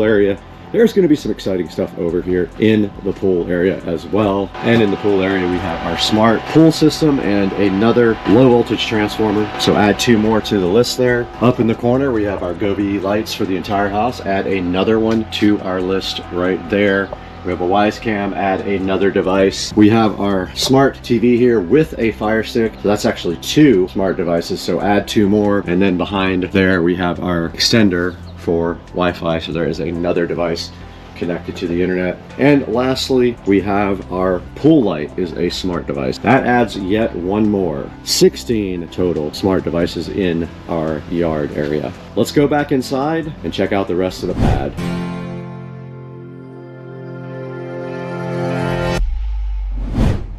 area. There's going to be some exciting stuff over here in the pool area as well. And in the pool area, we have our smart pool system and another low voltage transformer. So add 2 more to the list there. Up in the corner, we have our Govee lights for the entire house. Add another one to our list right there. We have a Wise Cam, add another device. We have our smart TV here with a Fire Stick. So that's actually 2 smart devices. So add 2 more. And then behind there, we have our extender for Wi-Fi, so there is another device connected to the internet. And lastly, we have our pool light is a smart device. That adds yet 1 more. 16 total smart devices in our yard area. Let's go back inside and check out the rest of the pad.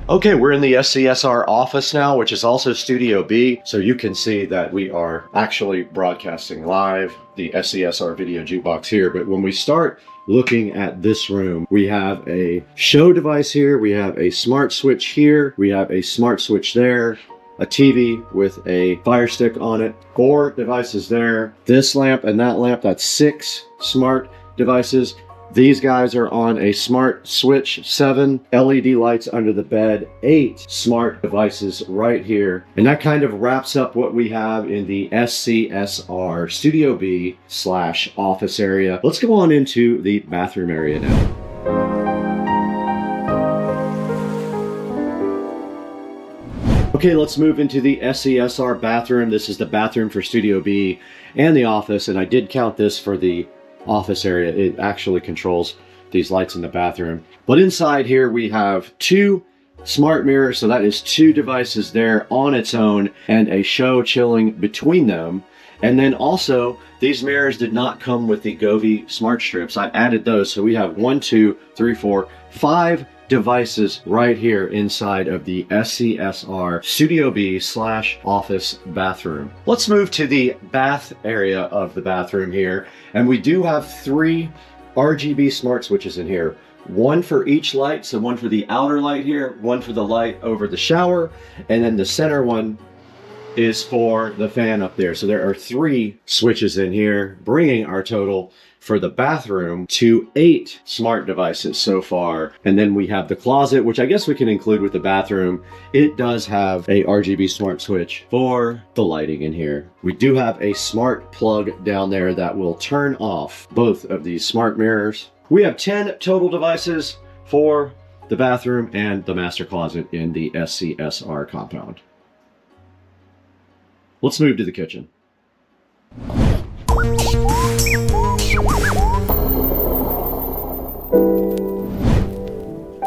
Okay, we're in the SCSR office now, which is also Studio B. So you can see that we are actually broadcasting live the SCSR video jukebox here. But when we start looking at this room, we have a show device here. We have a smart switch here. We have a smart switch there. A TV with a Fire Stick on it. 4 devices there. This lamp and that lamp, that's 6 smart devices. These guys are on a smart switch, 7 LED lights under the bed, 8 smart devices right here. And that kind of wraps up what we have in the SCSR Studio B / office area. Let's go on into the bathroom area now. Okay, let's move into the SCSR bathroom. This is the bathroom for Studio B and the office, and I did count this for the office area. It actually controls these lights in the bathroom. But inside here we have 2 smart mirrors, so that is 2 devices there on its own and a show chilling between them. And then also these mirrors did not come with the Govee smart strips. I added those, so we have 1, 2, 3, 4, 5 devices right here inside of the SCSR Studio B / office bathroom. Let's move to the bath area of the bathroom here. And we do have 3 RGB smart switches in here. 1 for each light, so 1 for the outer light here, 1 for the light over the shower, and then the center one is for the fan up there. So there are 3 switches in here, bringing our total for the bathroom to 8 smart devices so far. And then we have the closet, which I guess we can include with the bathroom. It does have a RGB smart switch for the lighting in here. We do have a smart plug down there that will turn off both of these smart mirrors. We have 10 total devices for the bathroom and the master closet in the SCSR compound. Let's move to the kitchen.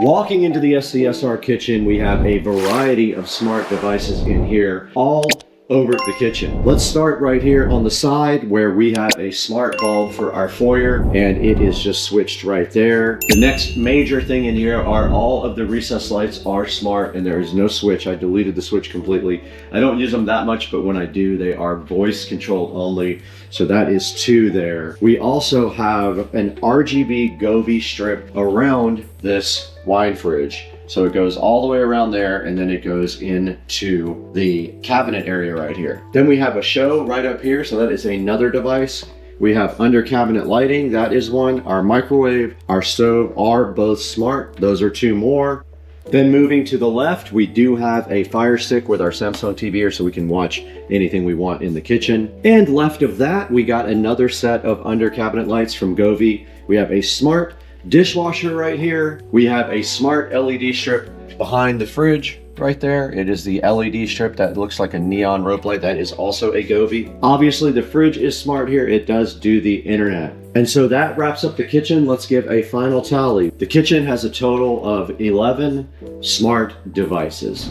Walking into the SCSR kitchen, we have a variety of smart devices in here, all over the kitchen. Let's start right here on the side where we have a smart bulb for our foyer, and it is just switched right there. The next major thing in here are all of the recessed lights are smart, and there is no switch. I deleted the switch completely. I don't use them that much, but when I do, they are voice controlled only. So that is 2 there. We also have an RGB Govee strip around this wine fridge. So it goes all the way around there, and then it goes into the cabinet area right here. Then we have a show right up here, so that is another device. We have under cabinet lighting, that is 1. Our microwave, our stove are both smart. Those are 2 more. Then moving to the left, we do have a Fire Stick with our Samsung TV here, so we can watch anything we want in the kitchen. And left of that, we got another set of under cabinet lights from Govee. We have a smart dishwasher right here. We have a smart LED strip behind the fridge right there. It is the LED strip that looks like a neon rope light. That is also a Govee. Obviously the fridge is smart here. It does do the internet. And so that wraps up the kitchen. Let's give a final tally. The kitchen has a total of 11 smart devices.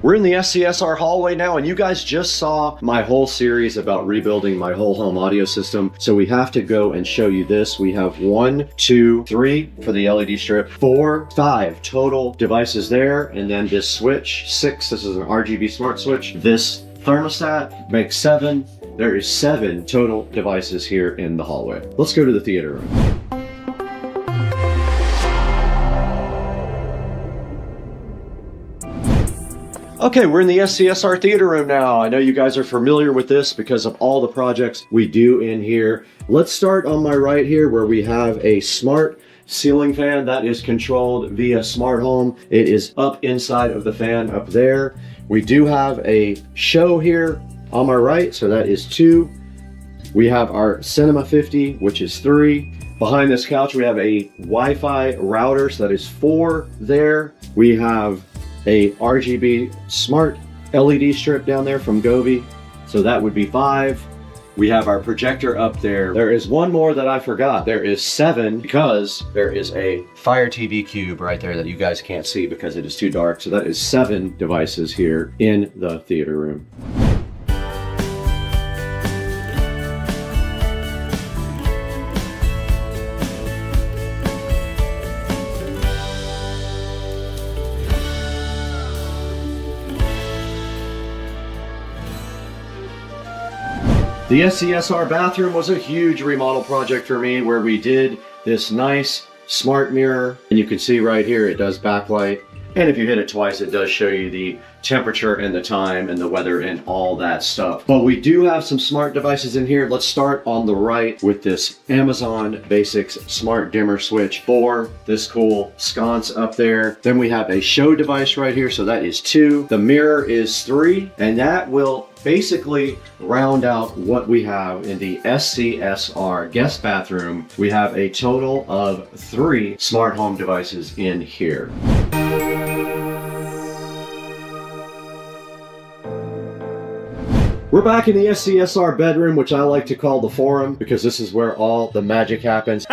We're in the SCSR hallway now, and you guys just saw my whole series about rebuilding my whole home audio system. So we have to go and show you this. We have 1, 2, 3 for the LED strip, 4, 5 total devices there. And then this switch, 6, this is an RGB smart switch. This thermostat makes 7. There is 7 total devices here in the hallway. Let's go to the theater room. Okay, we're in the SCSR theater room now. I know you guys are familiar with this because of all the projects we do in here. Let's start on my right here where we have a smart ceiling fan that is controlled via smart home. It is up inside of the fan up there. We do have a show here on my right, so that is 2. We have our Cinema 50, which is 3. Behind this couch, we have a Wi-Fi router, so that is 4 there. We have a RGB smart LED strip down there from Govee, so that would be 5. We have our projector up there. There is one more that I forgot. There is 7 because there is a Fire TV cube right there that you guys can't see because it is too dark. So that is 7 devices here in the theater room. The SCSR bathroom was a huge remodel project for me where we did this nice smart mirror, and you can see right here it does backlight, and if you hit it twice it does show you the temperature and the time and the weather and all that stuff. But we do have some smart devices in here. Let's start on the right with this Amazon Basics smart dimmer switch for this cool sconce up there. Then we have a show device right here, so that is 2. The mirror is 3, and that will basically round out what we have in the SCSR guest bathroom. We have a total of 3 smart home devices in here. We're back in the SCSR bedroom, which I like to call the forum because this is where all the magic happens.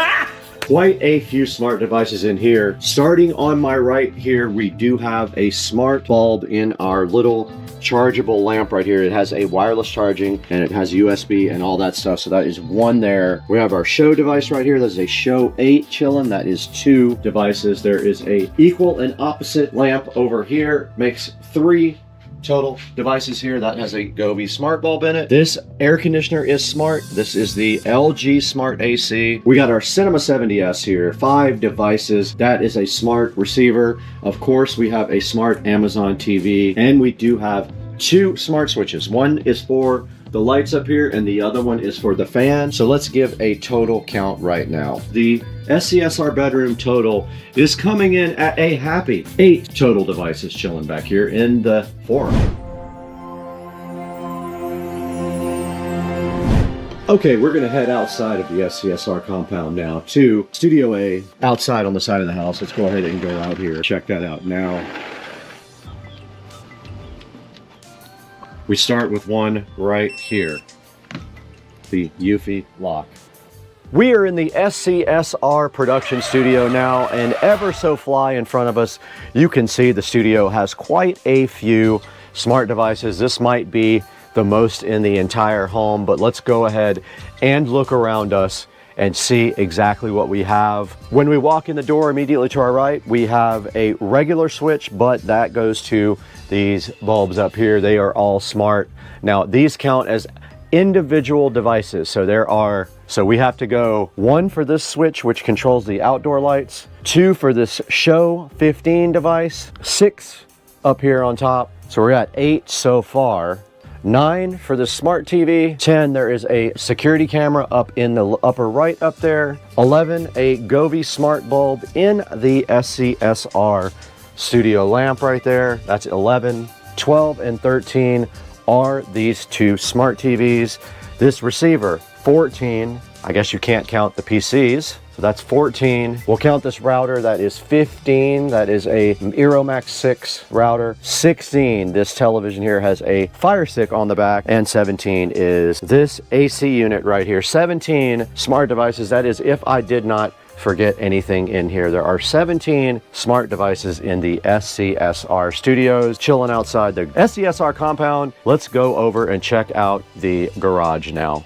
Quite a few smart devices in here. Starting on my right here, we do have a smart bulb in our little chargeable lamp right here. It has a wireless charging and it has USB and all that stuff. So that is 1 there. We have our show device right here. That's a show 8 chillin'. That is 2 devices. There is a equal and opposite lamp over here. Makes 3 total devices here. That has a Govee smart bulb in it. This air conditioner is smart. This is the LG Smart AC. We got our Cinema 70S here, 5 devices. That is a smart receiver. Of course, we have a smart Amazon TV, and we do have 2 smart switches. One is for the lights up here and the other one is for the fan. So let's give a total count right now. The SCSR bedroom total is coming in at a happy 8 total devices chilling back here in the forum. Okay, we're gonna head outside of the SCSR compound now to Studio A outside on the side of the house. Let's go ahead and go out here. Check that out now. We start with one right here, the Eufy lock. We are in the SCSR production studio now, and ever so fly in front of us, you can see the studio has quite a few smart devices. This might be the most in the entire home, but let's go ahead and look around us and see exactly what we have. When we walk in the door immediately to our right, we have a regular switch, but that goes to these bulbs up here. They are all smart. Now these count as individual devices. So we have to go 1 for this switch, which controls the outdoor lights, 2 for this show 15 device, 6 up here on top. So we're at 8 so far. 9 for the smart TV, 10, there is a security camera up in the upper right up there, 11, a Govee smart bulb in the SCSR studio lamp right there, that's 11, 12 and 13 are these 2 smart TVs. This receiver, 14, I guess you can't count the PCs, so that's 14. We'll count this router, that is 15. That is a Aeromax 6 router. 16, this television here has a Fire Stick on the back, and 17 is this AC unit right here. 17 smart devices, that is if I did not forget anything in here. There are 17 smart devices in the SCSR studios, chilling outside the SCSR compound. Let's go over and check out the garage now.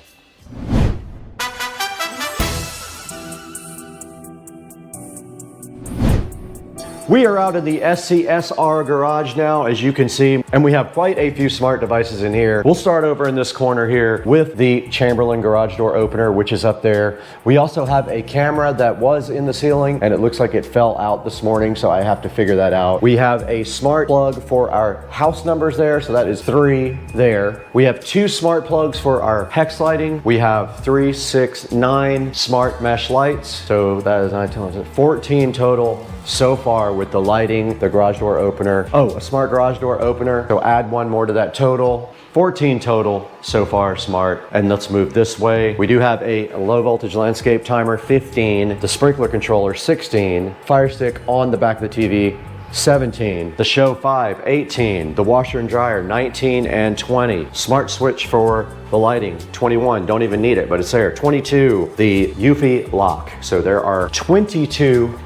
We are out in the SCSR garage now, as you can see, and we have quite a few smart devices in here. We'll start over in this corner here with the Chamberlain garage door opener, which is up there. We also have a camera that was in the ceiling, and it looks like it fell out this morning, so I have to figure that out. We have a smart plug for our house numbers there, so that is 3 there. We have 2 smart plugs for our hex lighting. We have 3, 6, 9 smart mesh lights, so that is 9, 10, 14 total so far with the lighting, the garage door opener. Oh, a smart garage door opener, so add 1 more to that total. 14 total so far smart. And let's move this way. We do have a low voltage landscape timer, 15, the sprinkler controller, 16, fire stick on the back of the TV, 17, the show 5, 18, the washer and dryer, 19 and 20, smart switch for the lighting, 21, don't even need it, but it's there, 22, the Eufy lock. So there are 22,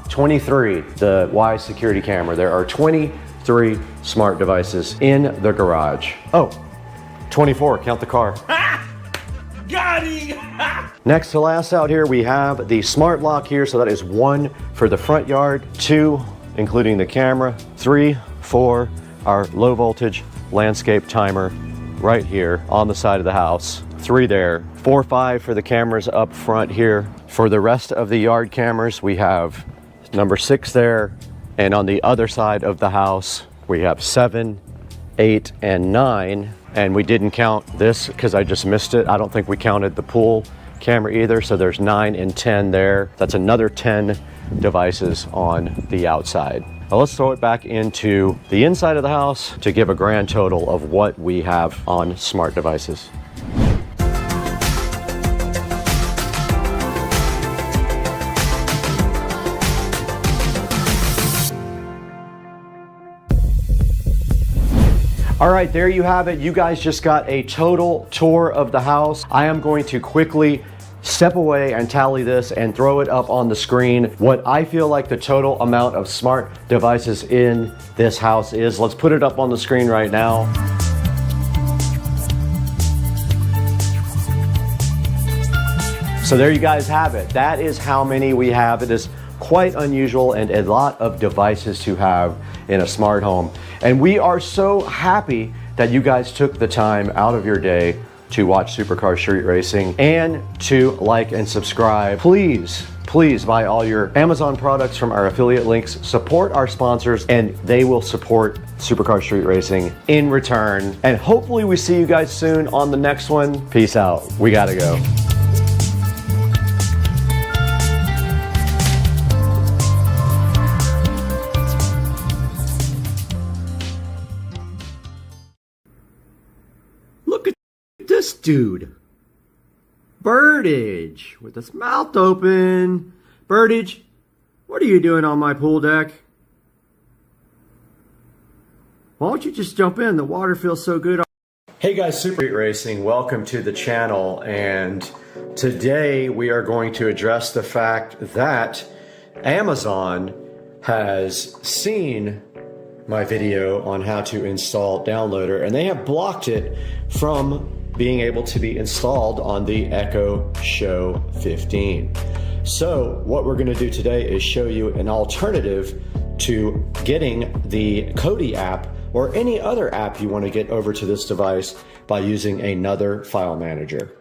23, the Wise security camera. There are 23 smart devices in the garage. Oh, 24, count the car. Got him! Next to last out here, we have the smart lock here. So that is 1 for the front yard, 2, including the camera, 3, 4, our low voltage landscape timer right here on the side of the house, 3 there, 4, 5 for the cameras up front here. For the rest of the yard cameras, we have number 6 there, and on the other side of the house, we have 7, 8, and 9, and we didn't count this because I just missed it. I don't think we counted the pool camera either, so there's 9 and 10 there. That's another 10 devices on the outside. Now let's throw it back into the inside of the house to give a grand total of what we have on smart devices. All right, there you have it. You guys just got a total tour of the house. I am going to quickly step away and tally this and throw it up on the screen. What I feel like the total amount of smart devices in this house is. Let's put it up on the screen right now. So there you guys have it. That is how many we have. It is quite unusual and a lot of devices to have in a smart home. And we are so happy that you guys took the time out of your day to watch Supercar Street Racing and to like and subscribe. Please buy all your Amazon products from our affiliate links, support our sponsors, and they will support Supercar Street Racing in return. And hopefully we see you guys soon on the next one. Peace out. We gotta go. Look at this dude. Birdage with his mouth open. Birdage, what are you doing on my pool deck? Why don't you just jump in? The water feels so good. Hey guys, Super Street Racing, welcome to the channel. And today we are going to address the fact that Amazon has seen my video on how to install Downloader, and they have blocked it from being able to be installed on the Echo Show 15. So what we're going to do today is show you an alternative to getting the Kodi app or any other app you want to get over to this device by using another file manager.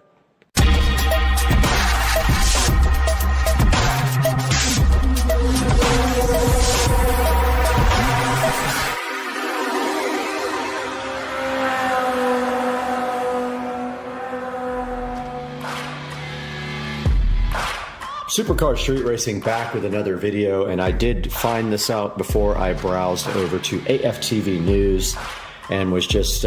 Supercar Street Racing back with another video, and I did find this out before I browsed over to AFTV News and was just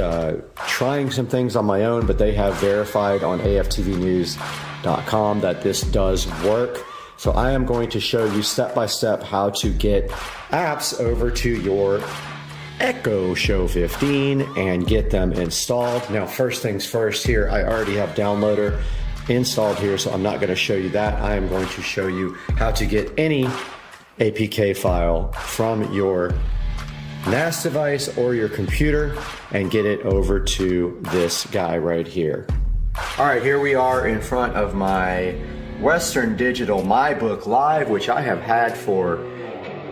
trying some things on my own, but they have verified on AFTVnews.com that this does work. So I am going to show you step by step how to get apps over to your Echo Show 15 and get them installed. Now, first things first here, I already have Downloader installed here, so I'm not going to show you that. I am going to show you how to get any APK file from your NAS device or your computer and get it over to this guy right here. All right, here we are in front of my Western Digital MyBook Live, which I have had for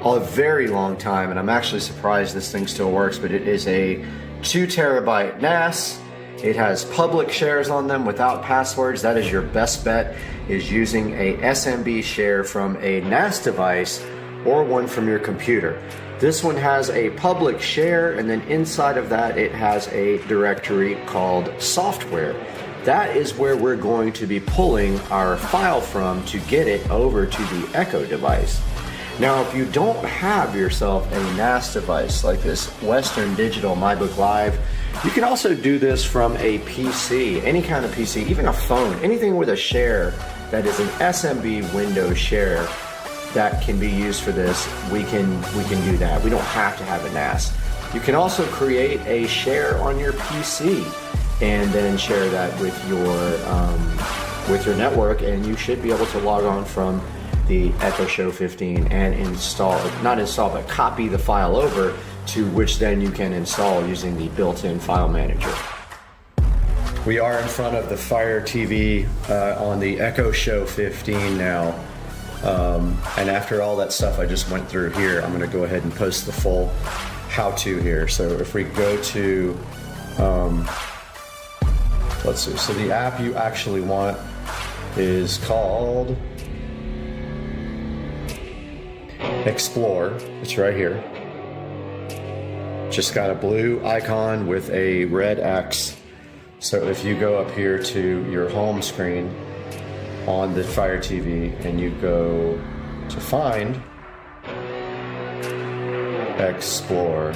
a very long time, and I'm actually surprised this thing still works, but it is a 2 terabyte NAS. It has public shares on them without passwords. That is your best bet, is using a SMB share from a NAS device or one from your computer. This one has a public share, and then inside of that it has a directory called software. That is where we're going to be pulling our file from to get it over to the Echo device. Now, if you don't have yourself a NAS device like this Western Digital MyBook Live, you can also do this from a PC, any kind of PC, even a phone, anything with a share that is an SMB Windows share that can be used for this. We can do that. We don't have to have a NAS. You can also create a share on your PC and then share that with your network, and you should be able to log on from the Echo Show 15 and not copy the file over, to which then you can install using the built-in file manager. We are in front of the Fire TV on the Echo Show 15 now. And after all that stuff I just went through here, I'm going to go ahead and post the full how-to here. So if we go to, let's see, so the app you actually want is called Explore. It's right here. Just got a blue icon with a red X. So if you go up here to your home screen on the Fire TV and you go to Find, Explore,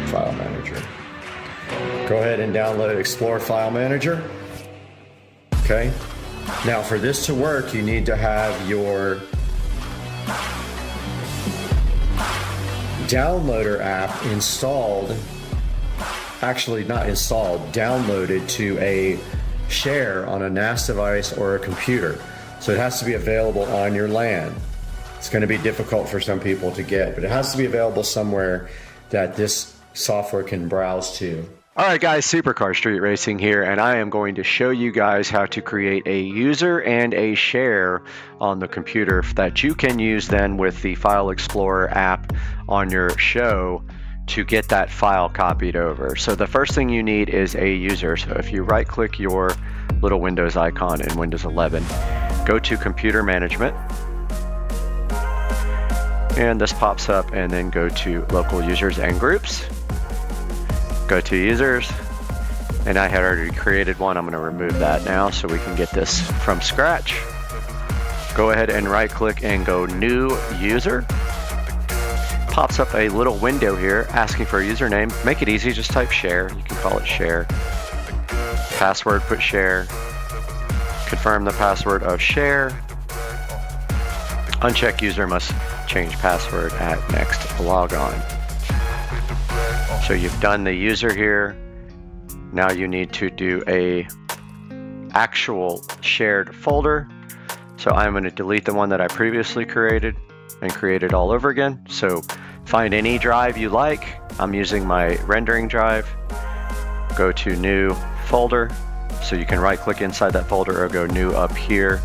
File Manager. Go ahead and download Explore File Manager. Okay. Now for this to work, you need to have your downloader app installed, actually not installed, downloaded to a share on a NAS device or a computer. So it has to be available on your LAN. It's going to be difficult for some people to get, but it has to be available somewhere that this software can browse to. All right, guys, Supercar Street Racing here, and I am going to show you guys how to create a user and a share on the computer that you can use then with the File Explorer app on your show to get that file copied over. So the first thing you need is a user. So if you right-click your little Windows icon in Windows 11, go to Computer Management, and this pops up, and then go to Local Users and Groups. Go to users, and I had already created one. I'm going to remove that now so we can get this from scratch. Go ahead and right click and go New User. Pops up a little window here asking for a username. Make it easy, just type share. You can call it share. Password, put share. Confirm the password of share. Uncheck user must change password at next log on. So you've done the user here. Now you need to do a actual shared folder. So I'm going to delete the one that I previously created and create it all over again. So find any drive you like. I'm using my rendering drive. Go to new folder. So you can right click inside that folder or go new up here.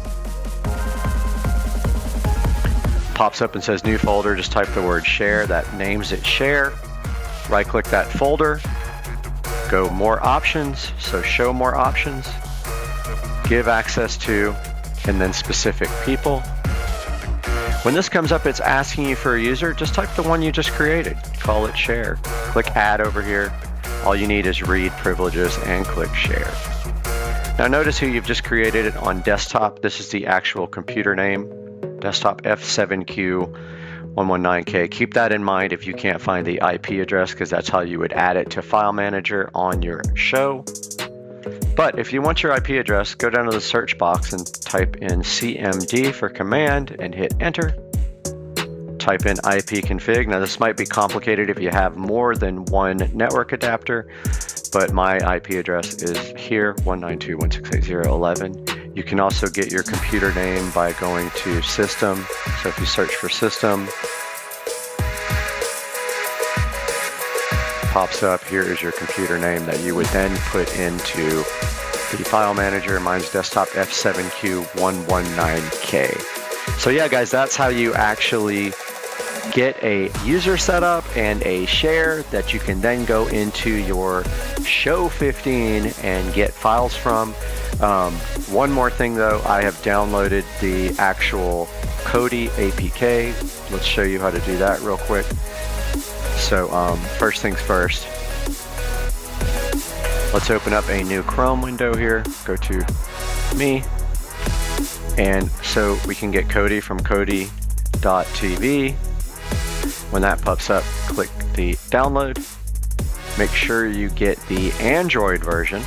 Pops up and says new folder. Just type the word share. That names it share. Right click that folder, go more options, so show more options, give access to, and then specific people. When this comes up, it's asking you for a user, just type the one you just created, call it share. Click add over here. All you need is read privileges and click share. Now notice who you've just created it on desktop. This is the actual computer name, desktop F7Q119K. Keep that in mind if you can't find the IP address, because that's how you would add it to File Manager on your show. But if you want your IP address, go down to the search box and type in CMD for command and hit enter. Type in IP config. Now this might be complicated if you have more than one network adapter, but my IP address is here, 192.168.0.11. You can also get your computer name by going to System. So if you search for System, pops up, here is your computer name that you would then put into the File Manager. Mine's desktop F7Q119K. So yeah, guys, that's how you actually get a user setup and a share that you can then go into your Show 15 and get files from. One more thing though, I have downloaded the actual Kodi APK. Let's show you how to do that real quick. So first things first, let's open up a new Chrome window here, go to me, and so we can get Kodi from Kodi.tv. When that pops up, click the download. Make sure you get the Android version.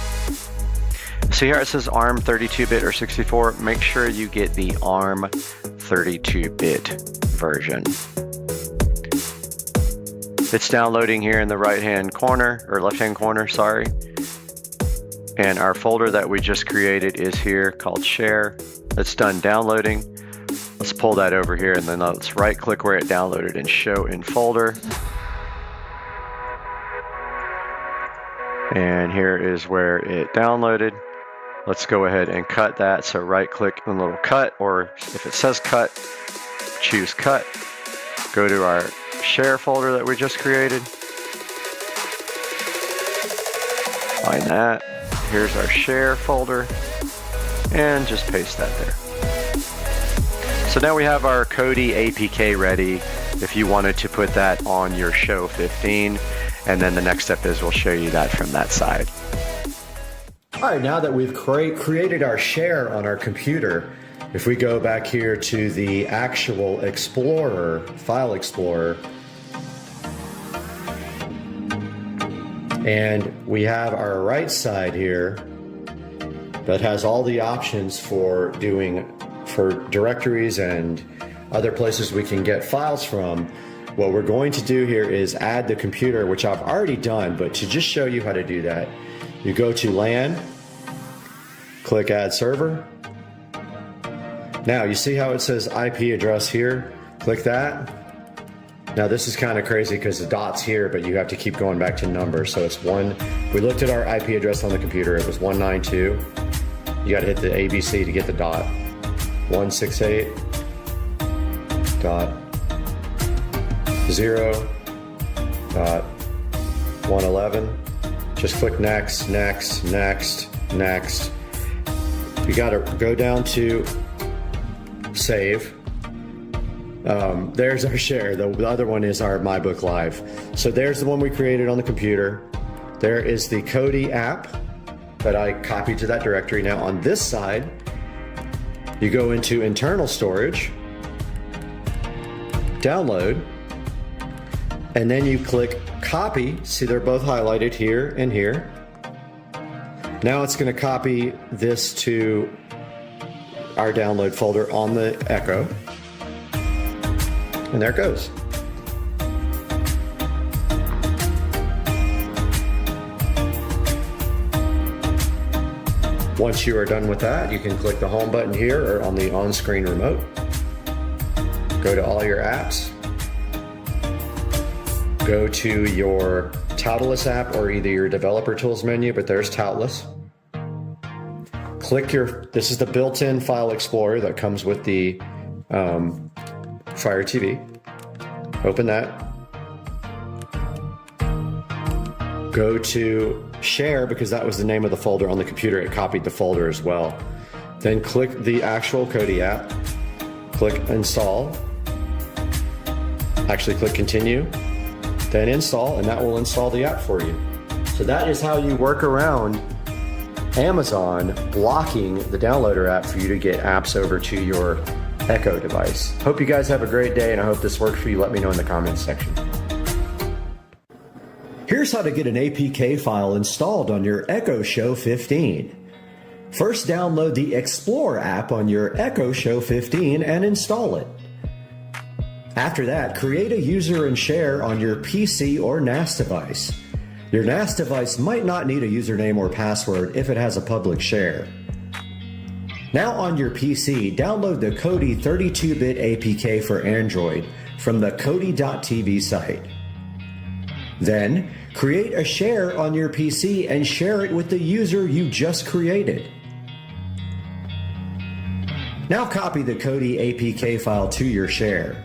So here it says ARM 32-bit or 64. Make sure you get the ARM 32-bit version. It's downloading here in the right-hand corner, or left-hand corner, sorry. And our folder that we just created is here called Share. It's done downloading. Let's pull that over here and then let's right-click where it downloaded and show in folder. And here is where it downloaded. Let's go ahead and cut that. So right-click on the little cut, or if it says cut, choose cut. Go to our share folder that we just created. Find that. Here's our share folder. And just paste that there. So now we have our Kodi APK ready if you wanted to put that on your Show 15. And then the next step is we'll show you that from that side. All right, now that we've created our share on our computer, if we go back here to the actual Explorer, File Explorer, and we have our right side here that has all the options for directories and other places we can get files from. What we're going to do here is add the computer, which I've already done, but to just show you how to do that, you go to LAN, click Add Server. Now you see how it says IP address here? Click that. Now this is kind of crazy because the dot's here, but you have to keep going back to numbers. So it's we looked at our IP address on the computer, it was 192. You got to hit the ABC to get the dot. 168.0.111. Just click next, next, next, next. You got to go down to save. There's our share. The other one is our MyBook Live. So there's the one we created on the computer. There is the Kodi app that I copied to that directory. Now on this side, you go into internal storage, download, and then you click copy. See, they're both highlighted here and here. Now it's going to copy this to our download folder on the Echo. And there it goes. Once you are done with that, you can click the home button here or on the on-screen remote. Go to all your apps. Go to your Toolless app or either your developer tools menu, but there's Toolless. Click this is the built-in file explorer that comes with the Fire TV. Open that. Go to share because that was the name of the folder on the computer. It copied the folder as well. Then click the actual Kodi app. Click install. Actually click continue. Then install, and that will install the app for you. So that is how you work around Amazon blocking the downloader app for you to get apps over to your Echo device. Hope you guys have a great day, and I hope this worked for you. Let me know in the comments section. Here's how to get an APK file installed on your Echo Show 15. First, download the Explorer app on your Echo Show 15 and install it. After that, create a user and share on your PC or NAS device. Your NAS device might not need a username or password if it has a public share. Now on your PC, download the Kodi 32-bit APK for Android from the Kodi.tv site. Then, create a share on your PC and share it with the user you just created. Now copy the Kodi APK file to your share.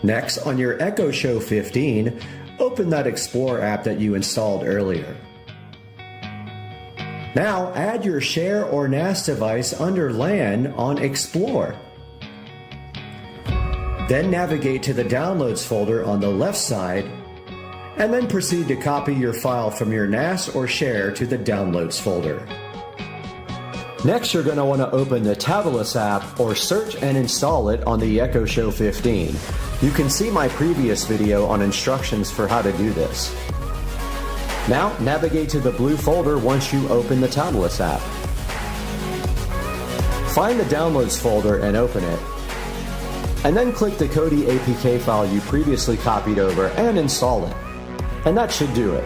Next, on your Echo Show 15, open that Explorer app that you installed earlier. Now add your share or NAS device under LAN on Explore. Then navigate to the Downloads folder on the left side, and then proceed to copy your file from your NAS or share to the Downloads folder. Next, you're going to want to open the Toolless app or search and install it on the Echo Show 15. You can see my previous video on instructions for how to do this. Now, navigate to the blue folder once you open the Toolless app. Find the Downloads folder and open it. And then click the Kodi APK file you previously copied over and install it. And that should do it.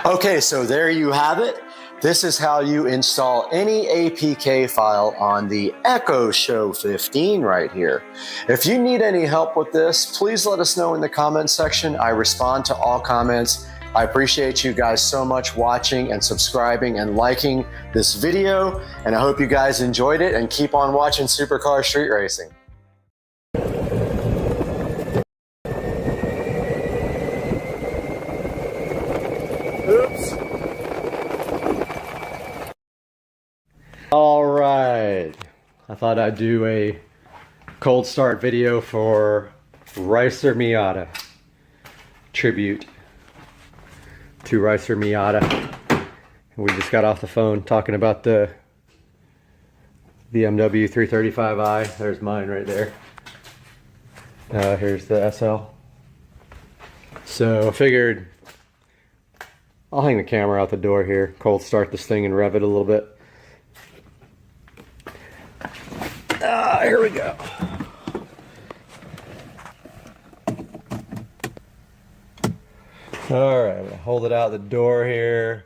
Okay, so there you have it. This is how you install any APK file on the Echo Show 15 right here. If you need any help with this, please let us know in the comments section. I respond to all comments. I appreciate you guys so much watching and subscribing and liking this video. And I hope you guys enjoyed it and keep on watching Supercar Street Racing. Oops. All right, I thought I'd do a cold start video for Ryzen Miata tribute to Ryzen Miata. We just got off the phone talking about the BMW 335i. There's mine right there. Here's the SL. So I figured I'll hang the camera out the door here, cold start this thing and rev it a little bit. Here we go. All right, I'm gonna hold it out the door here.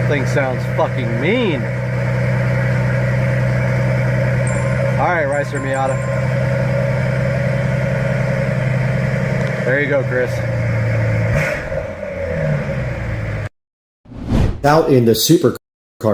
Thing sounds fucking mean. Alright, Ryzen Miata. There you go, Chris. Out in the Supercar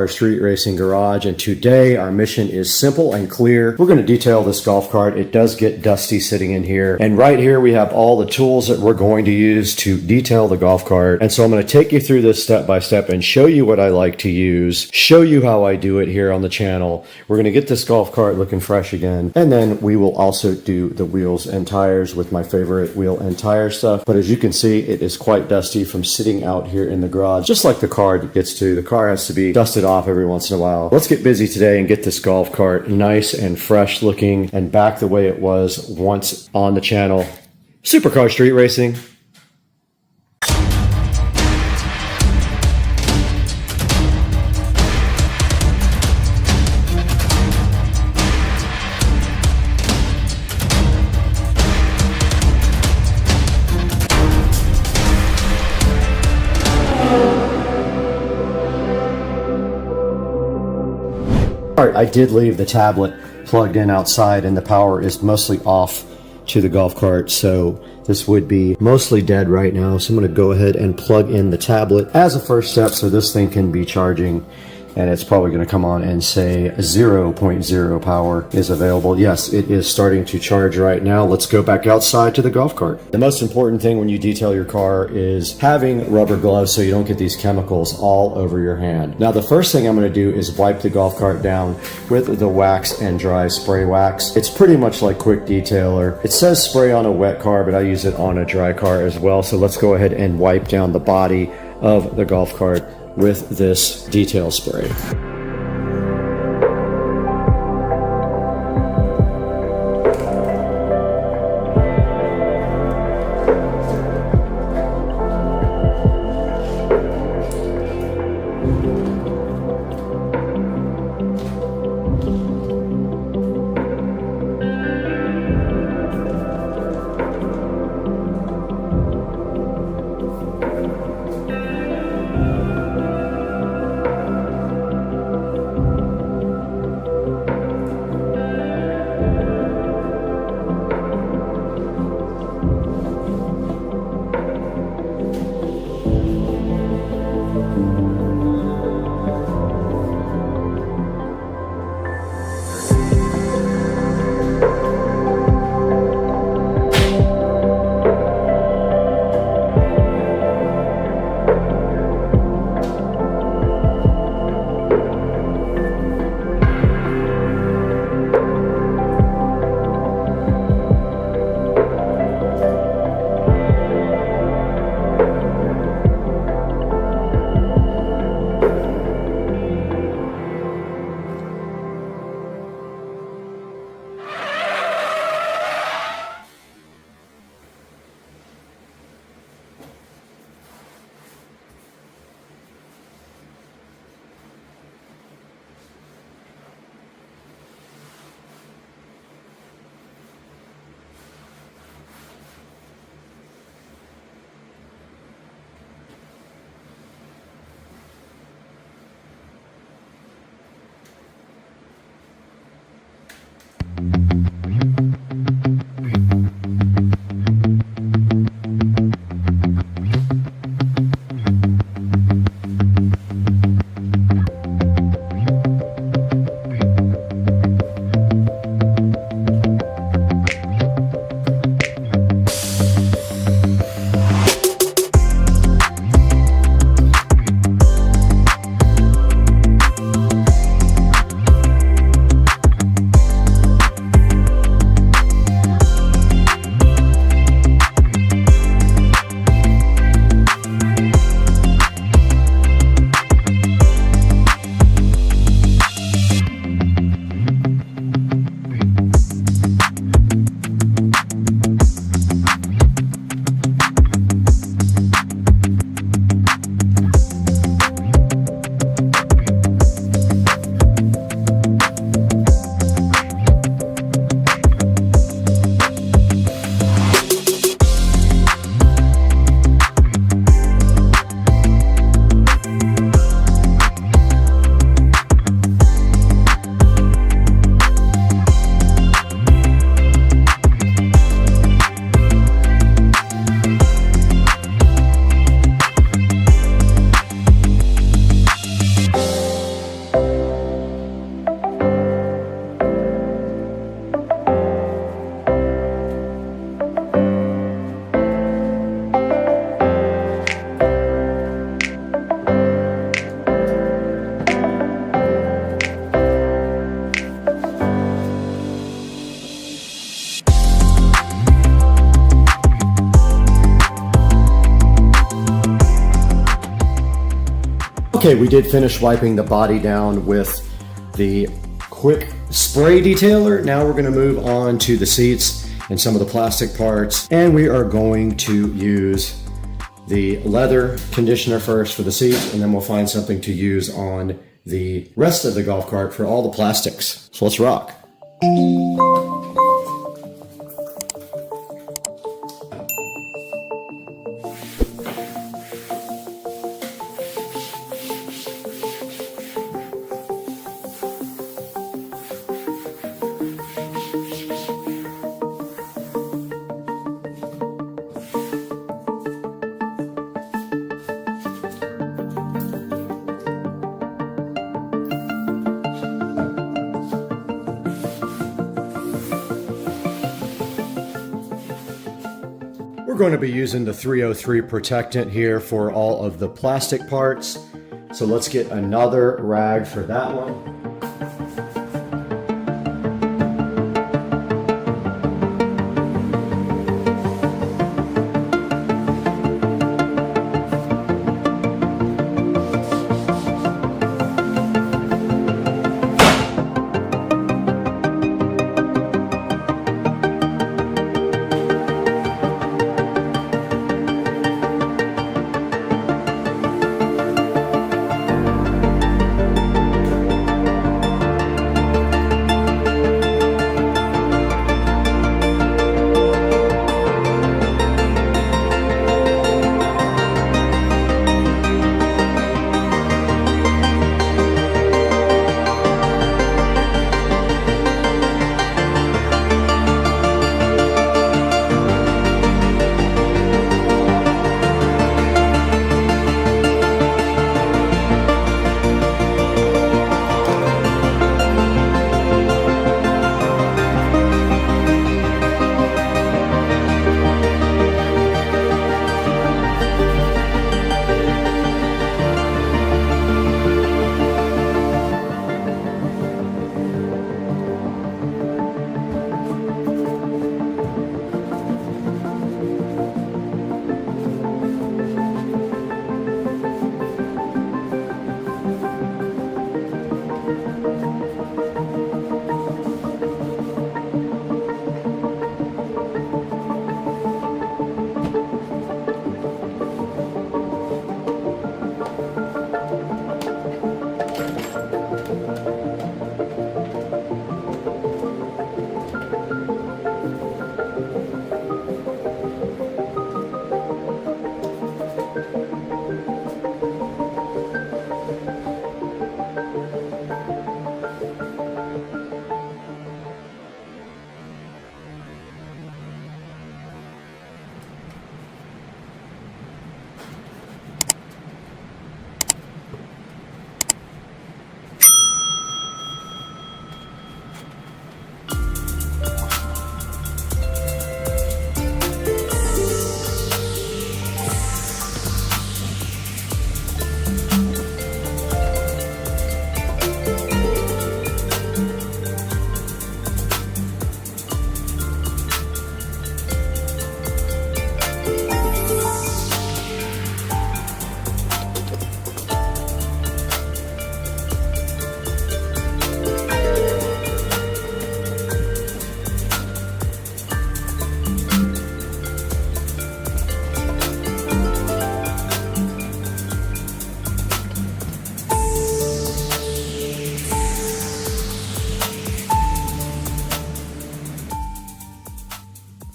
Street Racing Garage, and today our mission is simple and clear. We're going to detail this golf cart. It does get dusty sitting in here, and right here we have all the tools that we're going to use to detail the golf cart. And so I'm going to take you through this step by step and show you what I like to use, show you how I do it here on the channel. We're going to get this golf cart looking fresh again, and then we will also do the wheels and tires with my favorite wheel and tire stuff. But as you can see, it is quite dusty from sitting out here in the garage, just like the car gets to. The car has to be dusted off every once in a while. Let's get busy today and get this golf cart nice and fresh looking and back the way it was once on the channel. Supercar Street Racing. I did leave the tablet plugged in outside and the power is mostly off to the golf cart, so this would be mostly dead right now. So I'm going to go ahead and plug in the tablet as a first step so this thing can be charging, and it's probably going to come on and say 0.0 power is available. Yes, it is starting to charge right now. Let's go back outside to the golf cart. The most important thing when you detail your car is having rubber gloves so you don't get these chemicals all over your hand. Now the first thing I'm going to do is wipe the golf cart down with the wax and dry spray wax. It's pretty much like Quick Detailer. It says spray on a wet car, but I use it on a dry car as well. So let's go ahead and wipe down the body of the golf cart with this detail spray. Okay, we did finish wiping the body down with the quick spray detailer. Now we're going to move on to the seats and some of the plastic parts, and we are going to use the leather conditioner first for the seats, and then we'll find something to use on the rest of the golf cart for all the plastics. So let's rock. We're going to be using the 303 protectant here for all of the plastic parts. So let's get another rag for that one.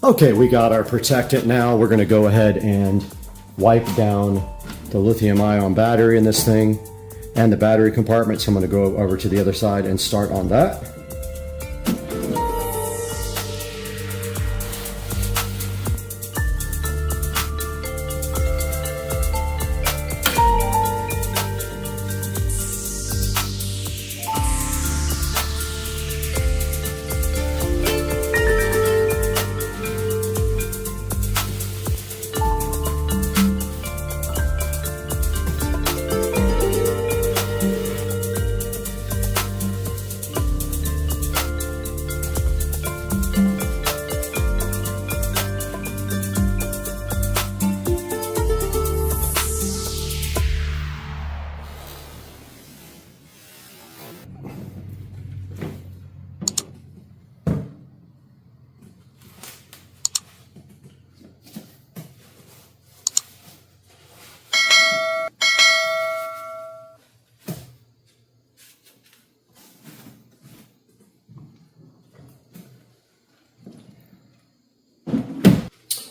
Okay, we got our protectant now. We're going to go ahead and wipe down the lithium-ion battery in this thing and the battery compartment. So I'm going to go over to the other side and start on that.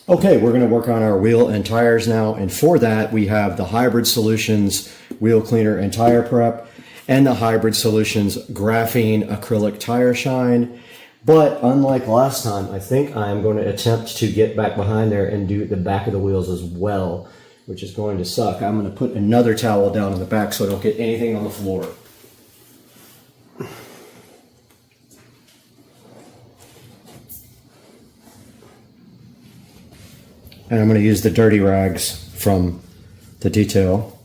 Okay, we're going to work on our wheel and tires now, and for that we have the Hybrid Solutions Wheel Cleaner and Tire Prep and the Hybrid Solutions Graphene Acrylic Tire Shine. But unlike last time, I think I'm going to attempt to get back behind there and do the back of the wheels as well, which is going to suck. I'm going to put another towel down on the back so I don't get anything on the floor. And I'm going to use the dirty rags from the detail.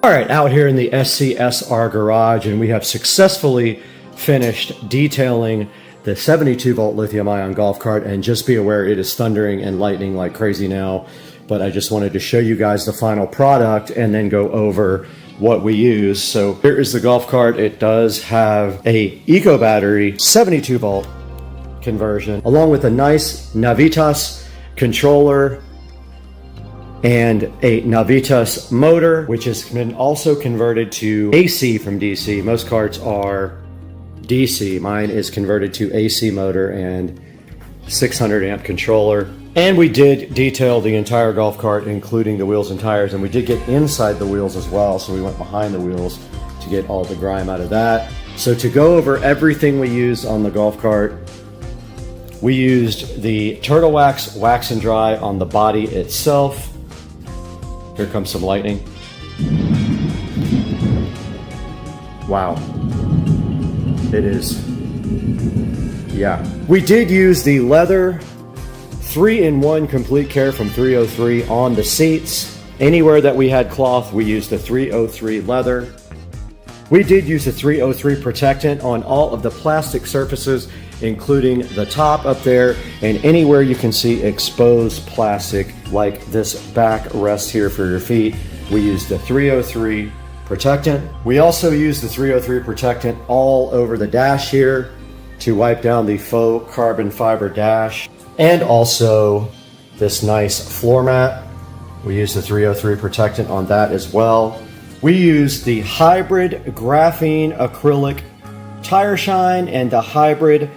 All right, out here in the SCSR garage, and we have successfully finished detailing the 72 volt lithium ion golf cart. And just be aware, it is thundering and lightning like crazy now, but I just wanted to show you guys the final product and then go over what we use. So here is the golf cart. It does have a eco battery 72 volt conversion, along with a nice Navitas controller and a Navitas motor, which has been also converted to AC from DC. Most carts are DC. Mine is converted to AC motor and 600 amp controller. And we did detail the entire golf cart, including the wheels and tires, and we did get inside the wheels as well, so we went behind the wheels to get all the grime out of that. So to go over everything we used on the golf cart, we used the Turtle Wax wax and dry on the body itself. Here comes some lightning. Wow. It is. Yeah. We did use the leather 3-in-1 complete care from 303 on the seats. Anywhere that we had cloth, we used the 303 leather. We did use the 303 protectant on all of the plastic surfaces, including the top up there and anywhere you can see exposed plastic like this back rest here for your feet. We used the 303 protectant. We also used the 303 protectant all over the dash here to wipe down the faux carbon fiber dash, and also this nice floor mat. We used the 303 protectant on that as well. We used the hybrid graphene acrylic tire shine and the hybrid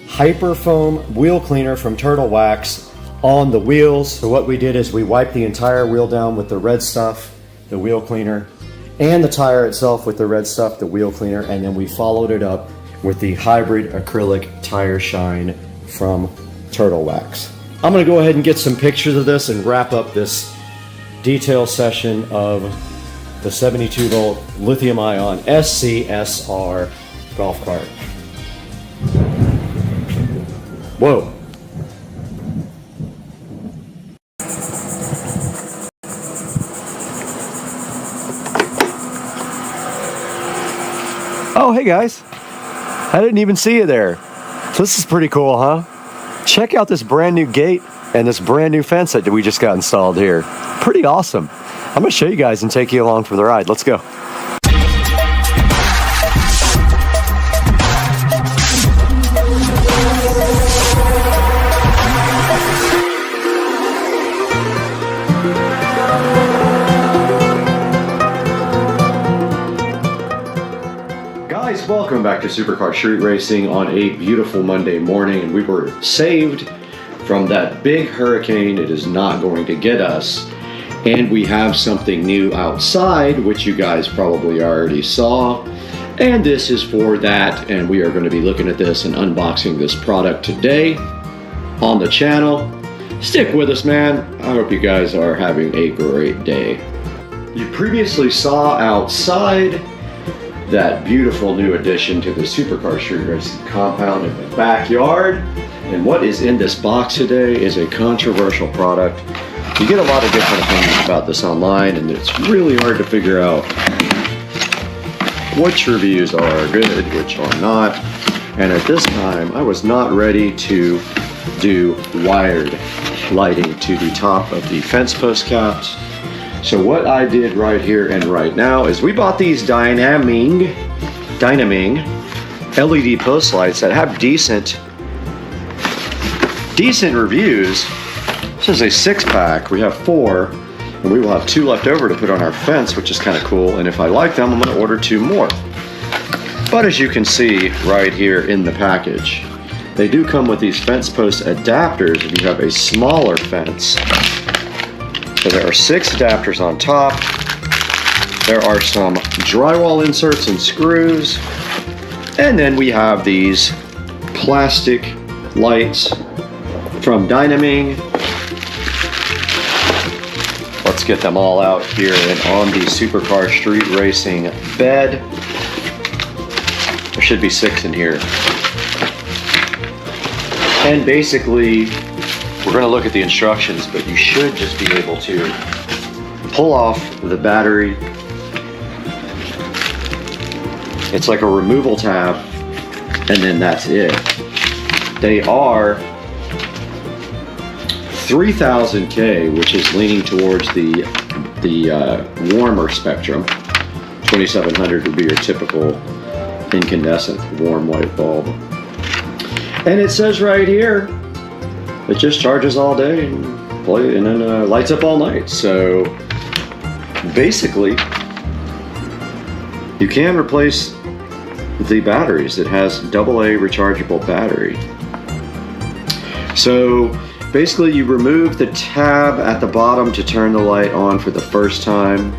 hyperfoam wheel cleaner from Turtle Wax on the wheels. So what we did is we wiped the entire wheel down with the red stuff, the wheel cleaner, and the tire itself with the red stuff, the wheel cleaner, and then we followed it up with the hybrid acrylic tire shine from Turtle Wax. I'm gonna go ahead and get some pictures of this and wrap up this detail session of the 72 volt lithium ion SCSR golf cart. Whoa. Oh, hey guys. I didn't even see you there. So this is pretty cool, huh? Check out this brand new gate and this brand new fence that we just got installed here. Pretty awesome. I'm gonna show you guys and take you along for the ride. Let's go. Guys, welcome back to Supercar Street Racing on a beautiful Monday morning, and we were saved from that big hurricane. It is not going to get us. And we have something new outside, which you guys probably already saw. And this is for that, and we are going to be looking at this and unboxing this product today on the channel. Stick with us, man. I hope you guys are having a great day. You previously saw outside that beautiful new addition to the Supercar Street Racing compound in the backyard. And what is in this box today is a controversial product. You get a lot of different opinions about this online, and it's really hard to figure out which reviews are good, which are not. And at this time, I was not ready to do wired lighting to the top of the fence post caps. So what I did right here and right now is we bought these Dynaming LED post lights that have decent reviews. This is a 6-pack. We have 4, and we will have 2 left over to put on our fence, which is kind of cool. And if I like them, I'm going to order 2 more. But as you can see right here in the package, they do come with these fence post adapters if you have a smaller fence. So there are 6 adapters on top. There are some drywall inserts and screws. And then we have these plastic lights from Dynaming. Let's get them all out here and on the Supercar Street Racing bed. There should be 6 in here. And basically, we're going to look at the instructions, but you should just be able to pull off the battery. It's like a removal tab, and then that's it. They are 3000K, which is leaning towards the warmer spectrum. 2700 would be your typical incandescent warm white bulb. And it says right here, it just charges all day and then lights up all night. So basically, you can replace the batteries. It has AA rechargeable battery. So basically, you remove the tab at the bottom to turn the light on for the first time.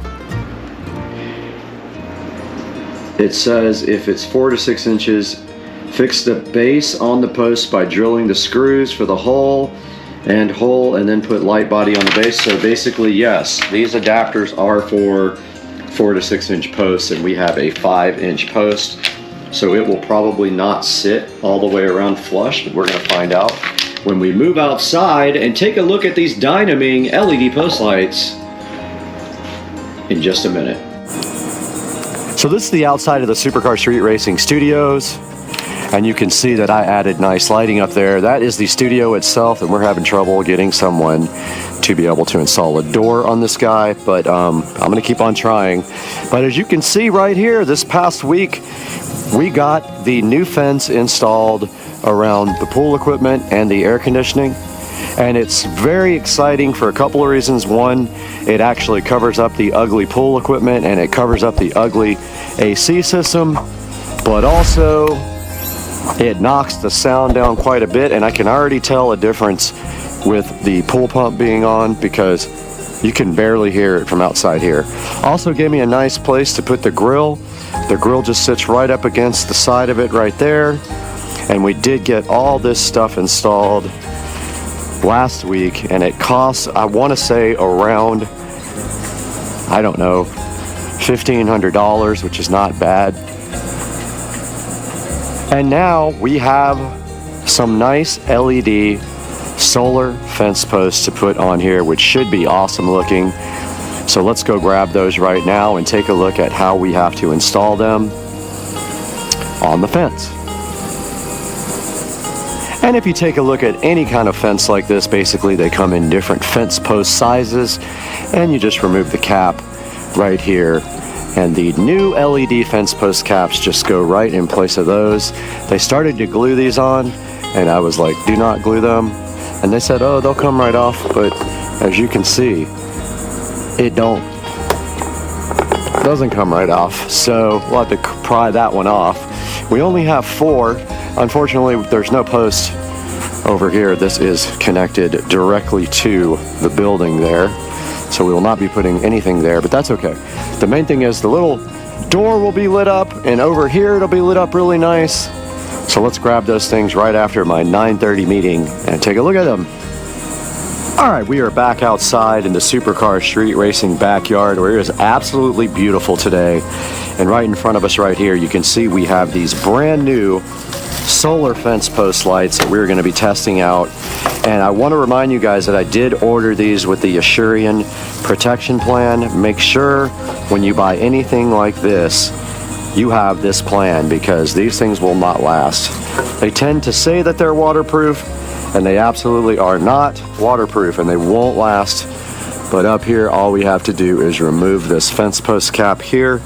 It says if it's 4 to 6 inches, fix the base on the post by drilling the screws for the hole and then put light body on the base. So basically, yes, these adapters are for 4 to 6 inch posts, and we have a 5-inch post. So it will probably not sit all the way around flush, but we're gonna find out. when we move outside and take a look at these Hdmi LED post lights in just a minute. So this is the outside of the Supercar Street Racing Studios, and you can see that I added nice lighting up there. That is the studio itself, and we're having trouble getting someone to be able to install a door on this guy, but I'm gonna keep on trying. But as you can see right here, this past week we got the new fence installed around the pool equipment and the air conditioning, and it's very exciting for a couple of reasons. One, it actually covers up the ugly pool equipment and it covers up the ugly AC system, but also it knocks the sound down quite a bit, and I can already tell a difference with the pool pump being on because you can barely hear it from outside here. Also gave me a nice place to put the grill. The grill just sits right up against the side of it right there, and we did get all this stuff installed last week, and it costs, I want to say, around, I don't know, $1,500, which is not bad. And now we have some nice LED solar fence posts to put on here, which should be awesome looking. So let's go grab those right now and take a look at how we have to install them on the fence. And if you take a look at any kind of fence like this, basically they come in different fence post sizes, and you just remove the cap right here. And the new LED fence post caps just go right in place of those. They started to glue these on, and I was like, do not glue them. And they said, oh, they'll come right off, but as you can see, it doesn't come right off. So we'll have to pry that one off. We only have 4. Unfortunately, there's no post over here. This is connected directly to the building there, so we will not be putting anything there, but that's okay. The main thing is the little door will be lit up, and over here it'll be lit up really nice. So let's grab those things right after my 9:30 meeting and take a look at them. Alright, we are back outside in the Supercar Street Racing backyard, where it is absolutely beautiful today. And right in front of us right here, you can see we have these brand new solar fence post lights that we're going to be testing out. And I want to remind you guys that I did order these with the Asurian protection plan. Make sure when you buy anything like this, you have this plan, because these things will not last. They tend to say that they're waterproof, and they absolutely are not waterproof, and they won't last. But up here, all we have to do is remove this fence post cap here,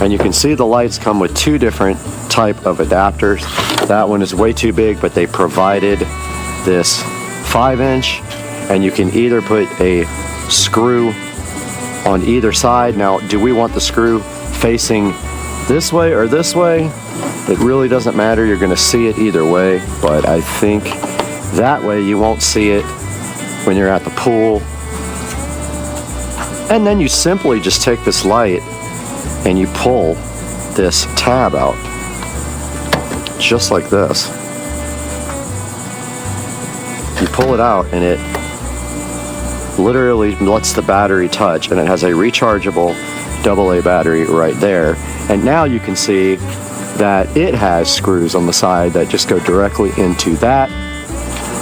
and you can see the lights come with 2 different type of adapters. That one is way too big, but they provided this 5-inch, and you can either put a screw on either side. Now, do we want the screw facing this way or this way? It really doesn't matter. You're going to see it either way, but I think that way you won't see it when you're at the pool. And then you simply just take this light and you pull this tab out, just like this. You pull it out and it literally lets the battery touch, and it has a rechargeable AA battery right there. And now you can see that it has screws on the side that just go directly into that.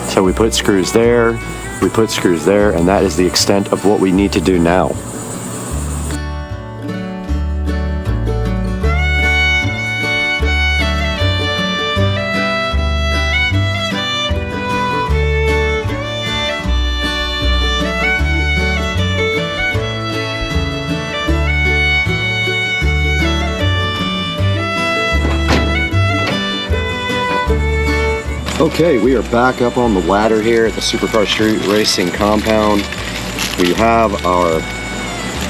So we put screws there, we put screws there, and that is the extent of what we need to do now. Okay, we are back up on the ladder here at the Supercar Street Racing compound. We have our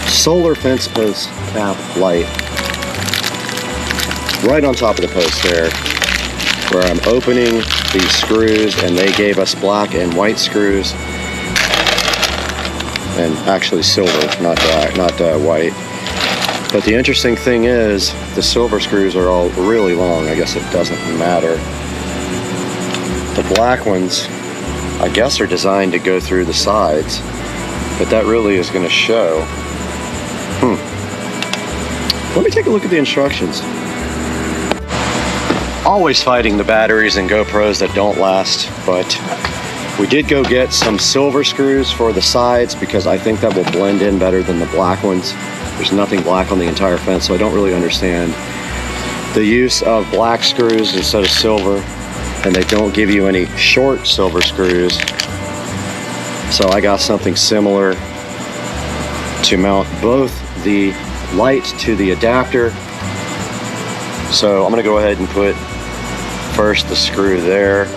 solar fence post cap light right on top of the post there, where I'm opening these screws, and they gave us black and white screws, and actually silver, not black, not white. But the interesting thing is the silver screws are all really long. I guess it doesn't matter. The black ones, I guess, are designed to go through the sides, but that really is going to show. Let me take a look at the instructions. Always fighting the batteries and GoPros that don't last, but We did go get some silver screws for the sides because I think that will blend in better than the black ones. There's nothing black on the entire fence, so I don't really understand the use of black screws instead of silver, and they don't give you any short silver screws. So I got something similar to mount both the light to the adapter. So I'm gonna go ahead and put first the screw there.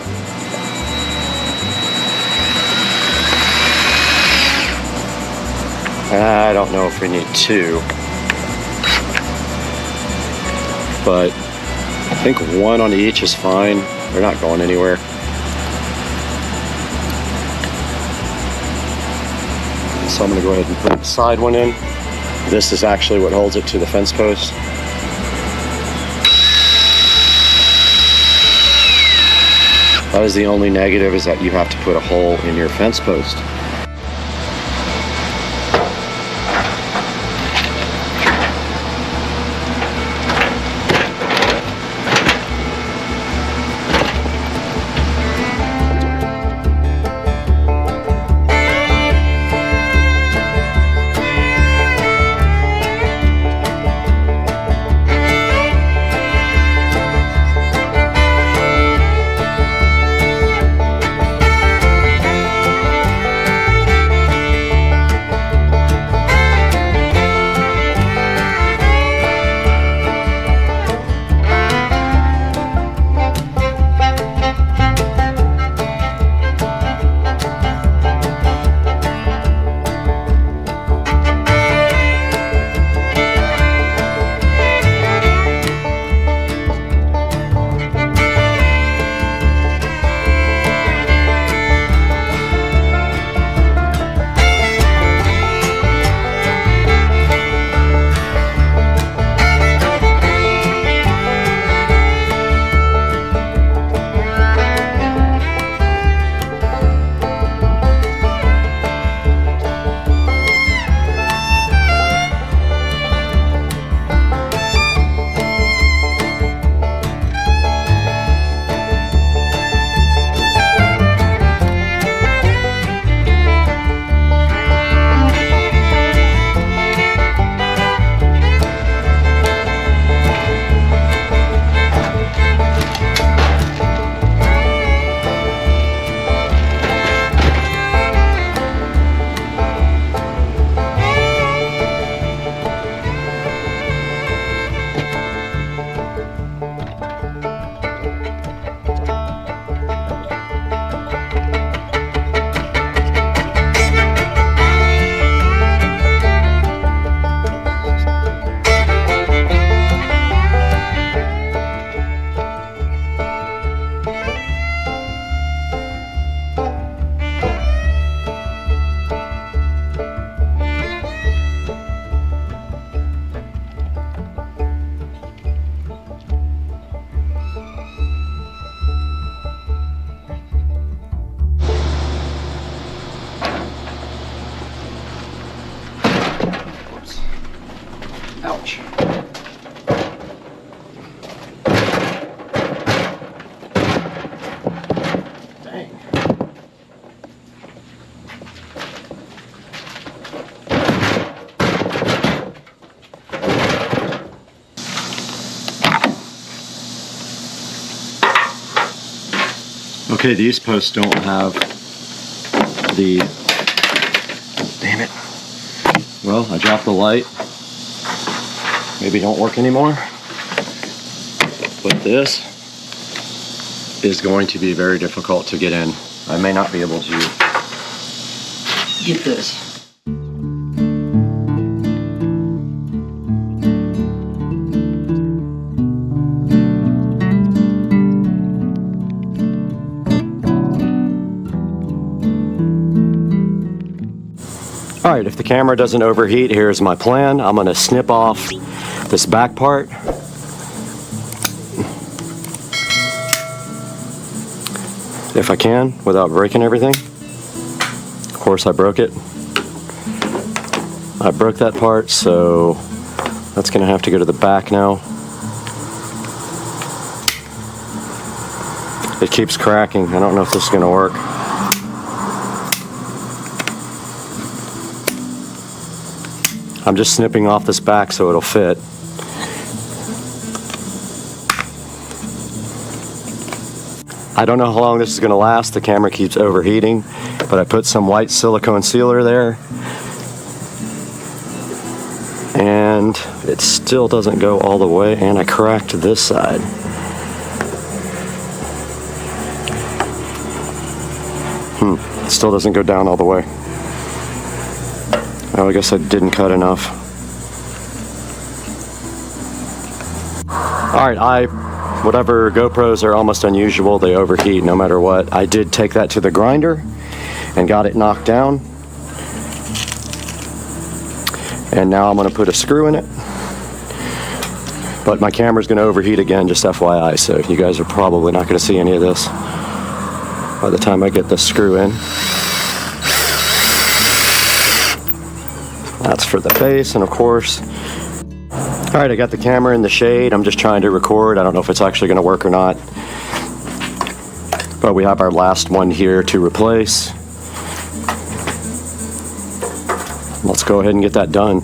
I don't know if we need two, but I think one on each is fine. They're not going anywhere. So I'm gonna go ahead and put the side one in. This is actually what holds it to the fence post. That is the only negative, is that you have to put a hole in your fence post. Ouch. Dang. Okay, these posts don't have the, damn it. Well, I dropped the light. Maybe don't work anymore. But this is going to be very difficult to get in. I may not be able to get this. All right, if the camera doesn't overheat, here's my plan. I'm gonna snip off this back part. If I can, without breaking everything. Of course, I broke it. I broke that part, so that's gonna have to go to the back now. It keeps cracking. I don't know if this is gonna work. I'm just snipping off this back so it'll fit. I don't know how long this is going to last. The camera keeps overheating, but I put some white silicone sealer there. And it still doesn't go all the way, and I cracked this side. It still doesn't go down all the way. Oh, I guess I didn't cut enough. Alright, whatever GoPros are almost unusual, they overheat no matter what. I did take that to the grinder and got it knocked down. And now I'm going to put a screw in it. But my camera's going to overheat again, just FYI, so you guys are probably not going to see any of this by the time I get this screw in. That's for the base, and of course. Alright, I got the camera in the shade. I'm just trying to record. I don't know if it's actually going to work or not. But we have our last one here to replace. Let's go ahead and get that done.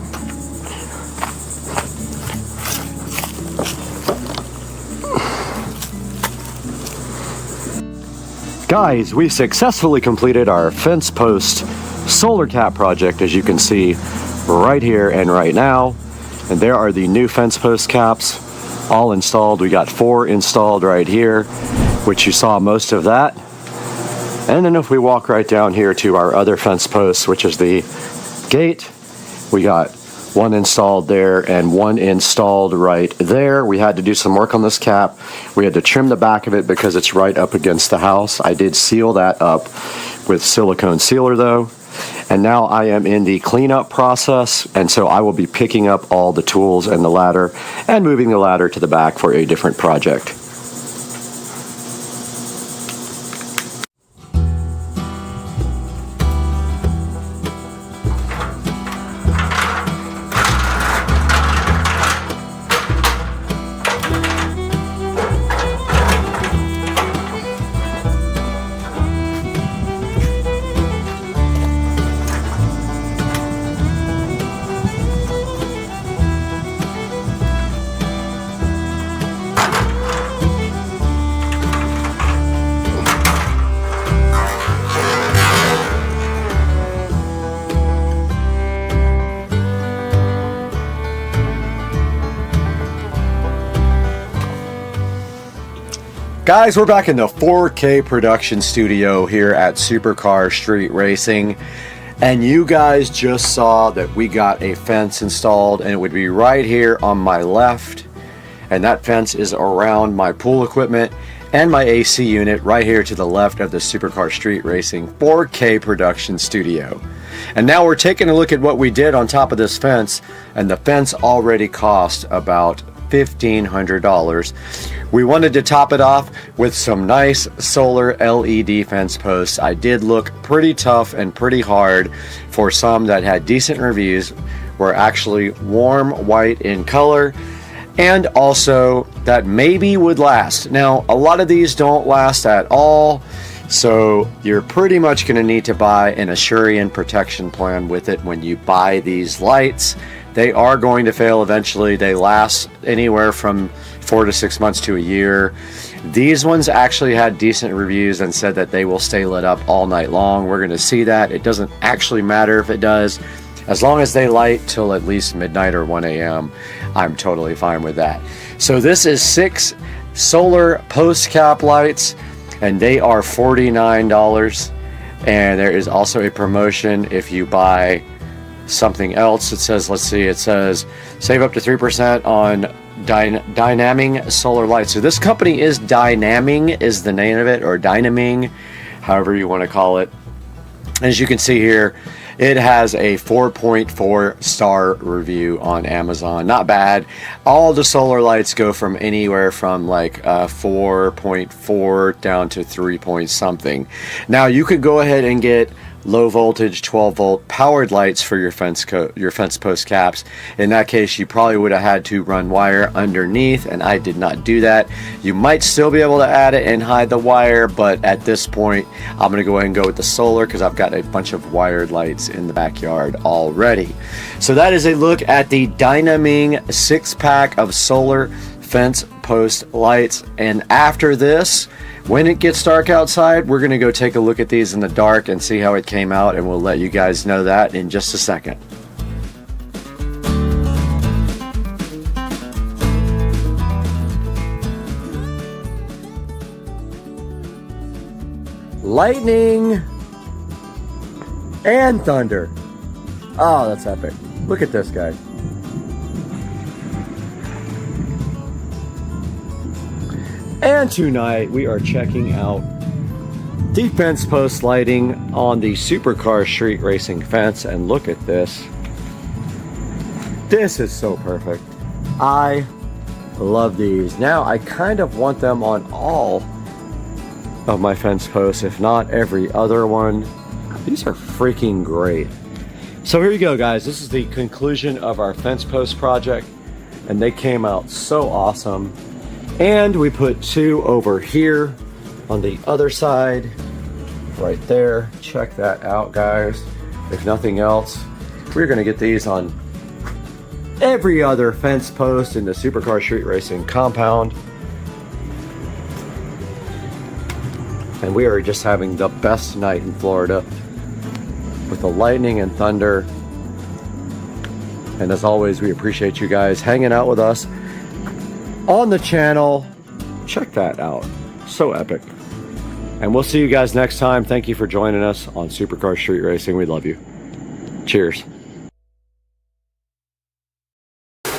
Guys, we successfully completed our fence post solar cap project, as you can see right here and right now. And there are the new fence post caps all installed. We got 4 installed right here, which you saw most of that. And then if we walk right down here to our other fence posts, which is the gate, we got 1 installed there and 1 installed right there. We had to do some work on this cap. We had to trim the back of it because it's right up against the house. I did seal that up with silicone sealer though. And now I am in the cleanup process, and so I will be picking up all the tools and the ladder and moving the ladder to the back for a different project. Guys, we're back in the 4K production studio here at Supercar Street Racing, and you guys just saw that we got a fence installed, and it would be right here on my left, and that fence is around my pool equipment and my AC unit right here to the left of the Supercar Street Racing 4K production studio. And now we're taking a look at what we did on top of this fence, and the fence already cost about $1,500. We wanted to top it off with some nice solar LED fence posts. I did look pretty tough and pretty hard for some that had decent reviews, were actually warm white in color, and also that maybe would last. Now, a lot of these don't last at all, so you're pretty much going to need to buy an Asurian protection plan with it when you buy these lights. They are going to fail eventually. They last anywhere from 4 to 6 months to a year. These ones actually had decent reviews and said that they will stay lit up all night long. We're going to see that. It doesn't actually matter if it does. As long as they light till at least midnight or 1 a.m., I'm totally fine with that. So this is 6 solar post cap lights, and they are $49. And there is also a promotion if you buy something else. It says, let's see, it says save up to 3% on Dynaming solar lights. So this company is Dynaming is the name of it, or Dynaming, however you want to call it. As you can see here, it has a 4.4 star review on Amazon. Not bad. All the solar lights go from anywhere from like 4.4 down to 3 point something. Now you could go ahead and get low voltage 12 volt powered lights for your fence post caps. In that case, you probably would have had to run wire underneath, and I did not do that. You might still be able to add it and hide the wire, but at this point I'm gonna go ahead and go with the solar because I've got a bunch of wired lights in the backyard already. So that is a look at the Hdmi 6-pack of solar fence post lights. And after this, when it gets dark outside, we're going to go take a look at these in the dark and see how it came out, and we'll let you guys know that in just a second. Lightning and thunder. Oh, that's epic. Look at this, guys. And tonight we are checking out the fence post lighting on the supercar street racing fence, and look at this. This is so perfect. I love these. Now I kind of want them on all of my fence posts, if not every other one. These are freaking great. So here you go, guys. This is the conclusion of our fence post project, and they came out so awesome. And we put 2 over here on the other side, right there. Check that out, guys. If nothing else, we're gonna get these on every other fence post in the supercar street racing compound. And we are just having the best night in Florida with the lightning and thunder. And as always, we appreciate you guys hanging out with us on the channel. Check that out. So epic. And we'll see you guys next time. Thank you for joining us on Supercar Street Racing. We love you. Cheers.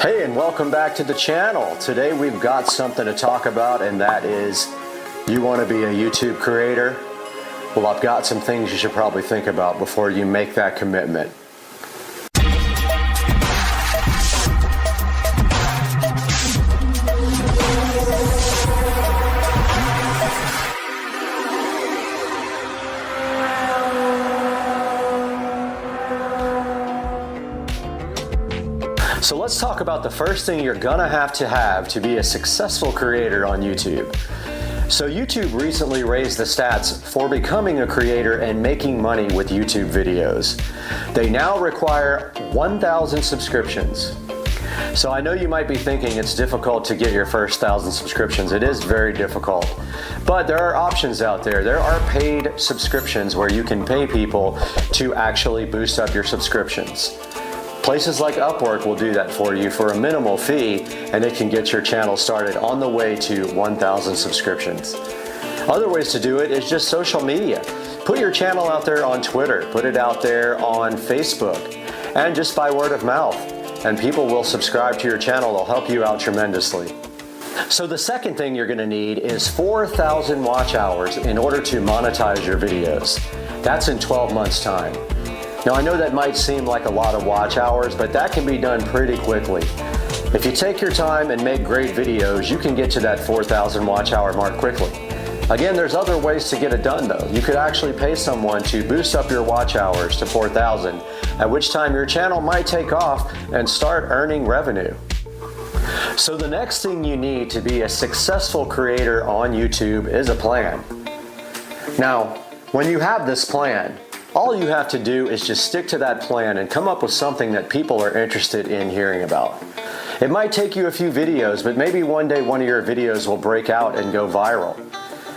Hey, and welcome back to the channel. Today we've got something to talk about, and that is, you want to be a YouTube creator? Well, I've got some things you should probably think about before you make that commitment. So let's talk about the first thing you're gonna have to be a successful creator on YouTube. So YouTube recently raised the stats for becoming a creator and making money with YouTube videos. They now require 1,000 subscriptions. So I know you might be thinking it's difficult to get your first 1,000 subscriptions. It is very difficult, but there are options out there. There are paid subscriptions where you can pay people to actually boost up your subscriptions. Places like Upwork will do that for you for a minimal fee, and it can get your channel started on the way to 1,000 subscriptions. Other ways to do it is just social media. Put your channel out there on Twitter, put it out there on Facebook, and just by word of mouth. And people will subscribe to your channel. They'll help you out tremendously. So the second thing you're gonna need is 4,000 watch hours in order to monetize your videos. That's in 12 months' time. Now I know that might seem like a lot of watch hours, but that can be done pretty quickly. If you take your time and make great videos, you can get to that 4,000 watch hour mark quickly. Again, there's other ways to get it done though. You could actually pay someone to boost up your watch hours to 4,000, at which time your channel might take off and start earning revenue. So the next thing you need to be a successful creator on YouTube is a plan. Now, when you have this plan, all you have to do is just stick to that plan and come up with something that people are interested in hearing about. It might take you a few videos, but maybe one day one of your videos will break out and go viral.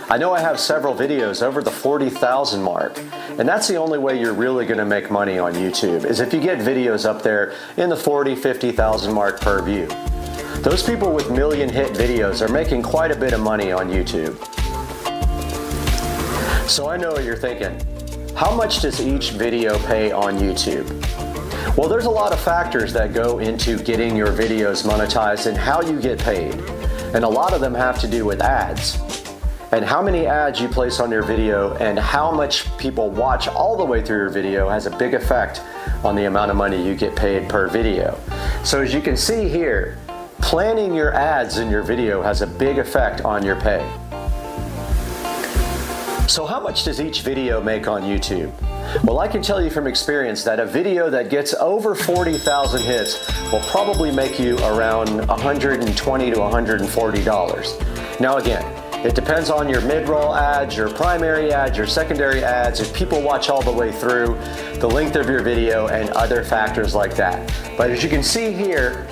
I know I have several videos over the 40,000 mark, and that's the only way you're really going to make money on YouTube, is if you get videos up there in the 40, 50,000 mark per view. Those people with million hit videos are making quite a bit of money on YouTube. So I know what you're thinking. How much does each video pay on YouTube? Well, there's a lot of factors that go into getting your videos monetized and how you get paid. And a lot of them have to do with ads. And how many ads you place on your video and how much people watch all the way through your video has a big effect on the amount of money you get paid per video. So as you can see here, planning your ads in your video has a big effect on your pay. So how much does each video make on YouTube? Well, I can tell you from experience that a video that gets over 40,000 hits will probably make you around $120 to $140. Now again, it depends on your mid-roll ads, your primary ads, your secondary ads, if people watch all the way through, the length of your video, and other factors like that. But as you can see here,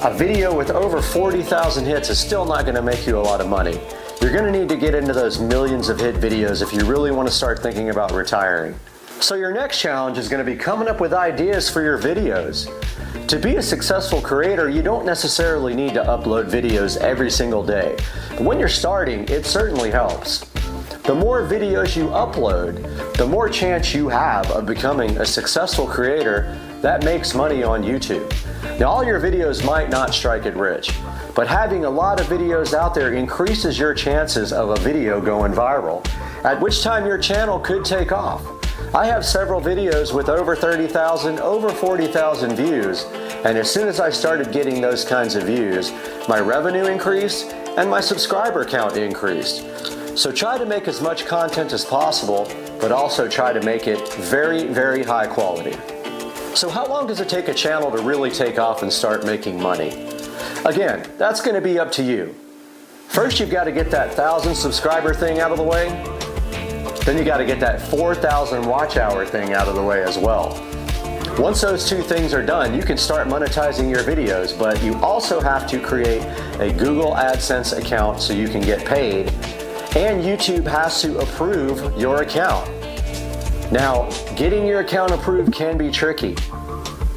a video with over 40,000 hits is still not going to make you a lot of money. You're going to need to get into those millions of hit videos if you really want to start thinking about retiring. So your next challenge is going to be coming up with ideas for your videos. To be a successful creator, you don't necessarily need to upload videos every single day. But when you're starting, it certainly helps. The more videos you upload, the more chance you have of becoming a successful creator that makes money on YouTube. Now, all your videos might not strike it rich, but having a lot of videos out there increases your chances of a video going viral, at which time your channel could take off. I have several videos with over 30,000, over 40,000 views, and as soon as I started getting those kinds of views, my revenue increased and my subscriber count increased. So try to make as much content as possible, but also try to make it very, very high quality. So how long does it take a channel to really take off and start making money? Again, that's going to be up to you. First, you've got to get that 1,000 subscriber thing out of the way. Then you got to get that 4,000 watch hour thing out of the way as well. Once those two things are done, you can start monetizing your videos, but you also have to create a Google AdSense account so you can get paid, and YouTube has to approve your account. Now, getting your account approved can be tricky.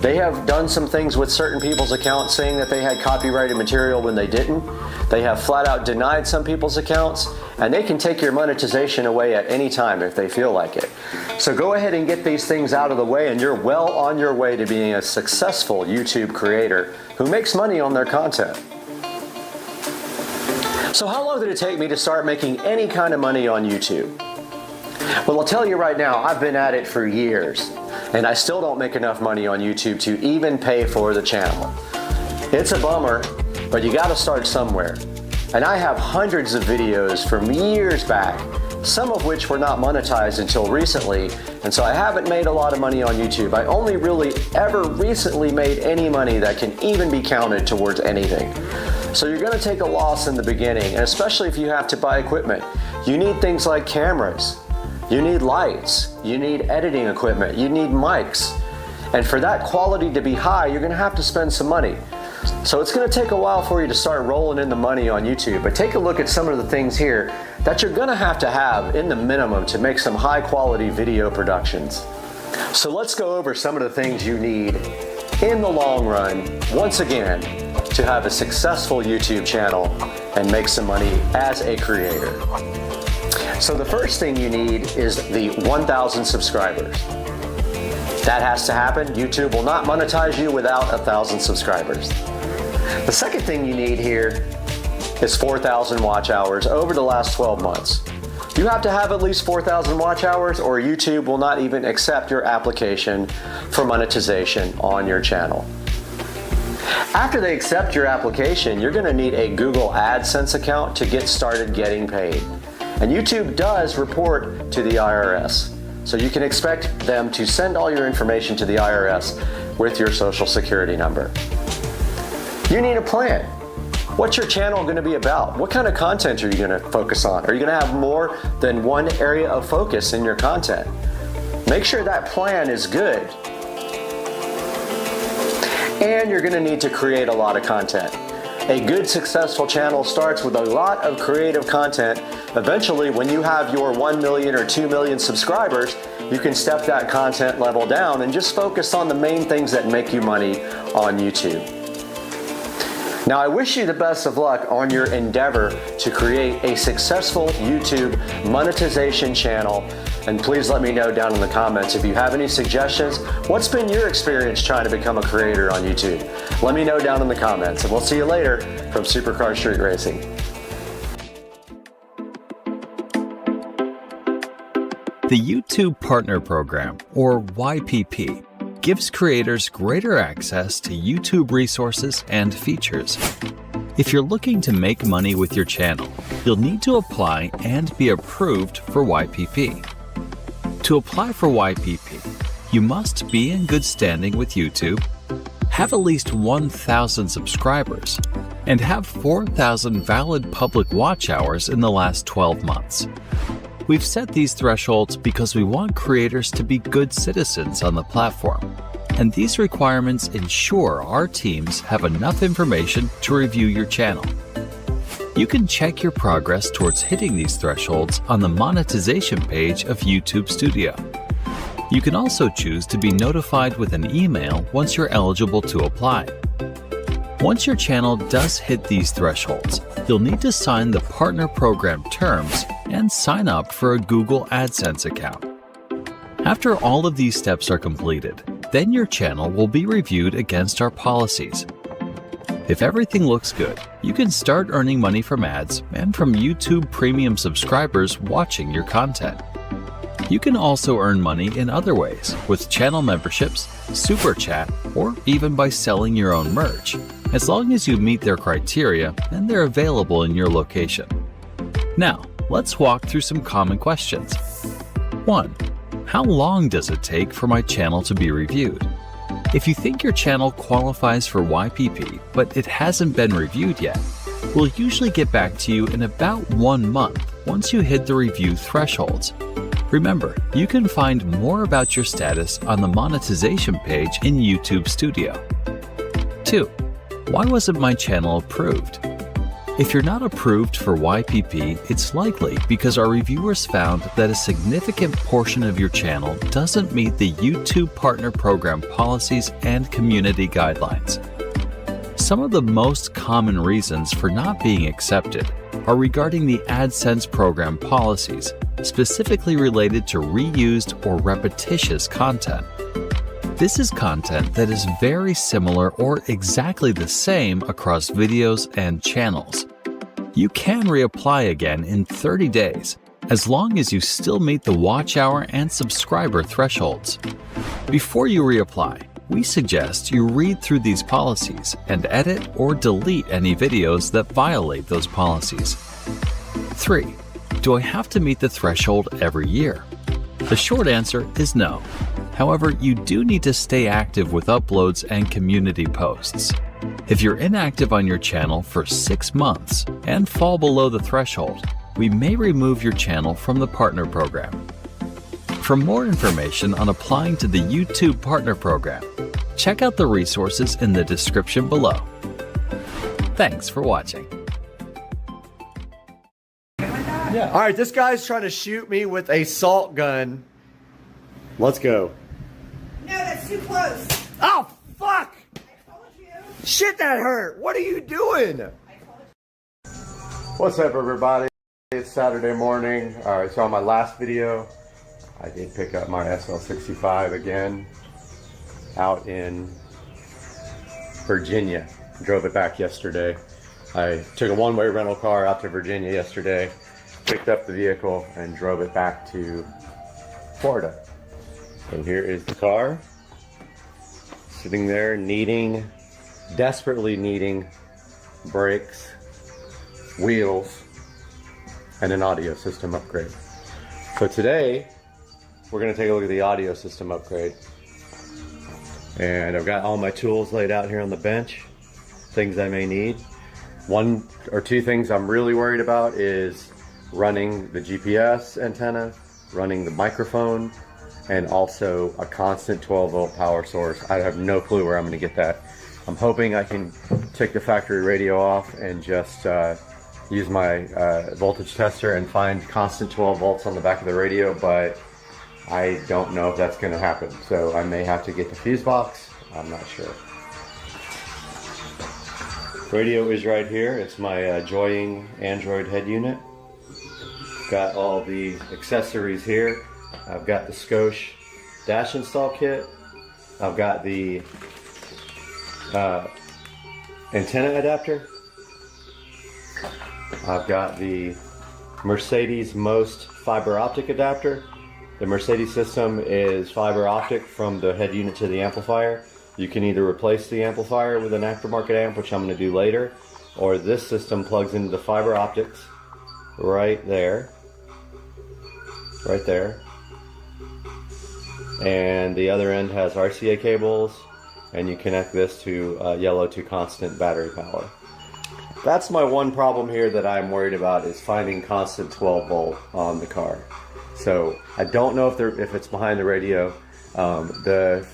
They have done some things with certain people's accounts saying that they had copyrighted material when they didn't. They have flat out denied some people's accounts, and they can take your monetization away at any time if they feel like it. So go ahead and get these things out of the way, and you're well on your way to being a successful YouTube creator who makes money on their content. So how long did it take me to start making any kind of money on YouTube? Well, I'll tell you right now, I've been at it for years, and I still don't make enough money on YouTube to even pay for the channel. It's a bummer, but you gotta start somewhere. And I have hundreds of videos from years back, some of which were not monetized until recently, and so I haven't made a lot of money on YouTube. I only really ever recently made any money that can even be counted towards anything. So you're gonna take a loss in the beginning, and especially if you have to buy equipment. You need things like cameras, you need lights, you need editing equipment, you need mics. And for that quality to be high, you're gonna have to spend some money. So it's going to take a while for you to start rolling in the money on YouTube, but take a look at some of the things here that you're going to have in the minimum to make some high quality video productions. So let's go over some of the things you need in the long run, once again, to have a successful YouTube channel and make some money as a creator. So the first thing you need is the 1,000 subscribers. That has to happen. YouTube will not monetize you without 1,000 subscribers. The second thing you need here is 4,000 watch hours over the last 12 months. You have to have at least 4,000 watch hours or YouTube will not even accept your application for monetization on your channel. After they accept your application, you're going to need a Google AdSense account to get started getting paid. And YouTube does report to the IRS. So you can expect them to send all your information to the IRS with your social security number. You need a plan. What's your channel going to be about? What kind of content are you going to focus on? Are you going to have more than one area of focus in your content? Make sure that plan is good. And you're going to need to create a lot of content. A good successful channel starts with a lot of creative content. Eventually, when you have your 1 million or 2 million subscribers, you can step that content level down and just focus on the main things that make you money on YouTube. Now, I wish you the best of luck on your endeavor to create a successful YouTube monetization channel. And please let me know down in the comments if you have any suggestions. What's been your experience trying to become a creator on YouTube? Let me know down in the comments, and we'll see you later from Supercar Street Racing. The YouTube Partner Program, or YPP, gives creators greater access to YouTube resources and features. If you're looking to make money with your channel, you'll need to apply and be approved for YPP. To apply for YPP, you must be in good standing with YouTube, have at least 1,000 subscribers, and have 4,000 valid public watch hours in the last 12 months. We've set these thresholds because we want creators to be good citizens on the platform, and these requirements ensure our teams have enough information to review your channel. You can check your progress towards hitting these thresholds on the monetization page of YouTube Studio. You can also choose to be notified with an email once you're eligible to apply. Once your channel does hit these thresholds, you'll need to sign the partner program terms and sign up for a Google AdSense account. After all of these steps are completed, then your channel will be reviewed against our policies. If everything looks good, you can start earning money from ads and from YouTube Premium subscribers watching your content. You can also earn money in other ways, with channel memberships, super chat, or even by selling your own merch, as long as you meet their criteria and they're available in your location. Now, let's walk through some common questions. 1. How long does it take for my channel to be reviewed? If you think your channel qualifies for YPP, but it hasn't been reviewed yet, we'll usually get back to you in about 1 month once you hit the review thresholds. Remember, you can find more about your status on the monetization page in YouTube Studio. 2. Why wasn't my channel approved? If you're not approved for YPP, it's likely because our reviewers found that a significant portion of your channel doesn't meet the YouTube Partner Program policies and community guidelines. Some of the most common reasons for not being accepted are regarding the AdSense program policies, specifically related to reused or repetitious content. This is content that is very similar or exactly the same across videos and channels. You can reapply again in 30 days, as long as you still meet the watch hour and subscriber thresholds. Before you reapply, we suggest you read through these policies and edit or delete any videos that violate those policies. 3. Do I have to meet the threshold every year? The short answer is no. However, you do need to stay active with uploads and community posts. If you're inactive on your channel for 6 months and fall below the threshold, we may remove your channel from the partner program. For more information on applying to the YouTube Partner Program, check out the resources in the description below. Thanks for watching. Yeah. All right, this guy's trying to shoot me with a salt gun. Let's go. No, that's too close. Oh, fuck! I told you. Shit, that hurt. What are you doing? What's up, everybody? It's Saturday morning. All right, so on my last video, I did pick up my SL65 again out in Virginia. Drove it back yesterday. I took a one-way rental car out to Virginia yesterday, picked up the vehicle, and drove it back to Florida. So here is the car, sitting there desperately needing brakes, wheels, and an audio system upgrade. So today, we're going to take a look at the audio system upgrade. And I've got all my tools laid out here on the bench, things I may need. 1 or 2 things I'm really worried about is running the GPS antenna, running the microphone, and also a constant 12-volt power source. I have no clue where I'm going to get that. I'm hoping I can take the factory radio off and just use my voltage tester and find constant 12 volts on the back of the radio, but I don't know if that's going to happen. So I may have to get the fuse box. I'm not sure. Radio is right here. It's my Joying Android head unit. Got all the accessories here. I've got the Scosche dash install kit. I've got the antenna adapter. I've got the Mercedes Most fiber optic adapter. The Mercedes system is fiber optic from the head unit to the amplifier. You can either replace the amplifier with an aftermarket amp, which I'm going to do later, or this system plugs into the fiber optics right there. Right there. and the other end has RCA cables, and you connect this to yellow to constant battery power. That's my one problem here that I'm worried about, is finding constant 12 volt on the car. So I don't know if it's behind the radio. The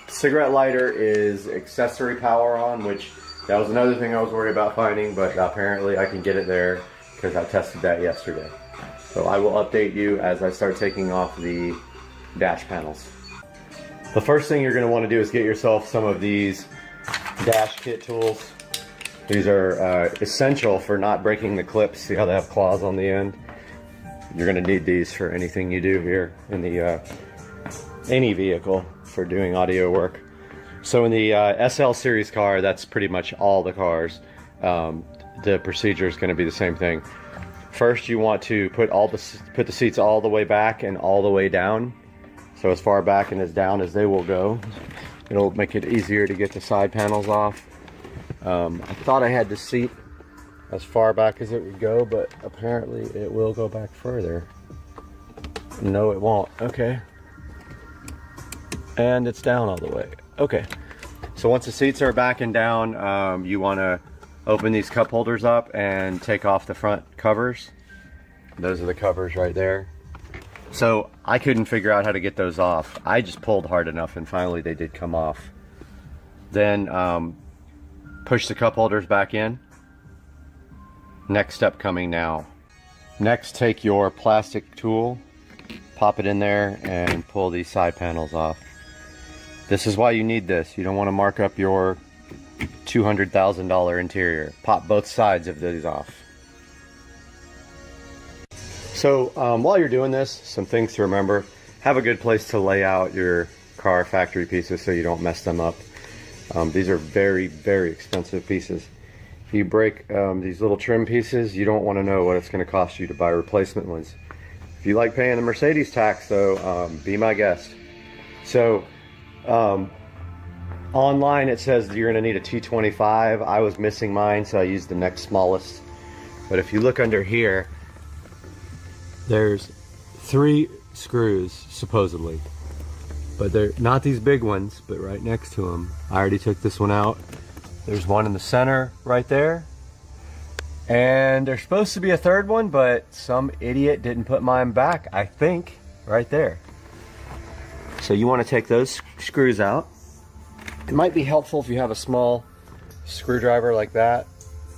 cigarette lighter is accessory power on, which that was another thing I was worried about finding, but apparently I can get it there because I tested that yesterday. So I will update you as I start taking off the dash panels. The first thing you're going to want to do is get yourself some of these dash kit tools. These are essential for not breaking the clips. See how they have claws on the end? You're going to need these for anything you do here in the any vehicle for doing audio work. So in the SL series car, that's pretty much all the cars. The procedure is going to be the same thing. First, you want to put the seats all the way back and all the way down. So as far back and as down as they will go. It'll make it easier to get the side panels off. I thought I had the seat as far back as it would go, but apparently it will go back further. No, it won't. Okay. And it's down all the way. Okay. So once the seats are back and down, you want to open these cup holders up and take off the front covers. Those are the covers right there. So I couldn't figure out how to get those off. I just pulled hard enough and finally they did come off. Then push the cup holders back in. Next step coming now. Next, take your plastic tool, pop it in there and pull these side panels off. This is why you need this. You don't want to mark up your $200,000 interior. Pop both sides of these off. So while you're doing this, some things to remember. Have a good place to lay out your car factory pieces so you don't mess them up. These are very, very expensive pieces. If you break these little trim pieces, you don't want to know what it's going to cost you to buy replacement ones. If you like paying the Mercedes tax though, be my guest. So online it says you're going to need a T25. I was missing mine, so I used the next smallest. But if you look under here, there's 3 screws supposedly, but they're not these big ones, but right next to them. I already took this one out. There's one in the center right there, and there's supposed to be a third one, but some idiot didn't put mine back, I think, right there. So you want to take those screws out. It might be helpful if you have a small screwdriver like that.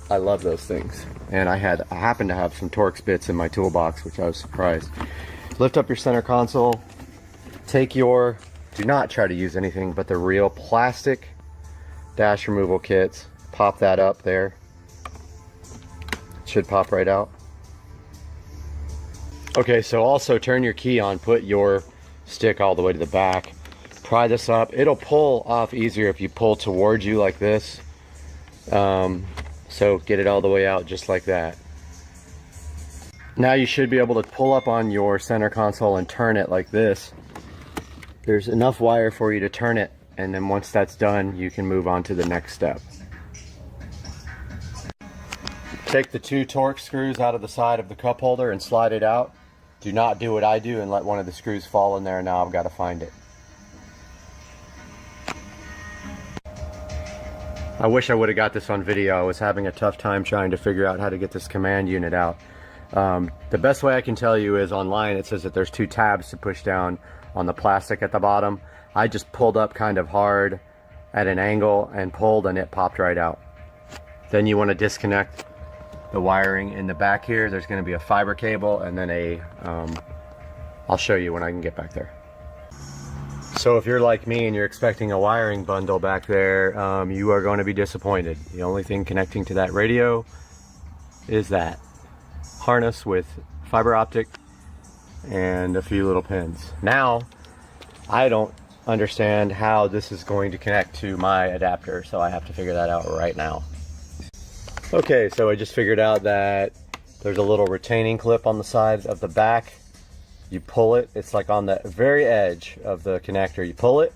I love those things. And I happened to have some Torx bits in my toolbox, which I was surprised. Lift up your center console. Take do not try to use anything but the real plastic dash removal kits. Pop that up there. It should pop right out. Okay, so also turn your key on, put your stick all the way to the back. Pry this up. It'll pull off easier if you pull towards you like this. So get it all the way out just like that. Now you should be able to pull up on your center console and turn it like this. There's enough wire for you to turn it, and then once that's done, you can move on to the next step. Take the 2 Torx screws out of the side of the cup holder and slide it out. Do not do what I do and let one of the screws fall in there. Now I've got to find it. I wish I would have got this on video. I was having a tough time trying to figure out how to get this command unit out. The best way I can tell you is online it says that there's 2 tabs to push down on the plastic at the bottom. I just pulled up kind of hard at an angle and pulled, and it popped right out. Then you want to disconnect the wiring in the back here. There's going to be a fiber cable and then I'll show you when I can get back there. So if you're like me and you're expecting a wiring bundle back there, you are going to be disappointed. The only thing connecting to that radio is that harness with fiber optic and a few little pins. Now, I don't understand how this is going to connect to my adapter, so I have to figure that out right now. Okay, so I just figured out that there's a little retaining clip on the side of the back. You pull it, it's like on the very edge of the connector. You pull it,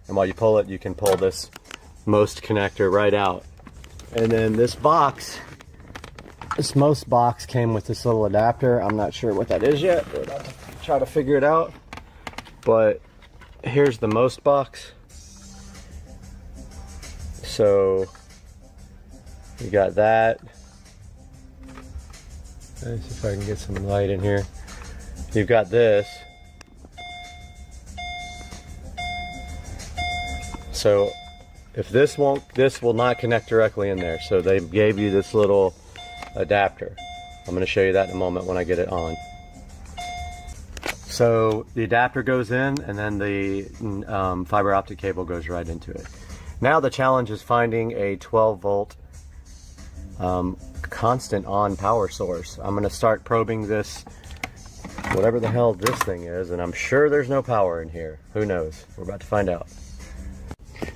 and while you pull it, you can pull this most connector right out. And then this most box came with this little adapter. I'm not sure what that is yet, but I'll try to figure it out. But here's the most box. So you got that. Let's see if I can get some light in here. You've got this. So if this will not connect directly in there. So they gave you this little adapter. I'm going to show you that in a moment when I get it on. So the adapter goes in, and then the fiber optic cable goes right into it. Now the challenge is finding a 12 volt constant on power source. I'm going to start probing this, whatever the hell this thing is, and I'm sure there's no power in here. Who knows? We're about to find out.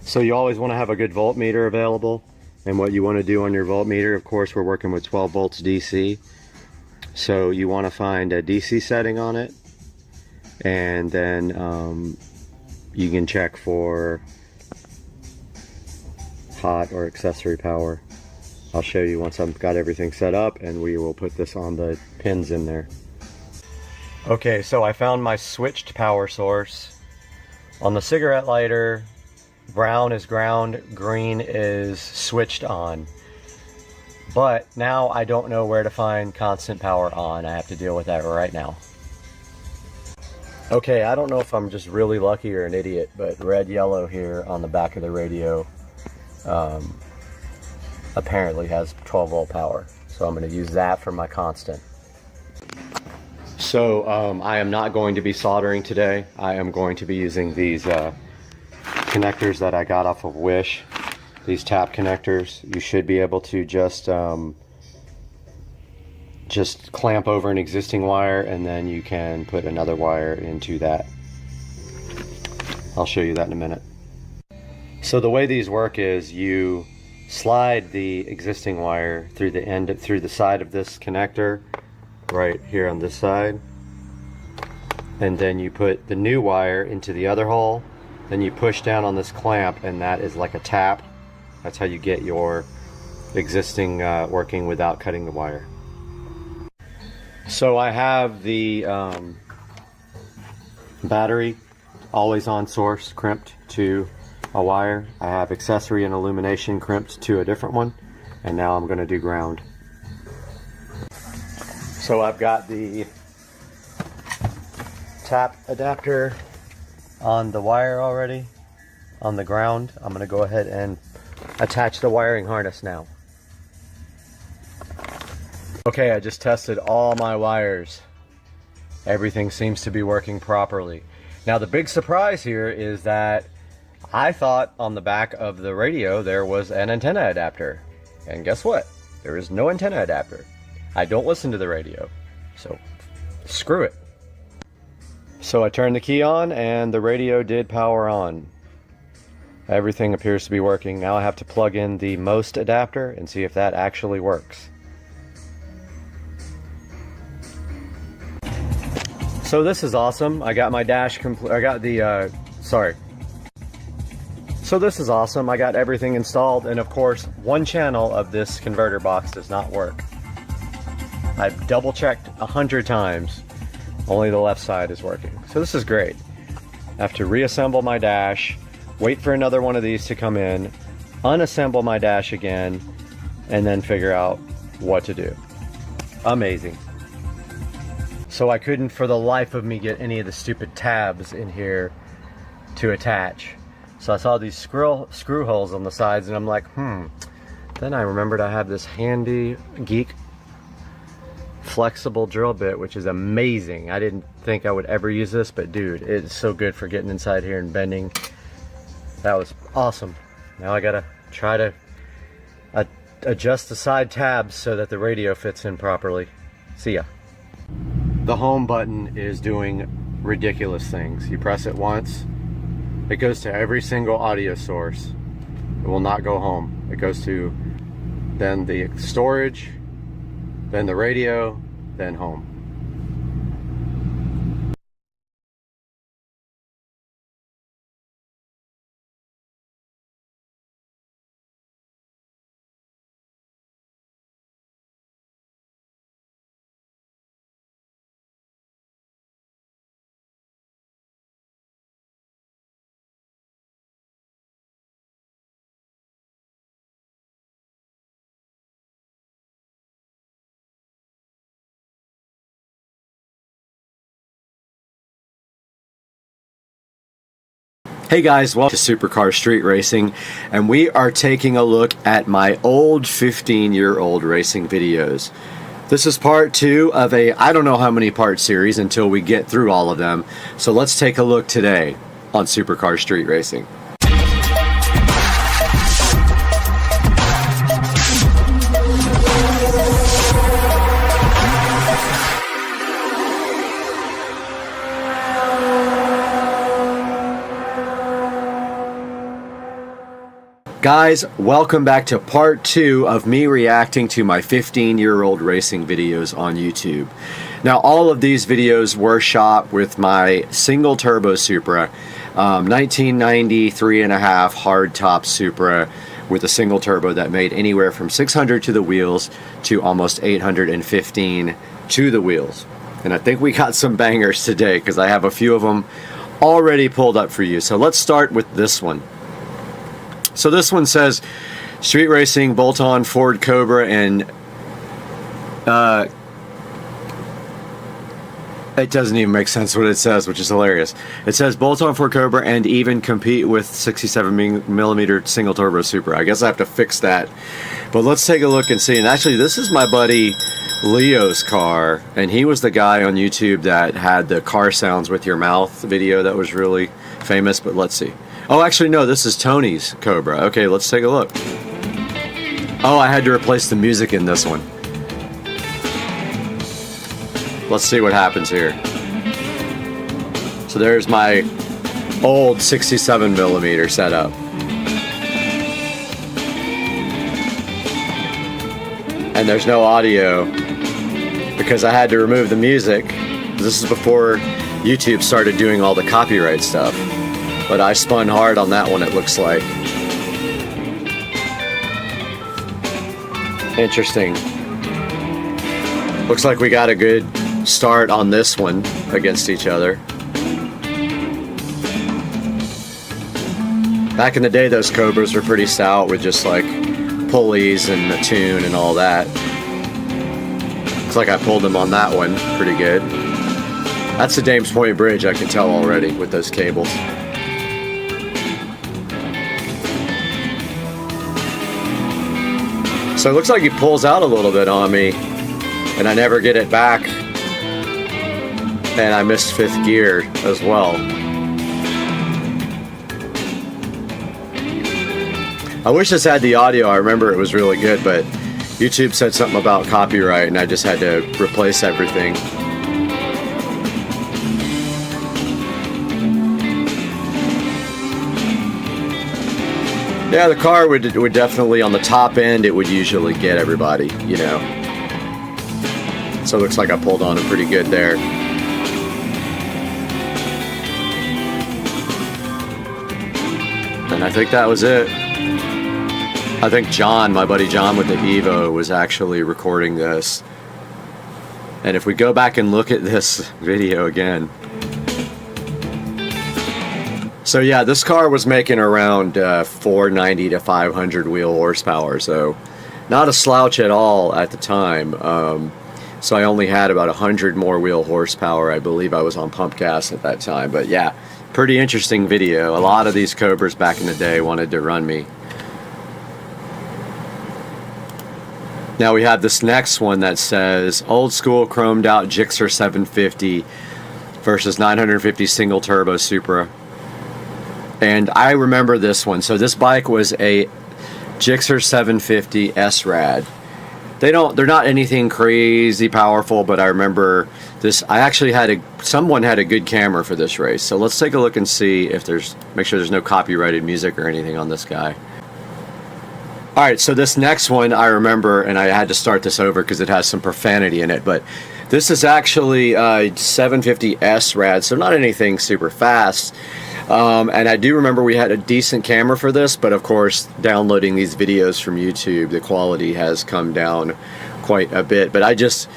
So you always want to have a good voltmeter available, and what you want to do on your voltmeter, of course, we're working with 12 volts DC. So you want to find a DC setting on it, and then you can check for hot or accessory power. I'll show you once I've got everything set up, and we will put this on the pins in there. Okay, so I found my switched power source. On the cigarette lighter, brown is ground, green is switched on. But now I don't know where to find constant power on. I have to deal with that right now. Okay, I don't know if I'm just really lucky or an idiot, but red yellow here on the back of the radio apparently has 12 volt power. So I'm going to use that for my constant. So I am not going to be soldering today. I am going to be using these connectors that I got off of Wish. These tap connectors. You should be able to just clamp over an existing wire, and then you can put another wire into that. I'll show you that in a minute. So the way these work is you slide the existing wire through the side of this connector right here on this side, and then you put the new wire into the other hole. Then you push down on this clamp, and that is like a tap. That's how you get your existing working without cutting the wire. So I have the battery always on source crimped to a wire. I have accessory and illumination crimped to a different one, and now I'm going to do ground. So I've got the tap adapter on the wire already on the ground. I'm going to go ahead and attach the wiring harness now. Okay, I just tested all my wires. Everything seems to be working properly. Now the big surprise here is that I thought on the back of the radio there was an antenna adapter. And guess what? There is no antenna adapter. I don't listen to the radio, so screw it. So I turned the key on, and the radio did power on. Everything appears to be working. Now I have to plug in the most adapter and see if that actually works. So this is awesome. I got my dash complete. I got the So this is awesome. I got everything installed, and of course, one channel of this converter box does not work. I've double checked 100 times. Only the left side is working. So this is great. I have to reassemble my dash, wait for another one of these to come in, unassemble my dash again, and then figure out what to do. Amazing. So I couldn't for the life of me get any of the stupid tabs in here to attach. So I saw these screw holes on the sides, and I'm like, Then I remembered I have this handy geek flexible drill bit, which is amazing. I didn't think I would ever use this, but dude, it's so good for getting inside here and bending. That was awesome. Now I gotta try to adjust the side tabs so that the radio fits in properly. See ya. The home button is doing ridiculous things. You press it once, it goes to every single audio source. It will not go home. It goes to then the storage, then the radio, then home. Hey guys, welcome to Supercar Street Racing, and we are taking a look at my old 15-year-old racing videos. This is part 2 of a I don't know how many part series until we get through all of them. So let's take a look today on Supercar Street Racing. Guys, welcome back to part 2 of me reacting to my 15-year-old racing videos on YouTube. Now, all of these videos were shot with my single turbo Supra, 1990 3.5 hardtop Supra with a single turbo that made anywhere from 600 to the wheels to almost 815 to the wheels. And I think we got some bangers today because I have a few of them already pulled up for you. So let's start with this one. So this one says Street Racing, Bolt-On, Ford Cobra, and it doesn't even make sense what it says, which is hilarious. It says Bolt-On, Ford Cobra, and even compete with 67mm single turbo Supra. I guess I have to fix that. But let's take a look and see. And actually, this is my buddy Leo's car, and he was the guy on YouTube that had the car sounds with your mouth video that was really famous. But let's see. Oh, actually, no, this is Tony's Cobra. Okay, let's take a look. Oh, I had to replace the music in this one. Let's see what happens here. So there's my old 67mm setup. And there's no audio because I had to remove the music. This is before YouTube started doing all the copyright stuff. But I spun hard on that one, it looks like. Interesting. Looks like we got a good start on this one against each other. Back in the day, those Cobras were pretty stout with just like pulleys and a tune and all that. Looks like I pulled them on that one pretty good. That's the Dames Point Bridge, I can tell already with those cables. So it looks like he pulls out a little bit on me, and I never get it back, and I missed 5th gear as well. I wish this had the audio. I remember it was really good, but YouTube said something about copyright, and I just had to replace everything. Yeah, the car would definitely, on the top end, it would usually get everybody, you know. So it looks like I pulled on it pretty good there. And I think that was it. I think John, my buddy John with the Evo, was actually recording this. And if we go back and look at this video again. So yeah, this car was making around 490 to 500 wheel horsepower, so not a slouch at all at the time. So I only had about 100 more wheel horsepower. I believe I was on pump gas at that time, but yeah, pretty interesting video. A lot of these Cobras back in the day wanted to run me. Now we have this next one that says old school chromed out Gixxer 750 versus 950 single turbo Supra. And I remember this one. So this bike was a Gixxer 750 SRAD. They're not anything crazy powerful, but I remember this. I actually had someone had a good camera for this race. So let's take a look and see if make sure there's no copyrighted music or anything on this guy. All right, so this next one I remember, and I had to start this over because it has some profanity in it, but this is actually a 750 SRAD, so not anything super fast. And I do remember we had a decent camera for this, but of course, downloading these videos from YouTube, the quality has come down quite a bit. But I just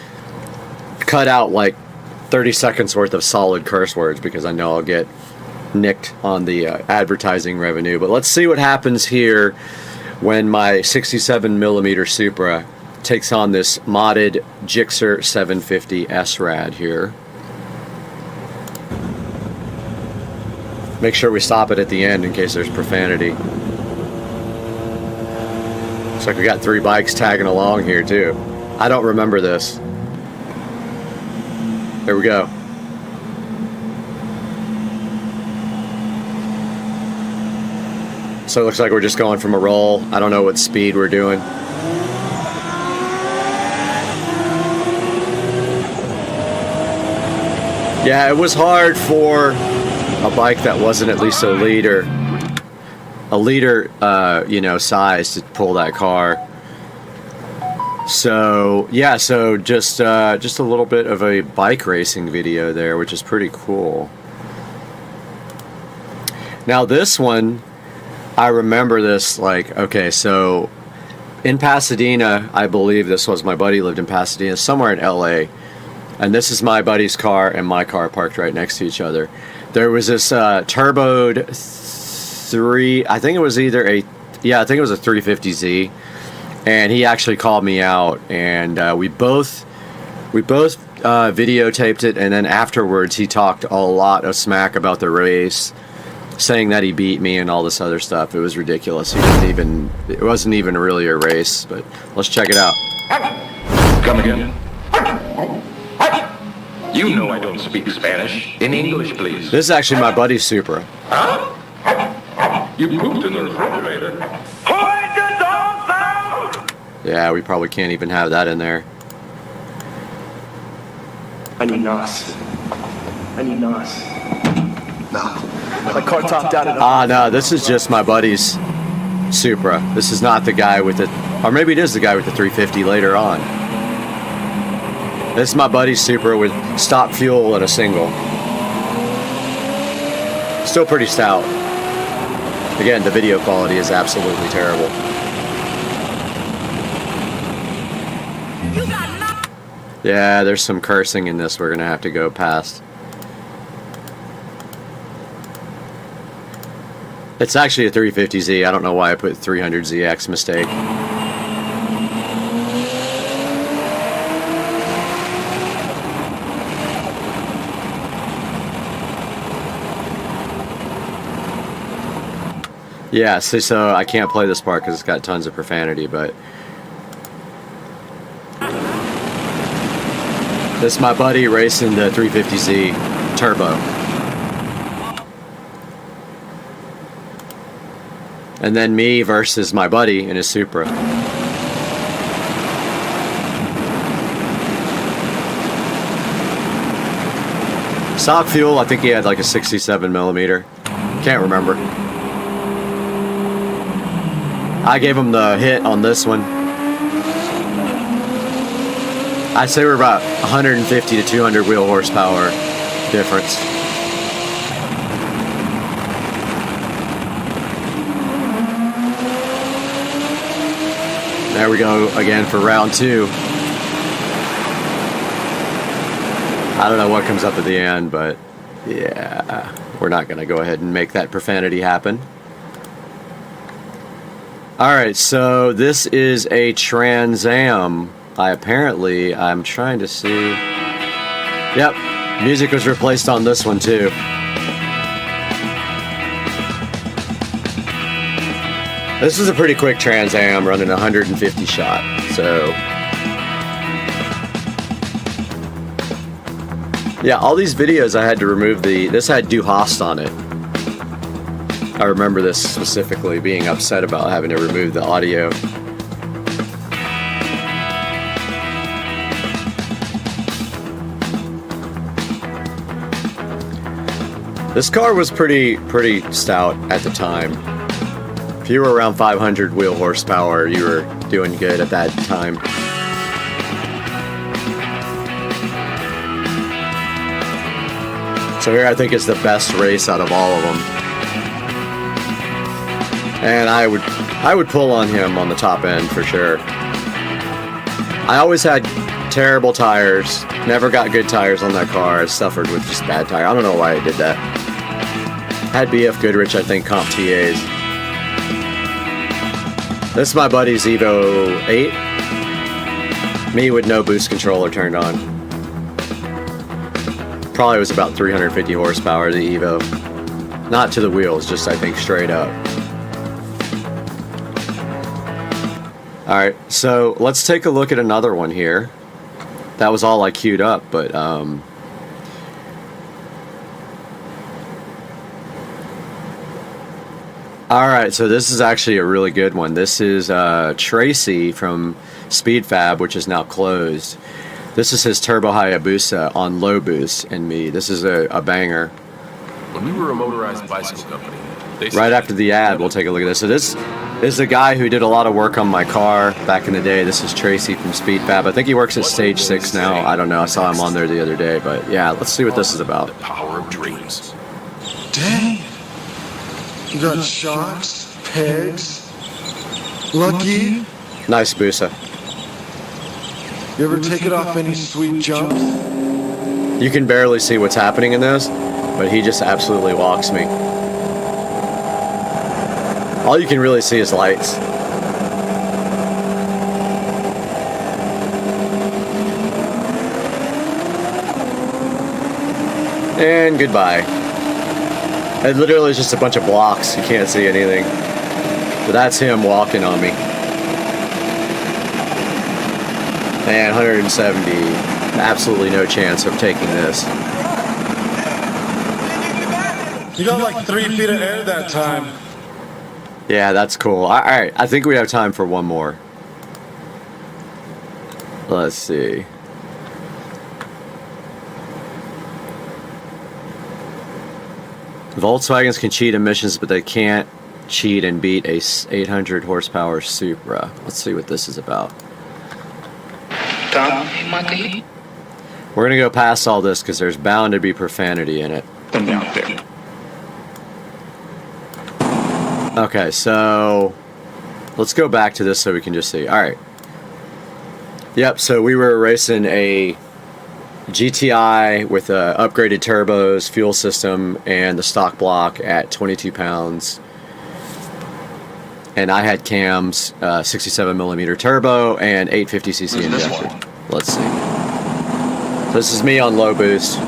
cut out like 30 seconds worth of solid curse words because I know I'll get nicked on the advertising revenue. But let's see what happens here when my 67mm Supra takes on this modded Gixxer 750 SRAD here. Make sure we stop it at the end in case there's profanity. Looks like we got 3 bikes tagging along here too. I don't remember this. There we go. So it looks like we're just going from a roll. I don't know what speed we're doing. Yeah, it was hard for a bike that wasn't at least a liter, you know, size to pull that car. So yeah, so just a little bit of a bike racing video there, which is pretty cool. Now this one, I remember this like, okay, so in Pasadena, I believe this was, my buddy lived in Pasadena, somewhere in LA. And this is my buddy's car and my car parked right next to each other. There was this turboed 3, I think it was either a, yeah, I think it was a 350Z. And he actually called me out, and we both videotaped it, and then afterwards he talked a lot of smack about the race, saying that he beat me and all this other stuff. It was ridiculous. He didn't even, it wasn't even really a race, but let's check it out. Come again. You know I don't speak Spanish. In English, please. This is actually my buddy's Supra. Huh? You pooped in the refrigerator. Quiet the dogs out! Yeah, we probably can't even have that in there. I need NOS. I need NOS. No. My car topped out at Ah, no, this is just my buddy's Supra. This is not the guy with the, or maybe it is the guy with the 350 later on. This is my buddy's Supra with stop fuel and a single. Still pretty stout. Again, the video quality is absolutely terrible. Yeah, there's some cursing in this we're gonna have to go past. It's actually a 350Z. I don't know why I put 300ZX, mistake. Yeah, so I can't play this part because it's got tons of profanity, but this is my buddy racing the 350Z Turbo. And then me versus my buddy in his Supra. Stock fuel, I think he had like a 67 millimeter. Can't remember. I gave him the hit on this one. I'd say we're about 150 to 200 wheel horsepower difference. There we go again for round 2. I don't know what comes up at the end, but yeah, we're not going to go ahead and make that profanity happen. Alright, so this is a Trans Am. I'm trying to see. Yep, music was replaced on this one too. This is a pretty quick Trans Am running 150 shot, so. Yeah, all these videos I had to remove this had Du Hast on it. I remember this specifically, being upset about having to remove the audio. This car was pretty stout at the time. If you were around 500 wheel horsepower, you were doing good at that time. So here I think is the best race out of all of them. And I would pull on him on the top end for sure. I always had terrible tires. Never got good tires on that car. I suffered with just bad tires. I don't know why I did that. Had BF Goodrich, I think, comp TAs. This is my buddy's Evo 8. Me with no boost controller turned on. Probably was about 350 horsepower, the Evo. Not to the wheels, just I think straight up. Alright, so let's take a look at another one here. That was all I queued up, but alright, so this is actually a really good one. This is Tracy from SpeedFab, which is now closed. This is his Turbo Hayabusa on low boost NVMe. This is a banger. When we were a motorized bicycle company, right after the ad, we'll take a look at this. So this is a guy who did a lot of work on my car back in the day. This is Tracy from SpeedFab. I think he works at Stage 6 now. I don't know. I saw him on there the other day. But yeah, let's see what this is about. The power of dreams. Dang. You got sharks, pegs, lucky. Nice Busa. You ever take it off any sweet jumps? You can barely see what's happening in this, but he just absolutely walks me. All you can really see is lights. And goodbye. It literally is just a bunch of blocks. You can't see anything. But that's him walking on me. And 170. Absolutely no chance of taking this. You got like 3 feet of air that time. Yeah, that's cool. Alright, I think we have time for one more. Let's see. Volkswagens can cheat emissions, but they can't cheat and beat a 800 horsepower Supra. Let's see what this is about. We're gonna go past all this because there's bound to be profanity in it. Okay, so let's go back to this so we can just see. Alright. Yep, so we were racing a GTI with upgraded turbos, fuel system, and the stock block at 22 pounds. And I had cams, 67mm turbo, and 850cc injector. Let's see. This is me on low boost.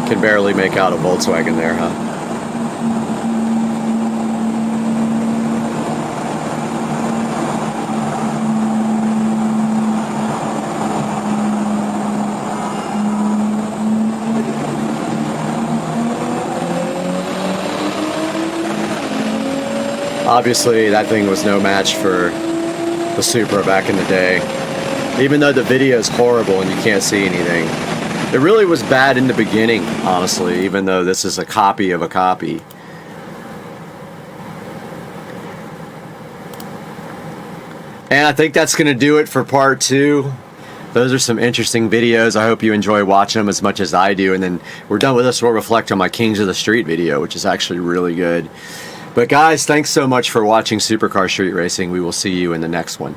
Can barely make out a Volkswagen there, huh? Obviously, that thing was no match for the Supra back in the day. Even though the video is horrible and you can't see anything. It really was bad in the beginning, honestly, even though this is a copy of a copy. And I think that's going to do it for part 2. Those are some interesting videos. I hope you enjoy watching them as much as I do. And then we're done with this. We'll reflect on my Kings of the Street video, which is actually really good. But guys, thanks so much for watching Supercar Street Racing. We will see you in the next one.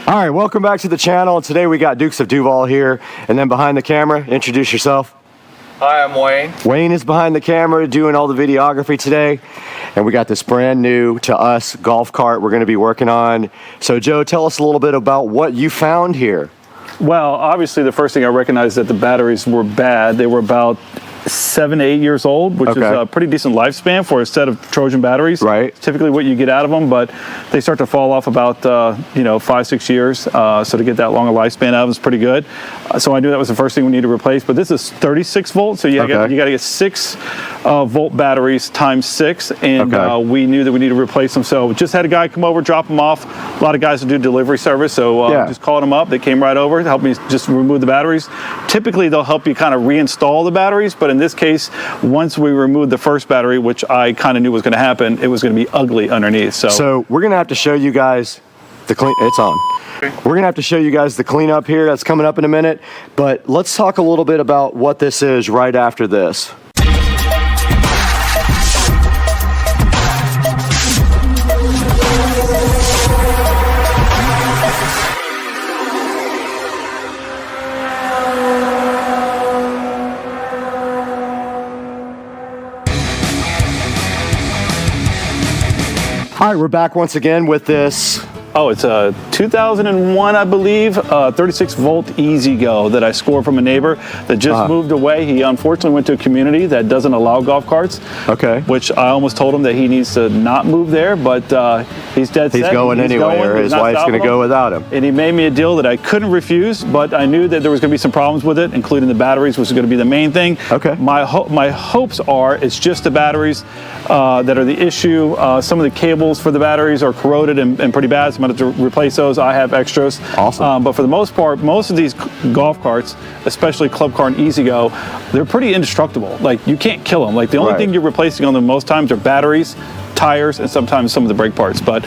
Alright, welcome back to the channel. Today we got Dukes of Duval here. And then behind the camera, introduce yourself. Hi, I'm Wayne. Wayne is behind the camera doing all the videography today. And we got this brand new, to us, golf cart we're going to be working on. So Joe, tell us a little bit about what you found here. Well, obviously the first thing I recognized is that the batteries were bad. They were about 7 to 8 years old, which is a pretty decent lifespan for a set of Trojan batteries. Right. It's typically what you get out of them, but they start to fall off about 5-6 years. So to get that long a lifespan out of them is pretty good. So I knew that was the first thing we need to replace. But this is 36 volts, so you got to get 6 volt batteries times 6, and we knew that we needed to replace them. So just had a guy come over, drop them off. A lot of guys will do delivery service, so just called them up. They came right over to help me just remove the batteries. Typically, they'll help you kind of reinstall the batteries, but in this case, once we removed the first battery, which I kind of knew was going to happen, it was going to be ugly underneath. So we're going to have to show you guys the clean. It's on. We're going to have to show you guys the cleanup here. That's coming up in a minute. But let's talk a little bit about what this is right after this. All right, we're back once again with this Oh, it's a 2001, I believe, 36 volt Easy Go that I scored from a neighbor that just moved away. He unfortunately went to a community that doesn't allow golf carts. Okay. Which I almost told him that he needs to not move there, but he's dead set. He's going anyway, or his wife's going to go without him. And he made me a deal that I couldn't refuse, but I knew that there was going to be some problems with it, including the batteries, which is going to be the main thing. Okay. My hopes are it's just the batteries that are the issue. Some of the cables for the batteries are corroded and pretty bad, so I'm going to have to replace those. I have extras. Awesome. But for the most part, most of these golf carts, especially Club Car and Easy Go, they're pretty indestructible. Like, you can't kill them. Like, the only thing you're replacing on them most times are batteries, tires, and sometimes some of the brake parts, but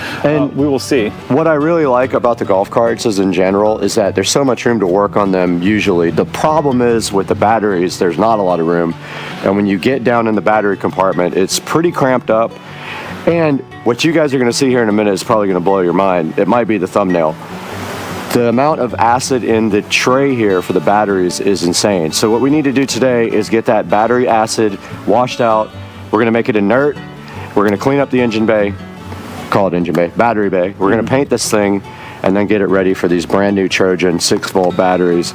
we will see. What I really like about the golf carts is in general is that there's so much room to work on them usually. The problem is with the batteries, there's not a lot of room. And when you get down in the battery compartment, it's pretty cramped up. And what you guys are going to see here in a minute is probably going to blow your mind. It might be the thumbnail. The amount of acid in the tray here for the batteries is insane. So what we need to do today is get that battery acid washed out. We're going to make it inert. We're going to clean up the engine bay, call it engine bay, battery bay. We're going to paint this thing and then get it ready for these brand new Trojan 6-volt batteries.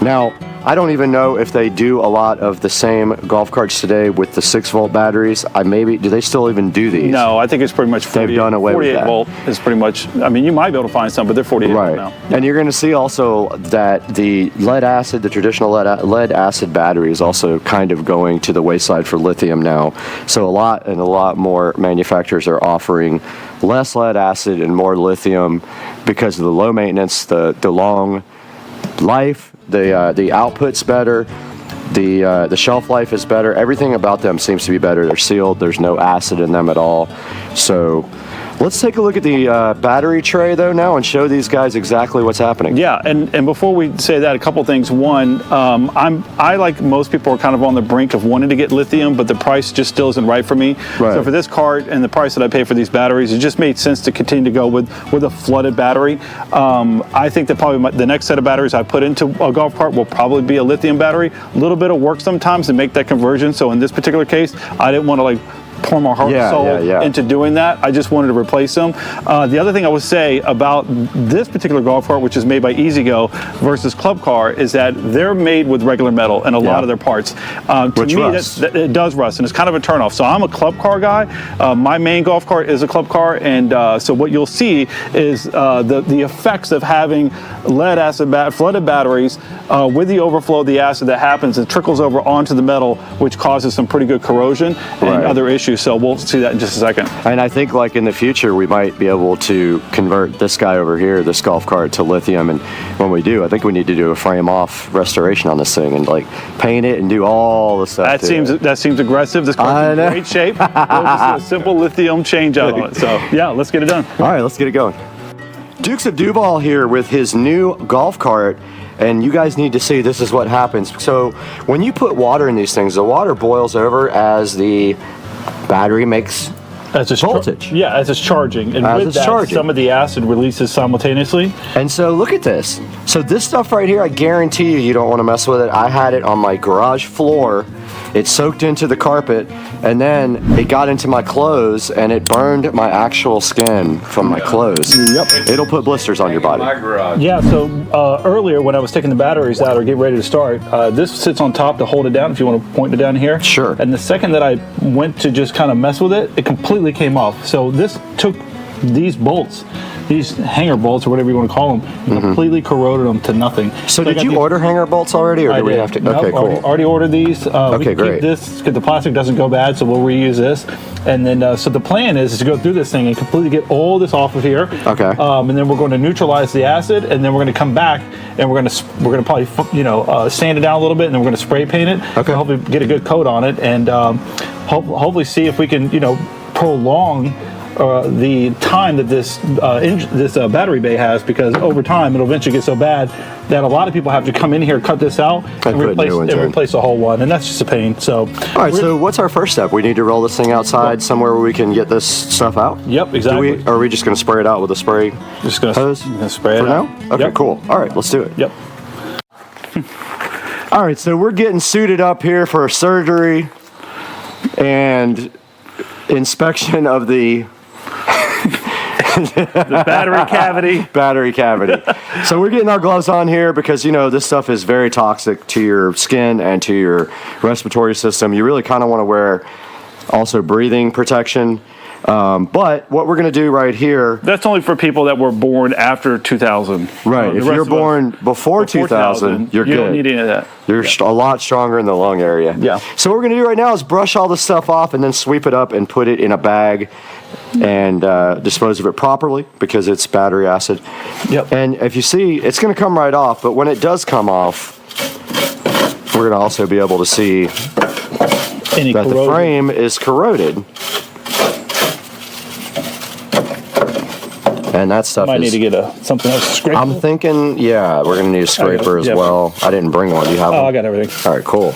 Now, I don't even know if they do a lot of the same golf carts today with the 6-volt batteries. Do they still even do these? No, I think it's pretty much 48, they've done away with that. 48 volt is pretty much, I mean, you might be able to find some, but they're 48 volt now. And you're going to see also that the lead acid, the traditional lead acid battery is also kind of going to the wayside for lithium now. So a lot more manufacturers are offering less lead acid and more lithium because of the low maintenance, the long life, the output's better, the shelf life is better. Everything about them seems to be better. They're sealed. There's no acid in them at all. So let's take a look at the battery tray though now and show these guys exactly what's happening. Yeah, and before we say that, a couple things. One, I like most people are kind of on the brink of wanting to get lithium, but the price just still isn't right for me. Right. So for this cart and the price that I pay for these batteries, it just made sense to continue to go with a flooded battery. I think that probably the next set of batteries I put into a golf cart will probably be a lithium battery. A little bit of work sometimes to make that conversion. So in this particular case, I didn't want to like pour my heart and soul into doing that. I just wanted to replace them. The other thing I would say about this particular golf cart, which is made by Easy Go versus Club Car, is that they're made with regular metal in a lot of their parts. To me, it does rust, and it's kind of a turnoff. So I'm a Club Car guy. My main golf cart is a Club Car, and so what you'll see is the effects of having lead acid flooded batteries with the overflow of the acid that happens and trickles over onto the metal, which causes some pretty good corrosion and other issues. So we'll see that in just a second. And I think like in the future, we might be able to convert this guy over here, this golf cart, to lithium. And when we do, I think we need to do a frame off restoration on this thing and like paint it and do all the stuff. That seems aggressive. This car's in great shape. We'll just do a simple lithium change out on it. So yeah, let's get it done. All right, let's get it going. Dukes of Duval here with his new golf cart. And you guys need to see this is what happens. So when you put water in these things, the water boils over as the battery makes voltage. As it's charging. And with that, some of the acid releases simultaneously. And so look at this. So this stuff right here, I guarantee you don't want to mess with it. I had it on my garage floor. It soaked into the carpet, and then it got into my clothes, and it burned my actual skin from my clothes. Yep. It'll put blisters on your body. Yeah, so earlier when I was taking the batteries out or getting ready to start, this sits on top to hold it down if you want to point it down here. Sure. And the second that I went to just kind of mess with it, it completely came off. So this took these bolts, these hanger bolts or whatever you want to call them, completely corroded them to nothing. So did you order hanger bolts already, or do we have to? Nope, okay, cool. Already ordered these. Okay, we can great. keep this because the plastic doesn't go bad, so we'll reuse this. And then, so the plan is to go through this thing and completely get all this off of here. Okay. And then we're going to neutralize the acid, and then we're going to come back and we're going to probably sand it down a little bit, and then we're going to spray paint it. Okay. Hopefully get a good coat on it, and hopefully see if we can prolong the time that this battery bay has, because over time it'll eventually get so bad that a lot of people have to come in here, cut this out, and replace the whole one, and that's just a pain. So, all right. So what's our first step? We need to roll this thing outside somewhere where we can get this stuff out. Yep, exactly. Are we just going to spray it out with a spray? Just going to spray it for out now. Okay, cool. All right, let's do it. Yep. All right, so we're getting suited up here for surgery and inspection of the The battery cavity. Battery cavity. So we're getting our gloves on here because, you know, this stuff is very toxic to your skin and to your respiratory system. You really kind of want to wear also breathing protection. But what we're going to do right here... That's only for people that were born after 2000. Right. If you're born before 2000, you're good. You don't need any of that. You're a lot stronger in the lung area. Yeah. So what we're going to do right now is brush all this stuff off and then sweep it up and put it in a bag and dispose of it properly because it's battery acid. Yep. And if you see, it's going to come right off, but when it does come off, we're going to also be able to see that the frame is corroded. And that stuff might need to get something else to scrape. I'm thinking, yeah, we're going to need a scraper as well. I didn't bring one. Do you have one? I got everything. All right, cool.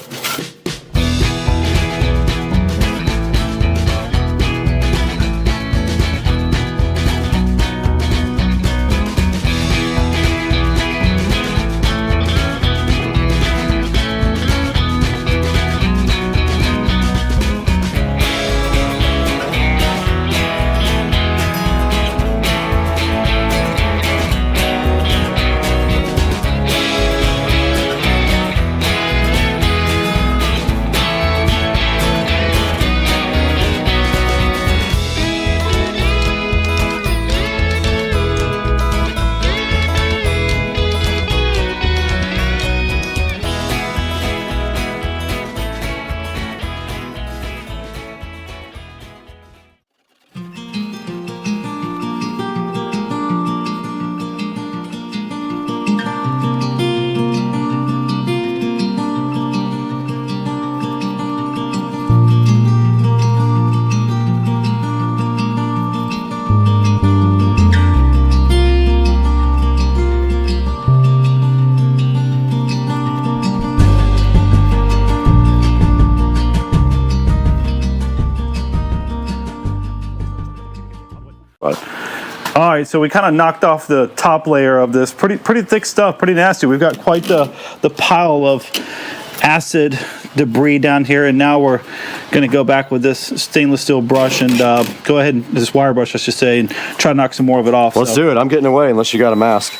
All right, so we kind of knocked off the top layer of this. Pretty thick stuff, pretty nasty. We've got quite the pile of acid debris down here, and now we're going to go back with this stainless steel brush and go ahead and this wire brush, I should say, and try to knock some more of it off. Let's do it. I'm getting away unless you got a mask.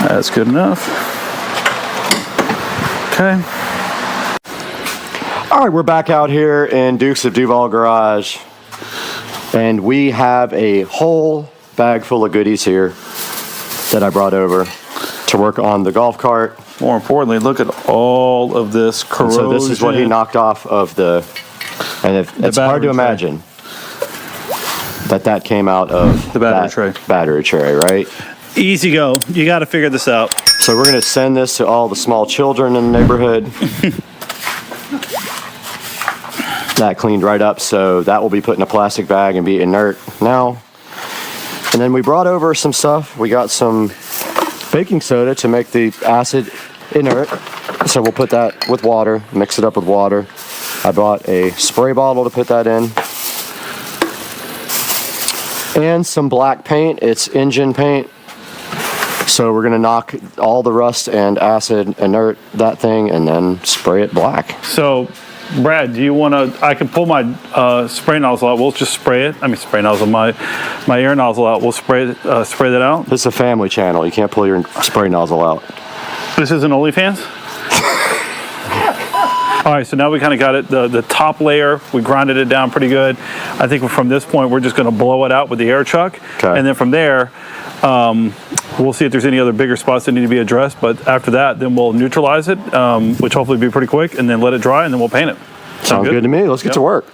That's good enough. Okay. All right, we're back out here in Dukes of Duval Garage, and we have a whole bag full of goodies here that I brought over to work on the golf cart. More importantly, look at all of this corrosion. So this is what he knocked off of the, and it's hard to imagine that came out of the battery tray, right? Easy go. You got to figure this out. So we're going to send this to all the small children in the neighborhood. That cleaned right up, so that will be put in a plastic bag and be inert now. And then we brought over some stuff. We got some baking soda to make the acid inert. So we'll put that with water, mix it up with water. I bought a spray bottle to put that in. And some black paint. It's engine paint. So we're gonna knock all the rust and acid, inert that thing, and then spray it black. So, Brad, do you wanna, I can pull my spray nozzle out, we'll just spray it. I mean, spray nozzle, my air nozzle out, we'll spray that out. This is a family channel, you can't pull your spray nozzle out. This isn't OnlyFans? All right, so now we kind of got it, the top layer, we grinded it down pretty good. I think from this point, we're just gonna blow it out with the air chuck. Okay. And then from there, we'll see if there's any other bigger spots that need to be addressed. But after that, then we'll neutralize it, which hopefully will be pretty quick, and then let it dry, and then we'll paint it. Sounds good to me. Let's get to work.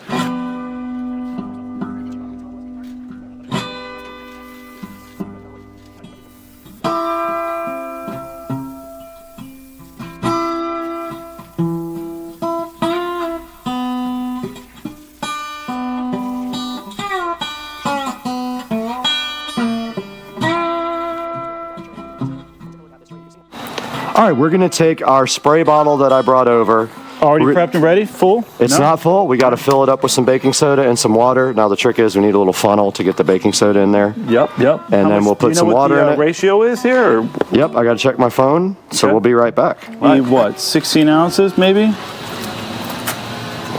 All right, we're gonna take our spray bottle that I brought over. Already prepped and ready? Full? It's not full. We got to fill it up with some baking soda and some water. Now the trick is we need a little funnel to get the baking soda in there. Yep. And then we'll put some water in it. Ratio is here? Or? Yep, I got to check my phone, so we'll be right back. We need what, 16 ounces maybe?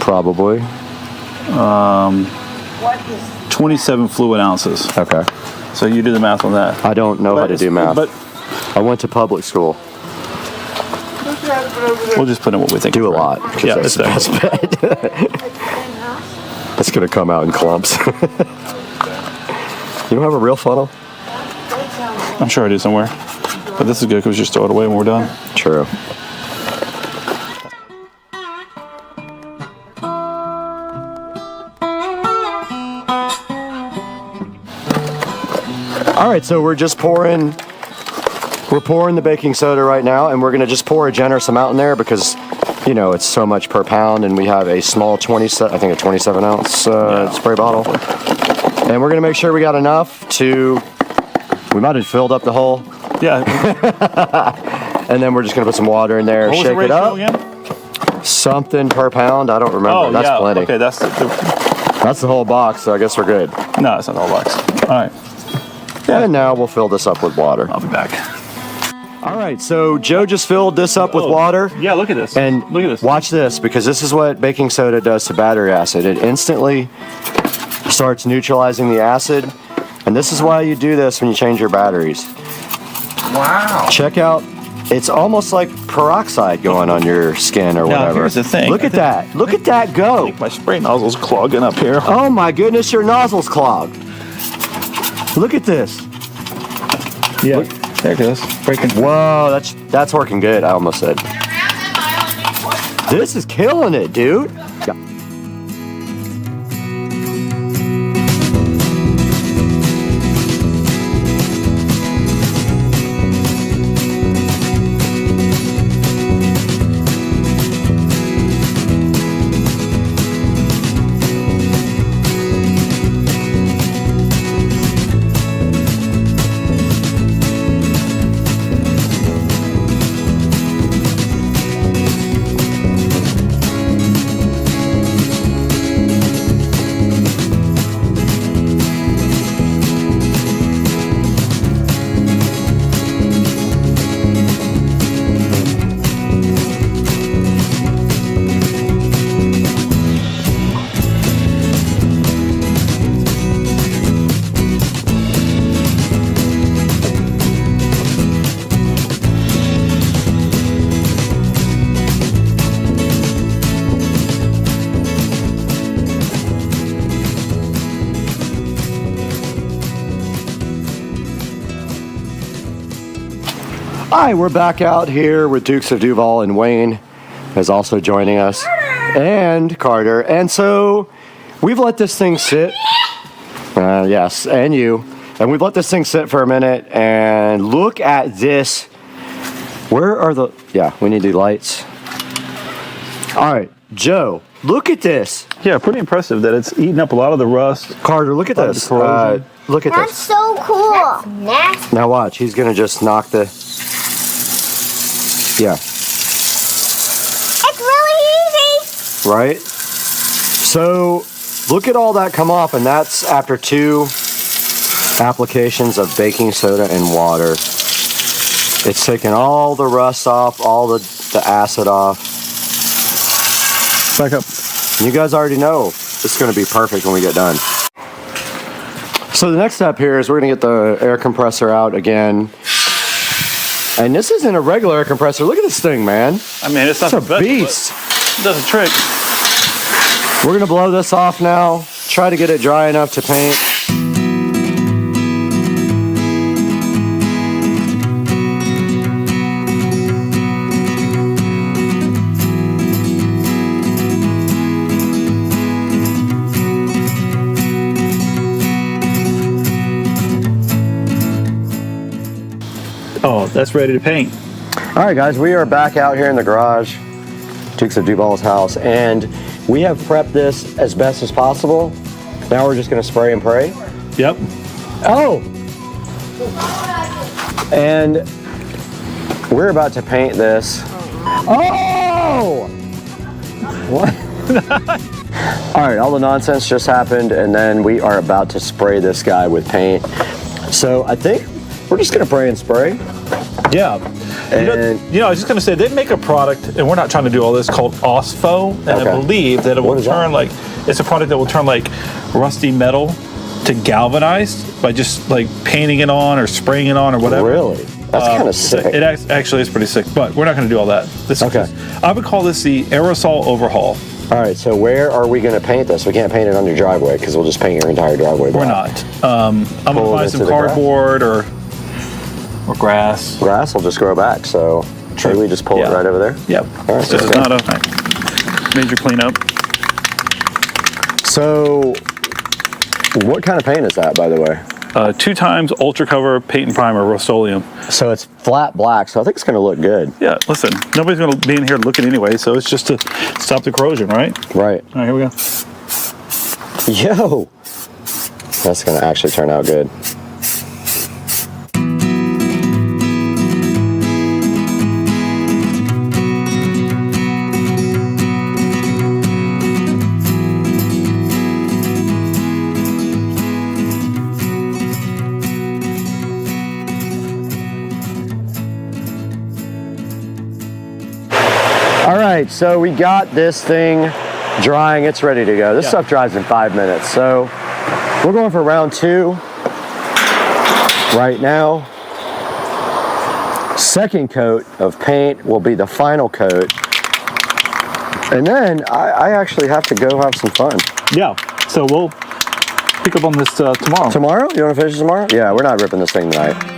Probably. 27 fluid ounces. Okay. So you do the math on that. I don't know how to do math. But I went to public school. We'll just put in what we think. Do a lot. Yeah, that's the best bet. It's going to come out in clumps. You don't have a real funnel? I'm sure I do somewhere. But this is good because we just throw it away when we're done. True. All right, so we're pouring the baking soda right now, and we're going to just pour a generous amount in there because, you know, it's so much per pound, and we have a small 27 ounce spray bottle. And we're going to make sure we got enough to, we might have filled up the hole. Yeah. And then we're just going to put some water in there, shake it up. Again? Something per pound, I don't remember. That's plenty. Okay, that's the whole box, so I guess we're good. No, it's not the whole box. All right. Yeah. And now we'll fill this up with water. I'll be back. All right, so Joe just filled this up with water. Yeah, look at this. And look at this. Watch this, because this is what baking soda does to battery acid. It instantly starts neutralizing the acid. And this is why you do this when you change your batteries. Wow. Check out, it's almost like peroxide going on your skin or whatever. Now, here's the thing. Look at that. Look at that go. I think my spray nozzle's clogging up here. Oh my goodness, your nozzle's clogged. Look at this. Yeah. There it goes. Breaking. Whoa, that's working good, I almost said. This is killing it, dude. Hi, we're back out here with Dukes of Duval, and Wayne is also joining us, and Carter. And so we've let this thing sit. Yes, and you. And we've let this thing sit for a minute, and look at this. Where are the, yeah, we need the lights. All right, Joe, look at this. Yeah, pretty impressive that it's eating up a lot of the rust. Carter, look at this. Look at That's this. so cool. That's nasty. Now watch, he's gonna just knock the, yeah. It's really easy. Right? So look at all that come off, and that's after 2 applications of baking soda and water. It's taken all the rust off, all the acid off. Back up. You guys already know it's going to be perfect when we get done. So the next step here is we're going to get the air compressor out again. And this isn't a regular air compressor. Look at this thing, man. I mean, it's not It's the a best, beast. Does a trick. We're gonna blow this off now. Try to get it dry enough to paint. Oh, that's ready to paint. All right, guys, we are back out here in the garage, Dukes of Duval's house, and we have prepped this as best as possible. Now we're just gonna spray and pray. Yep. Oh! And we're about to paint this. Oh! What? All right, all the nonsense just happened, and then we are about to spray this guy with paint. So I think we're just gonna pray and spray. Yeah. You know, I was just going to say, they make a product, and we're not trying to do all this, called OSFO, and I believe that it will turn like, it's a product that will turn like rusty metal to galvanized by just like painting it on or spraying it on or whatever. Really? That's kind of sick. It actually is pretty sick, but we're not going to do all that. This is I would call this the aerosol overhaul. All right, so where are we going to paint this? We can't paint it on your driveway because we'll just paint your entire driveway black. We're not. I'm going to buy some cardboard or grass. Grass will just grow back, so maybe we just pull it right over there? Yep. All right, this is not a major cleanup. So, what kind of paint is that, by the way? 2 times Ultra Cover Paint and Primer Rust-Oleum. So it's flat black, so I think it's going to look good. Yeah, listen, nobody's going to be in here looking anyway, so it's just to stop the corrosion, right? Right. All right, here we go. Yo! That's going to actually turn out good. All right, so we got this thing drying. It's ready to go. This stuff dries in 5 minutes. So we're going for round 2 right now. Second coat of paint will be the final coat. And then I actually have to go have some fun. Yeah, so we'll pick up on this tomorrow. Tomorrow? You want to finish tomorrow? Yeah, we're not ripping this thing tonight.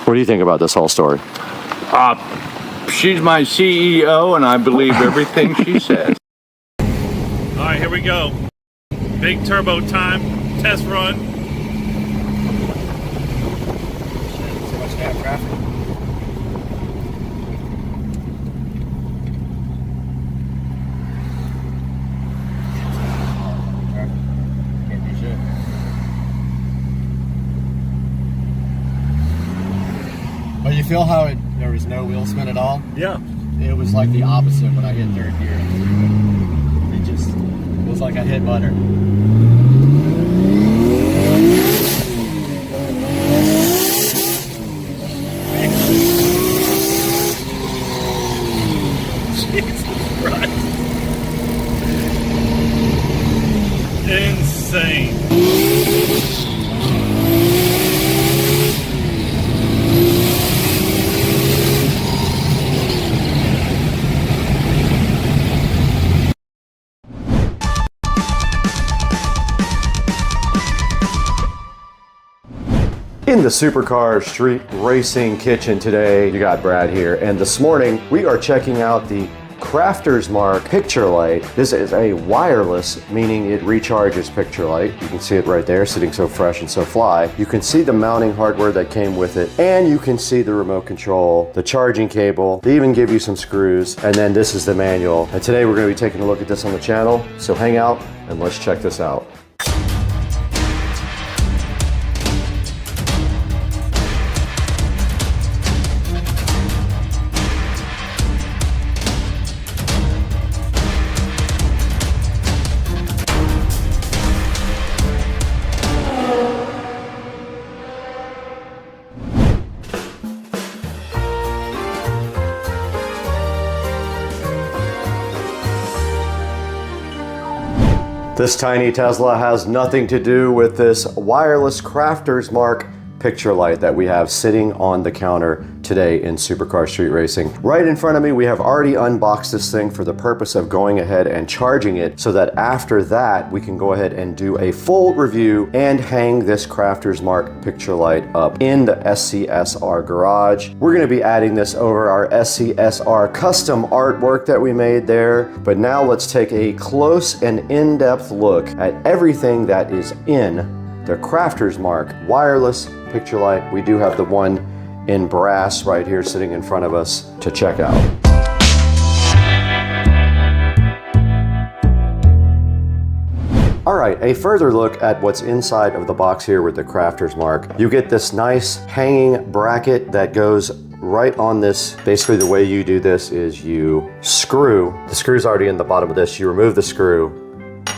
What do you think about this whole story? She's my CEO, and I believe everything she says. All right, here we go. Big turbo time, test run. So much damn traffic. Can't do shit. But you feel how there was no wheel spin at all? Yeah. It was like the opposite when I hit third gear. It was like I hit butter. Jesus Christ. Insane. In the Supercar Street Racing Kitchen today, you got Brad here, and this morning we are checking out the Crafter's Mark picture light. This is a wireless, meaning it recharges picture light. You can see it right there, sitting so fresh and so fly. You can see the mounting hardware that came with it, and you can see the remote control, the charging cable. They even give you some screws, and then this is the manual. And today we're going to be taking a look at this on the channel, so hang out and let's check this out. This tiny Tesla has nothing to do with this wireless Crafter's Mark picture light that we have sitting on the counter today in Supercar Street Racing. Right in front of me, we have already unboxed this thing for the purpose of going ahead and charging it so that after that, we can go ahead and do a full review and hang this Crafter's Mark picture light up in the SCSR garage. We're gonna be adding this over our SCSR custom artwork that we made there. But now let's take a close and in-depth look at everything that is in the Crafter's Mark wireless picture light. We do have the one in brass right here sitting in front of us to check out. All right, a further look at what's inside of the box here with the Crafter's Mark. You get this nice hanging bracket that goes right on this. Basically, the way you do this is you screw, the screw's already in the bottom of this, you remove the screw,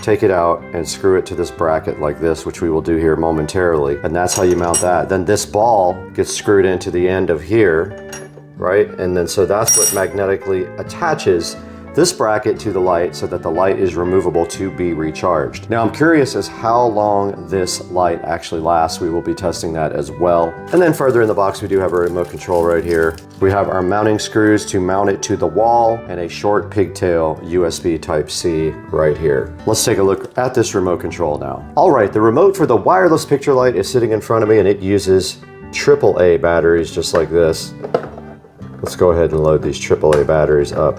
take it out and screw it to this bracket like this, which we will do here momentarily. And that's how you mount that. Then this ball gets screwed into the end of here, right? And then so that's what magnetically attaches this bracket to the light so that the light is removable to be recharged. Now I'm curious as how long this light actually lasts. We will be testing that as well. And then further in the box, we do have a remote control right here. We have our mounting screws to mount it to the wall and a short pigtail USB Type-C right here. Let's take a look at this remote control now. All right, the remote for the wireless picture light is sitting in front of me and it uses AAA batteries just like this. Let's go ahead and load these AAA batteries up.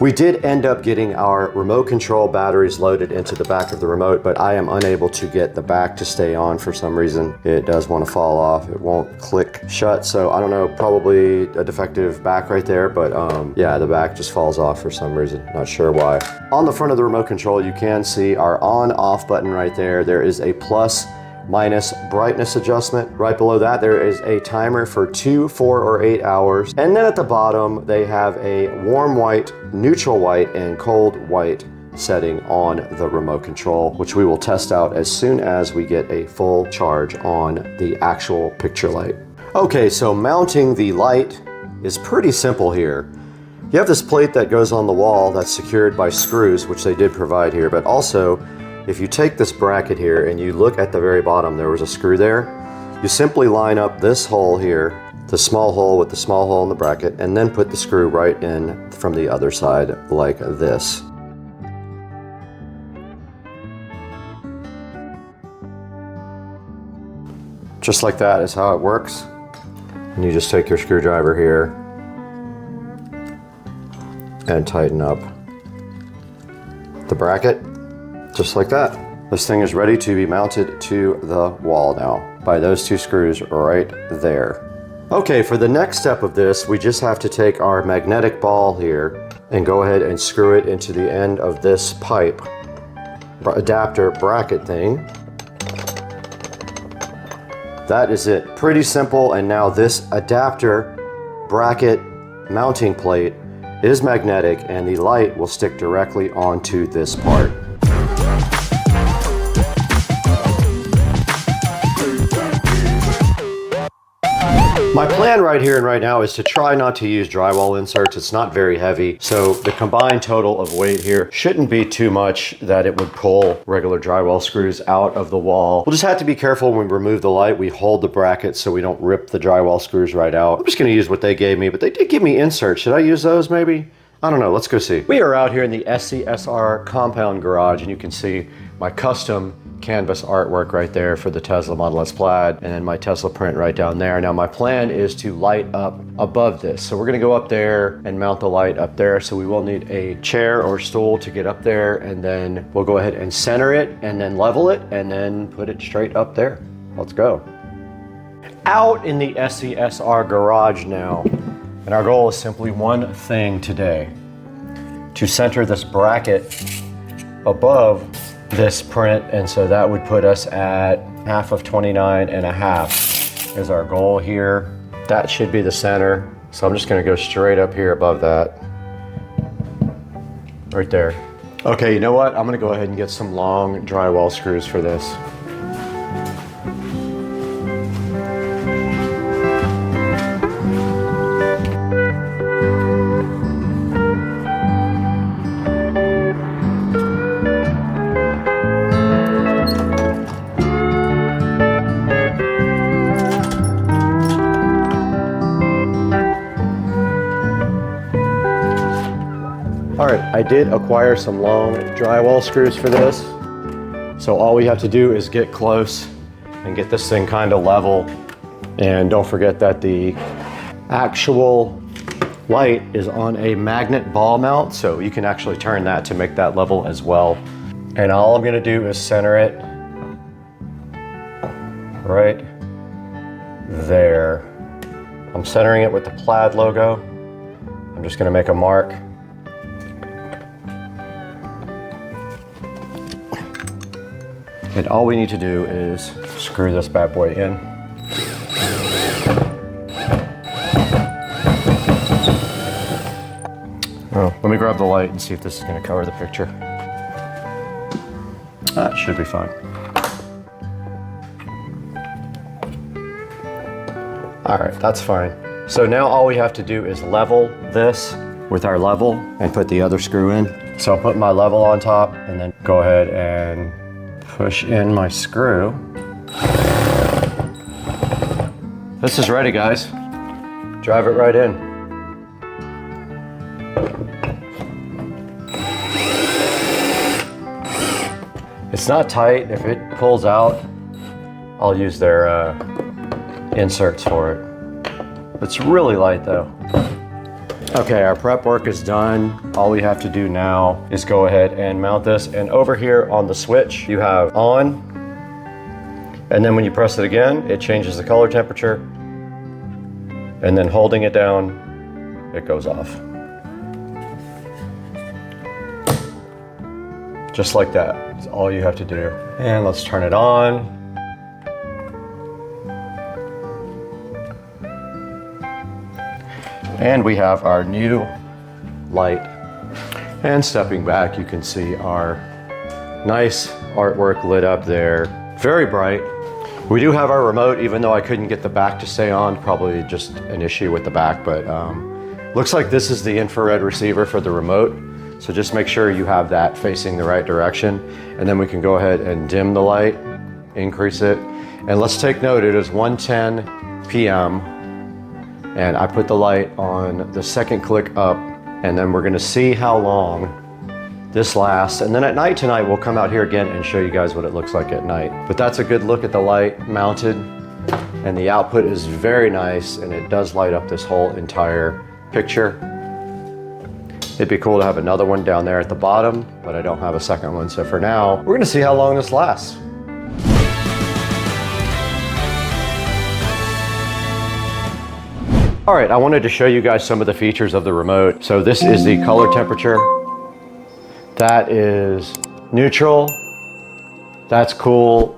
We did end up getting our remote control batteries loaded into the back of the remote, but I am unable to get the back to stay on for some reason. It does want to fall off. It won't click shut. So I don't know, probably a defective back right there, but yeah, the back just falls off for some reason. Not sure why. On the front of the remote control, you can see our on off button right there. There is a plus minus brightness adjustment. Right below that, there is a timer for 2, 4, or 8 hours. And then at the bottom, they have a warm white, neutral white, and cold white setting on the remote control, which we will test out as soon as we get a full charge on the actual picture light. Okay, so mounting the light is pretty simple here. You have this plate that goes on the wall that's secured by screws, which they did provide here, but also if you take this bracket here and you look at the very bottom, there was a screw there. You simply line up this hole here, the small hole with the small hole in the bracket, and then put the screw right in from the other side like this. Just like that is how it works. And you just take your screwdriver here and tighten up the bracket. Just like that. This thing is ready to be mounted to the wall now by those two screws right there. Okay, for the next step of this, we just have to take our magnetic ball here and go ahead and screw it into the end of this pipe adapter bracket thing. That is it. Pretty simple. And now this adapter bracket mounting plate is magnetic and the light will stick directly onto this part. My plan right here and right now is to try not to use drywall inserts. It's not very heavy, so the combined total of weight here shouldn't be too much that it would pull regular drywall screws out of the wall. We'll just have to be careful when we remove the light. We hold the bracket so we don't rip the drywall screws right out. I'm just going to use what they gave me, but they did give me inserts. Should I use those maybe? I don't know. Let's go see. We are out here in the SCSR compound garage, and you can see my custom canvas artwork right there for the Tesla Model S Plaid, and then my Tesla print right down there. Now my plan is to light up above this. So we're gonna go up there and mount the light up there. So we will need a chair or stool to get up there, and then we'll go ahead and center it and then level it and then put it straight up there. Let's go. Out in the SCSR garage now, and our goal is simply one thing today: to center this bracket above this print, and so that would put us at half of 29.5 is our goal here. That should be the center. So I'm just gonna go straight up here above that. Right there. Okay, you know what? I'm gonna go ahead and get some long drywall screws for this. All right, I did acquire some long drywall screws for this. So all we have to do is get close and get this thing kind of level. And don't forget that the actual light is on a magnet ball mount, so you can actually turn that to make that level as well. And all I'm gonna do is center it right there. I'm centering it with the plaid logo. I'm just gonna make a mark. And all we need to do is screw this bad boy in. Oh, let me grab the light and see if this is gonna cover the picture. That should be fine. All right, that's fine. So now all we have to do is level this with our level and put the other screw in. So I'll put my level on top and then go ahead and push in my screw. This is ready, guys. Drive it right in. It's not tight. If it pulls out, I'll use their inserts for it. It's really light though. Okay, our prep work is done. All we have to do now is go ahead and mount this. And over here on the switch, you have on. And then when you press it again, it changes the color temperature. And then holding it down, it goes off. Just like that. That's all you have to do. And let's turn it on. And we have our new light. And stepping back, you can see our nice artwork lit up there. Very bright. We do have our remote, even though I couldn't get the back to stay on, probably just an issue with the back, but looks like this is the infrared receiver for the remote. So just make sure you have that facing the right direction. And then we can go ahead and dim the light, increase it. And let's take note, it is 1:10 p.m. And I put the light on the second click up, and then we're gonna see how long this lasts. And then at night tonight, we'll come out here again and show you guys what it looks like at night. But that's a good look at the light mounted, and the output is very nice, and it does light up this whole entire picture. It'd be cool to have another one down there at the bottom, but I don't have a second one. So for now, we're gonna see how long this lasts. All right, I wanted to show you guys some of the features of the remote. So this is the color temperature. That is neutral, that's cool,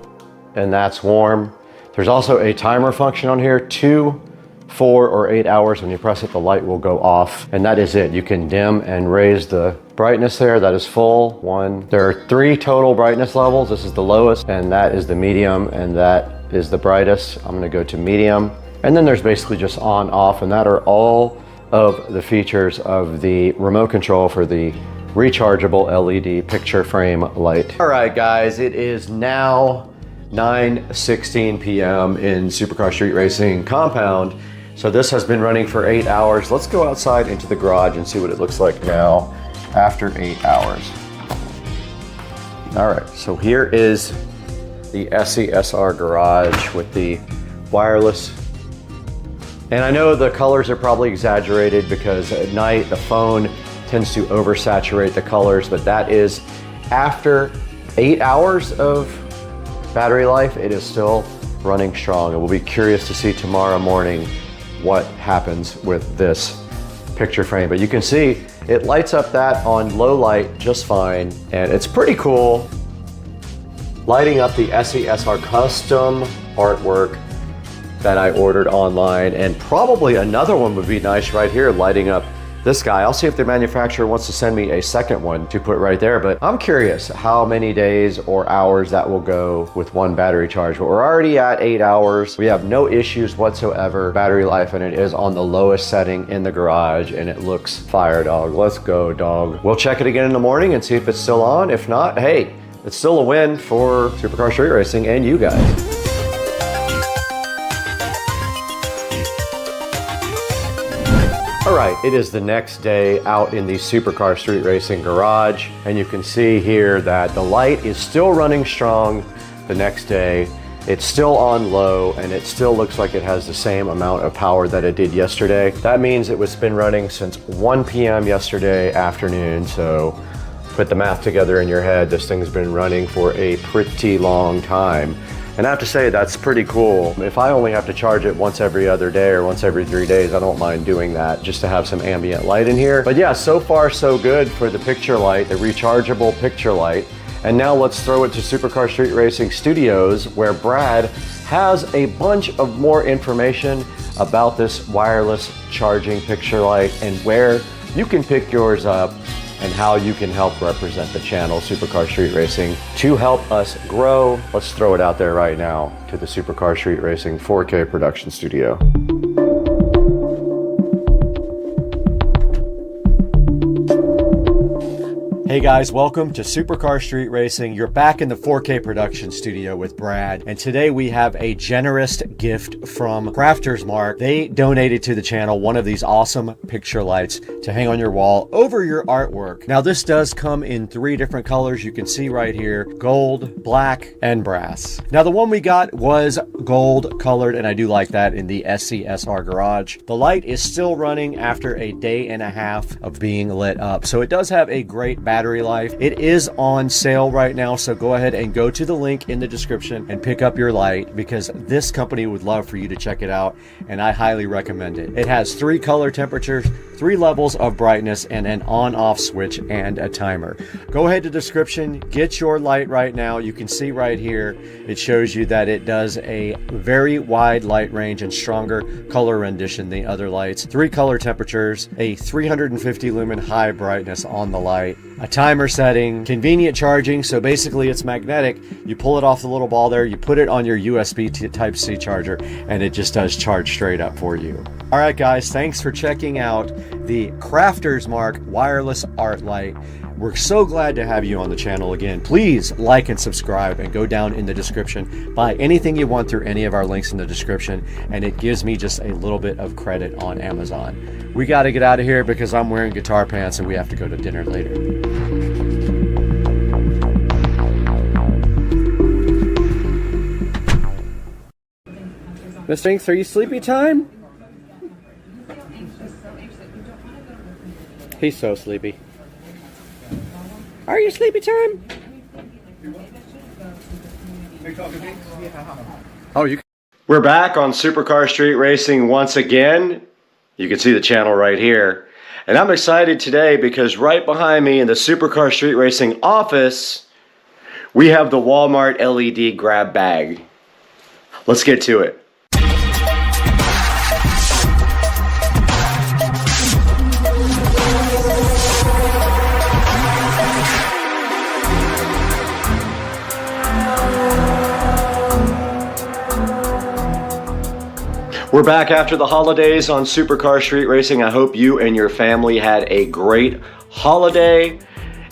and that's warm. There's also a timer function on here, 2, 4, or 8 hours. When you press it, the light will go off, and that is it. You can dim and raise the brightness there. That is full, 1. There are 3 total brightness levels. This is the lowest, and that is the medium, and that is the brightest. I'm gonna go to medium. And then there's basically just on, off, and that are all of the features of the remote control for the rechargeable LED picture frame light. All right, guys, it is now 9:16 p.m. in Supercar Street Racing compound. So this has been running for 8 hours. Let's go outside into the garage and see what it looks like now after 8 hours. All right, so here is the SCSR garage with the wireless. And I know the colors are probably exaggerated because at night the phone tends to oversaturate the colors, but that is after 8 hours of battery life, it is still running strong. And we'll be curious to see tomorrow morning what happens with this picture frame. But you can see it lights up that on low light just fine, and it's pretty cool. Lighting up the SCSR custom artwork that I ordered online, and probably another one would be nice right here, lighting up this guy. I'll see if the manufacturer wants to send me a second one to put right there, but I'm curious how many days or hours that will go with one battery charge. But we're already at 8 hours. We have no issues whatsoever battery life, and it is on the lowest setting in the garage, and it looks fire, dog. Let's go, dog. We'll check it again in the morning and see if it's still on. If not, hey, it's still a win for Supercar Street Racing and you guys. All right, it is the next day out in the Supercar Street Racing garage, and you can see here that the light is still running strong the next day. It's still on low, and it still looks like it has the same amount of power that it did yesterday. That means it was been running since 1 p.m. yesterday afternoon, so put the math together in your head. This thing's been running for a pretty long time. And I have to say, that's pretty cool. If I only have to charge it once every other day or once every 3 days, I don't mind doing that just to have some ambient light in here. But yeah, so far so good for the picture light, the rechargeable picture light. And now let's throw it to Supercar Street Racing Studios, where Brad has a bunch of more information about this wireless charging picture light and where you can pick yours up and how you can help represent the channel Supercar Street Racing to help us grow. Let's throw it out there right now to the Supercar Street Racing 4K production studio. Hey guys, welcome to Supercar Street Racing. You're back in the 4K production studio with Brad, and today we have a generous gift from Crafters Mark. They donated to the channel one of these awesome picture lights to hang on your wall over your artwork. Now this does come in 3 different colors. You can see right here, gold, black, and brass. Now the one we got was gold colored, and I do like that in the SCSR garage. The light is still running after a day and a half of being lit up, so it does have a great battery life. It is on sale right now, so go ahead and go to the link in the description and pick up your light, because this company would love for you to check it out, and I highly recommend it. It has 3 color temperatures, 3 levels of brightness, and an on-off switch and a timer. Go ahead to the description, get your light right now. You can see right here, it shows you that it does a very wide light range and stronger color rendition than the other lights. 3 color temperatures, a 350 lumen high brightness on the light, a timer setting, convenient charging, so basically it's magnetic. You pull it off the little ball there, you put it on your USB Type-C charger, and it just does charge straight up for you. All right guys, thanks for checking out the Crafters Mark wireless art light. We're so glad to have you on the channel again. Please like and subscribe, and go down in the description. Buy anything you want through any of our links in the description, and it gives me just a little bit of credit on Amazon. We got to get out of here because I'm wearing guitar pants and we have to go to dinner later. Miss Finks, are you sleepy time? He's so sleepy. Are you sleepy time? Oh, you. We're back on Supercar Street Racing once again. You can see the channel right here. And I'm excited today because right behind me in the Supercar Street Racing office, we have the Walmart LED grab bag. Let's get to it. We're back after the holidays on Supercar Street Racing. I hope you and your family had a great holiday.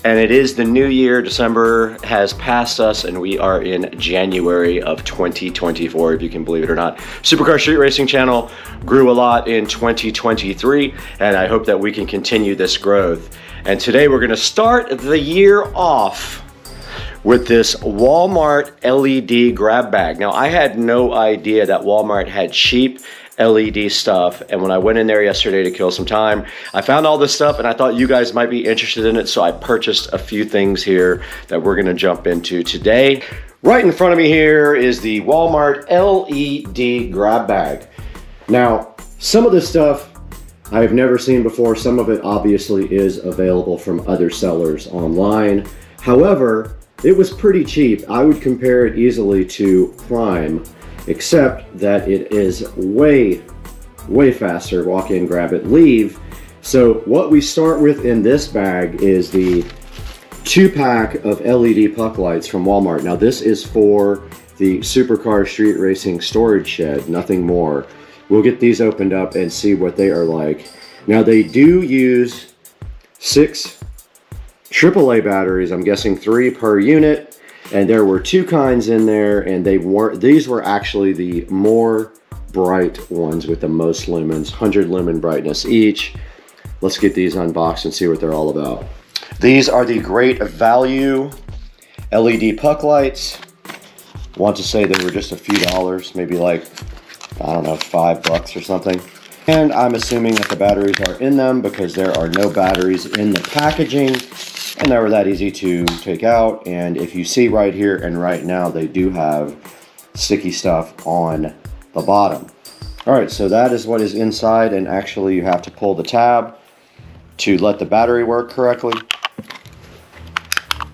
And it is the new year. December has passed us and we are in January of 2024, if you can believe it or not. Supercar Street Racing channel grew a lot in 2023, and I hope that we can continue this growth. And today we're gonna start the year off with this Walmart LED grab bag. Now, I had no idea that Walmart had cheap LED stuff, and when I went in there yesterday to kill some time, I found all this stuff and I thought you guys might be interested in it, so I purchased a few things here that we're gonna jump into today. Right in front of me here is the Walmart LED grab bag. Now, some of this stuff I've never seen before. Some of it obviously is available from other sellers online. However, it was pretty cheap. I would compare it easily to Prime, except that it is way faster. Walk in, grab it, leave. So what we start with in this bag is the 2-pack of LED puck lights from Walmart. Now this is for the Supercar Street Racing storage shed, nothing more. We'll get these opened up and see what they are like. Now they do use 6 AAA batteries, I'm guessing 3 per unit, and there were 2 kinds in there, and these were actually the more bright ones with the most lumens, 100 lumen brightness each. let's get these unboxed and see what they're all about. These are the Great Value LED puck lights. I want to say they were just a few dollars, maybe like, I don't know, $5 or something. And I'm assuming that the batteries are in them because there are no batteries in the packaging, and they were that easy to take out. And if you see right here and right now, they do have sticky stuff on the bottom. All right, so that is what is inside, and actually you have to pull the tab to let the battery work correctly.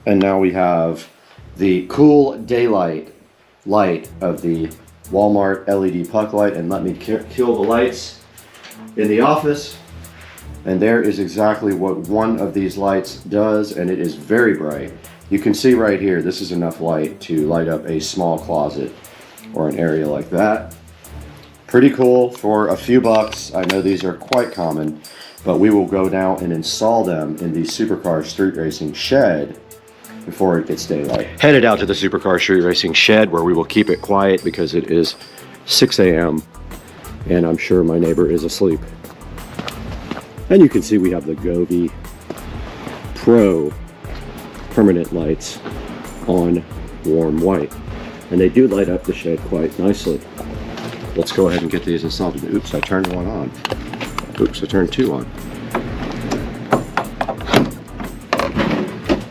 And now we have the cool daylight light of the Walmart LED puck light, and let me kill the lights in the office. And there is exactly what one of these lights does, and it is very bright. You can see right here, this is enough light to light up a small closet or an area like that. Pretty cool for a few bucks. I know these are quite common, but we will go down and install them in the Supercar Street Racing shed before it gets daylight. Headed out to the Supercar Street Racing shed where we will keep it quiet because it is 6 a.m. and I'm sure my neighbor is asleep. And you can see we have the Gobi Pro permanent lights on warm white. And they do light up the shed quite nicely. Let's go ahead and get these installed. Oops, I turned one on. Oops, I turned two on.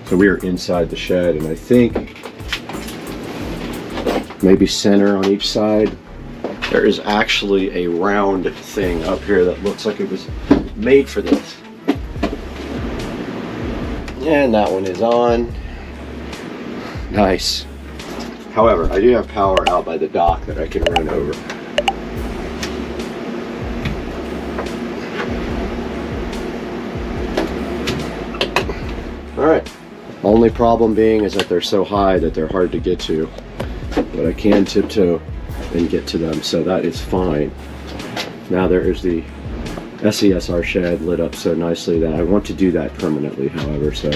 So we are inside the shed, and I think maybe center on each side, there is actually a round thing up here that looks like it was made for this. And that one is on. Nice. However, I do have power out by the dock that I can run over. All right. Only problem being is that they're so high that they're hard to get to, but I can tiptoe and get to them, so that is fine. Now there is the SCSR shed lit up so nicely that I want to do that permanently, however, so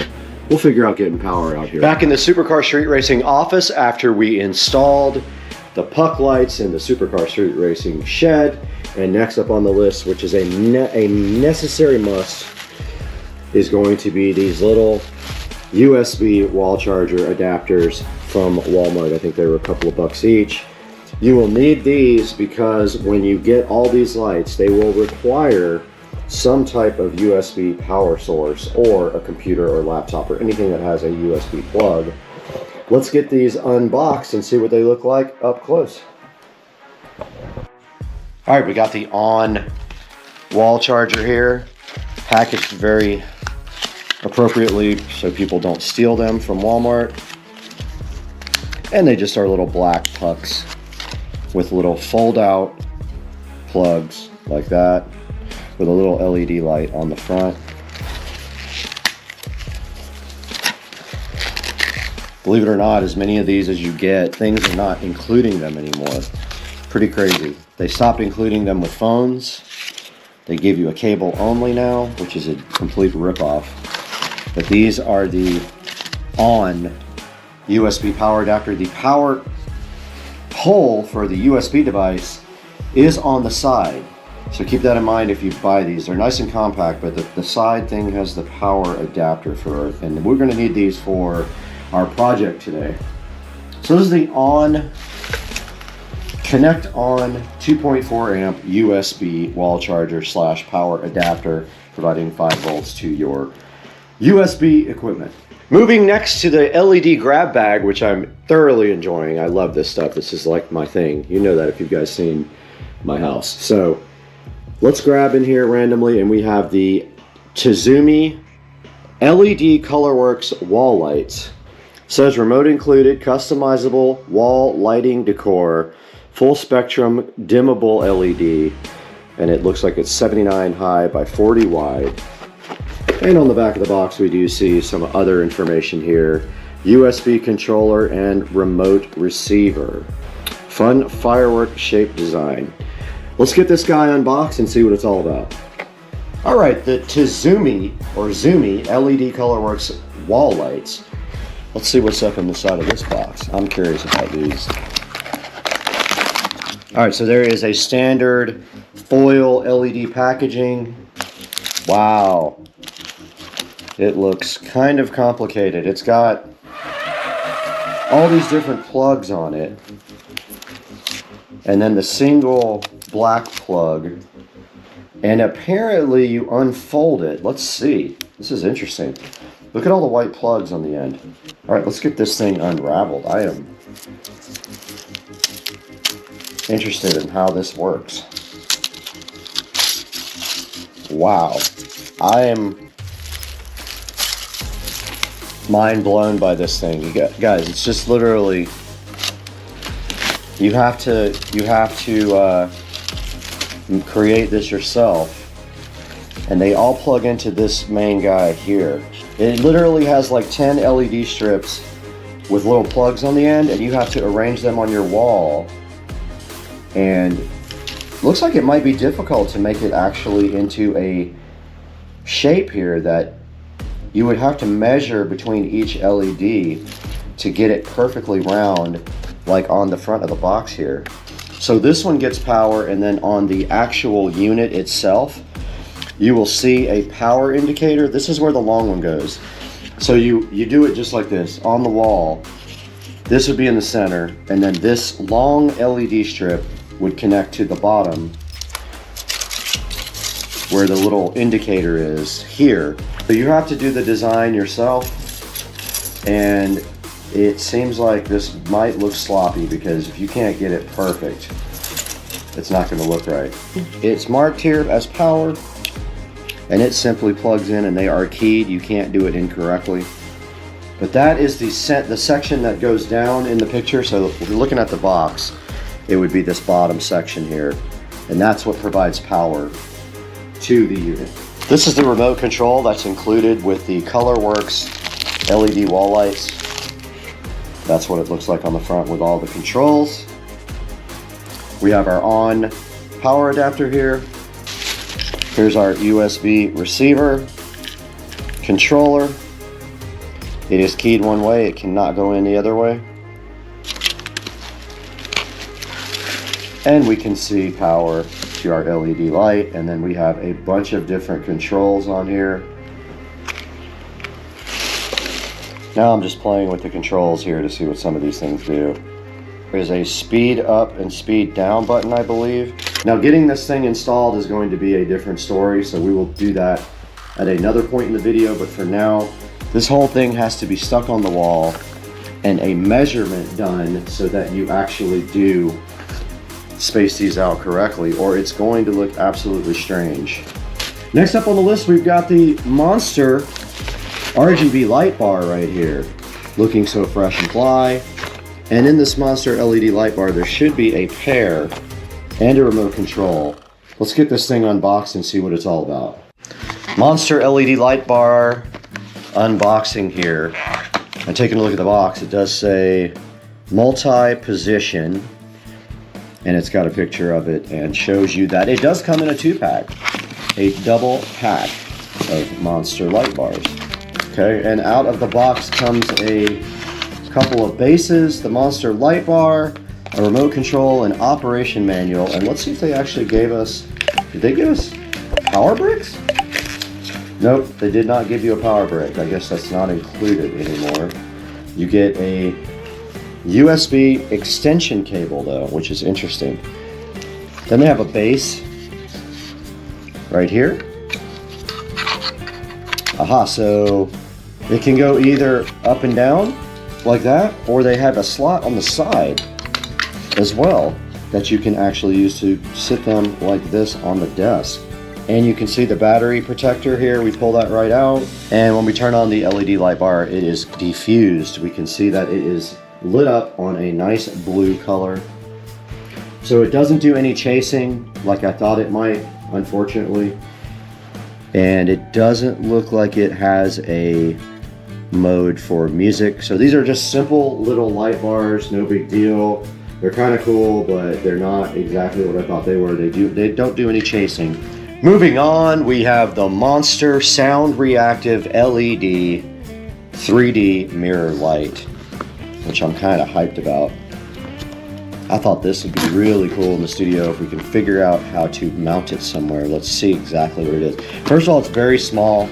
we'll figure out getting power out here. Back in the Supercar Street Racing office after we installed the puck lights in the Supercar Street Racing shed, and next up on the list, which is a necessary must, is going to be these little USB wall charger adapters from Walmart. I think they were a couple of bucks each. You will need these because when you get all these lights, they will require some type of USB power source or a computer or laptop or anything that has a USB plug. Let's get these unboxed and see what they look like up close. All right, we got the on wall charger here, packaged very appropriately so people don't steal them from Walmart. And they just are little black pucks with little fold out plugs like that with a little LED light on the front. Believe it or not, as many of these as you get, things are not including them anymore. Pretty crazy. They stopped including them with phones. They give you a cable only now, which is a complete ripoff. But these are the on USB power adapter. The power hole for the USB device is on the side. So keep that in mind if you buy these. They're nice and compact, but the side thing has the power adapter for it. And we're going to need these for our project today. So this is the on Connect on 2.4 amp USB wall charger / power adapter, providing 5 volts to your USB equipment. Moving next to the LED grab bag, which I'm thoroughly enjoying. I love this stuff. This is like my thing. You know that if you guys seen my house. So let's grab in here randomly, and we have the Hdmi LED Colorworks wall lights. It says remote included, customizable wall lighting decor, full spectrum dimmable LED, and it looks like it's 79 high by 40 wide. And on the back of the box, we do see some other information here. USB controller and remote receiver. Fun firework shaped design. Let's get this guy unboxed and see what it's all about. All right, the Hdmi LED Colorworks wall lights. Let's see what's up on the side of this box. I'm curious about these. All right, so there is a standard foil LED packaging. Wow. It looks kind of complicated. It's got all these different plugs on it. And then the single black plug. And apparently you unfold it. Let's see. This is interesting. Look at all the white plugs on the end. All right, let's get this thing unraveled. I am interested in how this works. Wow. I am mind blown by this thing. You guys, it's just literally, you have to create this yourself, and they all plug into this main guy here. It literally has like 10 LED strips with little plugs on the end, and you have to arrange them on your wall, and looks like it might be difficult to make it actually into a shape here that you would have to measure between each LED to get it perfectly round, like on the front of the box here. So this one gets power, and then on the actual unit itself, you will see a power indicator. This is where the long one goes. So you do it just like this, on the wall. This would be in the center, and then this long LED strip would connect to the bottom where the little indicator is here. So you have to do the design yourself, and it seems like this might look sloppy because if you can't get it perfect, it's not going to look right. It's marked here as power, and it simply plugs in, and they are keyed. You can't do it incorrectly. But that is the section that goes down in the picture. So if you're looking at the box, it would be this bottom section here, and that's what provides power to the unit. This is the remote control that's included with the ColorWorks LED wall lights. That's what it looks like on the front with all the controls. We have our on power adapter here. Here's our USB receiver, controller. It is keyed one way, it cannot go in the other way. And we can see power to our LED light, and then we have a bunch of different controls on here. Now I'm just playing with the controls here to see what some of these things do. There's a speed up and speed down button, I believe. Now getting this thing installed is going to be a different story, so we will do that at another point in the video, but for now, this whole thing has to be stuck on the wall and a measurement done so that you actually do space these out correctly, or it's going to look absolutely strange. Next up on the list, we've got the Monster RGB light bar right here, looking so fresh and fly. And in this Monster LED light bar, there should be a pair and a remote control. Let's get this thing unboxed and see what it's all about. Monster LED light bar unboxing here. And taking a look at the box, it does say multi-position, and it's got a picture of it and shows you that it does come in a 2-pack, a double pack of Monster light bars. Okay, and out of the box comes a couple of bases, the Monster light bar, a remote control, an operation manual, and let's see if they actually gave us, did they give us power bricks? Nope, they did not give you a power brick. I guess that's not included anymore. You get a USB extension cable though, which is interesting. Then they have a base right here. Aha, so it can go either up and down like that, or they have a slot on the side as well that you can actually use to sit them like this on the desk. And you can see the battery protector here. We pull that right out, and when we turn on the LED light bar, it is diffused. We can see that it is lit up on a nice blue color. So it doesn't do any chasing like I thought it might, unfortunately. And it doesn't look like it has a mode for music. So these are just simple little light bars, no big deal. They're kind of cool, but they're not exactly what I thought they were. They don't do any chasing. Moving on, we have the Monster Sound Reactive LED 3D mirror light, which I'm kind of hyped about. I thought this would be really cool in the studio if we can figure out how to mount it somewhere. Let's see exactly what it is. First of all, it's very small.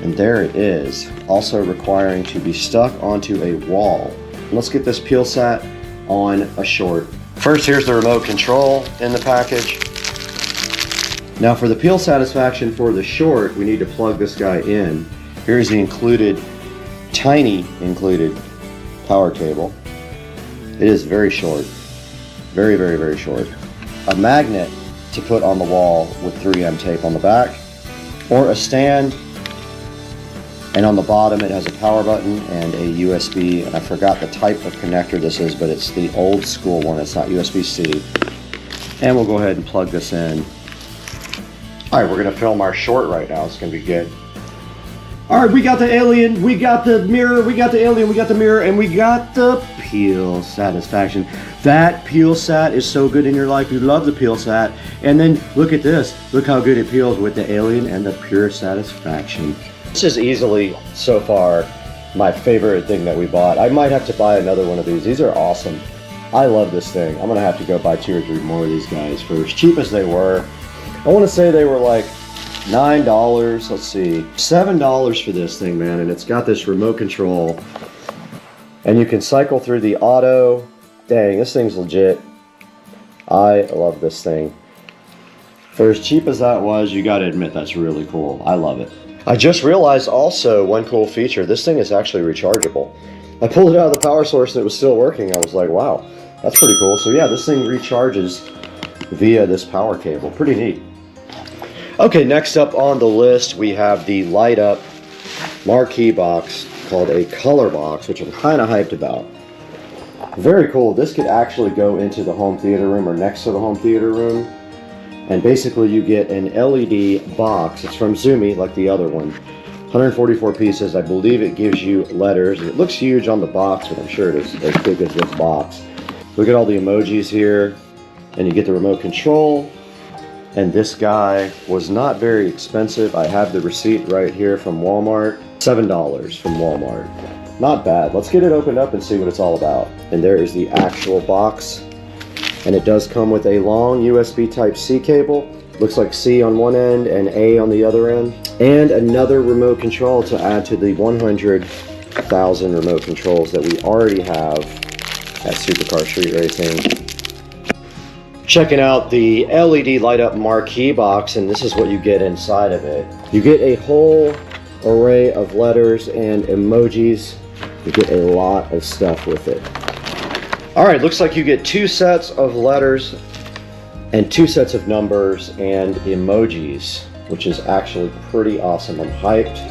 And there it is, also requiring to be stuck onto a wall. Let's get this peel sat on a short. First, here's the remote control in the package. Now for the peel satisfaction for the short, we need to plug this guy in. Here's the included, tiny included power cable. It is very short, very, very, very short. A magnet to put on the wall with 3M tape on the back, or a stand, and on the bottom it has a power button and a USB, and I forgot the type of connector this is, but it's the old school one, it's not USB-C. And we'll go ahead and plug this in. Alright, we're gonna film our short right now, it's gonna be good. Alright, we got the alien, we got the mirror, we got the alien, we got the mirror, and we got the peel satisfaction. That peel sat is so good in your life, you love the peel sat. And then look at this, look how good it peels with the alien and the pure satisfaction. This is easily, so far, my favorite thing that we bought. I might have to buy another one of these. These are awesome. I love this thing. I'm gonna have to go buy 2 or 3 more of these guys for as cheap as they were. I wanna say they were like $9, let's see, $7 for this thing, man, and it's got this remote control, and you can cycle through the auto. Dang, this thing's legit. I love this thing. For as cheap as that was, you gotta admit that's really cool. I love it. I just realized also one cool feature, this thing is actually rechargeable. I pulled it out of the power source and it was still working. I was like, wow, that's pretty cool. So yeah, this thing recharges via this power cable. Pretty neat. Okay, next up on the list, we have the light up marquee box called a color box, which I'm kind of hyped about. Very cool. This could actually go into the home theater room or next to the home theater room. And basically you get an LED box. It's from Zumi, like the other one. 144 pieces. I believe it gives you letters. It looks huge on the box, but I'm sure it is as big as this box. Look at all the emojis here. And you get the remote control. And this guy was not very expensive. I have the receipt right here from Walmart. $7 from Walmart. Not bad. Let's get it opened up and see what it's all about. And there is the actual box. And it does come with a long USB Type-C cable. Looks like C on one end and A on the other end. And another remote control to add to the 100,000 remote controls that we already have at Supercar Street Racing. Checking out the LED light up marquee box, and this is what you get inside of it. You get a whole array of letters and emojis. You get a lot of stuff with it. Alright, looks like you get 2 sets of letters and 2 sets of numbers and emojis, which is actually pretty awesome. I'm hyped.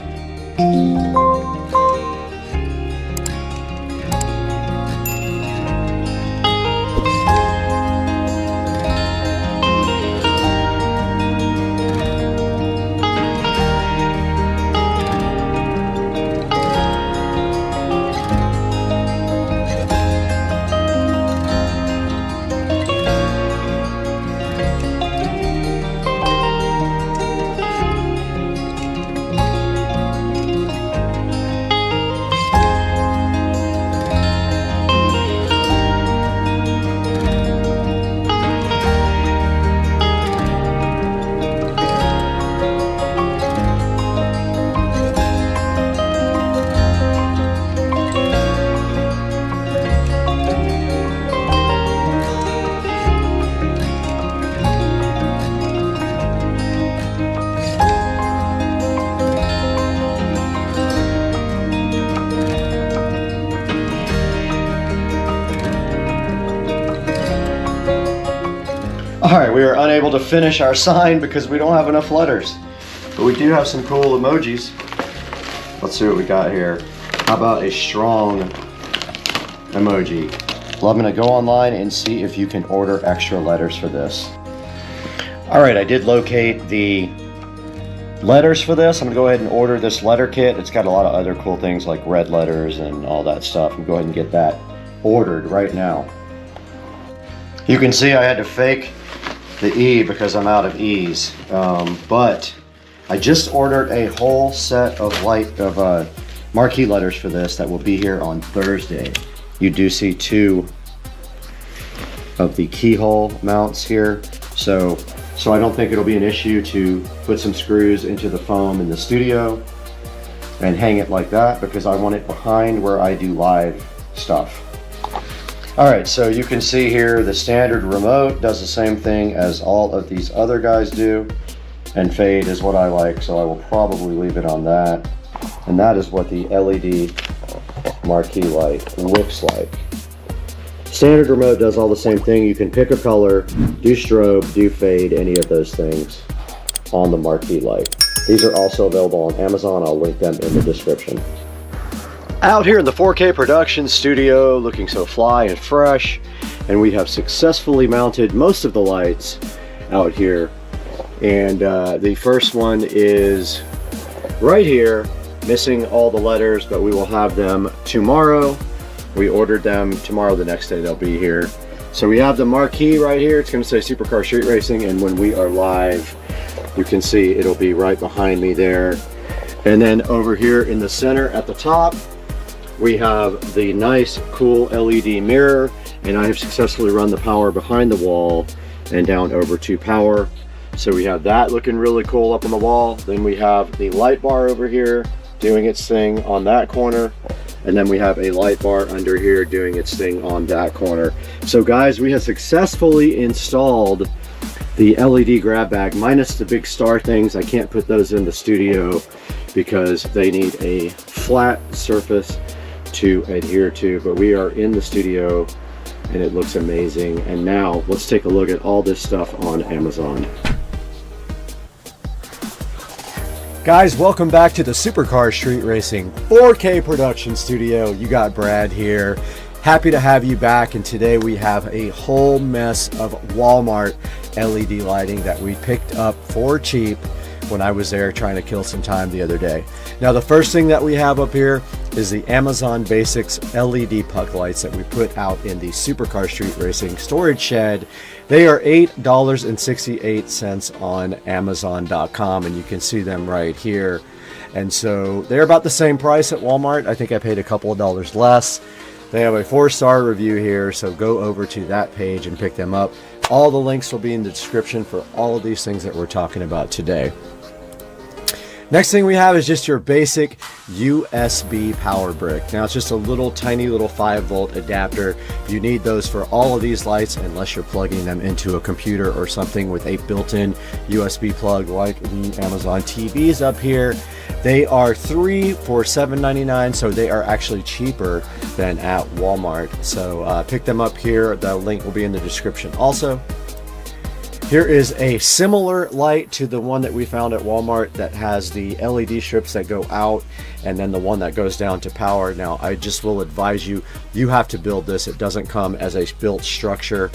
Alright, we are unable to finish our sign because we don't have enough letters. But we do have some cool emojis. Let's see what we got here. How about a strong emoji? Well, I'm going to go online and see if you can order extra letters for this. Alright, I did locate the letters for this. I'm going to go ahead and order this letter kit. It's got a lot of other cool things like red letters and all that stuff. I'm going to go ahead and get that ordered right now. You can see I had to fake the E because I'm out of E's, but I just ordered a whole set of marquee letters for this that will be here on Thursday. You do see 2 of the keyhole mounts here. So I don't think it'll be an issue to put some screws into the foam in the studio and hang it like that, because I want it behind where I do live stuff. All right, so you can see here the standard remote does the same thing as all of these other guys do, and fade is what I like, so I will probably leave it on that. And that is what the LED marquee light looks like. Standard remote does all the same thing. You can pick a color, do strobe, do fade, any of those things on the marquee light. These are also available on Amazon. I'll link them in the description. Out here in the 4K production studio, looking so fly and fresh, and we have successfully mounted most of the lights out here. And the first one is right here, missing all the letters, but we will have them tomorrow. We ordered them tomorrow, the next day they'll be here. So we have the marquee right here. It's going to say Supercar Street Racing, and when we are live, you can see it'll be right behind me there. And then over here in the center at the top, we have the nice, cool LED mirror, and I have successfully run the power behind the wall and down over to power. So we have that looking really cool up on the wall. Then we have the light bar over here doing its thing on that corner. And then we have a light bar under here doing its thing on that corner. So guys, we have successfully installed the LED grab bag, minus the big star things. I can't put those in the studio because they need a flat surface to adhere to, but we are in the studio and it looks amazing. And now let's take a look at all this stuff on Amazon. Guys, welcome back to the Supercar Street Racing 4K production studio. You got Brad here. Happy to have you back, and today we have a whole mess of Walmart LED lighting that we picked up for cheap when I was there trying to kill some time the other day. Now the first thing that we have up here is the Amazon Basics LED puck lights that we put out in the Supercar Street Racing storage shed. They are $8.68 on Amazon.com, and you can see them right here. And so they're about the same price at Walmart. I think I paid a couple of dollars less. They have a 4-star review here, so go over to that page and pick them up. All the links will be in the description for all of these things that we're talking about today. Next thing we have is just your basic USB power brick. Now it's just a little tiny little 5-volt adapter. You need those for all of these lights unless you're plugging them into a computer or something with a built-in USB plug like the Amazon TVs up here. They are 3 for $7.99, so they are actually cheaper than at Walmart. So pick them up here. The link will be in the description also. Here is a similar light to the one that we found at Walmart that has the LED strips that go out and then the one that goes down to power. Now, I just will advise you, you have to build this. It doesn't come as a built structure.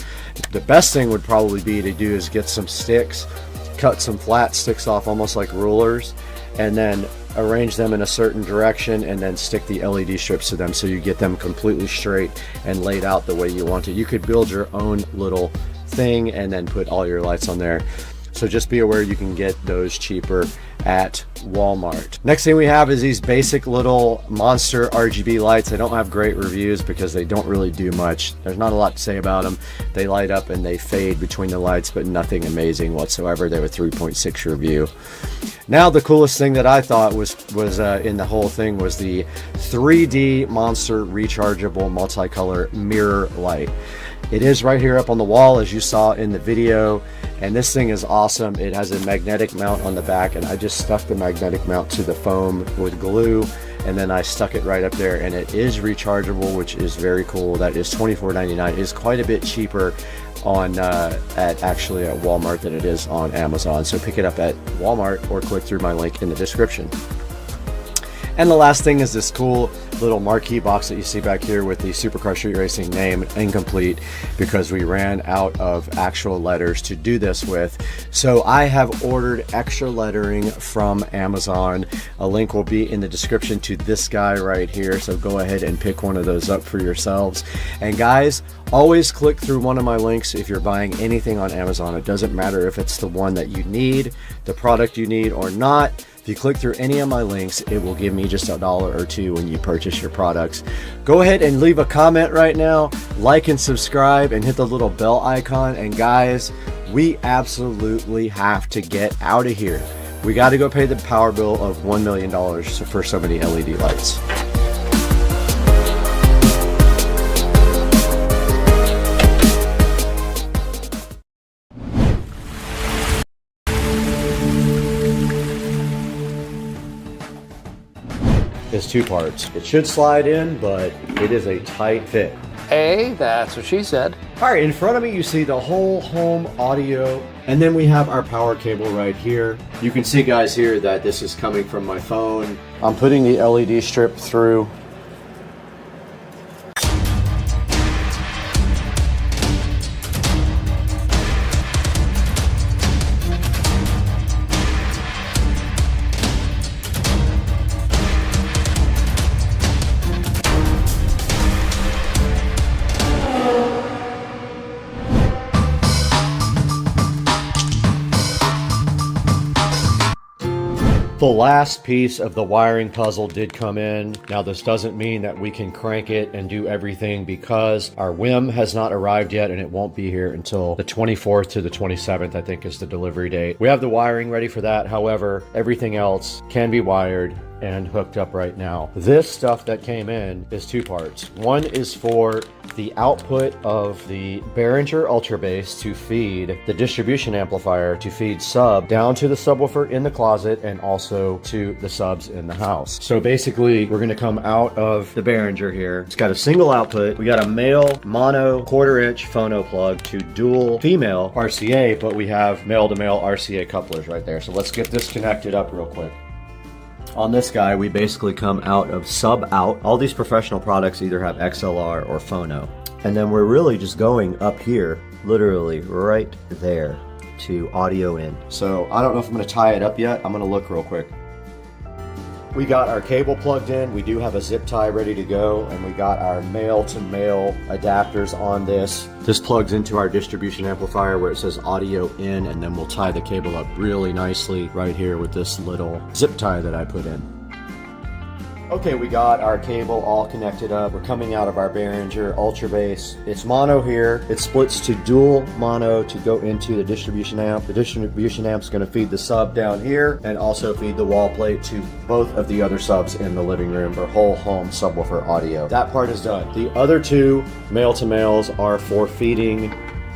The best thing would probably be to do is get some sticks, cut some flat sticks off almost like rulers, and then arrange them in a certain direction and then stick the LED strips to them so you get them completely straight and laid out the way you want it. You could build your own little thing and then put all your lights on there. So just be aware you can get those cheaper at Walmart. Next thing we have is these basic little monster RGB lights. They don't have great reviews because they don't really do much. There's not a lot to say about them. They light up and they fade between the lights, but nothing amazing whatsoever. They were 3.6 review. Now the coolest thing that I thought was in the whole thing was the 3D monster rechargeable multicolor mirror light. It is right here up on the wall as you saw in the video, and this thing is awesome. It has a magnetic mount on the back, and I just stuck the magnetic mount to the foam with glue, and then I stuck it right up there, and it is rechargeable, which is very cool. That is $24.99. It is quite a bit cheaper on actually at Walmart than it is on Amazon, so pick it up at Walmart or click through my link in the description. And the last thing is this cool little marquee box that you see back here with the Supercar Street Racing name incomplete because we ran out of actual letters to do this with. So I have ordered extra lettering from Amazon. A link will be in the description to this guy right here. So go ahead and pick one of those up for yourselves. And guys, always click through one of my links if you're buying anything on Amazon. It doesn't matter if it's the one that you need, the product you need or not. If you click through any of my links, it will give me just $1 or $2 when you purchase your products. Go ahead and leave a comment right now, like and subscribe, and hit the little bell icon. And guys, we absolutely have to get out of here. We got to go pay the power bill of $1 million for so many LED lights. Is 2 parts. It should slide in, but it is a tight fit. Hey, that's what she said. All right, in front of me, you see the whole home audio, and then we have our power cable right here. You can see, guys, here that this is coming from my phone. I'm putting the LED strip through. The last piece of the wiring puzzle did come in. Now, this doesn't mean that we can crank it and do everything because our WIM has not arrived yet, and it won't be here until the 24th to the 27th, I think, is the delivery date. We have the wiring ready for that. However, everything else can be wired and hooked up right now. This stuff that came in is 2 parts. One is for the output of the Behringer Ultra Bass to feed the distribution amplifier to feed sub down to the subwoofer in the closet and also to the subs in the house. So basically, we're gonna come out of the Behringer here. It's got a single output. We got a male mono 1/4 inch phono plug to dual female RCA, but we have male to male RCA couplers right there. So let's get this connected up real quick. On this guy, we basically come out of sub out. All these professional products either have XLR or phono. And then we're really just going up here, literally right there to audio in. So I don't know if I'm gonna tie it up yet. I'm gonna look real quick. We got our cable plugged in. We do have a zip tie ready to go, and we got our male to male adapters on this. This plugs into our distribution amplifier where it says audio in, and then we'll tie the cable up really nicely right here with this little zip tie that I put in. Okay, we got our cable all connected up. We're coming out of our Behringer Ultra Bass. It's mono here. It splits to dual mono to go into the distribution amp. The distribution amp's gonna feed the sub down here and also feed the wall plate to both of the other subs in the living room for whole home subwoofer audio. That part is done. The other 2 male to males are for feeding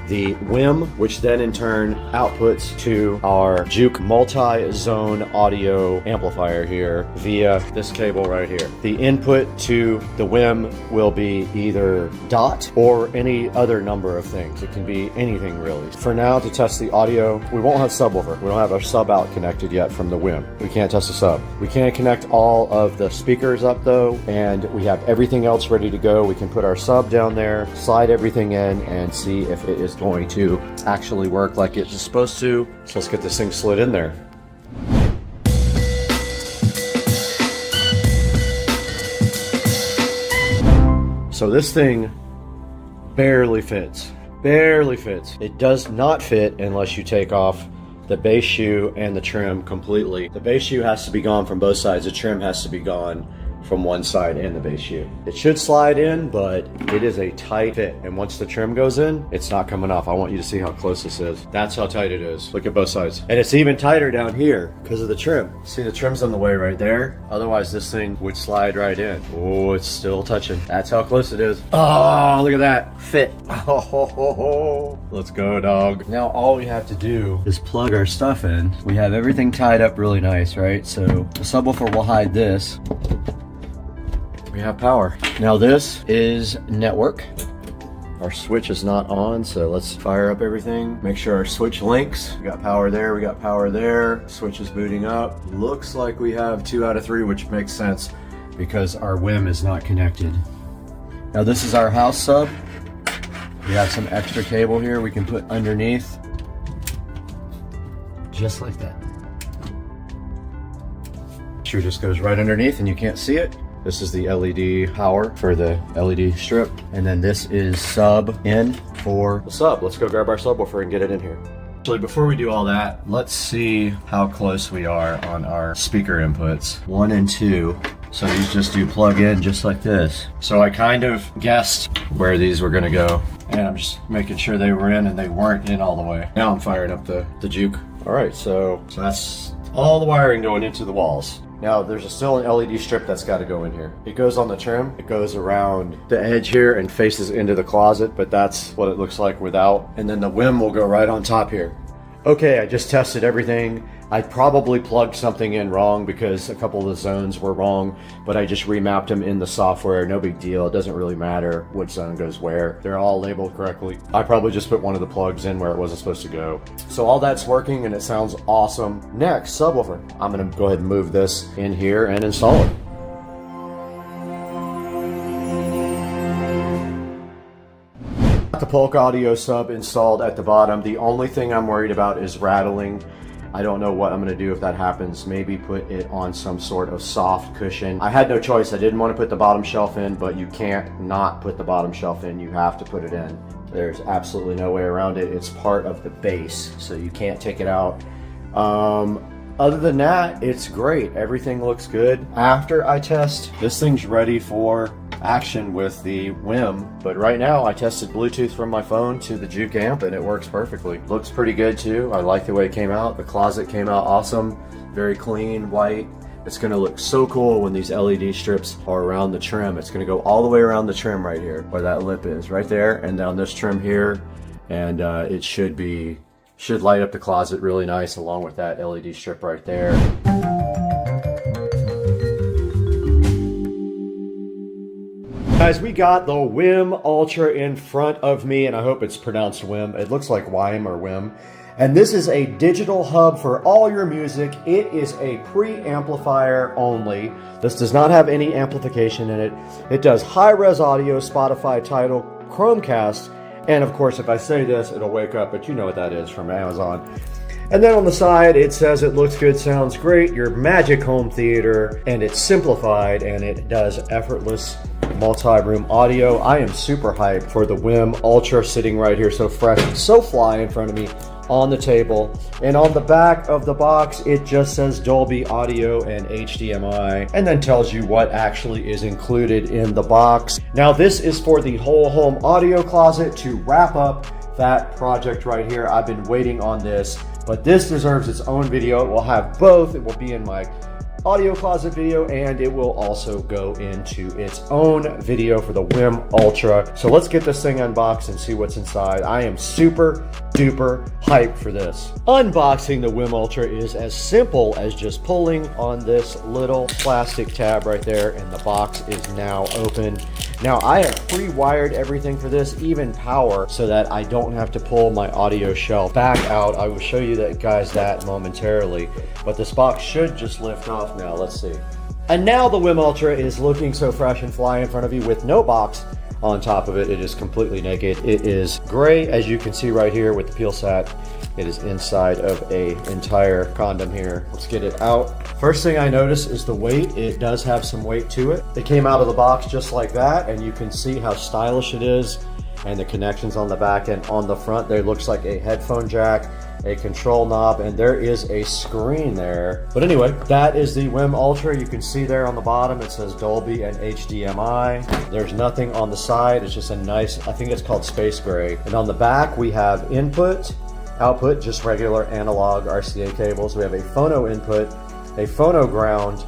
the WIM, which then in turn outputs to our Juke multi-zone audio amplifier here via this cable right here. The input to the WIM will be either DOT or any other number of things. It can be anything really. For now, to test the audio, we won't have subwoofer. We don't have our sub out connected yet from the WIM. We can't test the sub. We can't connect all of the speakers up though, and we have everything else ready to go. We can put our sub down there, slide everything in, and see if it is going to actually work like it's supposed to. So let's get this thing slid in there. So this thing barely fits. Barely fits. It does not fit unless you take off the base shoe and the trim completely. The base shoe has to be gone from both sides. The trim has to be gone from one side and the base shoe. It should slide in, but it is a tight fit. And once the trim goes in, it's not coming off. I want you to see how close this is. That's how tight it is. Look at both sides. And it's even tighter down here because of the trim. See, the trim's on the way right there. Otherwise, this thing would slide right in. Oh, it's still touching. That's how close it is. Oh, look at that. Fit. Oh, let's go, dog. Now, all we have to do is plug our stuff in. We have everything tied up really nice, right? So the subwoofer will hide this. We have power. Now this is network. Our switch is not on, so let's fire up everything. Make sure our switch links. We got power there, we got power there. Switch is booting up. Looks like we have 2 out of 3, which makes sense because our WIM is not connected. Now this is our house sub. We have some extra cable here we can put underneath. Just like that. Sure, just goes right underneath and you can't see it. This is the LED power for the LED strip. And then this is sub in for the sub. Let's go grab our subwoofer and get it in here. Actually, before we do all that, let's see how close we are on our speaker inputs. 1 and 2. So these just do plug in just like this. So I kind of guessed where these were gonna go. And I'm just making sure they were in, and they weren't in all the way. Now I'm firing up the Juke. All right, so that's all the wiring going into the walls. Now there's still an LED strip that's got to go in here. It goes on the trim, it goes around the edge here and faces into the closet, but that's what it looks like without. And then the WIM will go right on top here. Okay, I just tested everything. I probably plugged something in wrong because a couple of the zones were wrong, but I just remapped them in the software. No big deal. It doesn't really matter which zone goes where. They're all labeled correctly. I probably just put one of the plugs in where it wasn't supposed to go. So all that's working and it sounds awesome. Next, subwoofer. I'm gonna go ahead and move this in here and install it. The Polk Audio sub installed at the bottom. The only thing I'm worried about is rattling. I don't know what I'm going to do if that happens. Maybe put it on some sort of soft cushion. I had no choice. I didn't want to put the bottom shelf in, but you can't not put the bottom shelf in. You have to put it in. There's absolutely no way around it. It's part of the base, so you can't take it out. Other than that, it's great. Everything looks good. After I test, this thing's ready for action with the WIM, but right now I tested Bluetooth from my phone to the Juke amp and it works perfectly. Looks pretty good too. I like the way it came out. The closet came out awesome. Very clean, white. It's going to look so cool when these LED strips are around the trim. It's going to go all the way around the trim right here where that lip is, right there, and down this trim here, and it should light up the closet really nice along with that LED strip right there. Guys, we got the WIM Ultra in front of me, and I hope it's pronounced WIM. It looks like WIM or WIM. And this is a digital hub for all your music. It is a preamplifier only. This does not have any amplification in it. It does high-res audio, Spotify, Tidal, Chromecast, and of course, if I say this, it'll wake up, but you know what that is from Amazon. And then on the side, it says it looks good, sounds great, your magic home theater, and it's simplified, and it does effortless multi-room audio. I am super hyped for the WIM Ultra sitting right here, so fresh and so fly in front of me on the table. And on the back of the box, it just says Dolby Audio and HDMI, and then tells you what actually is included in the box. Now this is for the whole home audio closet to wrap up that project right here. I've been waiting on this, but this deserves its own video. It will have both. It will be in my audio closet video, and it will also go into its own video for the WIM Ultra. So let's get this thing unboxed and see what's inside. I am super duper hyped for this. Unboxing the WIM Ultra is as simple as just pulling on this little plastic tab right there, and the box is now open. Now I have pre-wired everything for this, even power, so that I don't have to pull my audio shelf back out. I will show you that momentarily, but this box should just lift off now. Let's see. And now the WIM Ultra is looking so fresh and fly in front of you with no box on top of it. It is completely naked. It is gray, as you can see right here with the peel sat. It is inside of a entire condom here. Let's get it out. First thing I notice is the weight. It does have some weight to it. It came out of the box just like that, and you can see how stylish it is, and the connections on the back and on the front. There looks like a headphone jack, a control knob, and there is a screen there. But anyway, that is the WIM Ultra. You can see there on the bottom it says Dolby and HDMI. There's nothing on the side. It's just a nice, I think it's called space gray. And on the back we have input, output, just regular analog RCA cables. We have a phono input, a phono ground.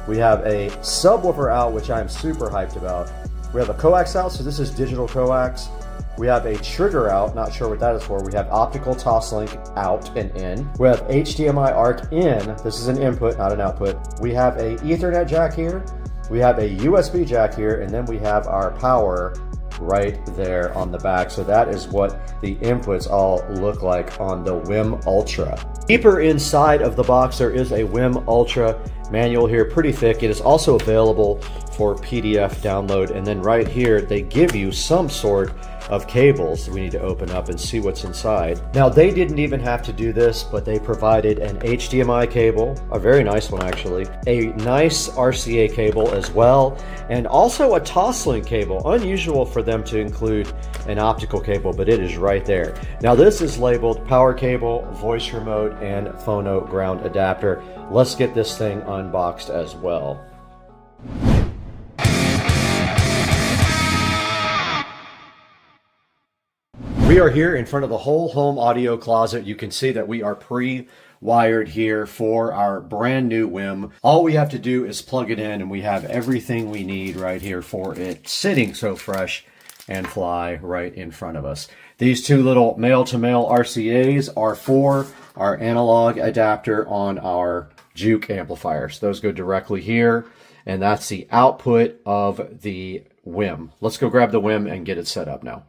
We have a subwoofer out, which I'm super hyped about. We have a coax out, so this is digital coax. We have a trigger out, not sure what that is for. We have optical toslink out and in. We have HDMI ARC in. This is an input, not an output. We have a Ethernet jack here. We have a USB jack here, and then we have our power right there on the back. So that is what the inputs all look like on the WIM Ultra. Deeper inside of the box, there is a WIM Ultra manual here, pretty thick. It is also available for PDF download. And then right here, they give you some sort of cables we need to open up and see what's inside. Now, they didn't even have to do this, but they provided an HDMI cable, a very nice one actually, a nice RCA cable as well, and also a Toslink cable. Unusual for them to include an optical cable, but it is right there. Now, this is labeled power cable, voice remote, and phono ground adapter. Let's get this thing unboxed as well. We are here in front of the whole home audio closet. You can see that we are pre-wired here for our brand new WIM. All we have to do is plug it in and we have everything we need right here for it, sitting so fresh and fly right in front of us. These two little male-to-male RCAs are for our analog adapter on our Juke amplifiers. Those go directly here, and that's the output of the WIM. Let's go grab the WIM and get it set up now.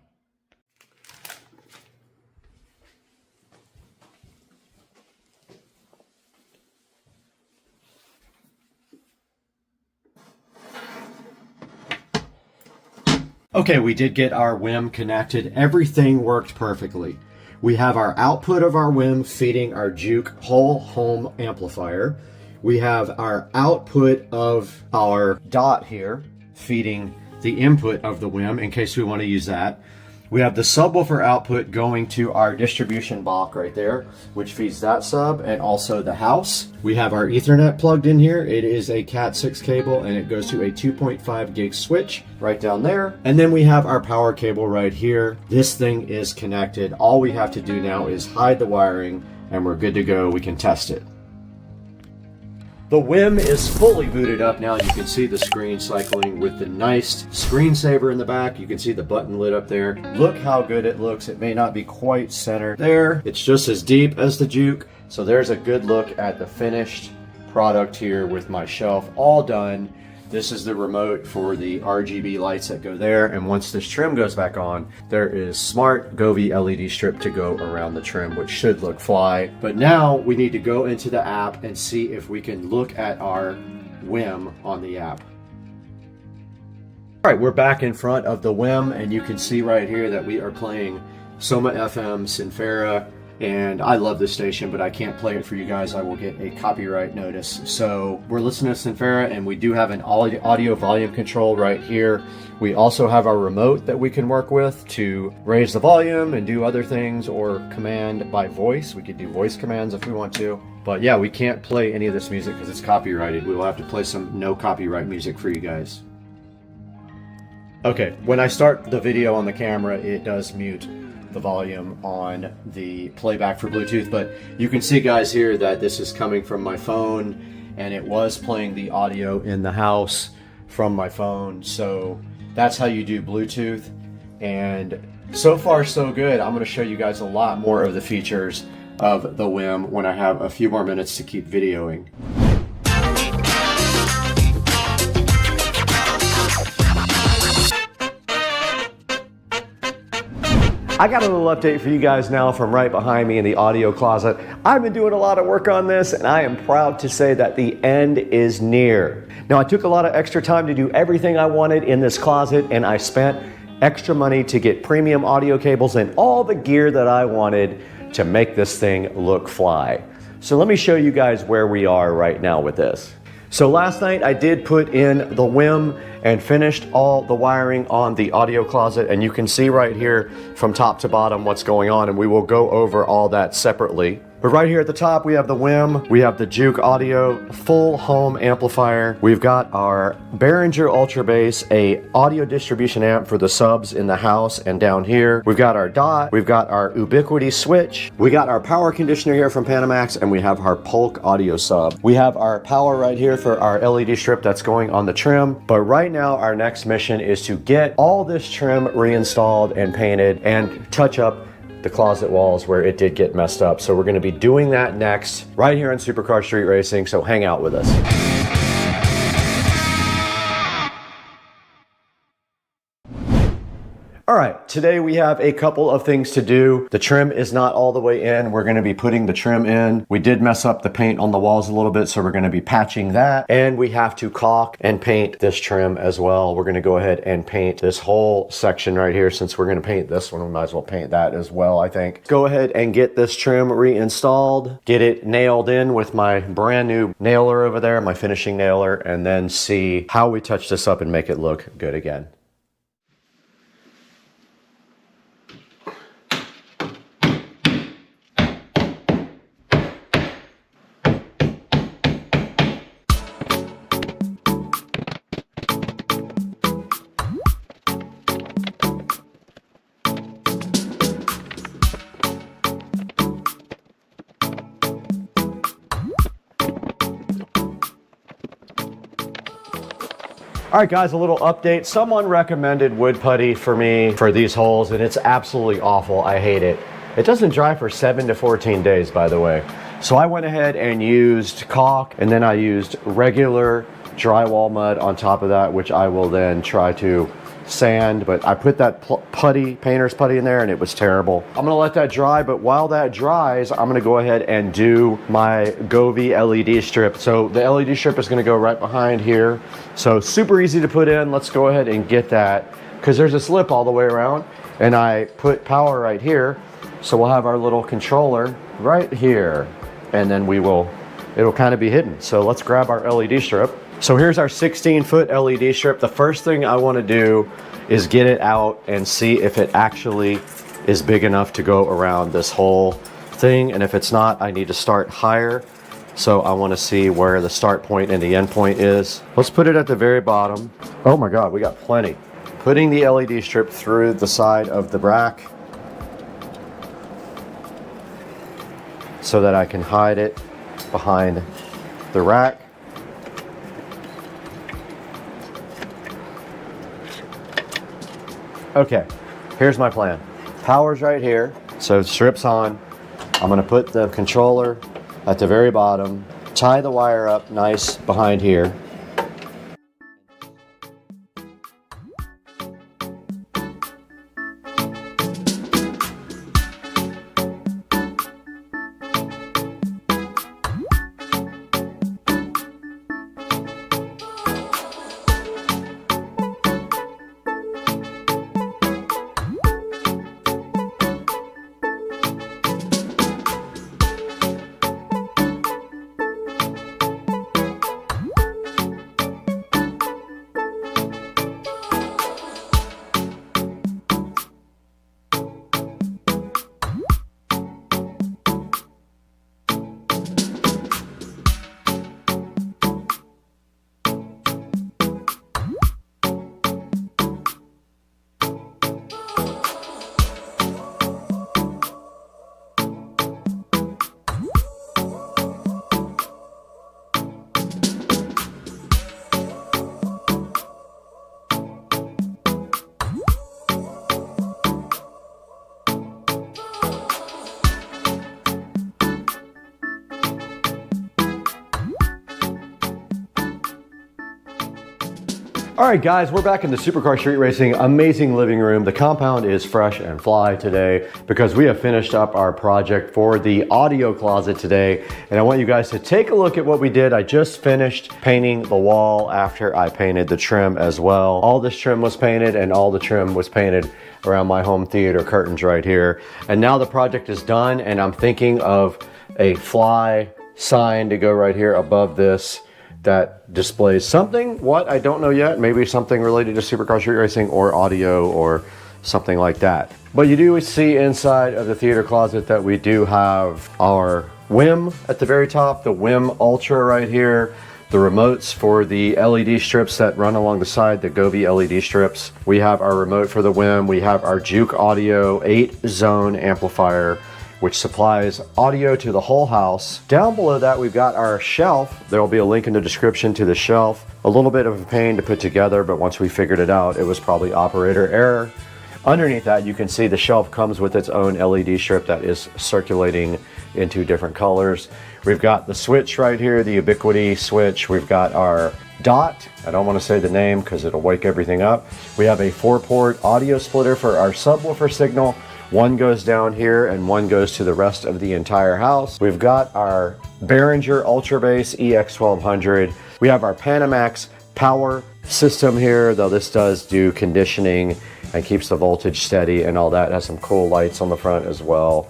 Okay, we did get our WIM connected. Everything worked perfectly. We have our output of our WIM feeding our Juke whole home amplifier. We have our output of our dot here feeding the input of the WIM in case we want to use that. We have the subwoofer output going to our distribution block right there, which feeds that sub and also the house. We have our Ethernet plugged in here. It is a Cat 6 cable and it goes to a 2.5 gig switch right down there. And then we have our power cable right here. This thing is connected. All we have to do now is hide the wiring and we're good to go. We can test it. The WIM is fully booted up now. You can see the screen cycling with the nice screensaver in the back. You can see the button lit up there. Look how good it looks. It may not be quite centered there. It's just as deep as the Juke. So there's a good look at the finished product here with my shelf all done. This is the remote for the RGB lights that go there. And once this trim goes back on, there is smart Govee LED strip to go around the trim, which should look fly. But now we need to go into the app and see if we can look at our WIM on the app. All right, we're back in front of the WIM and you can see right here that we are playing Soma FM Sinfera. And I love this station, but I can't play it for you guys. I will get a copyright notice. So we're listening to Sinfera, and we do have an audio volume control right here. We also have our remote that we can work with to raise the volume and do other things, or command by voice. We could do voice commands if we want to. But yeah, we can't play any of this music because it's copyrighted. We will have to play some no copyright music for you guys. Okay, when I start the video on the camera, it does mute the volume on the playback for Bluetooth, but you can see, guys, here that this is coming from my phone and it was playing the audio in the house from my phone. So that's how you do Bluetooth, and so far so good. I'm going to show you guys a lot more of the features of the WIM when I have a few more minutes to keep videoing. I got a little update for you guys now from right behind me in the audio closet. I've been doing a lot of work on this and I am proud to say that the end is near. Now, I took a lot of extra time to do everything I wanted in this closet, and I spent extra money to get premium audio cables and all the gear that I wanted to make this thing look fly. So let me show you guys where we are right now with this. So last night I did put in the WIM and finished all the wiring on the audio closet, and you can see right here from top to bottom what's going on, and we will go over all that separately. But right here at the top we have the WIM, we have the Juke audio full home amplifier, we've got our Behringer Ultra Bass, a audio distribution amp for the subs in the house and down here. We've got our dot, we've got our Ubiquity switch, we got our power conditioner here from Panamax, and we have our Polk audio sub. We have our power right here for our LED strip that's going on the trim. But right now our next mission is to get all this trim reinstalled and painted and touch up the closet walls where it did get messed up. So we're going to be doing that next right here on Supercar Street Racing, so hang out with us. All right, today we have a couple of things to do. The trim is not all the way in. We're gonna be putting the trim in. We did mess up the paint on the walls a little bit, so we're gonna be patching that. And we have to caulk and paint this trim as well. We're gonna go ahead and paint this whole section right here. Since we're gonna paint this one, we might as well paint that as well, I think. Go ahead and get this trim reinstalled, get it nailed in with my brand new nailer over there, my finishing nailer, and then see how we touch this up and make it look good again. All right, guys, a little update. Someone recommended wood putty for me for these holes, and it's absolutely awful. I hate it. It doesn't dry for 7 to 14 days, by the way. So I went ahead and used caulk, and then I used regular drywall mud on top of that, which I will then try to sand, but I put that putty, painter's putty in there, and it was terrible. I'm gonna let that dry, but while that dries, I'm gonna go ahead and do my Govee LED strip. So the LED strip is gonna go right behind here. So super easy to put in. Let's go ahead and get that, because there's a slip all the way around, and I put power right here. So we'll have our little controller right here, and then it'll kind of be hidden. So let's grab our LED strip. So here's our 16-foot LED strip. The first thing I want to do is get it out and see if it actually is big enough to go around this whole thing. And if it's not, I need to start higher. So I want to see where the start point and the end point is. Let's put it at the very bottom. Oh my God, we got plenty. Putting the LED strip through the side of the rack so that I can hide it behind the rack. Okay, here's my plan. Power's right here, so strip's on. I'm gonna put the controller at the very bottom, tie the wire up nice behind here. All right, guys, we're back in the Supercar Street Racing amazing living room. The compound is fresh and fly today because we have finished up our project for the audio closet today. And I want you guys to take a look at what we did. I just finished painting the wall after I painted the trim as well. All this trim was painted and all the trim was painted around my home theater curtains right here. And now the project is done, and I'm thinking of a fly sign to go right here above this that displays something. What? I don't know yet. Maybe something related to Supercar Street Racing or audio or something like that. But you do see inside of the theater closet that we do have our WIM at the very top, the WIM Ultra right here, the remotes for the LED strips that run along the side, the Govee LED strips. We have our remote for the WIM. We have our Juke Audio 8-zone amplifier, which supplies audio to the whole house. Down below that, we've got our shelf. There will be a link in the description to the shelf. A little bit of a pain to put together, but once we figured it out, it was probably operator error. Underneath that, you can see the shelf comes with its own LED strip that is circulating into different colors. We've got the switch right here, the Ubiquity switch. We've got our Dot. I don't want to say the name because it'll wake everything up. We have a 4-port audio splitter for our subwoofer signal. One goes down here and one goes to the rest of the entire house. We've got our Behringer Ultra Bass EX1200. We have our Panamax power system here, though this does do conditioning and keeps the voltage steady and all that. It has some cool lights on the front as well.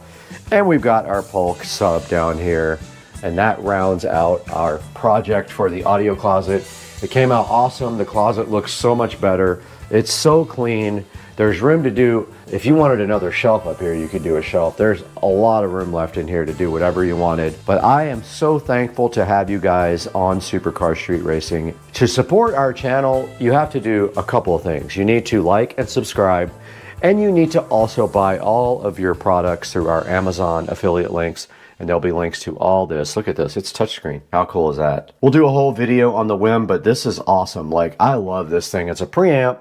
And we've got our Polk sub down here, and that rounds out our project for the audio closet. It came out awesome. The closet looks so much better. It's so clean. There's room to do, if you wanted another shelf up here, you could do a shelf. There's a lot of room left in here to do whatever you wanted. But I am so thankful to have you guys on Supercar Street Racing. To support our channel, you have to do a couple of things. You need to like and subscribe, and you need to also buy all of your products through our Amazon affiliate links. And there'll be links to all this. Look at this, it's touchscreen. How cool is that? We'll do a whole video on the whim, but this is awesome. Like, I love this thing. It's a preamp.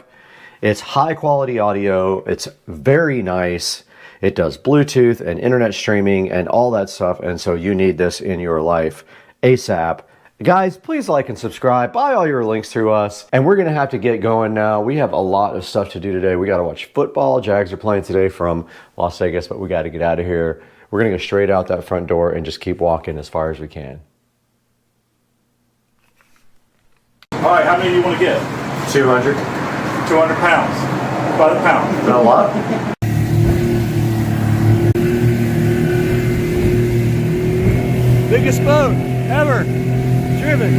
It's high quality audio. It's very nice. It does Bluetooth and internet streaming and all that stuff. And so you need this in your life ASAP. Guys, please like and subscribe. Buy all your links through us. And we're going to have to get going now. We have a lot of stuff to do today. We got to watch football. Jags are playing today from Las Vegas, but we got to get out of here. We're going to go straight out that front door and just keep walking as far as we can. All right, how many do you want to get? 200. 200 pounds. By the pound. Not a lot. Biggest boat ever driven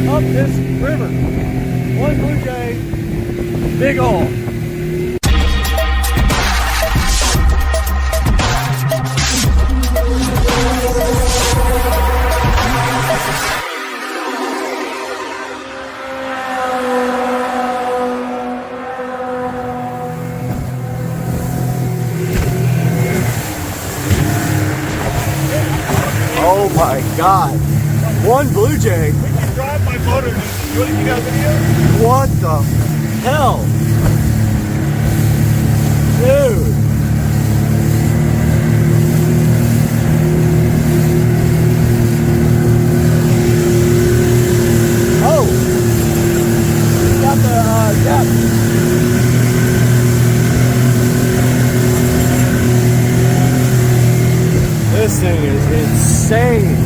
up this river. One Blue Jay, big ol'. Oh my God. One Blue Jay. We can drive my motor. You got a video? What the hell? Dude. Oh. Got the depth. This thing is insane.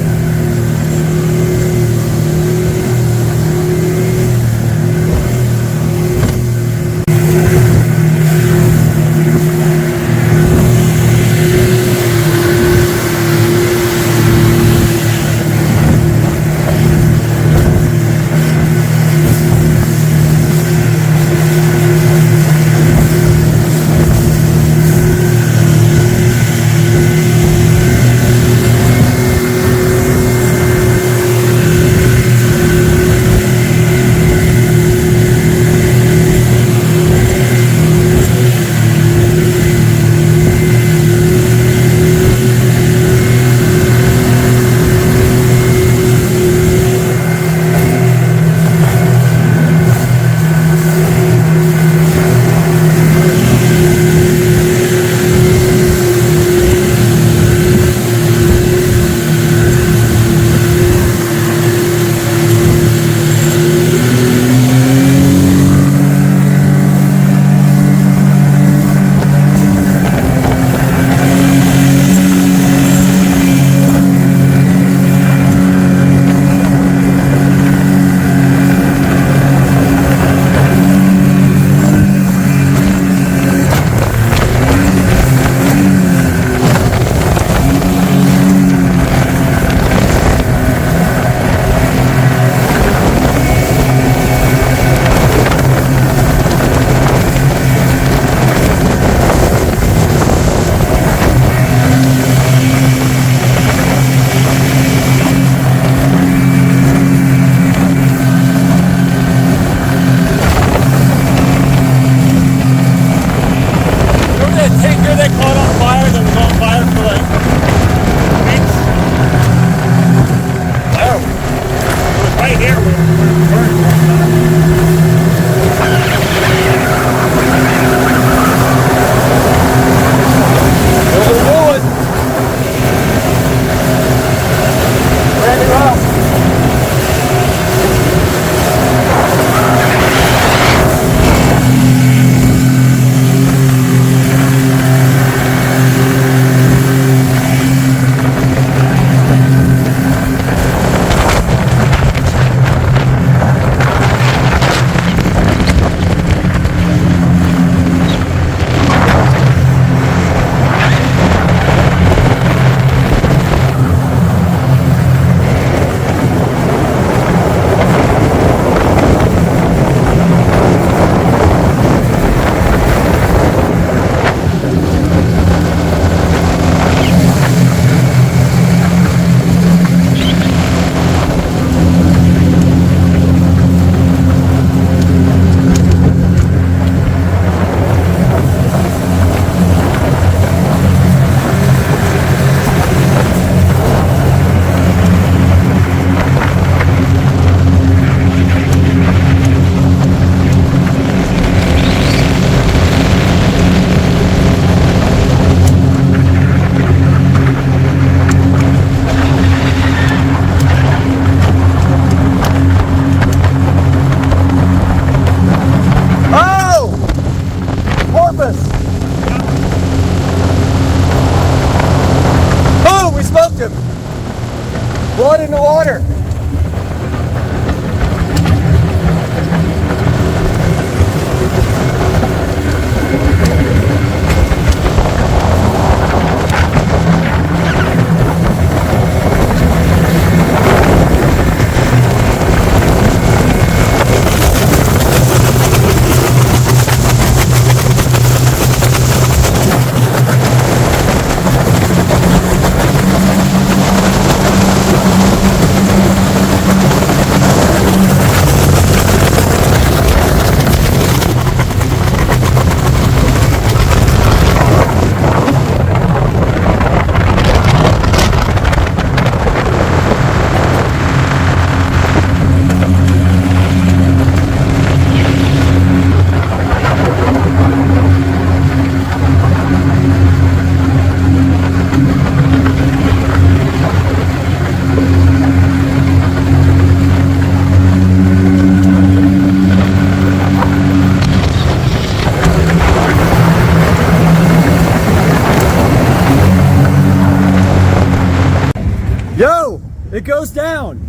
It goes down.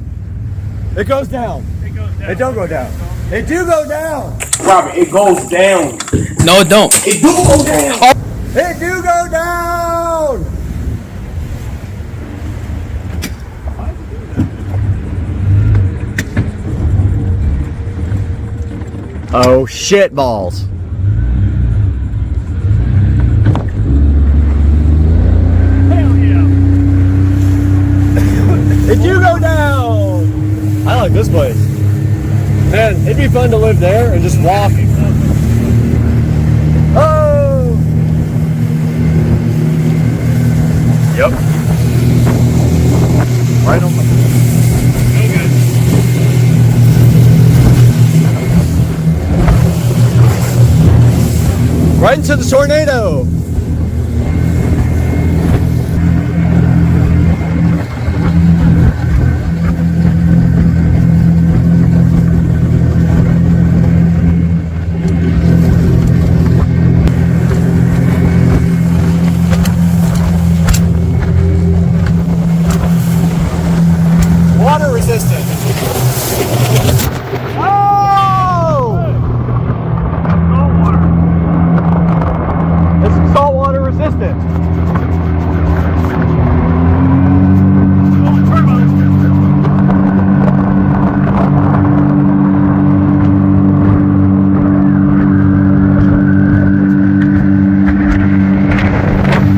It goes down. It goes down. It don't go down. It do go down. Robert, it goes down. No, it don't. It do go down. It do go down. Oh shit balls. Hell yeah. It do go down. I like this place. Man, it'd be fun to live there and just walk. Oh. Yep. Right on the. Right into the tornado. Water resistant. Saltwater resistant.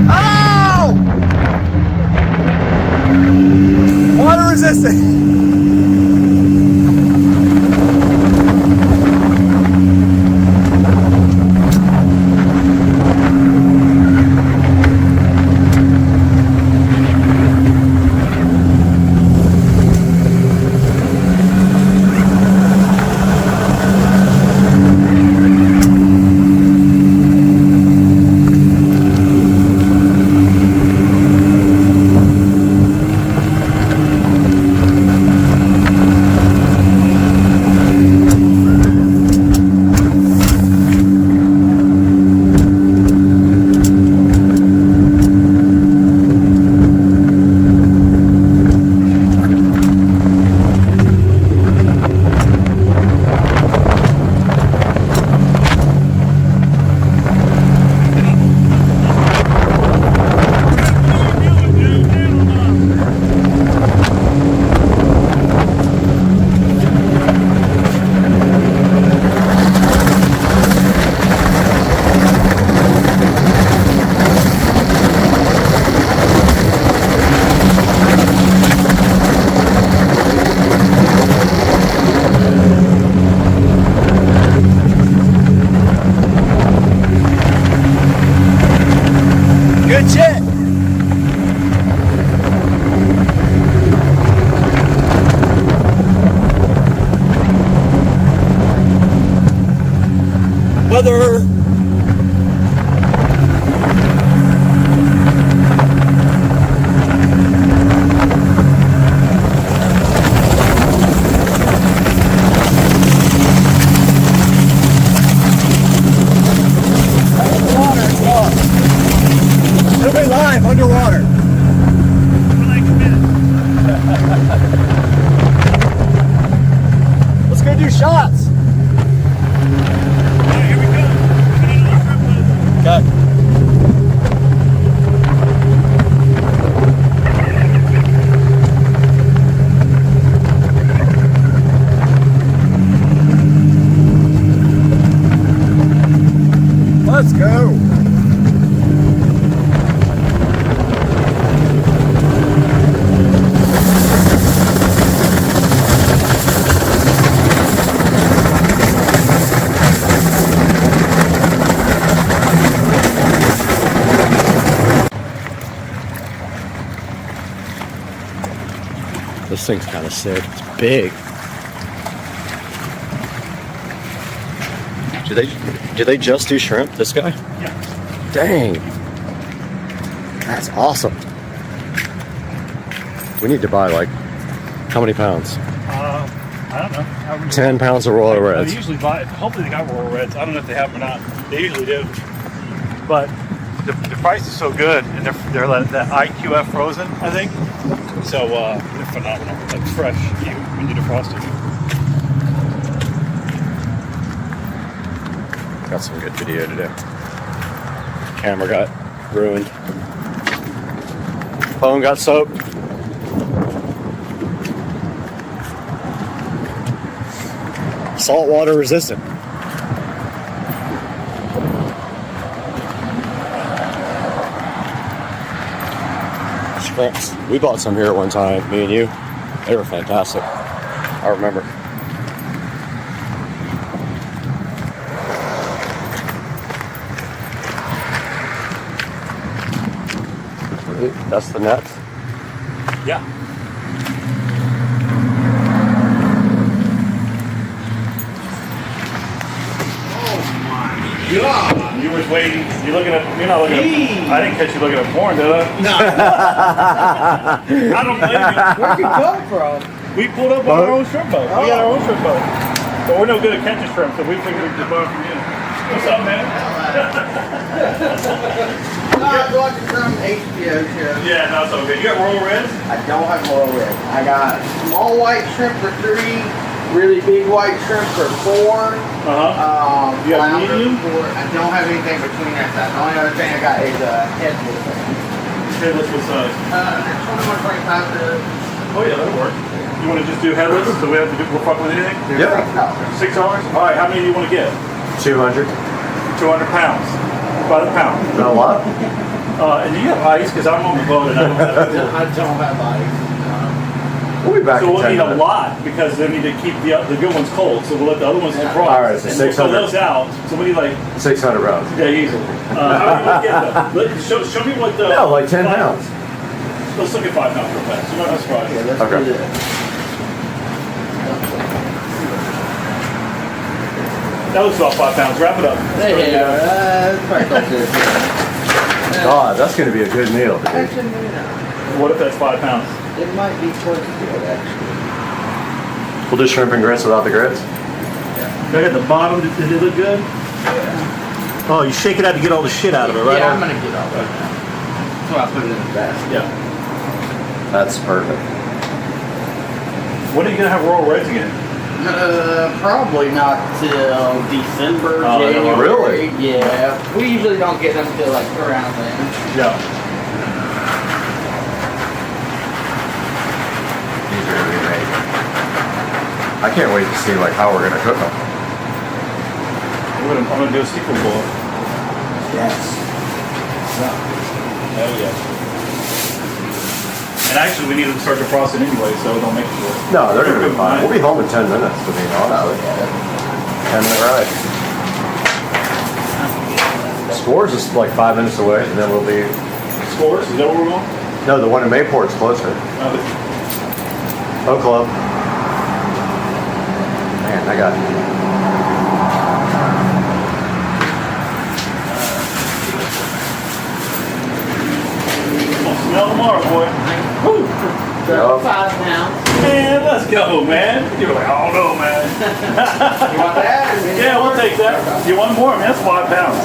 Oh! Water resistant. Good shit. Whether live underwater. Let's go do shots. Here we go. Okay. Let's go. This thing's kind of sick. It's big. Do they just do shrimp? This guy? Yeah. Dang. That's awesome. We need to buy like how many pounds? I don't know. 10 pounds of Royal Reds. They usually buy. Hopefully they got Royal Reds. I don't know if they have them or not. They usually do. But the price is so good, and they're that IQF frozen, I think. So phenomenal. Like fresh when you defrost it. Got some good video to do. Camera got ruined. Phone got soaked. Saltwater resistant. Shrimps. We bought some here at one time, me and you. They were fantastic. I remember. That's the net? Yeah. God. You was waiting. You're not looking at. I didn't catch you looking at porn, did I? No. I don't blame you. Where'd you come from? We pulled up on our own shrimp boat. We got our own shrimp boat. But we're no good at catching shrimp, so we figured we'd just borrow from you. What's up, man? No, I'm watching some HBO show. Yeah, no, it's okay. You got royal reds? I don't have royal red. I got small white shrimp for 3, really big white shrimp for 4. You got flounder medium? for 4. I don't have anything between that size. The only other thing I got is headless. Headless what size? 21.25 to... Oh yeah, that'll work. You want to just do headless, so we have to do, we'll fuck with anything? Yeah. $6? All right, how many do you want to get? 200. 200 pounds. By the pound. Not a lot? And do you have ice? Because I'm on the boat and I don't have it. I don't have ice. We'll be back So in we'll 10 need minutes. a lot because they need to keep the good ones cold. So we'll let the other ones defrost. All right, so and we'll 600. throw those out. So we need like 600 rounds. yeah, easily. How do you get them? Show me what the No, like 10 pounds. Let's look at 5 pounds real fast. You're not surprised. Yeah, let's Okay. do that. That looks about 5 pounds. Wrap it up. Yeah, probably close to this. God, that's going to be a good meal, dude. Actually, maybe not. What if that's 5 pounds? It might be close to it, actually. We'll do shrimp and grits without the grits. Look at the bottom. Did it look good? Yeah. Oh, you shake it out to get all the shit out of it, right? Yeah, I'm gonna get all that now. That's why I put it in the basket. Yeah. That's perfect. When are you gonna have royal reds again? Probably not till December, Oh, January. really? Yeah. We usually don't get them till like around then. Yeah. These are going to be amazing. I can't wait to see like how we're going to cook them. I'm gonna do a seafood boil. Yes. Hell yeah. And actually, we need to start defrosting anyway, so don't make it work. No, they're going to be fine. We'll be home in 10 minutes, to be honest. 10-minute ride. Scores is like 5 minutes away, and then we'll be... Scores? Is that where we're going? No, the one in Mayport's closer. Oh, Club. Man, I got... Smell tomorrow, boy. Woo! So 5 pounds. Man, let's go, man. You were like, oh no, man. You want that? Yeah, we'll take that. You want more? Man, that's 5 pounds.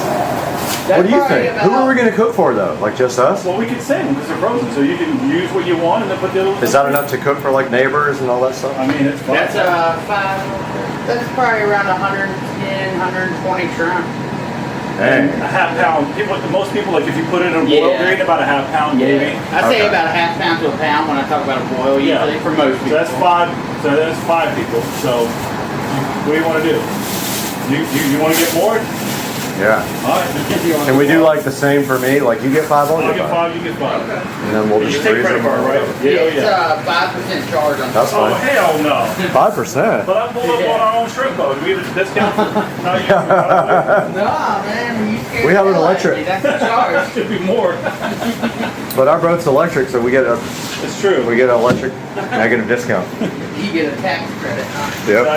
What do you think? Who are we going to cook for, though? Like just us? Well, we can send them because they're frozen, so you can use what you want and then put the other ones. Is that enough to cook for like neighbors and all that stuff? I mean, it's fine. That's 5. That's probably around 110, 120 shrimp. Dang. A half pound. Most people, like if you put it in a boil, Yeah. they're eating about a half pound, maybe. I say Okay. about a half pound to a pound when I talk about a boil, Yeah. usually for most people. So that's 5. So that's 5 people. So what do you want to do? You want to get more? Yeah. All right. Can we do like the same for me? Like you get 5, I'll I'll get get 5. 5. You get 5. And then we'll You just take freeze credit them. card, right? Yeah, it's yeah. 5% charge on That's Oh fine. hell no! 5%. But I pulled up on our own shrimp boat. We have a discount. No, you. Nah, man, you scared We have an the hell out of electric. me. That's the charge. Should be more. But our boat's electric, so we get an It's true. electric negative discount. You get a tax credit. Yep.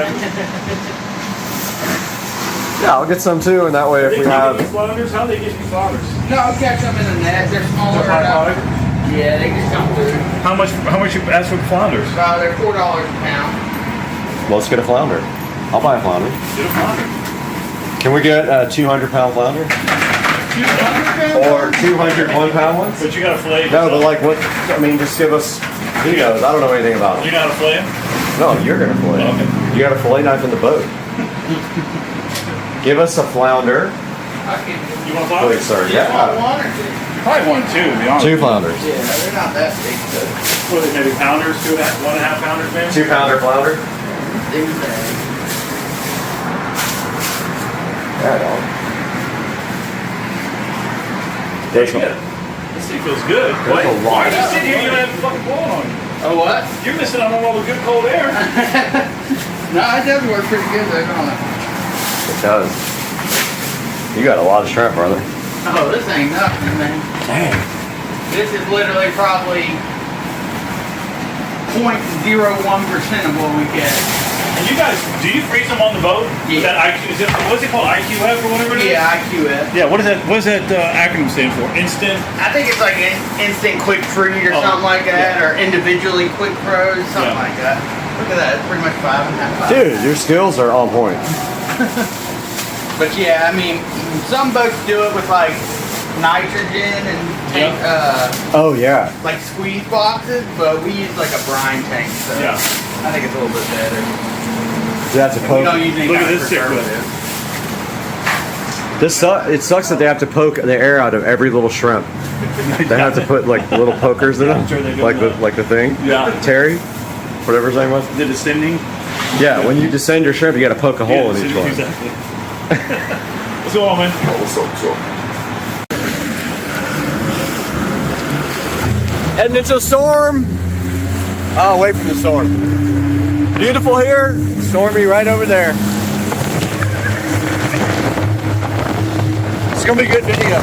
Yeah, I'll get some too, and that way if we have... flounders, how they get you flounders? No, I'll catch them in the net. They're smaller. Yeah, they just come through. How much you ask for flounders? They're $4 a pound. Well, let's get a flounder. I'll buy a flounder. Get a flounder. Can we get a 200-pound flounder? Or 200 1-pound ones? But you got to fillet. No, but like what? I mean, just give us. He knows. I don't know anything about You it. know how to fillet them? No, you're gonna fillet. Oh, okay. You got a fillet knife in the boat. Give us a flounder. You want flounder? Please, sir. One Yeah. or two? Probably 1, 2, to be honest. 2 flounders. Yeah, they're not that big, so. What are they, maybe pounders, 1.5 pounders, maybe? 2-pounder flounder. Big bag. Yeah, dog. This thing feels good. Why are you sitting here? You don't have a fucking blown on you. Oh, what? You're missing out on all the good cold air. No, it does work pretty good though, don't it? It does. You got a lot of shrimp, brother. Oh, this ain't nothing, man. Dang. This is literally probably 0.01% of what we get. And you guys, do you freeze them on the boat? Yeah. That IQ, what's it called? IQF or whatever it is? Yeah, IQF. Yeah, what does that acronym stand for? Instant? I think it's like instant quick freeze or Oh, something like that, yeah. or individually quick froze, something like that. Look at that, it's pretty much 5.5. Dude, your skills are on point. But yeah, I mean, some boats do it with like nitrogen and tank, Oh yeah. like squeeze boxes, but we use like a brine tank, so Yeah. I think it's a little bit better. You have to We poke. don't use any Look at kind of this sick one. preservative. It sucks that they have to poke the air out of every little shrimp. They have to put like little pokers in them, Sure they do like that. the thing. Yeah. Terry, whatever his name was. The descending? Yeah, when you descend your shrimp, you got to poke a hole in each one. Exactly. What's going on, man? Heading into a storm. Oh, away from the storm. Beautiful here, stormy right over there. It's gonna be a good video.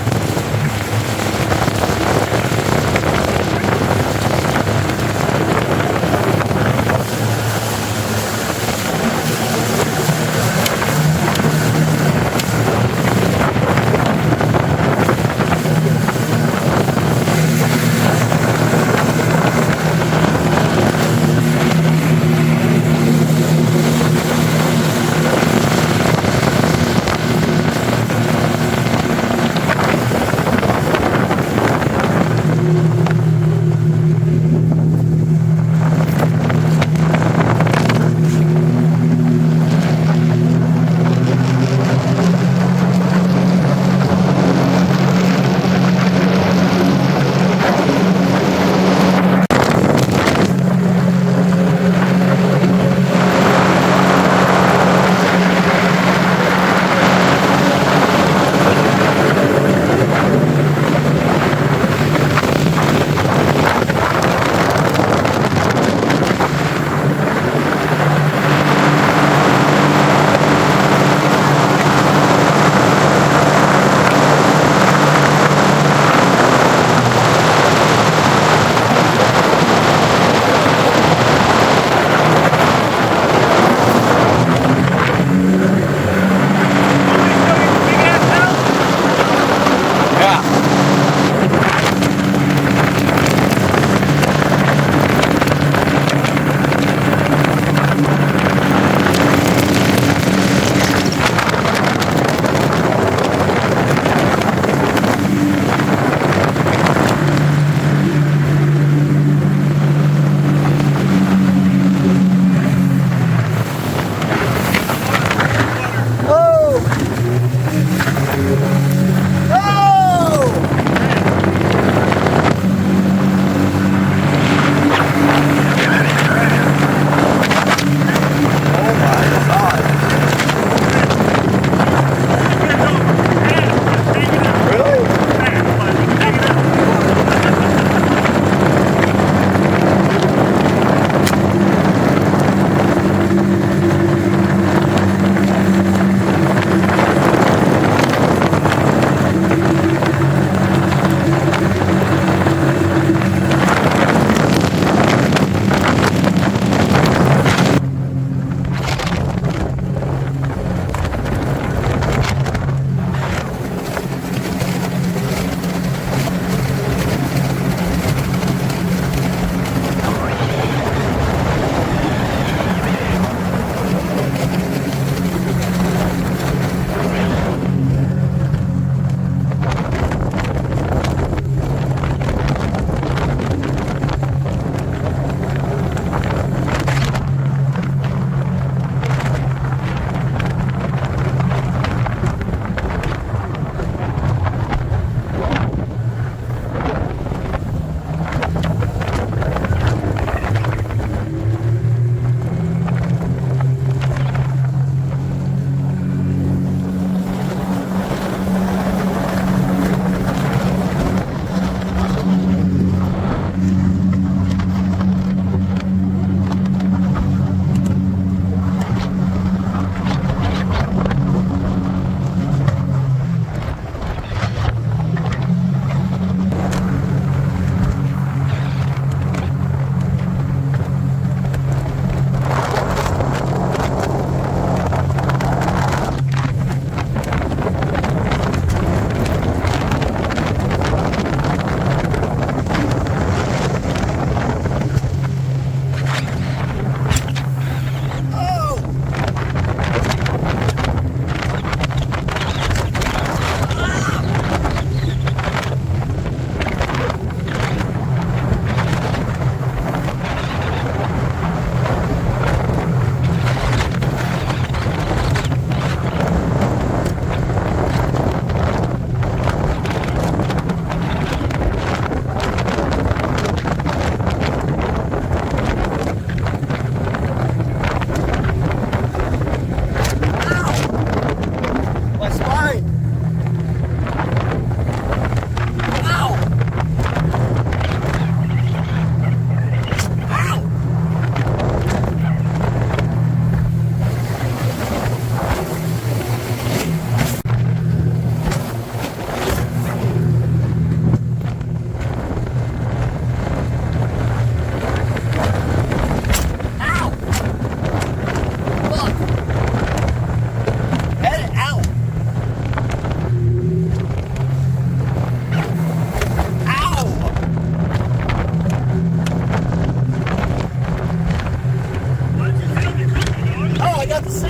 I got the seat.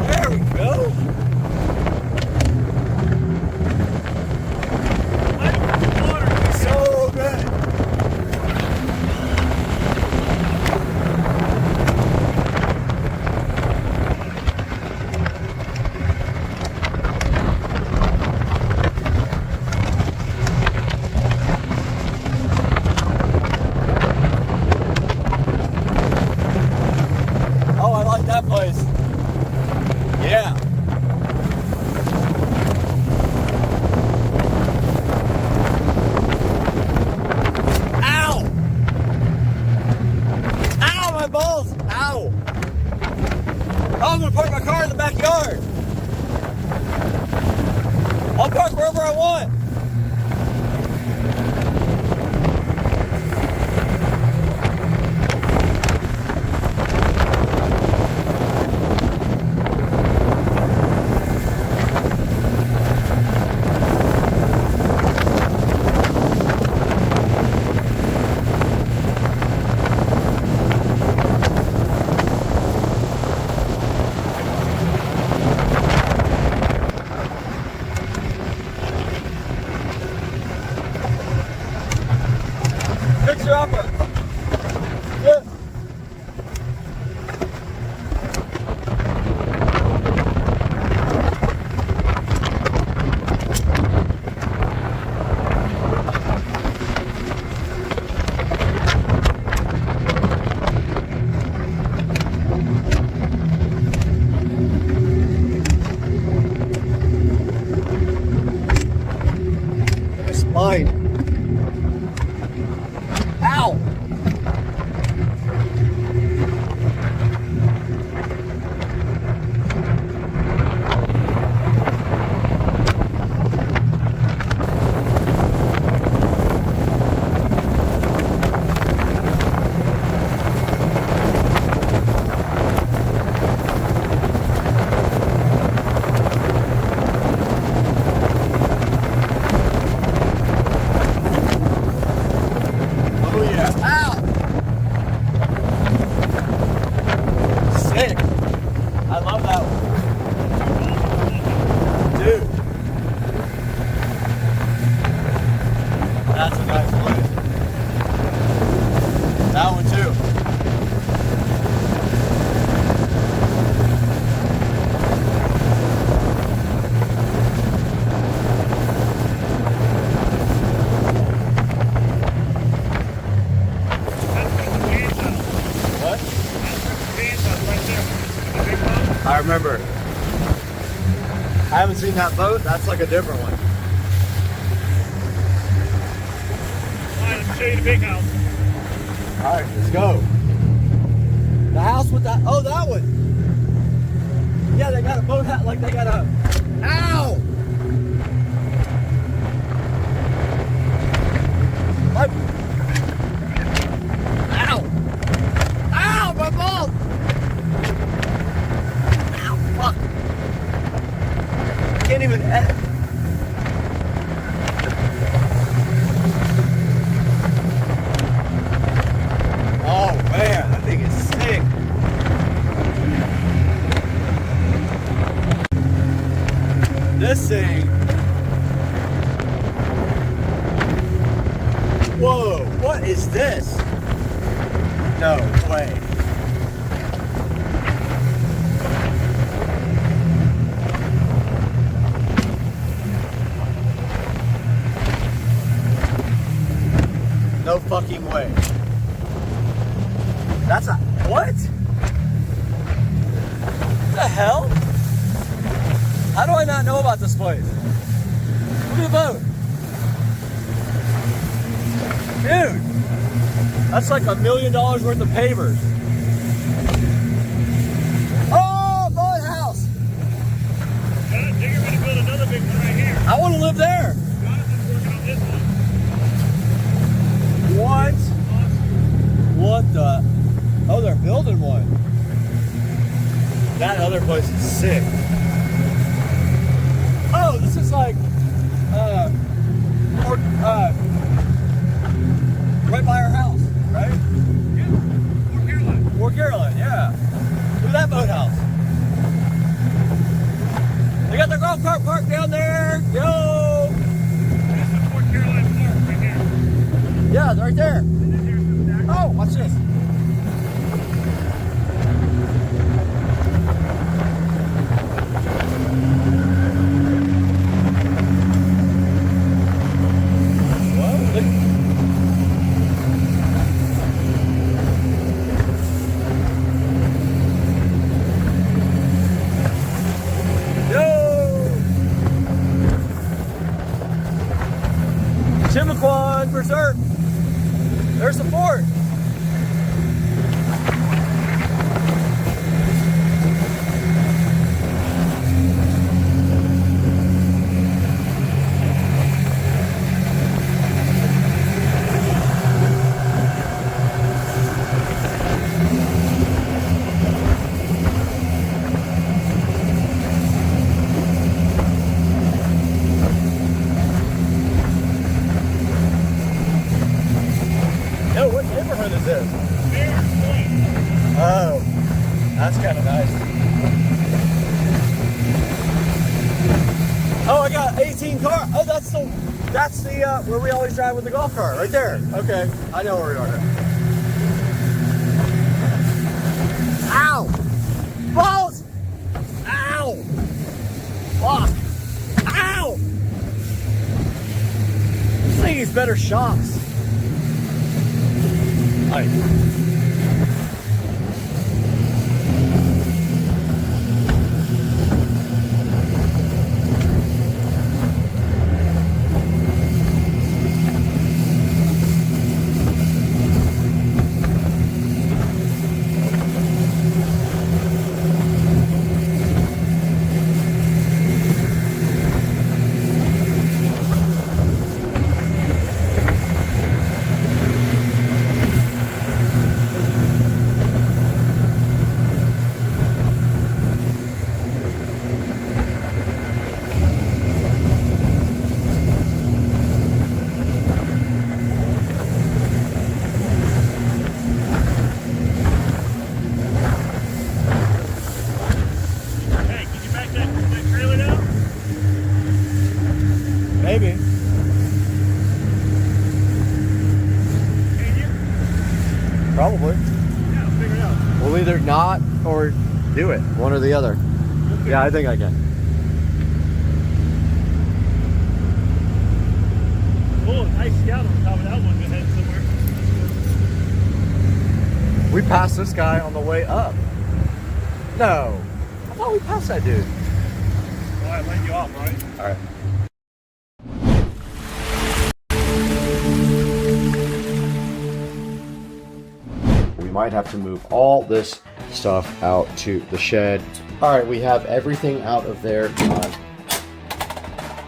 There we go. So good. Oh, I like that place. Yeah. Ow! Ow, my balls! Ow! Oh, I'm gonna park my car in the backyard. I'll park wherever I want. Picture upper. Yeah. It's mine. Ow! Oh yeah. Ow! Sick. I love that one. Dude. That's a nice place. That one too. What? I remember. I haven't seen that boat. That's like a different one. Alright, let me show you the big house. All right, let's go. The house with that. Oh, that one. Yeah, they got a boat hat. Like they got a. Ow! My... Ow! Ow! My balls! Ow! Fuck! I can't even edit. Oh man, that thing is sick. This thing. Whoa, what is this? No way. No fucking way. That's a, what? The hell? How do I not know about this place? Look at the boat. Dude, that's like $1 million worth of pavers. Oh, boat house. You're going to build another big one right here. I want to live there. Jonathan's working on this one. What? What the? Oh, they're building one. That other place is sick. Oh, this is like, right by our house, right? Yeah, Fort Port Caroline, yeah. Look at that boathouse. They got their golf cart parked down there. Yo! That's the Port Caroline Park right here. Yeah, they're right there. Oh, watch this. Chimiquan for sure. There's the fort. Yo, what neighborhood is this? Oh, that's kind of nice. Oh, I got 18 cars. Oh, that's the where we always drive with the golf cart, right there. Okay, I know where we are. Ow! Balls! Ow! Fuck! Ow! This thing needs better shocks. Hi. Maybe. Probably. Yeah, I'll figure it out. We'll either not or do it. One or the other. Yeah, I think I can. Oh, nice scout on top of that one. Go ahead somewhere. We passed this guy on the way up. No. I thought we passed that dude. All right, letting you off, right? All right. We might have to move all this stuff out to the shed. All right, we have everything out of there.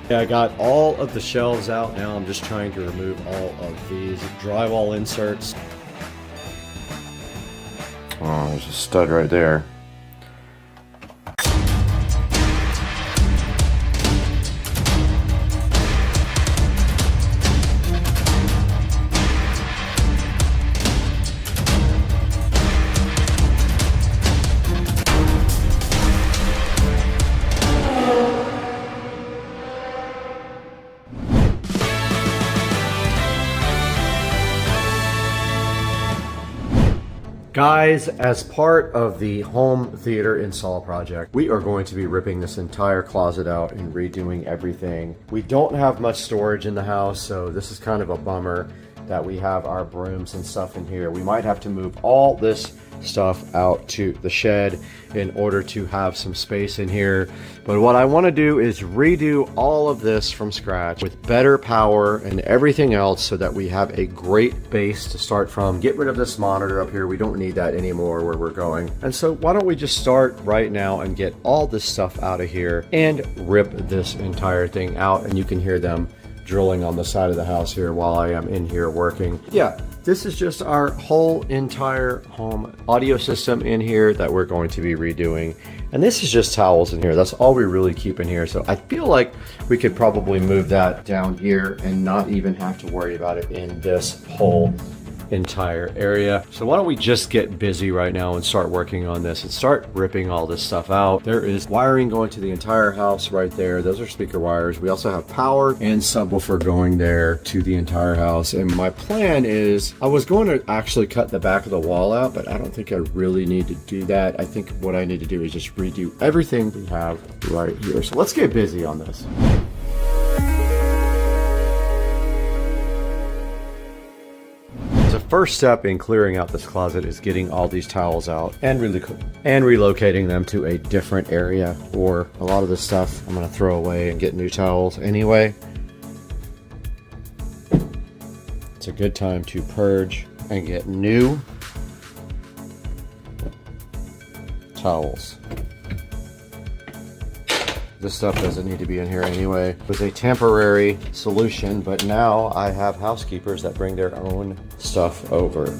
Yeah, I got all of the shelves out now. I'm just trying to remove all of these drywall inserts. Oh, there's a stud right there. Guys, as part of the home theater install project, we are going to be ripping this entire closet out and redoing everything. We don't have much storage in the house, so this is kind of a bummer that we have our brooms and stuff in here. We might have to move all this stuff out to the shed in order to have some space in here. But what I want to do is redo all of this from scratch with better power and everything else so that we have a great base to start from. Get rid of this monitor up here. We don't need that anymore where we're going. And so why don't we just start right now and get all this stuff out of here and rip this entire thing out, and you can hear them drilling on the side of the house here while I am in here working. Yeah, this is just our whole entire home audio system in here that we're going to be redoing. And this is just towels in here. That's all we really keep in here. So I feel like we could probably move that down here and not even have to worry about it in this hole entire area. So why don't we just get busy right now and start working on this and start ripping all this stuff out. There is wiring going to the entire house right there. Those are speaker wires. We also have power and subwoofer going there to the entire house. And my plan is I was going to actually cut the back of the wall out, but I don't think I really need to do that. I think what I need to do is just redo everything we have right here. So let's get busy on this. The first step in clearing out this closet is getting all these towels out and relocating them to a different area, or a lot of this stuff I'm going to throw away and get new towels anyway. It's a good time to purge and get new towels. This stuff doesn't need to be in here anyway. It was a temporary solution, but now I have housekeepers that bring their own stuff over.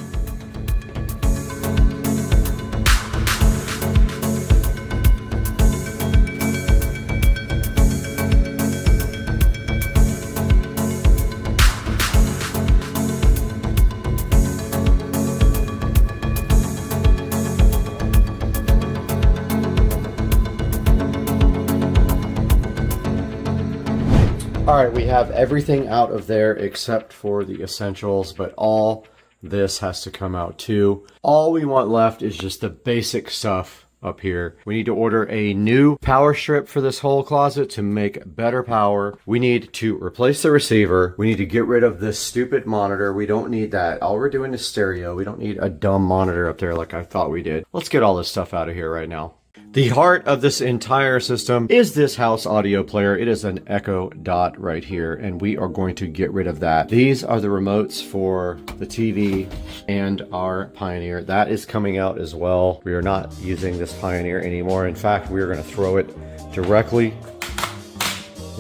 All right, we have everything out of there except for the essentials, but all this has to come out too. All we want left is just the basic stuff up here. We need to order a new power strip for this whole closet to make better power. We need to replace the receiver. We need to get rid of this stupid monitor. We don't need that. All we're doing is stereo. We don't need a dumb monitor up there like I thought we did. Let's get all this stuff out of here right now. The heart of this entire system is this house audio player. It is an Echo Dot right here, and we are going to get rid of that. These are the remotes for the TV and our Pioneer. That is coming out as well. We are not using this Pioneer anymore. In fact, we are going to throw it directly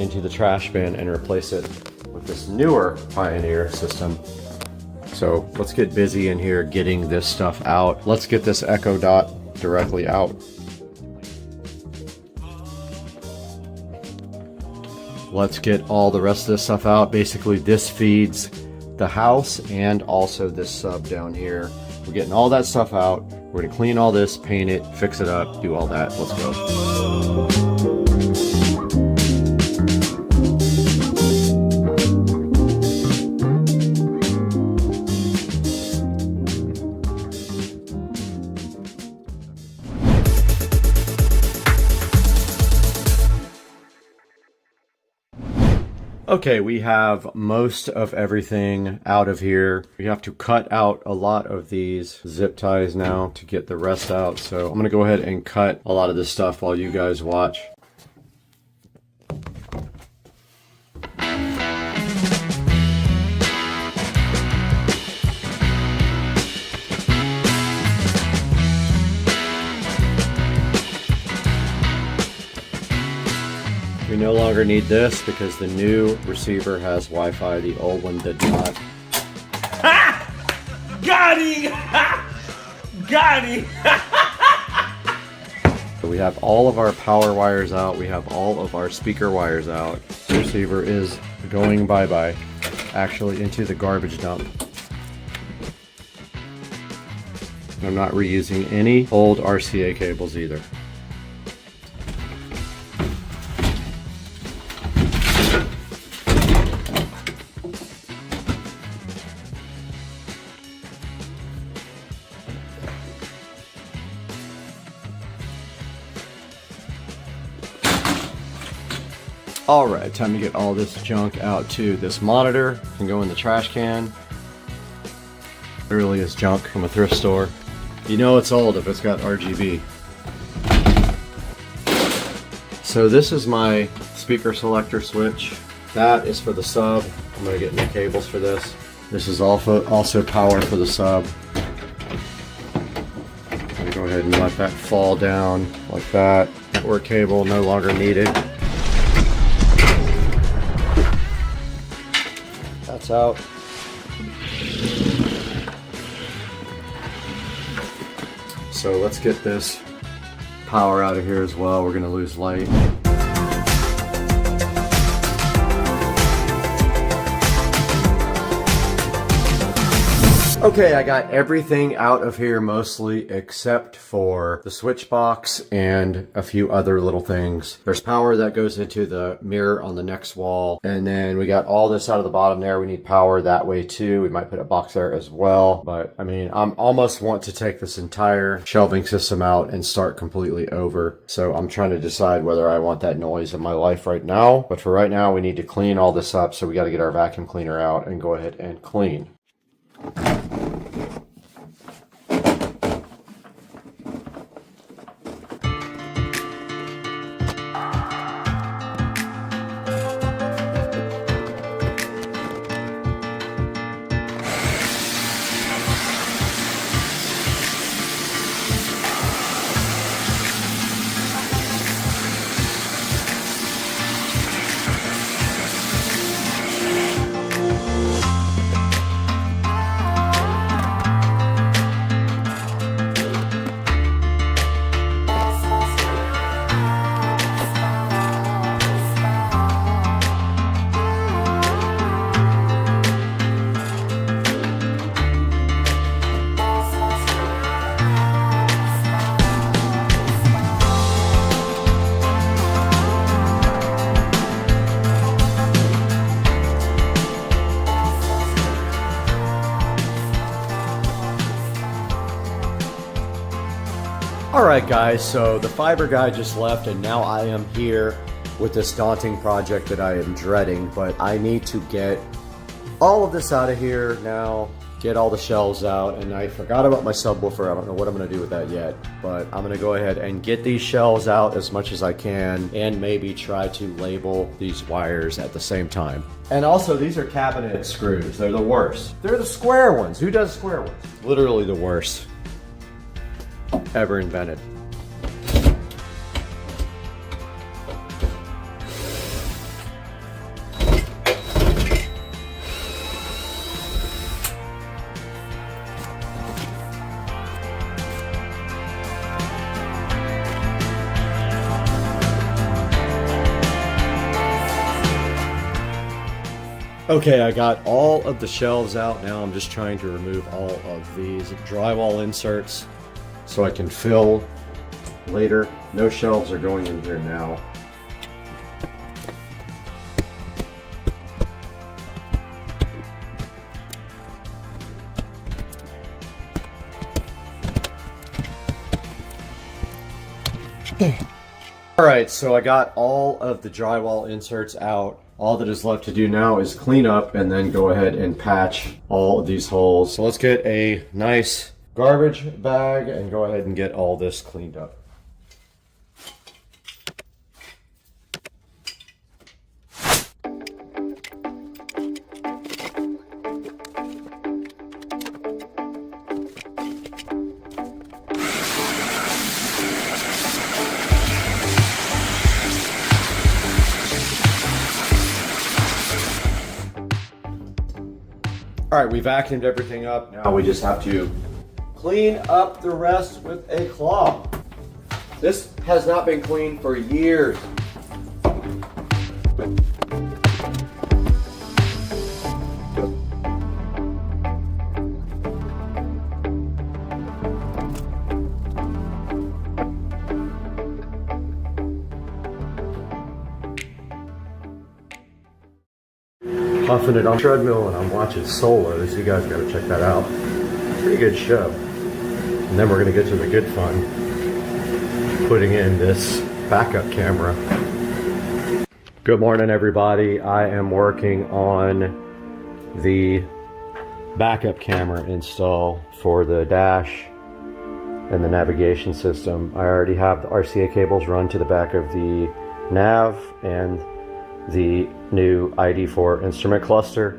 into the trash bin and replace it with this newer Pioneer system. So let's get busy in here getting this stuff out. Let's get this Echo Dot directly out. Let's get all the rest of this stuff out. Basically, this feeds the house and also this sub down here. We're getting all that stuff out. We're gonna clean all this, paint it, fix it up, do all that. Let's go. Okay, we have most of everything out of here. We have to cut out a lot of these zip ties now to get the rest out. So I'm going to go ahead and cut a lot of this stuff while you guys watch. We no longer need this because the new receiver has Wi-Fi. The old one did not. Ha! Got him! Got him! So we have all of our power wires out. We have all of our speaker wires out. The receiver is going bye-bye, actually into the garbage dump. I'm not reusing any old RCA cables either. Alright, time to get all this junk out too. This monitor can go in the trash can. Literally is junk from a thrift store. You know it's old if it's got RGB. So this is my speaker selector switch. That is for the sub. I'm going to get new cables for this. This is also power for the sub. I'm going to go ahead and let that fall down like that. Network cable no longer needed. That's out. So let's get this power out of here as well. We're going to lose light. Okay, I got everything out of here mostly except for the switch box and a few other little things. There's power that goes into the mirror on the next wall. And then we got all this out of the bottom there. We need power that way too. We might put a box there as well. But I mean, I'm almost want to take this entire shelving system out and start completely over. So I'm trying to decide whether I want that noise in my life right now. But for right now, we need to clean all this up. So we got to get our vacuum cleaner out and go ahead and clean. Alright guys, so the fiber guy just left and now I am here with this daunting project that I am dreading, but I need to get all of this out of here now, get all the shelves out, and I forgot about my subwoofer. I don't know what I'm going to do with that yet, but I'm going to go ahead and get these shelves out as much as I can and maybe try to label these wires at the same time. And also, these are cabinet screws. They're the worst. They're the square ones. Who does square ones? Literally the worst ever invented. Okay, I got all of the shelves out. Now I'm just trying to remove all of these drywall inserts so I can fill later. No shelves are going in here now. Alright, so I got all of the drywall inserts out. All that is left to do now is clean up and then go ahead and patch all of these holes. So let's get a nice garbage bag and go ahead and get all this cleaned up. All right, we vacuumed everything up. Now we just have to clean up the rest with a cloth. This has not been cleaned for years. Huffing it on treadmill and I'm watching Solos. You guys gotta check that out. Pretty good show. And then we're gonna get to the good fun. Putting in this backup camera. Good morning everybody. I am working on the backup camera install for the dash and the navigation system. I already have the RCA cables run to the back of the nav and the new ID4 instrument cluster.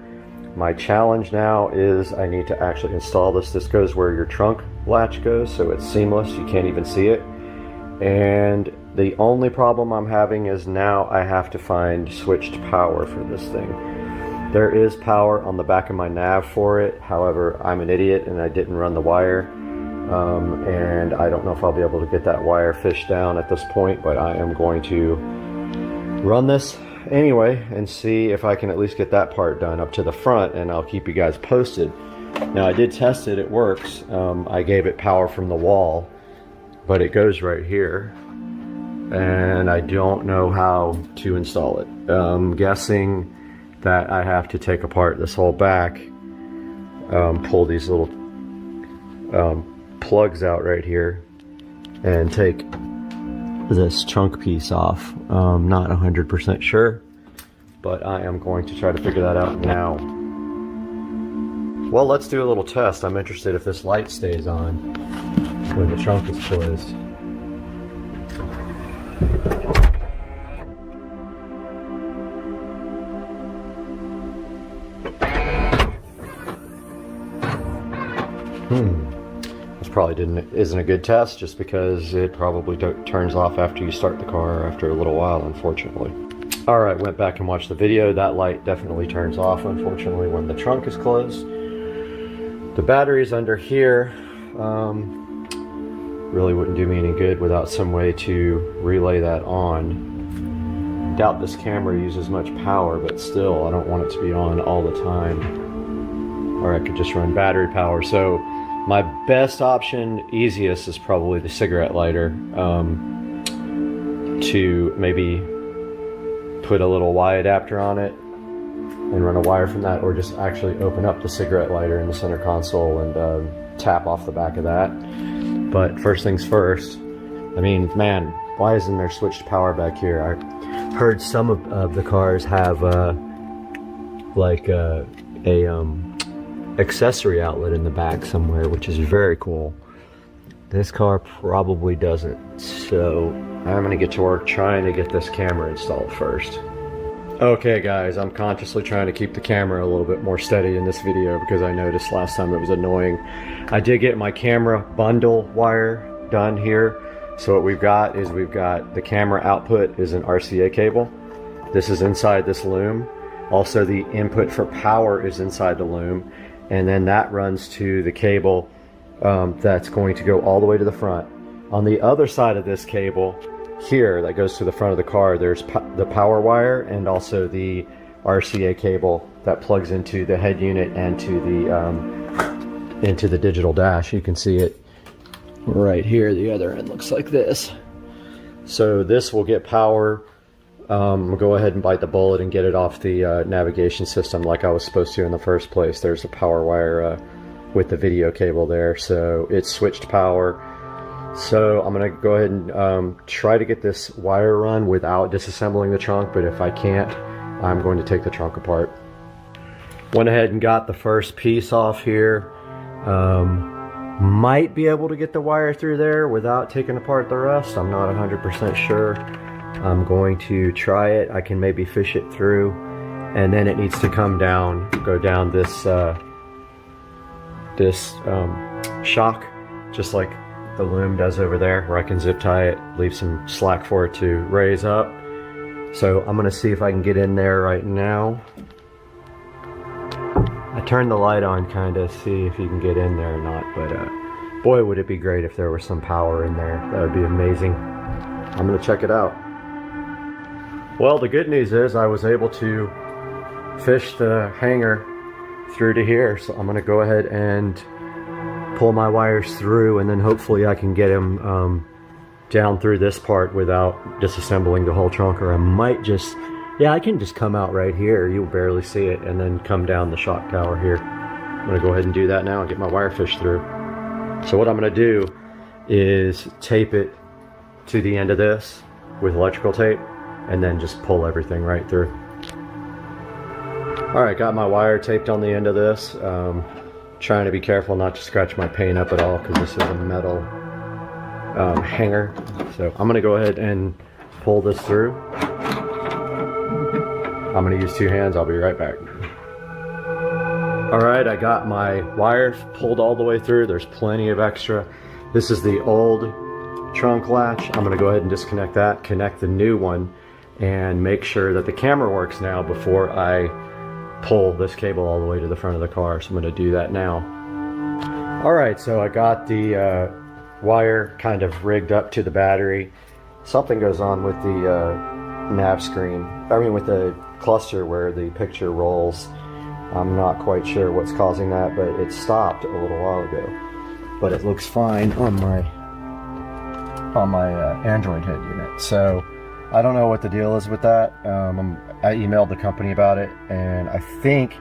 My challenge now is I need to actually install this. This goes where your trunk latch goes, so it's seamless. You can't even see it. And the only problem I'm having is now I have to find switched power for this thing. There is power on the back of my nav for it. However, I'm an idiot and I didn't run the wire. And I don't know if I'll be able to get that wire fished down at this point, but I am going to run this anyway and see if I can at least get that part done up to the front, and I'll keep you guys posted. Now I did test it, it works. I gave it power from the wall, but it goes right here. And I don't know how to install it. I'm guessing that I have to take apart this whole back, pull these little plugs out right here, and take this trunk piece off. Not 100% sure, but I am going to try to figure that out now. Well, let's do a little test. I'm interested if this light stays on when the trunk is closed. This probably isn't a good test, just because it probably turns off after you start the car after a little while, unfortunately. Alright, went back and watched the video. That light definitely turns off, unfortunately, when the trunk is closed. The battery's under here. Really wouldn't do me any good without some way to relay that on. Doubt this camera uses much power, but still, I don't want it to be on all the time. Or I could just run battery power. So my best option, easiest, is probably the cigarette lighter. To maybe put a little Y adapter on it and run a wire from that, or just actually open up the cigarette lighter in the center console and tap off the back of that. But first things first, I mean, man, why isn't there switched power back here? I heard some of the cars have like a accessory outlet in the back somewhere, which is very cool. This car probably doesn't, so I'm gonna get to work trying to get this camera installed first. Okay guys, I'm consciously trying to keep the camera a little bit more steady in this video because I noticed last time it was annoying. I did get my camera bundle wire done here. So what we've got is the camera output is an RCA cable. This is inside this loom. Also the input for power is inside the loom. And then that runs to the cable that's going to go all the way to the front. On the other side of this cable here that goes to the front of the car, there's the power wire and also the RCA cable that plugs into the head unit and to the digital dash. You can see it right here. The other end looks like this. So this will get power. We'll go ahead and bite the bullet and get it off the navigation system like I was supposed to in the first place. There's a power wire with the video cable there, so it's switched power. So I'm gonna go ahead and try to get this wire run without disassembling the trunk, but if I can't, I'm going to take the trunk apart. Went ahead and got the first piece off here. Might be able to get the wire through there without taking apart the rest. I'm not 100% sure. I'm going to try it. I can maybe fish it through, and then it needs to come down, go down this shock, just like the loom does over there, where I can zip tie it, leave some slack for it to raise up. So I'm gonna see if I can get in there right now. I turned the light on kind of see if you can get in there or not, but boy would it be great if there was some power in there. That would be amazing. I'm gonna check it out. Well, the good news is I was able to fish the hanger through to here, so I'm gonna go ahead and pull my wires through, and then hopefully I can get him down through this part without disassembling the whole trunk. Or I might just, yeah, I can just come out right here, you'll barely see it, and then come down the shock tower here. I'm gonna go ahead and do that now and get my wire fish through. So what I'm gonna do is tape it to the end of this with electrical tape, and then just pull everything right through. All right, got my wire taped on the end of this. Trying to be careful not to scratch my paint up at all, because this is a metal hanger. So I'm gonna go ahead and pull this through. I'm gonna use two hands, I'll be right back. All right, I got my wire pulled all the way through. There's plenty of extra. This is the old trunk latch. I'm gonna go ahead and disconnect that, connect the new one, and make sure that the camera works now before I pull this cable all the way to the front of the car. So I'm going to do that now. Alright, so I got the wire kind of rigged up to the battery. Something goes on with the nav screen, I mean with the cluster where the picture rolls. I'm not quite sure what's causing that, but it stopped a little while ago. But it looks fine on my Android head unit. So I don't know what the deal is with that. I emailed the company about it, and I think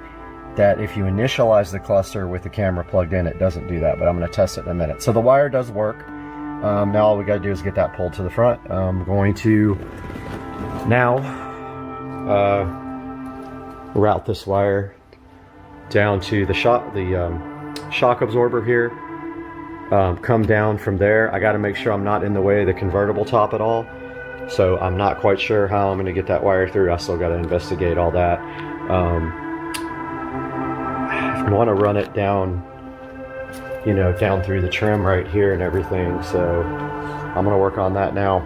that if you initialize the cluster with the camera plugged in, it doesn't do that, but I'm going to test it in a minute. So the wire does work. Now all we got to do is get that pulled to the front. I'm going to now route this wire down to the shock absorber here. Come down from there. I got to make sure I'm not in the way of the convertible top at all. So I'm not quite sure how I'm going to get that wire through. I still got to investigate all that. I want to run it down, you know, down through the trim right here and everything. So I'm going to work on that now.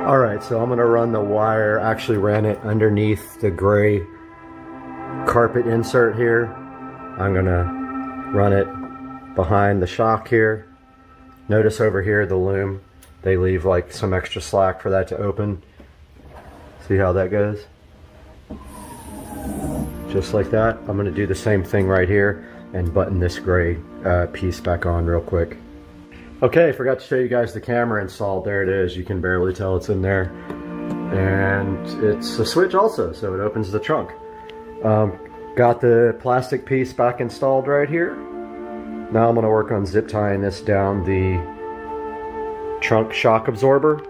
All right, so I'm going to run the wire. Actually ran it underneath the gray carpet insert here. I'm going to run it behind the shock here. Notice over here the loom, they leave like some extra slack for that to open. See how that goes? Just like that. I'm going to do the same thing right here and button this gray piece back on real quick. Okay, forgot to show you guys the camera installed. There it is. You can barely tell it's in there. And it's a switch also, so it opens the trunk. Got the plastic piece back installed right here. Now I'm going to work on zip tying this down the trunk shock absorber.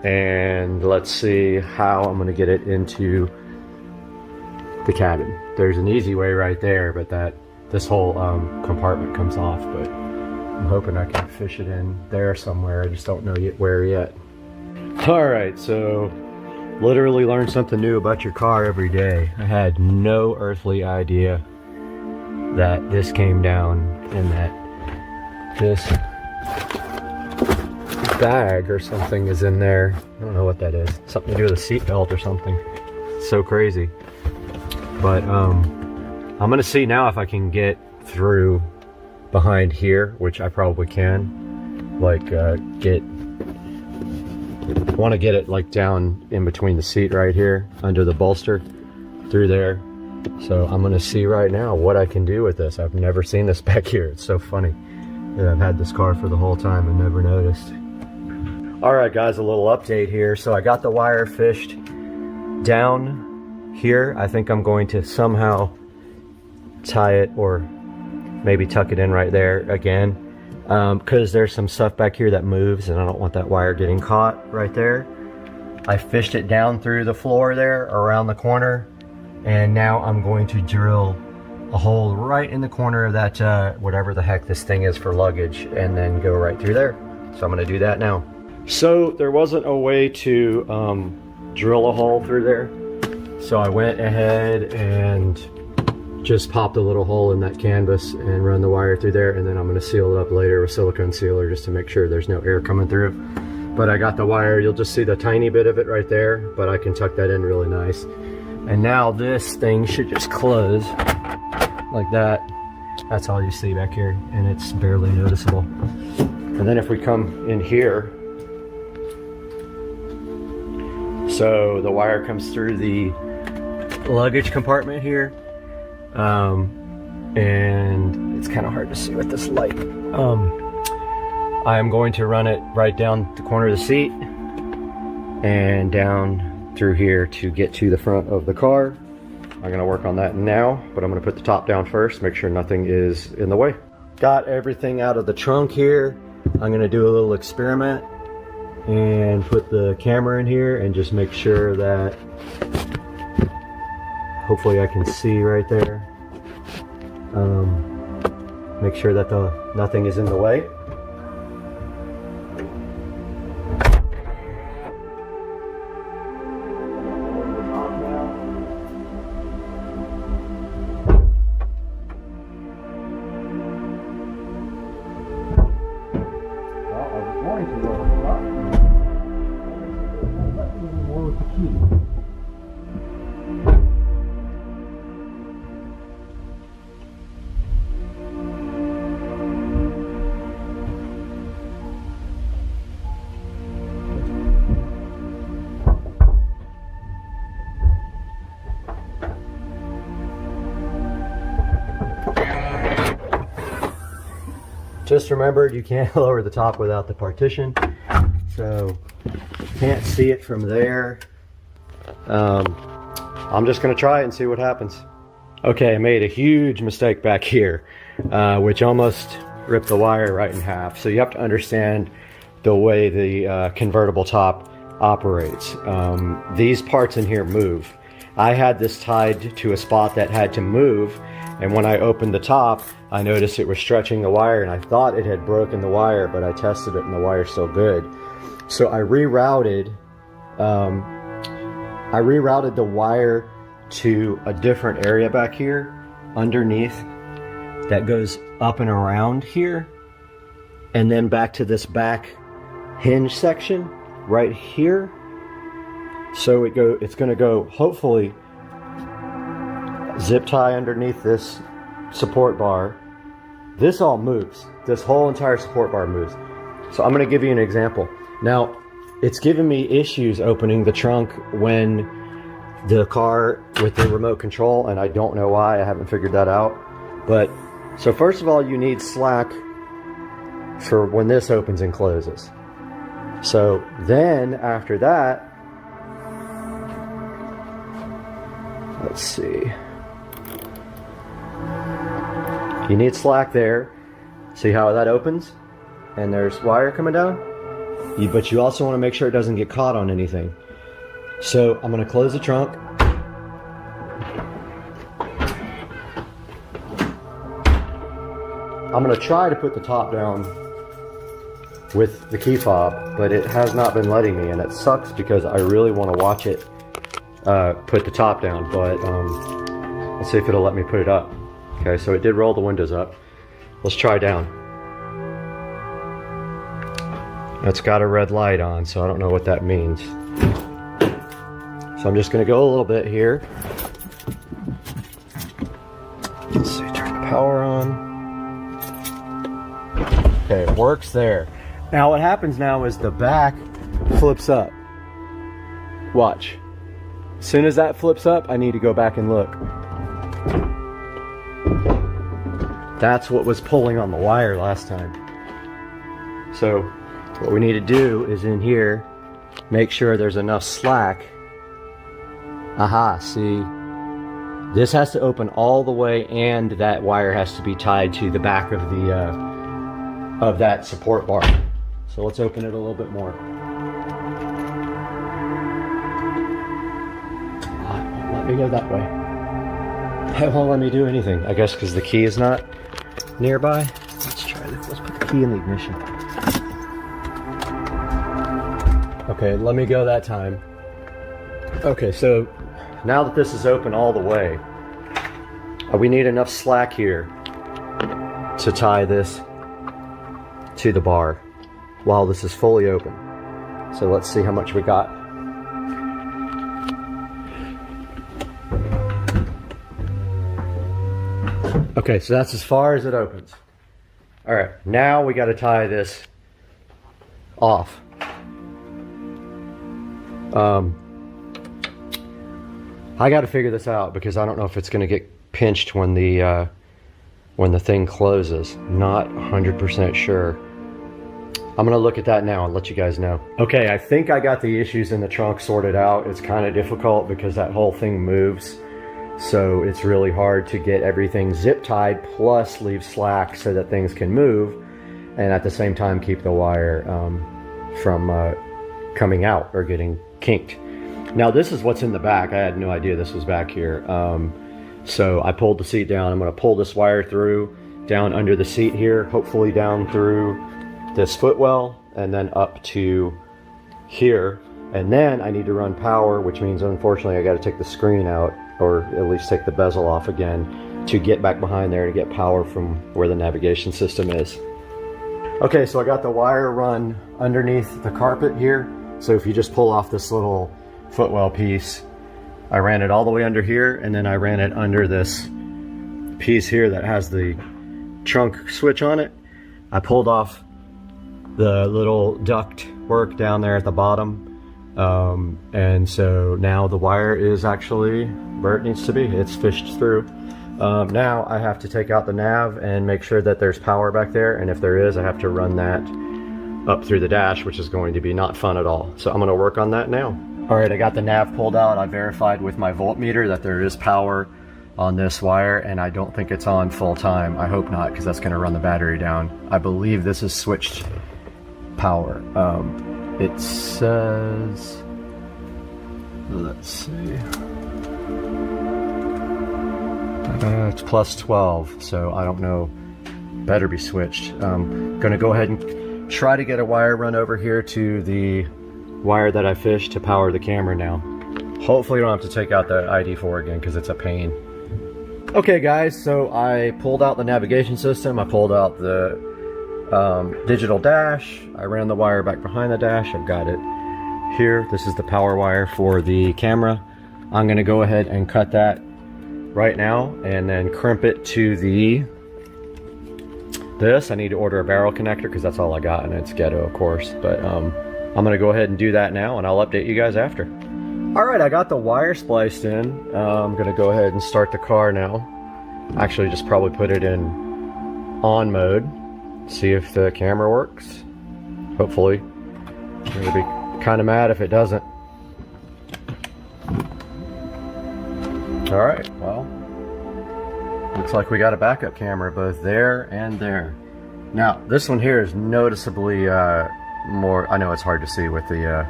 And let's see how I'm going to get it into the cabin. There's an easy way right there, but this whole compartment comes off, but I'm hoping I can fish it in there somewhere. I just don't know where yet. Alright, so literally learn something new about your car every day. I had no earthly idea that this came down and that this bag or something is in there. I don't know what that is. Something to do with a seat belt or something. It's so crazy. But I'm gonna see now if I can get through behind here, which I probably can. Like want to get it like down in between the seat right here, under the bolster, through there. So I'm gonna see right now what I can do with this. I've never seen this back here. It's so funny that I've had this car for the whole time and never noticed. All right, guys, a little update here. So I got the wire fished down here. I think I'm going to somehow tie it or maybe tuck it in right there again, because there's some stuff back here that moves and I don't want that wire getting caught right there. I fished it down through the floor there around the corner, and now I'm going to drill a hole right in the corner of that whatever the heck this thing is for luggage, and then go right through there. So I'm going to do that now. So there wasn't a way to drill a hole through there. So I went ahead and just popped a little hole in that canvas and run the wire through there, and then I'm going to seal it up later with silicone sealer just to make sure there's no air coming through. But I got the wire, you'll just see the tiny bit of it right there, but I can tuck that in really nice. And now this thing should just close like that. That's all you see back here, and it's barely noticeable. And then if we come in here, so the wire comes through the luggage compartment here, and it's kind of hard to see with this light. I'm going to run it right down the corner of the seat and down through here to get to the front of the car. I'm going to work on that now, but I'm going to put the top down first, make sure nothing is in the way. Got everything out of the trunk here. I'm going to do a little experiment and put the camera in here and just make sure that hopefully I can see right there. Make sure that nothing is in the way. just remembered you can't lower the top without the partition. So can't see it from there. I'm just gonna try it and see what happens. Okay, I made a huge mistake back here, which almost ripped the wire right in half. So you have to understand the way the convertible top operates. These parts in here move. I had this tied to a spot that had to move, and when I opened the top, I noticed it was stretching the wire, and I thought it had broken the wire, but I tested it and the wire's still good. So I rerouted the wire to a different area back here underneath that goes up and around here, and then back to this back hinge section right here. So it's going to go, hopefully, zip tie underneath this support bar. This all moves. This whole entire support bar moves. So I'm going to give you an example. Now, it's given me issues opening the trunk when the car with the remote control, and I don't know why. I haven't figured that out. But so first of all, you need slack for when this opens and closes. So then after that, let's see. You need slack there. See how that opens? And there's wire coming down. But you also want to make sure it doesn't get caught on anything. So I'm going to close the trunk. I'm going to try to put the top down with the key fob, but it has not been letting me, and it sucks because I really want to watch it put the top down, but let's see if it'll let me put it up. Okay, so it did roll the windows up. Let's try down. It's got a red light on, so I don't know what that means. So I'm just going to go a little bit here. Let's see, turn the power on. Okay, it works there. Now what happens now is the back flips up. Watch. As soon as that flips up, I need to go back and look. That's what was pulling on the wire last time. So what we need to do is in here, make sure there's enough slack. Aha, see, this has to open all the way, and that wire has to be tied to the back of the of that support bar. So let's open it a little bit more. Let me go that way. It won't let me do anything, I guess because the key is not nearby. Let's try this. Let's put the key in the ignition. Okay, let me go that time. Okay, so now that this is open all the way, we need enough slack here to tie this to the bar while this is fully open. So let's see how much we got. Okay, so that's as far as it opens. All right, now we got to tie this off. I got to figure this out because I don't know if it's going to get pinched when the thing closes. Not 100% sure. I'm going to look at that now and let you guys know. Okay, I think I got the issues in the trunk sorted out. It's kind of difficult because that whole thing moves. So it's really hard to get everything zip tied plus leave slack so that things can move and at the same time keep the wire from coming out or getting kinked. Now this is what's in the back. I had no idea this was back here. So I pulled the seat down. I'm going to pull this wire through down under the seat here, hopefully down through this footwell and then up to here. And then I need to run power, which means unfortunately I got to take the screen out, or at least take the bezel off again to get back behind there to get power from where the navigation system is. Okay, so I got the wire run underneath the carpet here. So if you just pull off this little footwell piece, I ran it all the way under here, and then I ran it under this piece here that has the trunk switch on it. I pulled off the little duct work down there at the bottom. And so now the wire is actually where it needs to be. It's fished through. Now I have to take out the nav and make sure that there's power back there, and if there is, I have to run that up through the dash, which is going to be not fun at all. So I'm going to work on that now. All right, I got the nav pulled out. I verified with my voltmeter that there is power on this wire, and I don't think it's on full time. I hope not, because that's going to run the battery down. I believe this is switched power. It says, let's see, it's plus 12, so I don't know. Better be switched. I'm going to go ahead and try to get a wire run over here to the wire that I fished to power the camera now. Hopefully I don't have to take out the ID4 again, because it's a pain. Okay guys, so I pulled out the navigation system, I pulled out the digital dash, I ran the wire back behind the dash, I've got it here. This is the power wire for the camera. I'm going to go ahead and cut that right now and then crimp it to this. I need to order a barrel connector because that's all I got, and it's ghetto of course, but I'm going to go ahead and do that now, and I'll update you guys after. Alright, I got the wire spliced in. I'm going to go ahead and start the car now. Actually, just probably put it in on mode. See if the camera works. Hopefully. I'm going to be kind of mad if it doesn't. Alright, well. Looks like we got a backup camera both there and there. Now, this one here is noticeably more... I know it's hard to see with the...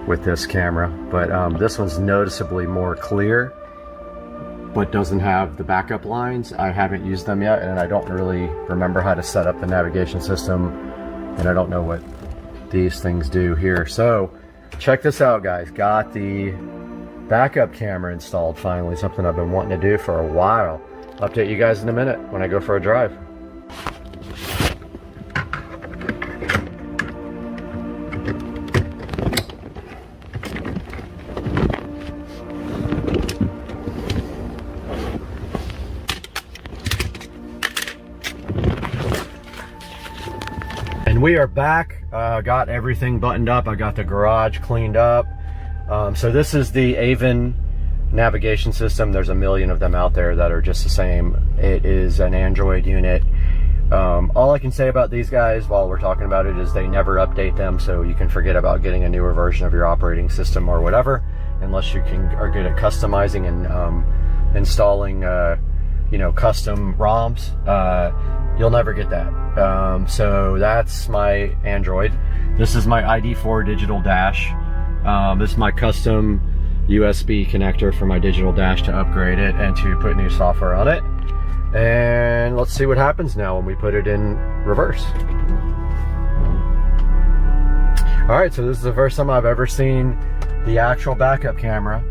with this camera, but this one's noticeably more clear, but doesn't have the backup lines. I haven't used them yet, and I don't really remember how to set up the navigation system, and I don't know what these things do here. So check this out guys, got the backup camera installed finally, something I've been wanting to do for a while. Update you guys in a minute when I go for a drive. And we are back. Got everything buttoned up. I got the garage cleaned up. So this is the Avon navigation system. There's a million of them out there that are just the same. It is an Android unit. All I can say about these guys while we're talking about it is they never update them, so you can forget about getting a newer version of your operating system or whatever, unless you are good at customizing and installing you know, custom ROMs. You'll never get that. So that's my Android. This is my ID4 digital dash. This is my custom USB connector for my digital dash to upgrade it and to put new software on it. And let's see what happens now when we put it in reverse. Alright, so this is the first time I've ever seen the actual backup camera.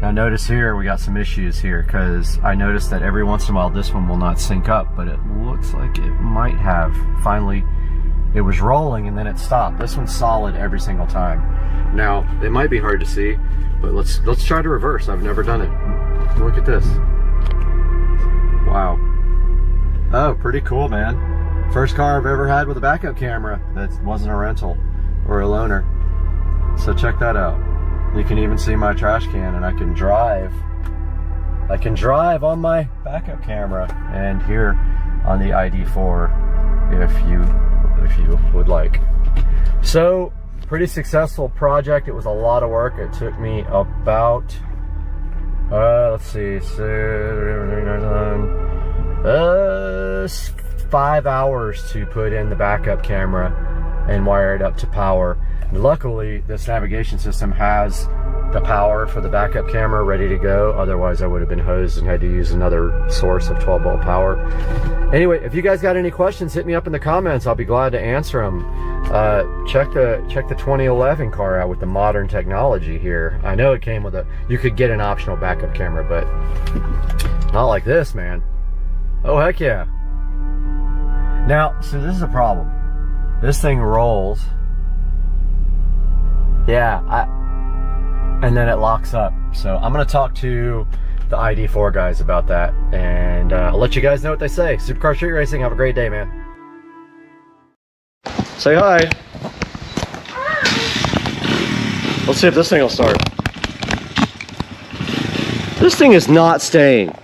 Now notice here we got some issues here, because I noticed that every once in a while this one will not sync up, but it looks like it might have. Finally, it was rolling and then it stopped. This one's solid every single time. Now, it might be hard to see, but let's try to reverse. I've never done it. Look at this. Wow. Oh, pretty cool, man. First car I've ever had with a backup camera that wasn't a rental or a loaner. So check that out. You can even see my trash can, and I can drive on my backup camera and here on the ID4 if you would like. So pretty successful project. It was a lot of work. It took me about let's see, 5 hours to put in the backup camera and wire it up to power. Luckily, this navigation system has the power for the backup camera ready to go. Otherwise, I would have been hosed and had to use another source of 12-volt power. Anyway, if you guys got any questions, hit me up in the comments. I'll be glad to answer them. Check the 2011 car out with the modern technology here. I know it came with you could get an optional backup camera, but not like this, man. Oh, heck yeah. Now, so this is a problem. This thing rolls. Yeah, and then it locks up. So I'm gonna talk to the ID4 guys about that, and I'll let you guys know what they say. Supercar Street Racing, have a great day, man. Say hi. Let's see if this thing will start. This thing is not staying.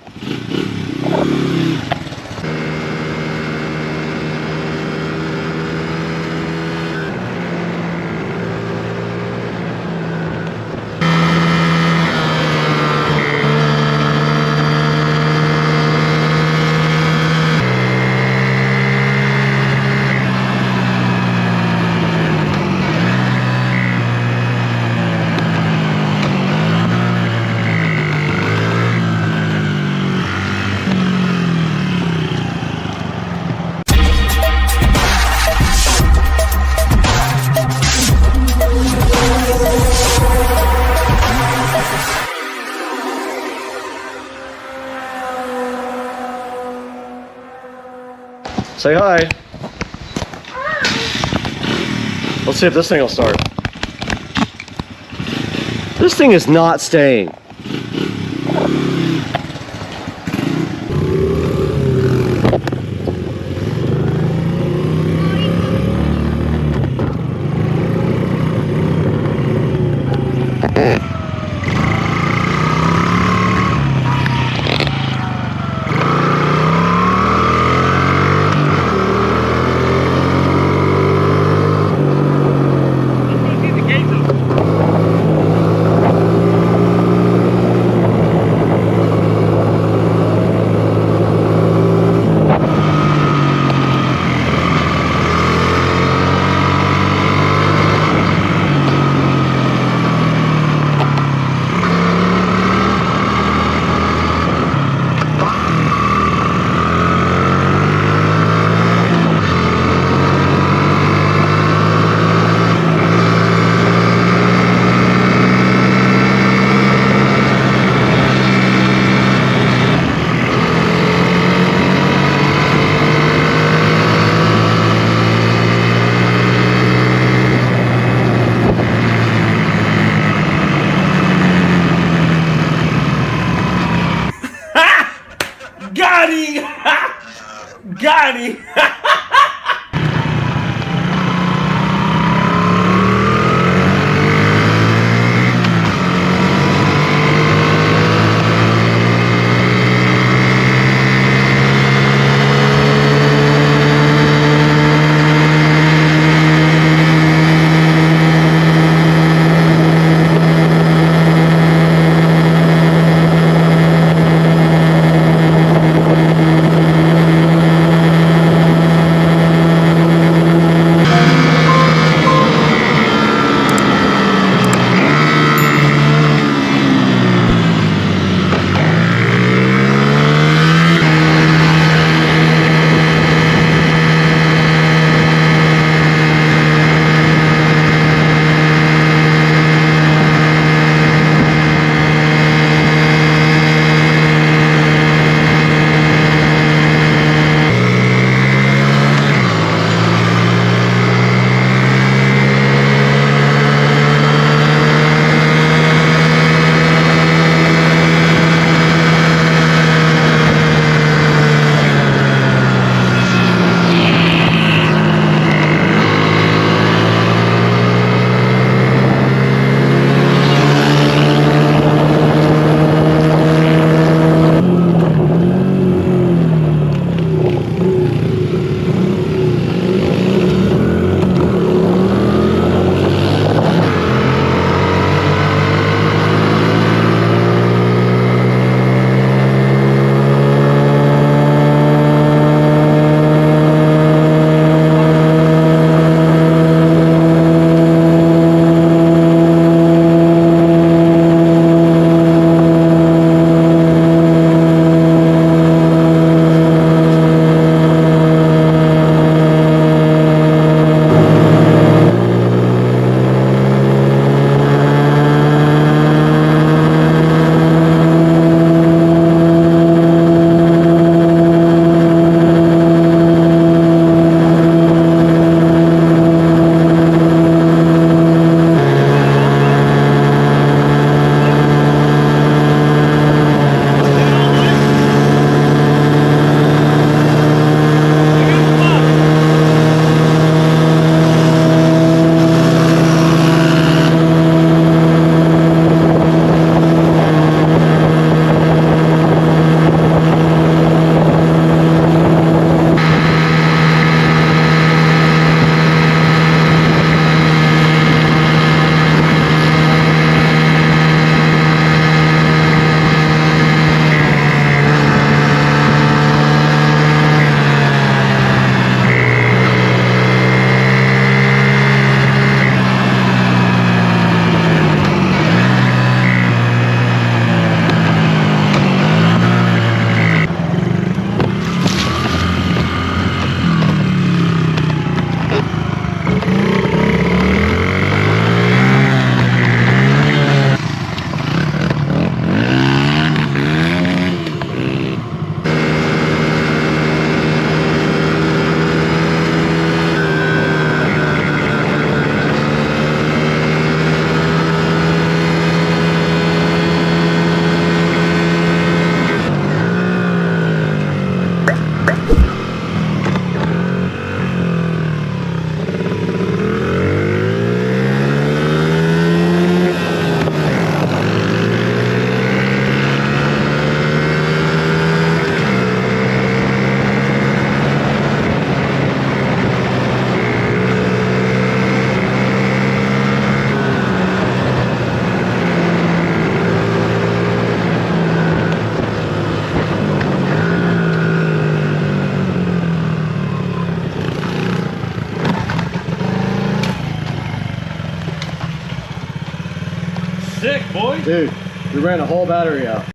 Say hi. Let's see if this thing will start. This thing is not staying. sick, boy. Dude, we ran a whole battery out.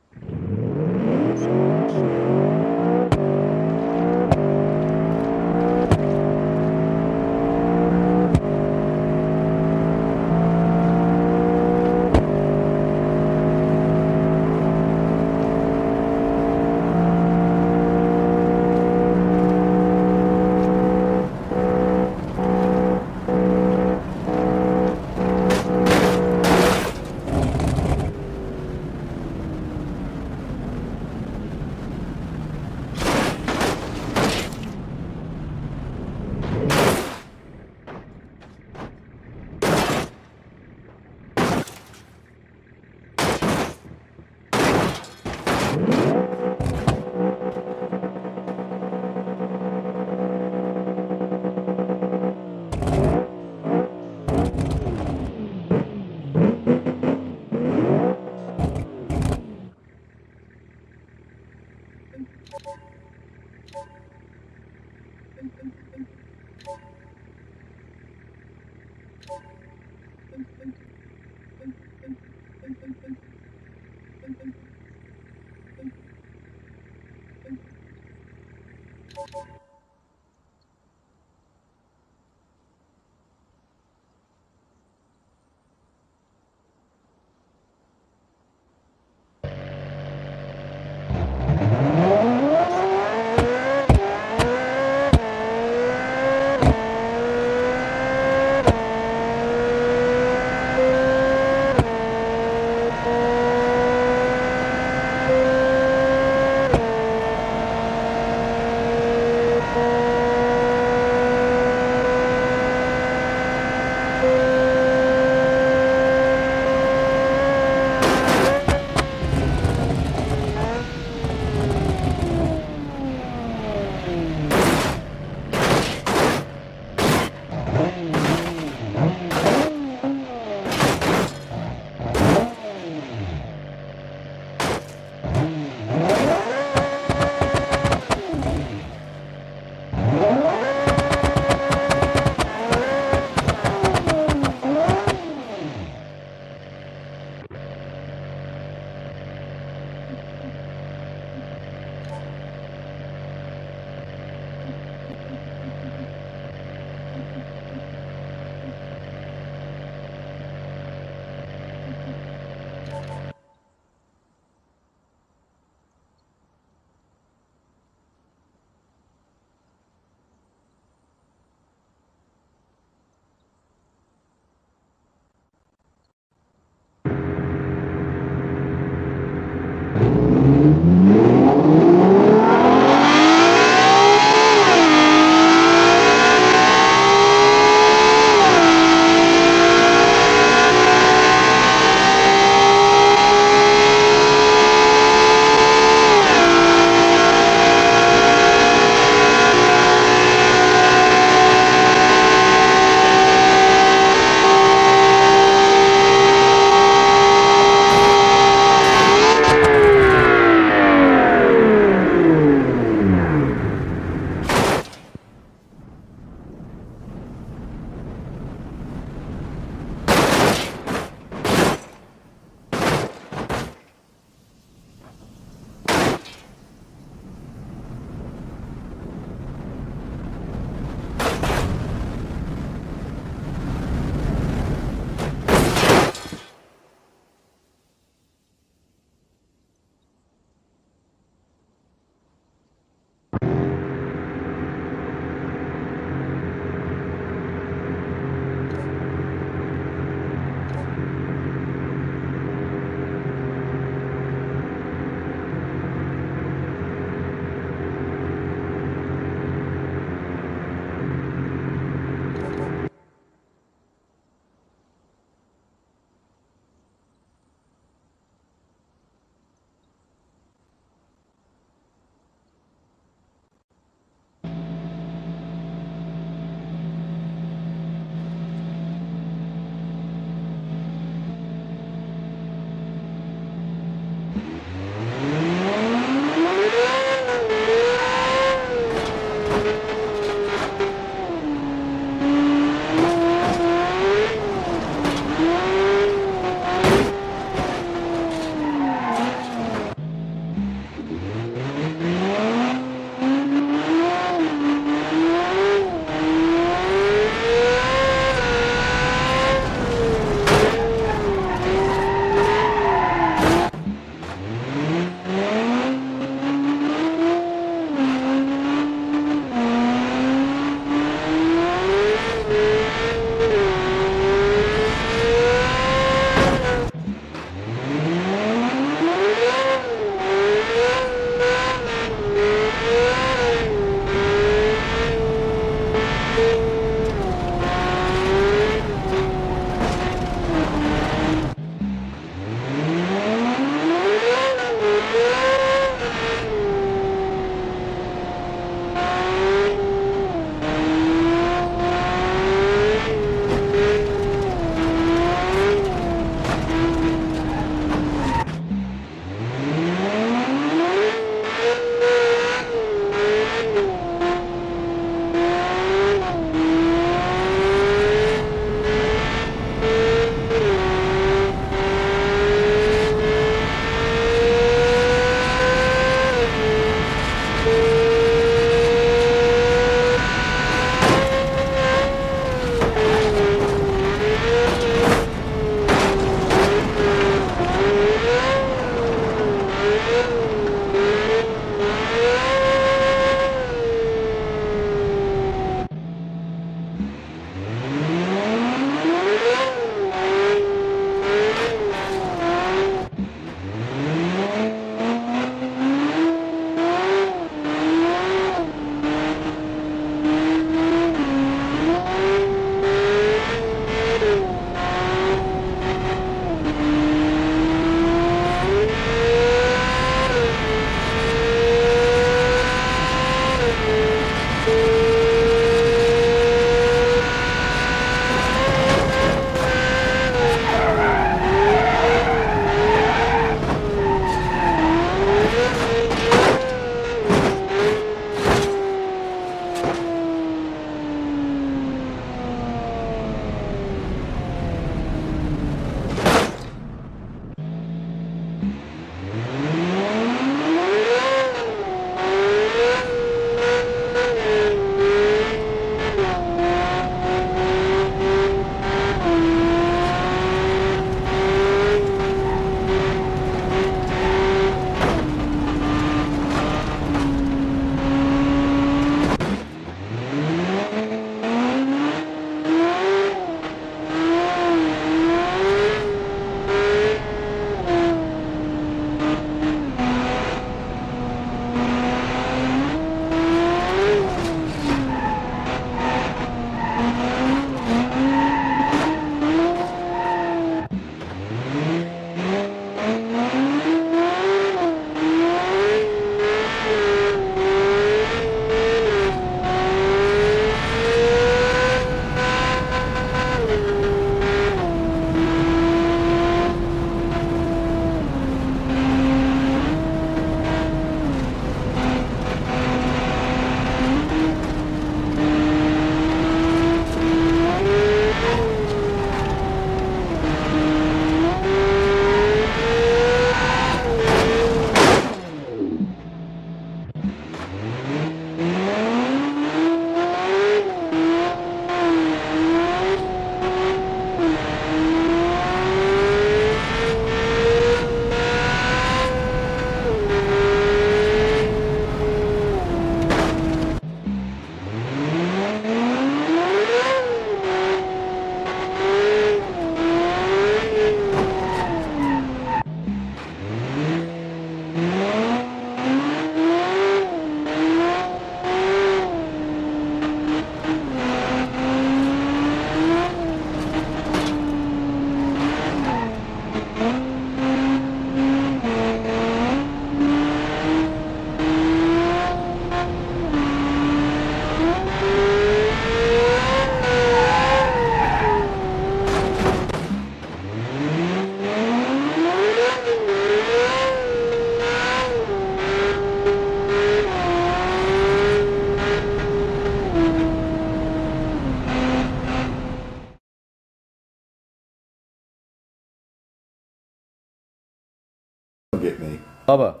Get me. Bubba,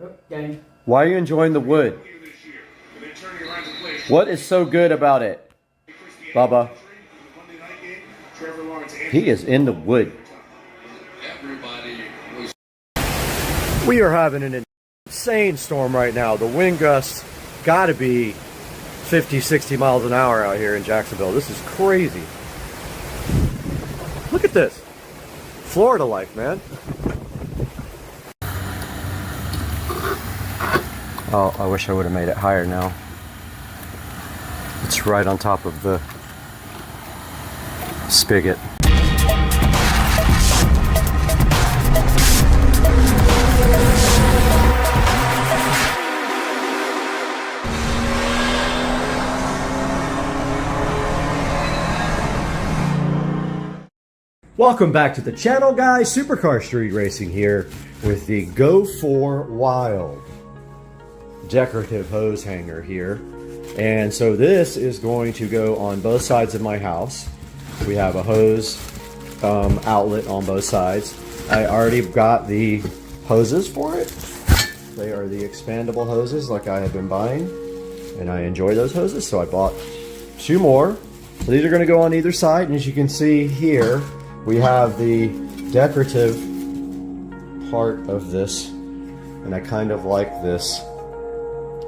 Okay. why are you enjoying the wood? What is so good about it? Bubba. He is in the wood. We are having an insane storm right now. The wind gusts gotta be 50, 60 miles an hour out here in Jacksonville. This is crazy. Look at this. Florida life, man. Oh, I wish I would have made it higher now. It's right on top of the spigot. Welcome back to the channel, guys. Supercar Street Racing here with the Go For Wild decorative hose hanger here. And so this is going to go on both sides of my house. We have a hose outlet on both sides. I already got the hoses for it. They are the expandable hoses like I have been buying, and I enjoy those hoses, so I bought 2 more. So these are going to go on either side, and as you can see here, we have the decorative part of this, and I kind of like this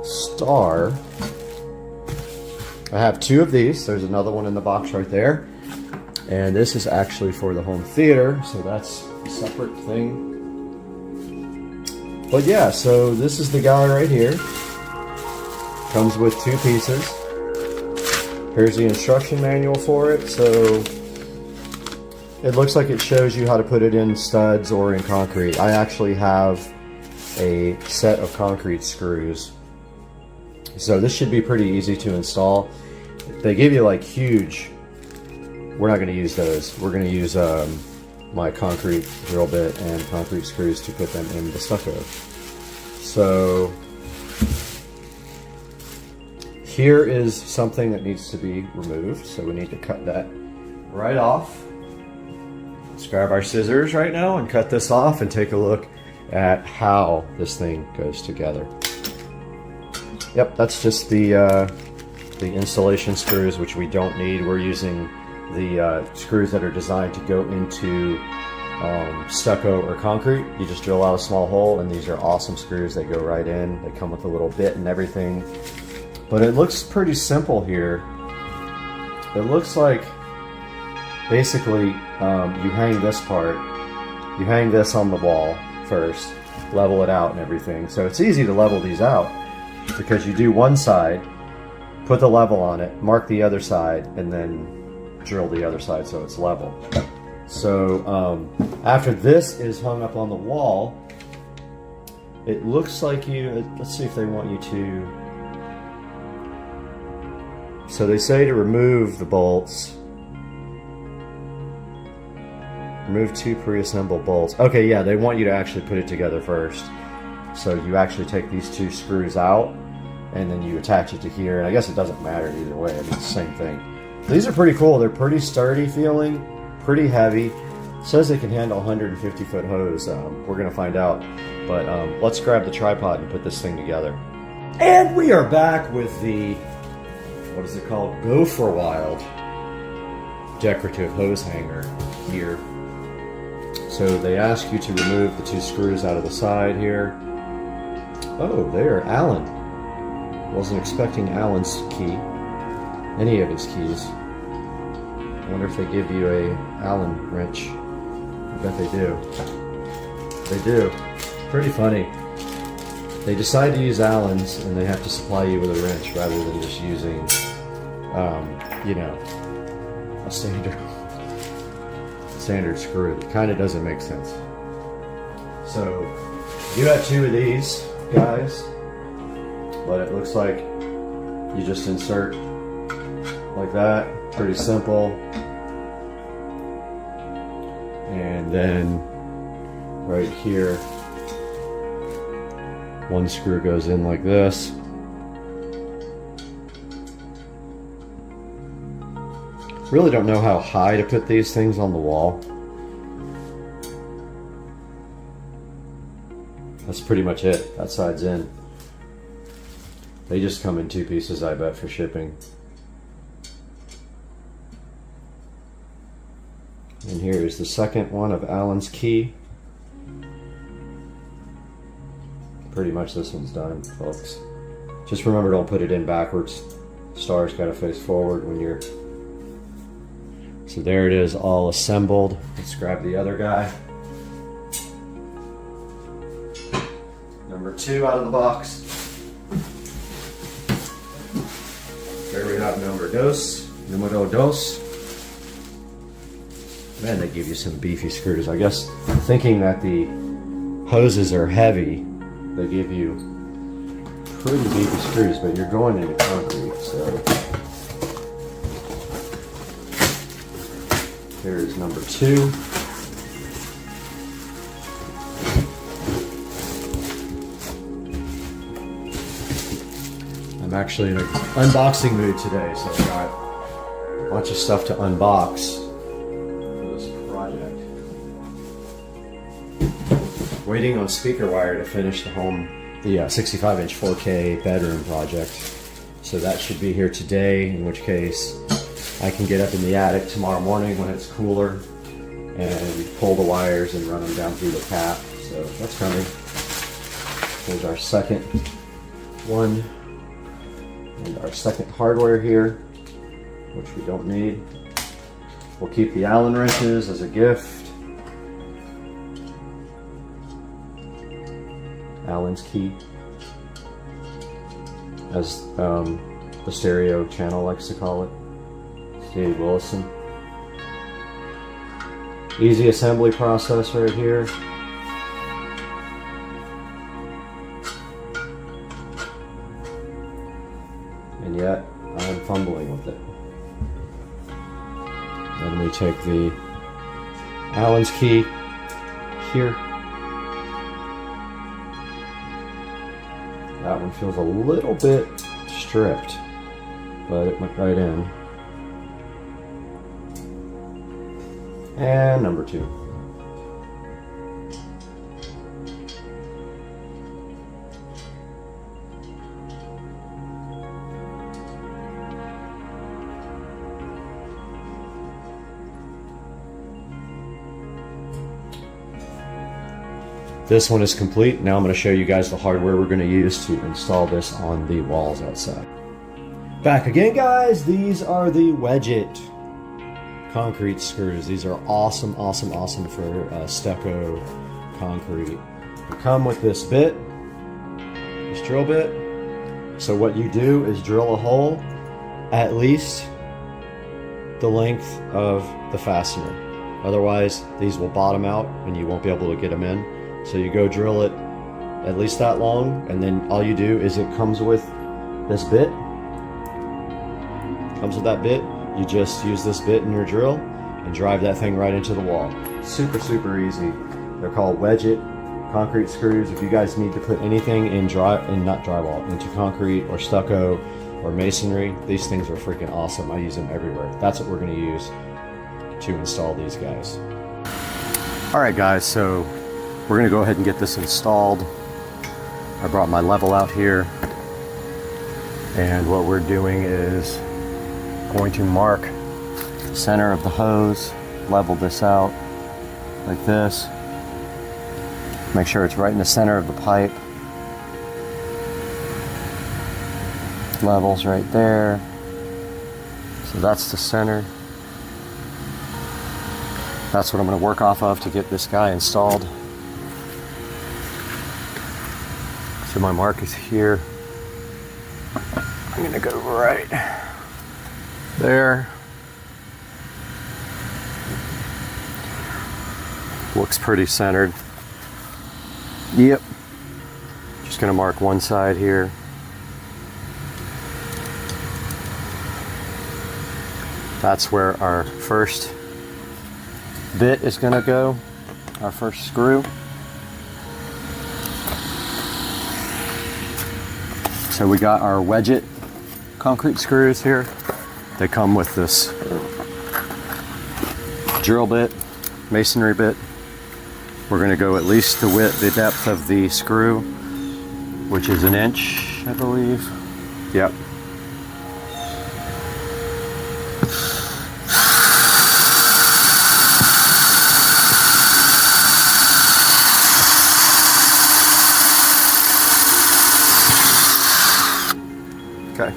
star. I have 2 of these. There's another one in the box right there, and this is actually for the home theater, so that's a separate thing. But yeah, so this is the guy right here. Comes with 2 pieces. Here's the instruction manual for it. So it looks like it shows you how to put it in studs or in concrete. I actually have a set of concrete screws. So this should be pretty easy to install. They give you like huge, we're not going to use those. We're going to use my concrete drill bit and concrete screws to put them in the stucco. So here is something that needs to be removed. So we need to cut that right off. Let's grab our scissors right now and cut this off and take a look at how this thing goes together. Yep, that's just the installation screws, which we don't need. We're using the screws that are designed to go into stucco or concrete. You just drill out a small hole, and these are awesome screws. They go right in. They come with a little bit and everything. But it looks pretty simple here. It looks like basically you hang this part, you hang this on the wall first, level it out and everything. So it's easy to level these out because you do one side, put the level on it, mark the other side, and then drill the other side so it's level. So after this is hung up on the wall, it looks like let's see if they want you to, so they say to remove the bolts. Remove 2 pre-assembled bolts. Okay, yeah, they want you to actually put it together first. So you actually take these 2 screws out, and then you attach it to here. And I guess it doesn't matter either way. I mean, it's the same thing. These are pretty cool. They're pretty sturdy feeling, pretty heavy. It says they can handle 150-foot hose. We're going to find out. But let's grab the tripod and put this thing together. And we are back with the, what is it called? Go For Wild decorative hose hanger here. So they ask you to remove the 2 screws out of the side here. Oh, there, Allen. Wasn't expecting Allen's key. Any of his keys. I wonder if they give you a Allen wrench. I bet they do. They do. Pretty funny. They decide to use Allen's and they have to supply you with a wrench rather than just using, you know, a standard screw. It kind of doesn't make sense. So you have 2 of these guys, but it looks like you just insert like that. Pretty simple. And then right here, 1 screw goes in like this. Really don't know how high to put these things on the wall. That's pretty much it. That side's in. They just come in 2 pieces, I bet, for shipping. And here is the second one of Allen's key. Pretty much this one's done, folks. Just remember, don't put it in backwards. Star's got to face forward when you're... So there it is, all assembled. Let's grab the other guy. Number 2 out of the box. There we have numero dos. Man, they give you some beefy screws. I guess thinking that the hoses are heavy, they give you pretty beefy screws, but you're going into concrete, so. Here's number 2. I'm actually in an unboxing mood today, so I got a bunch of stuff to unbox for this project. Waiting on speaker wire to finish the 65-inch 4K bedroom project. So that should be here today, in which case I can get up in the attic tomorrow morning when it's cooler and pull the wires and run them down through the cap. So that's coming. Here's our second one. And our second hardware here, which we don't need. We'll keep the Allen wrenches as a gift. Allen's key, as the stereo channel likes to call it. Steve Willison. Easy assembly process right here. And yet, I am fumbling with it. Then we take the Allen's key here. That one feels a little bit stripped, but it went right in. And number 2. This one is complete. Now I'm going to show you guys the hardware we're going to use to install this on the walls outside. Back again, guys. These are the Wedget concrete screws. These are awesome, awesome, awesome for stucco concrete. They come with this bit, this drill bit. So what you do is drill a hole at least the length of the fastener. Otherwise, these will bottom out and you won't be able to get them in. So you go drill it at least that long, and then all you do is it comes with this bit. Comes with that bit. You just use this bit in your drill and drive that thing right into the wall. Super, super easy. They're called Wedget concrete screws. If you guys need to put anything in not drywall, into concrete or stucco or masonry, these things are freaking awesome. I use them everywhere. That's what we're going to use to install these guys. All right, guys, so we're going to go ahead and get this installed. I brought my level out here, and what we're doing is going to mark the center of the hose, level this out like this, make sure it's right in the center of the pipe, levels right there, so that's the center. That's what I'm going to work off of to get this guy installed. So my mark is here. I'm going to go right there. Looks pretty centered. Yep. Just going to mark one side here. That's where our first bit is going to go, our first screw. So we got our Wedget concrete screws here. They come with this drill bit, masonry bit, We're going to go at least the width, the depth of the screw, which is 1 inch, I believe. Yep. Okay,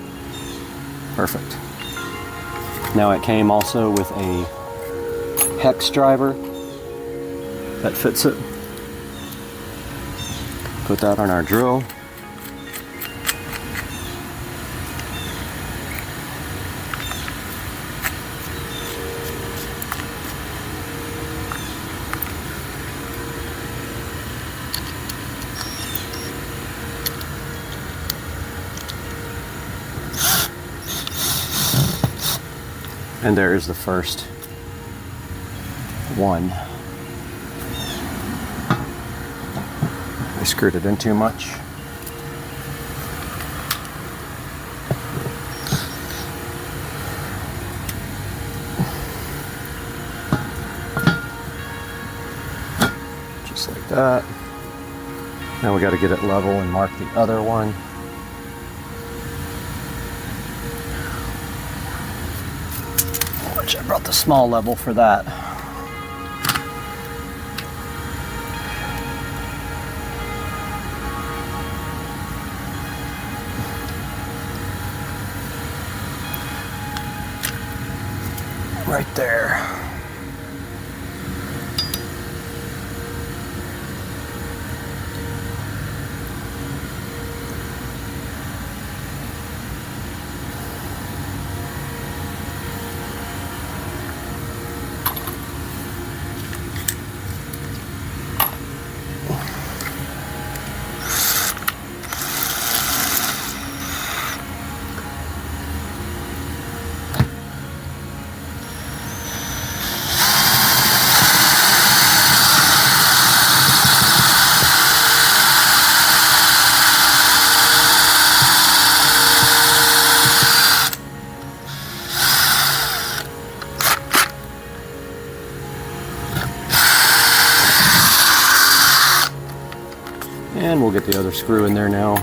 perfect. Now it came also with a hex driver that fits it. Put that on our drill. And there is the first one. I screwed it in too much. Just like that. Now we got to get it level and mark the other one. I brought the small level for that. Right there. And we'll get the other screw in there now.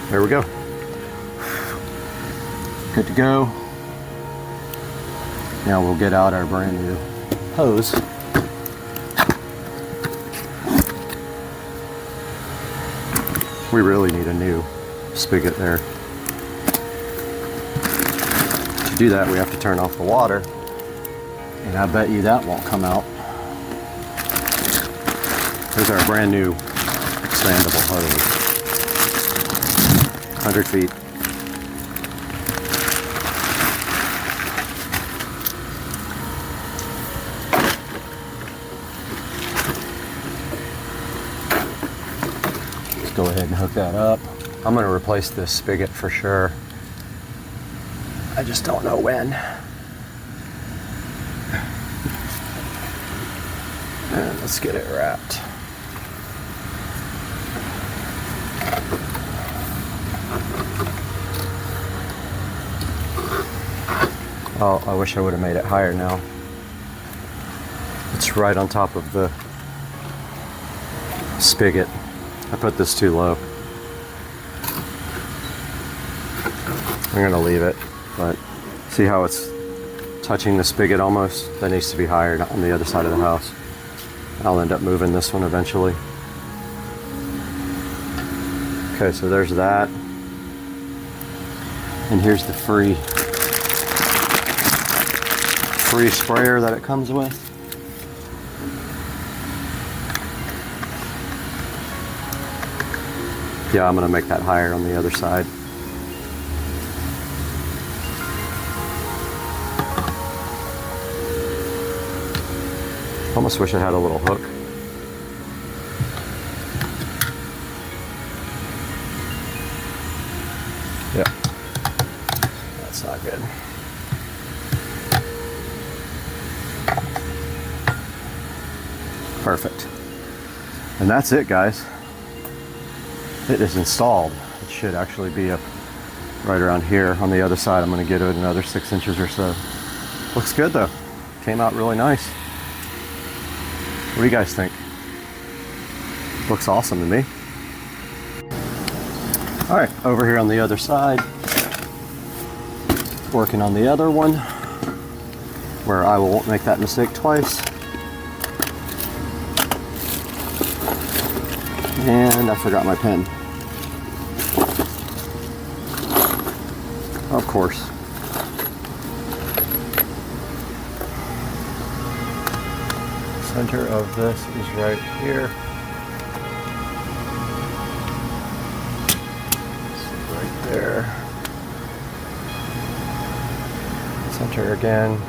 There we go. Good to go. Now we'll get out our brand new hose. We really need a new spigot there. To do that, we have to turn off the water, and I bet you that won't come out. There's our brand new expandable hose. 100 feet. Go ahead and hook that up. I'm going to replace this spigot for sure. I just don't know when. And let's get it wrapped. Oh, I wish I would have made it higher now. It's right on top of the spigot. I put this too low. I'm gonna leave it, but see how it's touching the spigot almost? That needs to be higher on the other side of the house. I'll end up moving this one eventually. Okay, so there's that. And here's the free sprayer that it comes with. Yeah, I'm going to make that higher on the other side. Almost wish I had a little hook. Yeah, that's not good. Perfect. And that's it, guys. It is installed. It should actually be up right around here. On the other side, I'm going to get it another 6 inches or so. Looks good though. Came out really nice. What do you guys think? Looks awesome to me. All right, over here on the other side, working on the other one, where I won't make that mistake twice. And I forgot my pen. Of course. Center of this is right here. Right there. Center again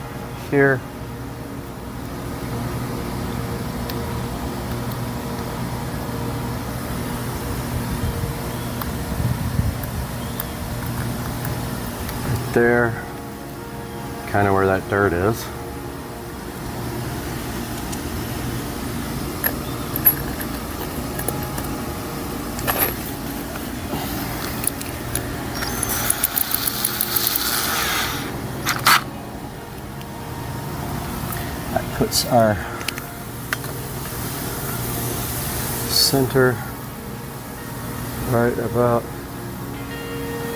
here. There, kind of where that dirt is. That puts our center right about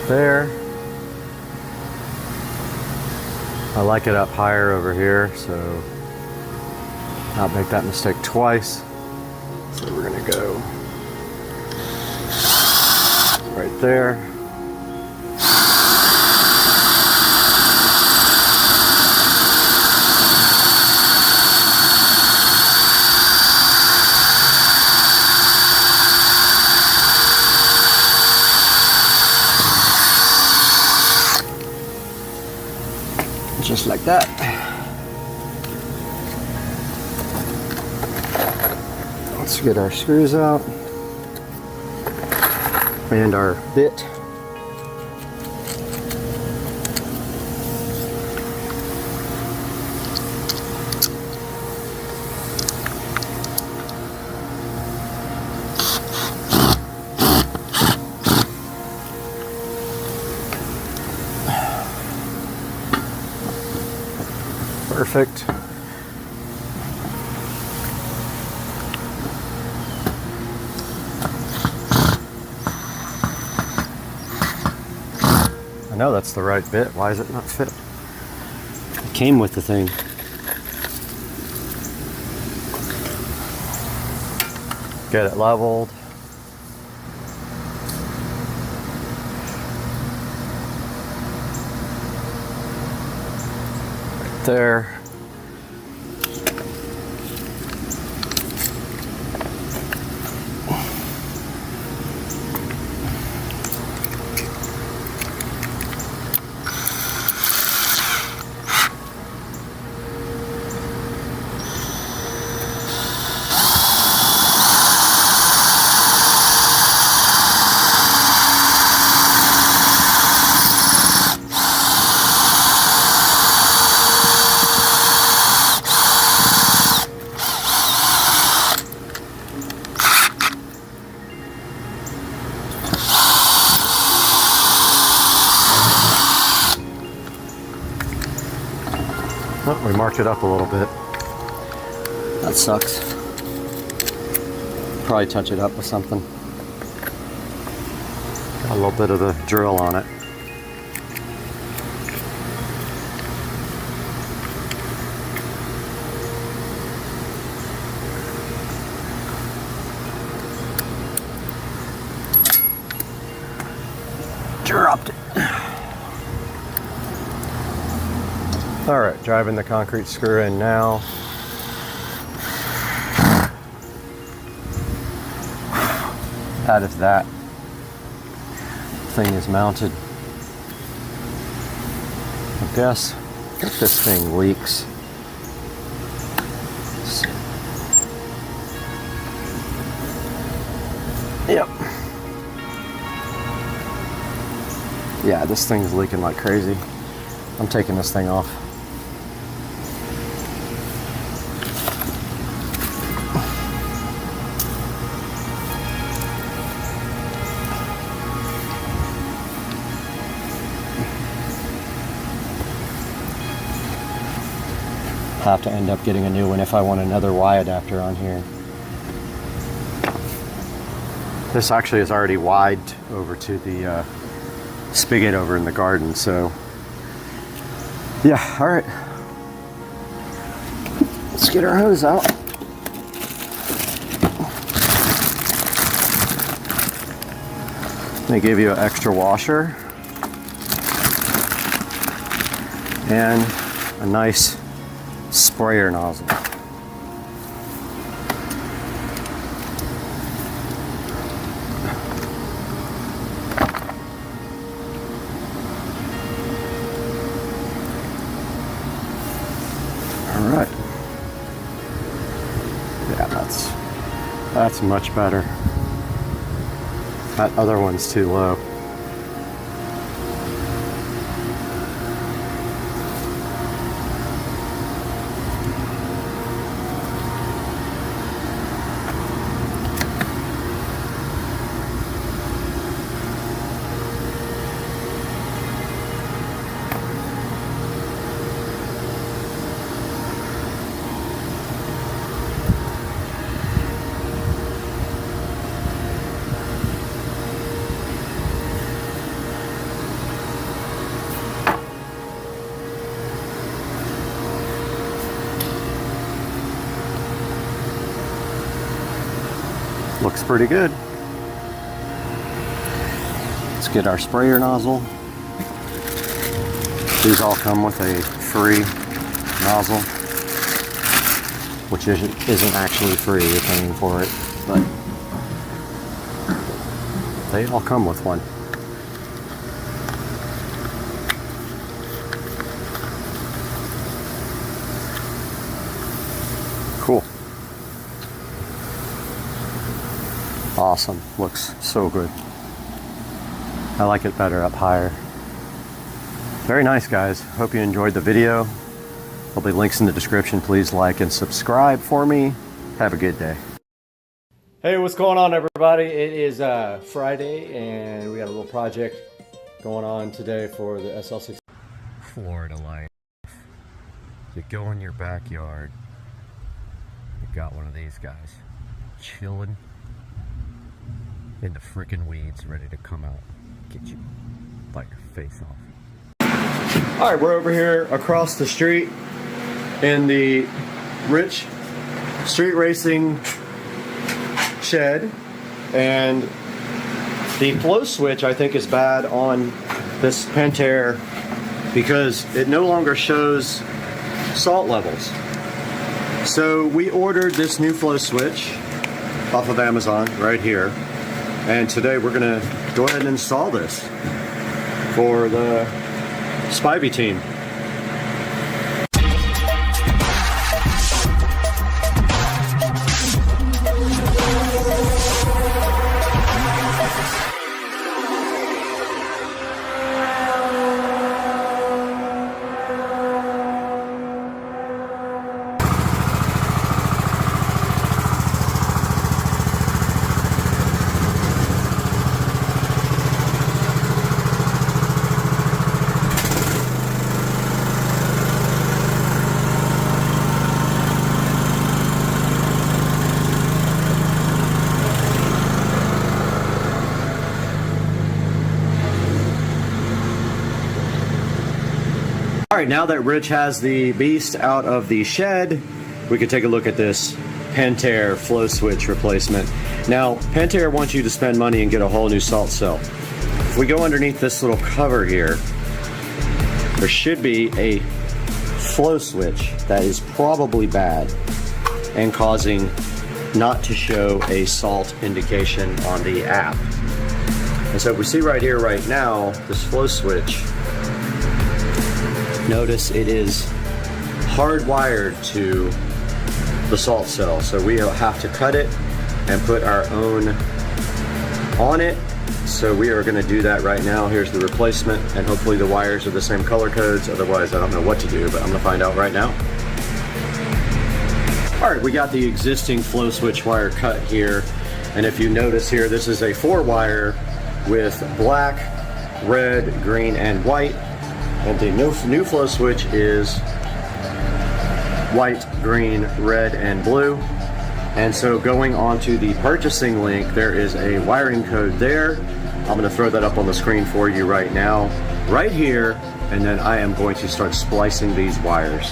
there. I like it up higher over here, so not make that mistake twice. So we're gonna go right there. Just like that. Let's get our screws out and our bit. Perfect. I know that's the right bit. Why is it not fit? It came with the thing. Get it leveled. There. Oh, we marked it up a little bit. That sucks. Probably touch it up with something. Got a little bit of the drill on it. Dropped it. All right, driving the concrete screw in now. That is that. Thing is mounted. I guess if this thing leaks. Yep. Yeah, this thing's leaking like crazy. I'm taking this thing off. have to end up getting a new one if I want another Y adapter on here. This actually is already wired over to the spigot over in the garden, so yeah, all right. Let's get our hose out. They give you an extra washer and a nice sprayer nozzle. All right. Yeah, that's much better. That other one's too low. Looks pretty good. Let's get our sprayer nozzle. These all come with a free nozzle, which isn't actually free, you're paying for it, but they all come with one. Cool. Awesome. Looks so good. I like it better up higher. Very nice, guys. Hope you enjoyed the video. There'll be links in the description. Please like and subscribe for me. Have a good day. Hey, what's going on, everybody? It is Friday, and we got a little project going on today for the SL6. Florida life. You go in your backyard. You got one of these guys chilling in the freaking weeds, ready to come out, get you, bite your face off. All right, we're over here across the street in the Rich Street Racing shed, and the flow switch I think is bad on this Pentair because it no longer shows salt levels. So we ordered this new flow switch off of Amazon right here. And today we're gonna go ahead and install this for the Spivey team. All right, now that Rich has the beast out of the shed, we can take a look at this Pentair flow switch replacement. Now, Pentair wants you to spend money and get a whole new salt cell. If we go underneath this little cover here, there should be a flow switch that is probably bad and causing not to show a salt indication on the app. And so we see right here, right now, this flow switch, notice it is hardwired to the salt cell. So we have to cut it and put our own on it. So we are gonna do that right now. Here's the replacement, and hopefully the wires are the same color codes. Otherwise, I don't know what to do, but I'm gonna find out right now. All right, we got the existing flow switch wire cut here. And if you notice here, this is a 4-wire with black, red, green, and white. And the new flow switch is white, green, red, and blue. And so going on to the purchasing link, there is a wiring code there. I'm gonna throw that up on the screen for you right now, right here, and then I am going to start splicing these wires.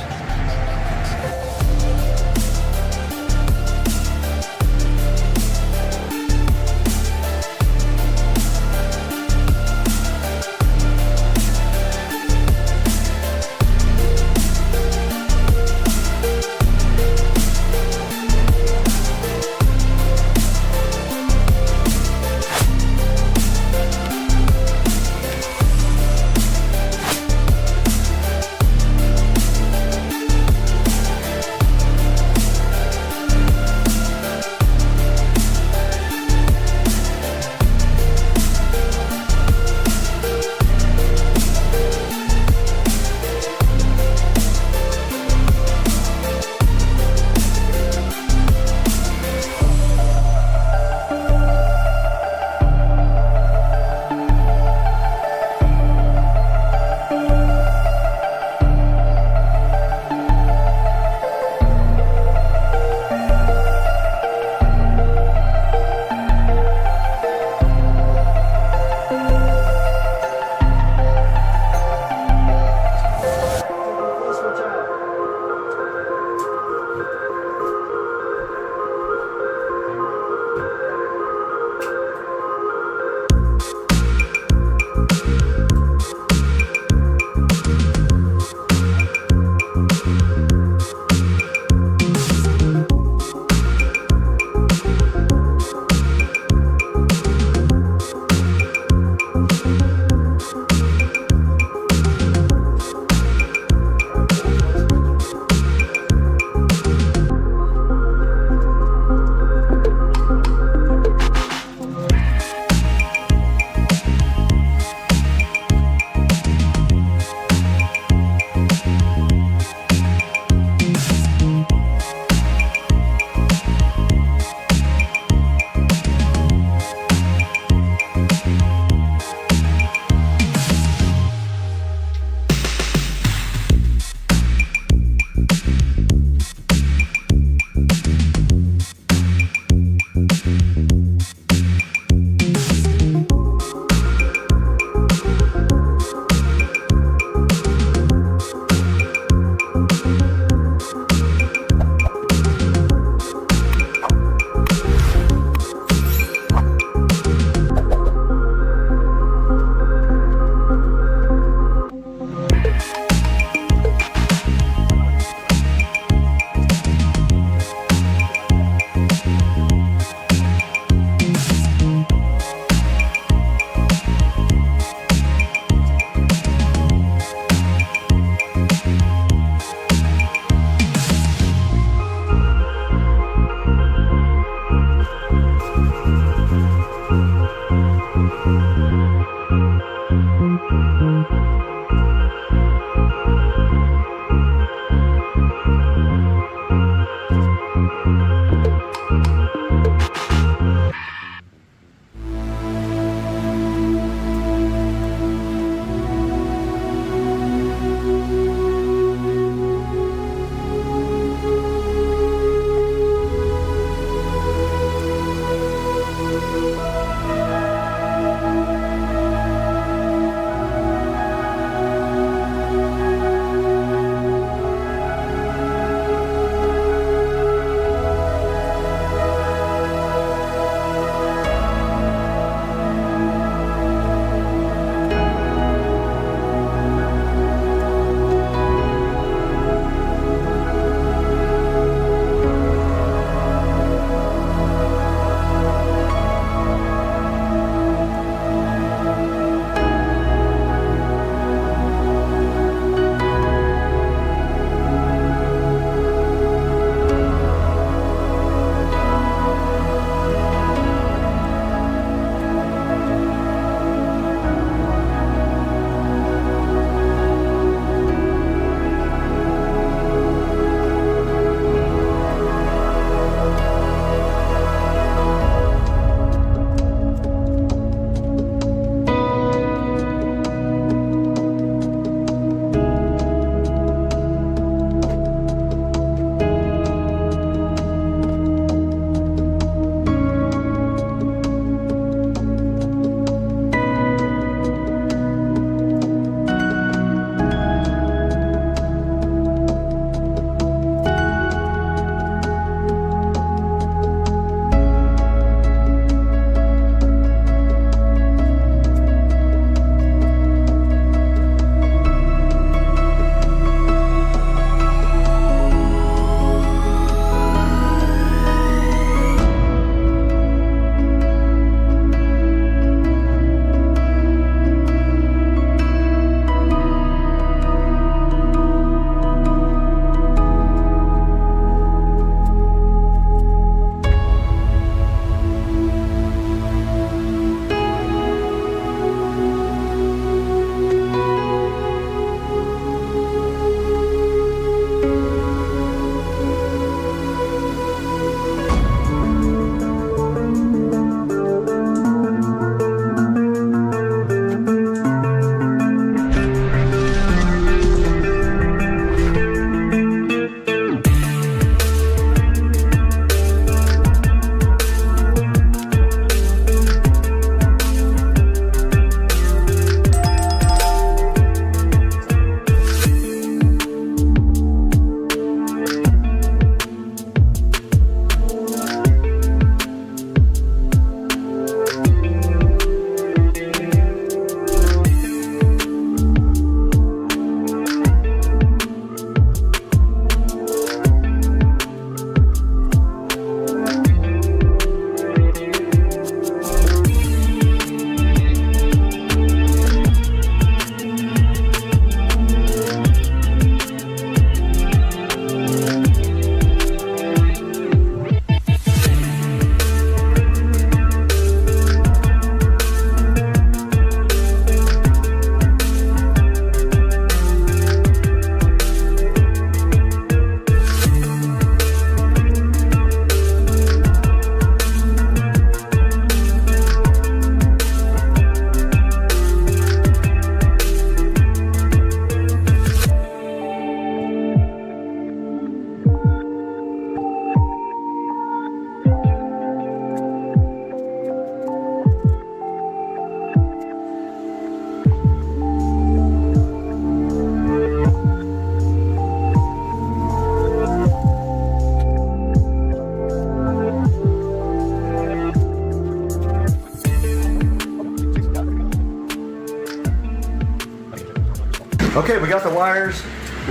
Okay, we got the wires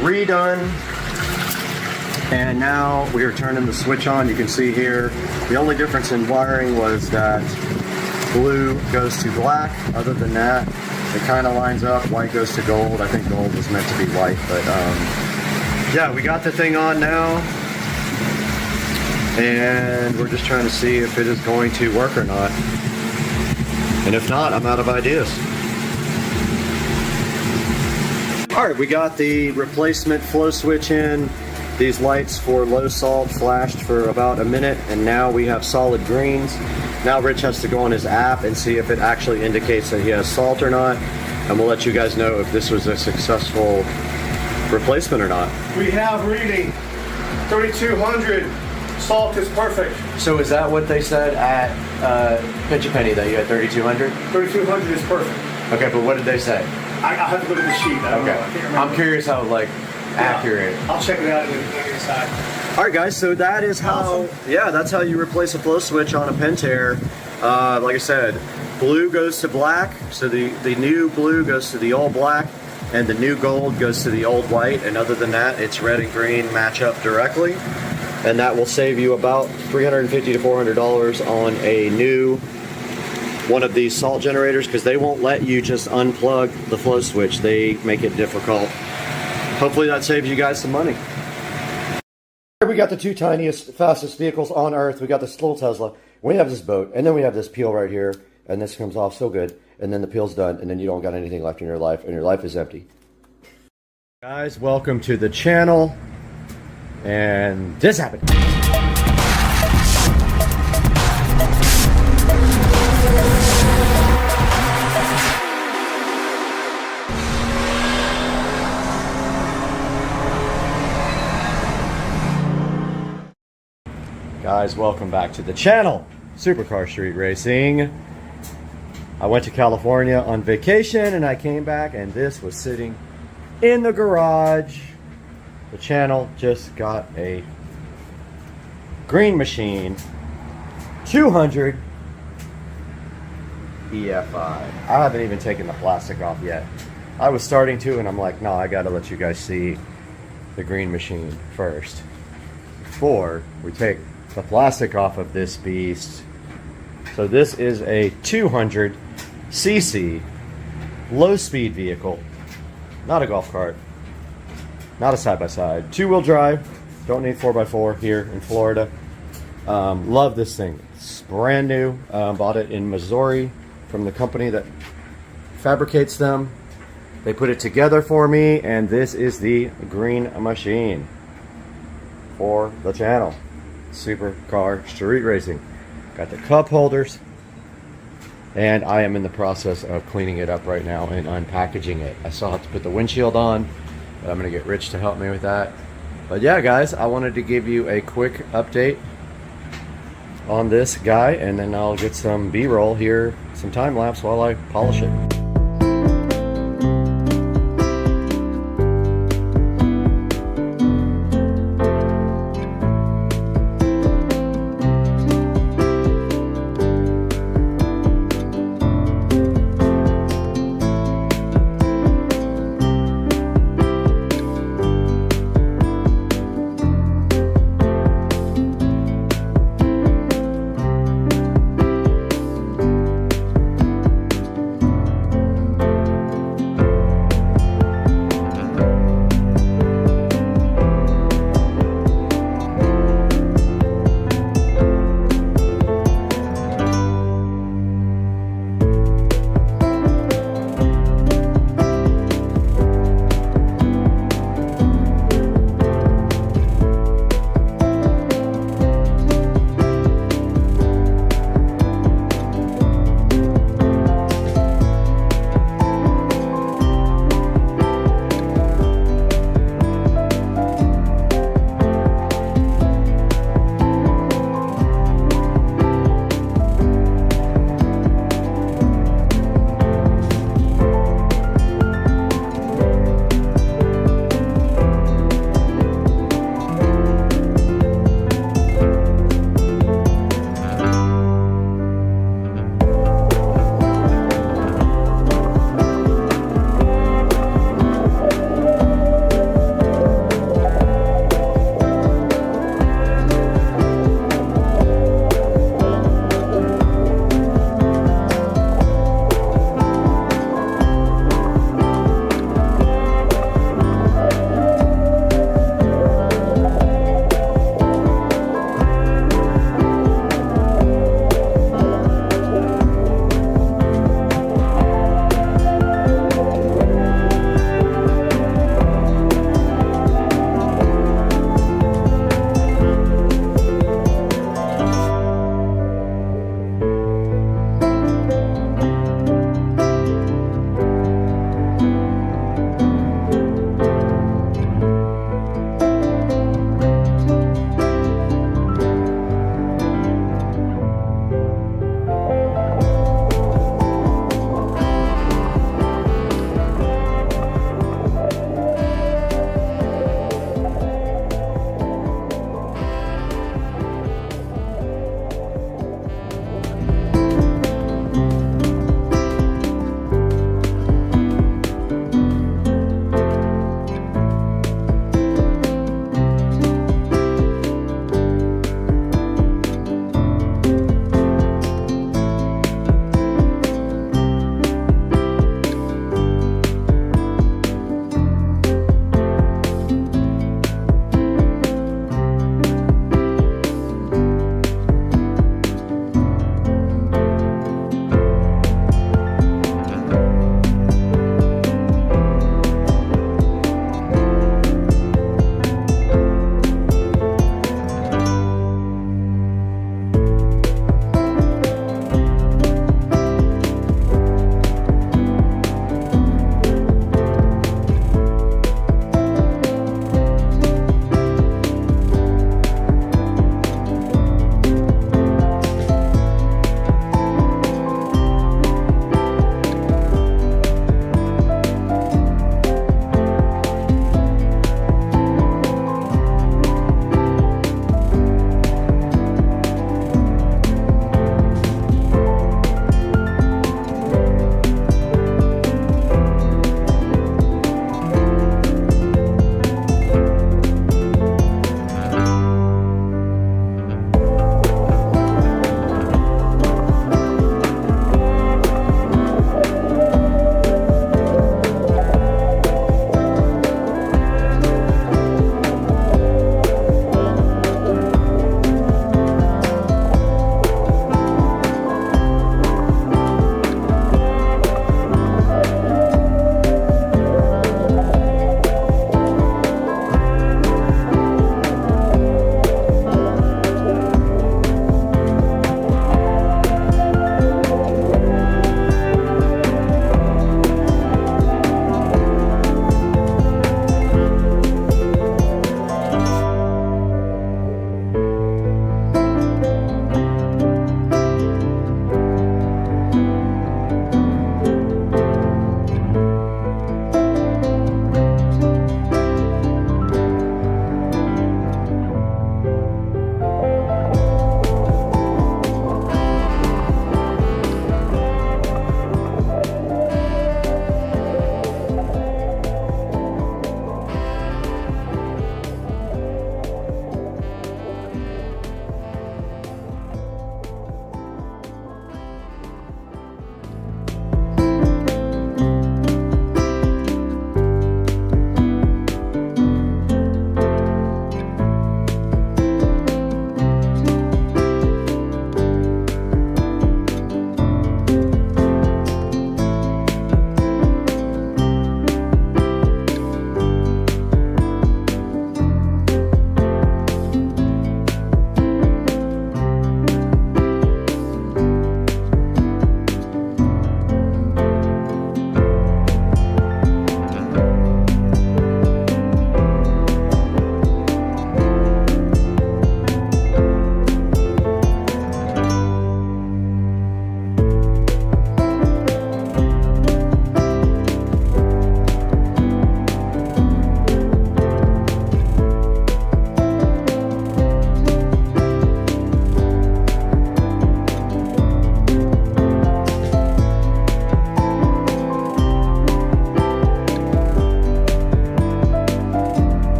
redone, and now we are turning the switch on. You can see here, the only difference in wiring was that blue goes to black. Other than that, it kind of lines up. White goes to gold. I think gold was meant to be white, but yeah, we got the thing on now, and we're just trying to see if it is going to work or not. And if not, I'm out of ideas. All right, we got the replacement flow switch in. These lights for low salt flashed for about a minute, and now we have solid greens. Now Rich has to go on his app and see if it actually indicates that he has salt or not, and we'll let you guys know if this was a successful replacement or not. We have reading 3,200. Salt is perfect. So is that what they said at Pinch a Penny, that you had 3,200? 3,200 is perfect. Okay, but what did they say? I have to look at the sheet. I don't know. I can't remember. I'm curious how accurate. I'll check it out and inside. All right, guys. So that is how. Yeah, that's how you replace a flow switch on a Pentair. Like I said, blue goes to black. So the new blue goes to the old black, and the new gold goes to the old white. And other than that, it's red and green match up directly. And that will save you about $350 to $400 on a new one of these salt generators, because they won't let you just unplug the flow switch. They make it difficult. Hopefully that saves you guys some money. We got the two tiniest, fastest vehicles on Earth. We got this little Tesla. We have this boat, and then we have this peel right here, and this comes off so good, and then the peel's done, and then you don't got anything left in your life, and your life is empty. Guys, welcome to the channel. And this happened. Guys, welcome back to the channel. Supercar Street Racing. I went to California on vacation and I came back and this was sitting in the garage. The channel just got a green machine 200 EFI. I haven't even taken the plastic off yet. I was starting to, and I'm like, no, I gotta let you guys see the green machine first before we take the plastic off of this beast. So this is a 200cc low speed vehicle, not a golf cart. Not a side-by-side. Two-wheel drive. Don't need 4x4 here in Florida. Love this thing. It's brand new. Bought it in Missouri from the company that fabricates them. They put it together for me, and this is the green machine for the channel. Supercar Street Racing. Got the cup holders, and I am in the process of cleaning it up right now and unpackaging it. I still have to put the windshield on. I'm going to get Rich to help me with that. But yeah, guys, I wanted to give you a quick update on this guy, and then I'll get some B-roll here, some time lapse while I polish it.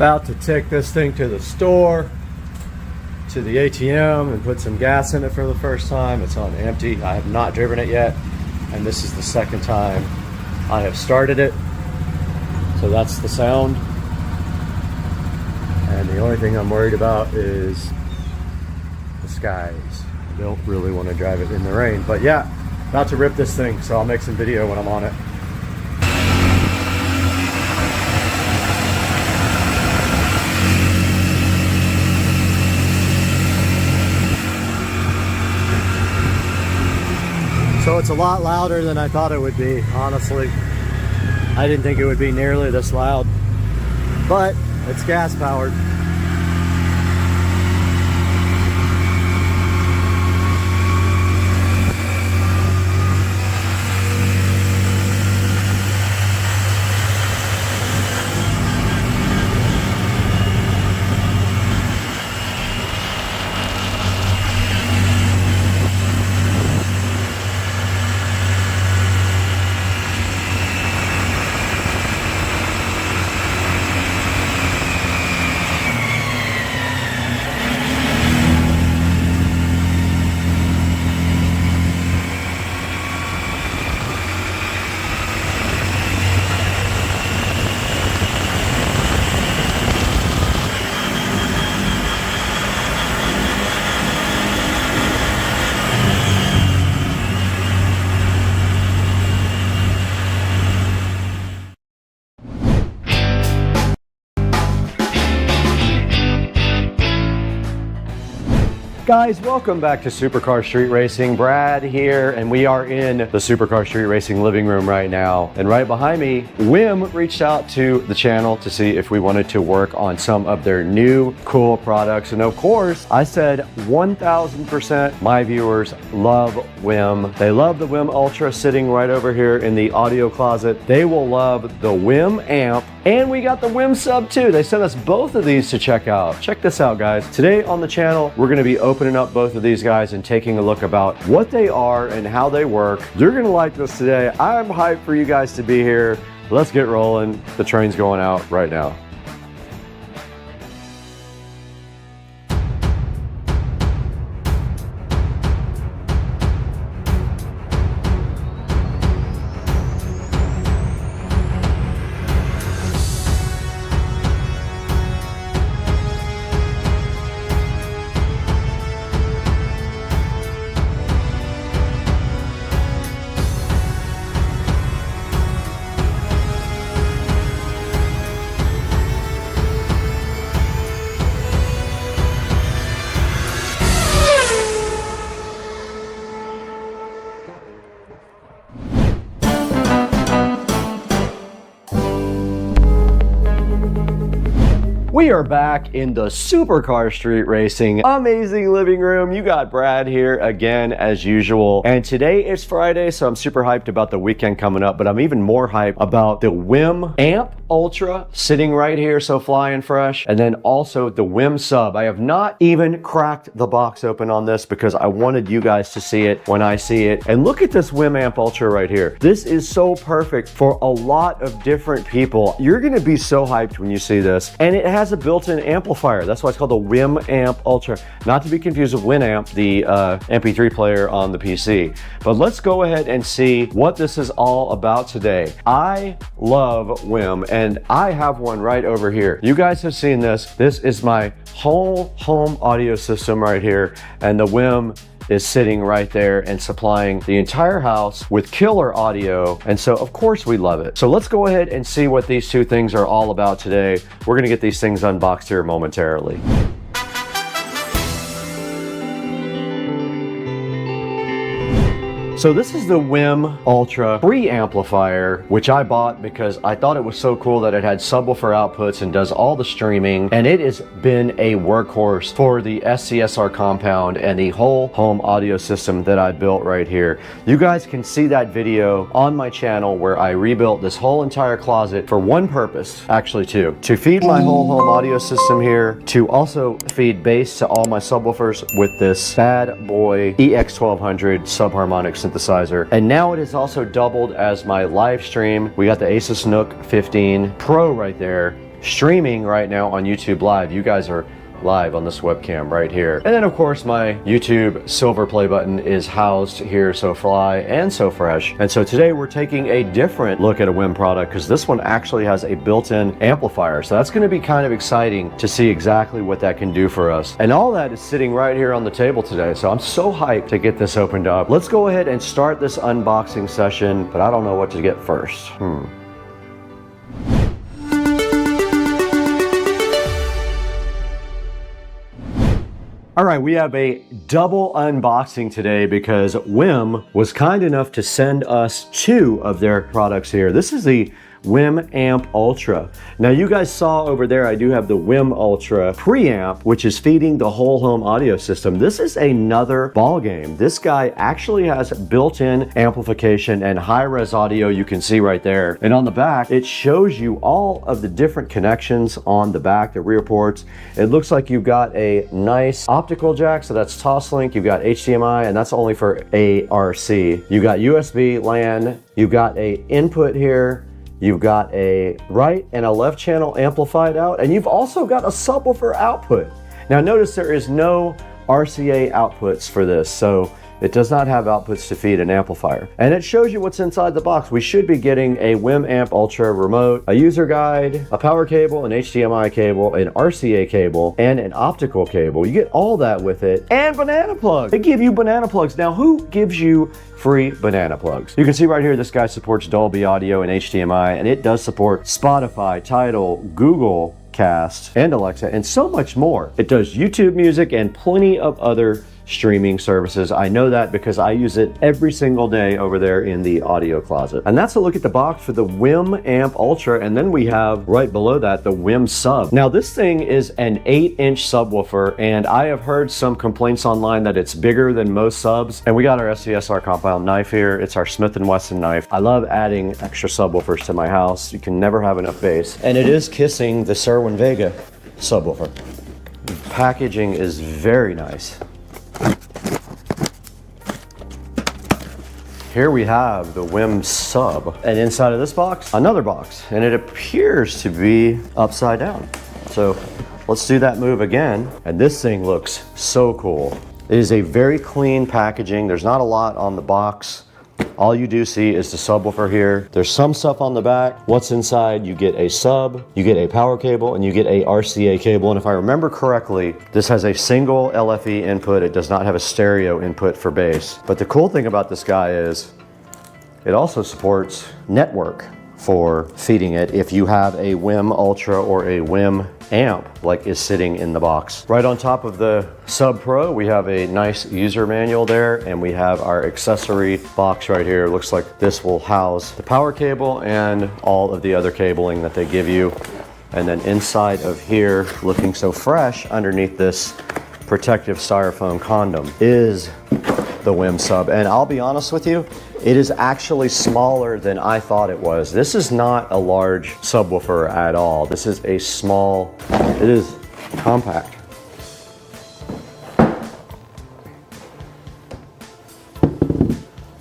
About to take this thing to the store, to the ATM, and put some gas in it for the first time. It's on empty. I have not driven it yet, and this is the second time I have started it. So that's the sound. And the only thing I'm worried about is the skies. I don't really want to drive it in the rain, but yeah, about to rip this thing, so I'll make some video when I'm on it. So it's a lot louder than I thought it would be, honestly. I didn't think it would be nearly this loud, but it's gas powered. Guys, welcome back to Supercar Street Racing. Brad here, and we are in the Supercar Street Racing living room right now. And right behind me, Whim reached out to the channel to see if we wanted to work on some of their new cool products. And of course, I said 1000% my viewers love Whim. They love the Whim Ultra sitting right over here in the audio closet. They will love the Whim amp, and we got the Whim sub too. They sent us both of these to check out. Check this out, guys. Today on the channel, we're gonna be opening up both of these guys and taking a look about what they are and how they work. You're gonna like this today. I'm hyped for you guys to be here. Let's get rolling. The train's going out right now. We are back in the Supercar Street Racing amazing living room. You got Brad here again as usual. And today is Friday, so I'm super hyped about the weekend coming up, but I'm even more hyped about the Whim Amp Ultra sitting right here, so flying fresh. And then also the Whim Sub. I have not even cracked the box open on this because I wanted you guys to see it when I see it. And look at this Whim Amp Ultra right here. This is so perfect for a lot of different people. You're gonna be so hyped when you see this. And it has a built-in amplifier. That's why it's called the Whim Amp Ultra. Not to be confused with Winamp, the MP3 player on the PC. But let's go ahead and see what this is all about today. I love Whim, and I have one right over here. You guys have seen this. This is my whole home audio system right here, and the Whim is sitting right there and supplying the entire house with killer audio, and so of course we love it. So let's go ahead and see what these two things are all about today. We're gonna get these things unboxed here momentarily. So this is the Whim Ultra preamplifier, which I bought because I thought it was so cool that it had subwoofer outputs and does all the streaming, and it has been a workhorse for the SCSR compound and the whole home audio system that I built right here. You guys can see that video on my channel where I rebuilt this whole entire closet for one purpose, actually two, to feed my whole home audio system here, to also feed bass to all my subwoofers with this bad boy EX1200 subharmonic synthesizer. And now it is also doubled as my live stream. We got the ASUS NUC 15 Pro right there. streaming right now on YouTube Live. You guys are live on this webcam right here. And then of course my YouTube silver play button is housed here, so fly and so fresh. And so today we're taking a different look at a WIM product because this one actually has a built-in amplifier. So that's going to be kind of exciting to see exactly what that can do for us. And all that is sitting right here on the table today. So I'm so hyped to get this opened up. Let's go ahead and start this unboxing session, but I don't know what to get first. All right, we have a double unboxing today because WIM was kind enough to send us 2 of their products here. This is the WIM Amp Ultra. Now you guys saw over there, I do have the WIM Ultra preamp, which is feeding the whole home audio system. This is another ball game. This guy actually has built-in amplification and high-res audio, you can see right there. And on the back, it shows you all of the different connections on the back, the rear ports. It looks like you've got a nice optical jack, so that's Toslink. You've got HDMI, and that's only for ARC. You've got USB, LAN. You've got a input here. You've got a right and a left channel amplified out, and you've also got a subwoofer output. Now notice there is no RCA outputs for this, so it does not have outputs to feed an amplifier. And it shows you what's inside the box. We should be getting a WIM Amp Ultra remote, a user guide, a power cable, an HDMI cable, an RCA cable, and an optical cable. You get all that with it, and banana plugs. They give you banana plugs. Now, who gives you free banana plugs? You can see right here, this guy supports Dolby Audio and HDMI, and it does support Spotify, Tidal, Google Cast, and Alexa, and so much more. It does YouTube music and plenty of other streaming services. I know that because I use it every single day over there in the audio closet. And that's a look at the box for the WIM Amp Ultra. And then we have right below that the WIM Sub. Now this thing is an 8-inch subwoofer, and I have heard some complaints online that it's bigger than most subs. And we got our SCSR compound knife here. It's our Smith & Wesson knife. I love adding extra subwoofers to my house. You can never have enough bass. And it is kissing the Cerwin Vega subwoofer. The packaging is very nice. Here we have the WIM Sub, and inside of this box, another box, and it appears to be upside down. So let's do that move again, and this thing looks so cool. It is a very clean packaging. There's not a lot on the box. All you do see is the subwoofer here. There's some stuff on the back. What's inside? You get a sub, you get a power cable, and you get a RCA cable. And if I remember correctly, this has a single LFE input. It does not have a stereo input for bass. But the cool thing about this guy is it also supports network for feeding it if you have a WIM Ultra or a WIM amp like is sitting in the box. Right on top of the Sub Pro, we have a nice user manual there, and we have our accessory box right here. It looks like this will house the power cable and all of the other cabling that they give you. And then inside of here, looking so fresh underneath this protective styrofoam condom, is the WIM Sub. And I'll be honest with you, it is actually smaller than I thought it was. This is not a large subwoofer at all. This is a small, it is compact.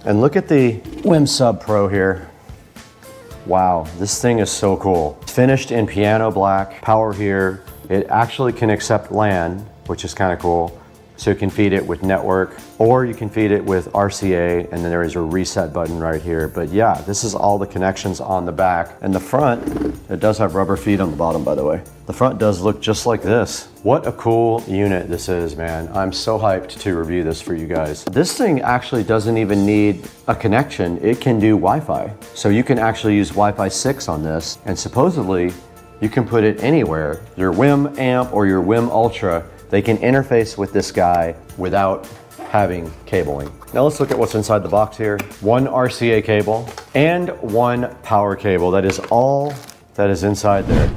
And look at the WIM Sub Pro here. Wow, this thing is so cool. It's finished in piano black, power here. It actually can accept LAN, which is kind of cool. So you can feed it with network, or you can feed it with RCA, and then there is a reset button right here. But yeah, this is all the connections on the back. And the front, it does have rubber feet on the bottom, by the way. The front does look just like this. What a cool unit this is, man. I'm so hyped to review this for you guys. This thing actually doesn't even need a connection. It can do Wi-Fi. So you can actually use Wi-Fi 6 on this, and supposedly you can put it anywhere. Your WIM amp or your WIM Ultra, they can interface with this guy without having cabling. Now let's look at what's inside the box here. One RCA cable and one power cable. That is all that is inside there.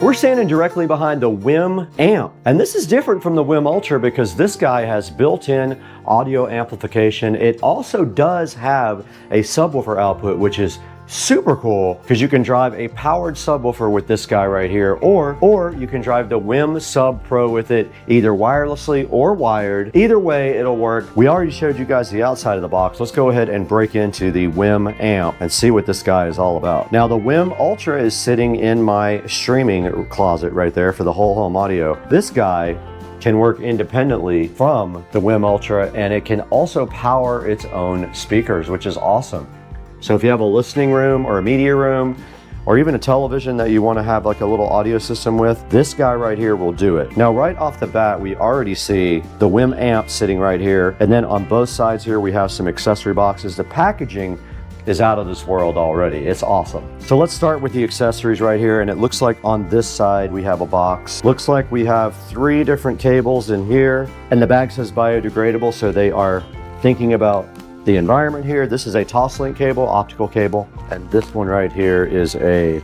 We're standing directly behind the WIM amp, and this is different from the WIM Ultra because this guy has built-in audio amplification. It also does have a subwoofer output, which is super cool because you can drive a powered subwoofer with this guy right here, or you can drive the WIM Sub Pro with it either wirelessly or wired. Either way, it'll work. We already showed you guys the outside of the box. Let's go ahead and break into the WIM amp and see what this guy is all about. Now, the WIM Ultra is sitting in my streaming closet right there for the whole home audio. This guy can work independently from the WIM Ultra, and it can also power its own speakers, which is awesome. So if you have a listening room or a media room, or even a television that you want to have like a little audio system with, this guy right here will do it. Now, right off the bat, we already see the WIM amp sitting right here. And then on both sides here, we have some accessory boxes. The packaging is out of this world already. It's awesome. So let's start with the accessories right here. And it looks like on this side, we have a box. Looks like we have 3 different cables in here. And the bag says biodegradable, so they are thinking about the environment here. This is a Toslink cable, optical cable. And this one right here is a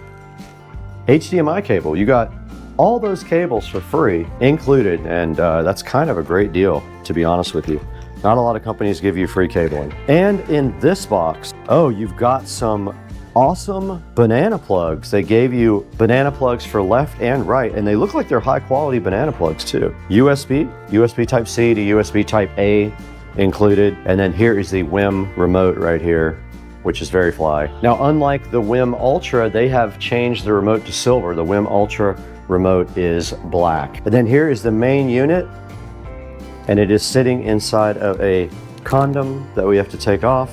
HDMI cable. You got all those cables for free included. And that's kind of a great deal, to be honest with you. Not a lot of companies give you free cabling. And in this box, oh, you've got some awesome banana plugs. They gave you banana plugs for left and right, and they look like they're high quality banana plugs too. USB Type C to USB Type A included. And then here is the WIM remote right here, which is very fly. Now, unlike the WIM Ultra, they have changed the remote to silver. The WIM Ultra remote is black. And then here is the main unit, and it is sitting inside of a condom that we have to take off.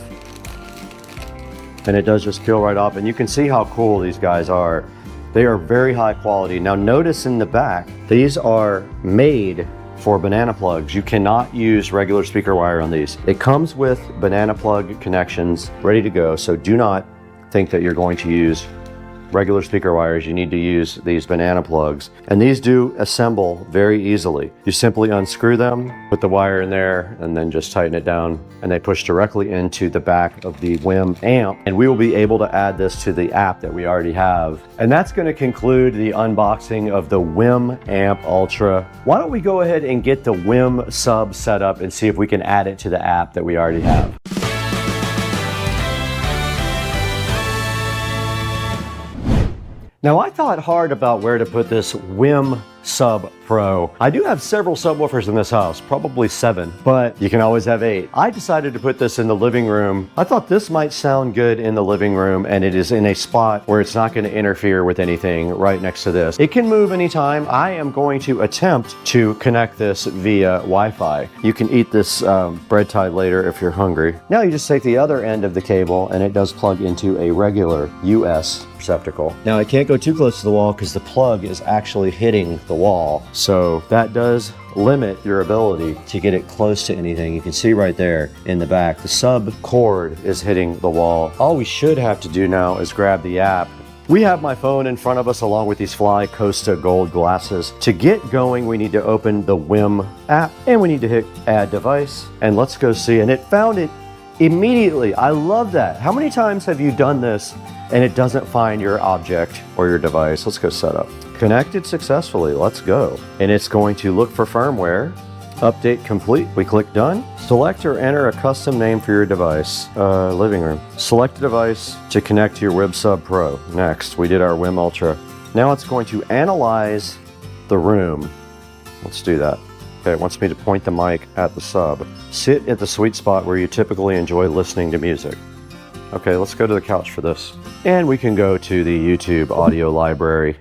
And it does just peel right off. And you can see how cool these guys are. They are very high quality. Now notice in the back, these are made for banana plugs. You cannot use regular speaker wire on these. It comes with banana plug connections ready to go. So do not think that you're going to use regular speaker wires. You need to use these banana plugs, and these do assemble very easily. You simply unscrew them, put the wire in there, and then just tighten it down, and they push directly into the back of the WIM amp. And we will be able to add this to the app that we already have. And that's going to conclude the unboxing of the WIM amp Ultra. Why don't we go ahead and get the WIM sub set up and see if we can add it to the app that we already have. Now, I thought hard about where to put this WIM Sub Pro. I do have several subwoofers in this house, probably 7, but you can always have 8. I decided to put this in the living room. I thought this might sound good in the living room, and it is in a spot where it's not going to interfere with anything right next to this. It can move anytime. I am going to attempt to connect this via Wi-Fi. You can eat this bread tie later if you're hungry. Now you just take the other end of the cable, and it does plug into a regular US receptacle. Now I can't go too close to the wall because the plug is actually hitting the wall. So that does limit your ability to get it close to anything. You can see right there in the back, the sub cord is hitting the wall. All we should have to do now is grab the app. We have my phone in front of us along with these Fly Costa Gold glasses. To get going, we need to open the WIM app and we need to hit add device, and let's go see. And it found it immediately. I love that. How many times have you done this and it doesn't find your object or your device? Let's go set up. Connected successfully. Let's go. And it's going to look for firmware. Update complete. We click done. Select or enter a custom name for your device. Living room. Select a device to connect to your WIM Sub Pro. Next, we did our WIM Ultra. Now it's going to analyze the room. Let's do that. Okay, it wants me to point the mic at the sub. Sit at the sweet spot where you typically enjoy listening to music. Okay, let's go to the couch for this. And we can go to the YouTube audio library.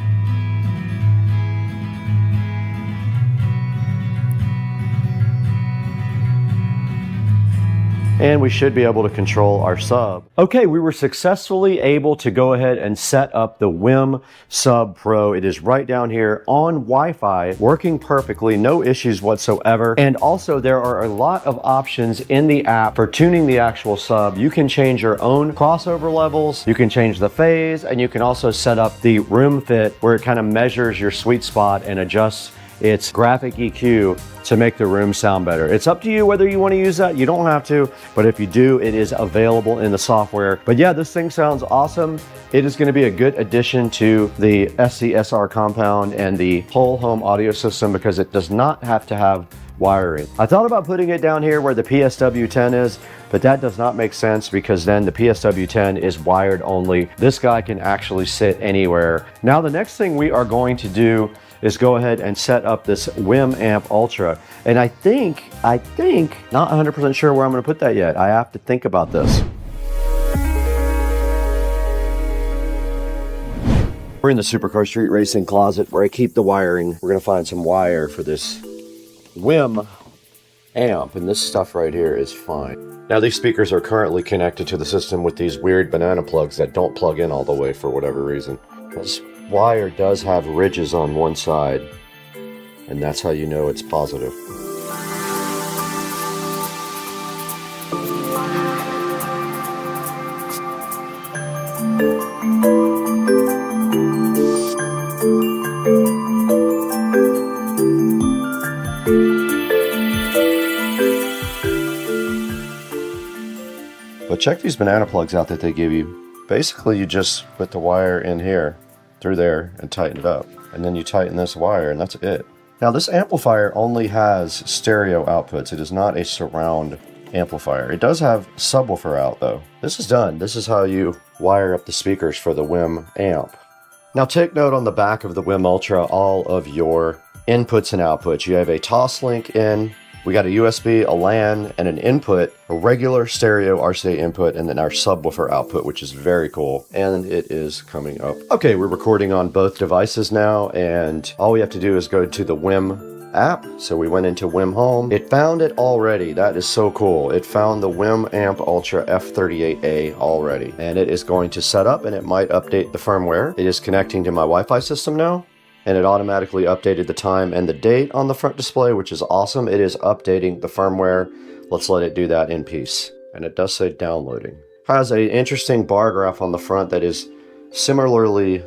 And we should be able to control our sub. Okay, we were successfully able to go ahead and set up the WIM Sub Pro. It is right down here on Wi-Fi, working perfectly, no issues whatsoever. And also there are a lot of options in the app for tuning the actual sub. You can change your own crossover levels, you can change the phase, and you can also set up the room fit where it kind of measures your sweet spot and adjusts its graphic EQ to make the room sound better. It's up to you whether you want to use that. You don't have to, but if you do, it is available in the software. But yeah, this thing sounds awesome. It is going to be a good addition to the SCSR compound and the whole home audio system because it does not have to have wiring. I thought about putting it down here where the PSW10 is, but that does not make sense because then the PSW10 is wired only. This guy can actually sit anywhere. Now the next thing we are going to do is go ahead and set up this WIM Amp Ultra. And I think, not 100% sure where I'm gonna put that yet. I have to think about this. We're in the Supercar Street Racing closet where I keep the wiring. We're gonna find some wire for this WIM amp, and this stuff right here is fine. Now these speakers are currently connected to the system with these weird banana plugs that don't plug in all the way for whatever reason. This wire does have ridges on one side, and that's how you know it's positive. But check these banana plugs out that they give you. Basically, you just put the wire in here, through there, and tighten it up. And then you tighten this wire, and that's it. Now, this amplifier only has stereo outputs. It is not a surround amplifier. It does have subwoofer out, though. This is done. This is how you wire up the speakers for the WIM amp. Now, take note on the back of the WIM Ultra, all of your inputs and outputs. You have a Toslink in. We got a USB, a LAN, and an input, a regular stereo RCA input, and then our subwoofer output, which is very cool. And it is coming up. Okay, we're recording on both devices now, and all we have to do is go to the WIM app. So we went into WIM Home. It found it already. That is so cool. It found the WIM Amp Ultra F38A already. And it is going to set up, and it might update the firmware. It is connecting to my Wi-Fi system now. And it automatically updated the time and the date on the front display, which is awesome. It is updating the firmware. Let's let it do that in peace. And it does say downloading. Has an interesting bar graph on the front that is similarly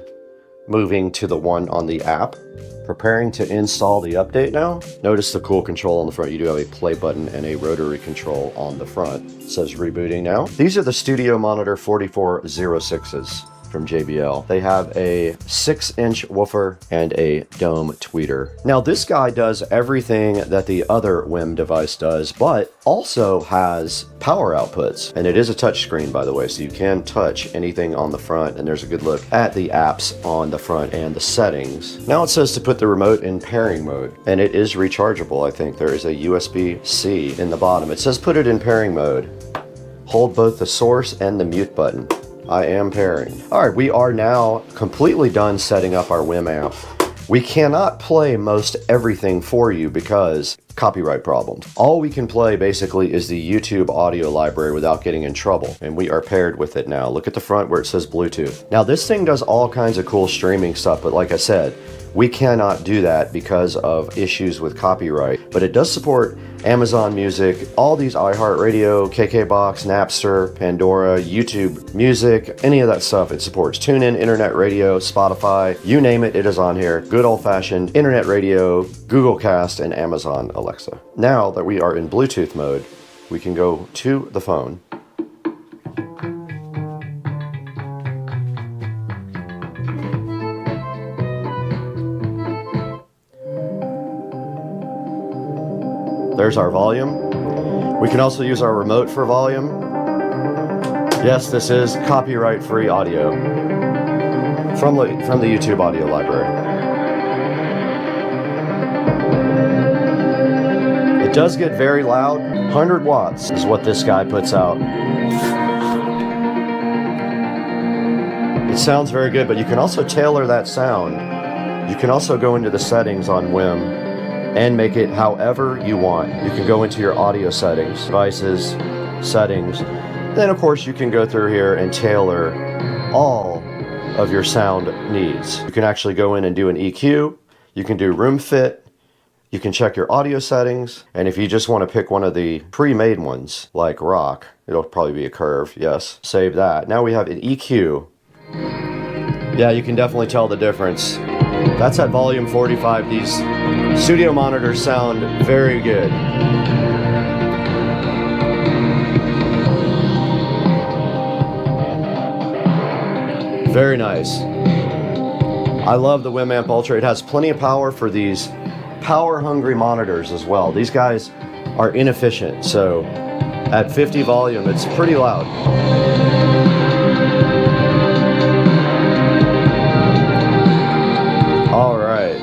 moving to the one on the app. Preparing to install the update now. Notice the cool control on the front. You do have a play button and a rotary control on the front. It says rebooting now. These are the Studio Monitor 4406s. From JBL. They have a 6-inch woofer and a dome tweeter. Now this guy does everything that the other WIM device does, but also has power outputs. And it is a touch screen, by the way, so you can touch anything on the front, and there's a good look at the apps on the front and the settings. Now it says to put the remote in pairing mode, and it is rechargeable. I think there is a USB-C in the bottom. It says put it in pairing mode. Hold both the source and the mute button. I am pairing. All right, we are now completely done setting up our WIM amp. We cannot play most everything for you because copyright problems. All we can play basically is the YouTube audio library without getting in trouble, and we are paired with it now. Look at the front where it says Bluetooth. Now this thing does all kinds of cool streaming stuff, but like I said, we cannot do that because of issues with copyright, but it does support Amazon Music, all these iHeartRadio, KKBox, Napster, Pandora, YouTube Music, any of that stuff it supports. TuneIn, Internet Radio, Spotify, you name it, it is on here. Good old-fashioned Internet Radio, Google Cast, and Amazon Alexa. Now that we are in Bluetooth mode, we can go to the phone. There's our volume. We can also use our remote for volume. Yes, this is copyright-free audio from the YouTube audio library. It does get very loud. 100 watts is what this guy puts out. It sounds very good, but you can also tailor that sound. You can also go into the settings on WIM and make it however you want. You can go into your audio settings, devices, settings. Then of course you can go through here and tailor all of your sound needs. You can actually go in and do an EQ. You can do room fit. You can check your audio settings. And if you just want to pick one of the pre-made ones, like rock, it'll probably be a curve, yes, save that. Now we have an EQ. Yeah, you can definitely tell the difference. That's at volume 45. These studio monitors sound very good. Very nice. I love the WIM Amp Ultra. It has plenty of power for these power hungry monitors as well. These guys are inefficient, so at 50 volume, it's pretty loud.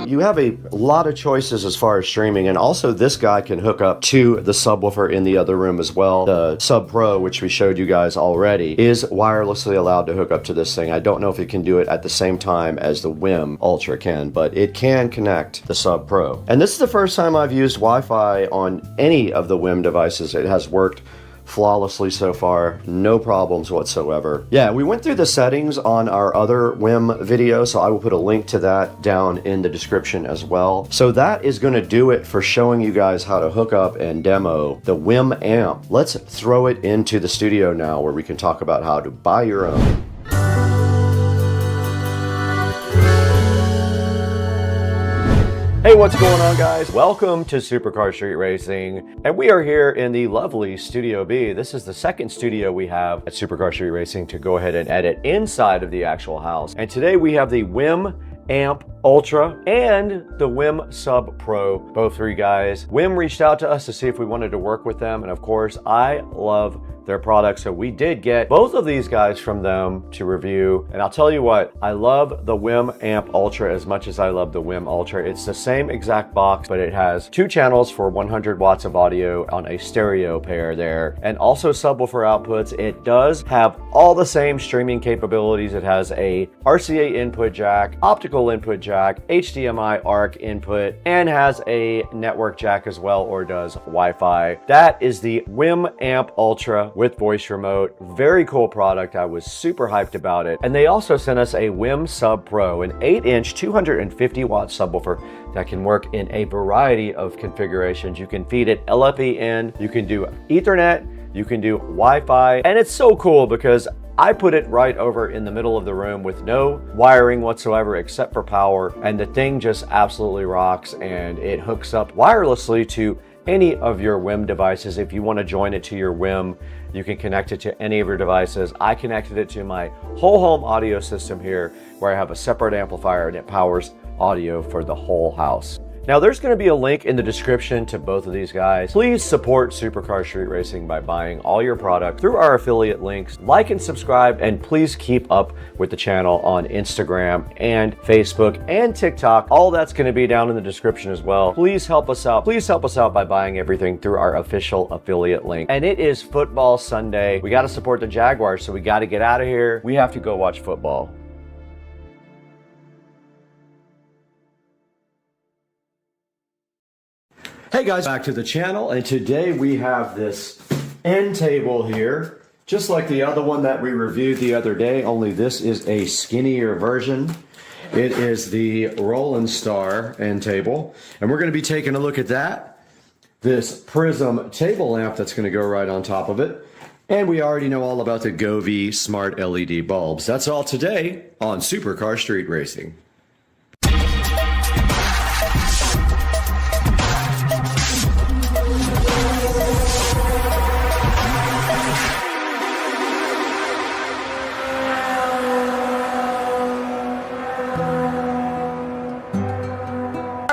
You have a lot of choices as far as streaming, and also this guy can hook up to the subwoofer in the other room as well. The Sub Pro, which we showed you guys already, is wirelessly allowed to hook up to this thing. I don't know if it can do it at the same time as the WIM Ultra can, but it can connect the Sub Pro. And this is the first time I've used Wi-Fi on any of the WIM devices. It has worked flawlessly so far, no problems whatsoever. Yeah, we went through the settings on our other WIM video, so I will put a link to that down in the description as well. So that is going to do it for showing you guys how to hook up and demo the WIM amp. Let's throw it into the studio now, where we can talk about how to buy your own. Hey, what's going on, guys? Welcome to Supercar Street Racing, and we are here in the lovely Studio B. This is the second studio we have at Supercar Street Racing to go ahead and edit inside of the actual house. And today we have the WIM Amp Ultra and the WIM Sub Pro, both for you guys. WIM reached out to us to see if we wanted to work with them, and of course, I love their products, so we did get both of these guys from them to review. And I'll tell you what, I love the WIM Amp Ultra as much as I love the WIM Ultra. It's the same exact box, but it has 2 channels for 100 watts of audio on a stereo pair there, and also subwoofer outputs. It does have all the same streaming capabilities. It has a RCA input jack, optical input jack, HDMI ARC input, and has a network jack as well, or does Wi-Fi. That is the WIM Amp Ultra with voice remote. Very cool product. I was super hyped about it. And they also sent us a WIM Sub Pro, an 8-inch 250 watt subwoofer that can work in a variety of configurations. You can feed it LFE in, you can do Ethernet, you can do Wi-Fi, and it's so cool because I put it right over in the middle of the room with no wiring whatsoever except for power, and the thing just absolutely rocks, and it hooks up wirelessly to any of your WIM devices. If you want to join it to your WIM, you can connect it to any of your devices. I connected it to my whole home audio system here, where I have a separate amplifier and it powers audio for the whole house. Now, there's going to be a link in the description to both of these guys. Please support Supercar Street Racing by buying all your product through our affiliate links. Like and subscribe, and please keep up with the channel on Instagram and Facebook and TikTok. All that's going to be down in the description as well. Please help us out. Please help us out by buying everything through our official affiliate link. And it is football Sunday. We got to support the Jaguars, so we got to get out of here. We have to go watch football. Hey guys, back to the channel, and today we have this end table here, just like the other one that we reviewed the other day, only this is a skinnier version. It is the Roland Star end table, and we're going to be taking a look at that. This Prism table lamp that's going to go right on top of it, and we already know all about the Govee smart LED bulbs. That's all today on Supercar Street Racing.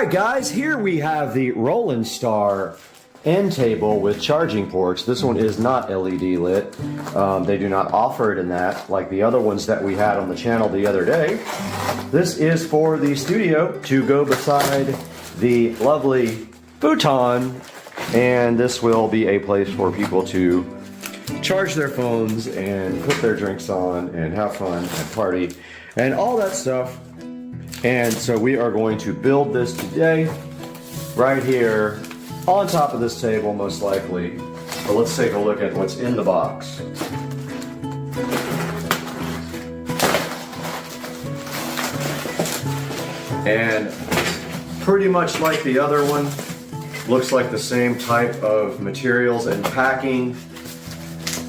Alright guys, here we have the Roland Star end table with charging ports. This one is not LED lit. They do not offer it in that like the other ones that we had on the channel the other day. This is for the studio to go beside the lovely futon, and this will be a place for people to charge their phones and put their drinks on and have fun and party and all that stuff. And so we are going to build this today right here on top of this table, most likely. But let's take a look at what's in the box. And pretty much like the other one, looks like the same type of materials and packing.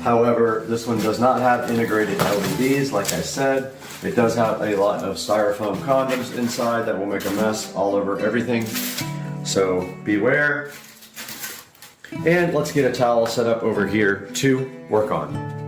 However, this one does not have integrated LEDs, like I said. It does have a lot of styrofoam condoms inside that will make a mess all over everything. So beware. And let's get a towel set up over here to work on.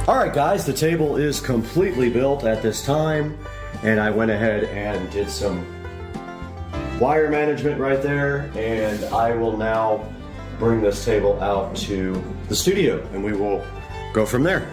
Alright guys, the table is completely built at this time, and I went ahead and did some wire management right there, and I will now bring this table out to the studio and we will go from there.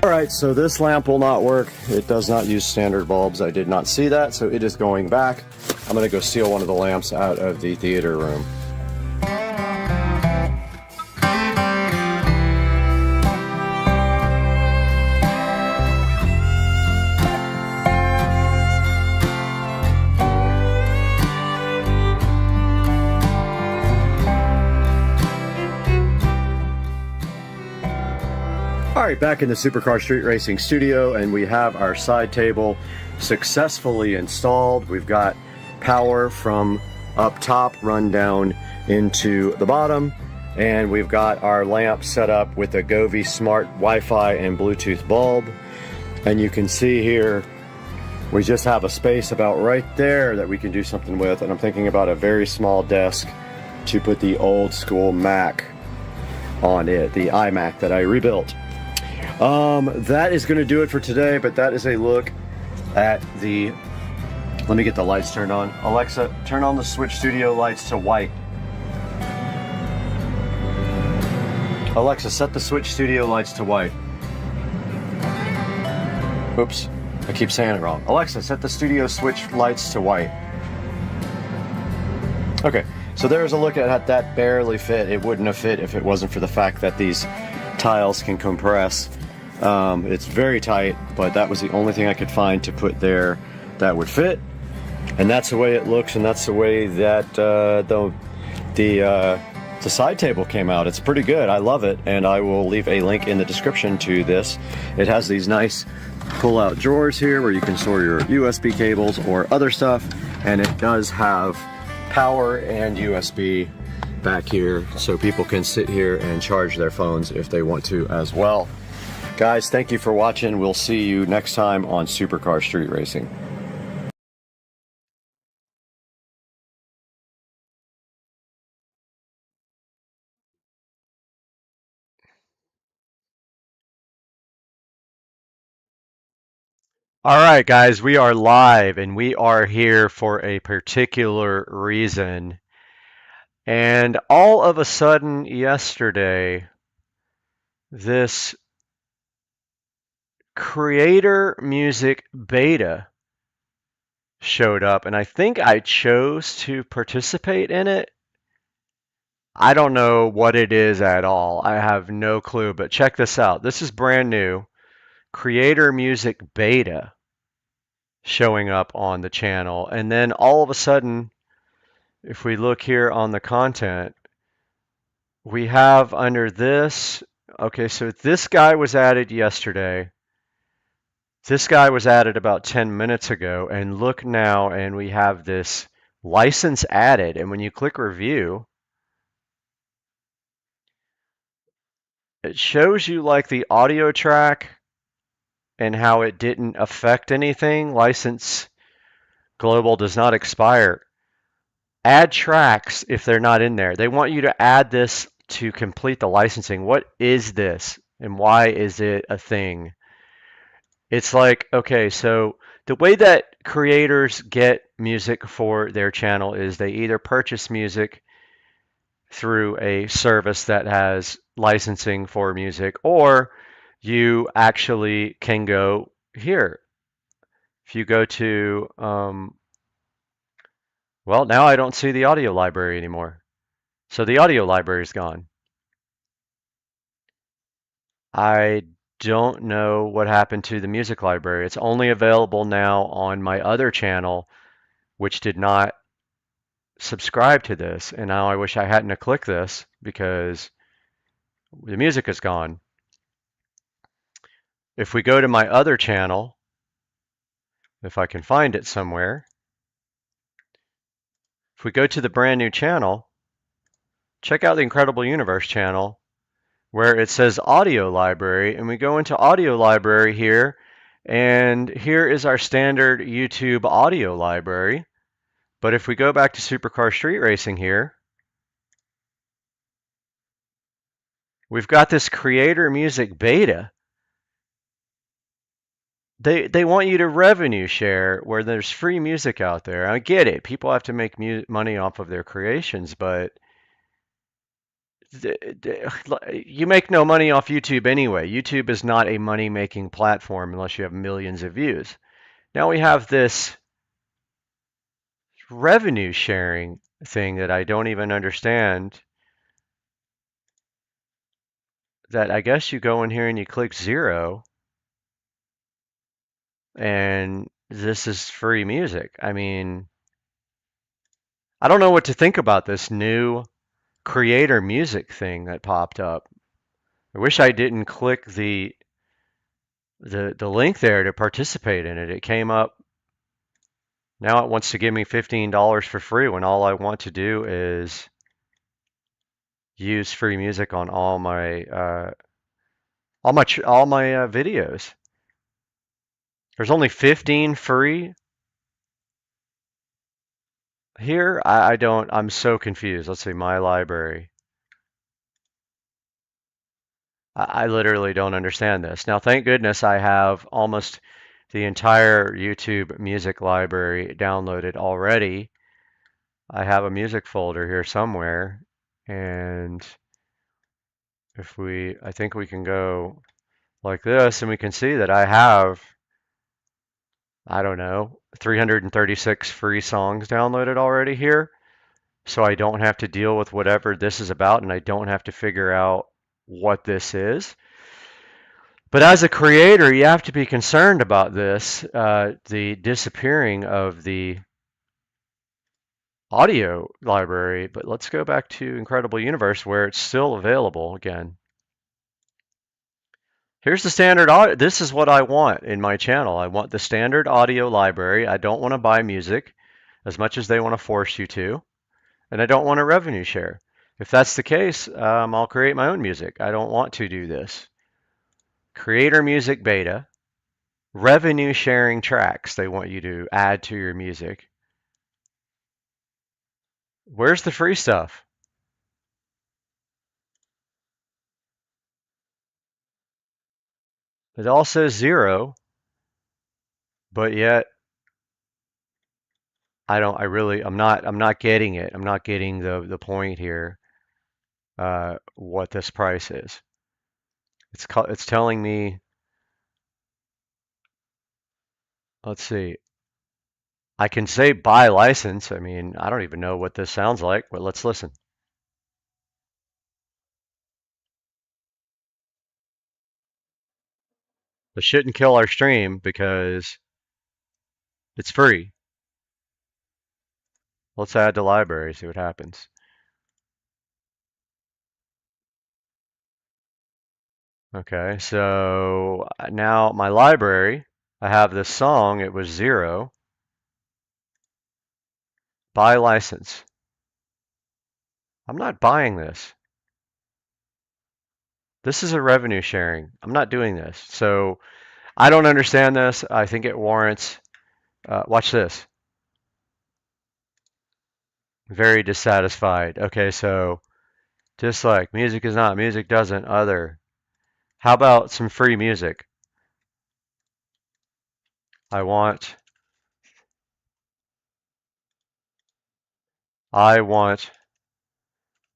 Alright, so this lamp will not work. It does not use standard bulbs. I did not see that, so it is going back. I'm going to go steal one of the lamps out of the theater room. Alright, back in the Supercar Street Racing studio, and we have our side table successfully installed. We've got power from up top run down into the bottom, and we've got our lamp set up with a Govee Smart Wi-Fi and Bluetooth bulb. And you can see here we just have a space about right there that we can do something with, and I'm thinking about a very small desk to put the old school Mac on it, the iMac that I rebuilt. That is going to do it for today, but that is a look at the... Let me get the lights turned on. Alexa, turn on the Switch Studio lights to white. Alexa, set the Switch Studio lights to white. Oops, I keep saying it wrong. Alexa, set the Studio Switch lights to white. Okay, so there's a look at that barely fit. It wouldn't have fit if it wasn't for the fact that these tiles can compress. It's very tight, but that was the only thing I could find to put there that would fit. And that's the way it looks, and that's the way that the side table came out. It's pretty good. I love it, and I will leave a link in the description to this. It has these nice pull-out drawers here where you can store your USB cables or other stuff, and it does have power and USB back here so people can sit here and charge their phones if they want to as well. Guys, thank you for watching. We'll see you next time on Supercar Street Racing. All right, guys, we are live and we are here for a particular reason. And all of a sudden yesterday, this creator music beta showed up, and I think I chose to participate in it. I don't know what it is at all. I have no clue, but check this out. This is brand new. Creator music beta showing up on the channel, and then all of a sudden, if we look here on the content, we have under this, okay, so this guy was added yesterday. This guy was added about 10 minutes ago, and look now, and we have this license added, and when you click review, it shows you like the audio track and how it didn't affect anything. License global does not expire. Add tracks if they're not in there. They want you to add this to complete the licensing. What is this and why is it a thing? It's like, okay, so the way that creators get music for their channel is they either purchase music through a service that has licensing for music, or you actually can go here. If you go to, well, now I don't see the audio library anymore. So the audio library is gone. I don't know what happened to the music library. It's only available now on my other channel, which did not subscribe to this. And now I wish I hadn't have clicked this because the music is gone. If we go to my other channel, if I can find it somewhere, if we go to the brand new channel, check out the Incredible Universe channel where it says audio library, and we go into audio library here, and here is our standard YouTube audio library. But if we go back to Supercar Street Racing here, we've got this creator music beta. They want you to revenue share where there's free music out there. I get it. People have to make money off of their creations, but you make no money off YouTube anyway. YouTube is not a money-making platform unless you have millions of views. Now we have this revenue sharing thing that I don't even understand. That I guess you go in here and you click 0, and this is free music. I mean, I don't know what to think about this new creator music thing that popped up. I wish I didn't click the link there to participate in it. It came up. Now it wants to give me $15 for free when all I want to do is use free music on all my videos. There's only 15 free here. I'm so confused. Let's see, my library. I literally don't understand this. Now, thank goodness I have almost the entire YouTube music library downloaded already. I have a music folder here somewhere, and I think we can go like this, and we can see that I have, I don't know, 336 free songs downloaded already here. So I don't have to deal with whatever this is about, and I don't have to figure out what this is. But as a creator, you have to be concerned about this, the disappearing of the audio library. But let's go back to Incredible Universe where it's still available again. Here's the standard audio. This is what I want in my channel. I want the standard audio library. I don't want to buy music as much as they want to force you to. And I don't want a revenue share. If that's the case, I'll create my own music. I don't want to do this. Creator music beta. Revenue sharing tracks they want you to add to your music. Where's the free stuff? It all says 0, but yet I'm not getting it. I'm not getting the point here. What this price is. It's telling me, let's see. I can say buy license. I mean, I don't even know what this sounds like, but let's listen. This shouldn't kill our stream because it's free. Let's add to library, see what happens. Okay, so now my library, I have this song, it was 0. Buy license. I'm not buying this. This is a revenue sharing. I'm not doing this. So I don't understand this. I think it warrants, watch this. Very dissatisfied. Okay, so dislike, music is not, music doesn't, other. How about some free music? I want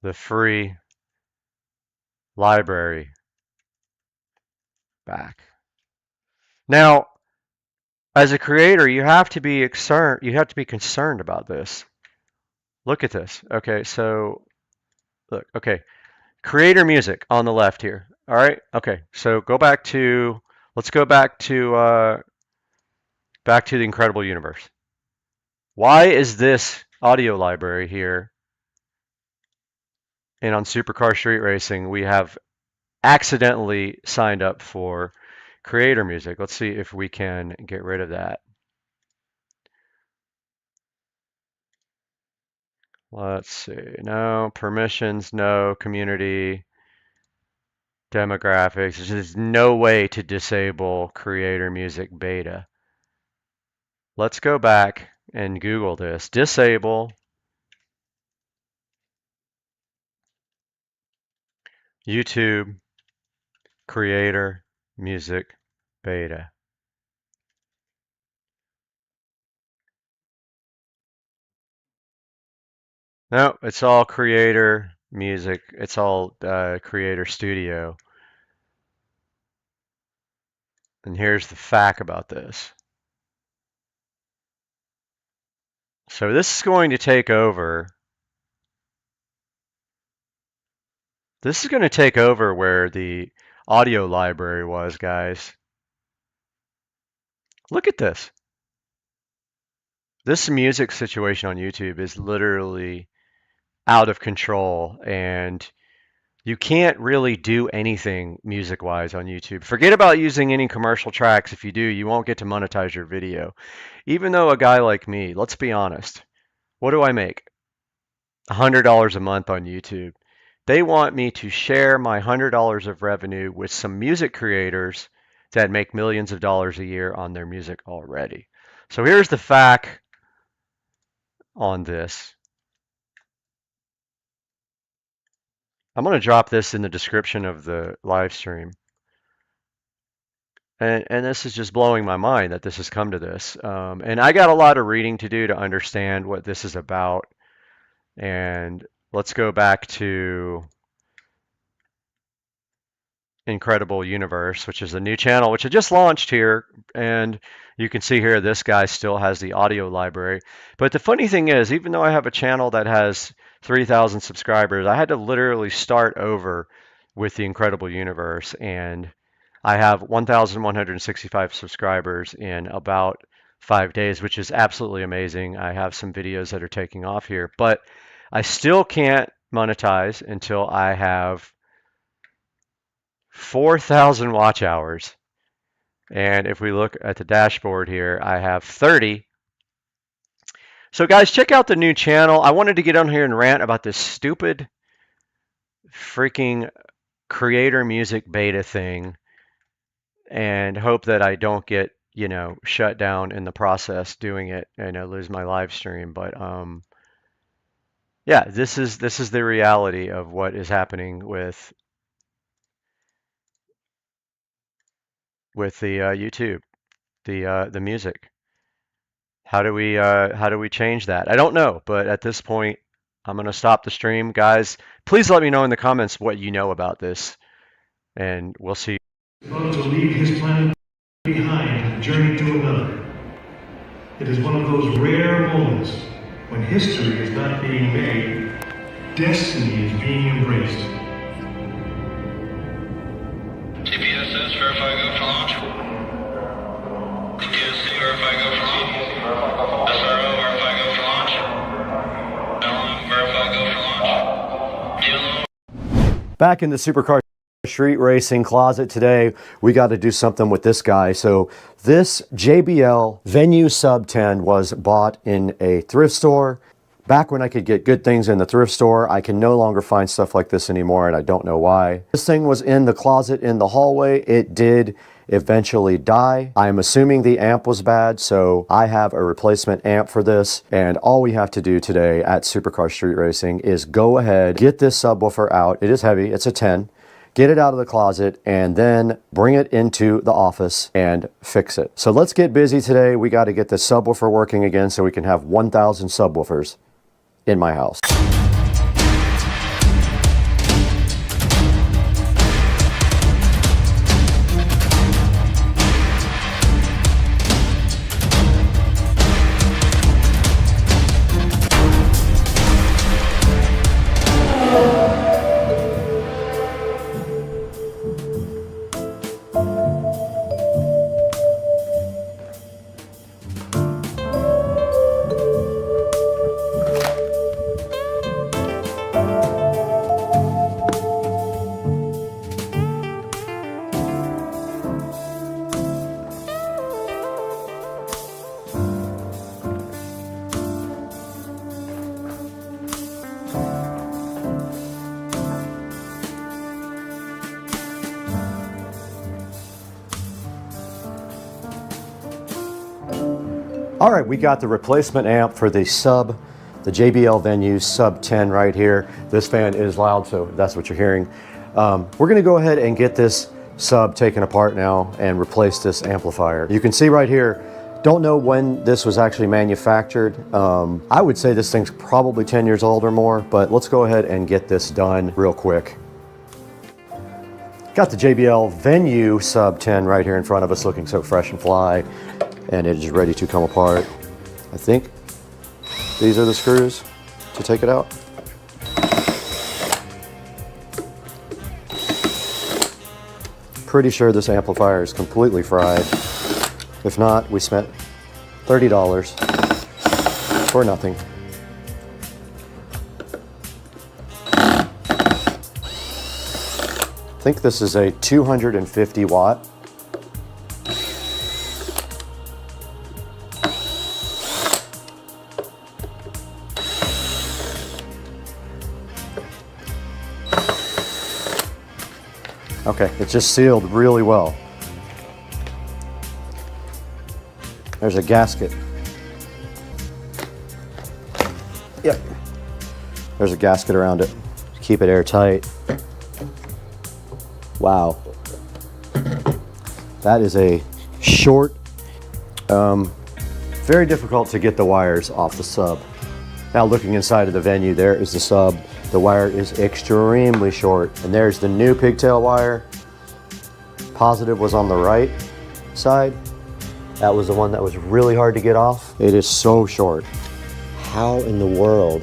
the free library back. Now, as a creator, you have to be concerned about this. Look at this. Okay, so look, okay. Creator music on the left here. All right. Okay. So go back to, let's go back to the Incredible Universe. Why is this audio library here? And on Supercar Street Racing, we have accidentally signed up for creator music. Let's see if we can get rid of that. Let's see. No permissions, no community, demographics. There's no way to disable creator music beta. Let's go back and Google this. Disable YouTube creator music beta. No, it's all creator music. It's all creator studio. And here's the fact about this. So this is going to take over. This is going to take over where the audio library was, guys. Look at this. This music situation on YouTube is literally out of control, and you can't really do anything music-wise on YouTube. Forget about using any commercial tracks. If you do, you won't get to monetize your video. Even though a guy like me, let's be honest, what do I make? $100 a month on YouTube. They want me to share my $100 of revenue with some music creators that make millions of dollars a year on their music already. So here's the fact on this. I'm going to drop this in the description of the live stream. And this is just blowing my mind that this has come to this. And I got a lot of reading to do to understand what this is about. And let's go back to Incredible Universe, which is a new channel, which I just launched here. And you can see here, this guy still has the audio library. But the funny thing is, even though I have a channel that has 3,000 subscribers, I had to literally start over with the Incredible Universe. And I have 1,165 subscribers in about 5 days, which is absolutely amazing. I have some videos that are taking off here, but I still can't monetize until I have 4,000 watch hours. And if we look at the dashboard here, I have 30. So guys, check out the new channel. I wanted to get on here and rant about this stupid freaking creator music beta thing and hope that I don't get, you know, shut down in the process doing it and I lose my live stream. But yeah, this is the reality of what is happening with the YouTube, the music. How do we change that? I don't know, but at this point, I'm gonna stop the stream, guys. Please let me know in the comments what you know about this, and we'll see. One to leave his planet behind and journey to another. It is one of those rare moments when history is not being made, destiny is being embraced. TPSS, verify go for launch. TPSC, verify go for launch. SRO, verify go for launch. LM, verify go for launch. DLO. Back in the supercar street racing closet today, we got to do something with this guy. So this JBL Venue Sub 10 was bought in a thrift store. Back when I could get good things in the thrift store, I can no longer find stuff like this anymore, and I don't know why. This thing was in the closet in the hallway. It did eventually die. I'm assuming the amp was bad, so I have a replacement amp for this, and all we have to do today at Supercar Street Racing is go ahead, get this subwoofer out. It is heavy, it's a 10. Get it out of the closet and then bring it into the office and fix it. So let's get busy today. We got to get the subwoofer working again so we can have 1,000 subwoofers in my house. All right, we got the replacement amp for the JBL Venue Sub 10 right here. This fan is loud, so that's what you're hearing. We're gonna go ahead and get this sub taken apart now and replace this amplifier. You can see right here, don't know when this was actually manufactured. I would say this thing's probably 10 years old or more, but let's go ahead and get this done real quick. Got the JBL Venue Sub 10 right here in front of us, looking so fresh and fly, and it is ready to come apart. I think these are the screws to take it out. Pretty sure this amplifier is completely fried. If not, we spent $30 for nothing. I think this is a 250 watt. Okay, it's just sealed really well. There's a gasket. Yep. There's a gasket around it to keep it airtight. Wow. That is a short, very difficult to get the wires off the sub. Now looking inside of the Venue, there is the sub. The wire is extremely short. And there's the new pigtail wire. Positive was on the right side. That was the one that was really hard to get off. It is so short. How in the world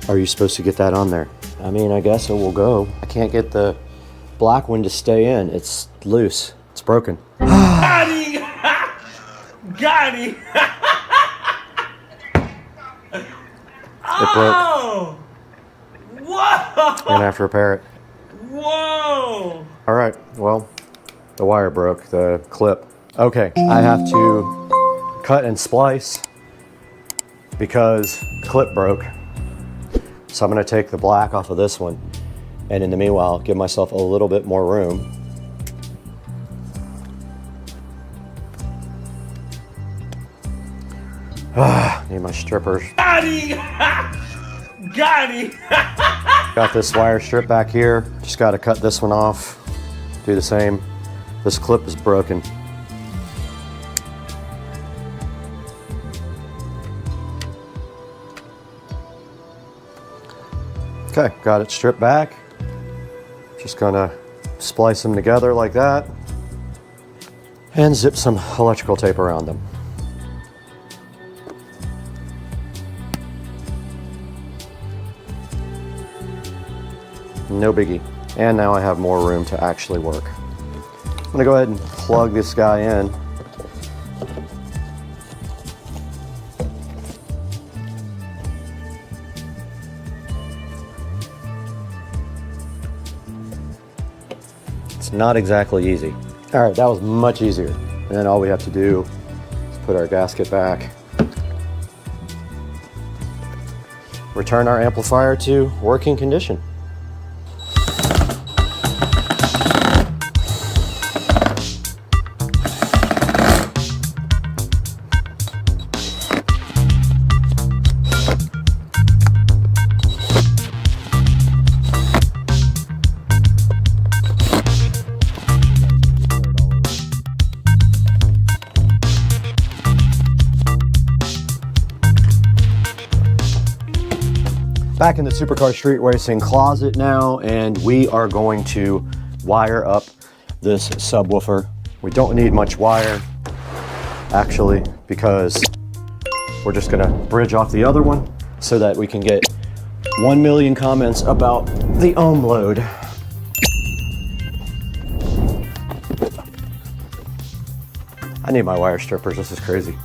are you supposed to get that on there? I mean, I guess it will go. I can't get the black one to stay in. It's loose. It's broken. Got him! Got him! It broke. Oh! Whoa! We're gonna have to repair it. Whoa! All right, well, the wire broke, the clip. Okay, I have to cut and splice because the clip broke. So I'm gonna take the black off of this one, and in the meanwhile, give myself a little bit more room. Need my strippers. Got him! Got him! Got this wire strip back here. Just gotta cut this one off. Do the same. This clip is broken. Okay, got it stripped back. Just gonna splice them together like that and zip some electrical tape around them. No biggie. And now I have more room to actually work. I'm gonna go ahead and plug this guy in. It's not exactly easy. All right, that was much easier. And then all we have to do is put our gasket back. Return our amplifier to working condition. Back in the Supercar Street Racing closet now, and we are going to wire up this subwoofer. We don't need much wire, actually, because we're just gonna bridge off the other one so that we can get 1 million comments about the ohm load. I need my wire strippers, this is crazy.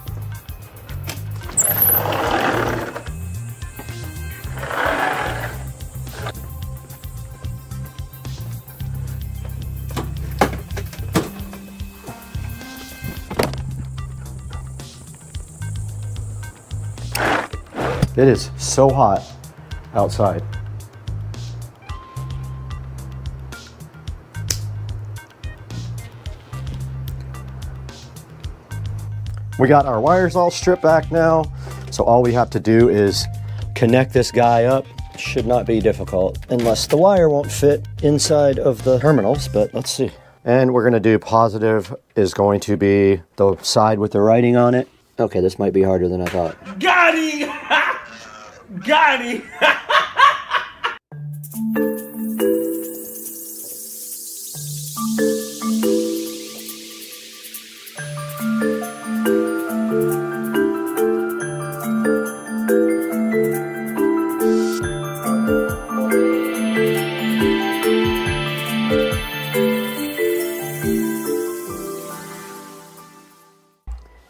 It is so hot outside. We got our wires all stripped back now, so all we have to do is connect this guy up. Should not be difficult, unless the wire won't fit inside of the terminals, but let's see. And we're gonna do positive is going to be the side with the writing on it. Okay, this might be harder than I thought. Got him! Got him!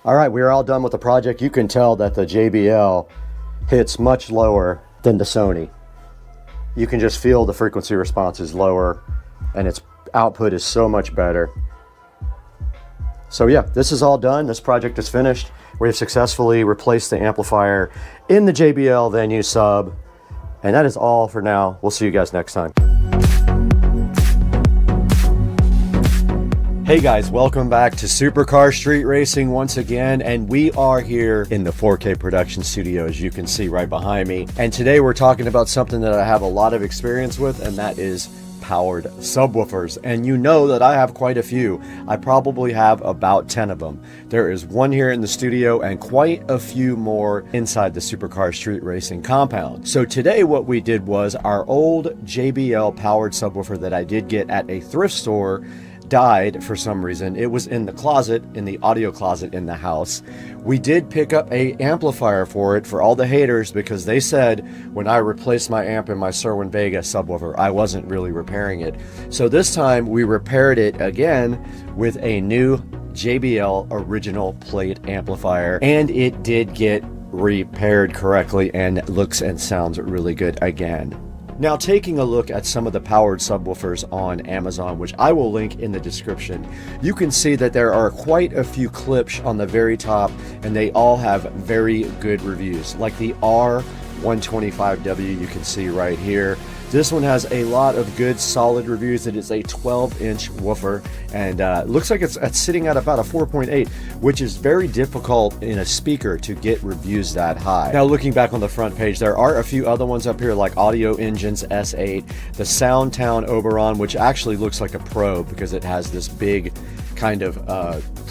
All right, we are all done with the project. You can tell that the JBL hits much lower than the Sony. You can just feel the frequency response is lower and its output is so much better. So yeah, this is all done. This project is finished. We have successfully replaced the amplifier in the JBL Venue sub. And that is all for now. We'll see you guys next time. Hey guys, welcome back to Supercar Street Racing once again, and we are here in the 4K production studio, as you can see right behind me. And today we're talking about something that I have a lot of experience with, and that is powered subwoofers. And you know that I have quite a few. I probably have about 10 of them. There is one here in the studio and quite a few more inside the Supercar Street Racing compound. So today what we did was our old JBL powered subwoofer that I did get at a thrift store died for some reason. It was in the closet, in the audio closet in the house. We did pick up a amplifier for it for all the haters because they said when I replaced my amp in my Cerwin Vega subwoofer, I wasn't really repairing it. So this time we repaired it again with a new JBL original plate amplifier, and it did get repaired correctly and looks and sounds really good again. Now, taking a look at some of the powered subwoofers on Amazon, which I will link in the description, you can see that there are quite a few clips on the very top, and they all have very good reviews. Like the R125W, you can see right here. This one has a lot of good solid reviews. It is a 12-inch woofer, and looks like it's sitting at about a 4.8, which is very difficult in a speaker to get reviews that high. Now, looking back on the front page, there are a few other ones up here like Audio Engines S8, the Soundtown Oberon, which actually looks like a Pro because it has this big kind of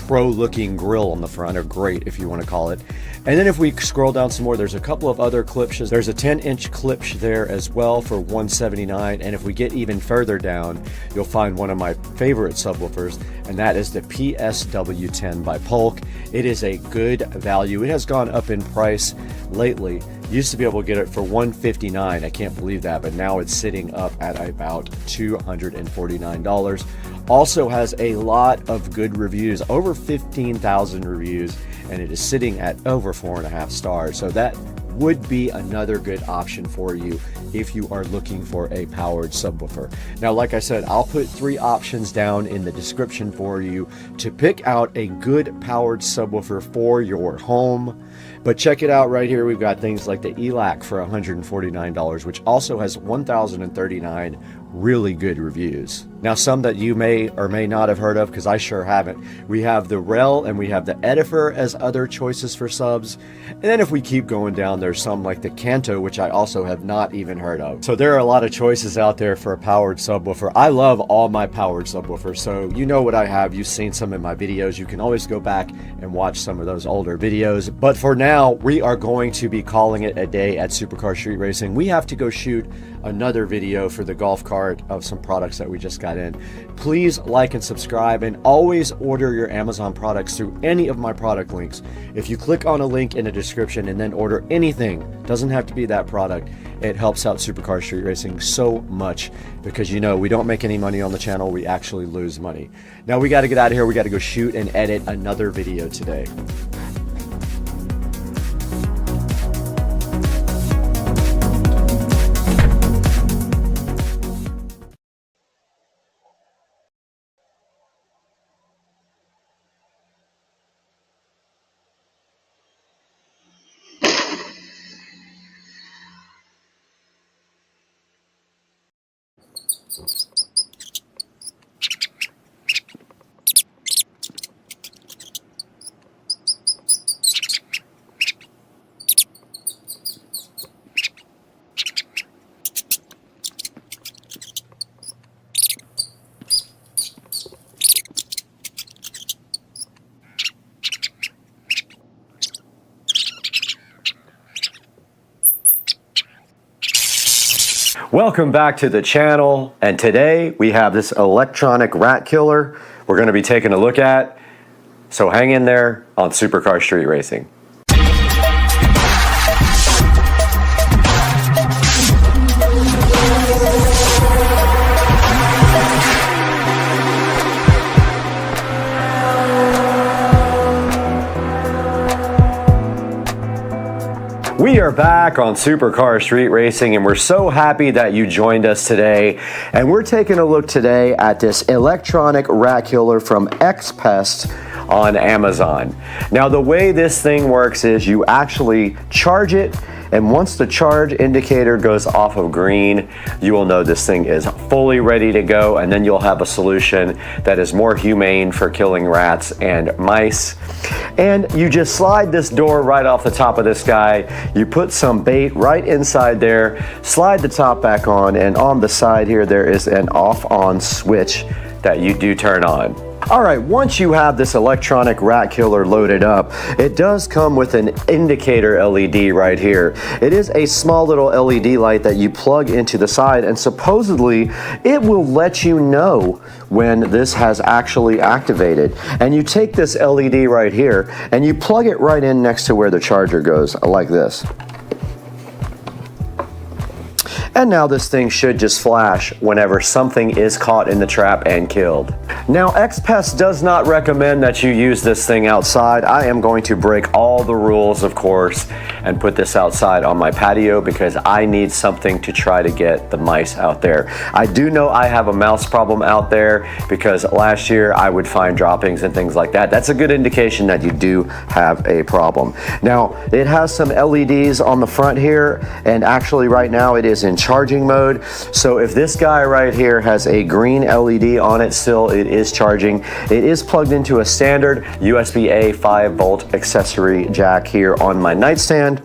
pro-looking grill on the front, or grate if you want to call it. And then if we scroll down some more, there's a couple of other Klipsch's. There's a 10-inch Klipsch there as well for $179. And if we get even further down, you'll find one of my favorite subwoofers, and that is the PSW10 by Polk. It is a good value. It has gone up in price lately. Used to be able to get it for $159. I can't believe that, but now it's sitting up at about $249. Also has a lot of good reviews, over 15,000 reviews, and it is sitting at over 4.5 stars. So that would be another good option for you if you are looking for a powered subwoofer. Now, like I said, I'll put 3 options down in the description for you to pick out a good powered subwoofer for your home. But check it out right here. We've got things like the Elecan for $149, which also has 1,039 really good reviews. Now, some that you may or may not have heard of, because I sure haven't. We have the Rel and we have the Edifer as other choices for subs. And then if we keep going down, there's some like the Kanto, which I also have not even heard of. So there are a lot of choices out there for a powered subwoofer. I love all my powered subwoofers, so you know what I have. You've seen some in my videos. You can always go back and watch some of those older videos. But for now, we are going to be calling it a day at Supercar Street Racing. We have to go shoot another video for the golf cart of some products that we just got in. Please like and subscribe, and always order your Amazon products through any of my product links. If you click on a link in the description and then order anything, doesn't have to be that product, it helps out Supercar Street Racing so much, because you know we don't make any money on the channel, we actually lose money. Now we got to get out of here. We got to go shoot and edit another video today. Welcome back to the channel, and today we have this electronic rat killer we're going to be taking a look at, so hang in there on Supercar Street Racing. We are back on Supercar Street Racing, and we're so happy that you joined us today. And we're taking a look today at this electronic rat killer from Xpest on Amazon. Now, the way this thing works is you actually charge it, and once the charge indicator goes off of green, you will know this thing is fully ready to go, and then you'll have a solution that is more humane for killing rats and mice. And you just slide this door right off the top of this guy, you put some bait right inside there, slide the top back on, and on the side here there is an off-on switch that you do turn on. Alright, once you have this electronic rat killer loaded up, it does come with an indicator LED right here. It is a small little LED light that you plug into the side, and supposedly it will let you know when this has actually activated. And you take this LED right here and you plug it right in next to where the charger goes, like this. And now this thing should just flash whenever something is caught in the trap and killed. Now, XPest does not recommend that you use this thing outside. I am going to break all the rules, of course, and put this outside on my patio because I need something to try to get the mice out there. I do know I have a mouse problem out there because last year I would find droppings and things like that. That's a good indication that you do have a problem. Now, it has some LEDs on the front here, and actually right now it is in charging mode. So if this guy right here has a green LED on it still, it is charging. It is plugged into a standard USB-A 5-volt accessory jack here on my nightstand.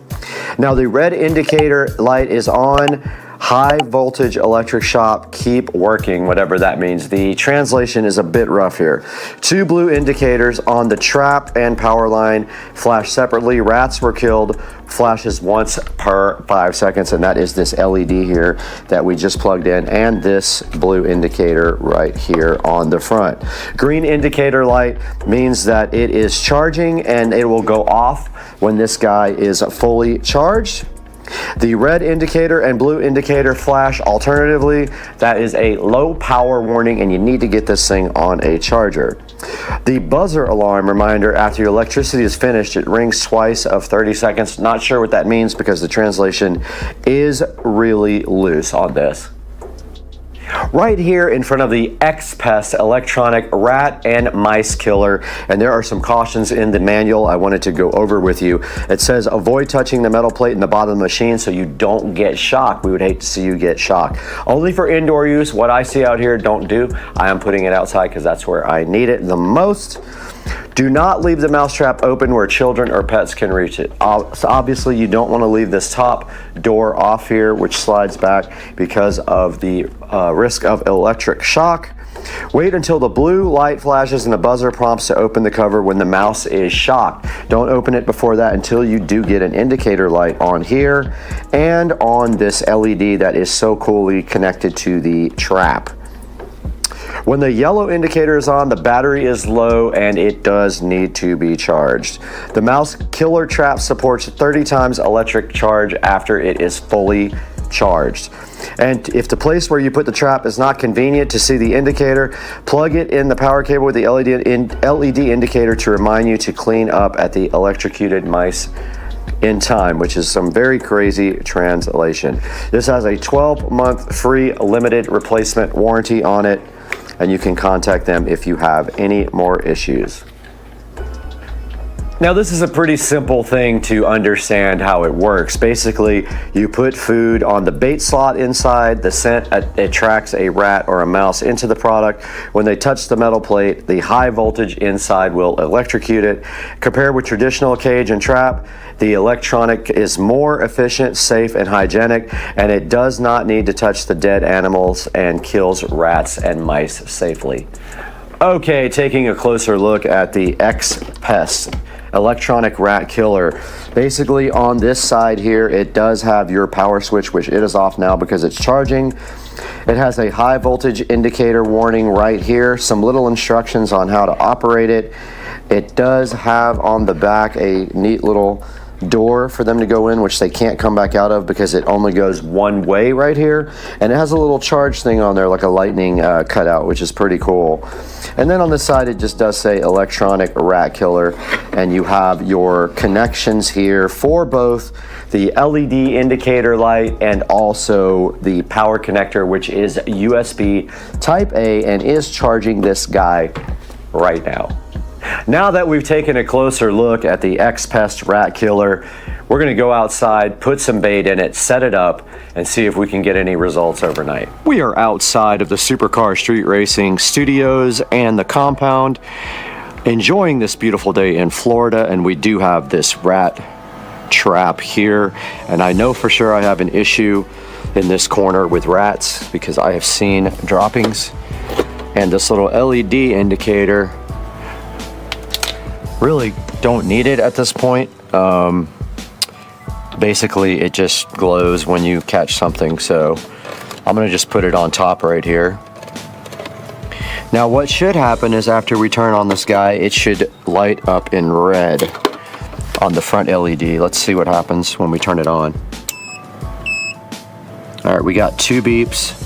Now the red indicator light is on. High voltage electric shock, keep working, whatever that means. The translation is a bit rough here. 2 blue indicators on the trap and power line flash separately. Rats were killed, flashes once per 5 seconds, and that is this LED here that we just plugged in, and this blue indicator right here on the front. Green indicator light means that it is charging, and it will go off when this guy is fully charged. The red indicator and blue indicator flash alternatively. That is a low power warning, and you need to get this thing on a charger. The buzzer alarm reminder after your electricity is finished, it rings twice of 30 seconds. Not sure what that means because the translation is really loose on this. Right here in front of the XPest electronic rat and mice killer, and there are some cautions in the manual I wanted to go over with you. It says avoid touching the metal plate in the bottom of the machine so you don't get shocked. We would hate to see you get shocked. Only for indoor use. What I see out here, don't do. I am putting it outside because that's where I need it the most. Do not leave the mousetrap open where children or pets can reach it. So obviously you don't want to leave this top door off here, which slides back because of the risk of electric shock. Wait until the blue light flashes and the buzzer prompts to open the cover when the mouse is shocked. Don't open it before that until you do get an indicator light on here and on this LED that is so coolly connected to the trap. When the yellow indicator is on, the battery is low and it does need to be charged. The mouse killer trap supports 30 times electric charge after it is fully charged. And if the place where you put the trap is not convenient to see the indicator, plug it in the power cable with the LED indicator to remind you to clean up at the electrocuted mice in time, which is some very crazy translation. This has a 12-month free limited replacement warranty on it, and you can contact them if you have any more issues. Now this is a pretty simple thing to understand how it works. Basically, you put food on the bait slot inside, the scent attracts a rat or a mouse into the product. When they touch the metal plate, the high voltage inside will electrocute it. Compared with traditional cage and trap, the electronic is more efficient, safe, and hygienic, and it does not need to touch the dead animals and kills rats and mice safely. Okay, taking a closer look at the XPest electronic rat killer. Basically on this side here, it does have your power switch, which it is off now because it's charging. It has a high voltage indicator warning right here, some little instructions on how to operate it. It does have on the back a neat little door for them to go in, which they can't come back out of because it only goes one way right here, and it has a little charge thing on there like a lightning cutout, which is pretty cool. And then on the side it just does say electronic rat killer, and you have your connections here for both the LED indicator light and also the power connector, which is USB type A and is charging this guy right now. Now that we've taken a closer look at the XPest rat killer, we're going to go outside, put some bait in it, set it up, and see if we can get any results overnight. We are outside of the Supercar Street Racing Studios and the compound, enjoying this beautiful day in Florida, and we do have this rat trap here, and I know for sure I have an issue in this corner with rats because I have seen droppings, and this little LED indicator, really don't need it at this point. Basically it just glows when you catch something, so I'm gonna just put it on top right here. Now what should happen is after we turn on this guy, it should light up in red on the front LED. Let's see what happens when we turn it on. All right, we got 2 beeps.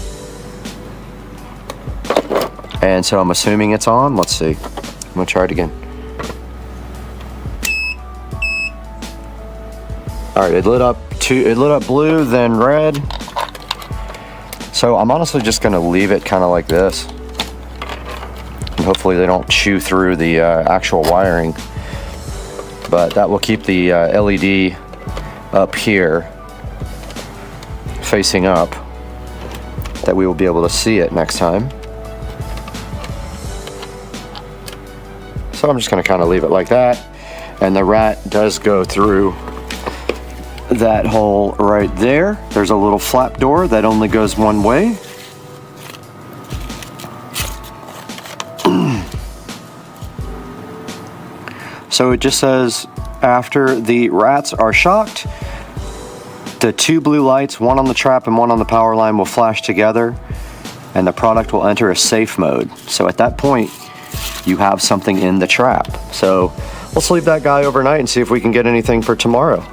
And so I'm assuming it's on. Let's see. I'm gonna try it again. All right, it lit up blue, then red. So I'm honestly just gonna leave it kind of like this. And hopefully they don't chew through the actual wiring. But that will keep the LED up here, facing up, that we will be able to see it next time. So I'm just gonna kind of leave it like that. And the rat does go through that hole right there. There's a little flap door that only goes one way. So it just says, after the rats are shocked, the 2 blue lights, one on the trap and one on the power line, will flash together and the product will enter a safe mode. So at that point, you have something in the trap. So let's leave that guy overnight and see if we can get anything for tomorrow.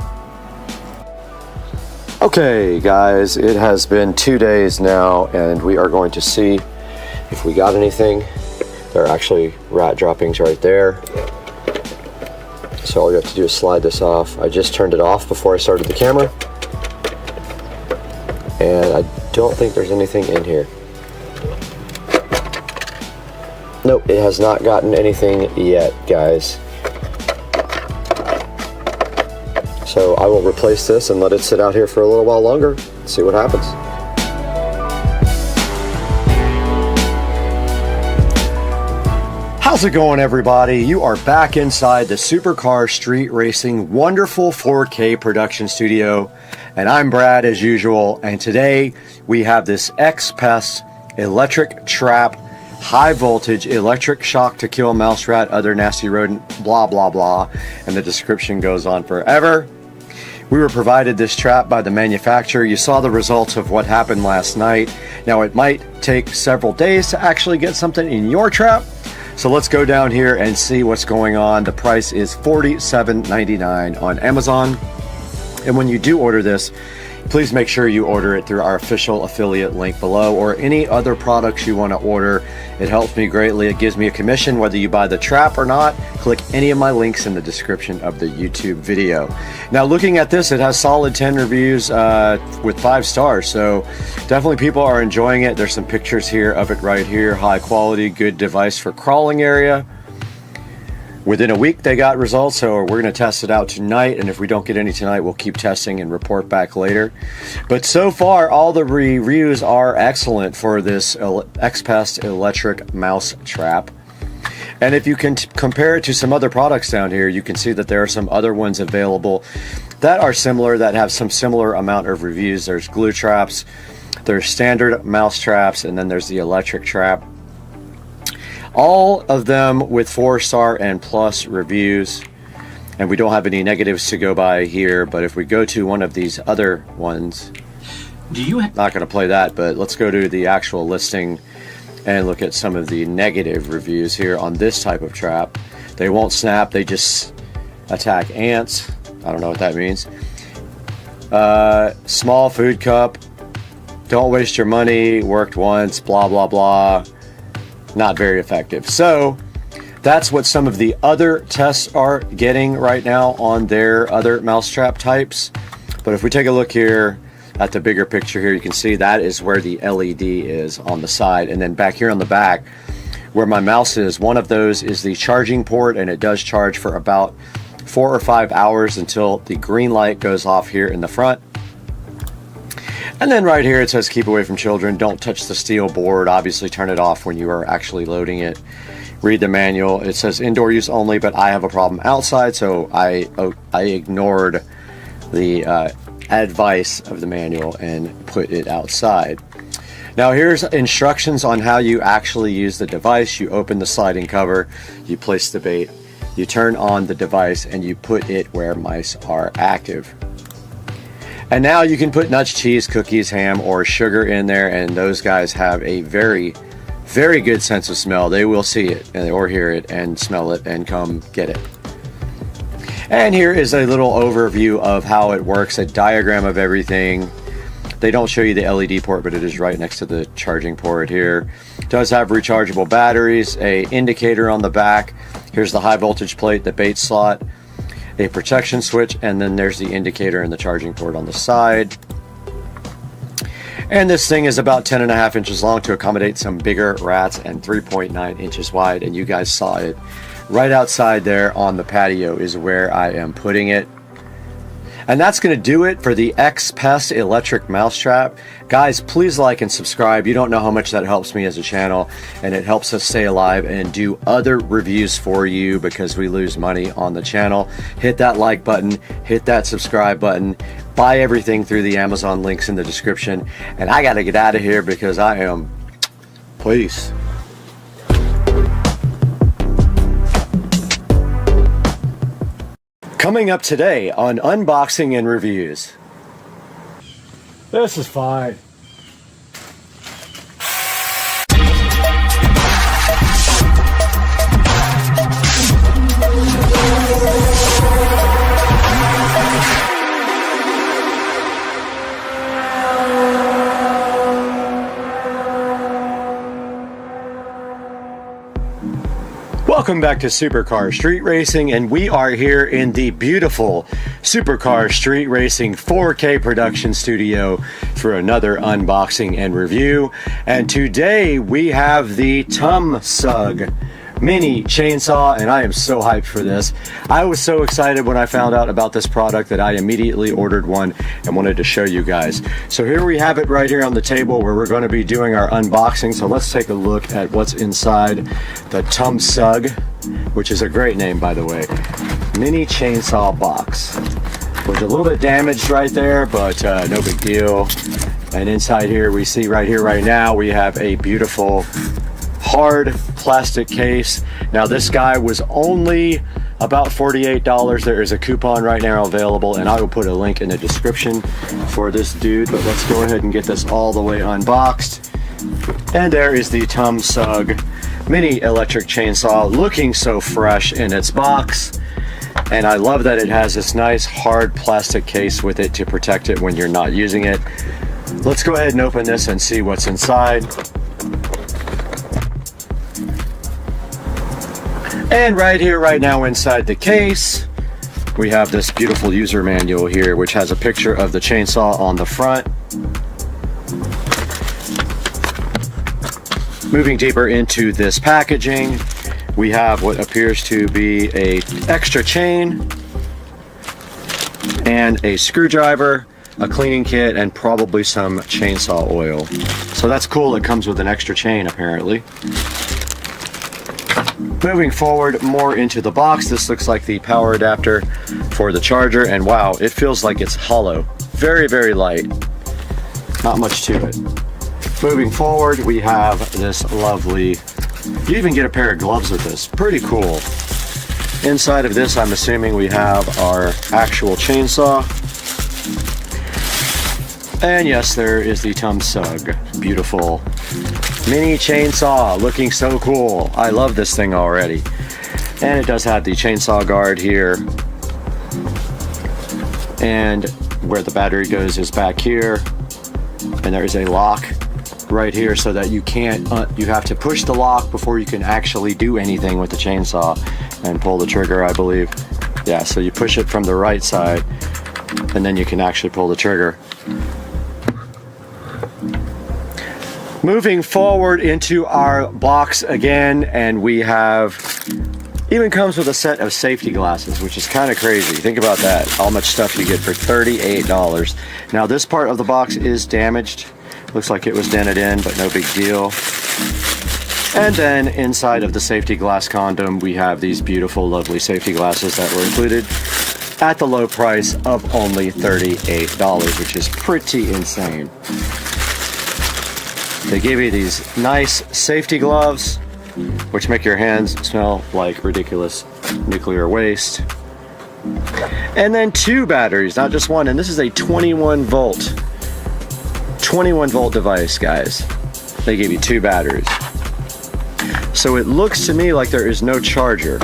Okay guys, it has been 2 days now and we are going to see if we got anything. There are actually rat droppings right there. So all you have to do is slide this off. I just turned it off before I started the camera. And I don't think there's anything in here. Nope, it has not gotten anything yet, guys. So I will replace this and let it sit out here for a little while longer, see what happens. How's it going, everybody? You are back inside the Supercar Street Racing wonderful 4K production studio, and I'm Brad as usual, and today we have this XPest electric trap, high voltage electric shock to kill mouse rat, other nasty rodent, blah blah blah, and the description goes on forever. We were provided this trap by the manufacturer. You saw the results of what happened last night. Now it might take several days to actually get something in your trap. So let's go down here and see what's going on. The price is $47.99 on Amazon. And when you do order this, please make sure you order it through our official affiliate link below, or any other products you want to order. It helps me greatly. It gives me a commission whether you buy the trap or not. Click any of my links in the description of the YouTube video. Now looking at this, it has solid 10 reviews with 5 stars, so definitely people are enjoying it. There's some pictures here of it right here. High quality, good device for crawling area. Within a week they got results, so we're going to test it out tonight, and if we don't get any tonight, we'll keep testing and report back later. But so far, all the reviews are excellent for this XPest electric mouse trap. And if you can compare it to some other products down here, you can see that there are some other ones available that are similar, that have some similar amount of reviews. There's glue traps, there's standard mouse traps, and then there's the electric trap. All of them with 4-star and plus reviews, and we don't have any negatives to go by here. But if we go to one of these other ones, not going to play that, but let's go to the actual listing and look at some of the negative reviews here on this type of trap. They won't snap, they just attack ants. I don't know what that means. Small food cup, don't waste your money, worked once, blah blah blah. Not very effective. So that's what some of the other tests are getting right now on their other mousetrap types. But if we take a look here at the bigger picture here, you can see that is where the LED is on the side. And then back here on the back where my mouse is, one of those is the charging port, and it does charge for about 4 or 5 hours until the green light goes off here in the front. And then right here it says keep away from children, don't touch the steel board, obviously turn it off when you are actually loading it. Read the manual. It says indoor use only, but I have a problem outside, so I ignored the advice of the manual and put it outside. Now here's instructions on how you actually use the device. You open the sliding cover, you place the bait, you turn on the device, and you put it where mice are active. And now you can put nuts, cheese, cookies, ham, or sugar in there, and those guys have a very, very good sense of smell. They will see it or hear it and smell it and come get it. And here is a little overview of how it works, a diagram of everything. They don't show you the LED port, but it is right next to the charging port here. It does have rechargeable batteries, a indicator on the back. Here's the high voltage plate, the bait slot, a protection switch, and then there's the indicator and the charging port on the side. And this thing is about 10.5 inches long to accommodate some bigger rats and 3.9 inches wide. And you guys saw it right outside there on the patio is where I am putting it. And that's going to do it for the X-Pest electric mousetrap. Guys, please like and subscribe. You don't know how much that helps me as a channel, and it helps us stay alive and do other reviews for you because we lose money on the channel. Hit that like button, hit that subscribe button, buy everything through the Amazon links in the description. And I got to get out of here because I am... Peace. Coming up today on Unboxing and Reviews. This is fine. Welcome back to Supercar Street Racing, and we are here in the beautiful Supercar Street Racing 4K production studio for another unboxing and review. And today we have the TUMSUG mini chainsaw, and I am so hyped for this. I was so excited when I found out about this product that I immediately ordered one and wanted to show you guys. So here we have it right here on the table where we're going to be doing our unboxing. So let's take a look at what's inside the TUMSUG, which is a great name, by the way. Mini chainsaw box. Was a little bit damaged right there, but no big deal. And inside here we see right here right now we have a beautiful hard plastic case. Now this guy was only about $48. There is a coupon right now available, and I will put a link in the description for this dude. But let's go ahead and get this all the way unboxed. And there is the TUMSUG mini electric chainsaw, looking so fresh in its box. And I love that it has this nice hard plastic case with it to protect it when you're not using it. Let's go ahead and open this and see what's inside. And right here, right now inside the case, we have this beautiful user manual here, which has a picture of the chainsaw on the front. Moving deeper into this packaging, we have what appears to be a extra chain and a screwdriver, a cleaning kit, and probably some chainsaw oil. So that's cool. It comes with an extra chain apparently. Moving forward more into the box, this looks like the power adapter for the charger, and wow, it feels like it's hollow. Very, very light. Not much to it. Moving forward, we have this lovely, you even get a pair of gloves with this. Pretty cool. Inside of this, I'm assuming we have our actual chainsaw. And yes, there is the TUMSUG. Beautiful mini chainsaw, looking so cool. I love this thing already. And it does have the chainsaw guard here. And where the battery goes is back here. And there's a lock right here so that you can't, you have to push the lock before you can actually do anything with the chainsaw and pull the trigger, I believe. Yeah, so you push it from the right side and then you can actually pull the trigger. Moving forward into our box again, and we have, even comes with a set of safety glasses, which is kind of crazy. Think about that, how much stuff you get for $38. Now this part of the box is damaged. Looks like it was dented in, but no big deal. And then inside of the safety glass condom, we have these beautiful, lovely safety glasses that were included at the low price of only $38, which is pretty insane. They give you these nice safety gloves, which make your hands smell like ridiculous nuclear waste. And then 2 batteries, not just one. And this is a 21 volt device, guys. They give you 2 batteries. So it looks to me like there is no charger.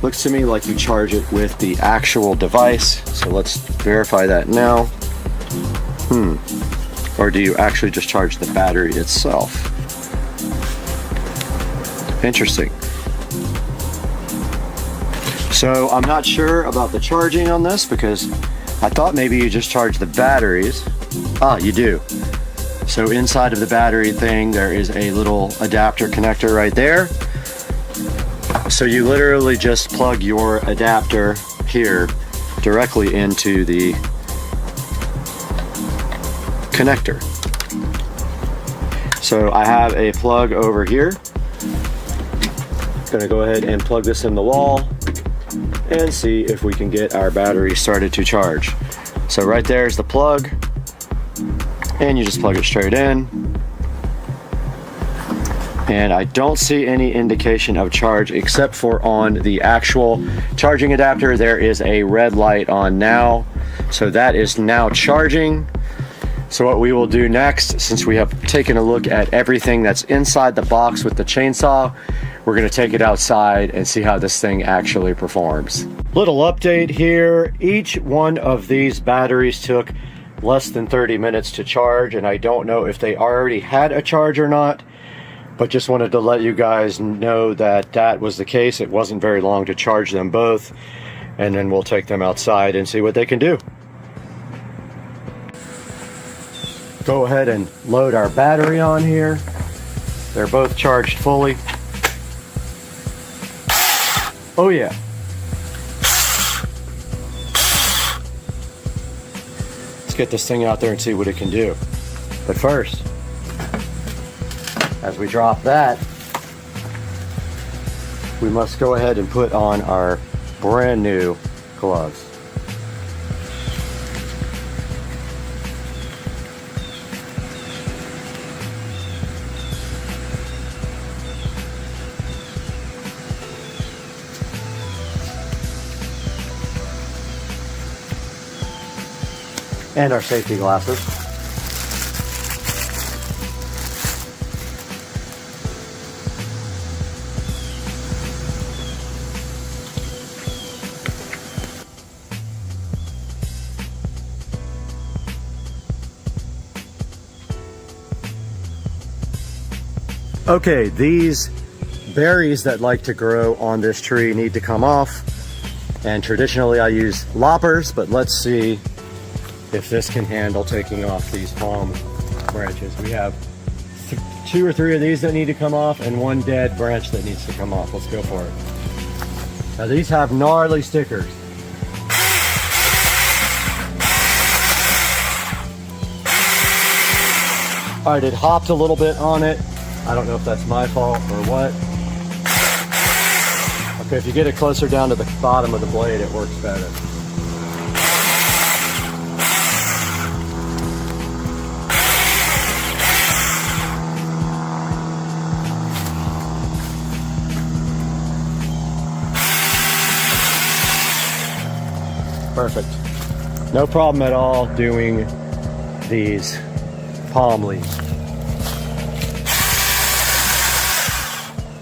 Looks to me like you charge it with the actual device. So let's verify that now. Or do you actually just charge the battery itself? Interesting. So I'm not sure about the charging on this because I thought maybe you just charge the batteries. Ah, you do. So inside of the battery thing, there is a little adapter connector right there. So you literally just plug your adapter here directly into the connector. So I have a plug over here. Gonna go ahead and plug this in the wall and see if we can get our battery started to charge. So right there is the plug, and you just plug it straight in. And I don't see any indication of charge except for on the actual charging adapter. There is a red light on now. So that is now charging. So what we will do next, since we have taken a look at everything that's inside the box with the chainsaw, we're gonna take it outside and see how this thing actually performs. Little update here. Each one of these batteries took less than 30 minutes to charge, and I don't know if they already had a charge or not, but just wanted to let you guys know that that was the case. It wasn't very long to charge them both, and then we'll take them outside and see what they can do. Go ahead and load our battery on here. They're both charged fully. Oh yeah. Let's get this thing out there and see what it can do. But first, as we drop that, we must go ahead and put on our brand new gloves. And our safety glasses. Okay, these berries that like to grow on this tree need to come off. And traditionally I use loppers, but let's see if this can handle taking off these palm branches. We have 2 or 3 of these that need to come off and 1 dead branch that needs to come off. Let's go for it. Now these have gnarly stickers. All right, it hopped a little bit on it. I don't know if that's my fault or what. Okay, if you get it closer down to the bottom of the blade, it works better. Perfect. No problem at all doing these palm leaves.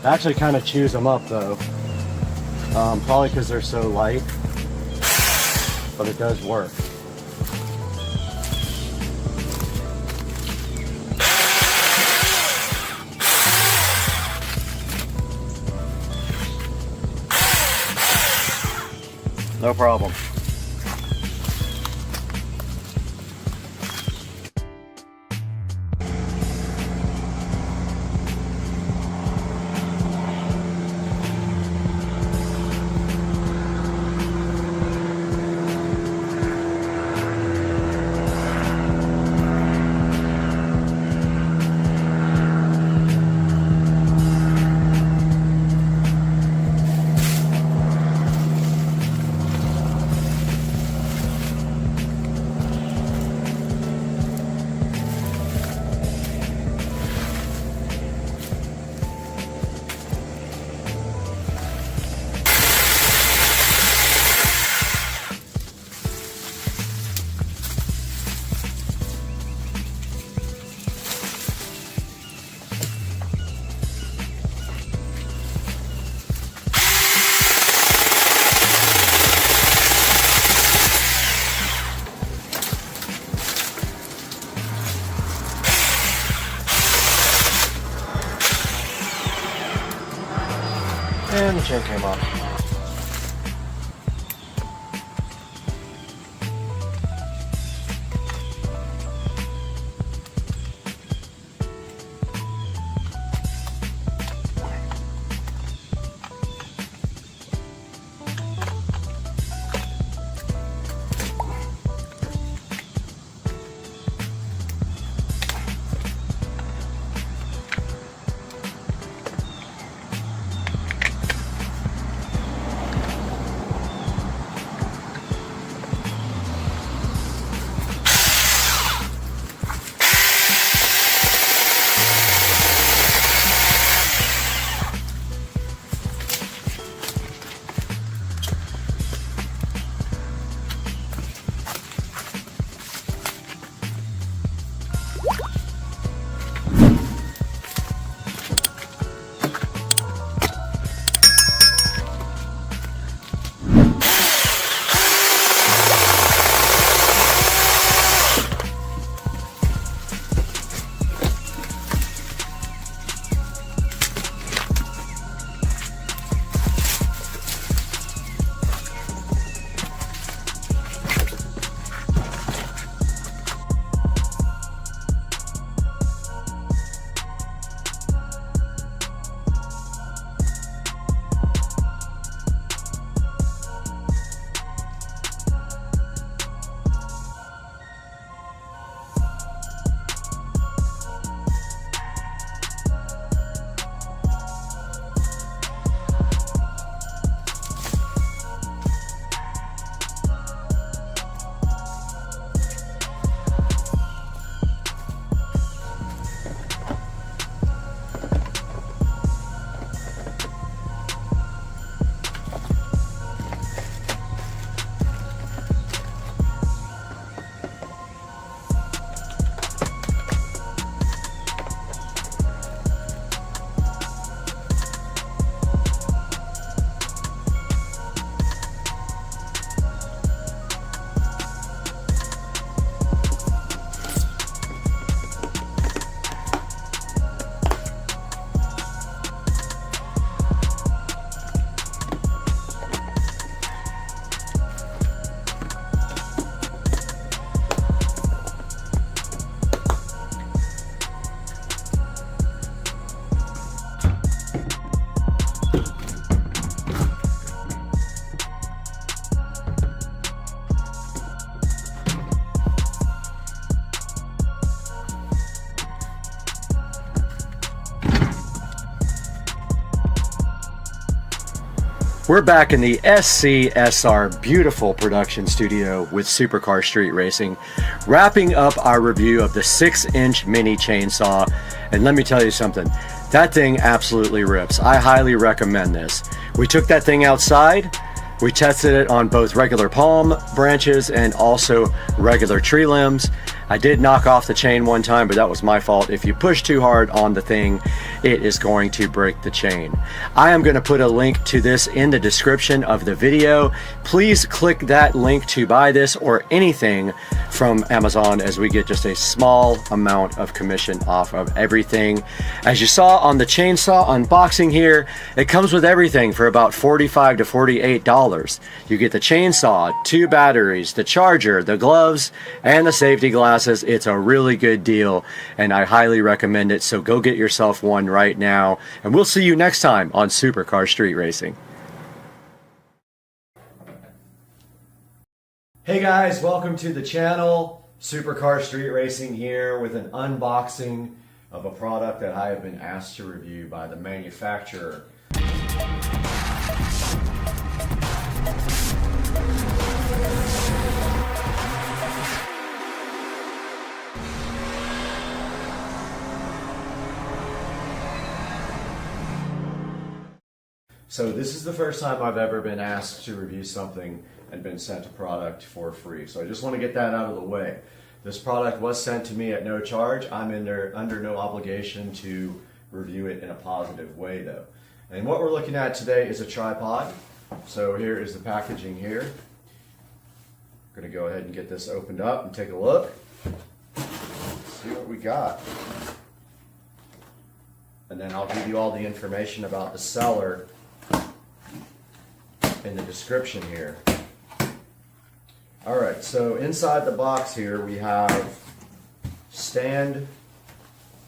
I actually kind of chews them up though, probably because they're so light, but it does work. No problem. And the chain came off. We're back in the SCSR beautiful production studio with Supercar Street Racing, wrapping up our review of the 6-inch mini chainsaw. And let me tell you something, that thing absolutely rips. I highly recommend this. We took that thing outside, we tested it on both regular palm branches and also regular tree limbs. I did knock off the chain one time, but that was my fault. If you push too hard on the thing, it is going to break the chain. I am going to put a link to this in the description of the video. Please click that link to buy this or anything from Amazon, as we get just a small amount of commission off of everything. As you saw on the chainsaw unboxing here, it comes with everything for about $45 to $48. You get the chainsaw, 2 batteries, the charger, the gloves, and the safety glasses. It's a really good deal, and I highly recommend it, so go get yourself one right now, and we'll see you next time on Supercar Street Racing. Hey guys, welcome to the channel. Supercar Street Racing here with an unboxing of a product that I have been asked to review by the manufacturer. So this is the first time I've ever been asked to review something and been sent a product for free. So I just want to get that out of the way. This product was sent to me at no charge. I'm under no obligation to review it in a positive way though. And what we're looking at today is a tripod. So here is the packaging here. I'm going to go ahead and get this opened up and take a look. See what we got. And then I'll give you all the information about the seller in the description here. All right, so inside the box here we have stand,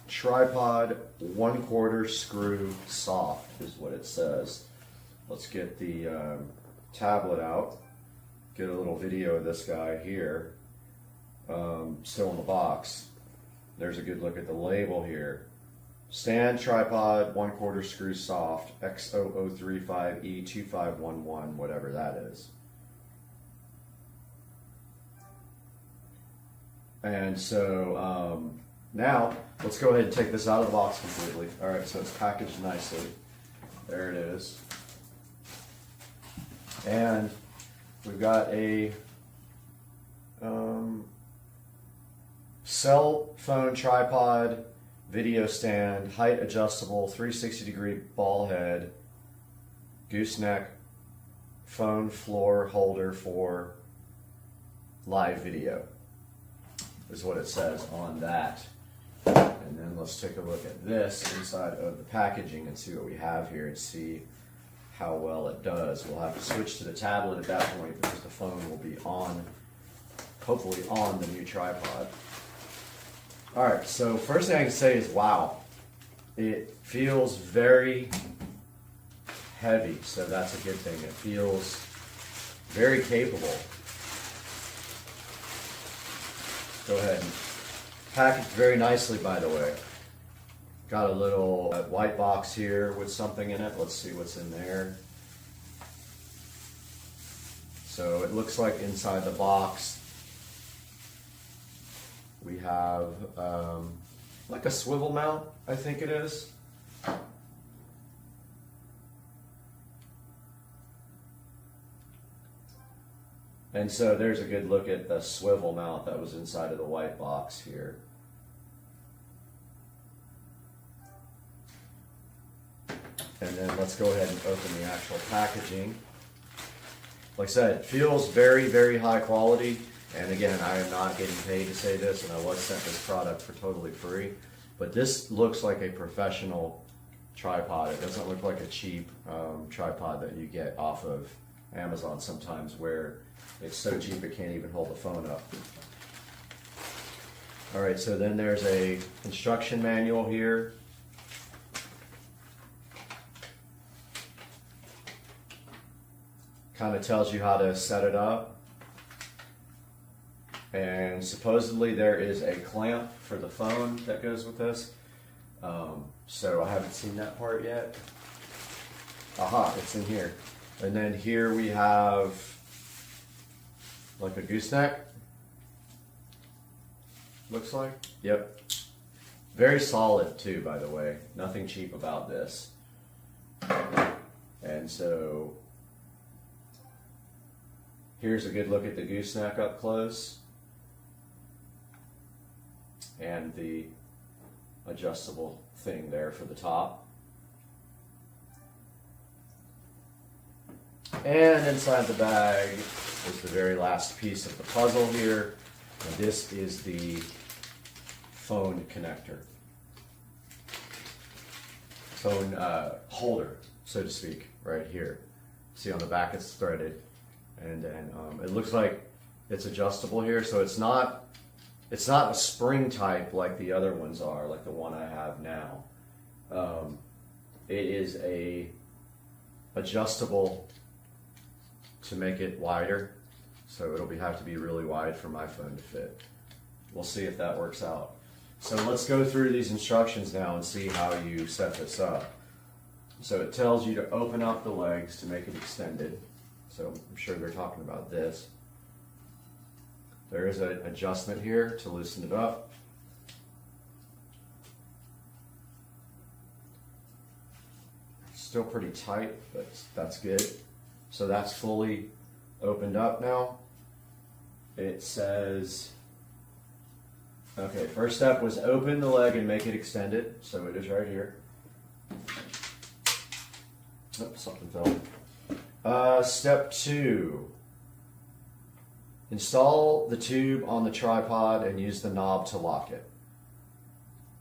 tripod, 1/4 screw soft is what it says. Let's get the tablet out, get a little video of this guy here, still in the box. There's a good look at the label here. Stand, tripod, 1/4 screw soft, X0035E2511, whatever that is. And so now let's go ahead and take this out of the box completely. All right, so it's packaged nicely. There it is. And we've got a cell phone tripod, video stand, height adjustable, 360-degree ball head, gooseneck, phone floor holder for live video is what it says on that. And then let's take a look at this inside of the packaging and see what we have here and see how well it does. We'll have to switch to the tablet at that point because the phone will be on, hopefully on the new tripod. All right, so first thing I can say is, wow, it feels very heavy, so that's a good thing. It feels very capable. Go ahead and packaged very nicely, by the way. Got a little white box here with something in it. Let's see what's in there. So it looks like inside the box we have like a swivel mount, I think it is. And so there's a good look at the swivel mount that was inside of the white box here. And then let's go ahead and open the actual packaging. Like I said, it feels very, very high quality. And again, I am not getting paid to say this, and I was sent this product for totally free. But this looks like a professional tripod. It doesn't look like a cheap tripod that you get off of Amazon sometimes, where it's so cheap it can't even hold the phone up. All right, so then there's a instruction manual here. Kind of tells you how to set it up. And supposedly there is a clamp for the phone that goes with this. So I haven't seen that part yet. Aha, it's in here. And then here we have like a gooseneck. Looks like. Yep. Very solid too, by the way. Nothing cheap about this. And so here's a good look at the gooseneck up close. And the adjustable thing there for the top. And inside the bag is the very last piece of the puzzle here. And this is the phone connector. Phone holder, so to speak, right here. See on the back it's threaded. And then it looks like it's adjustable here, so it's not a spring type like the other ones are, like the one I have now. It is a adjustable to make it wider, so it'll have to be really wide for my phone to fit. We'll see if that works out. So let's go through these instructions now and see how you set this up. So it tells you to open up the legs to make it extended. So I'm sure they're talking about this. There is an adjustment here to loosen it up. Still pretty tight, but that's good. So that's fully opened up now. It says, okay, first step was open the leg and make it extended. So it is right here. Oops, something fell. Step 2. Install the tube on the tripod and use the knob to lock it.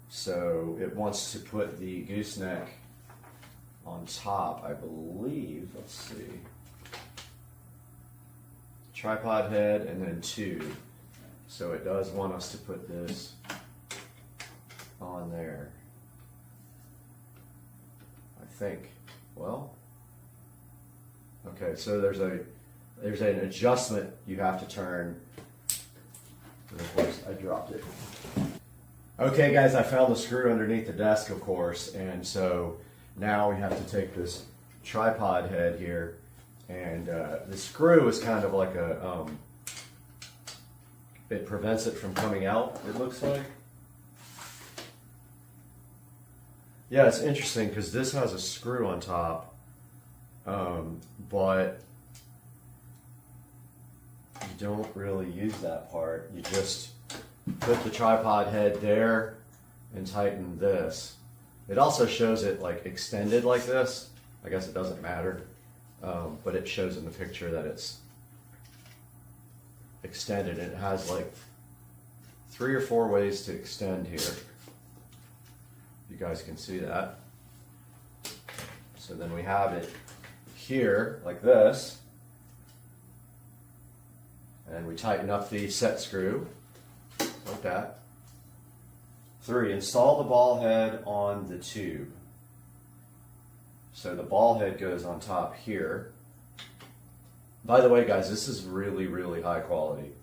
So it wants to put the gooseneck on top, I believe. Let's see. tripod head, and then tube. So it does want us to put this on there. I think. Well, okay, so there's an adjustment you have to turn. And of course, I dropped it. Okay, guys, I found the screw underneath the desk, of course, and so now we have to take this tripod head here, and the screw is kind of like a, it prevents it from coming out, it looks like. Yeah, it's interesting because this has a screw on top, but you don't really use that part. You just put the tripod head there and tighten this. It also shows it like extended like this. I guess it doesn't matter, but it shows in the picture that it's extended. It has like 3 or 4 ways to extend here. You guys can see that. So then we have it here like this, and we tighten up the set screw like that. 3, install the ball head on the tube. So the ball head goes on top here. By the way, guys, this is really, really high quality.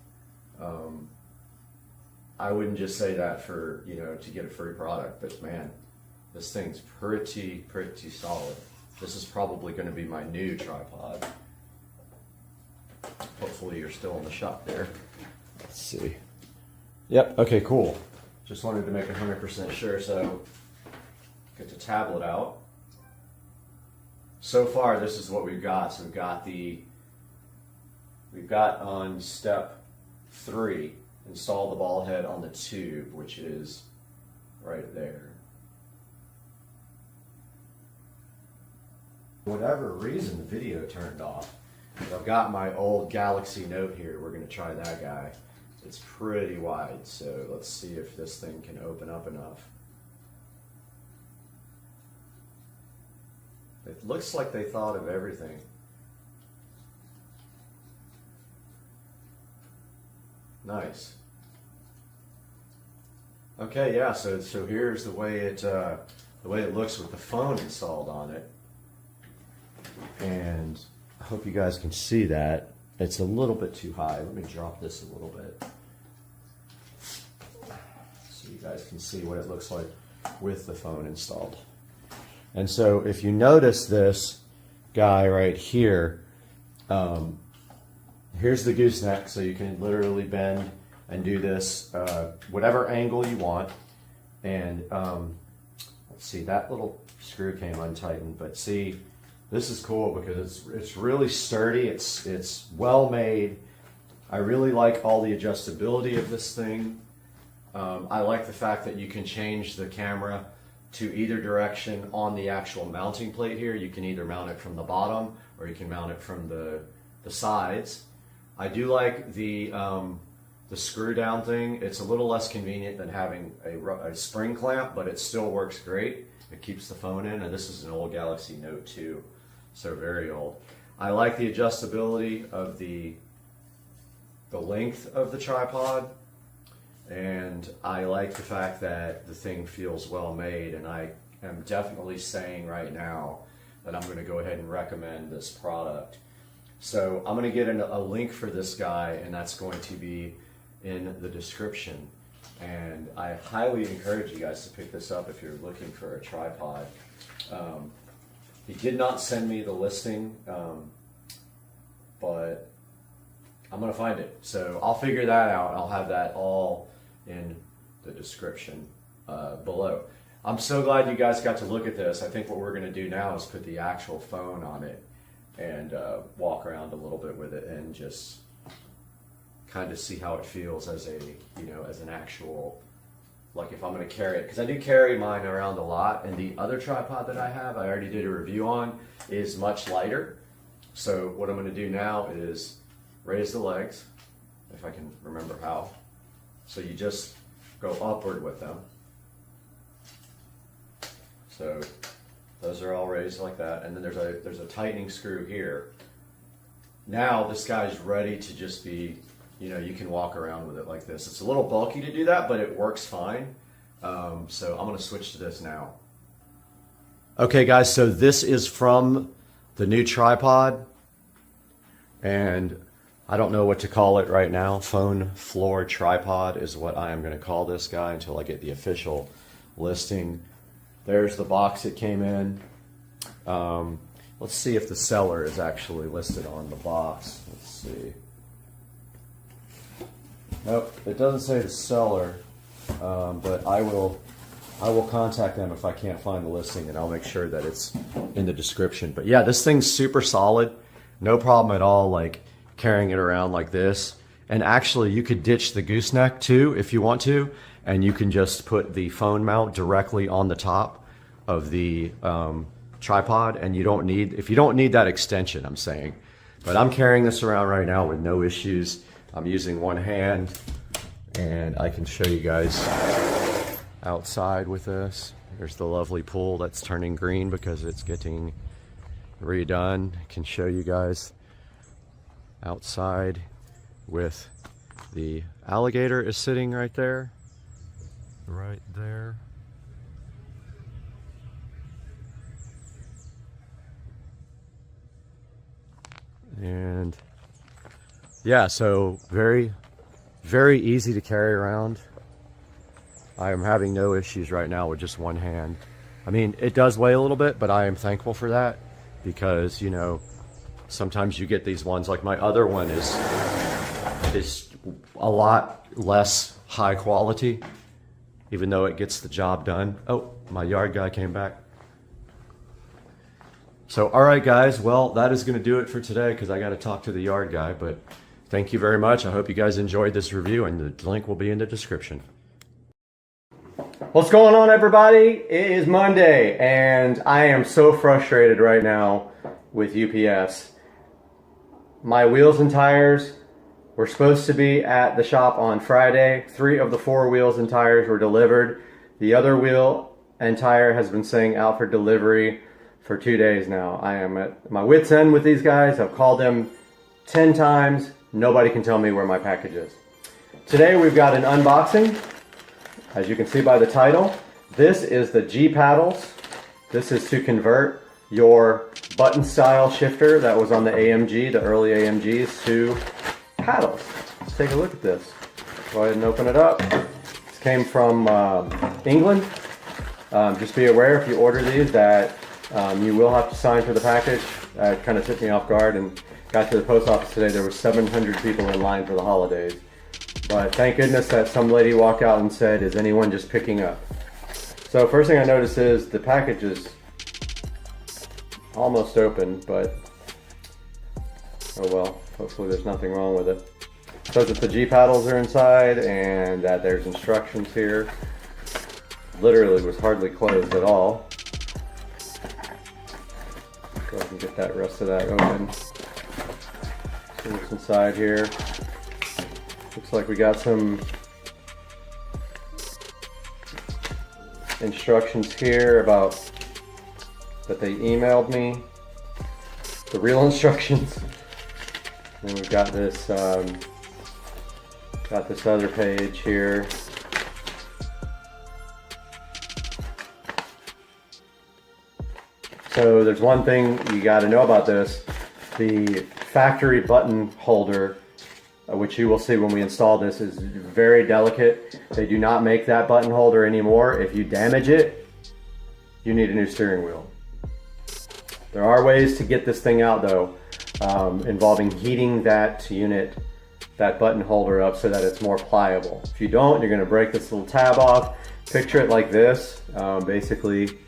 I wouldn't just say that for, you know, to get a free product, but man, this thing's pretty solid. This is probably going to be my new tripod. Hopefully you're still in the shop there. Let's see. Yep, okay, cool. Just wanted to make 100% sure, so get the tablet out. So far, this is what we've got. So we've got on step 3, install the ball head on the tube, which is right there. For whatever reason, the video turned off. I've got my old Galaxy Note here. We're going to try that guy. It's pretty wide, so let's see if this thing can open up enough. It looks like they thought of everything. Nice. Okay, yeah. So here's the way it looks with the phone installed on it, and I hope you guys can see that. It's a little bit too high. Let me drop this a little bit so you guys can see what it looks like with the phone installed. And so if you notice this guy right here, here's the gooseneck, so you can literally bend and do this whatever angle you want. And let's see, that little screw came untightened, but see, this is cool because it's really sturdy. It's well made. I really like all the adjustability of this thing. I like the fact that you can change the camera to either direction on the actual mounting plate here. You can either mount it from the bottom or you can mount it from the sides. I do like the screw down thing. It's a little less convenient than having a spring clamp, but it still works great. It keeps the phone in, and this is an old Galaxy Note 2, so very old. I like the adjustability of the length of the tripod, and I like the fact that the thing feels well made, and I am definitely saying right now that I'm going to go ahead and recommend this product. So I'm going to get a link for this guy, and that's going to be in the description. And I highly encourage you guys to pick this up if you're looking for a tripod. He did not send me the listing, but I'm going to find it. So I'll figure that out. I'll have that all in the description below. I'm so glad you guys got to look at this. I think what we're going to do now is put the actual phone on it and walk around a little bit with it and just kind of see how it feels as a, you know, as an actual, like if I'm going to carry it, because I do carry mine around a lot, and the other tripod that I have, I already did a review on, is much lighter. So what I'm going to do now is raise the legs, if I can remember how. So you just go upward with them. So those are all raised like that, and then there's a tightening screw here Now this guy's ready to just be, you know, you can walk around with it like this. It's a little bulky to do that, but it works fine. So I'm gonna switch to this now. Okay guys, so this is from the new tripod, and I don't know what to call it right now. Phone floor tripod is what I am gonna call this guy until I get the official listing. There's the box it came in. Let's see if the seller is actually listed on the box. Let's see. Nope, it doesn't say the seller, but I will contact them if I can't find the listing, and I'll make sure that it's in the description. But yeah, this thing's super solid. No problem at all, like carrying it around like this. And actually, you could ditch the gooseneck too if you want to, and you can just put the phone mount directly on the top of the tripod, and you don't need, if you don't need that extension, I'm saying. But I'm carrying this around right now with no issues. I'm using one hand, and I can show you guys outside with this. There's the lovely pool that's turning green because it's getting redone. I can show you guys outside with the alligator is sitting right there. Right there. And yeah, so very, very easy to carry around. I am having no issues right now with just one hand. I mean, it does weigh a little bit, but I am thankful for that because, you know, sometimes you get these ones, like my other one is a lot less high quality, even though it gets the job done. Oh, my yard guy came back. So, all right, guys, well, that is going to do it for today because I got to talk to the yard guy, but thank you very much. I hope you guys enjoyed this review, and the link will be in the description. What's going on, everybody? It is Monday, and I am so frustrated right now with UPS. My wheels and tires were supposed to be at the shop on Friday. 3 of the 4 wheels and tires were delivered. The other wheel and tire has been saying out for delivery for 2 days now. I am at my wit's end with these guys. I've called them 10 times. Nobody can tell me where my package is. Today we've got an unboxing. As you can see by the title, this is the G paddles. This is to convert your button style shifter that was on the AMG, the early AMGs, to paddles. Let's take a look at this. Go ahead and open it up. This came from England. Just be aware if you order these that you will have to sign for the package. It kind of took me off guard, and got to the post office today. There were 700 people in line for the holidays. But thank goodness that some lady walked out and said, "Is anyone just picking up?" So first thing I noticed is the package is almost open, but oh well, hopefully there's nothing wrong with it. It says that the G paddles are inside and that there's instructions here. Literally was hardly closed at all. Go ahead and get that rest of that open. See what's inside here. Looks like we got some instructions here about that they emailed me, the real instructions. And we've got this other page here. So there's one thing you got to know about this. The factory button holder, which you will see when we install this, is very delicate. They do not make that button holder anymore. If you damage it, you need a new steering wheel. There are ways to get this thing out though, involving heating that unit, that button holder up so that it's more pliable. If you don't, you're gonna break this little tab off. Picture it like this. Basically,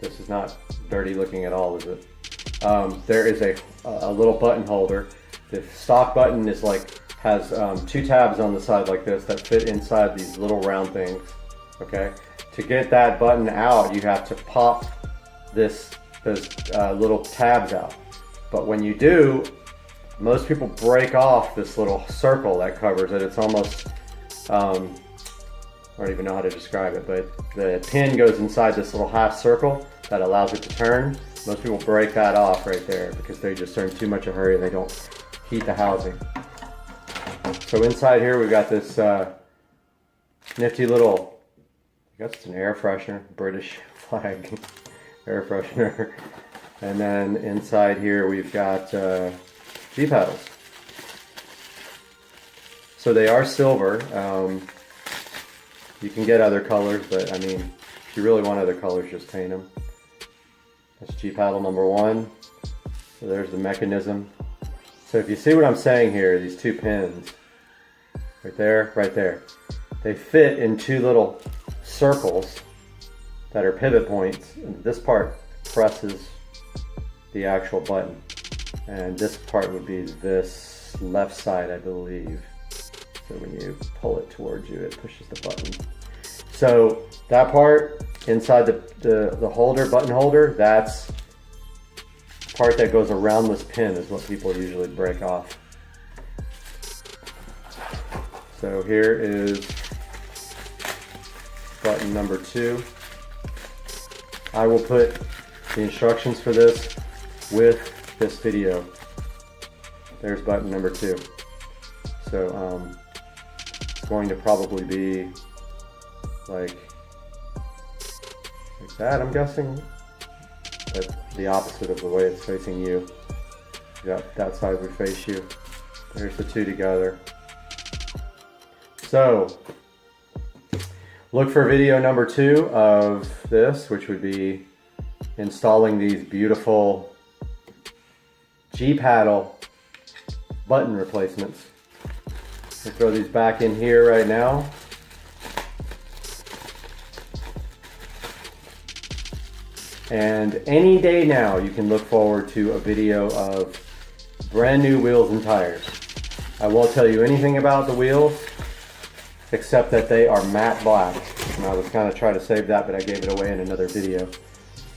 this is not dirty looking at all, is it? There is a little button holder. The stock button is has 2 tabs on the side like this that fit inside these little round things. Okay, to get that button out, you have to pop those little tabs out. But when you do, most people break off this little circle that covers it. It's almost, I don't even know how to describe it, but the pin goes inside this little half circle that allows it to turn. Most people break that off right there because they just are in too much of a hurry and they don't heat the housing. So inside here we've got this nifty little, I guess it's an air freshener, British flag air freshener. And then inside here we've got G paddles. So they are silver. You can get other colors, but I mean, if you really want other colors, just paint them. That's G paddle number 1. So there's the mechanism. So if you see what I'm saying here, these 2 pins, right there, they fit in 2 little circles that are pivot points. And this part presses the actual button. And this part would be this left side, I believe. So when you pull it towards you, it pushes the button. So that part inside the holder, button holder, that's part that goes around this pin is what people usually break off. So here is button number 2. I will put the instructions for this with this video. There's button number 2. So it's going to probably be like that, I'm guessing, but the opposite of the way it's facing you. That side would face you. There's the 2 together. So look for video number 2 of this, which would be installing these beautiful G-paddle button replacements. I'll throw these back in here right now. And any day now you can look forward to a video of brand new wheels and tires. I won't tell you anything about the wheels except that they are matte black. And I was kind of trying to save that, but I gave it away in another video.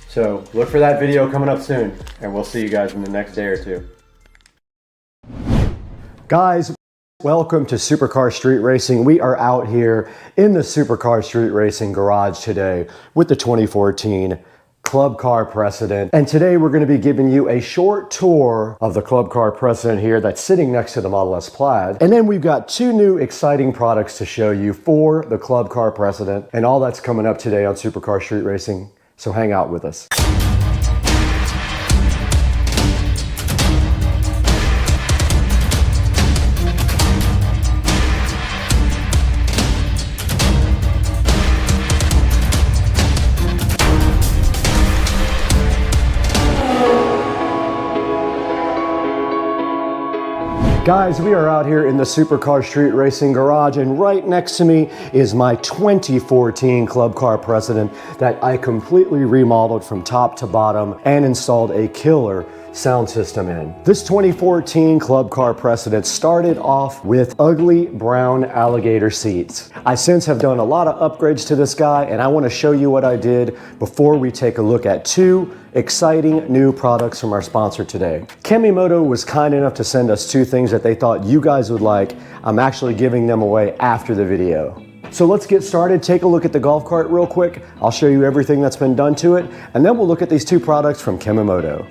So look for that video coming up soon, and we'll see you guys in the next day or 2. Guys, welcome to Supercar Street Racing. We are out here in the Supercar Street Racing garage today with the 2014 Club Car Precedent. And today we're going to be giving you a short tour of the Club Car Precedent here that's sitting next to the Model S Plaid. And then we've got 2 new exciting products to show you for the Club Car Precedent. And all that's coming up today on Supercar Street Racing. So hang out with us. Guys, we are out here in the Supercar Street Racing garage, and right next to me is my 2014 Club Car Precedent that I completely remodeled from top to bottom and installed a killer sound system in. This 2014 Club Car Precedent started off with ugly brown alligator seats. I since have done a lot of upgrades to this guy, and I want to show you what I did before we take a look at 2 exciting new products from our sponsor today. Kemimoto was kind enough to send us 2 things that they thought you guys would like. I'm actually giving them away after the video. So let's get started. Take a look at the golf cart real quick. I'll show you everything that's been done to it, and then we'll look at these 2 products from Kemimoto.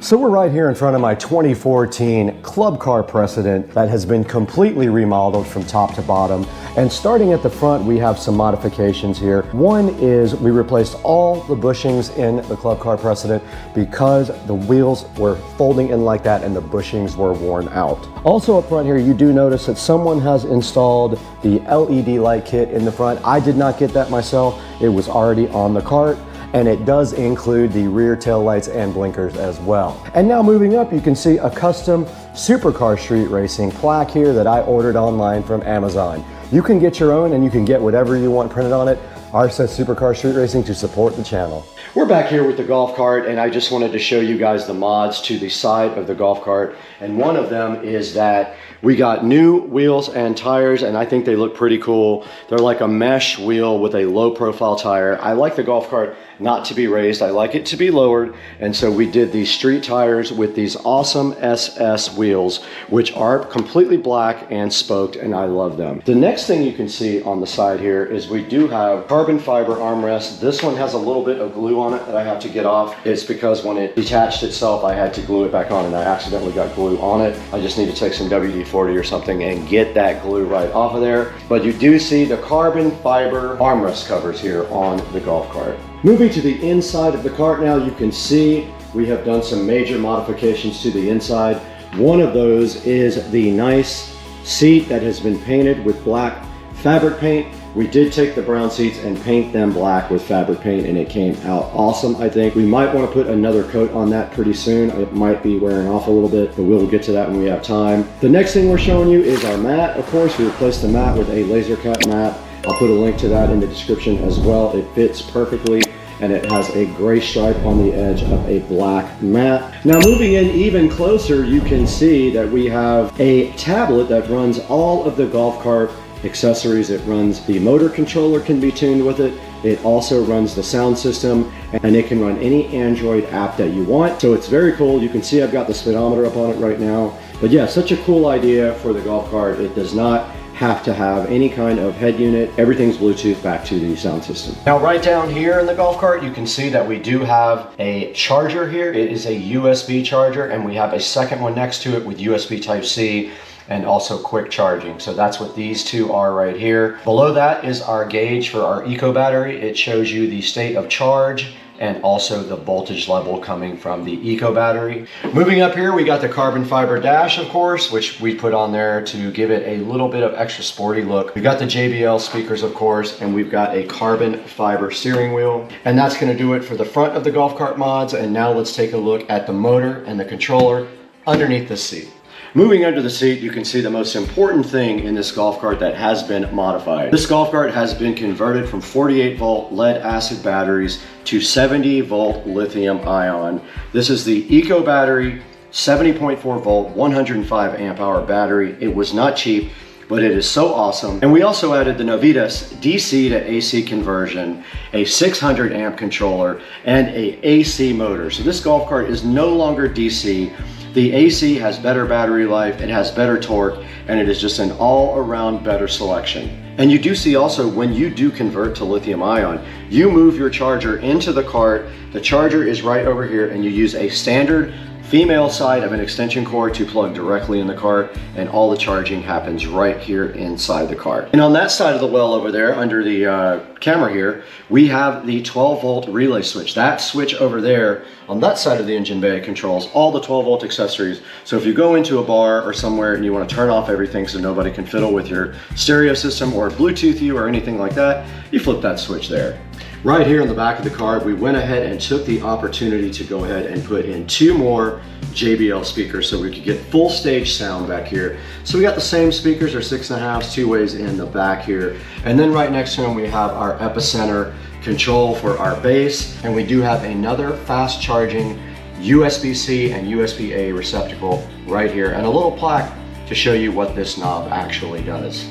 So we're right here in front of my 2014 Club Car Precedent that has been completely remodeled from top to bottom. And starting at the front, we have some modifications here. One is we replaced all the bushings in the Club Car Precedent because the wheels were folding in like that and the bushings were worn out. Also up front here, you do notice that someone has installed the LED light kit in the front. I did not get that myself. It was already on the cart. And it does include the rear tail lights and blinkers as well. And now moving up, you can see a custom Supercar Street Racing plaque here that I ordered online from Amazon. You can get your own and you can get whatever you want printed on it. Ours says Supercar Street Racing to support the channel. We're back here with the golf cart, and I just wanted to show you guys the mods to the side of the golf cart. And one of them is that we got new wheels and tires, and I think they look pretty cool. They're like a mesh wheel with a low profile tire. I like the golf cart not to be raised. I like it to be lowered. And so we did these street tires with these awesome SS wheels, which are completely black and spoked, and I love them. The next thing you can see on the side here is we do have carbon fiber armrests. This one has a little bit of glue on it that I have to get off. It's because when it detached itself, I had to glue it back on, and I accidentally got glue on it. I just need to take some WD-40 or something and get that glue right off of there. But you do see the carbon fiber armrest covers here on the golf cart. Moving to the inside of the cart now, you can see we have done some major modifications to the inside. One of those is the nice seat that has been painted with black fabric paint. We did take the brown seats and paint them black with fabric paint, and it came out awesome, I think. We might want to put another coat on that pretty soon. It might be wearing off a little bit, but we'll get to that when we have time. The next thing we're showing you is our mat. Of course, we replaced the mat with a laser cut mat. I'll put a link to that in the description as well. It fits perfectly, and it has a gray stripe on the edge of a black mat. Now moving in even closer, you can see that we have a tablet that runs all of the golf cart accessories. It runs the motor controller, can be tuned with it. It also runs the sound system, and it can run any Android app that you want. So it's very cool. You can see I've got the speedometer up on it right now. But yeah, such a cool idea for the golf cart. It does not have to have any kind of head unit. Everything's Bluetooth back to the sound system. Now right down here in the golf cart, you can see that we do have a charger here. It is a USB charger, and we have a second one next to it with USB Type-C and also quick charging. So that's what these two are right here. Below that is our gauge for our eco battery. It shows you the state of charge and also the voltage level coming from the eco battery. Moving up here, we got the carbon fiber dash, of course, which we put on there to give it a little bit of extra sporty look. We got the JBL speakers, of course, and we've got a carbon fiber steering wheel. And that's gonna do it for the front of the golf cart mods. And now let's take a look at the motor and the controller underneath the seat. Moving under the seat, you can see the most important thing in this golf cart that has been modified. This golf cart has been converted from 48 volt lead acid batteries to 70 volt lithium ion. This is the eco battery, 70.4 volt, 105 amp hour battery. It was not cheap, but it is so awesome. And we also added the Novitas DC to AC conversion, a 600 amp controller, and a AC motor. So this golf cart is no longer DC. The AC has better battery life, it has better torque, and it is just an all-around better selection. And you do see also, when you do convert to lithium ion, you move your charger into the cart. The charger is right over here, and you use a standard female side of an extension cord to plug directly in the cart, and all the charging happens right here inside the cart. And on that side of the well over there, under the camera here, we have the 12 volt relay switch. That switch over there on that side of the engine bay controls all the 12 volt accessories. So if you go into a bar or somewhere and you want to turn off everything so nobody can fiddle with your stereo system or Bluetooth you or anything like that, you flip that switch there. Right here on the back of the cart, we went ahead and took the opportunity to go ahead and put in 2 more JBL speakers so we could get full stage sound back here. So we got the same speakers, our 6.5s, 2 ways in the back here. And then right next to them, we have our epicenter control for our bass. And we do have another fast charging USB-C and USB-A receptacle right here, and a little plaque to show you what this knob actually does.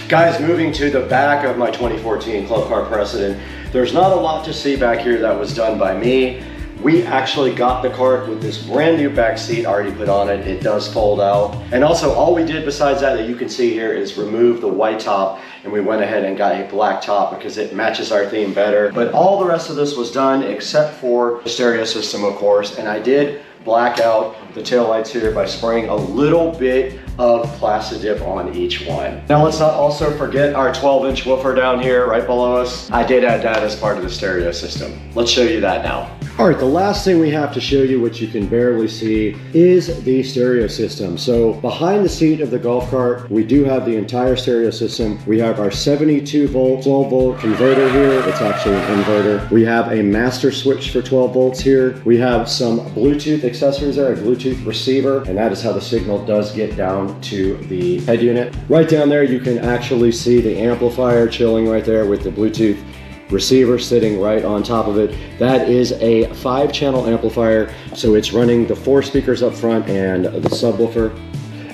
Guys, moving to the back of my 2014 Club Car Precedent, there's not a lot to see back here that was done by me. We actually got the cart with this brand new back seat already put on it. It does fold out. And also all we did besides that you can see here is remove the white top, and we went ahead and got a black top because it matches our theme better. But all the rest of this was done except for the stereo system, of course, and I did black out the taillights here by spraying a little bit of Plastidip on each one. Now let's not also forget our 12-inch woofer down here right below us. I did add that as part of the stereo system. Let's show you that now. All right, the last thing we have to show you, which you can barely see, is the stereo system. So behind the seat of the golf cart, we do have the entire stereo system. We have our 72 volt, 12 volt converter here. It's actually an inverter. We have a master switch for 12 volts here. We have some Bluetooth accessories there, a Bluetooth receiver, and that is how the signal does get down to the head unit. Right down there, you can actually see the amplifier chilling right there with the Bluetooth receiver sitting right on top of it. That is a 5-channel amplifier, so it's running the 4 speakers up front and the subwoofer.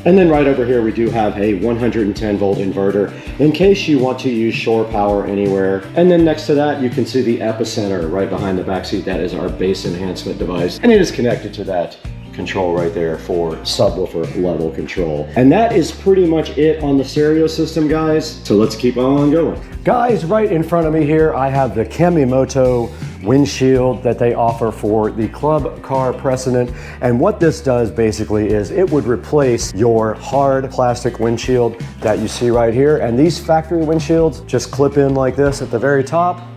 And then right over here we do have a 110 volt inverter in case you want to use shore power anywhere. And then next to that you can see the epicenter right behind the back seat. That is our bass enhancement device, and it is connected to that control right there for subwoofer level control. And that is pretty much it on the stereo system, guys. So let's keep on going. Guys, right in front of me here, I have the Kamimoto windshield that they offer for the Club Car Precedent. And what this does basically is it would replace your hard plastic windshield that you see right here. And these factory windshields just clip in like this at the very top.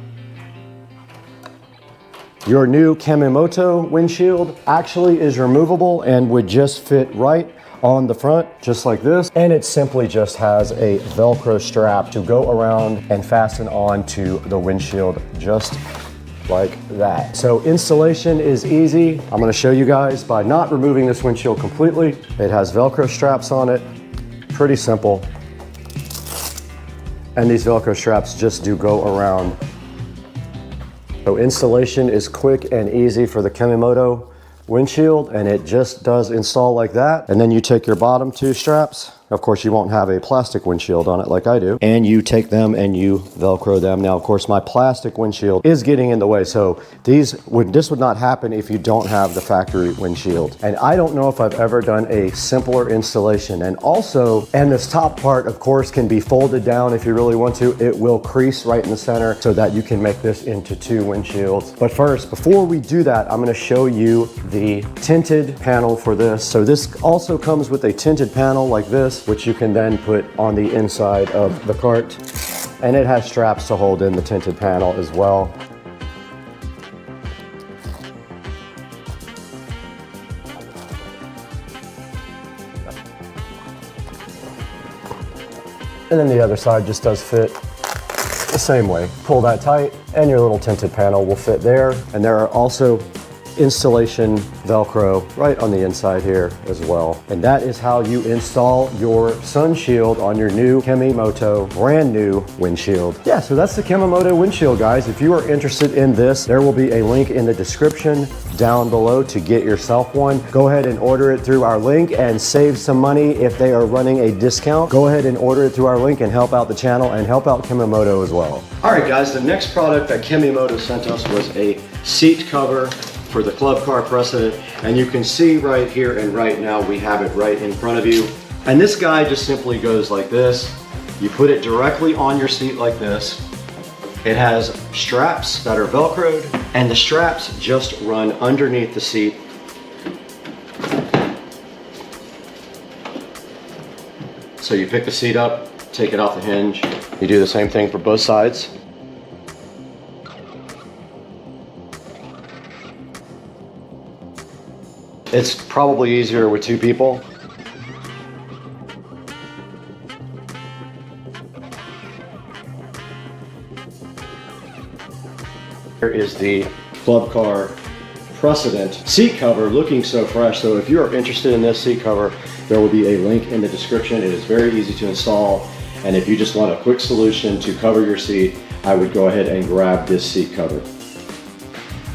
Your new Kamimoto windshield actually is removable and would just fit right on the front, just like this. And it simply just has a Velcro strap to go around and fasten on to the windshield just like that. So installation is easy. I'm gonna show you guys by not removing this windshield completely. It has Velcro straps on it, pretty simple. And these Velcro straps just do go around. So installation is quick and easy for the Kamimoto windshield, and it just does install like that. And then you take your bottom two straps. Of course, you won't have a plastic windshield on it like I do. And you take them and you Velcro them. Now, of course, my plastic windshield is getting in the way. So this would not happen if you don't have the factory windshield. And I don't know if I've ever done a simpler installation. And also, and this top part, of course, can be folded down if you really want to. It will crease right in the center so that you can make this into two windshields. But first, before we do that, I'm gonna show you the tinted panel for this. So this also comes with a tinted panel like this, which you can then put on the inside of the cart. And it has straps to hold in the tinted panel as well. And then the other side just does fit the same way. Pull that tight and your little tinted panel will fit there. And there are also installation Velcro right on the inside here as well. And that is how you install your sun shield on your new Kamimoto brand new windshield. Yeah, so that's the Kamimoto windshield, guys. If you are interested in this, there will be a link in the description down below to get yourself one. Go ahead and order it through our link and save some money if they are running a discount. Go ahead and order it through our link and help out the channel and help out Kamimoto as well. All right, guys, the next product that Kamimoto sent us was a seat cover for the Club Car Precedent, and you can see right here and right now we have it right in front of you. And this guy just simply goes like this. You put it directly on your seat like this. It has straps that are Velcroed, and the straps just run underneath the seat. So you pick the seat up, take it off the hinge. You do the same thing for both sides. It's probably easier with two people. Here is the Club Car Precedent seat cover, looking so fresh. So if you are interested in this seat cover, there will be a link in the description. It is very easy to install. And if you just want a quick solution to cover your seat, I would go ahead and grab this seat cover.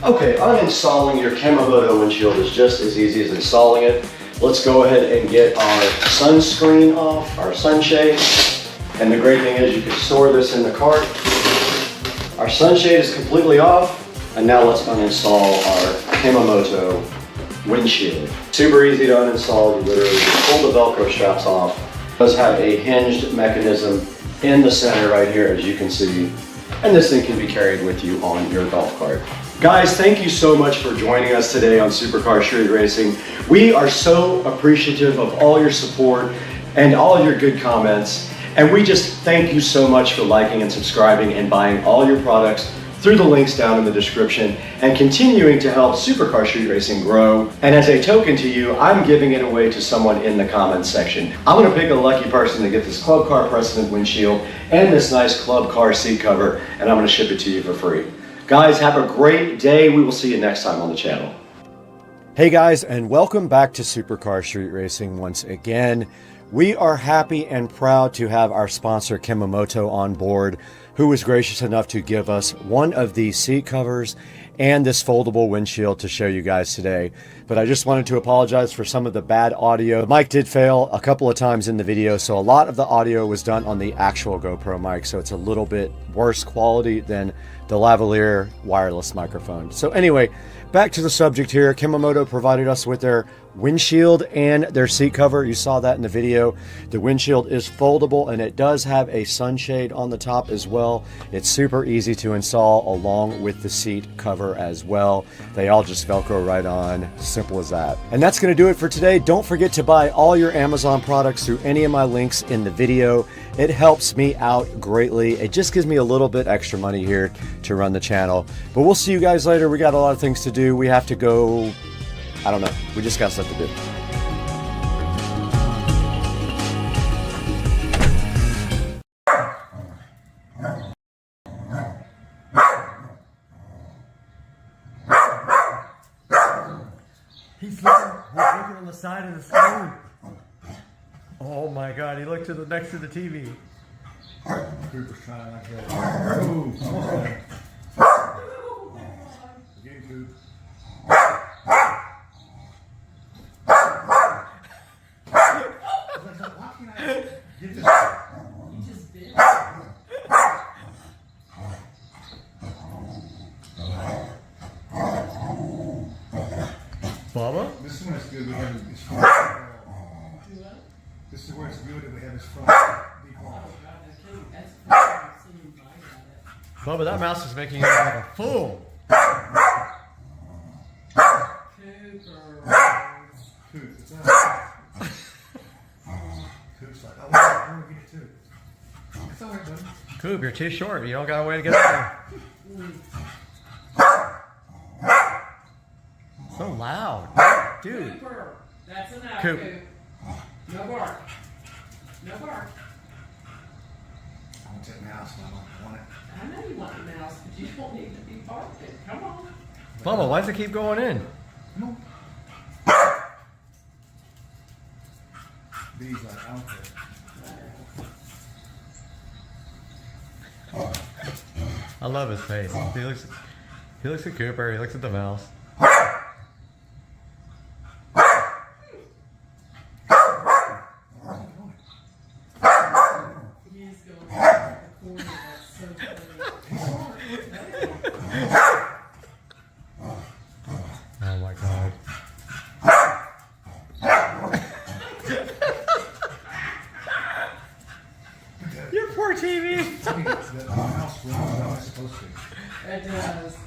Okay, uninstalling your Kamimoto windshield is just as easy as installing it. Let's go ahead and get our sunscreen off, our sunshade. And the great thing is you can store this in the cart. Our sunshade is completely off. And now let's uninstall our Kamimoto windshield. Super easy to uninstall. You literally just pull the Velcro straps off. It does have a hinged mechanism in the center right here, as you can see. And this thing can be carried with you on your golf cart. Guys, thank you so much for joining us today on Supercar Street Racing. We are so appreciative of all your support and all your good comments. And we just thank you so much for liking and subscribing and buying all your products through the links down in the description and continuing to help Supercar Street Racing grow. And as a token to you, I'm giving it away to someone in the comments section. I'm gonna pick a lucky person to get this Club Car Precedent windshield and this nice Club Car seat cover, and I'm gonna ship it to you for free. Guys, have a great day. We will see you next time on the channel. Hey guys, and welcome back to Supercar Street Racing once again. We are happy and proud to have our sponsor Kimamoto on board, who was gracious enough to give us one of these seat covers and this foldable windshield to show you guys today. But I just wanted to apologize for some of the bad audio. The mic did fail a couple of times in the video, so a lot of the audio was done on the actual GoPro mic, so it's a little bit worse quality than the lavalier wireless microphone. So anyway, back to the subject here. Kimamoto provided us with their windshield and their seat cover. You saw that in the video. The windshield is foldable and it does have a sunshade on the top as well. It's super easy to install along with the seat cover as well. They all just Velcro right on. Simple as that. And that's going to do it for today. Don't forget to buy all your Amazon products through any of my links in the video. It helps me out greatly. It just gives me a little bit extra money here to run the channel. But we'll see you guys later. We got a lot of things to do. We have to go, I don't know. We just got stuff to do. He's looking on the side of the screen. Oh my God, he looked to the next to the TV. Cooper's trying like that. Oh, again, Coop. Why can't I get this? He just did. Bubba? This is when it's good. We have this front. This is where it's good that we have this front. Bubba, that mouse is making you look like a fool. Coop, it's not. Coop's like, I want to get it too. It's all right, buddy. Coop, you're too short. You don't got a way to get up there. So loud. Dude. Cooper, that's enough, Coop. Coop. No bark. No bark. I want that mouse and I want it. I know you want a mouse, but you don't need to be barking. Come on. Bubba, why does it keep going in? Come on. These like, I don't care. I love his face. He looks at Cooper, he looks at the mouse. Oh my God. Your poor TV. It does.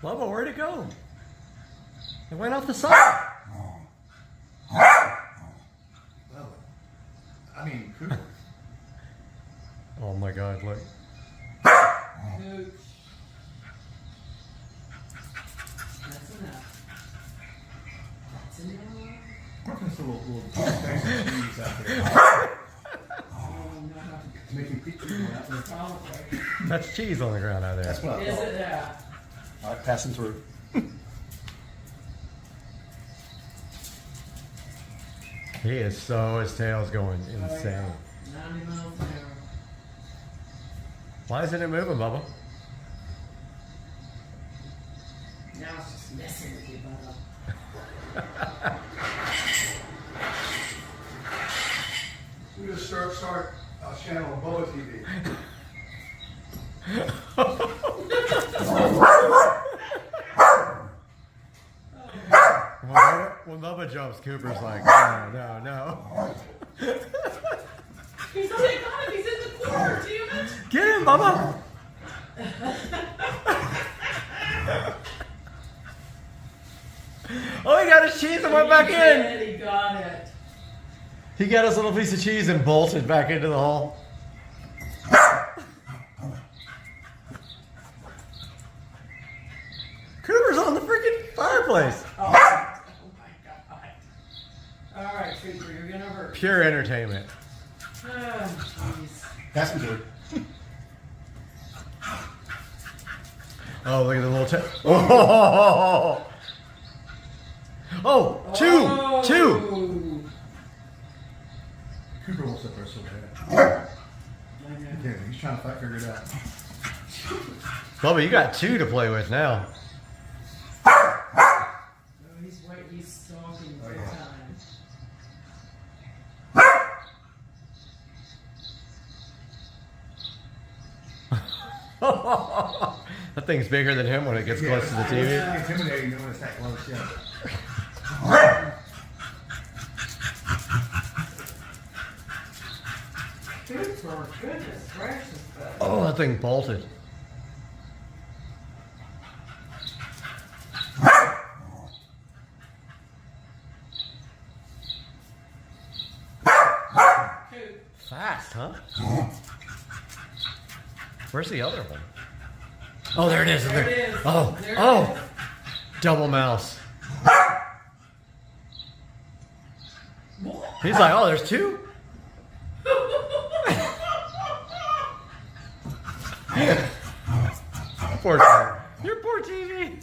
Bubba, where'd it go? It went off the side. I mean, Cooper. Oh my God, look. Coop. That's enough. That's enough. Working for a little bags of cheese out there. Making pizza out there. Probably. That's cheese on the ground out there. That's what I Is thought. it now? All right, passing through. He is so, his tail's going insane. 90 miles an hour. Why isn't it moving, Bubba? Now it's just messing with you, Bubba. We just start a channel on Bubba TV. When Bubba jumps, Cooper's like, no. He's only got him. He's in the corner, damn it. Get him, Bubba! Oh, he got his cheese and went back in. He got it. He got his little piece of cheese and bolted back into the hole. Cooper's on the freaking fireplace. Oh my God. All right, Cooper, you're gonna hurt. Pure entertainment. Oh, jeez. That's good. Oh, look at the little Oh! Oh, two! Cooper wants up there so bad. Yeah, he's trying to figure it out. Bubba, you got 2 to play with now. Oh, he's stalking big time. That thing's bigger than him when it gets close to the TV. It's intimidating when it's that close, yeah. Cooper, goodness gracious. Oh, that thing bolted. Fast, huh? Where's the other one? Oh, there it is. There it is. Oh, There it oh. is. Double mouse. He's like, oh, there's 2? Poor TV. Your poor TV.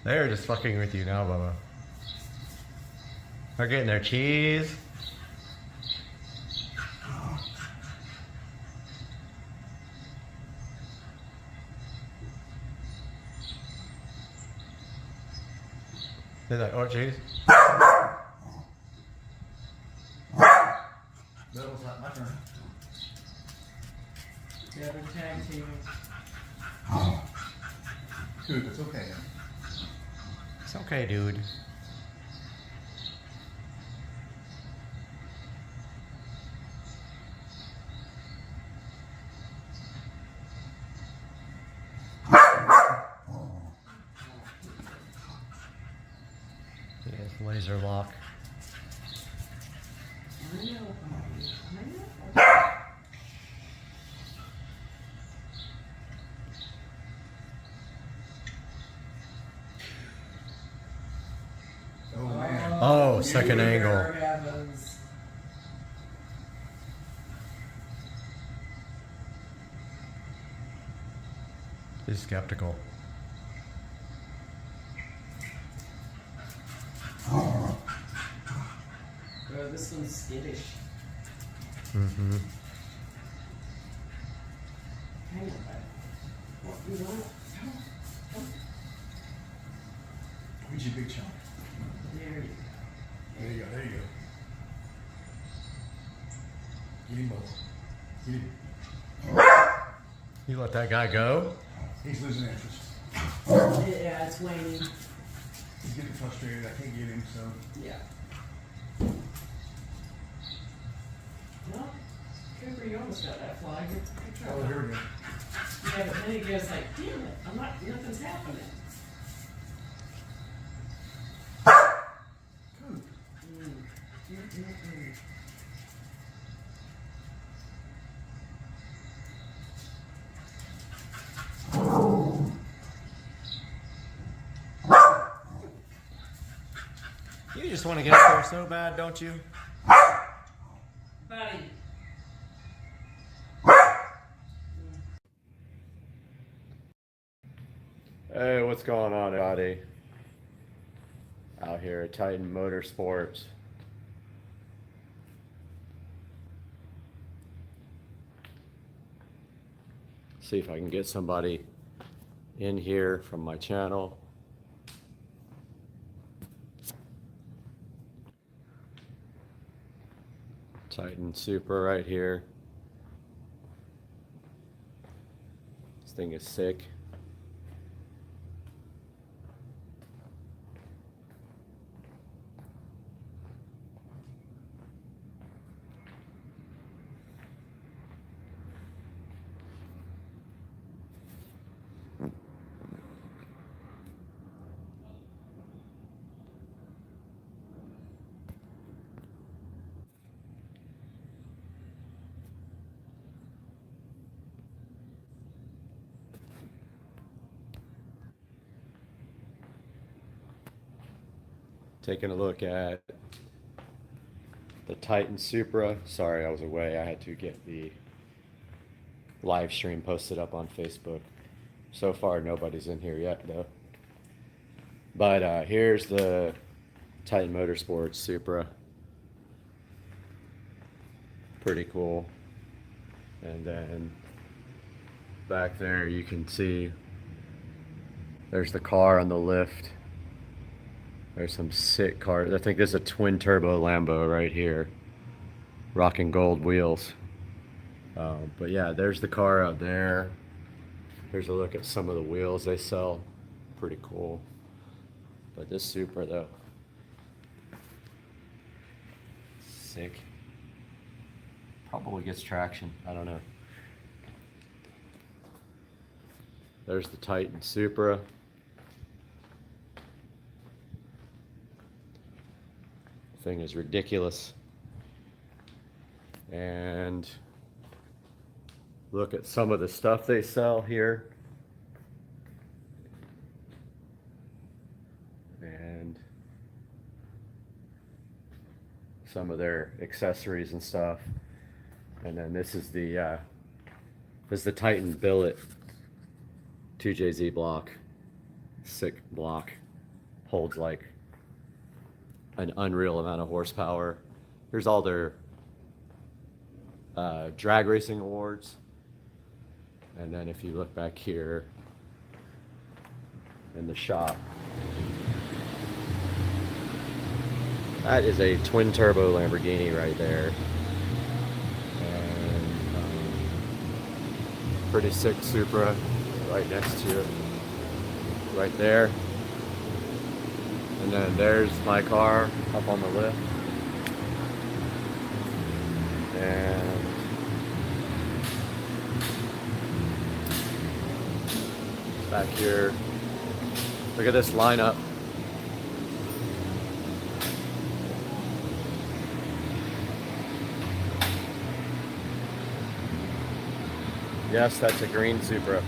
They're just fucking with you now, Bubba. They're getting their cheese. They're like, oh, cheese. That was not my turn. Yeah, they're tag teaming. Coop, it's okay. It's okay, dude. Yes, laser lock. I know, Bobby. I know. Oh, man. Oh, second angle. Heavens. He's skeptical. Oh, this one's skittish. Mm-hmm. Hang on, bud. What, you want it? Come. Where's your big chunk? There you go. There you go, there you go. Get him, Bubba. Get him. You let that guy go? He's losing interest. Yeah, it's waning. He's getting frustrated. I can't get him, so. Yeah. Well, Cooper, you almost got that fly. Good try. Oh, here we go. Yeah, but then he goes like, damn it, nothing's happening. Coop. You just want to get up there so bad, don't you? Buddy. Hey, what's going on, everybody? Out here at Titan Motorsports. See if I can get somebody in here from my channel. Titan Super right here. This thing is sick. Taking a look at the Titan Supra. Sorry, I was away. I had to get the live stream posted up on Facebook. So far, nobody's in here yet, though. But here's the Titan Motorsports Supra. Pretty cool. And then back there you can see there's the car on the lift. There's some sick cars. I think there's a twin turbo Lambo right here. Rocking gold wheels. But yeah, there's the car out there. Here's a look at some of the wheels they sell. Pretty cool. But this Supra though, sick. Probably gets traction, I don't know. There's the Titan Supra. Thing is ridiculous. And look at some of the stuff they sell here. And some of their accessories and stuff. And then this is the Titan Billet 2JZ block. Sick block. Holds like an unreal amount of horsepower. Here's all their drag racing awards. And then if you look back here in the shop, that is a twin turbo Lamborghini right there. Pretty sick Supra right next to it, right there. And then there's my car up on the lift. And back here, look at this lineup. Yes, that's a green Supra.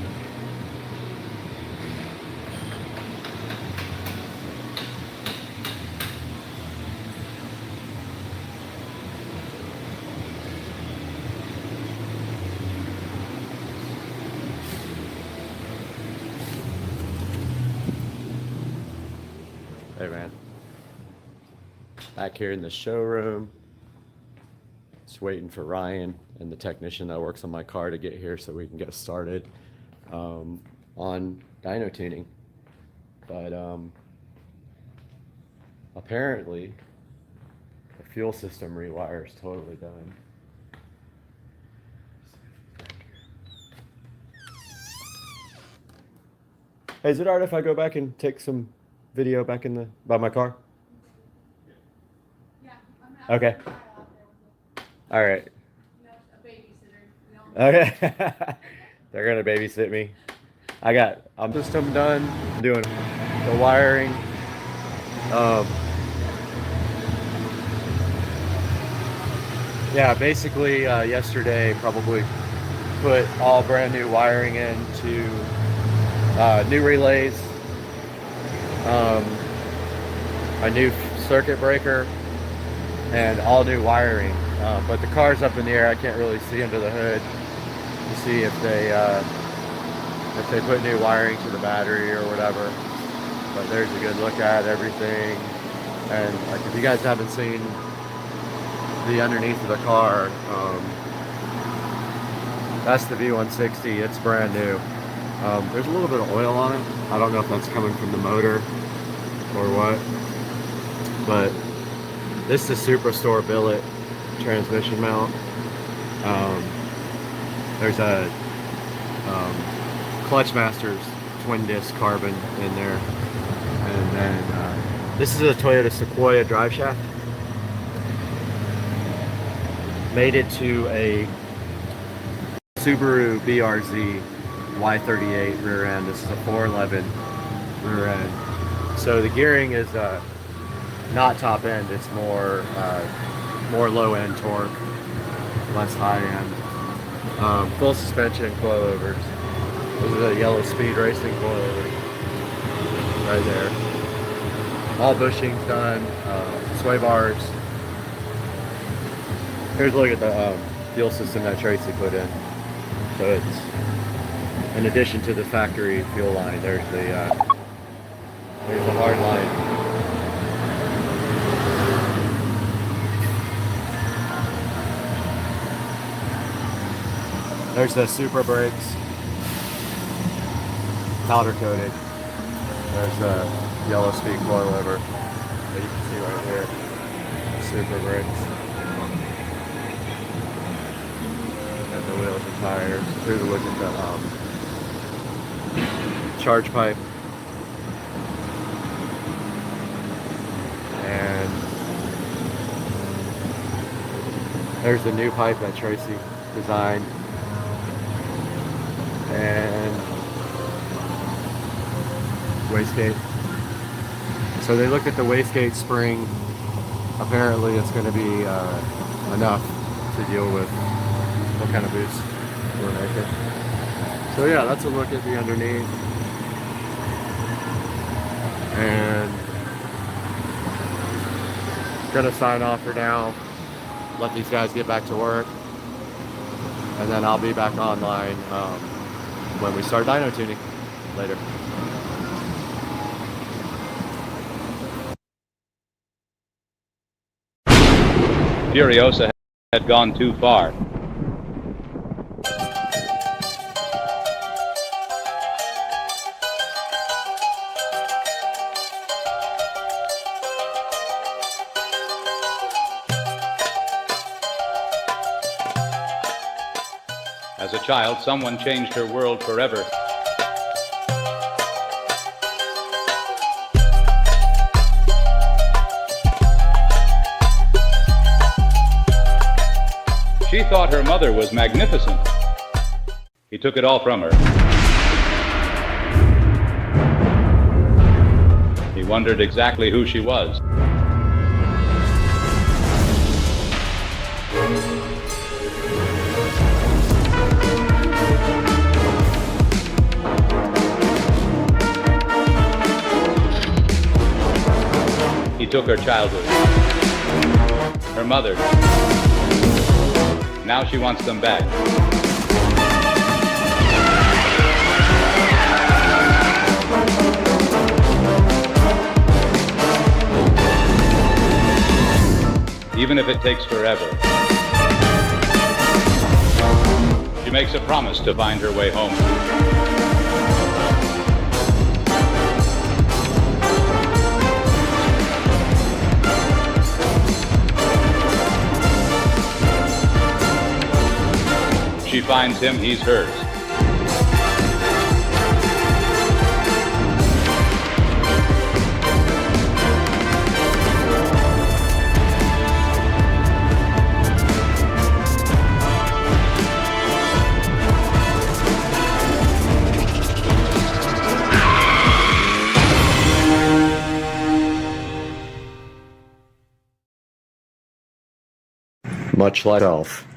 Hey man. Back here in the showroom. Just waiting for Ryan and the technician that works on my car to get here so we can get started on dyno tuning. But apparently the fuel system rewire is totally done. Hey, is it alright if I go back and take some video back in by my car? Yeah. Okay. All right. Okay. They're gonna babysit me. I'm system done. I'm doing the wiring. Yeah, basically yesterday probably put all brand new wiring into new relays, a new circuit breaker, and all new wiring. But the car's up in the air. I can't really see under the hood to see if they put new wiring to the battery or whatever. But there's a good look at everything. And like, if you guys haven't seen the underneath of the car, that's the V160. It's brand new. There's a little bit of oil on it. I don't know if that's coming from the motor or what. But this is a Superstore billet transmission mount. There's a Clutch Masters twin disc carbon in there, and then this is a Toyota Sequoia drive shaft. Made it to a Subaru BRZ Y38 rear end. This is a 411 rear end. So the gearing is not top end. It's more low end torque, less high end. Full suspension coilovers. This is a yellow speed racing coilover right there. All bushings done, sway bars. Here's a look at the fuel system that Tracy put in. So it's, in addition to the factory fuel line, there's the hard line. There's the super brakes, powder coated. There's the yellow speed coilover that you can see right here. Super brakes. And the wheels and tires. Here's a look at the charge pipe. And there's the new pipe that Tracy designed. And wastegate. So they looked at the wastegate spring. Apparently it's going to be enough to deal with what kind of boost we're making. So yeah, that's a look at the underneath. And gonna sign off for now. Let these guys get back to work. And then I'll be back online when we start dyno tuning later. Furiosa had gone too far. As a child, someone changed her world forever. She thought her mother was magnificent. He took it all from her. He wondered exactly who she was. He took her childhood, her mother. Now she wants them back. Even if it takes forever. She makes a promise to find her way home. She finds him, he's hers. Much like Elf,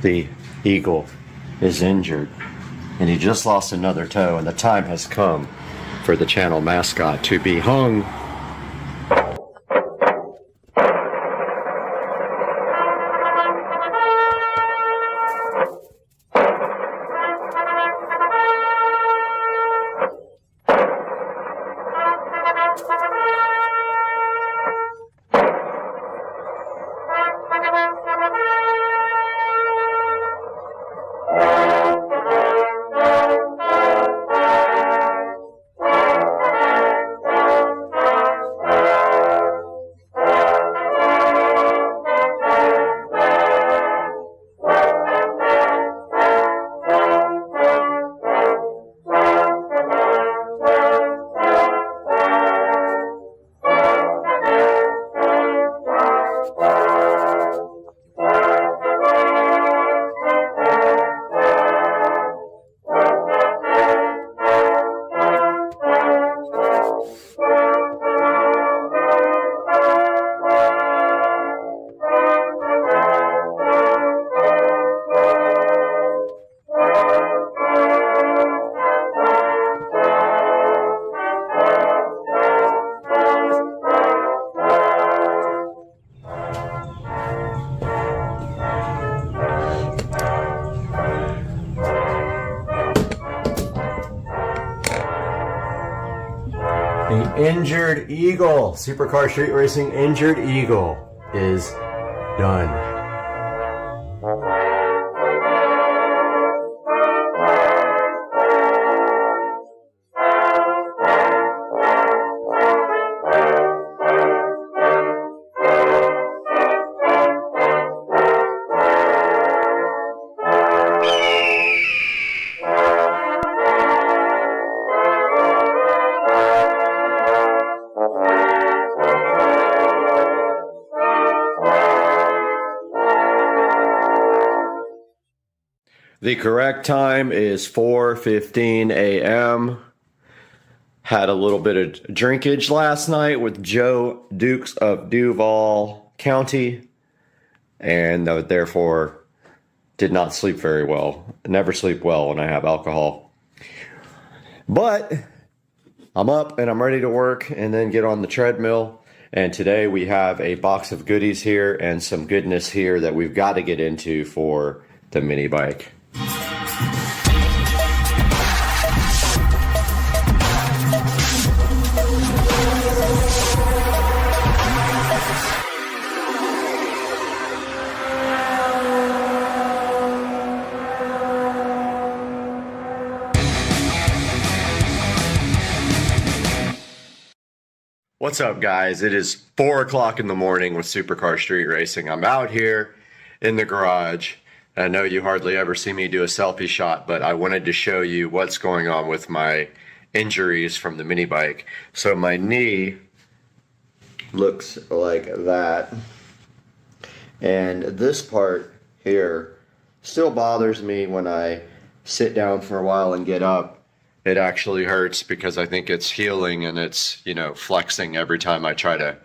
the eagle is injured and he just lost another toe, and the time has come for the channel mascot to be hung. The Injured Eagle, Supercar Street Racing Injured Eagle is done. The correct time is 4:15 a.m. Had a little bit of drinkage last night with Joe Dukes of Duval County, and therefore did not sleep very well. Never sleep well when I have alcohol. But I'm up and I'm ready to work and then get on the treadmill. And today we have a box of goodies here and some goodness here that we've got to get into for the mini bike. What's up, guys? It is 4 o'clock in the morning with Supercar Street Racing. I'm out here in the garage. I know you hardly ever see me do a selfie shot, but I wanted to show you what's going on with my injuries from the mini bike. So my knee looks like that. And this part here still bothers me when I sit down for a while and get up. It actually hurts because I think it's healing and it's, you know, flexing every time I try to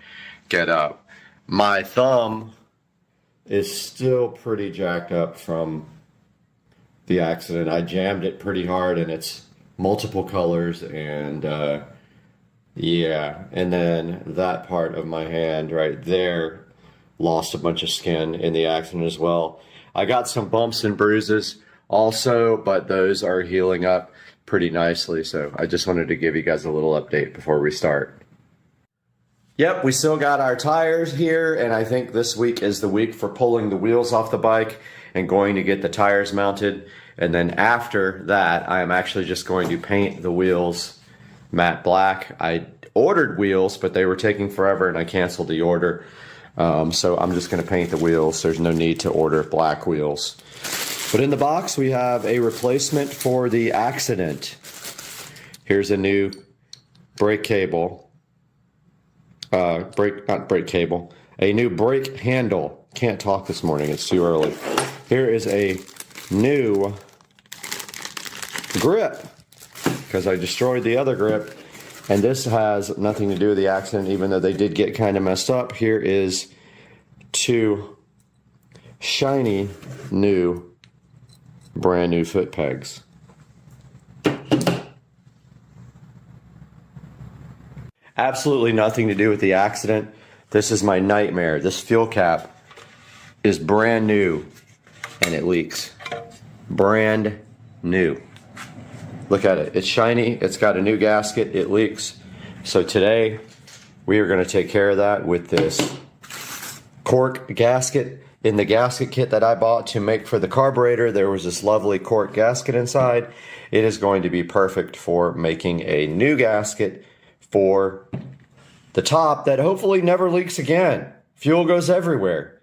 get up. My thumb is still pretty jacked up from the accident. I jammed it pretty hard and it's multiple colors and yeah. And then that part of my hand right there lost a bunch of skin in the accident as well. I got some bumps and bruises also, but those are healing up pretty nicely. So I just wanted to give you guys a little update before we start. Yep, we still got our tires here, and I think this week is the week for pulling the wheels off the bike and going to get the tires mounted. And then after that, I am actually just going to paint the wheels matte black. I ordered wheels, but they were taking forever and I canceled the order. So I'm just going to paint the wheels. There's no need to order black wheels. But in the box, we have a replacement for the accident. Here's a new brake cable. Not brake cable. A new brake handle. Can't talk this morning, it's too early. Here is a new grip, because I destroyed the other grip. And this has nothing to do with the accident, even though they did get kind of messed up. Here is 2 shiny new brand new foot pegs. Absolutely nothing to do with the accident. This is my nightmare. This fuel cap is brand new and it leaks. Brand new. Look at it. It's shiny. It's got a new gasket. It leaks. So today we are going to take care of that with this cork gasket. In the gasket kit that I bought to make for the carburetor, there was this lovely cork gasket inside. It is going to be perfect for making a new gasket for the top that hopefully never leaks again. Fuel goes everywhere.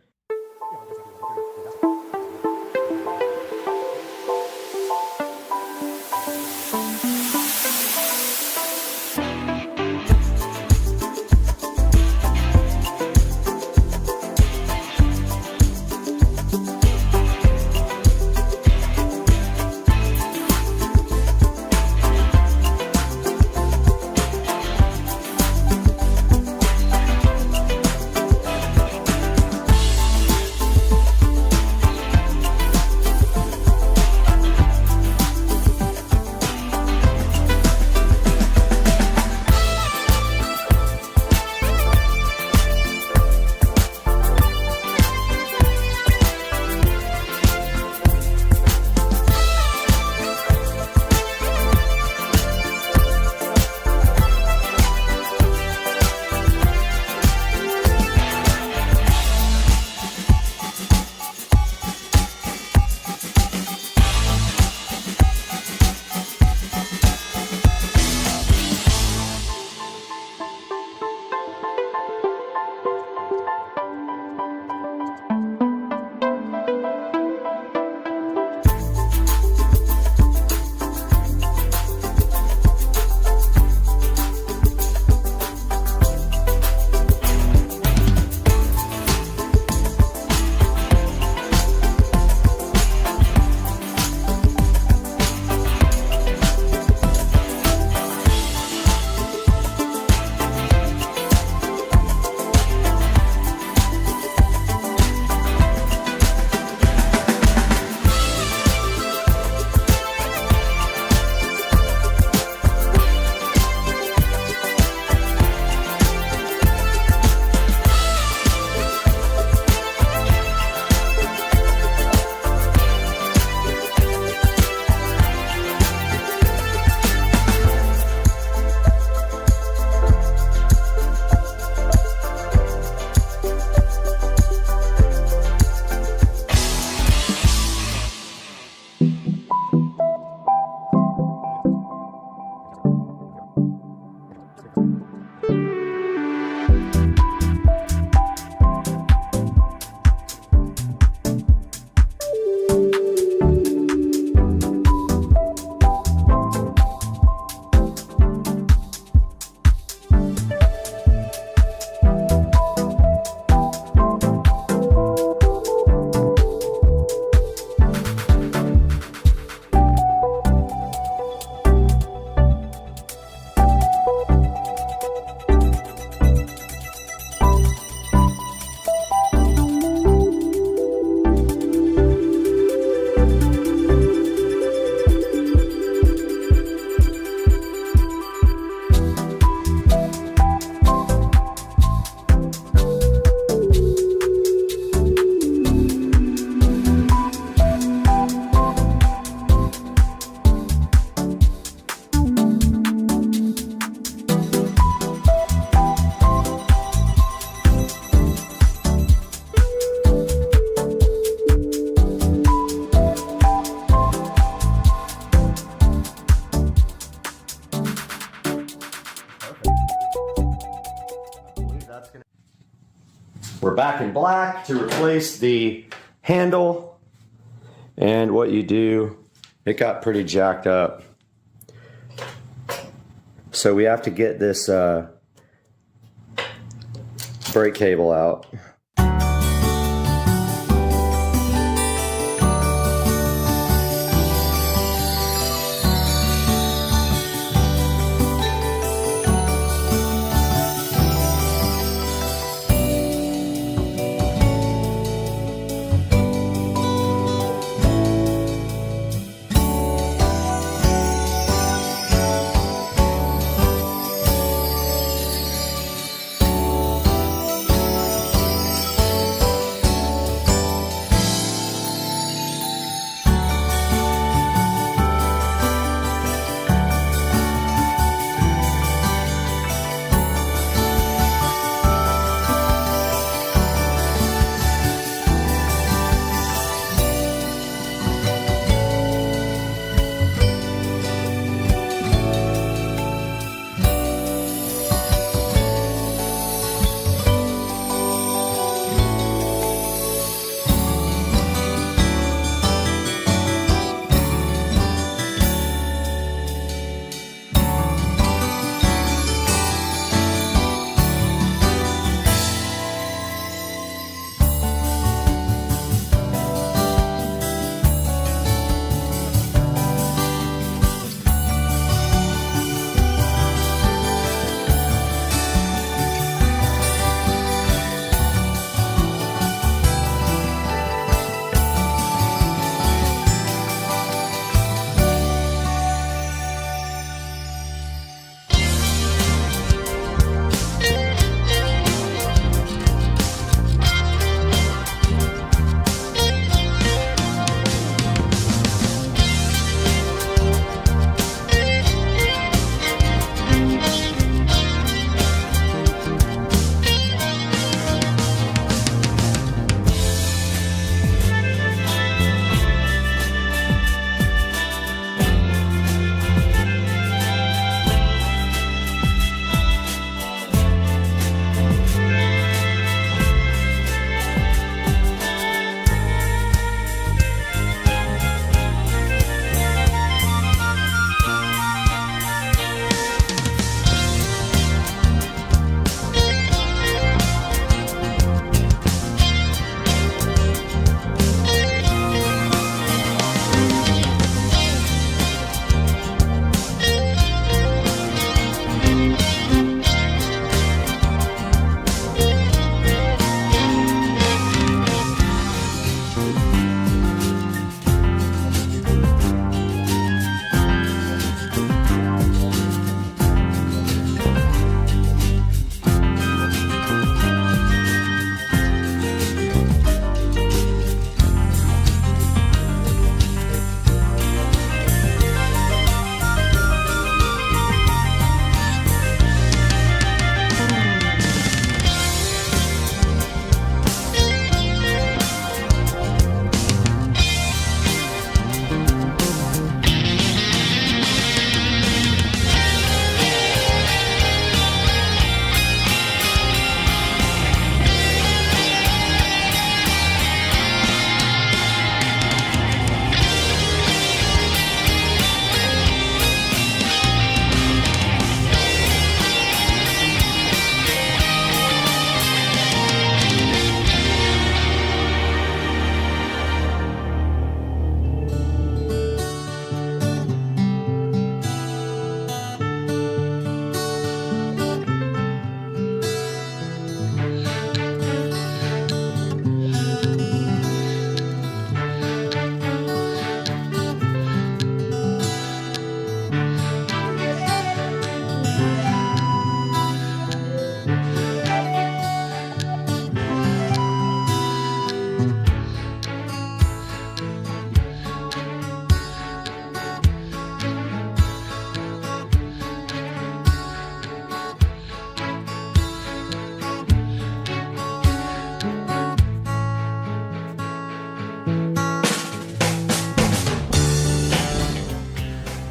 We're back in black to replace the handle. And what you do, it got pretty jacked up. So we have to get this brake cable out.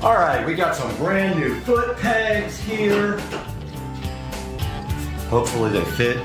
All right, we got some brand new foot pegs here. Hopefully they fit.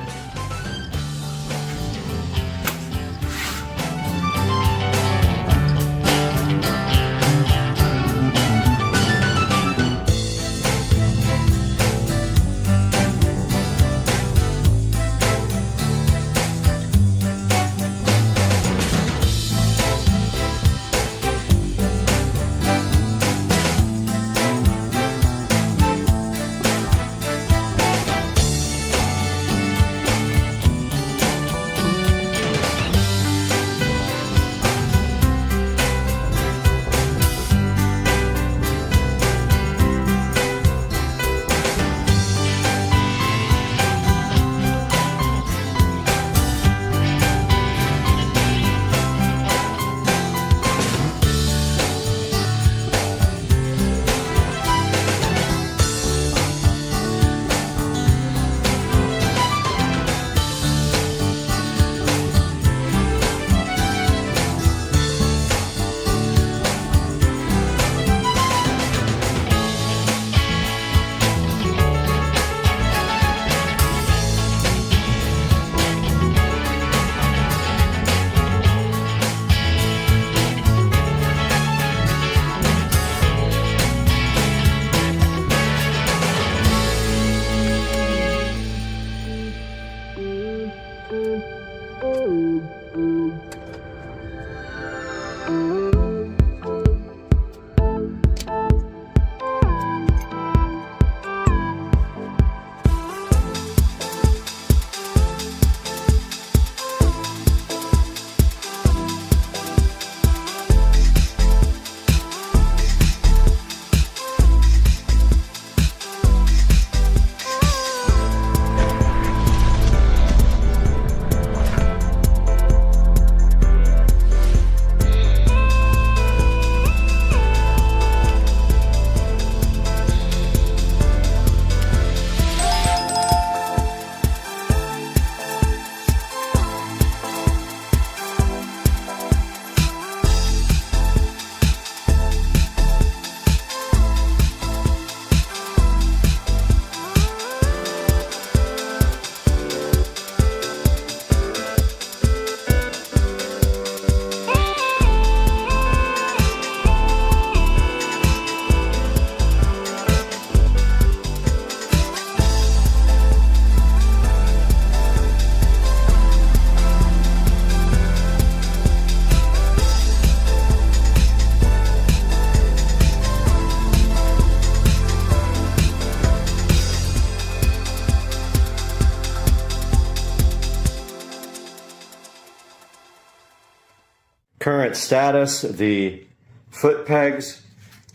current status, the foot pegs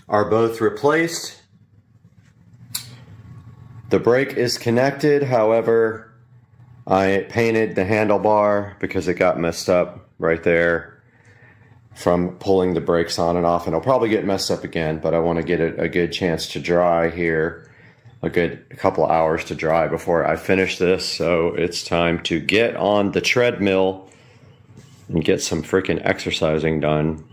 are both replaced. The brake is connected, however, I painted the handlebar because it got messed up right there from pulling the brakes on and off, and it'll probably get messed up again, but I want to get it a good chance to dry here, a couple hours to dry before I finish this. So it's time to get on the treadmill and get some freaking exercising done.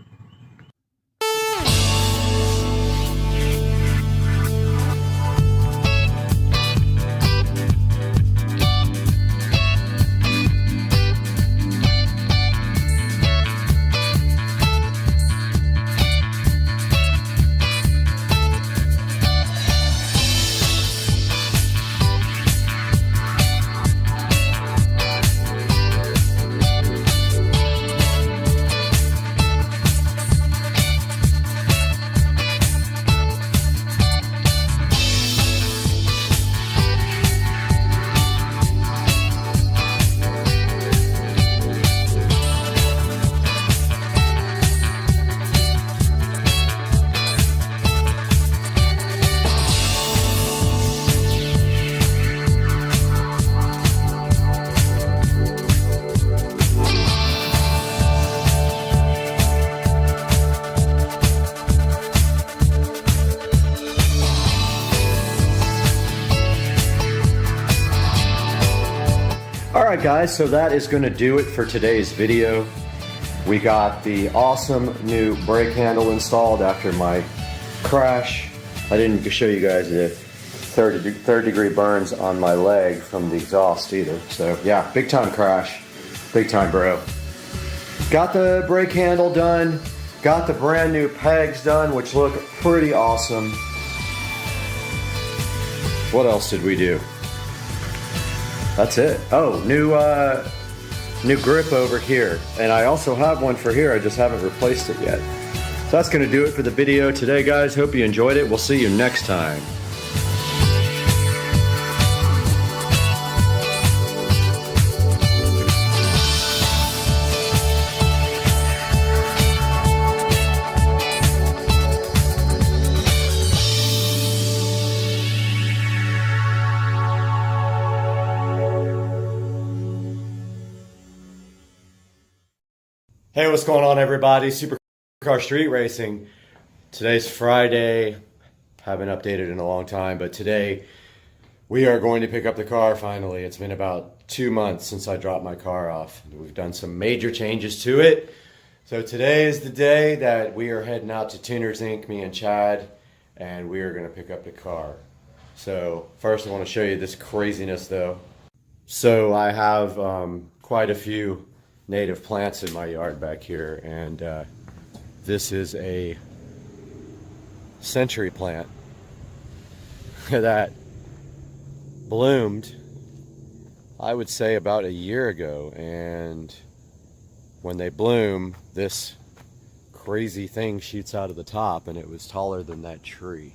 Alright guys, so that is going to do it for today's video. We got the awesome new brake handle installed after my crash. I didn't show you guys the third degree burns on my leg from the exhaust either. So yeah, big time crash. Big time, bro. Got the brake handle done. Got the brand new pegs done, which look pretty awesome. What else did we do? That's it. Oh, new grip over here. And I also have one for here. I just haven't replaced it yet. So that's going to do it for the video today, guys. Hope you enjoyed it. We'll see you next time. Hey, what's going on, everybody? Supercar Street Racing. Today's Friday. Haven't updated in a long time, but today we are going to pick up the car finally. It's been about 2 months since I dropped my car off. We've done some major changes to it. So today is the day that we are heading out to Tuners Inc., me and Chad, and we are going to pick up the car. So first I want to show you this craziness though. So I have quite a few native plants in my yard back here, and this is a century plant that bloomed, I would say, about a year ago. And when they bloom, this crazy thing shoots out of the top, and it was taller than that tree.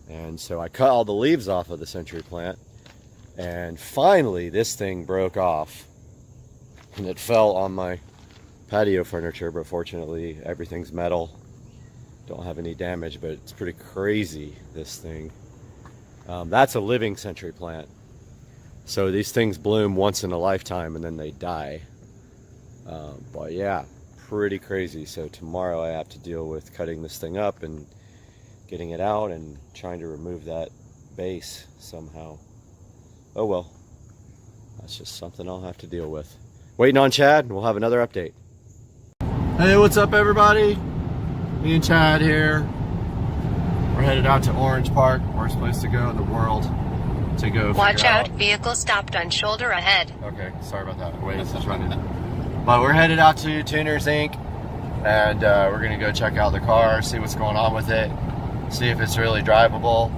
And so I cut all the leaves off of the century plant, and finally this thing broke off. And it fell on my patio furniture, but fortunately everything's metal. Don't have any damage, but it's pretty crazy, this thing. That's a living century plant. So these things bloom once in a lifetime and then they die. But yeah, pretty crazy. So tomorrow I have to deal with cutting this thing up and getting it out and trying to remove that base somehow. Oh well, that's just something I'll have to deal with. Waiting on Chad, we'll have another update. Hey, what's up everybody? Me and Chad here. We're headed out to Orange Park, worst place to go in the world to go. Watch out, vehicle stopped on shoulder ahead. Okay, sorry about that. Wait, it's just running. But we're headed out to Tuners Inc. and we're gonna go check out the car, see what's going on with it, see if it's really drivable,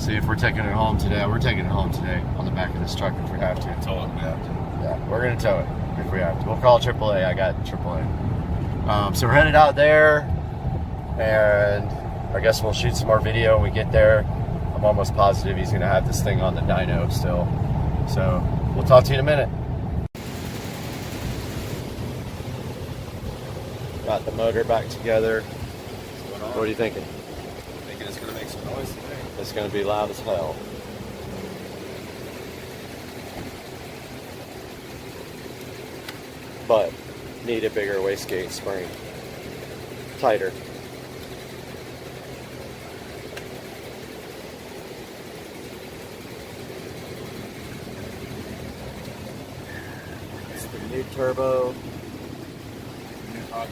see if we're taking it home today. We're taking it home today on the back of this truck if we have to. Tow it if we have to. Yeah, we're gonna tow it if we have to. We'll call AAA. I got AAA. So we're headed out there, and I guess we'll shoot some more video when we get there. I'm almost positive he's gonna have this thing on the dyno still. So we'll talk to you in a minute. Got the motor back together. What are you thinking? Thinking it's going to make some noise today. It's going to be loud as hell. But need a bigger wastegate spring. Tighter. It's the new turbo. New hot.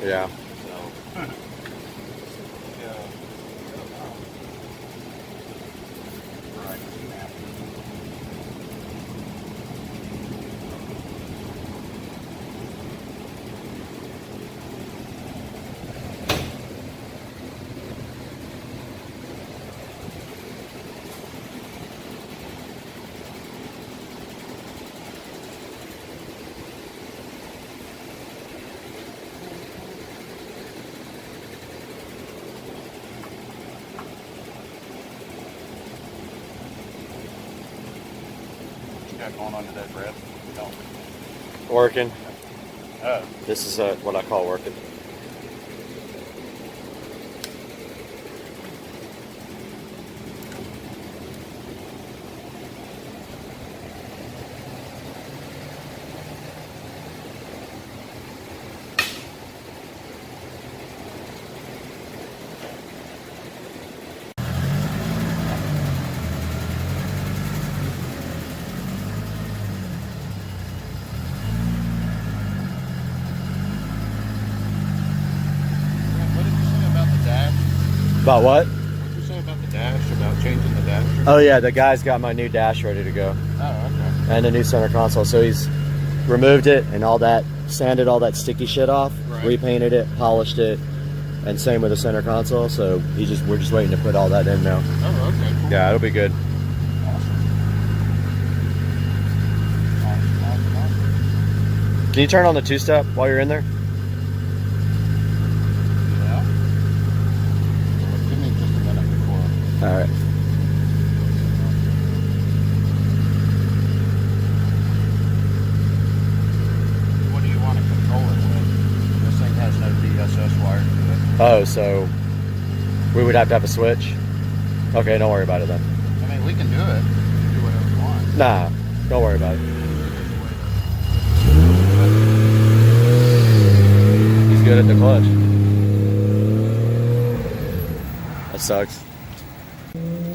Yeah. Going on today, Brad? No. Working. Oh. This is what I call working. About what? What did you say about the dash? About changing the dash? Oh yeah, the guy's got my new dash ready to go. Oh, okay. And a new center console. So he's removed it and all that, sanded all that sticky shit off, right. Repainted it, polished it, and same with the center console. So we're just waiting to put all that in now. Oh, okay. Cool. Yeah, it'll be good. Can you turn on the two-step while you're in there? Yeah. Give me just a minute before. All right. What do you want to control it with? This thing has no DSS wire to it. Oh, so we would have to have a switch? Okay, don't worry about it then. I mean, we can do it. We can do whatever we want. Nah, don't worry about it. He's good at the clutch. That sucks.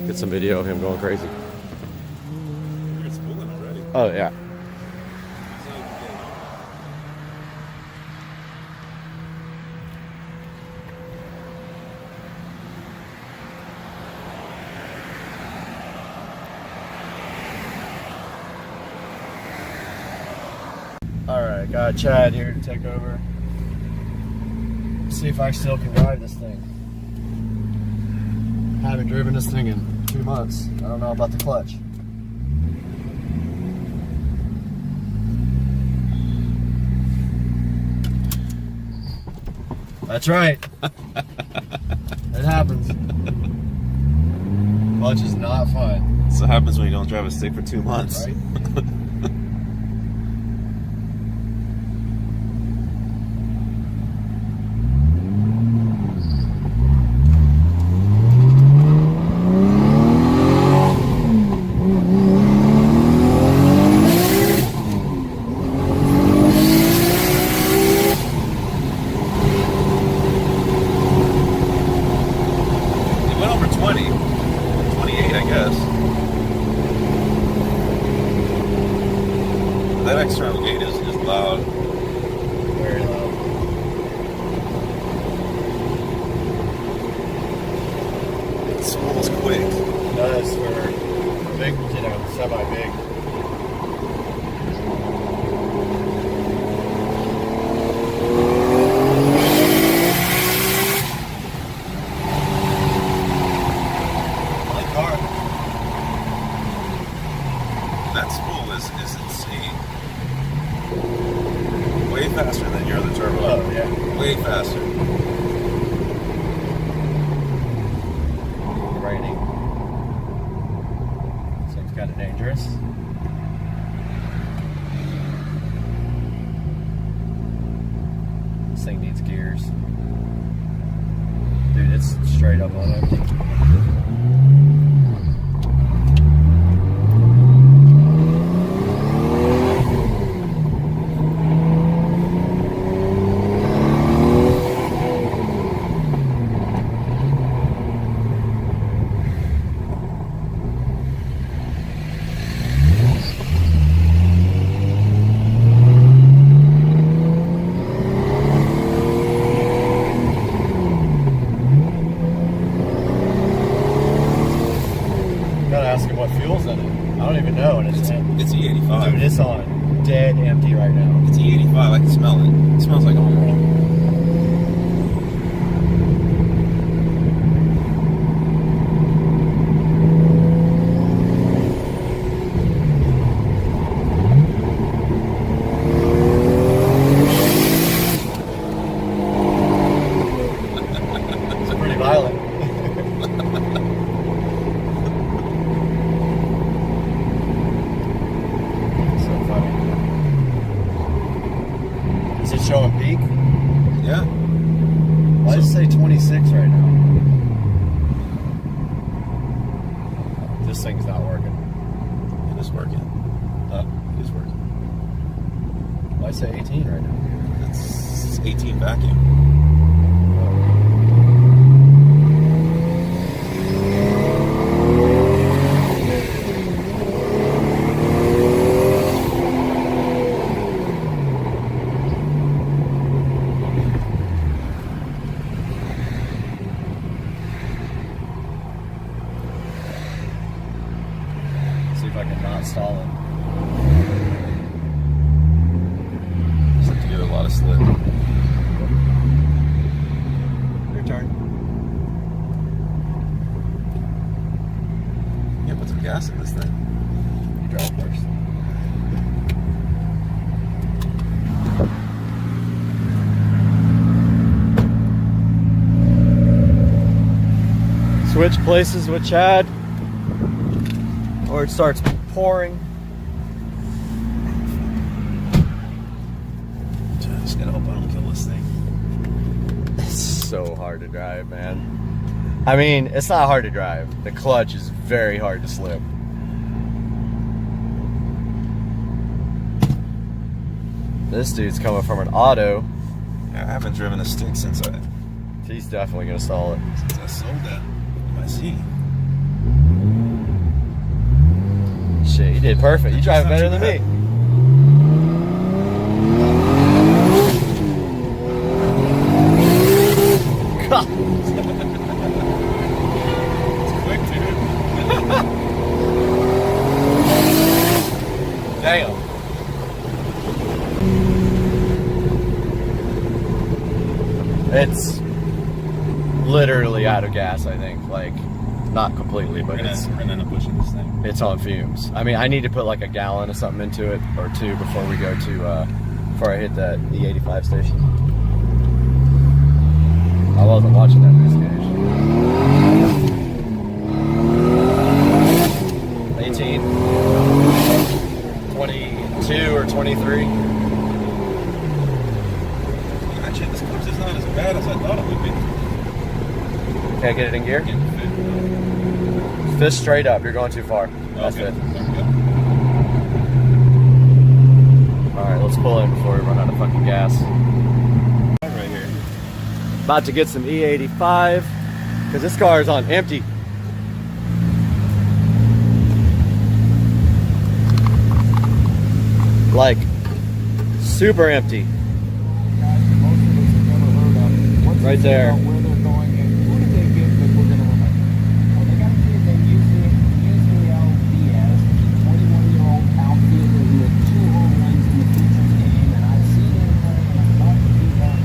Get some video of him going crazy. It's spooling already. Oh, yeah. Alright, got Chad here to take over. See if I still can drive this thing. Haven't driven this thing in 2 months. I don't know about the clutch. That's right. It happens. Clutch is not fun. That's what happens when you don't drive a stick for 2 months. Right? over 20. 28, I guess. That external gate is loud. Very loud. It spools quick. It does for big, you know, semi-big. That spool is insane. Way faster than your other turbo. Oh, yeah. Way faster. Raining. Seems kind of dangerous. This thing needs gears. Dude, it's straight up on empty. It's E85. Dude, it's on dead empty right now. It's E85. I can smell it. It smells like alcohol. It's pretty violent. Showing peak? Yeah. Why does it say 26 right now? This thing's not working. It is working. Huh? It is working. Why does it say 18 right now? It's 18 vacuum. See if I can not stall it. Just have to give it a lot of slip. Your turn. Yeah, put some gas in this thing. You drive first. Switch places with Chad, or it starts pouring. Just gotta hope I don't kill this thing. It's so hard to drive, man. I mean, it's not hard to drive. The clutch is very hard to slip. This dude's coming from an auto. Yeah, I haven't driven a stick since He's definitely gonna stall it. since I sold that. I see. Shit, you did perfect. You drive better than me. God. It's quick, dude. Damn. It's literally out of gas, I think. Like, not completely, but We're gonna end up pushing this thing. it's on fumes. I mean, I need to put like a gallon of something into it, or two, before we go to, before I hit that E85 station. I wasn't watching that news gauge. 18, 22 or 23. Actually, this clutch is not as bad as I thought it would be. Can't get it in gear? Fist straight up, you're going too far. That's Okay. it. Alright, let's pull in before we run out of fucking gas. Right here. About to get some E85. because this car is on empty. Like, super empty. Right there. Where they're going and who do they get that we're going to remember? Well, they got a kid that Israel Diaz, 21-year-old outfielder who had 2 home runs in the Futures game, and I've seen him play, and I've talked to people,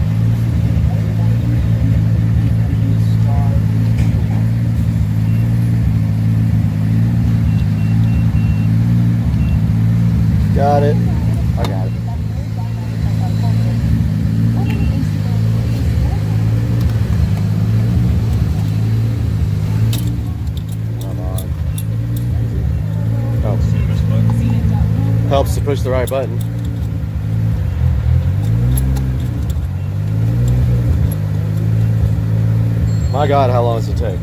see him way more than me, and they think he's going to be a star in the field. Got it. I got it. Helps to push the right button. My God, how long does it take?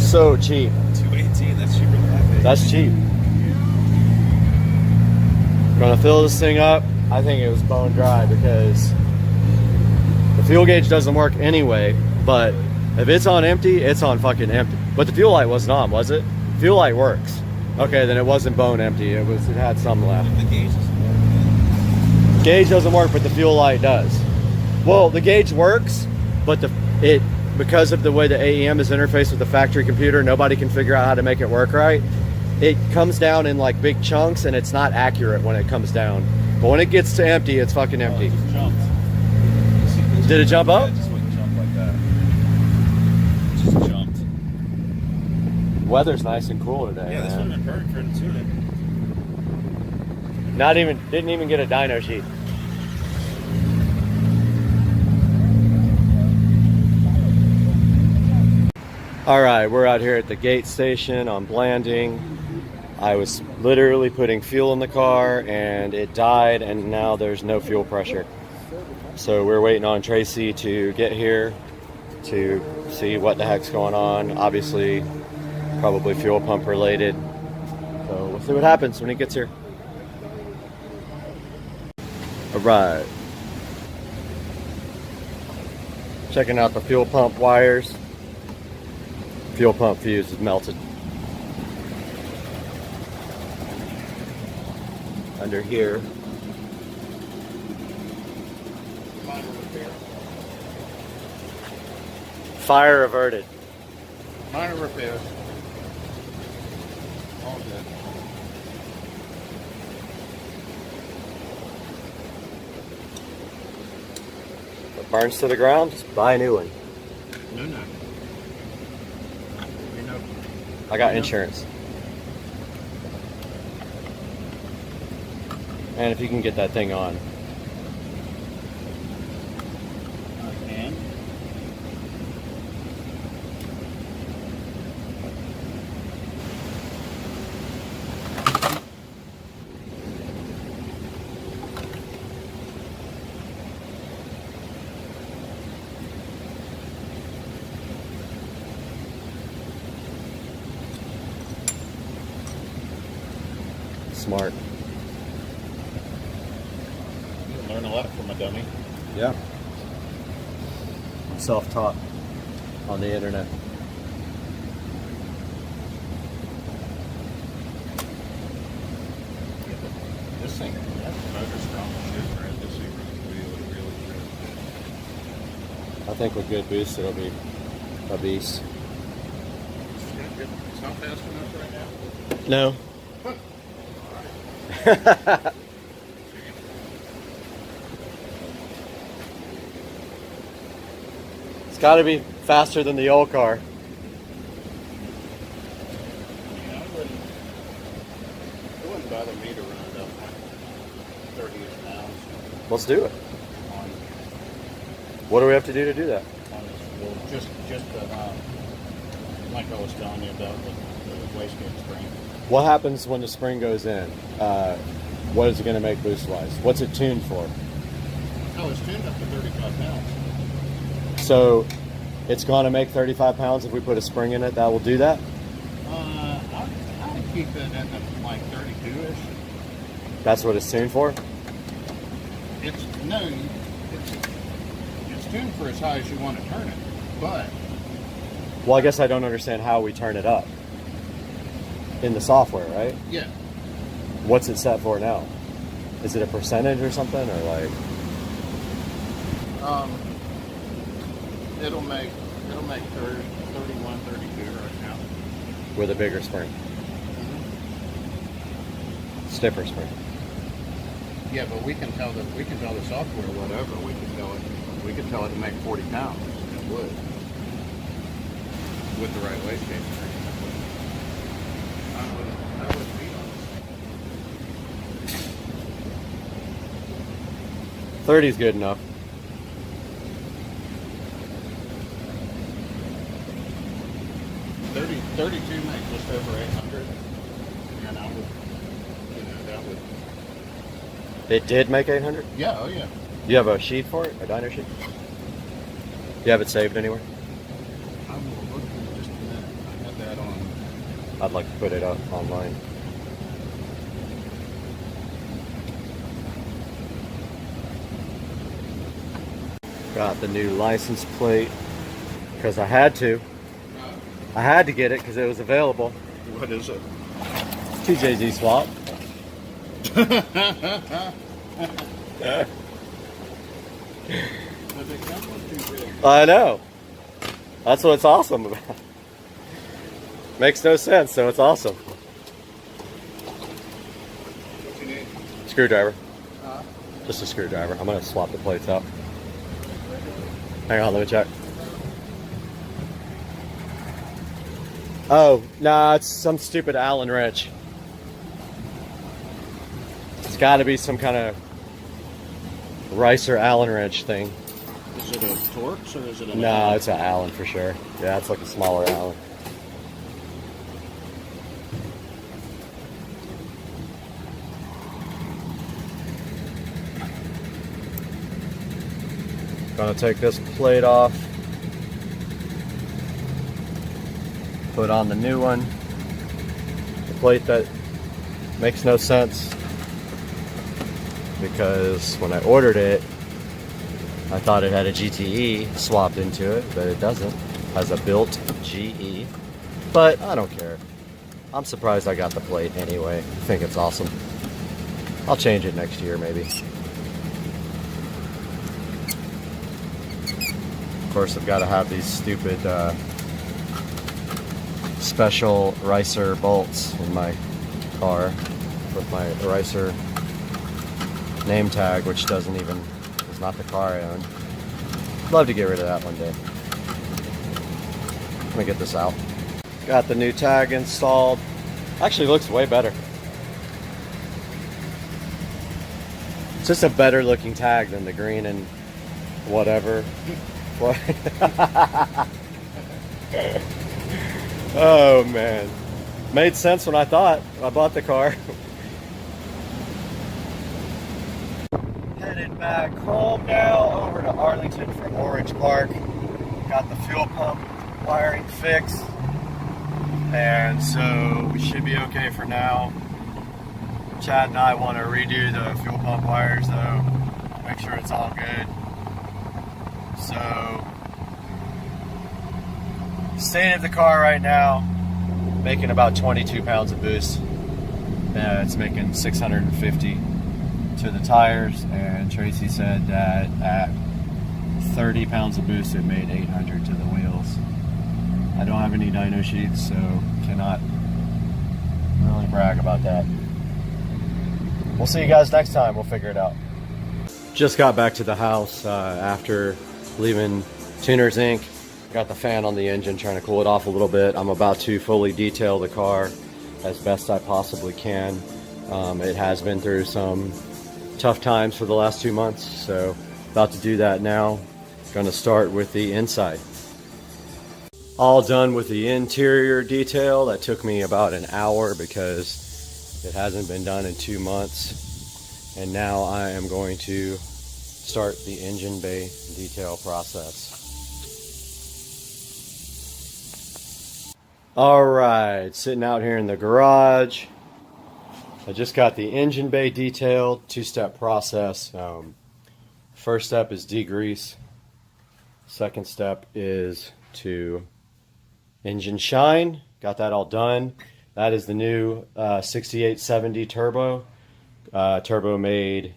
So cheap. 218, that's cheaper than that. That's cheap. Gonna fill this thing up. I think it was bone dry because the fuel gauge doesn't work anyway, but if it's on empty, it's on fucking empty. But the fuel light wasn't on, was it? Fuel light works. Okay, then it wasn't bone empty. It had some left. The gauge doesn't work. Gauge doesn't work, but the fuel light does. Well, the gauge works, but because of the way the AEM is interfaced with the factory computer, nobody can figure out how to make it work right. It comes down in like big chunks, and it's not accurate when it comes down. But when it gets to empty, it's fucking empty. It just jumped. Did it jump up? Yeah, it just wouldn't jump like that. It just jumped. Weather's nice and cool today. Yeah, this would have been perfect for the tuning. Didn't even get a dyno sheet. All right, we're out here at the gate station on Blanding. I was literally putting fuel in the car and it died, and now there's no fuel pressure. So we're waiting on Tracy to get here to see what the heck's going on. Obviously, probably fuel pump related. So we'll see what happens when he gets here. All right. Checking out the fuel pump wires. Fuel pump fuse is melted. Under here. Fire averted. Minor repairs. All good. If it burns to the ground, just buy a new one. No. I got insurance. And if you can get that thing on. I can. Smart. You learn a lot from a dummy. Yeah. I'm self-taught on the internet. This thing, that's motor strong shit, right? This thing runs really, really good. I think with good boost, it'll be a beast. It's not fast enough right now? No. It's got to be faster than the old car. Yeah, it wouldn't bother me to run it up 30-ish pounds. Let's do it. What do we have to do that? Well, just like I was telling you about the wastegate spring. What happens when the spring goes in? What is it going to make boost-wise? What's it tuned for? Oh, it's tuned up to 35 pounds. So it's going to make 35 pounds if we put a spring in it. That will do that? I'd keep it at like 32-ish. That's what it's tuned for? It's tuned for as high as you want to turn it, but Well, I guess I don't understand how we turn it up. In the software, right? Yeah. What's it set for now? Is it a percentage or something, or like? It'll make 30, 31, 32 right now. With a bigger spring. Stiffer spring. Yeah, but we can tell the software whatever. We can tell it to make 40 pounds. It would. With the right weight case. I wouldn't beat on this. 30 is good enough. $32 makes just over 800, and I would, that would. It did make 800? Yeah, oh yeah. You have a sheet for it, a dyno sheet? You have it saved anywhere? I will look in just a minute. I had that on. I'd like to put it up online. Got the new license plate because I had to. I had to get it because it was available. What is it? TJZ swap. I know. That's what's awesome about it. Makes no sense, so it's awesome. What you need? Screwdriver. Just a screwdriver. I'm going to swap the plates out. Hang on, let me check. Oh, nah, it's some stupid Allen wrench. It's got to be some kind of Ricer Allen wrench thing. Is it a Torx or is it a? No, it's an Allen for sure. Yeah, it's like a smaller Allen. Gonna take this plate off. Put on the new one. The plate that makes no sense because when I ordered it, I thought it had a GTE swapped into it, but it doesn't. It has a built GE, but I don't care. I'm surprised I got the plate anyway. I think it's awesome. I'll change it next year maybe. Of course, I've got to have these stupid special Ricer bolts in my car with my Ricer name tag, which doesn't even, is not the car I own. Love to get rid of that one day. Let me get this out. Got the new tag installed. Actually looks way better. It's just a better looking tag than the green and whatever. Oh man, made sense when I thought I bought the car. Headed back home now, over to Arlington from Orange Park. Got the fuel pump wiring fixed, and so we should be okay for now. Chad and I want to redo the fuel pump wires though, make sure it's all good. So, state of the car right now, making about 22 pounds of boost. It's making 650 to the tires, and Tracy said that at 30 pounds of boost it made 800 to the wheels. I don't have any dyno sheets, so cannot really brag about that. We'll see you guys next time. We'll figure it out. Just got back to the house after leaving Tuners Inc. Got the fan on the engine, trying to cool it off a little bit. I'm about to fully detail the car as best I possibly can. It has been through some tough times for the last 2 months, so about to do that now. Gonna start with the inside. All done with the interior detail. That took me about an hour because it hasn't been done in 2 months. And now I am going to start the engine bay detail process. All right, sitting out here in the garage. I just got the engine bay detailed, 2-step process. First step is degrease. Second step is to Engine shine, got that all done. That is the new 6870 turbo. Turbo made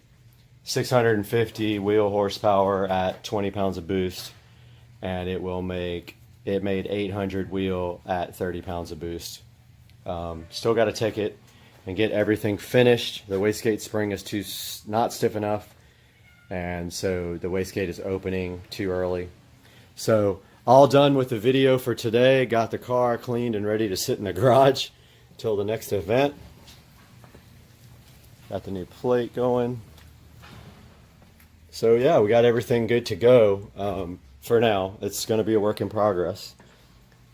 650 wheel horsepower at 20 pounds of boost, and it made 800 wheel at 30 pounds of boost. Still got to take it and get everything finished. The wastegate spring is not stiff enough, and so the wastegate is opening too early. So all done with the video for today. Got the car cleaned and ready to sit in the garage until the next event. Got the new plate going. So yeah, we got everything good to go. For now, it's going to be a work in progress.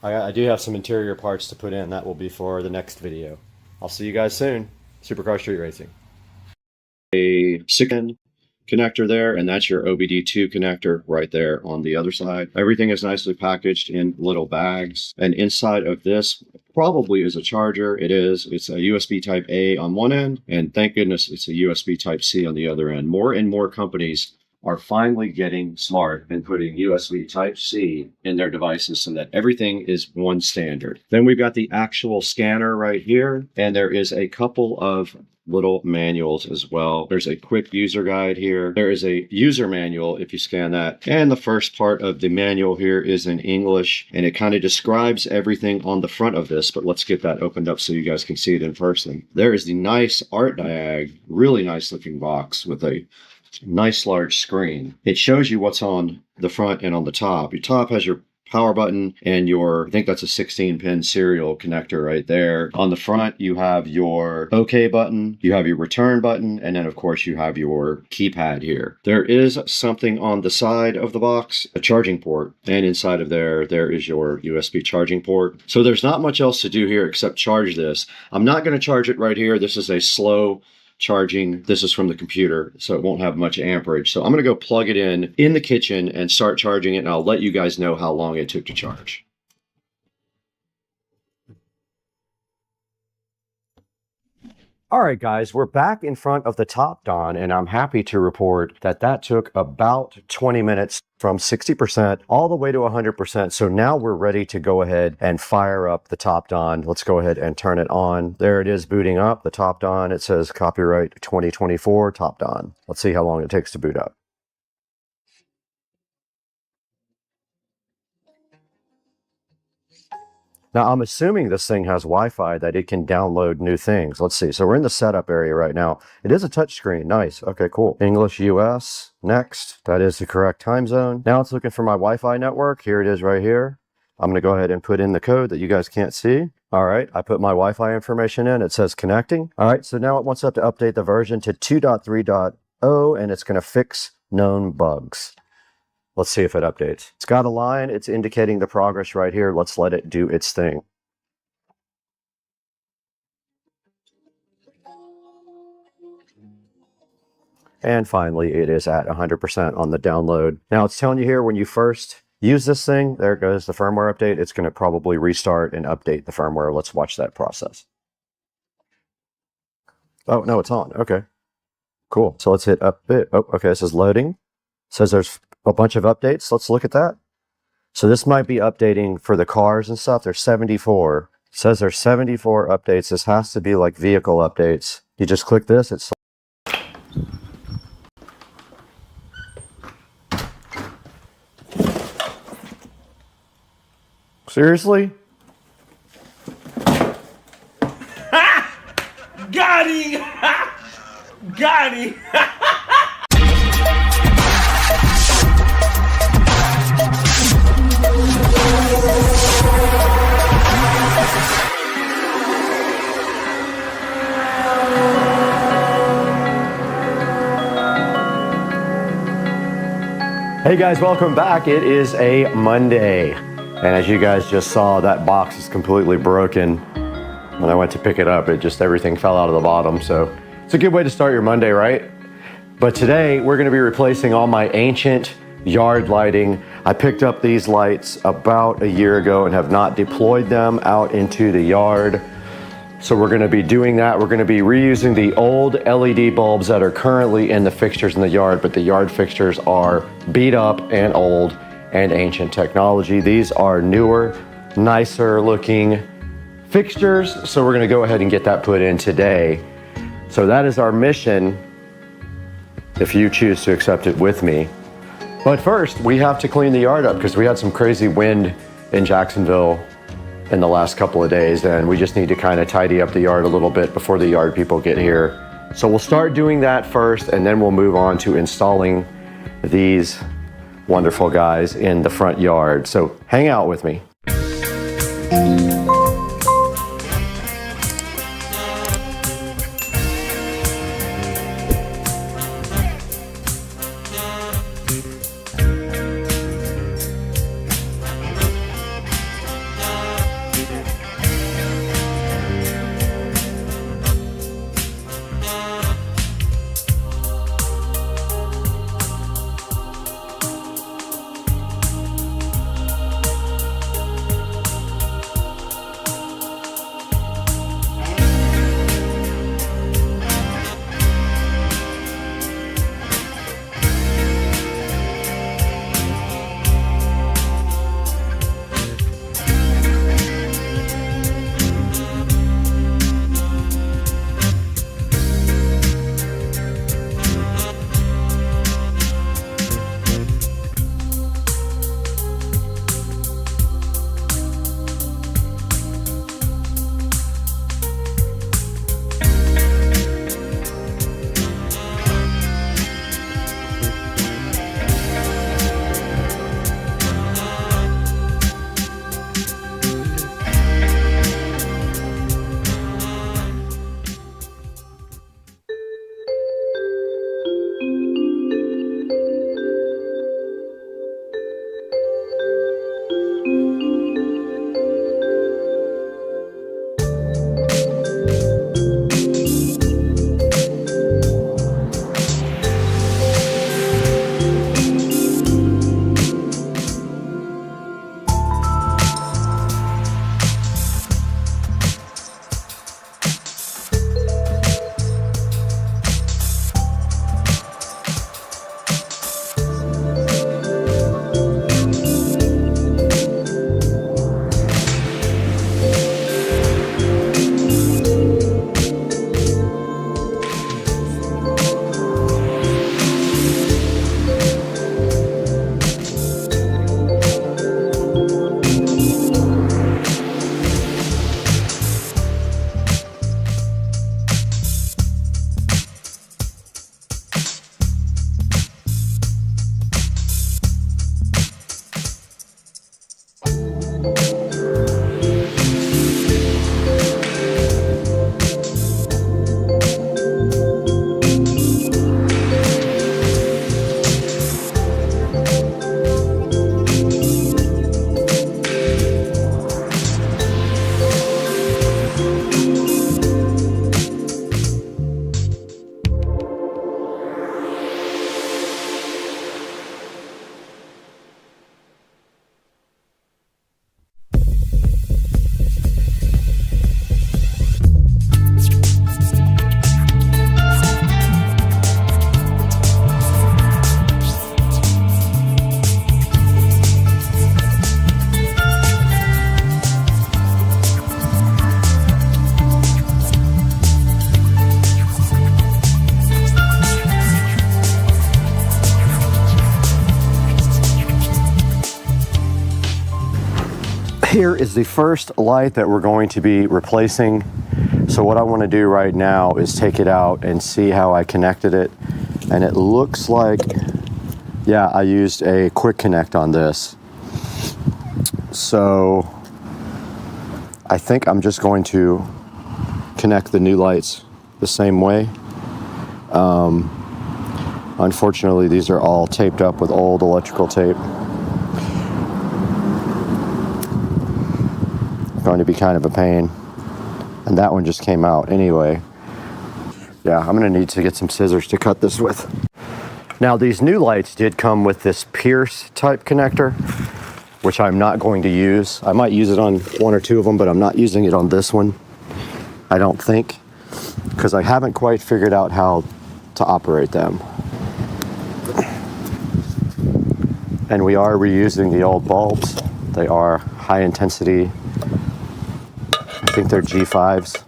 I do have some interior parts to put in. That will be for the next video. I'll see you guys soon. Supercar Street Racing. A 6-pin connector there, and that's your OBD2 connector right there on the other side. Everything is nicely packaged in little bags, and inside of this probably is a charger. It is. It's a USB type A on one end, and thank goodness it's a USB type C on the other end. More and more companies are finally getting smart and putting USB type C in their devices so that everything is one standard. Then we've got the actual scanner right here, and there is a couple of little manuals as well. There's a quick user guide here. There is a user manual if you scan that. And the first part of the manual here is in English, and it kind of describes everything on the front of this, but let's get that opened up so you guys can see it in person. There is the nice art diag, really nice looking box with a nice large screen. It shows you what's on the front and on the top. Your top has your power button and your, I think that's a 16-pin serial connector right there. On the front, you have your OK button, you have your return button, and then of course you have your keypad here. There is something on the side of the box, a charging port, and inside of there is your USB charging port. So there's not much else to do here except charge this. I'm not going to charge it right here. This is a slow charging. This is from the computer, so it won't have much amperage. So I'm going to go plug it in the kitchen and start charging it, and I'll let you guys know how long it took to charge. All right, guys, we're back in front of the Top Don, and I'm happy to report that that took about 20 minutes from 60% all the way to 100%. So now we're ready to go ahead and fire up the Top Don. Let's go ahead and turn it on. There it is booting up, the Top Don. It says copyright 2024 Top Don. Let's see how long it takes to boot up. Now, I'm assuming this thing has Wi-Fi that it can download new things. Let's see. So we're in the setup area right now. It is a touchscreen. Nice. Okay, cool. English US. Next. That is the correct time zone. Now it's looking for my Wi-Fi network. Here it is right here. I'm going to go ahead and put in the code that you guys can't see. All right. I put my Wi-Fi information in. It says connecting. All right. So now it wants up to update the version to 2.3.0, and it's going to fix known bugs. Let's see if it updates. It's got a line. It's indicating the progress right here. Let's let it do its thing. And finally, it is at 100% on the download. Now it's telling you here when you first use this thing, there goes the firmware update. It's going to probably restart and update the firmware. Let's watch that process. Oh, no, it's on. Okay, cool. So let's hit update. Oh, okay, this is loading. It says there's a bunch of updates. Let's look at that. So this might be updating for the cars and stuff. There's 74. It says there's 74 updates. This has to be like vehicle updates. You just click this. It's seriously? Got him! Got him! Hey guys, welcome back. It is a Monday, and as you guys just saw, that box is completely broken. When I went to pick it up, everything fell out of the bottom. So it's a good way to start your Monday, right? But today we're going to be replacing all my ancient yard lighting. I picked up these lights about a year ago and have not deployed them out into the yard. So we're going to be doing that. We're going to be reusing the old LED bulbs that are currently in the fixtures in the yard, but the yard fixtures are beat up and old and ancient technology. These are newer nicer looking fixtures. So we're gonna go ahead and get that put in today. So that is our mission, if you choose to accept it with me. But first, we have to clean the yard up because we had some crazy wind in Jacksonville in the last couple of days, and we just need to kind of tidy up the yard a little bit before the yard people get here. So we'll start doing that first, and then we'll move on to installing these wonderful guys in the front yard. So hang out with me. Here is the first light that we're going to be replacing. So what I want to do right now is take it out and see how I connected it. And it looks like, yeah, I used a quick connect on this. So I think I'm just going to connect the new lights the same way. Unfortunately, these are all taped up with old electrical tape. Going to be kind of a pain. And that one just came out anyway. Yeah, I'm gonna need to get some scissors to cut this with. Now these new lights did come with this Pierce type connector, which I'm not going to use. I might use it on one or two of them, but I'm not using it on this one, I don't think, because I haven't quite figured out how to operate them. And we are reusing the old bulbs They are high intensity. I think they're G5s.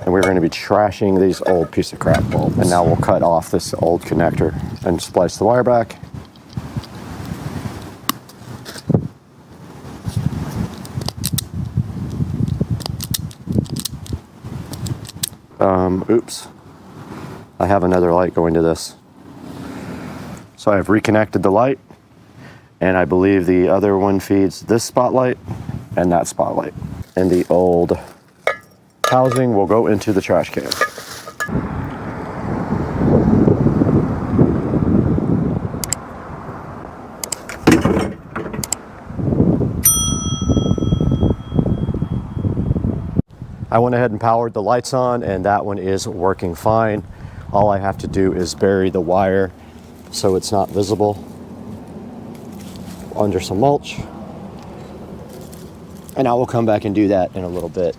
And we're going to be trashing these old piece of crap bulbs. And now we'll cut off this old connector and splice the wire back. Oops. I have another light going to this. So I've reconnected the light, and I believe the other one feeds this spotlight and that spotlight. And the old housing will go into the trash can. I went ahead and powered the lights on, and that one is working fine. All I have to do is bury the wire so it's not visible under some mulch. And I will come back and do that in a little bit.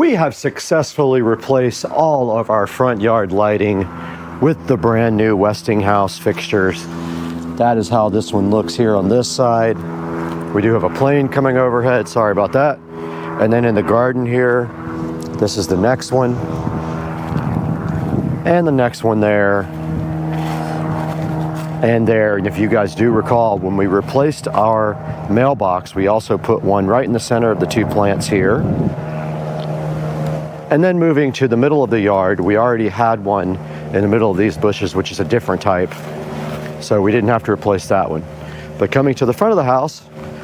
We have successfully replaced all of our front yard lighting with the brand new Westinghouse fixtures. That is how this one looks here on this side. We do have a plane coming overhead, sorry about that. And then in the garden here, this is the next one. And the next one there. And there, and if you guys do recall, when we replaced our mailbox, we also put one right in the center of the two plants here. And then moving to the middle of the yard, we already had one in the middle of these bushes, which is a different type. So we didn't have to replace that one. But coming to the front of the house,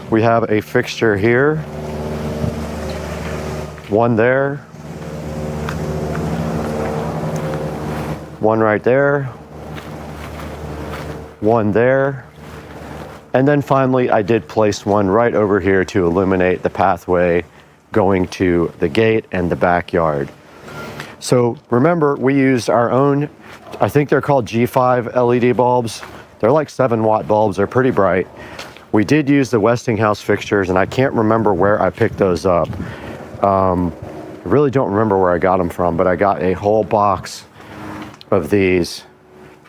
we have a fixture here, one there, one right there, one there, and then finally I did place one right over here to illuminate the pathway going to the gate and the backyard. So remember, we used our own, I think they're called G5 LED bulbs. They're like 7-watt bulbs, they're pretty bright. We did use the Westinghouse fixtures, and I can't remember where I picked those up. I really don't remember where I got them from, but I got a whole box of these,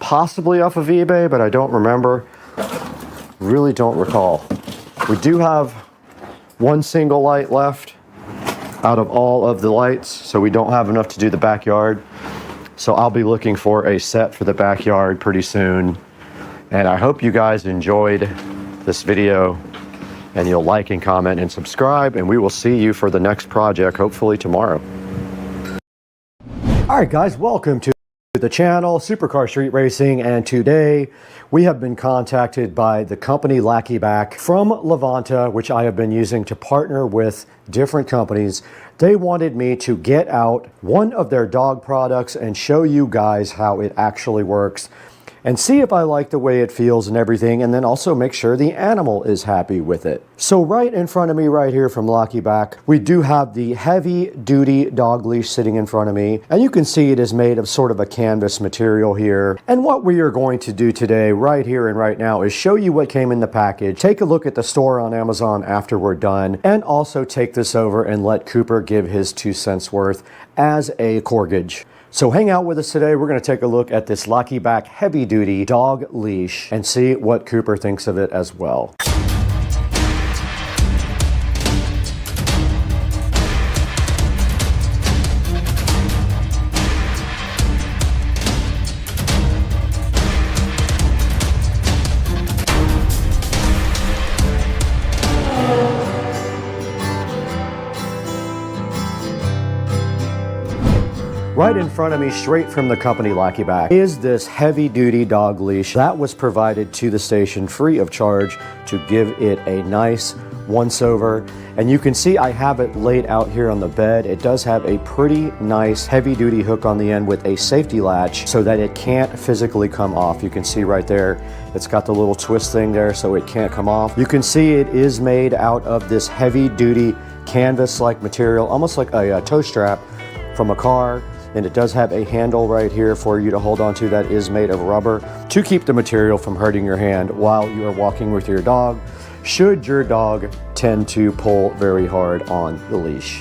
possibly off of eBay, but I don't remember. Really don't recall. We do have one single light left out of all of the lights, so we don't have enough to do the backyard. So I'll be looking for a set for the backyard pretty soon. And I hope you guys enjoyed this video, and you'll like and comment and subscribe, and we will see you for the next project, hopefully tomorrow. All right, guys, welcome to the channel, Supercar Street Racing, and today we have been contacted by the company Lackeyback from Levanta, which I have been using to partner with different companies. They wanted me to get out one of their dog products and show you guys how it actually works and see if I like the way it feels and everything, and then also make sure the animal is happy with it. So right in front of me right here from Lackeyback, we do have the heavy duty dog leash sitting in front of me, and you can see it is made of sort of a canvas material here. And what we are going to do today right here and right now is show you what came in the package, take a look at the store on Amazon after we're done, and also take this over and let Cooper give his 2 cents worth as a corkage. So hang out with us today. We're going to take a look at this Lackeyback heavy duty dog leash and see what Cooper thinks of it as well. Right in front of me, straight from the company Lackeyback, is this heavy-duty dog leash that was provided to the station free of charge to give it a nice once-over. And you can see I have it laid out here on the bed. It does have a pretty nice heavy-duty hook on the end with a safety latch so that it can't physically come off. You can see right there, it's got the little twist thing there so it can't come off. You can see it is made out of this heavy-duty canvas-like material, almost like a tow strap from a car. And it does have a handle right here for you to hold on to that is made of rubber to keep the material from hurting your hand while you are walking with your dog, should your dog tend to pull very hard on the leash.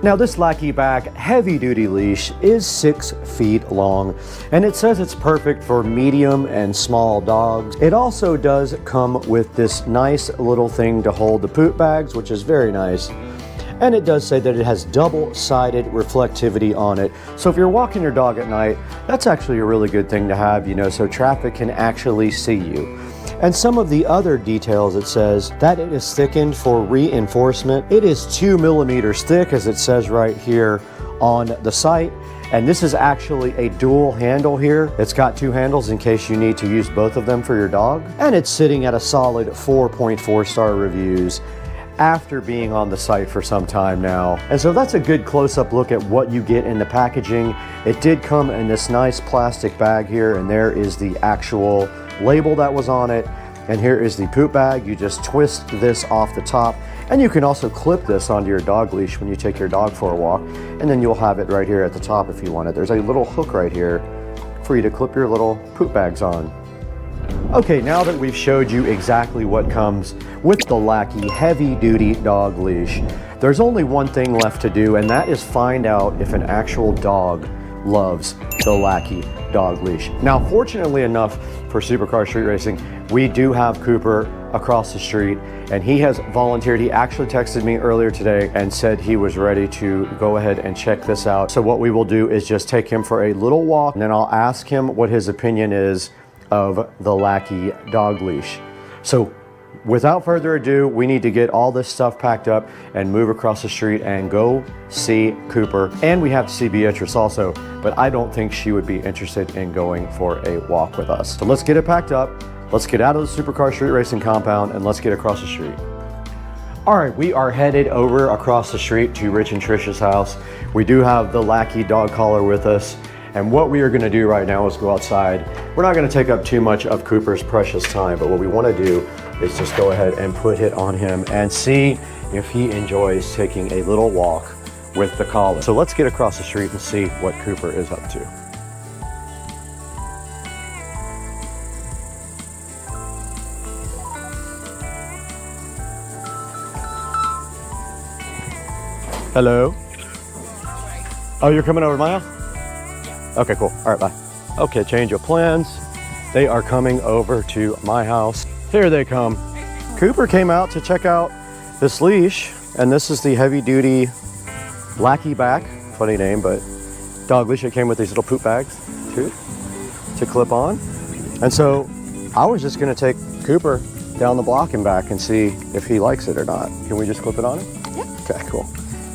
Now this Lackeyback heavy duty leash is 6 feet long, and it says it's perfect for medium and small dogs. It also does come with this nice little thing to hold the poop bags, which is very nice. And it does say that it has double-sided reflectivity on it. So if you're walking your dog at night, that's actually a really good thing to have, you know, so traffic can actually see you. And some of the other details, it says that it is thickened for reinforcement. It is 2 millimeters thick, as it says right here on the site. And this is actually a dual handle here. It's got 2 handles in case you need to use both of them for your dog. And it's sitting at a solid 4.4 star reviews after being on the site for some time now. And so that's a good close-up look at what you get in the packaging. It did come in this nice plastic bag here, and there is the actual label that was on it. And here is the poop bag. You just twist this off the top, and you can also clip this onto your dog leash when you take your dog for a walk, and then you'll have it right here at the top if you want it. There's a little hook right here for you to clip your little poop bags on. Okay, now that we've showed you exactly what comes with the Lackey heavy duty dog leash, There's only one thing left to do, and that is find out if an actual dog loves the Lackey dog leash. Now, fortunately enough for Supercar Street Racing, we do have Cooper across the street, and he has volunteered. He actually texted me earlier today and said he was ready to go ahead and check this out. So what we will do is just take him for a little walk, and then I'll ask him what his opinion is of the Lackey dog leash. So without further ado, we need to get all this stuff packed up and move across the street and go see Cooper. And we have to see Beatrice also, but I don't think she would be interested in going for a walk with us. So let's get it packed up. Let's get out of the Supercar Street Racing compound and let's get across the street. All right, we are headed over across the street to Rich and Trisha's house. We do have the Lackey dog collar with us. And what we are gonna do right now is go outside. We're not gonna take up too much of Cooper's precious time, but what we wanna do is just go ahead and put it on him and see if he enjoys taking a little walk with the collar. So let's get across the street and see what Cooper is up to. Hello? Oh, you're coming over to my house? Okay, cool. All right, bye. Okay, change of plans. They are coming over to my house. Here they come. Cooper came out to check out this leash, and this is the heavy duty Lackey back, funny name, but dog leash. It came with these little poop bags too, to clip on. And so I was just gonna take Cooper down the block and back and see if he likes it or not. Can we just clip it on him? Yeah. Okay, cool.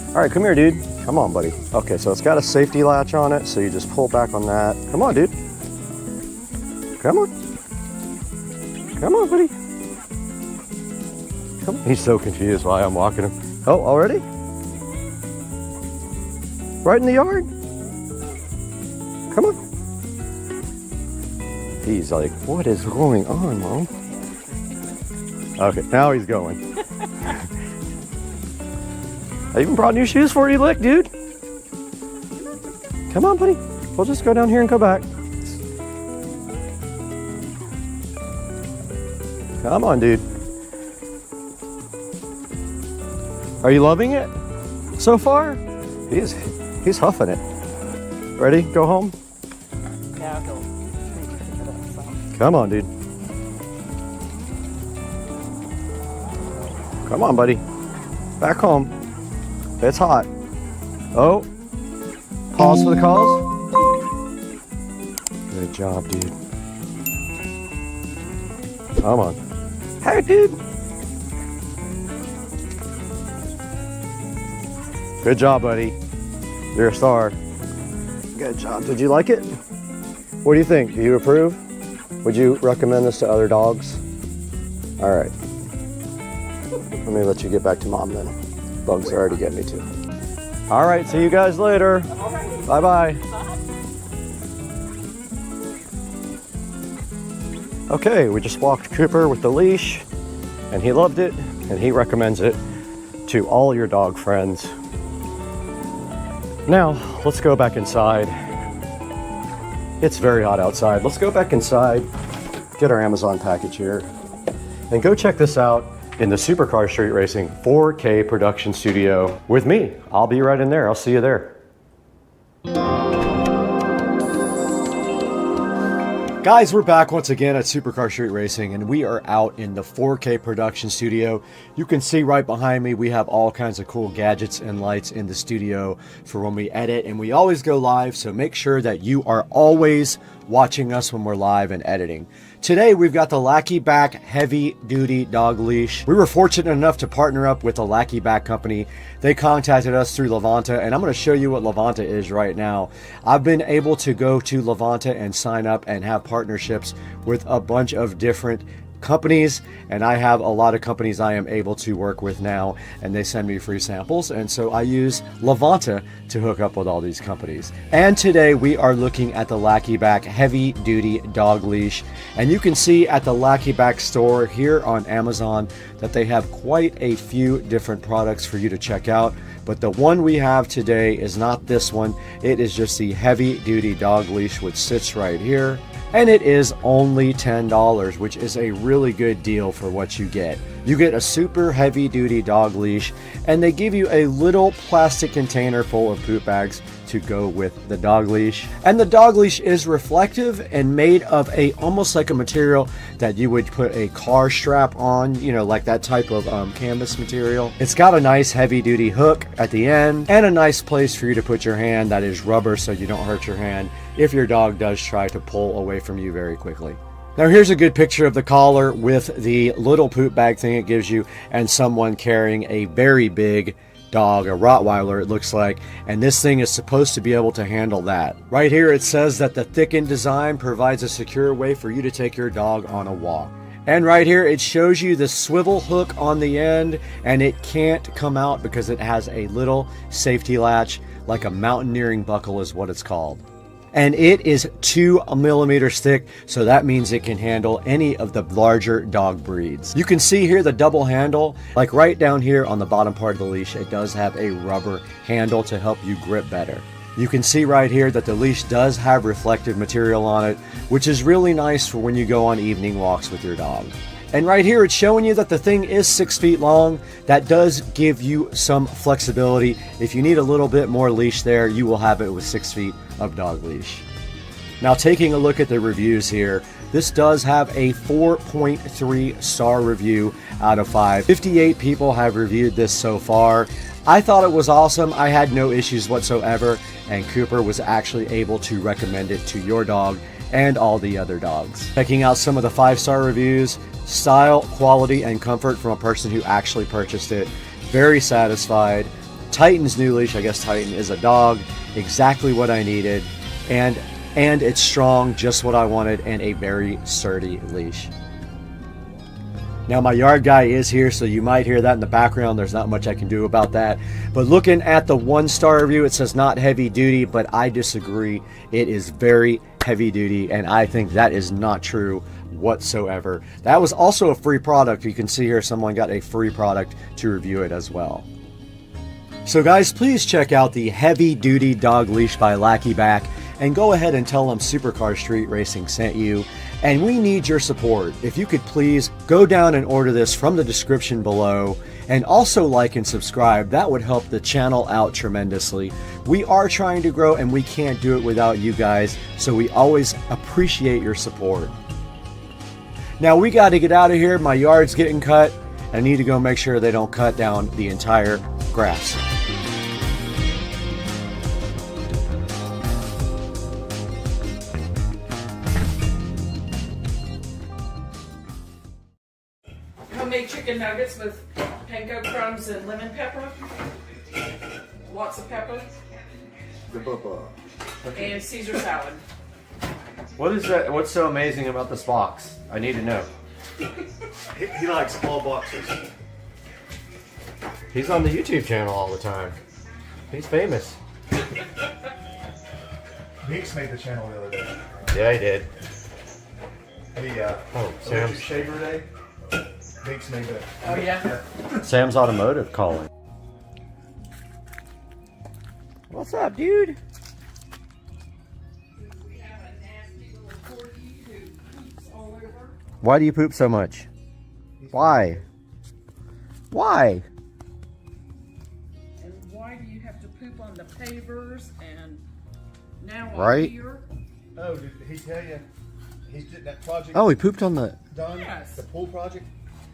All right, come here, dude. Come on, buddy. Okay, so it's got a safety latch on it, so you just pull back on that. Come on, dude. Come on. Come on, buddy. Come on. He's so confused why I'm walking him. Oh, already? Right in the yard? Come on. He's like, what is going on, Mom? Okay, now he's going. I even brought new shoes for you, Lick, dude. Come on, buddy. We'll just go down here and go back. Come on, dude. Are you loving it so far? He's huffing it. Ready? Go home? Yeah, I'll go. Come on, dude. Come on, buddy. Back home. It's hot. Oh. Pause for the calls. Good job, dude. Come on. Hey, dude. Good job, buddy. You're a star. Good job. Did you like it? What do you think? Do you approve? Would you recommend this to other dogs? All right. Let me let you get back to Mom then. Bugs are already getting me too. All right, see you guys later. Bye-bye. Okay, we just walked Cooper with the leash, and he loved it, and he recommends it to all your dog friends. Now, let's go back inside. It's very hot outside. Let's go back inside, get our Amazon package here, and go check this out in the Supercar Street Racing 4K production studio with me. I'll be right in there. I'll see you there. Guys, we're back once again at Supercar Street Racing, and we are out in the 4K production studio. You can see right behind me, we have all kinds of cool gadgets and lights in the studio for when we edit, and we always go live, so make sure that you are always watching us when we're live and editing. Today, we've got the Lackey Back Heavy Duty Dog Leash. We were fortunate enough to partner up with the Lackey Back company. They contacted us through Levanta, and I'm going to show you what Levanta is right now. I've been able to go to Levanta and sign up and have partnerships with a bunch of different companies, and I have a lot of companies I am able to work with now, and they send me free samples, and so I use Levanta to hook up with all these companies. And today we are looking at the Lackey Back Heavy Duty Dog Leash, and you can see at the Lackey Back store here on Amazon that they have quite a few different products for you to check out. But the one we have today is not this one. It is just the Heavy Duty Dog Leash, which sits right here. And it is only $10, which is a really good deal for what you get. You get a super heavy duty dog leash, and they give you a little plastic container full of poop bags to go with the dog leash. And the dog leash is reflective and made of almost like a material that you would put a car strap on, you know, like that type of canvas material. It's got a nice heavy duty hook at the end and a nice place for you to put your hand that is rubber so you don't hurt your hand if your dog does try to pull away from you very quickly. Now here's a good picture of the collar with the little poop bag thing it gives you and someone carrying a very big dog, a Rottweiler it looks like, and this thing is supposed to be able to handle that. Right here it says that the thickened design provides a secure way for you to take your dog on a walk. And right here it shows you the swivel hook on the end, and it can't come out because it has a little safety latch, like a mountaineering buckle is what it's called. And it is 2 millimeters thick, so that means it can handle any of the larger dog breeds. You can see here the double handle, like right down here on the bottom part of the leash, it does have a rubber handle to help you grip better. You can see right here that the leash does have reflective material on it, which is really nice for when you go on evening walks with your dog. And right here it's showing you that the thing is 6 feet long. That does give you some flexibility. If you need a little bit more leash there, you will have it with 6 feet of dog leash. Now taking a look at the reviews here, this does have a 4.3 star review out of 5. 58 people have reviewed this so far. I thought it was awesome. I had no issues whatsoever, and Cooper was actually able to recommend it to your dog and all the other dogs. Checking out some of the 5-star reviews, style, quality, and comfort from a person who actually purchased it. Very satisfied. Titan's new leash, I guess Titan is a dog, exactly what I needed, and it's strong, just what I wanted, and a very sturdy leash. Now my yard guy is here, so you might hear that in the background. There's not much I can do about that. But looking at the 1-star review, it says not heavy duty, but I disagree. It is very heavy duty, and I think that is not true whatsoever. That was also a free product. You can see here someone got a free product to review it as well. So guys, please check out the heavy duty dog leash by Lackey Back and go ahead and tell them Supercar Street Racing sent you. And we need your support. If you could please go down and order this from the description below, and also like and subscribe. That would help the channel out tremendously. We are trying to grow and we can't do it without you guys, so we always appreciate your support. Now we got to get out of here. My yard's getting cut. I need to go make sure they don't cut down the entire grass. Homemade chicken nuggets with panko crumbs and lemon pepper. Lots of pepper. And Caesar salad. What is that? What's so amazing about this box? I need to know. He likes small boxes. He's on the YouTube channel all the time. He's famous. Meeks made the channel the other day. Yeah, he did. The Sam's Shaver Day. Meeks made that. Oh yeah. Sam's Automotive calling. What's up, dude? Why do you poop so much? Why? Why? And why do you have to poop on the pavers and now Right? on here? Oh, did he tell you? He's did that project. Oh, he pooped on the... Done? Yes. The pool project?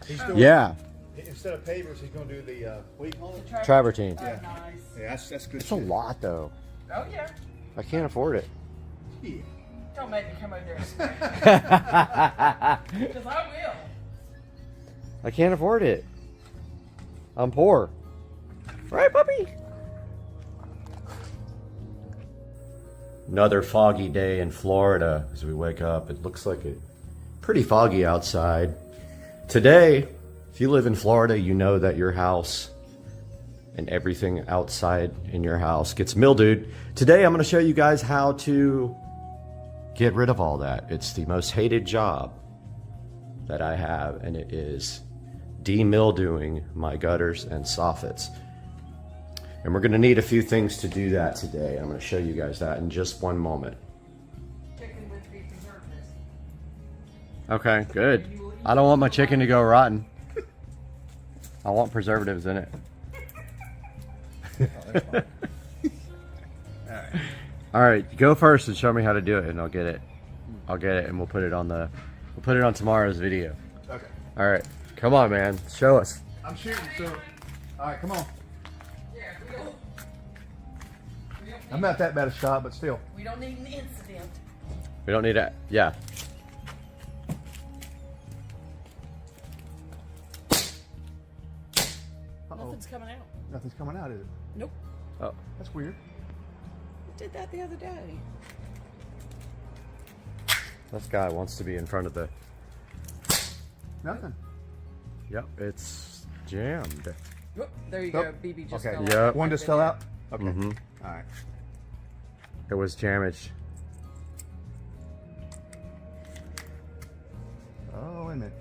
He's doing, Yeah. Instead of pavers, he's going to do the, what do you call it? Travertine. Oh, Yeah. nice. Yeah, that's good It's a shit. lot, though. Oh yeah. I can't afford it. Yeah. Don't make me come over there and swear. Because I will. I can't afford it. I'm poor. Right, puppy? Another foggy day in Florida as we wake up. It looks like it's pretty foggy outside. Today, if you live in Florida, you know that your house and everything outside in your house gets mildewed. Today, I'm going to show you guys how to get rid of all that. It's the most hated job that I have, and it is demildewing my gutters and soffits. And we're going to need a few things to do that today. I'm going to show you guys that in just one moment. Chicken with beef and turkey. Okay, good. I don't want my chicken to go rotten. I want preservatives in it. All right, go first and show me how to do it, and I'll get it. I'll get it, and we'll put it on tomorrow's video. Okay. All right, come on, man, show us. I'm shooting, so. All right, come on. I'm not that bad a shot, but still. We don't need an incident. We don't need that. Yeah. Nothing's coming out. Nothing's coming out, is it? Nope. Oh. That's weird. Did that the other day. This guy wants to be in front of the. Nothing. Yep, it's jammed. Whoop, there you go. BB just okay. fell out. Yep. One just fell out? Okay. Mm-hmm. All right. It was damaged. Oh, wait a minute.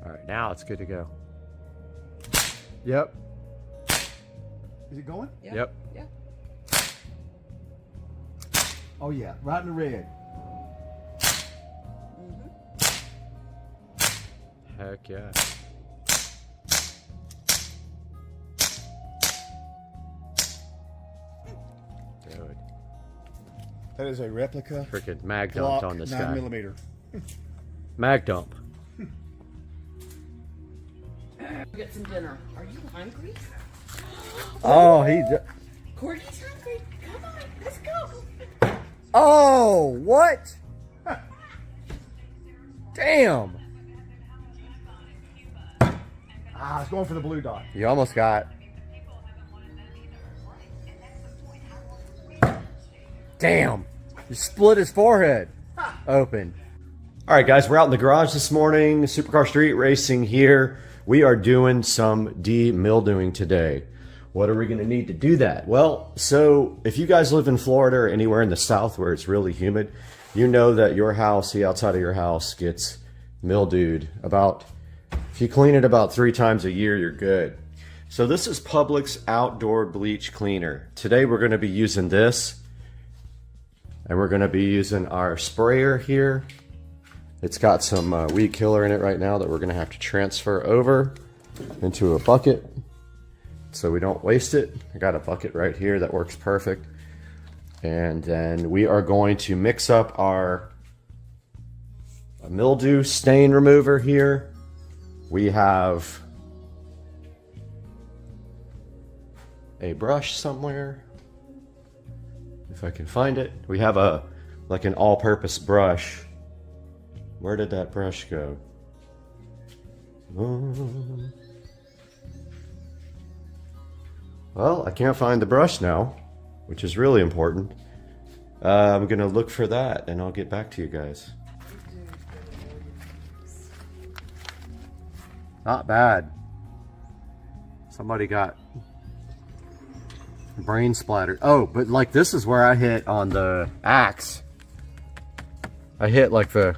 All right, now it's good to go. Yep. Is it going? Yeah. Yep. Yeah. Oh, yeah. Right in the red. Heck yeah. Dude. That is a replica. Freaking mag dumped Glock on this 9mm. Mag dump. Get some dinner. Are you hungry? Oh, Cordy's hungry. Come on, let's go. Oh, what? Damn. Ah, it's going for the blue dot. You almost got. Damn. You split his forehead open. All right, guys, we're out in the garage this morning. Supercar Street Racing here. We are doing some de-mildewing today. What are we going to need to do that? Well, so if you guys live in Florida or anywhere in the South where it's really humid, you know that your house, the outside of your house, gets mildewed. If you clean it about 3 times a year, you're good. So this is Publix Outdoor Bleach Cleaner. Today we're going to be using this, and we're going to be using our sprayer here. It's got some weed killer in it right now that we're going to have to transfer over into a bucket so we don't waste it. I got a bucket right here that works perfect. And then we are going to mix up our mildew stain remover here. We have a brush somewhere, if I can find it. We have like an all-purpose brush. Where did that brush go? Well, I can't find the brush now, which is really important. I'm gonna look for that and I'll get back to you guys. Not bad. Somebody got brain splattered. Oh, but like this is where I hit on the axe. I hit like the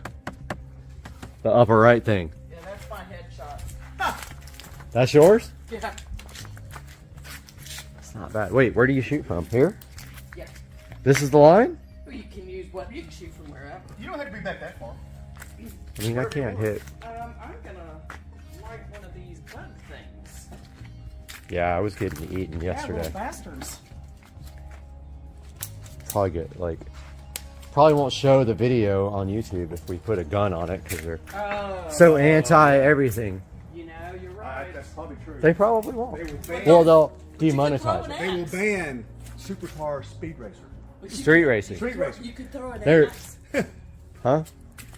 upper right thing. Yeah, that's my headshot. That's yours? Yeah. It's not bad. Wait, where do you shoot from? Here? Yeah. This is the line? Well, you can use what you can shoot from wherever. You don't have to be back that far. I mean, I can't hit. I'm gonna light one of these bug things. Yeah, I was getting eaten yesterday. Yeah, little bastards. Probably won't show the video on YouTube if we put a gun on it because they're so anti everything. You know, you're right. That's probably true. They probably won't. They will ban, Well, they'll demonetize it. they will ban supercar speed racer. Street racing. Street racing. You could throw an They're- axe. Huh?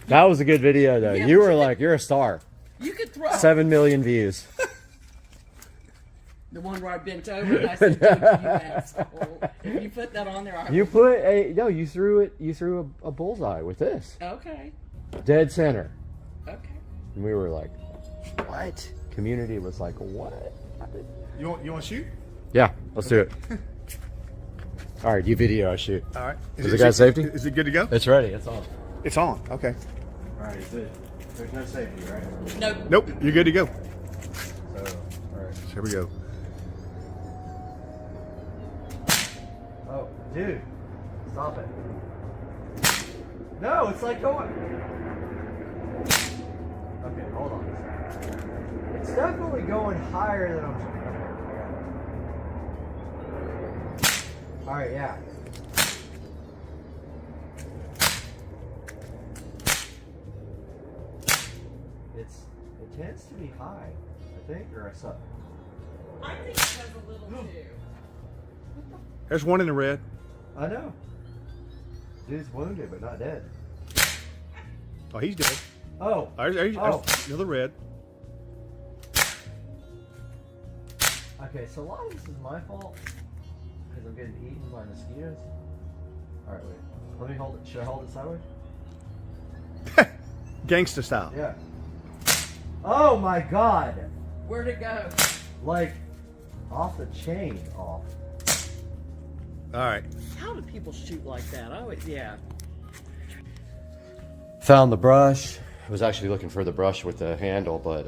That was a good video though. Yeah, You but were you like, you're a star. You could throw 7 million views. the one where I bent over and I said, "Dude, you asshole." If you put that on there, I You put you threw a bullseye with this. Okay. Dead center. Okay. And we were like, what? Community was like, what? You want to shoot? Yeah, let's do it. All right, you video, I shoot. All right. Is it got safety? Is it good to go? It's ready. It's on. It's on. Okay. All right, there's no safety, right? Nope. Nope. You're good to go. So, all right. Here we go. Oh, dude, stop it. No, it's like going. Okay, hold on a second. It's definitely going higher than I'm. All right, yeah. It tends to be high, I think, or I suck. I think it has a little too. There's one in the red. I know. Dude's wounded, but not dead. Oh, he's dead. Oh. There's another red. Okay, so a lot of this is my fault because I'm getting eaten by mosquitoes. All right, wait. Let me hold it. Should I hold it sideways? Gangsta style. Yeah. Oh my God. Where'd it go? Like off the chain off. All right. How do people shoot like that? I always, yeah. Found the brush. I was actually looking for the brush with the handle, but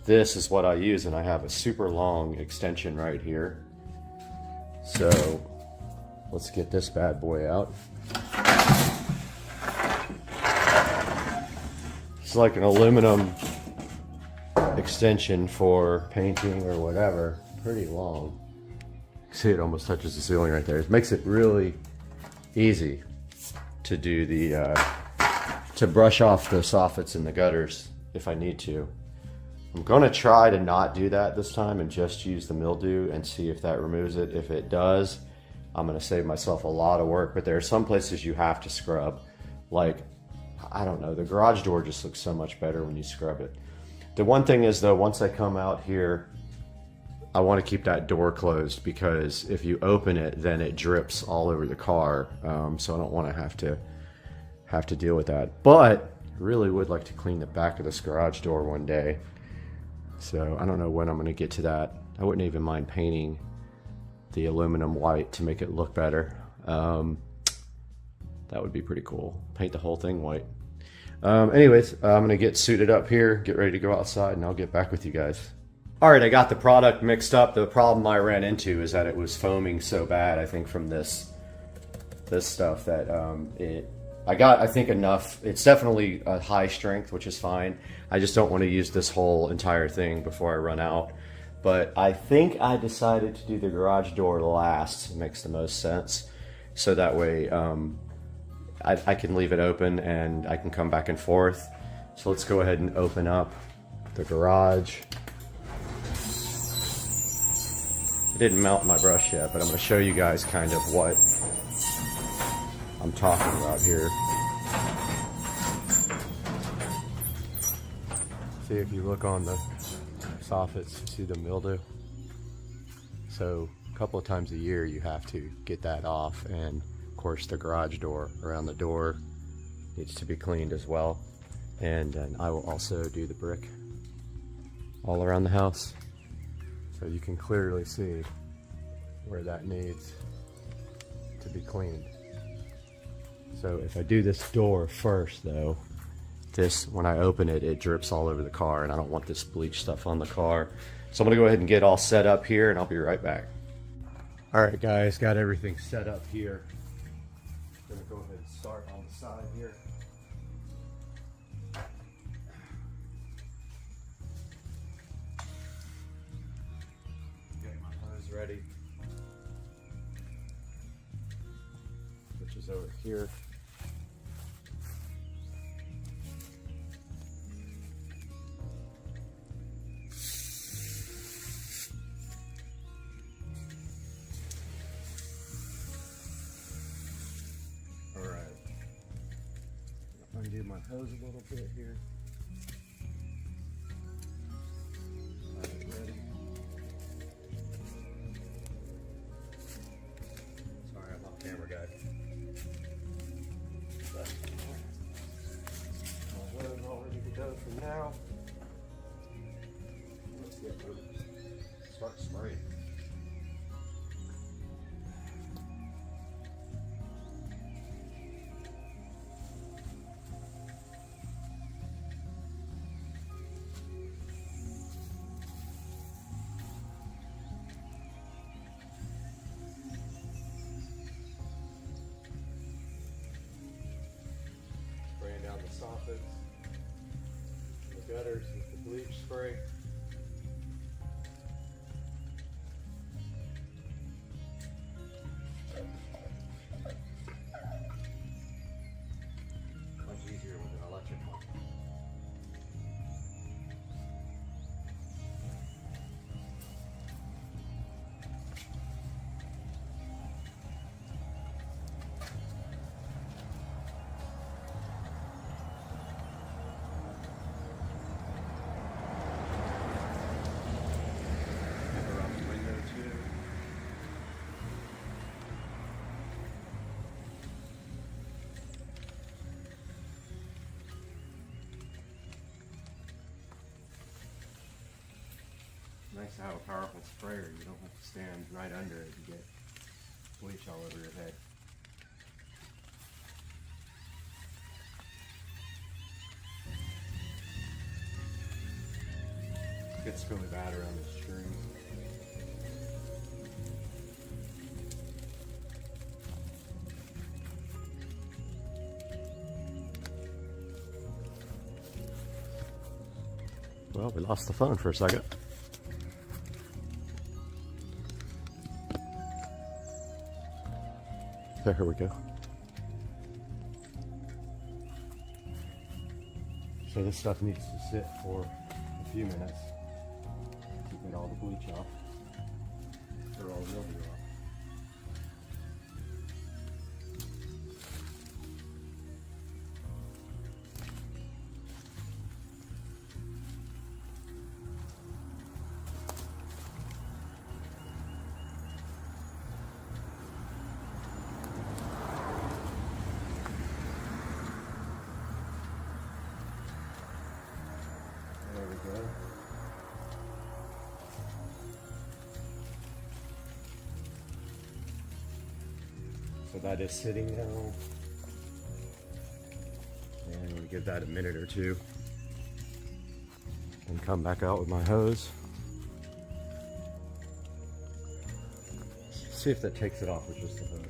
this is what I use, and I have a super long extension right here. So let's get this bad boy out. It's like an aluminum extension for painting or whatever. Pretty long. See, it almost touches the ceiling right there. It makes it really easy to do the to brush off the soffits and the gutters if I need to. I'm gonna try to not do that this time and just use the mildew and see if that removes it. If it does, I'm gonna save myself a lot of work, but there are some places you have to scrub. Like, I don't know, the garage door just looks so much better when you scrub it. The one thing is though, once I come out here, I want to keep that door closed because if you open it, then it drips all over the car. So I don't want to have to deal with that. But I really would like to clean the back of this garage door one day. So I don't know when I'm going to get to that. I wouldn't even mind painting the aluminum white to make it look better. That would be pretty cool. Paint the whole thing white. Anyways, I'm going to get suited up here, get ready to go outside, and I'll get back with you guys. All right, I got the product mixed up. The problem I ran into is that it was foaming so bad, I think, from this stuff that I got, I think, enough. It's definitely a high strength, which is fine. I just don't want to use this whole entire thing before I run out. But I think I decided to do the garage door last. It makes the most sense. So that way I can leave it open and I can come back and forth. So let's go ahead and open up the garage. I didn't mount my brush yet, but I'm going to show you guys kind of what I'm talking about here. See, if you look on the soffits, you see the mildew. So a couple of times a year you have to get that off, and of course the garage door around the door needs to be cleaned as well. And then I will also do the brick all around the house. So you can clearly see where that needs to be cleaned. So if I do this door first though, this, when I open it, it drips all over the car and I don't want this bleach stuff on the car. So I'm gonna go ahead and get all set up here and I'll be right back. All right guys, got everything set up here. Gonna go ahead and start on the side here. Ready. Which is over here. All right. Undo my hose a little bit here. All right, ready. Camera guy. My load's all ready to go for now. Let's get moving. Start spraying. soffits, the gutters with the bleach spray. Much easier with an electric one. Nice to have a powerful sprayer. You don't have to stand right under it and get bleach all over your head. It gets really bad around the strings. Well, we lost the phone for a second. There we go. So this stuff needs to sit for a few minutes to get all the bleach off, or all the mildew off. There we go. So that is sitting now. And we give that a minute or two. And come back out with my hose. See if that takes it off with just the hose.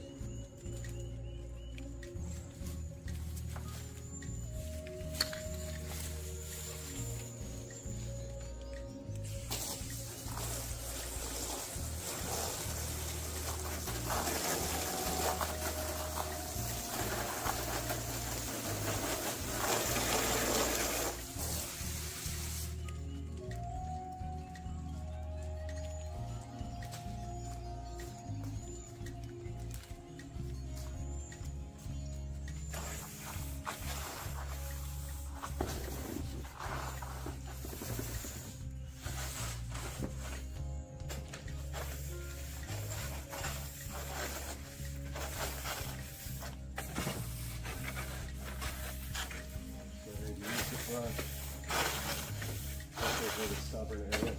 The stubborn area.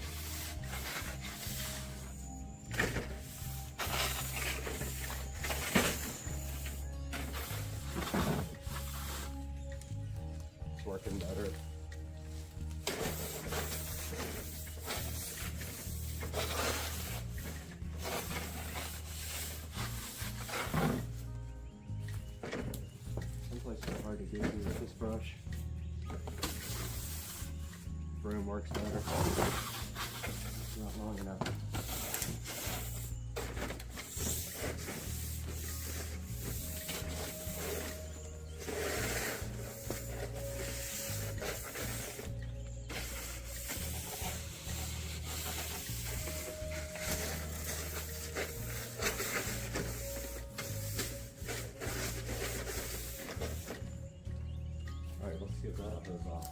It's working better. Some places are hard to get to with this brush. Broom works better. It's not long enough. All right, let's get that hose off.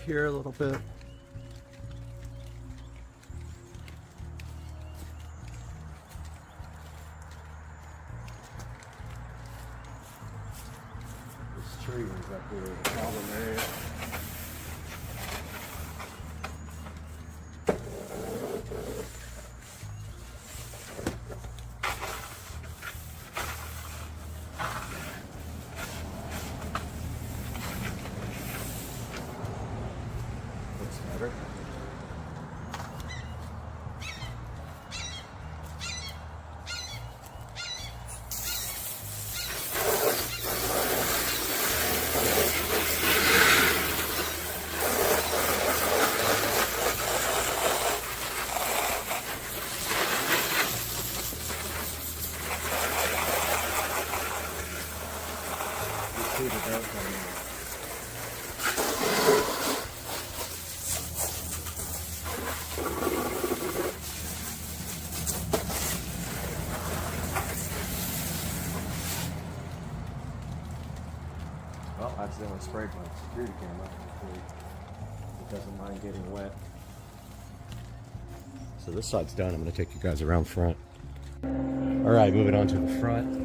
here a little bit. This tree was up here, the problem area. Well, I accidentally sprayed my security camera. Hopefully it doesn't mind getting wet. So this side's done. I'm going to take you guys around front. All right, moving on to the front.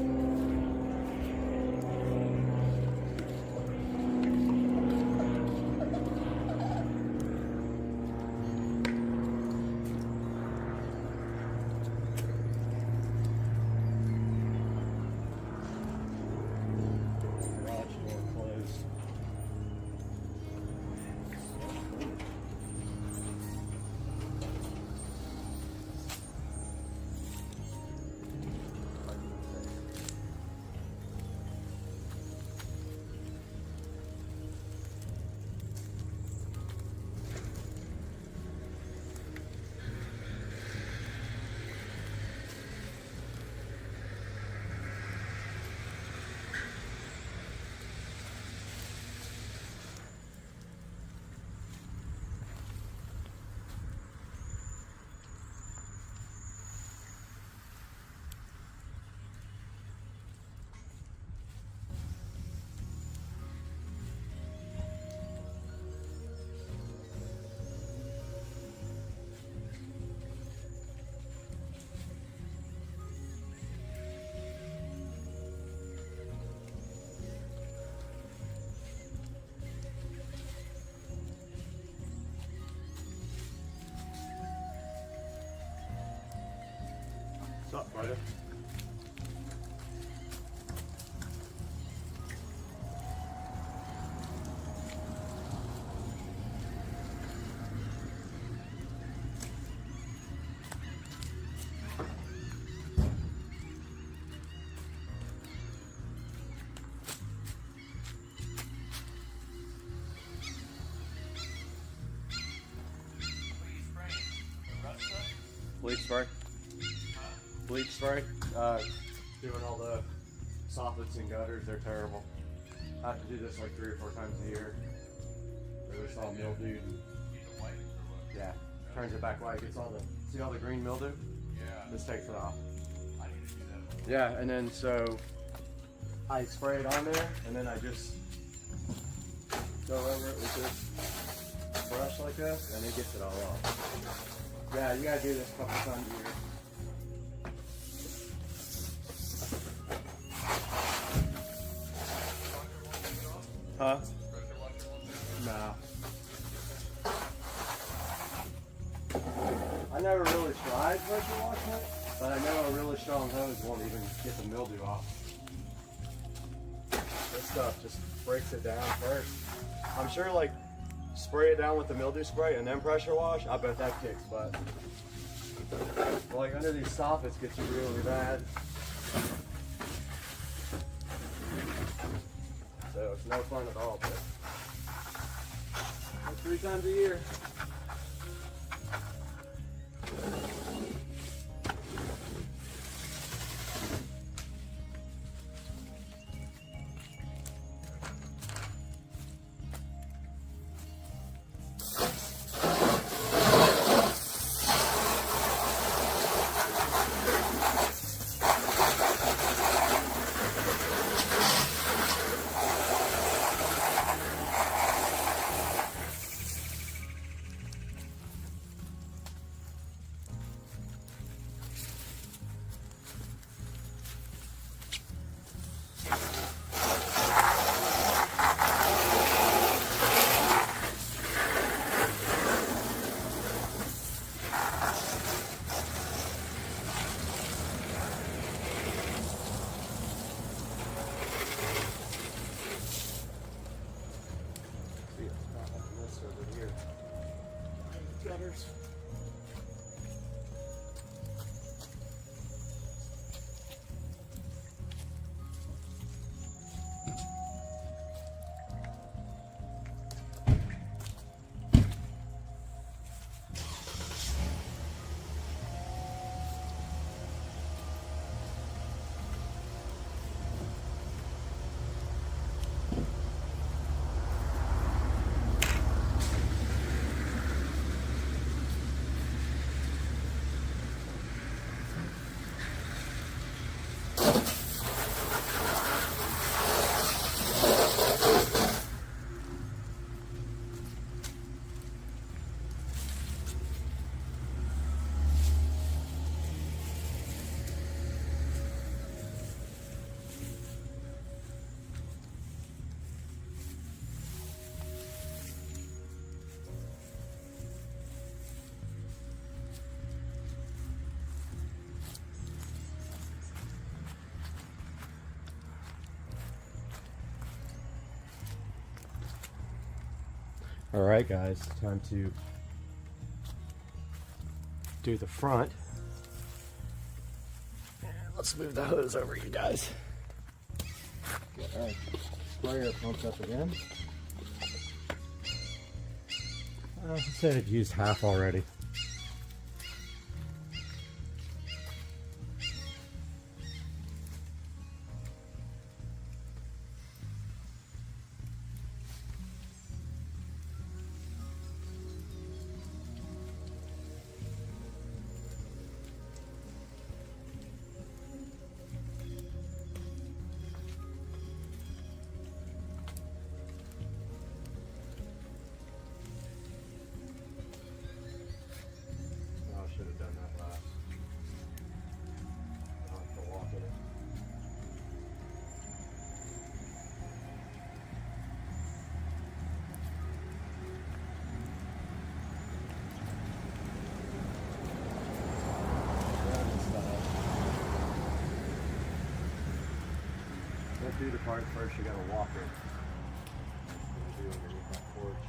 What's up, brother? Bleach spray. Bleach spray. Doing all the soffits and gutters, they're terrible. I have to do this like 3 or 4 times a year. There's all mildew. Yeah, turns it back white. Gets all the, see all the green mildew? Yeah. This takes it off. I need to do that. Yeah, and then so I spray it on there, and then I just go over it with this brush like this, and it gets it all off. Yeah, you gotta do this a couple times a year. Huh? No. I never really tried pressure washing it, but I know a really strong hose won't even get the mildew off. This stuff just breaks it down first. I'm sure like spray it down with the mildew spray and then pressure wash, I bet that kicks butt. But like under these soffits gets you really bad. So it's no fun at all, but 3 times a year. this over here. Gutters. All right, guys, time to do the front. And let's move the hose over, you guys. Get our sprayer pumped up again. I said I've used half already. Should have done that last. I'll have to walk in it. Don't do the part first, you gotta walk it. Do underneath that porch.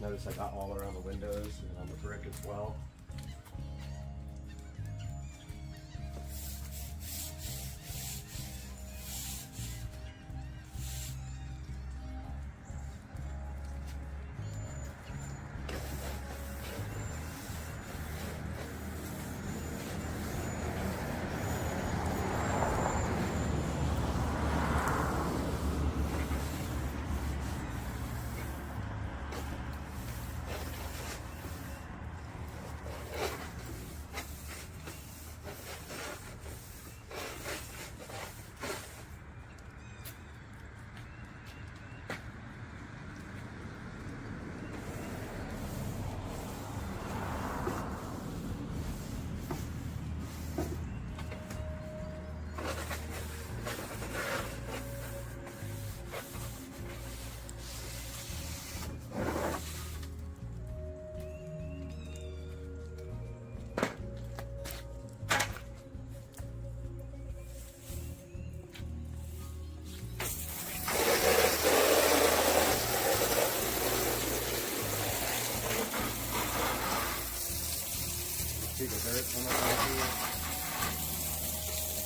Notice I got all around the windows and on the brick as well. See the dirt coming off here?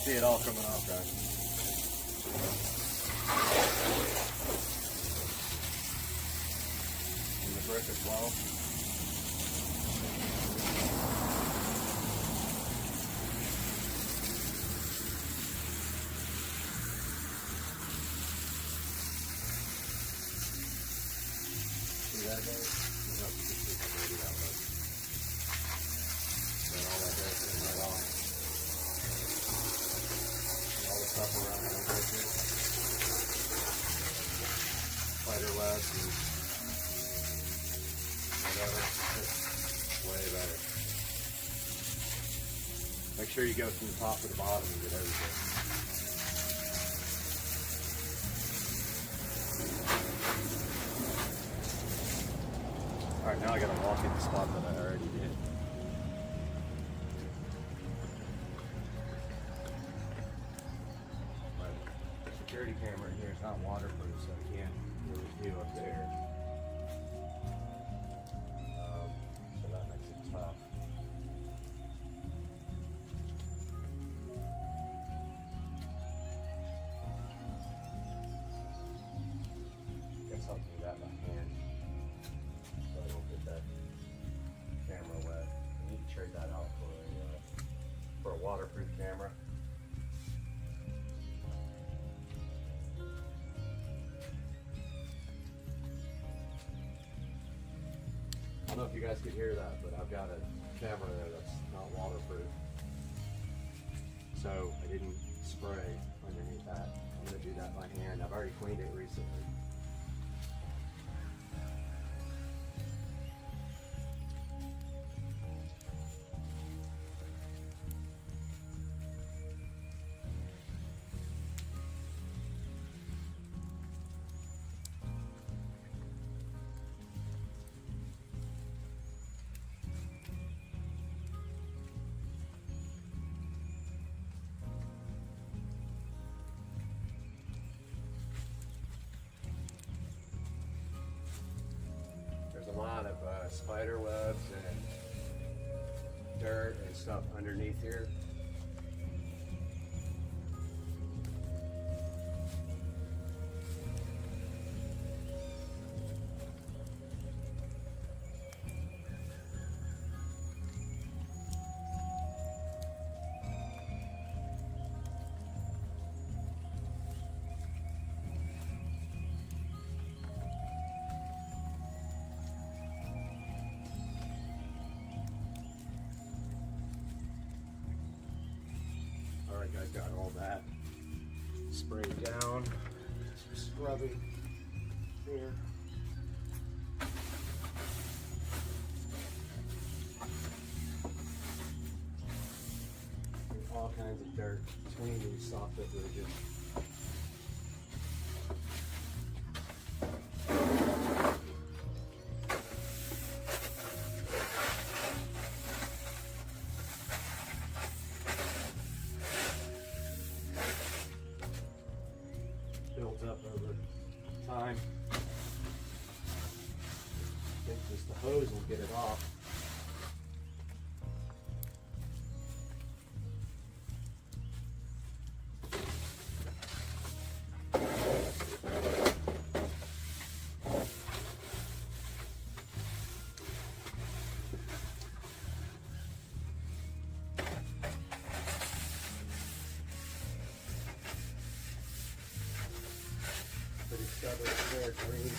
See it all coming off, guys. And the brick as well. See that, guys? I don't know if you can see how dirty that was. And all that dirt came right off. And all the stuff around it, spider webs and whatever. It's way better. Make sure you go from the top to the bottom and get everything. Alright, now I gotta walk in the spot that I already did. camera in here is not waterproof, so I can't really view up there. So that makes it tough. Guess I'll do that by hand, so I don't get that camera wet. I need to trade that out for a waterproof camera. I don't know if you guys could hear that, but I've got a camera there that's not waterproof. So I didn't spray underneath that. I'm gonna do that by hand. I've already cleaned it recently. There's a lot of spider webs and dirt and stuff underneath here. Alright guys, got all that sprayed down. Some scrubbing here. And all kinds of dirt between these soffit ridges. Built up over time. I think just the hose will get it off. Pretty stubborn there, green.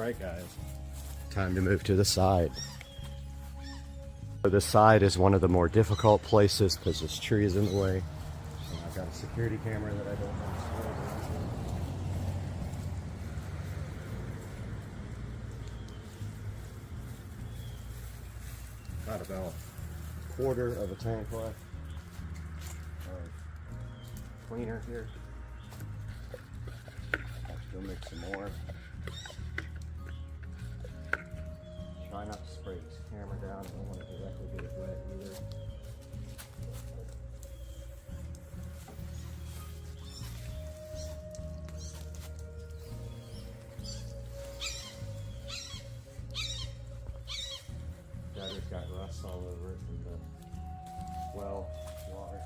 right, guys. Time to move to the side. So the side is one of the more difficult places because this tree is in the way. So I've got a security camera that I don't want to slow down. Got about a quarter of a tank left of cleaner here. I'll still make some more. Try not to spray this camera down. I don't want to directly get it wet either. Gutter's got rust all over it from the well water.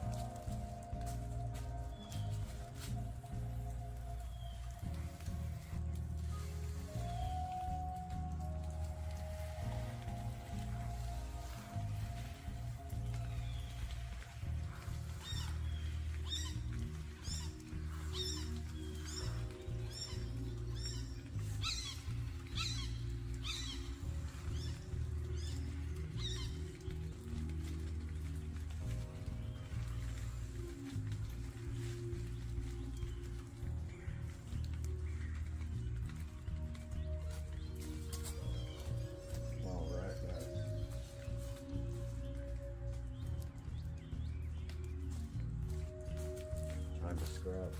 Time to scrub.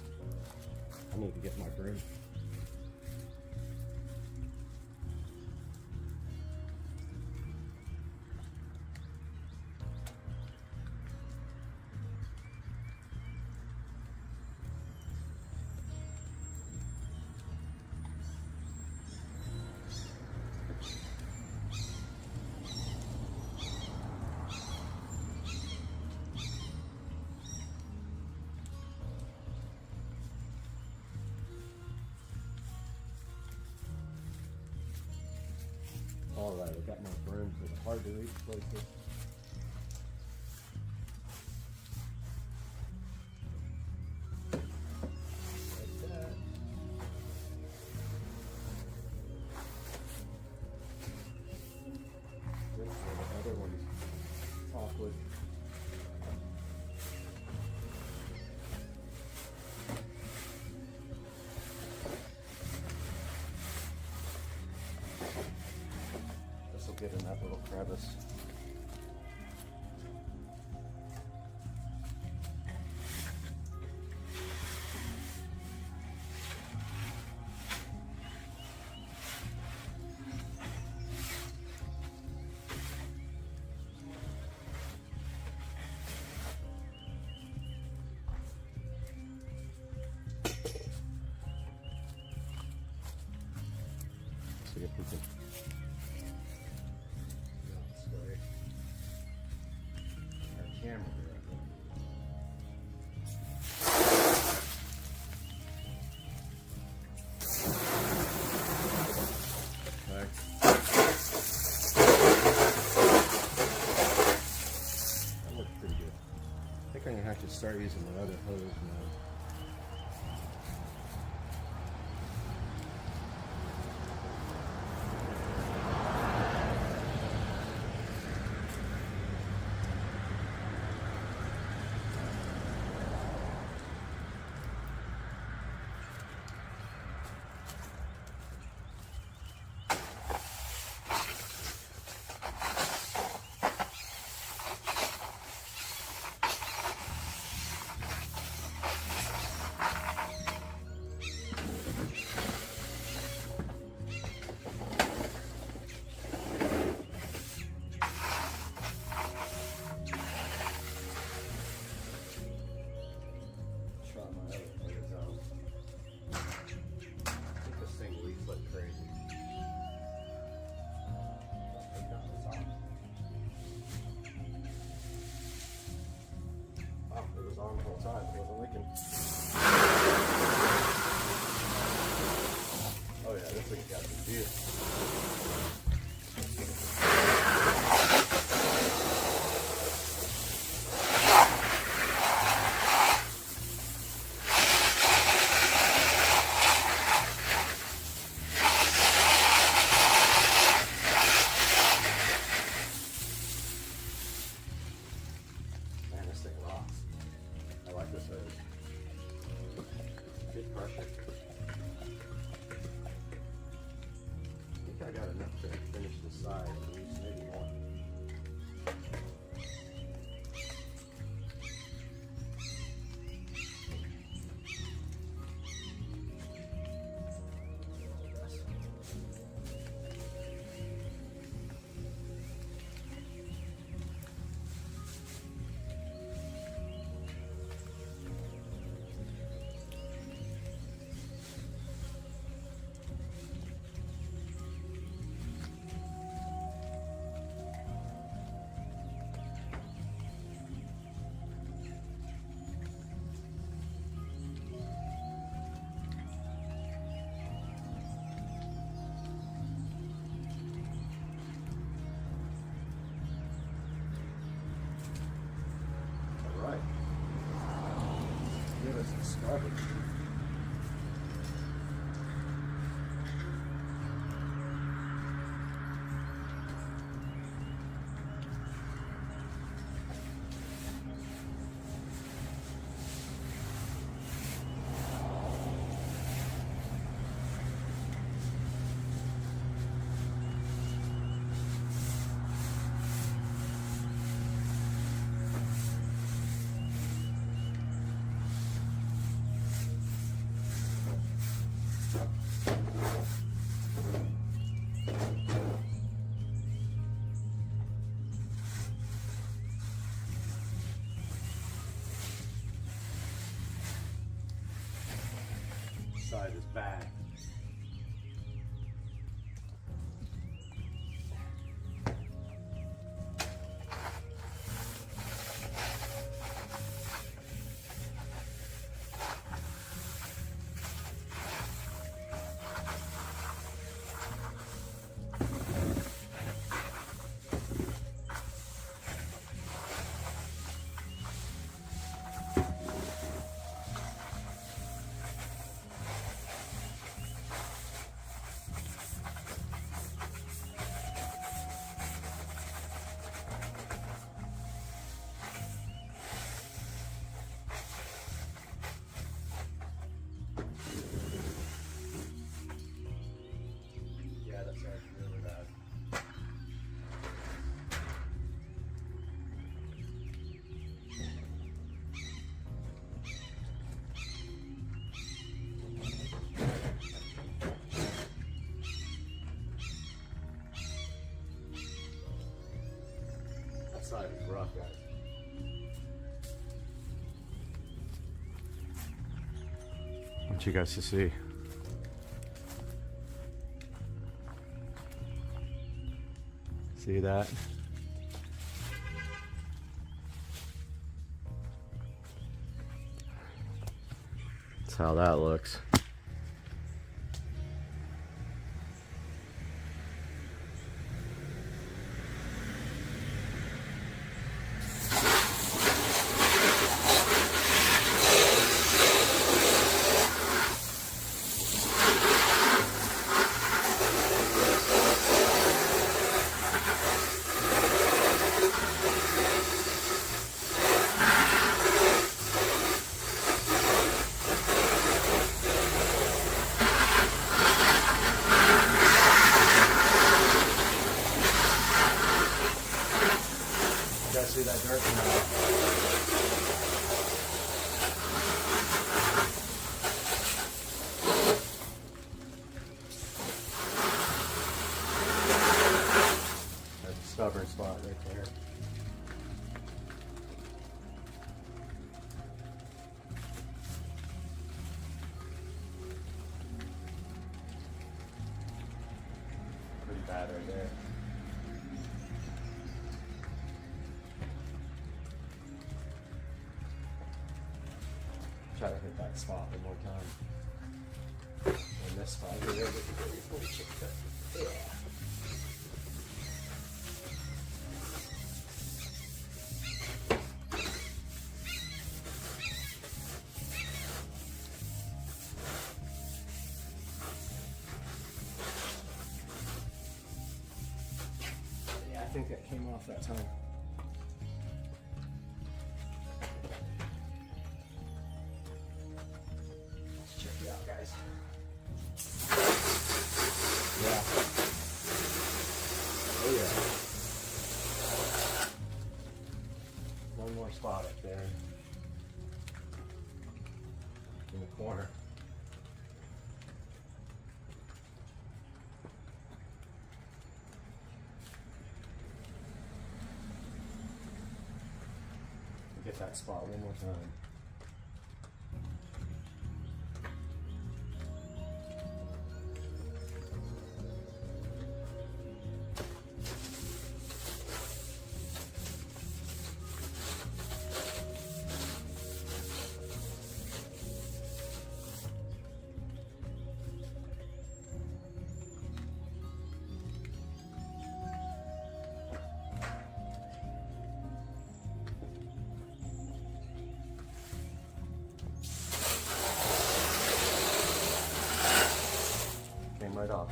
I need to get my broom. Alright, I got my broom for the hard to reach places. Like that. This is where the other one's awkward. Get in that little crevice. So get people. Camera here. Okay. That looks pretty good. I think I'm gonna have to start using my other hose now. On the whole time, it wasn't leaking. Oh yeah, this thing's got some juice. this is. Good pressure. I think I got enough to finish the side, at least maybe more. Side is bad. Side is rough, guys. I want you guys to see. See that? That's how that looks. See that dirt from that's a stubborn spot right there. Pretty bad right there. Try to hit that spot one more time. And this spot here, get your fully checked up. Yeah. Yeah, I think that came off that time. one more spot up there in the corner. Get that spot one more time. Came right off.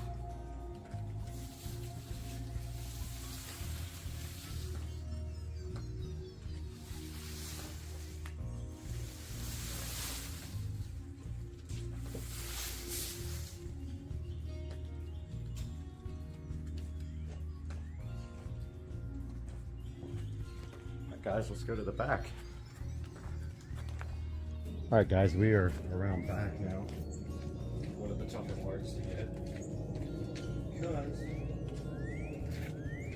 Alright guys, let's go to the back. Alright guys, we are around back now. One of the tougher parts to get because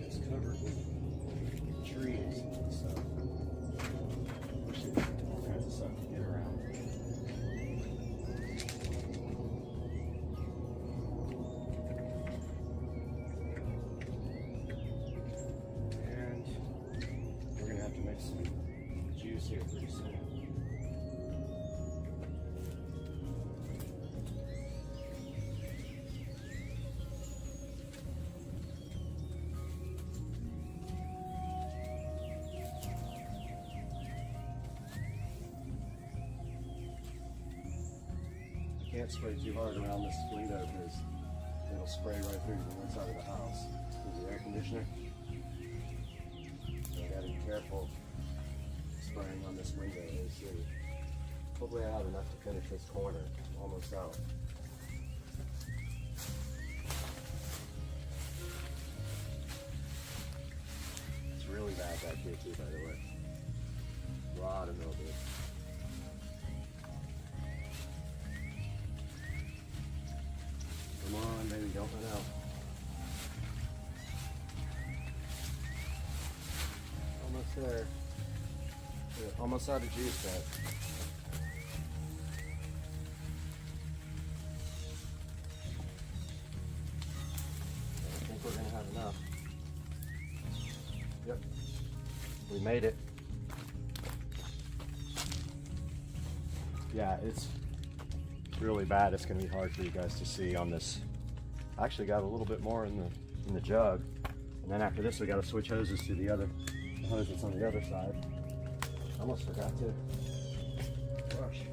it's covered with trees and stuff. All kinds of stuff to get around. And we're gonna have to make some juice here pretty soon. Can't spray too hard around this window because it'll spray right through the inside of the house through the air conditioner. So I gotta be careful spraying on this window AC. Hopefully I have enough to finish this corner. I'm almost out. It's really bad back here too, by the way. A lot of mildew. Come on, baby, don't run out. Almost there. Yeah, almost out of juice, guys. I think we're gonna have enough. Yep. We made it. Yeah, it's really bad. It's going to be hard for you guys to see on this. I actually got a little bit more in the jug, and then after this we got to switch hoses to the hose that's on the other side. I almost forgot to brush.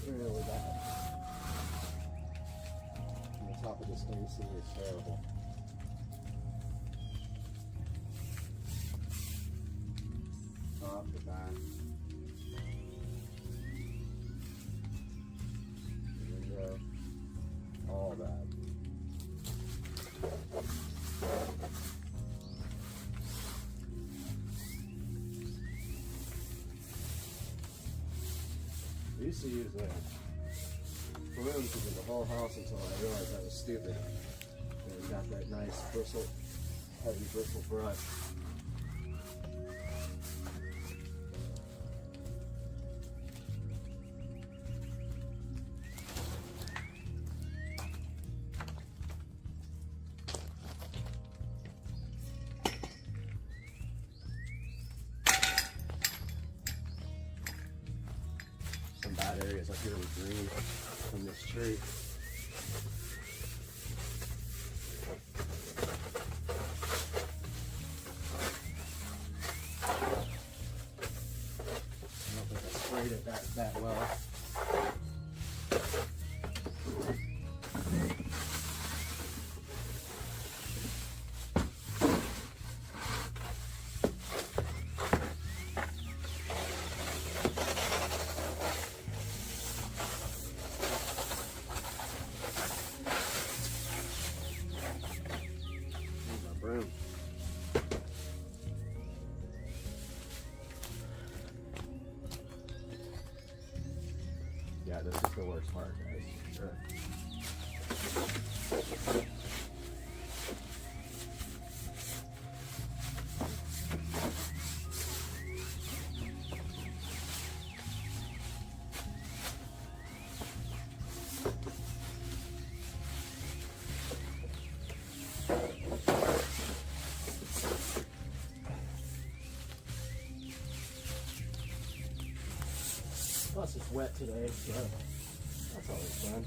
Really bad. And the top of this AC is terrible. Top to back. The window. All bad. I used to use balloons to the whole house until I realized that was stupid. And we got that nice bristle, heavy bristle brush. Some bad areas up here with green from this tree. I don't think I sprayed it that well. this is gonna work smart, guys. Sure. Plus it's wet today, so that's always fun.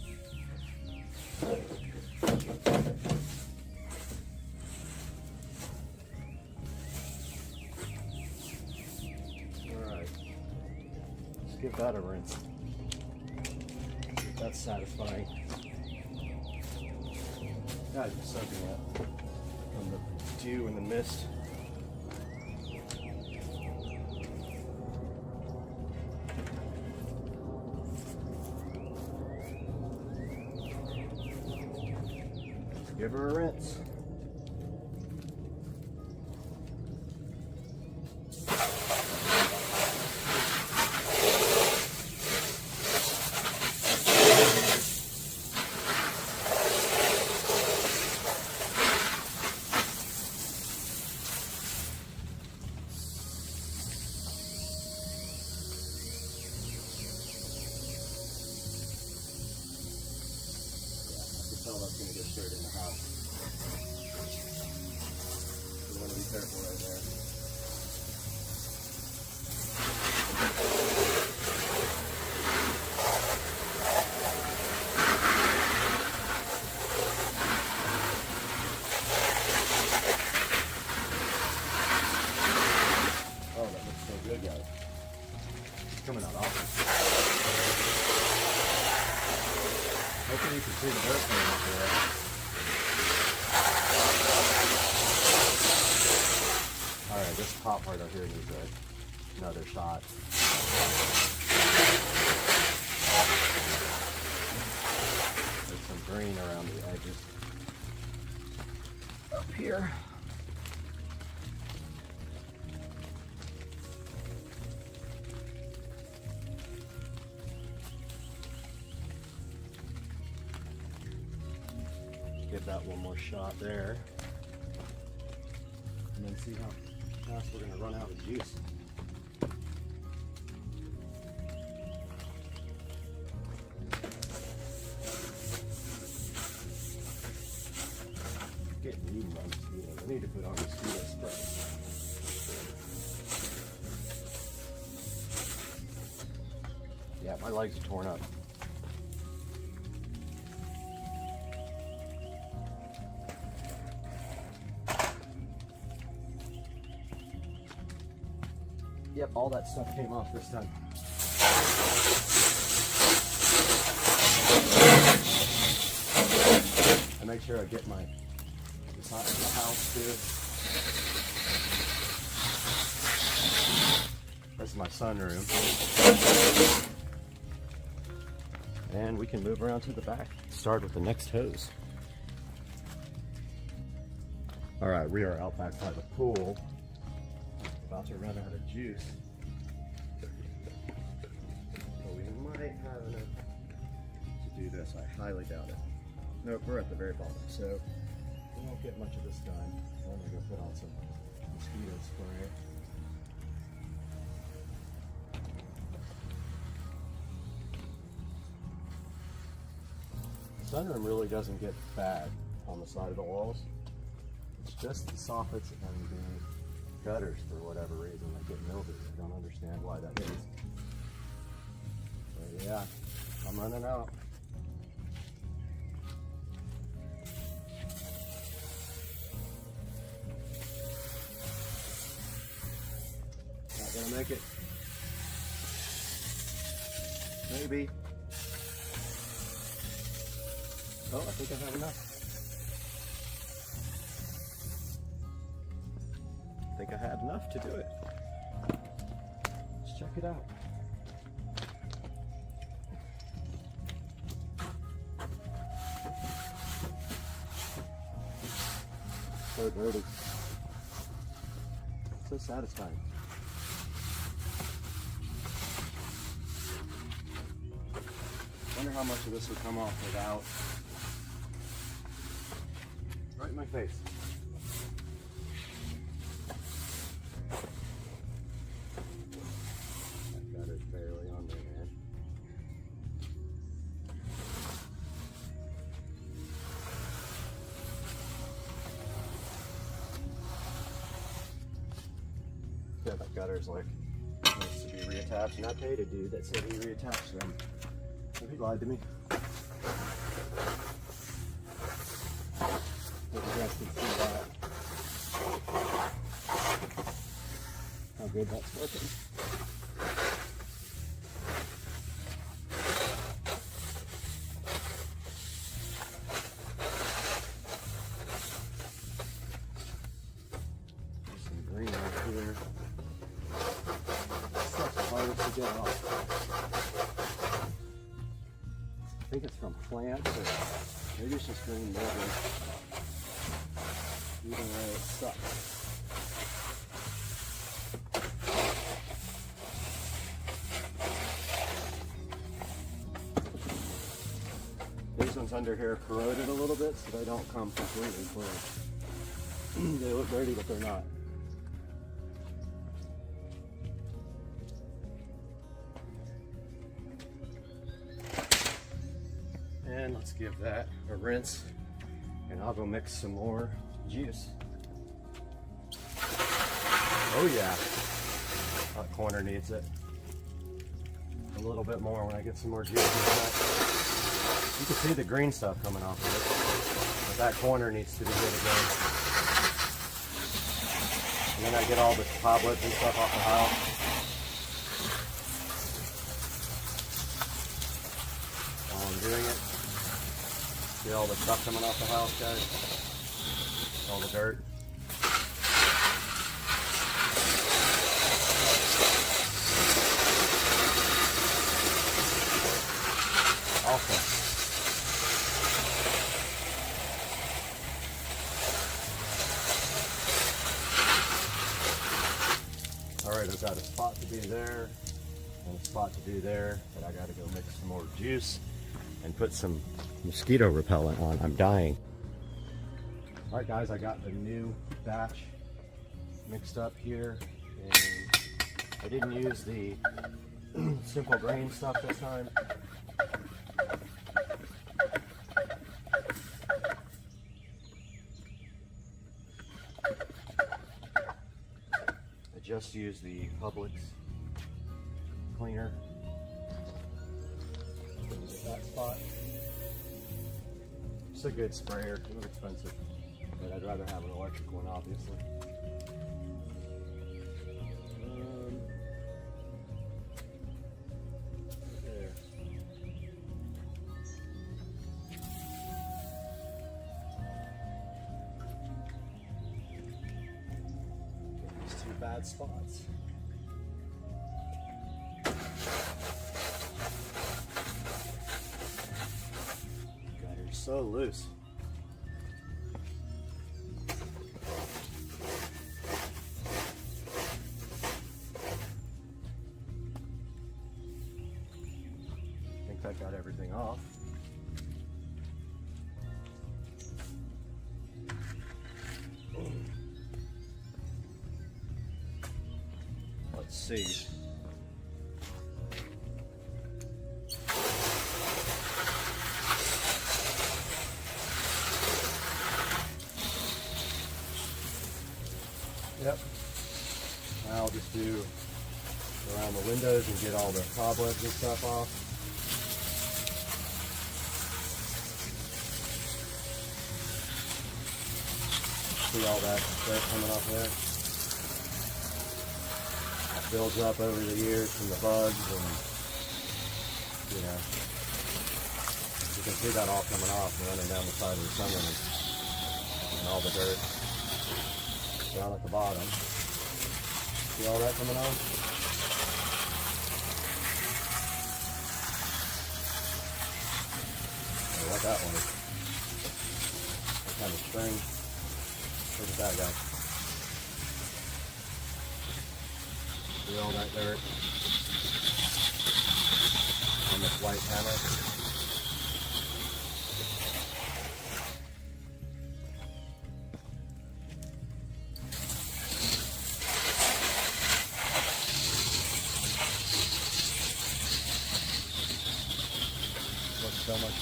Alright, let's give that a rinse. That's satisfying. God, you're soaking wet from the dew and the mist. Give her a rinse. That's going to get straight in the house. You want to be careful right there. Oh, that looks so good, guys. It's coming out awesome. Hopefully you can see the airplane up there. Alright, this top part over here needs another shot. There's some green around the edges. Up here. Give that one more shot there, and then see how fast we're going to run out of juice. Getting eaten by mosquitoes. I need to put on mosquito spray. Yeah, my legs are torn up. Yep, all that stuff came off this time. I make sure I get my inside of the house too. That's my sunroom. And we can move around to the back. Start with the next hose. Alright, we are out back by the pool. About to run out of juice. But we might have enough to do this. I highly doubt it. Nope, we're at the very bottom, so we won't get much of this done. I'm gonna go put on some mosquito spray. The sunroom really doesn't get bad on the side of the walls. It's just the soffits and the gutters, for whatever reason, they get mildew. I don't understand why that is. But yeah, I'm running out. Not gonna make it. Maybe. Oh, I think I have enough. I think I had enough to do it. Let's check it out. So dirty. So satisfying. wonder how much of this would come off without. Right in my face. That gutter's barely on there, man. Yeah, that gutter's like needs to be reattached, and I paid a dude that said he reattached them. So he lied to me. Hope you guys can see that. How good that's working. There's some green right here. Such hardest to get off. I think it's from plants, but maybe it's just green molding. Either way, it sucks. These ones under here are corroded a little bit, so they don't come completely clean. They look dirty, but they're not. And let's give that a rinse, and I'll go mix some more juice. Oh yeah, that corner needs it a little bit more when I get some more juice in that. You can see the green stuff coming off of it, but that corner needs to be good again. And then I get all the cobwebs and stuff off the house. While I'm doing it, see all the stuff coming off the house, guys? All the dirt. Awesome. Alright, I've got a spot to do there and a spot to do there, but I gotta go mix some more juice and put some mosquito repellent on. I'm dying. Alright guys, I got the new batch mixed up here, and I didn't use the simple grain stuff this time. I just used the Publix cleaner. That spot. It's a good sprayer. It was expensive, but I'd rather have an electric one, obviously. There. These two bad spots. So loose. I think that got everything off. Let's see. Yep. Now I'll just do around the windows and get all the cobwebs and stuff off. See all that dirt coming off there? That builds up over the years from the bugs, and you know, you can see that all coming off and running down the side of the sunroom, and all the dirt down at the bottom. See all that coming on? I like that one. What kind of string? Look at that guy. See all that dirt on this white hammer?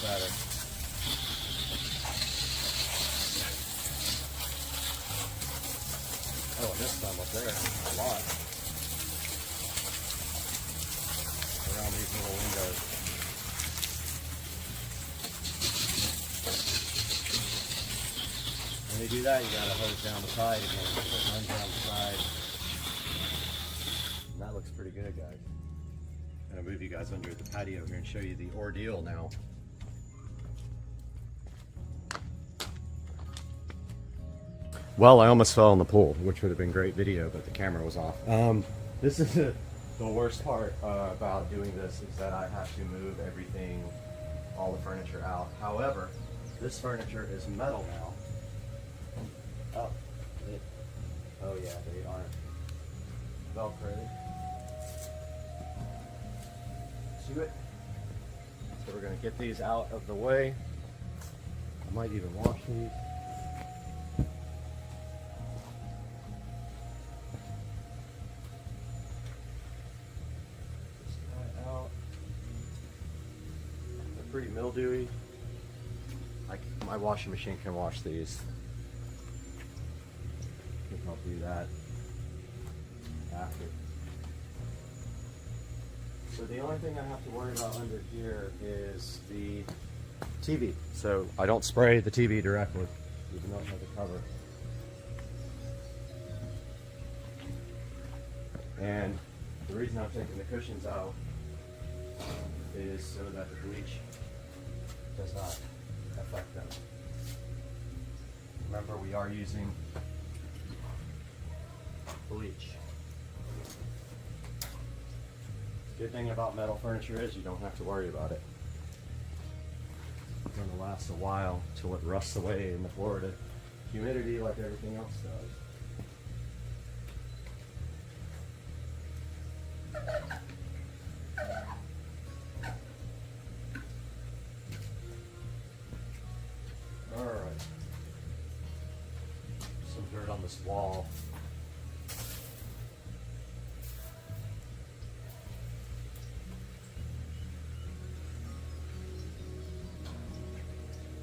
better. Oh, and this time up there, a lot. Around these little windows. When you do that, you gotta hose down the side again. So it runs down the side. And that looks pretty good, guys. I'm gonna move you guys under the patio here and show you the ordeal now. Well, I almost fell in the pool, which would have been great video, but the camera was off. This is the worst part about doing this is that I have to move everything, all the furniture out. However, this furniture is metal now. Oh yeah, they aren't Velcro to it. So we're gonna get these out of the way. I might even wash these. Out. They're pretty mildewy. My washing machine can wash these. I'll do that after. So the only thing I have to worry about under here is the TV. So I don't spray the TV directly, even though it has a cover. And the reason I'm taking the cushions out is so that the bleach does not affect them. Remember, we are using bleach. Good thing about metal furniture is you don't have to worry about it. It's going to last a while till it rusts away in the Florida humidity like everything else does. Alright. Some dirt on this wall.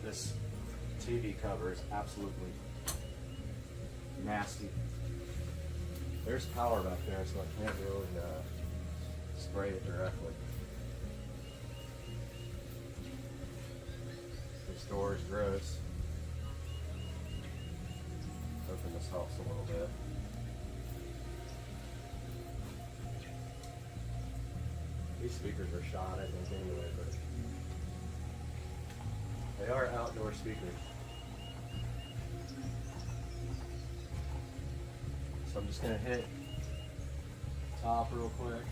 This TV cover is absolutely nasty. There's power back there, so I can't really spray it directly. This door is gross. Open this helps a little bit. These speakers are shot, I think, anyway, but they are outdoor speakers. So I'm just going to hit top real quick.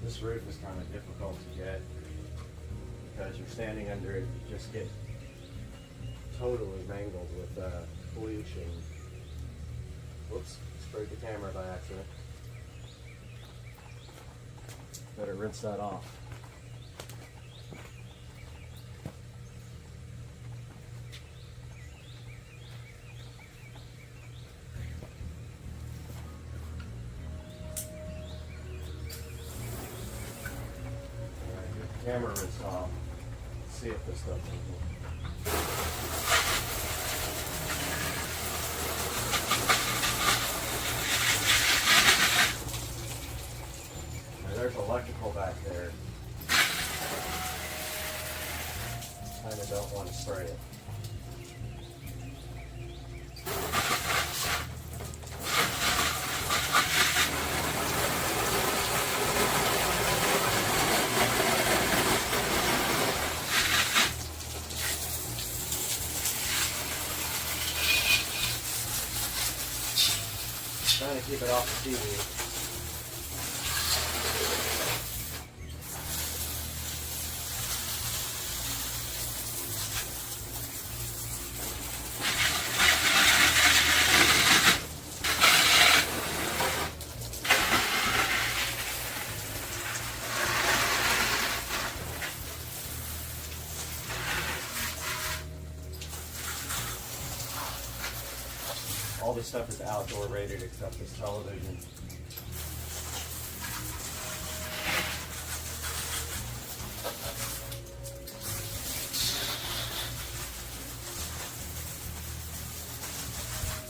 This roof is kind of difficult to get because you're standing under it, you just get totally mangled with bleach and whoops, sprayed the camera by accident. Better rinse that off. Camera rinsed off. Let's see if this does anything. Now, there's electrical back there. Kind of don't want to spray it. Trying to keep it off the TV. All this stuff is outdoor rated except this television.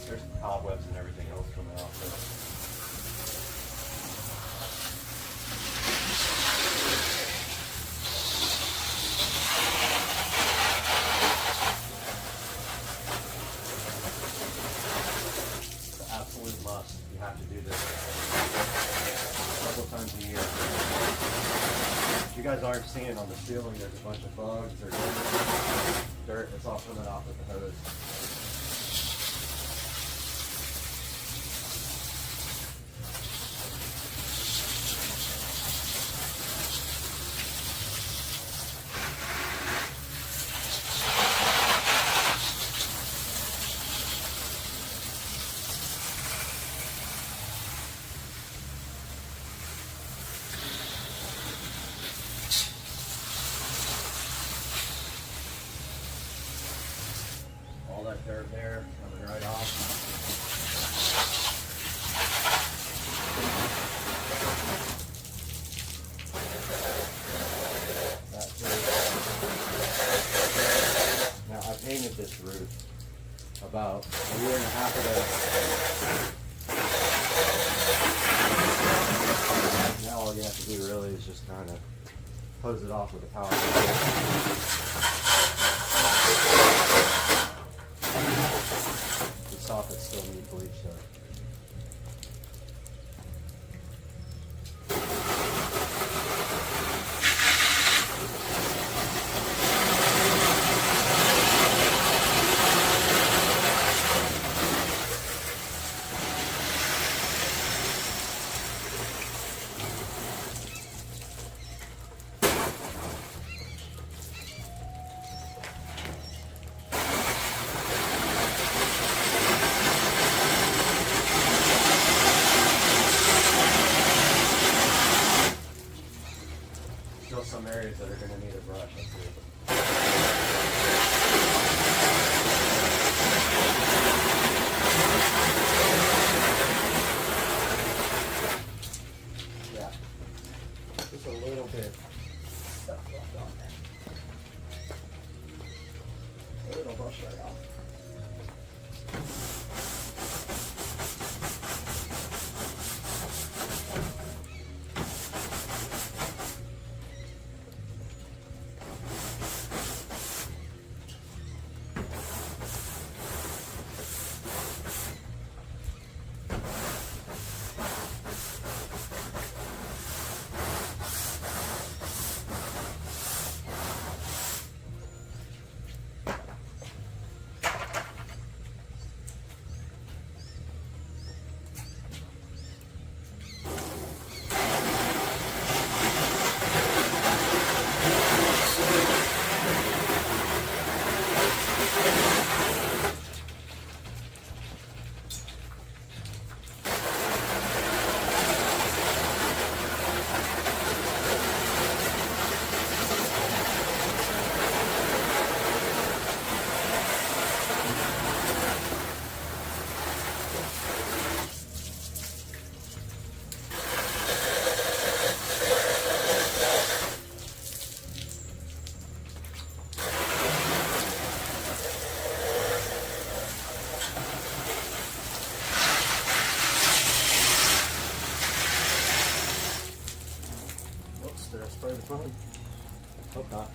There's cobwebs and everything else coming out there. Absolute must. You have to do this a couple times a year. You guys aren't seeing on the ceiling, there's a bunch of bugs or dirt. It's all coming off with the hose. All that dirt there coming right off. That's it. Now I painted this roof about a year and a half ago. Now all you have to do really is just kind of hose it off with a power tool. The soffits still need bleach though. Still some areas that are going to need a brush. I see. Yeah, just a little bit stuff left on there. A little brush right off. Did I spray the phone? Hope not.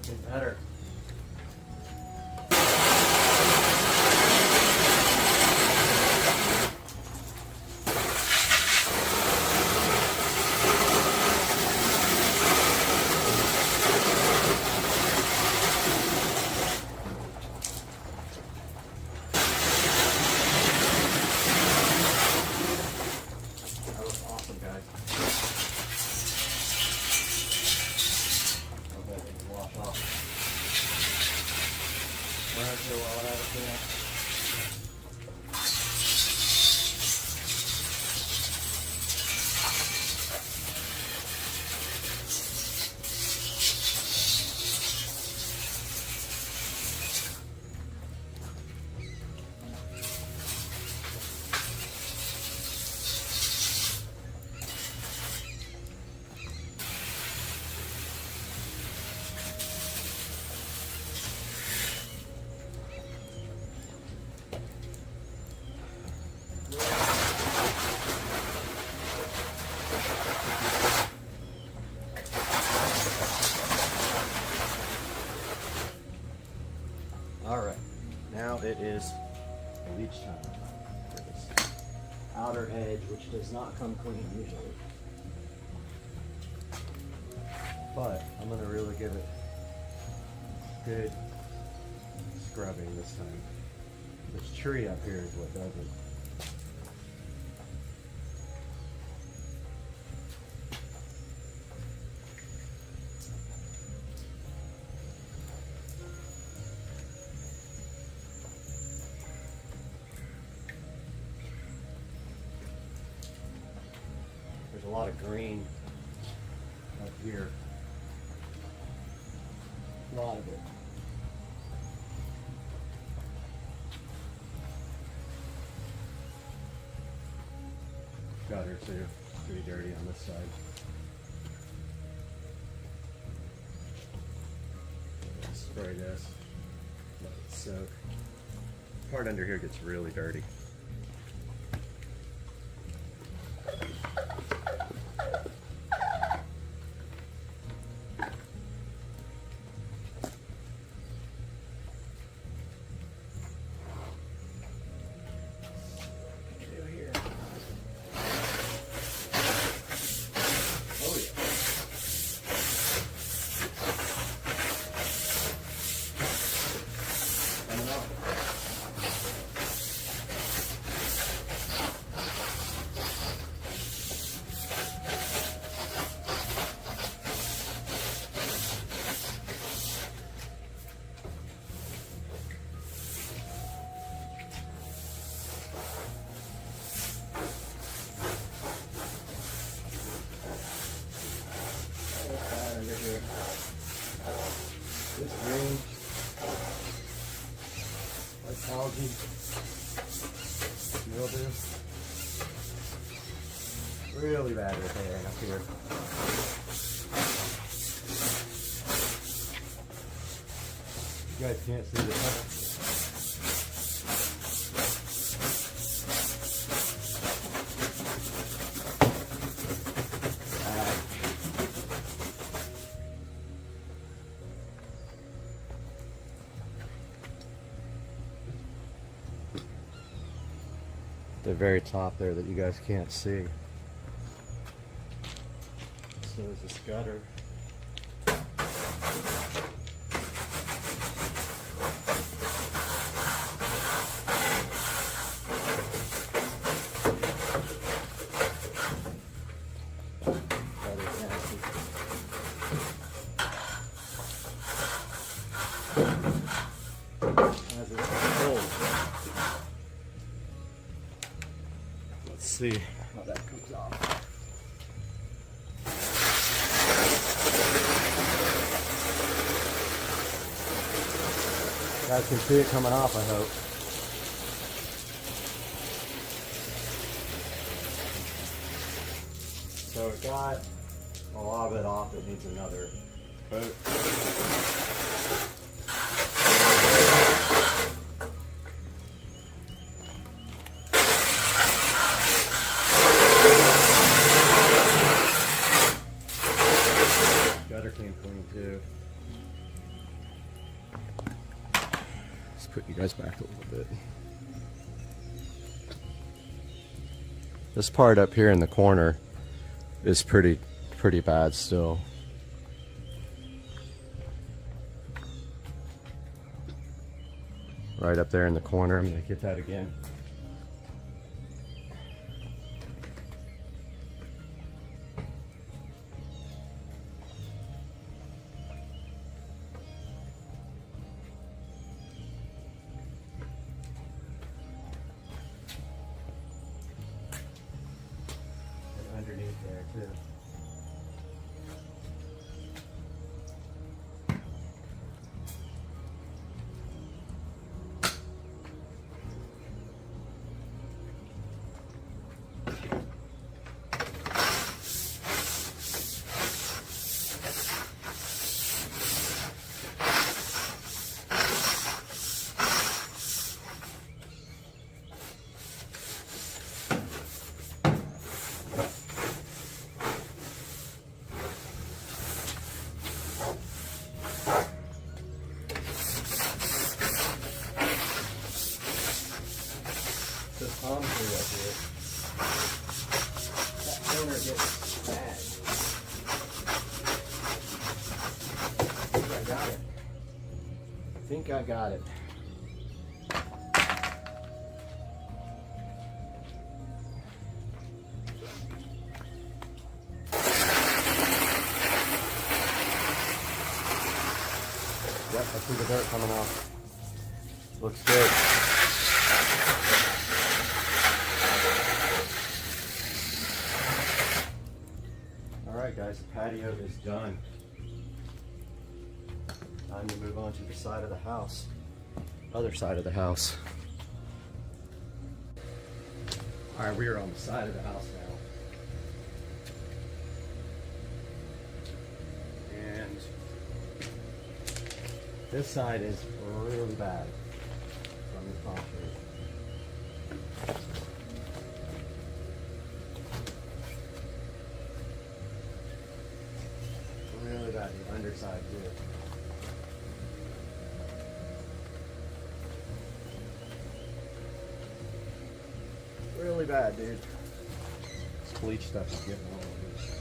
Get better. Alright, now it is bleach time for this outer edge, which does not come clean usually. But I'm going to really give it good scrubbing this time. This tree up here is what does it. There's a lot of green up here. A lot of it. Gutter too. Pretty dirty on this side. Spray this. Let it soak. Part under here gets really dirty. This green, like algae, mildew, really bad repair up here. You guys can't see the the very top there that you guys can't see. So there's this gutter. See how that comes off. You guys can see it coming off, I hope. So it got a lot of it off. It needs another coat. Came clean too. Let's put you guys back a little bit. This part up here in the corner is pretty bad still. Right up there in the corner. I'm gonna get that again. And underneath there too. This palm tree up here. That corner gets bad. I think I got it. Yep, I see the dirt coming off. Looks good. Alright guys, the patio is done. Time to move on to the side of the house. Other side of the house. Alright, we are on the side of the house now. And this side is really bad from the concrete. Really bad, the underside too. Really bad, dude. This bleach stuff is getting all over this.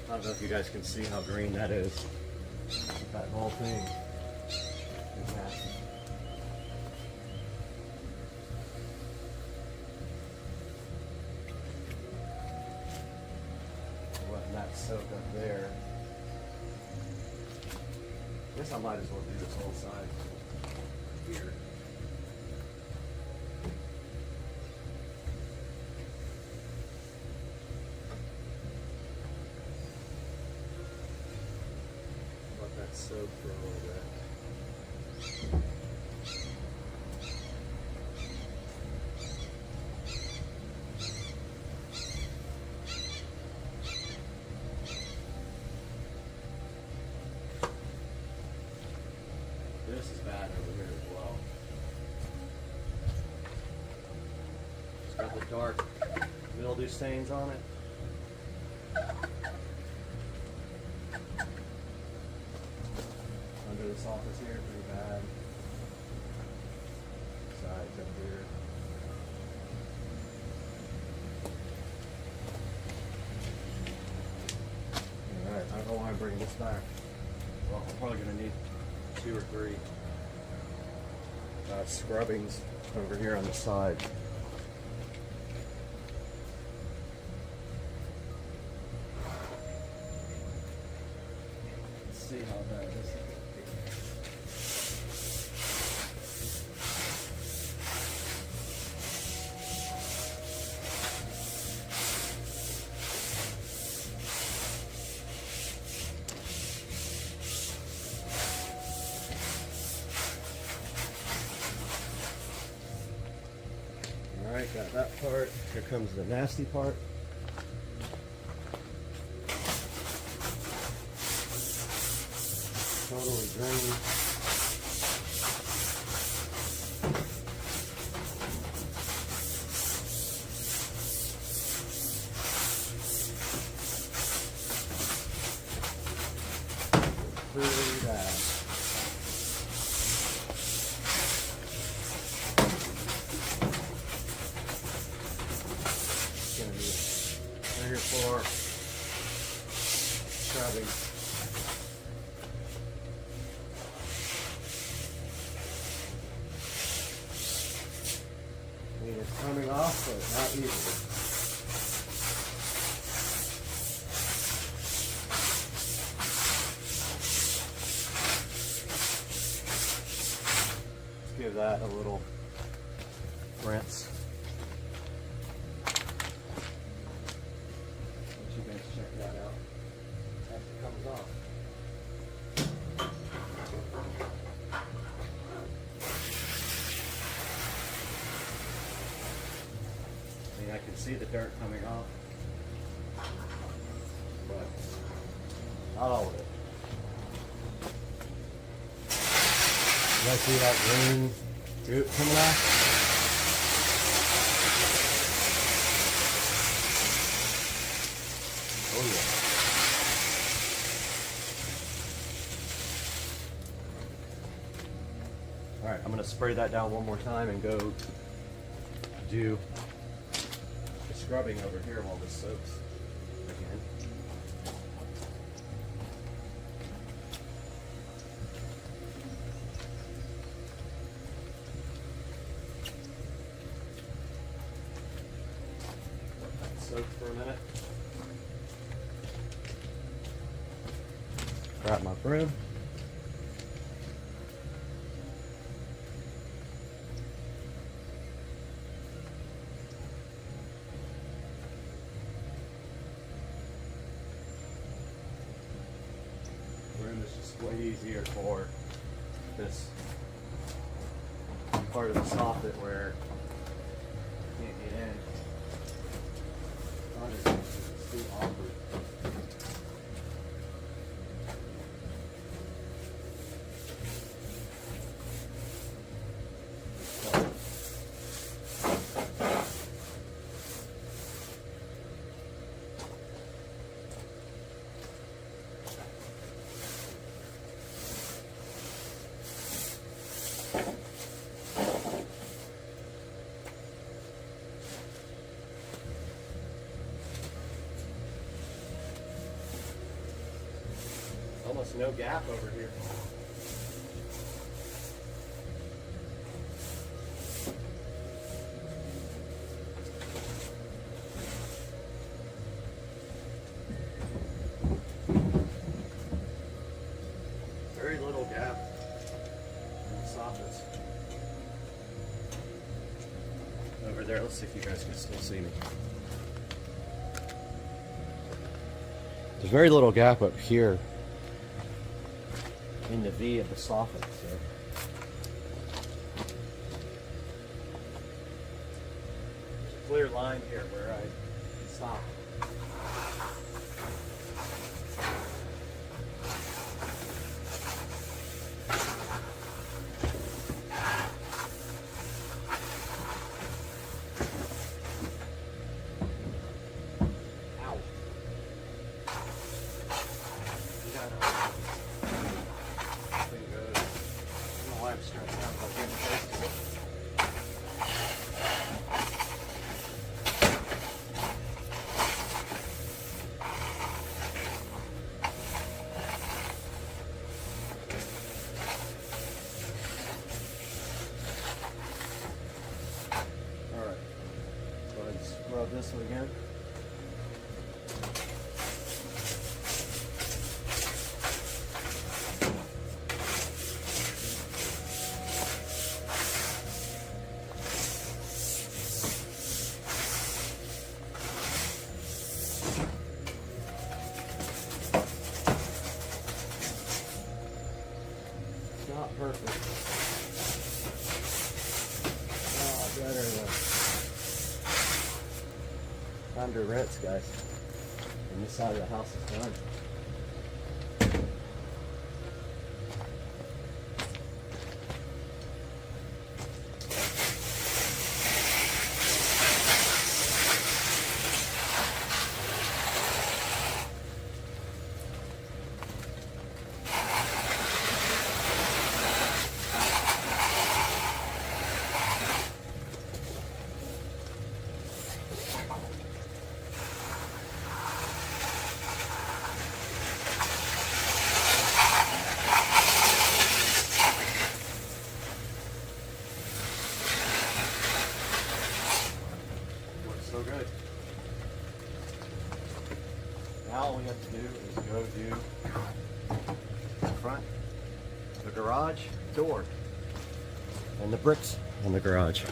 I don't know if you guys can see how green that is. That whole thing is nasty. Letting that soak up there. I guess I might as well do this whole side here. Let that soak for a little bit. This is bad over here as well. It's got the dark mildew stains on it. Under this office here, pretty bad. Sides up here. Alright, I don't know why I'm bringing this back. Well, I'm probably going to need 2 or 3 scrubbings over here on the side. Let's see how bad this is. Alright, got that part. Here comes the nasty part. Totally drained. through that. It's gonna be trigger for scrubbing. I mean, it's coming off, but not easily. Give that a little rinse. Let you guys check that out as it comes off. I mean, I can see the dirt coming off, but not all of it. You guys see that green goop coming off? Oh yeah. All right, I'm gonna spray that down one more time and go do the scrubbing over here while this soaks again. Soak for a minute. Grab my broom. Broom is just way easier for this part of the soffit where you can't get in. It's too awkward. Almost no gap over here. Very little gap in the soffits. Over there, let's see if you guys can still see me. There's very little gap up here in the V of the soffit. So there's a clear line here where I stop. This one again. It's not perfect. Better than time to rinse, guys. And this side of the house is done. Now all we have to do is go do the front, the garage door, and the bricks on the garage.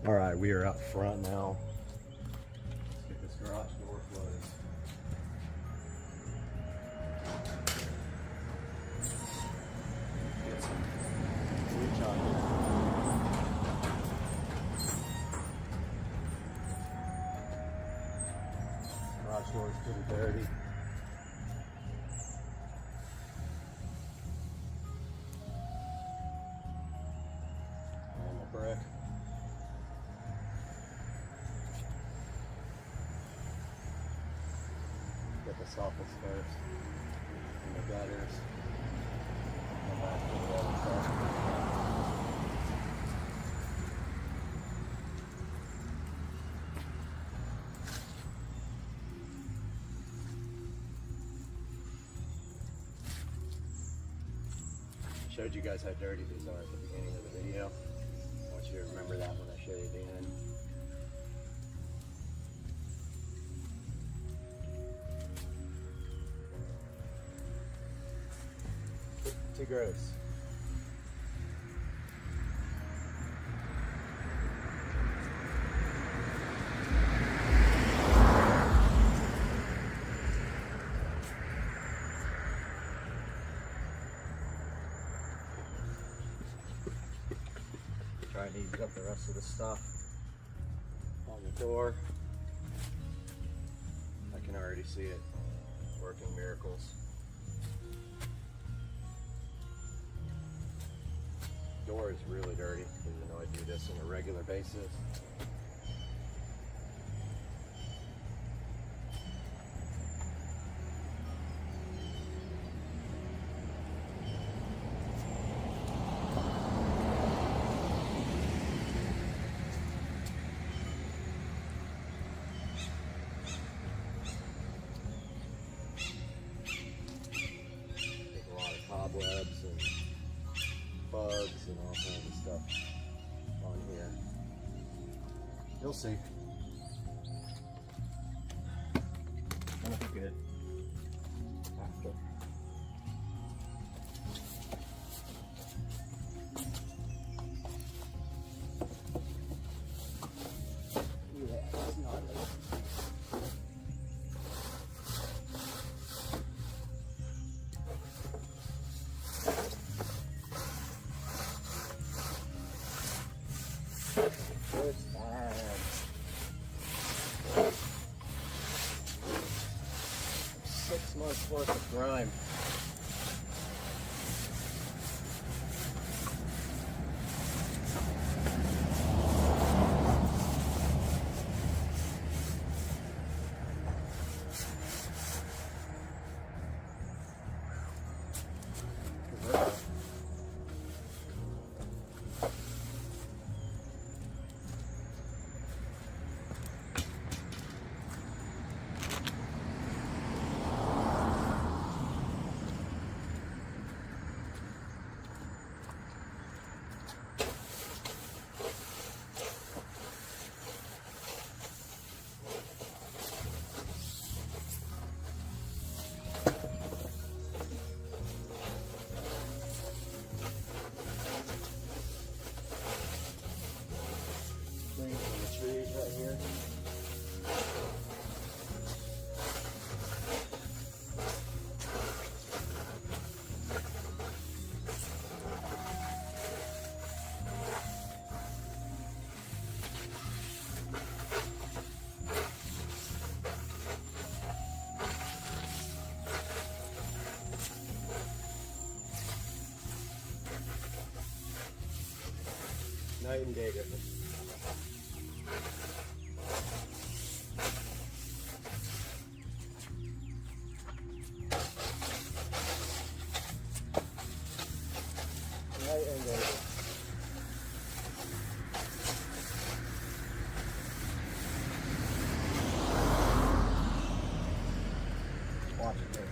All right, we are out front now. Let's get this garage door closed. Get some reach on here. Garage door is pretty dirty. And the brick. Get the soffits first, and the gutters, and back to the other side. I showed you guys how dirty these are at the beginning of the video. I want you to remember that when I show you the end. Too gross. Try and ease up the rest of the stuff on the door. I can already see it working miracles. Door is really dirty, even though I do this on a regular basis. There's a lot of cobwebs and bugs and all kinds of stuff on here. You'll see. Gonna be good after. Yeah, it's not like first time. 6 months worth of grime. Trees right here. Night and day difference. Watch this.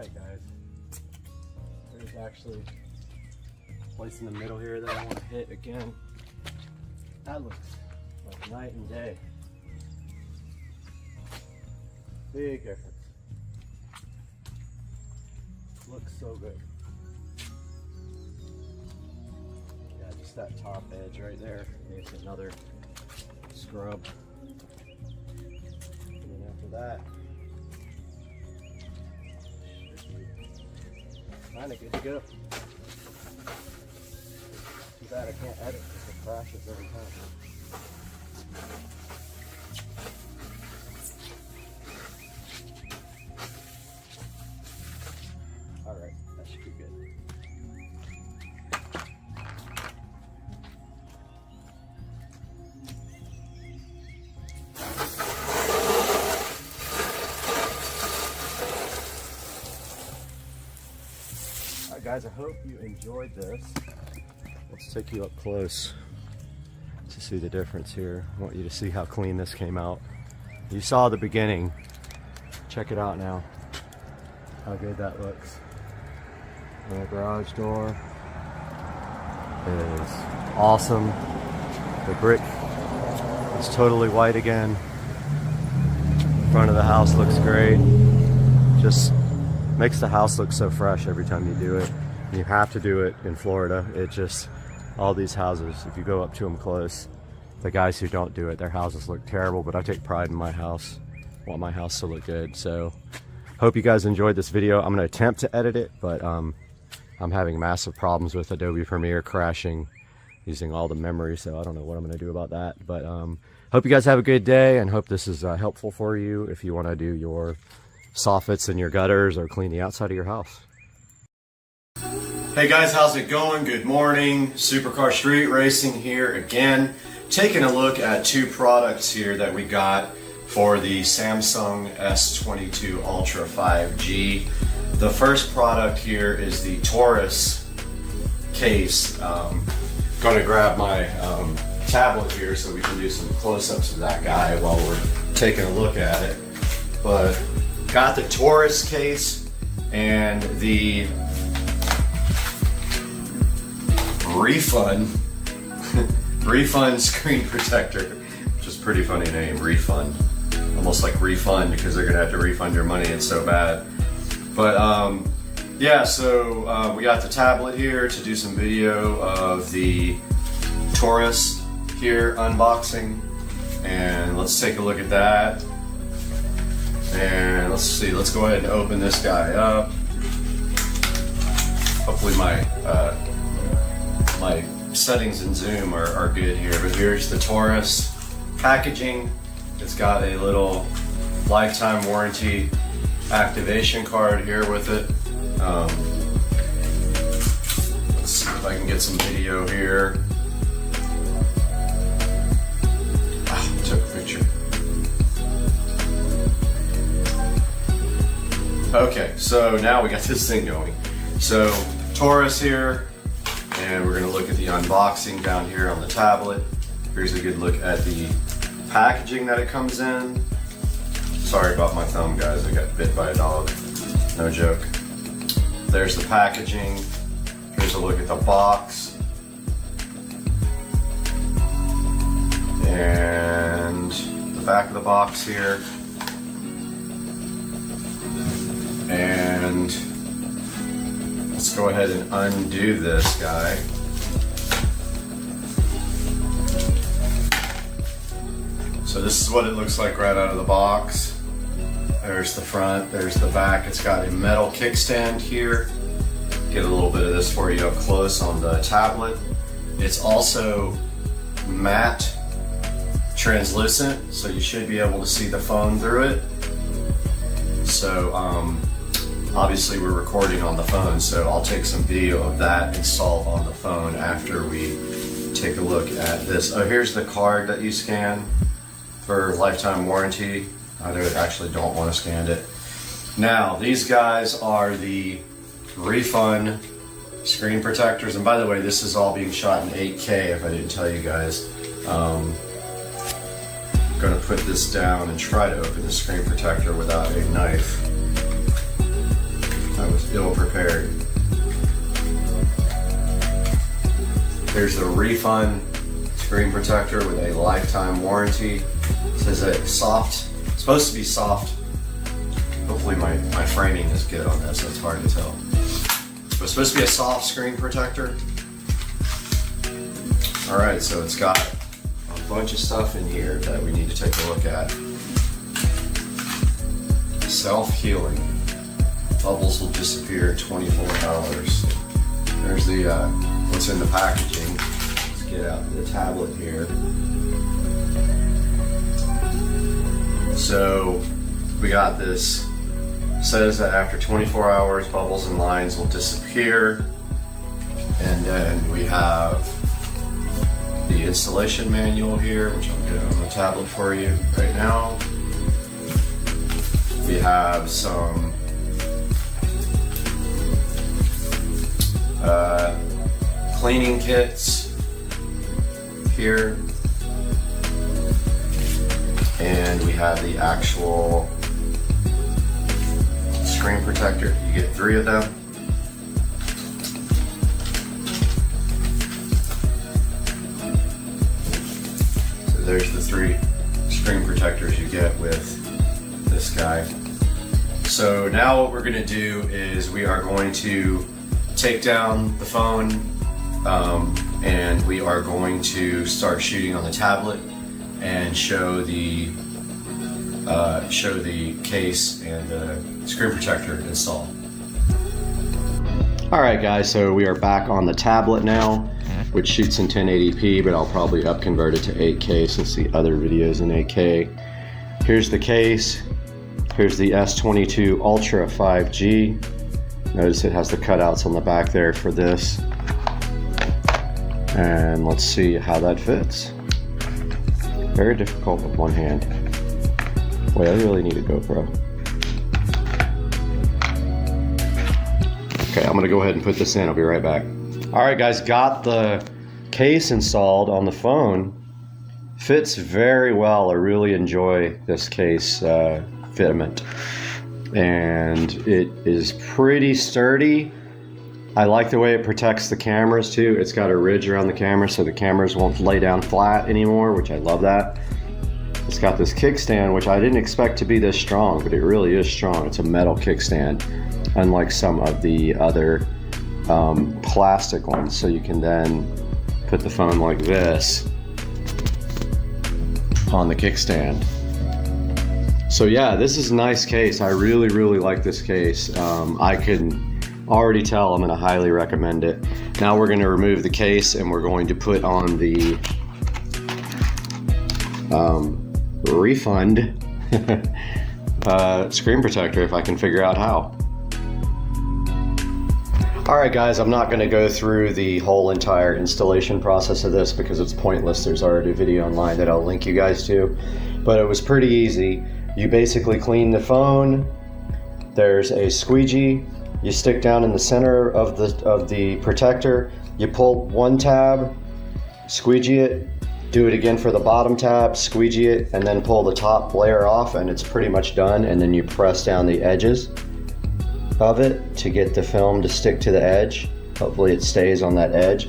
Alright guys, there's actually a place in the middle here that I want to hit again. That looks like night and day. Big difference. Looks so good. Yeah, just that top edge right there needs another scrub. And then after that, kind of good to go. Too bad I can't edit because it crashes every time. Alright, that should be good. Alright guys, I hope you enjoyed this. Let's take you up close to see the difference here. I want you to see how clean this came out. You saw the beginning. Check it out now. How good that looks. And the garage door is awesome. The brick is totally white again. The front of the house looks great. Just makes the house look so fresh every time you do it. And you have to do it in Florida. It just, all these houses, if you go up to them close, the guys who don't do it, their houses look terrible, but I take pride in my house. I want my house to look good. So hope you guys enjoyed this video. I'm going to attempt to edit it, but I'm having massive problems with Adobe Premiere crashing, using all the memory, so I don't know what I'm going to do about that. But hope you guys have a good day, and hope this is helpful for you if you want to do your soffits and your gutters or clean the outside of your house. Hey guys, how's it going? Good morning. Supercar Street Racing here again. Taking a look at two products here that we got for the Samsung S22 Ultra 5G. The first product here is the Toolless case. Going to grab my tablet here so we can do some close-ups of that guy while we're taking a look at it. But got the Toolless case and the Refund screen protector, which is a pretty funny name, Refund. Almost like refund because they're gonna have to refund your money, it's so bad. But yeah, so we got the tablet here to do some video of the Toolless here unboxing, and let's take a look at that. And let's see, let's go ahead and open this guy up. Hopefully my settings in Zoom are good here, but here's the Toolless packaging. It's got a little lifetime warranty activation card here with it. Let's see if I can get some video here. Took a picture. Okay, so now we got this thing going. So Toolless here, and we're gonna look at the unboxing down here on the tablet. Here's a good look at the packaging that it comes in. Sorry about my thumb, guys. I got bit by a dog. No joke. There's the packaging. Here's a look at the box. And the back of the box here. And let's go ahead and undo this guy. So this is what it looks like right out of the box. There's the front, there's the back. It's got a metal kickstand here. Get a little bit of this for you up close on the tablet. It's also matte translucent, so you should be able to see the phone through it. So obviously we're recording on the phone, so I'll take some video of that installed on the phone after we take a look at this. Oh, here's the card that you scan for lifetime warranty. I actually don't want to scan it. Now, these guys are the Refund screen protectors, and by the way, this is all being shot in 8K if I didn't tell you guys. I'm gonna put this down and try to open the screen protector without a knife. I was ill prepared. Here's the refund screen protector with a lifetime warranty. It says that it's soft, it's supposed to be soft. Hopefully my framing is good on this, so it's hard to tell. But it's supposed to be a soft screen protector. Alright, so it's got a bunch of stuff in here that we need to take a look at. Self-healing. Bubbles will disappear in 24 hours. There's the what's in the packaging. Let's get out the tablet here. So we got this. Says that after 24 hours, bubbles and lines will disappear. And then we have the installation manual here, which I'm doing on the tablet for you right now. We have some cleaning kits here, and we have the actual screen protector. You get 3 of them. So there's the 3 screen protectors you get with this guy. So now what we're going to do is we are going to take down the phone and we are going to start shooting on the tablet and show the case and the screen protector install. Alright guys, so we are back on the tablet now, which shoots in 1080p, but I'll probably upconvert it to 8K since the other video's in 8K. Here's the case. Here's the S22 Ultra 5G. Notice it has the cutouts on the back there for this. And let's see how that fits. Very difficult with one hand. Wait, I really need a GoPro. Okay, I'm gonna go ahead and put this in. I'll be right back. Alright guys, got the case installed on the phone. Fits very well. I really enjoy this case fitment. And it is pretty sturdy. I like the way it protects the cameras too. It's got a ridge around the camera so the cameras won't lay down flat anymore, which I love that. It's got this kickstand, which I didn't expect to be this strong, but it really is strong. It's a metal kickstand, unlike some of the other plastic ones. So you can then put the phone like this on the kickstand. So yeah, this is a nice case. I really, really like this case. I can already tell I'm gonna highly recommend it. Now we're gonna remove the case and we're going to put on the refund screen protector if I can figure out how. Alright guys, I'm not gonna go through the whole entire installation process of this because it's pointless. There's already a video online that I'll link you guys to, but it was pretty easy. You basically clean the phone. There's a squeegee. You stick down in the center of the protector. You pull one tab, squeegee it, do it again for the bottom tab, squeegee it, and then pull the top layer off, and it's pretty much done. And then you press down the edges of it to get the film to stick to the edge. Hopefully it stays on that edge.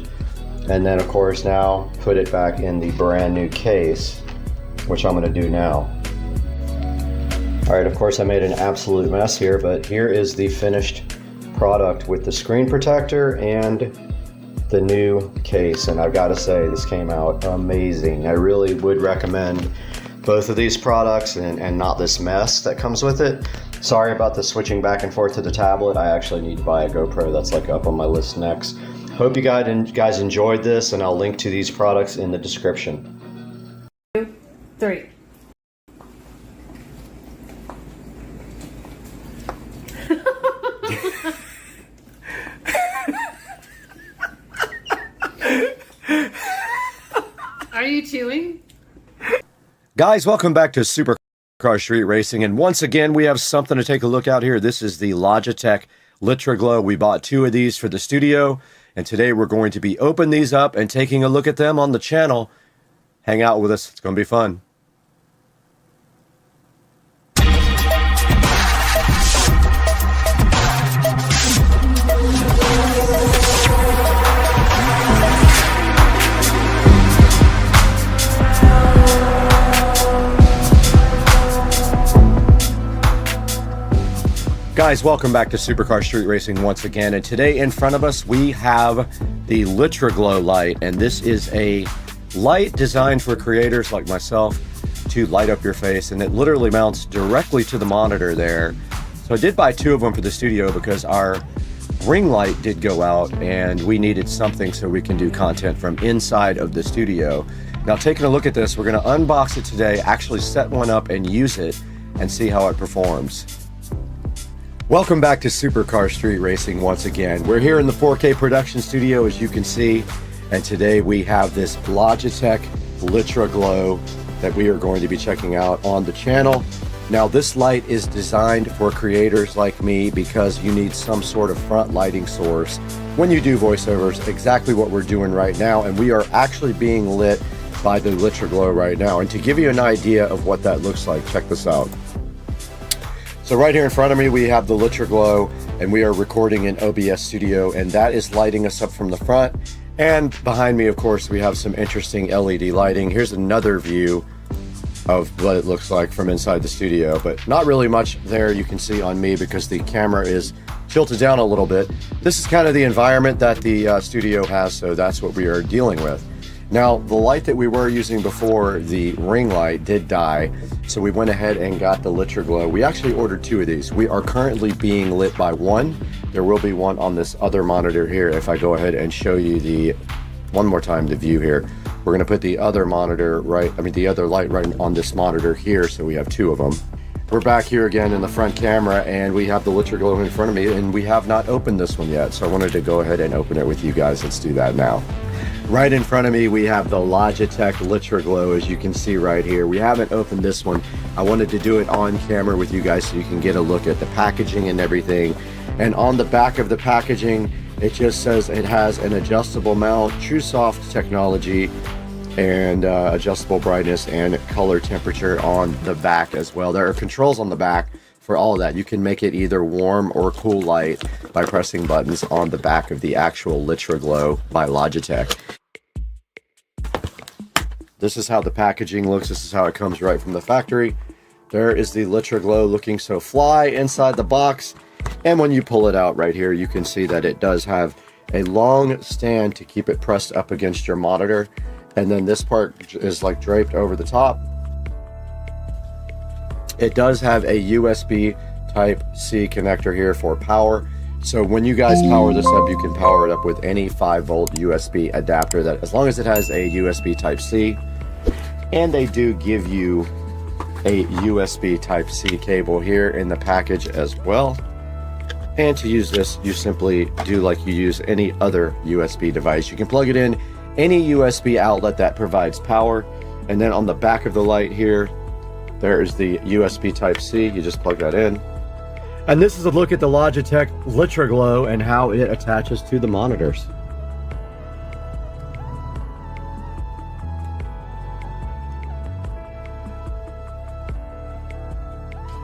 And then of course now put it back in the brand new case, which I'm gonna do now. Alright, of course I made an absolute mess here, but here is the finished product with the screen protector and the new case. And I've got to say, this came out amazing. I really would recommend both of these products and not this mess that comes with it. Sorry about the switching back and forth to the tablet. I actually need to buy a GoPro. That's like up on my list next. Hope you guys enjoyed this, and I'll link to these products in the description. 2, 3. Are you chewing? Guys, welcome back to Supercar Street Racing, and once again we have something to take a look at here. This is the Logitech LitraGlow. We bought 2 of these for the studio, and today we're going to be opening these up and taking a look at them on the channel. Hang out with us, it's going to be fun. Guys, welcome back to Supercar Street Racing once again, and today in front of us we have the LitraGlow light, and this is a light designed for creators like myself to light up your face, and it literally mounts directly to the monitor there. So I did buy 2 of them for the studio because our ring light did go out and we needed something so we can do content from inside of the studio. Now, taking a look at this, we're going to unbox it today, actually set one up and use it and see how it performs. Welcome back to Supercar Street Racing once again. We're here in the 4K production studio, as you can see, and today we have this Logitech LitraGlow that we are going to be checking out on the channel. Now, this light is designed for creators like me because you need some sort of front lighting source when you do voiceovers, exactly what we're doing right now, and we are actually being lit by the LitraGlow right now. And to give you an idea of what that looks like, check this out. So right here in front of me, we have the LitraGlow, and we are recording in OBS Studio, and that is lighting us up from the front. And behind me, of course, we have some interesting LED lighting. Here's another view of what it looks like from inside the studio, but not really much there you can see on me because the camera is tilted down a little bit. This is kind of the environment that the studio has, so that's what we are dealing with. Now, the light that we were using before, the ring light, did die, so we went ahead and got the LitraGlow. We actually ordered 2 of these. We are currently being lit by one. There will be one on this other monitor here. If I go ahead and show you one more time the view here, we're going to put the other monitor the other light right on this monitor here, so we have 2 of them. We're back here again in the front camera, and we have the LitraGlow in front of me, and we have not opened this one yet, so I wanted to go ahead and open it with you guys. Let's do that now. Right in front of me, we have the Logitech LitraGlow, as you can see right here. We haven't opened this one. I wanted to do it on camera with you guys so you can get a look at the packaging and everything. And on the back of the packaging, it just says it has an adjustable mount, TrueSoft technology, and adjustable brightness and color temperature on the back as well. There are controls on the back for all of that. You can make it either warm or cool light by pressing buttons on the back of the actual LitraGlow by Logitech. This is how the packaging looks. This is how it comes right from the factory. There is the LitraGlow looking so fly inside the box. And when you pull it out right here, you can see that it does have a long stand to keep it pressed up against your monitor. And then this part is like draped over the top. It does have a USB Type-C connector here for power. So when you guys power this up, you can power it up with any 5-volt USB adapter, that as long as it has a USB Type-C. And they do give you a USB Type-C cable here in the package as well. And to use this, you simply do like you use any other USB device. You can plug it in any USB outlet that provides power. And then on the back of the light here, there is the USB Type-C. You just plug that in. And this is a look at the Logitech LitraGlow and how it attaches to the monitors.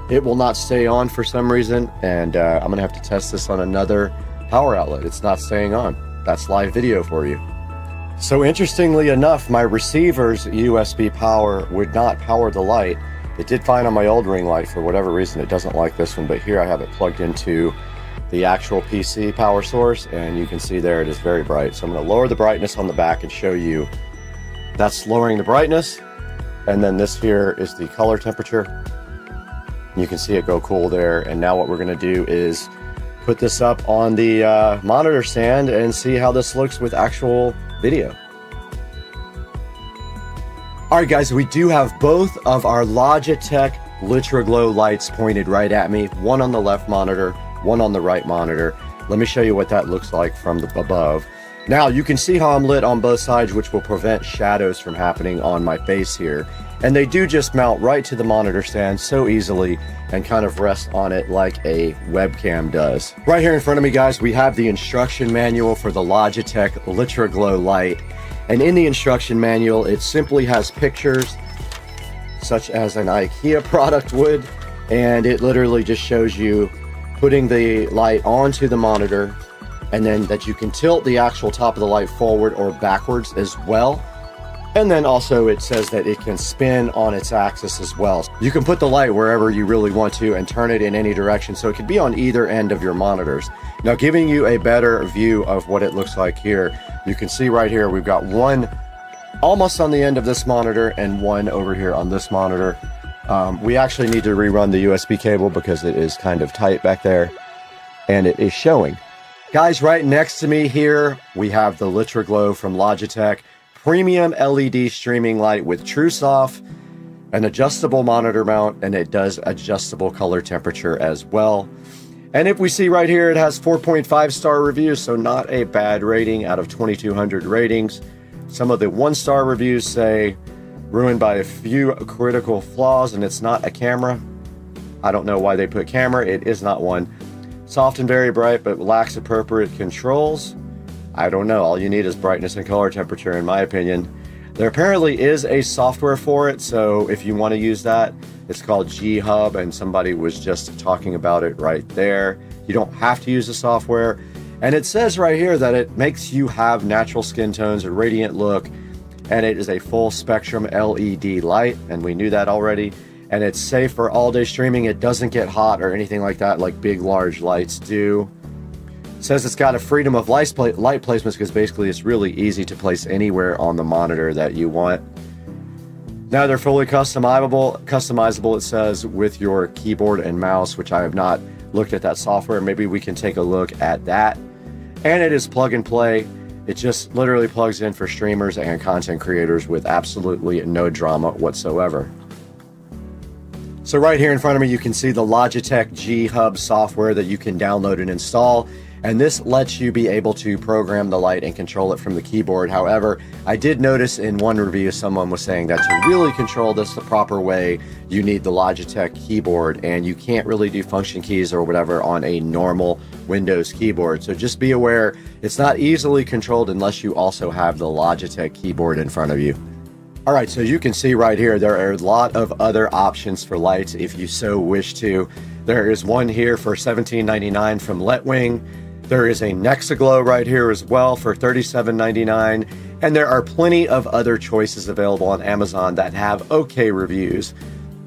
It will not stay on for some reason, and I'm going to have to test this on another power outlet. It's not staying on. That's live video for you. So interestingly enough, my receiver's USB power would not power the light. It did fine on my old ring light. For whatever reason, it doesn't like this one, but here I have it plugged into the actual PC power source, and you can see there it is very bright. So I'm going to lower the brightness on the back and show you that's lowering the brightness. And then this here is the color temperature. You can see it go cool there. And now what we're going to do is put this up on the monitor stand and see how this looks with actual video. Alright guys, we do have both of our Logitech LitraGlow lights pointed right at me. One on the left monitor, one on the right monitor. Let me show you what that looks like from the above. Now you can see how I'm lit on both sides, which will prevent shadows from happening on my face here. And they do just mount right to the monitor stand so easily and kind of rest on it like a webcam does. Right here in front of me, guys, we have the instruction manual for the Logitech LitraGlow light. And in the instruction manual, it simply has pictures such as an IKEA product would, and it literally just shows you putting the light onto the monitor, and then that you can tilt the actual top of the light forward or backwards as well. And then also it says that it can spin on its axis as well. You can put the light wherever you really want to and turn it in any direction, so it can be on either end of your monitors. Now, giving you a better view of what it looks like here, you can see right here we've got one almost on the end of this monitor and one over here on this monitor. We actually need to rerun the USB cable because it is kind of tight back there, and it is showing. Guys, right next to me here, we have the LitraGlow from Logitech. Premium LED streaming light with TrueSoft, an adjustable monitor mount, and it does adjustable color temperature as well. And if we see right here, it has 4.5 star reviews, so not a bad rating out of 2,200 ratings. Some of the 1-star reviews say ruined by a few critical flaws, and it's not a camera. I don't know why they put camera, it is not one. Soft and very bright, but lacks appropriate controls. I don't know, all you need is brightness and color temperature in my opinion. There apparently is a software for it, so if you want to use that, it's called G-Hub, and somebody was just talking about it right there. You don't have to use the software, and it says right here that it makes you have natural skin tones, a radiant look, and it is a full spectrum LED light, and we knew that already, and it's safe for all-day streaming. It doesn't get hot or anything like that like big large lights do. It says it's got a freedom of light placements because basically it's really easy to place anywhere on the monitor that you want. Now they're fully customizable, it says, with your keyboard and mouse, which I have not looked at that software. Maybe we can take a look at that. And it is plug and play. It just literally plugs in for streamers and content creators with absolutely no drama whatsoever. So right here in front of me, you can see the Logitech G-Hub software that you can download and install. And this lets you be able to program the light and control it from the keyboard. However, I did notice in one review someone was saying that to really control this the proper way, you need the Logitech keyboard, and you can't really do function keys or whatever on a normal Windows keyboard. So just be aware, it's not easily controlled unless you also have the Logitech keyboard in front of you. All right, so you can see right here, there are a lot of other options for lights if you so wish to. There is one here for $17.99 from Letwing. There is a Nexaglow right here as well for $37.99, and there are plenty of other choices available on Amazon that have okay reviews.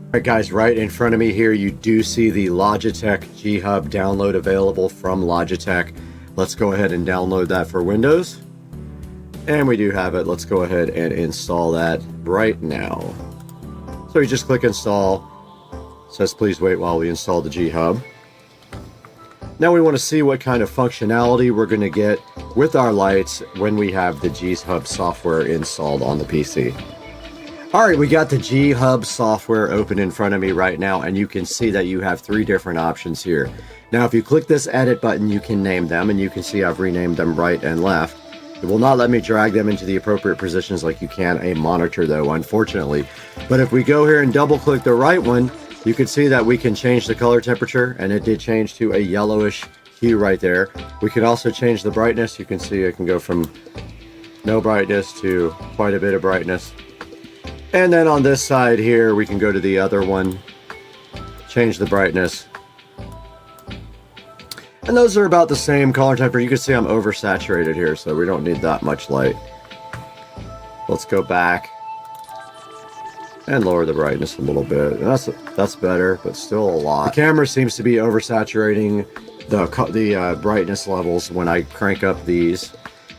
All right, guys, right in front of me here, you do see the Logitech G-Hub download available from Logitech. Let's go ahead and download that for Windows. And we do have it. Let's go ahead and install that right now. So you just click install. It says please wait while we install the G-Hub. Now we want to see what kind of functionality we're going to get with our lights when we have the G-Hub software installed on the PC. Alright, we got the G-Hub software open in front of me right now, and you can see that you have 3 different options here. Now if you click this edit button, you can name them, and you can see I've renamed them right and left. It will not let me drag them into the appropriate positions like you can a monitor though, unfortunately. But if we go here and double click the right one, you can see that we can change the color temperature, and it did change to a yellowish hue right there. We can also change the brightness. You can see it can go from no brightness to quite a bit of brightness. And then on this side here, we can go to the other one, change the brightness. And those are about the same color temperature. You can see I'm oversaturated here, so we don't need that much light. Let's go back and lower the brightness a little bit. That's better, but still a lot. The camera seems to be oversaturating the brightness levels when I crank up these.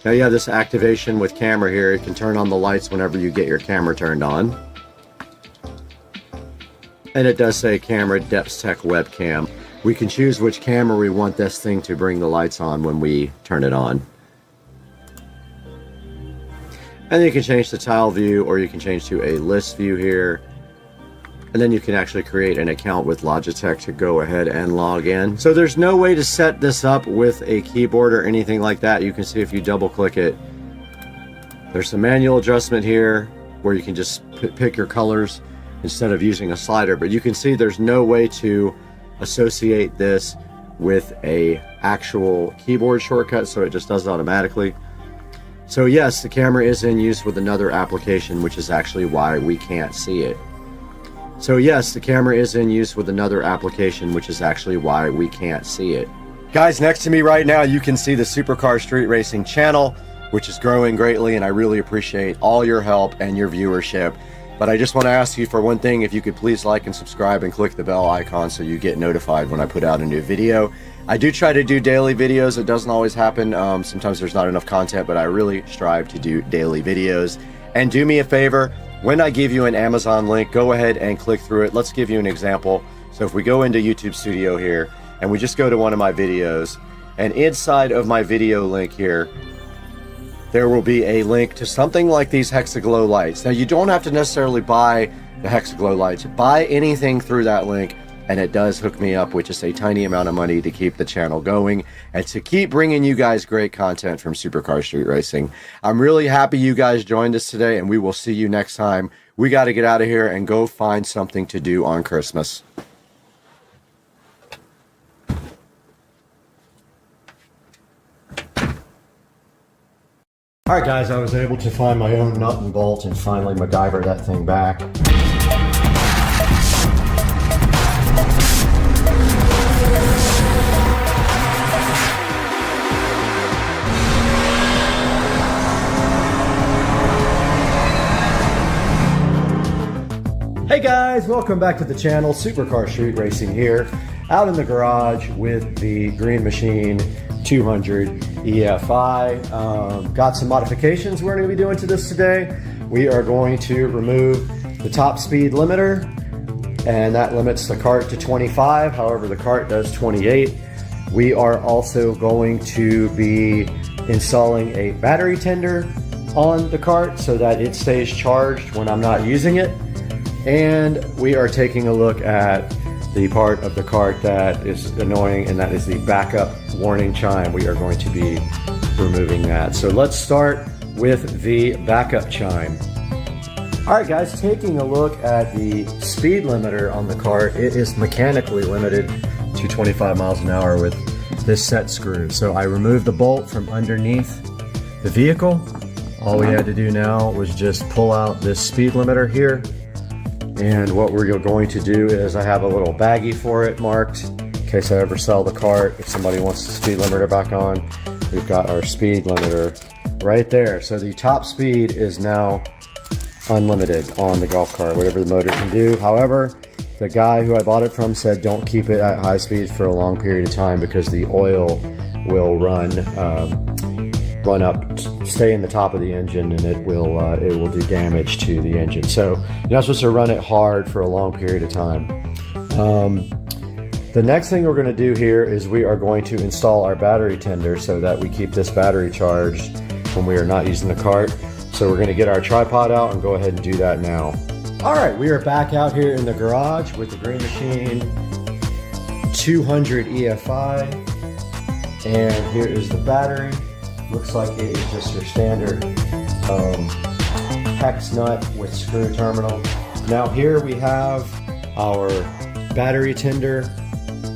Now you have this activation with camera here. You can turn on the lights whenever you get your camera turned on. And it does say camera depth tech webcam. We can choose which camera we want this thing to bring the lights on when we turn it on. And then you can change the tile view, or you can change to a list view here. And then you can actually create an account with Logitech to go ahead and log in. So there's no way to set this up with a keyboard or anything like that. You can see if you double click it, there's some manual adjustment here where you can just pick your colors instead of using a slider. But you can see there's no way to associate this with a actual keyboard shortcut, so it just does it automatically. So yes, the camera is in use with another application, which is actually why we can't see it. So yes, the camera is in use with another application, which is actually why we can't see it. Guys, next to me right now, you can see the Supercar Street Racing channel. which is growing greatly, and I really appreciate all your help and your viewership. But I just want to ask you for one thing, if you could please like and subscribe and click the bell icon so you get notified when I put out a new video. I do try to do daily videos. It doesn't always happen. Sometimes there's not enough content, but I really strive to do daily videos. And do me a favor, when I give you an Amazon link, go ahead and click through it. Let's give you an example. So if we go into YouTube Studio here, and we just go to one of my videos, and inside of my video link here, there will be a link to something like these Hexaglow lights. Now, you don't have to necessarily buy the Hexaglow lights. Buy anything through that link, and it does hook me up with just a tiny amount of money to keep the channel going and to keep bringing you guys great content from Supercar Street Racing. I'm really happy you guys joined us today, and we will see you next time. We got to get out of here and go find something to do on Christmas. Alright guys, I was able to find my own nut and bolt and finally MacGyver that thing back. Hey guys, welcome back to the channel. Supercar Street Racing here, out in the garage with the Green Machine 200 EFI. Got some modifications we're going to be doing to this today. We are going to remove the top speed limiter, and that limits the cart to 25. However, the cart does 28. We are also going to be installing a battery tender on the cart so that it stays charged when I'm not using it. And we are taking a look at the part of the cart that is annoying, and that is the backup warning chime. We are going to be removing that. So let's start with the backup chime. Alright guys, taking a look at the speed limiter on the cart, it is mechanically limited to 25 miles an hour with this set screw. So I removed the bolt from underneath the vehicle. All we had to do now was just pull out this speed limiter here. And what we're going to do is I have a little baggie for it marked in case I ever sell the cart. If somebody wants the speed limiter back on, we've got our speed limiter right there. So the top speed is now unlimited on the golf cart, whatever the motor can do. However, the guy who I bought it from said don't keep it at high speed for a long period of time because the oil will run up, stay in the top of the engine, and it will do damage to the engine. So you're not supposed to run it hard for a long period of time. The next thing we're going to do here is we are going to install our battery tender so that we keep this battery charged when we are not using the cart. So we're going to get our tripod out and go ahead and do that now. Alright, we are back out here in the garage with the Green Machine 200 EFI, and here is the battery. Looks like it is just your standard hex nut with screw terminal. Now here we have our battery tender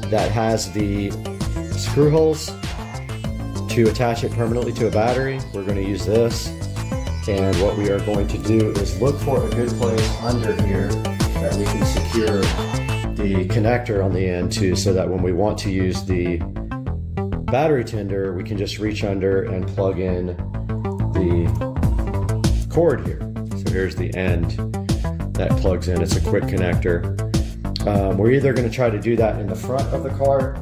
that has the screw holes to attach it permanently to a battery. We're going to use this, and what we are going to do is look for a good place under here that we can secure the connector on the end to, so that when we want to use the battery tender, we can just reach under and plug in the cord here. So here's the end that plugs in. It's a quick connector. We're either going to try to do that in the front of the cart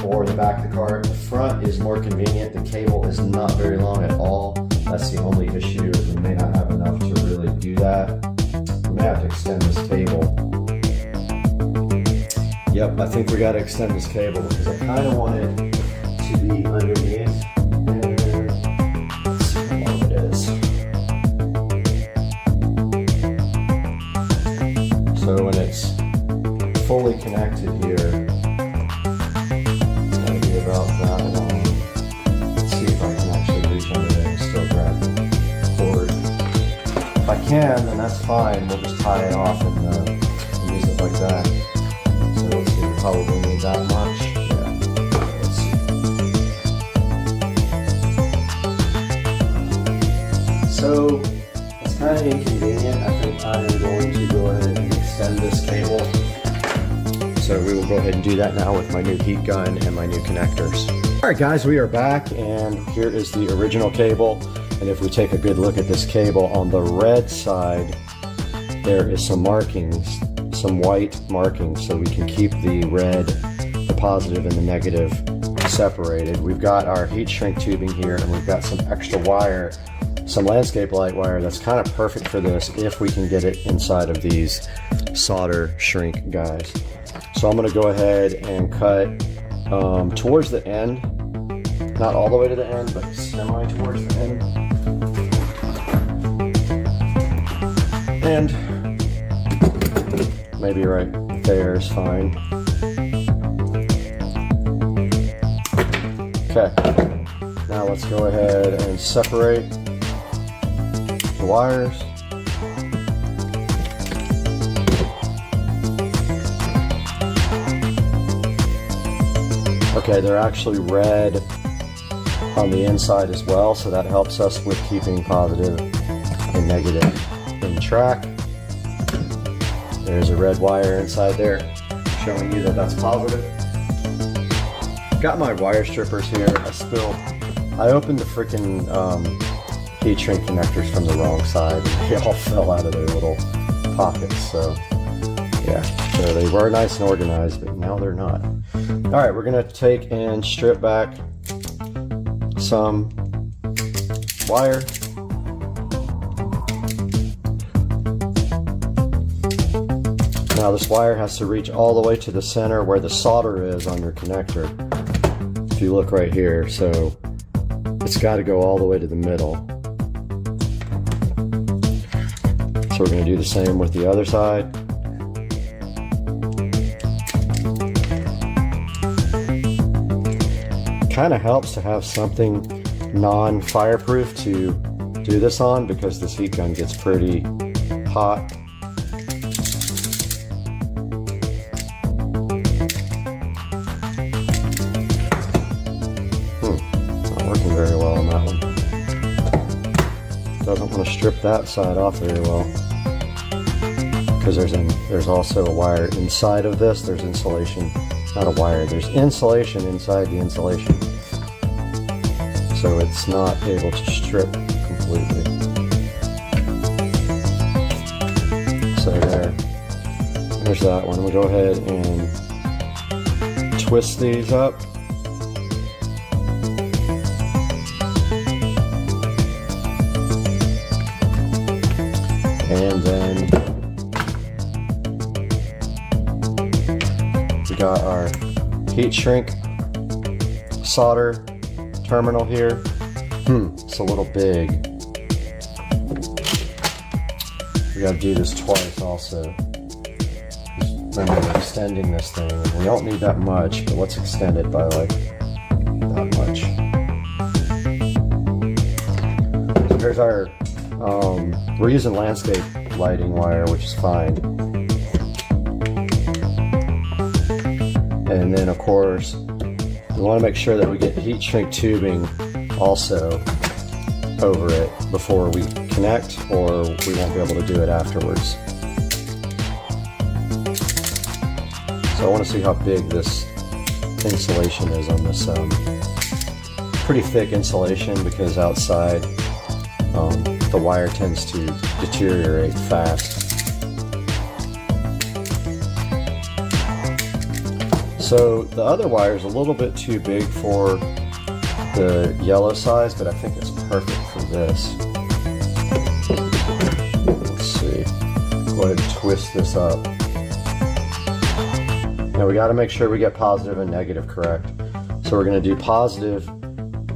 or the back of the cart. The front is more convenient. The cable is not very long at all. That's the only issue. We may not have enough to really do that. We may have to extend this cable. Yep, I think we got to extend this cable because I kind of want it to be underneath. Let's see how long it is. So when it's fully connected here, it's going to be about that long. Let's see if I can actually reach under there and still grab the cord. If I can, then that's fine. We'll just tie it off and use it like that. So let's see, we probably need that much. So it's kind of inconvenient. I think I'm going to go ahead and extend this cable So we will go ahead and do that now with my new heat gun and my new connectors. All right guys, we are back and here is the original cable. And if we take a good look at this cable, on the red side, there is some markings, some white markings, so we can keep the red, the positive and the negative separated. We've got our heat shrink tubing here and we've got some extra wire, some landscape light wire that's kind of perfect for this if we can get it inside of these solder shrink guys. So I'm going to go ahead and cut towards the end, not all the way to the end, but semi towards the end. And maybe right there is fine. Okay, now let's go ahead and separate the wires. Okay, they're actually red on the inside as well, so that helps us with keeping positive and negative in track. There's a red wire inside there showing you that that's positive. Got my wire strippers here. I opened the freaking heat shrink connectors from the wrong side and they all fell out of their little pockets. So yeah, so they were nice and organized, but now they're not. All right, we're gonna take and strip back some wire. Now this wire has to reach all the way to the center where the solder is on your connector. If you look right here, so it's got to go all the way to the middle. So we're going to do the same with the other side. Kind of helps to have something non-fireproof to do this on because this heat gun gets pretty hot. Very well on that one. Doesn't want to strip that side off very well because there's also a wire inside of this. There's insulation, not a wire. There's insulation inside the insulation, so it's not able to strip completely. So there's that one. We'll go ahead and twist these up. And then we got our heat shrink solder terminal here. It's a little big. We got to do this twice also. Remember, we're extending this thing. We don't need that much, but let's extend it by like that much. So here's our we're using landscape lighting wire, which is fine. And then of course, we want to make sure that we get heat shrink tubing also over it before we connect, or we won't be able to do it afterwards. So I want to see how big this insulation is on this pretty thick insulation, because outside the wire tends to deteriorate fast. So the other wire is a little bit too big for the yellow size, but I think it's perfect for this. Let's see. Go ahead and twist this up. Now we got to make sure we get positive and negative correct. So we're going to do positive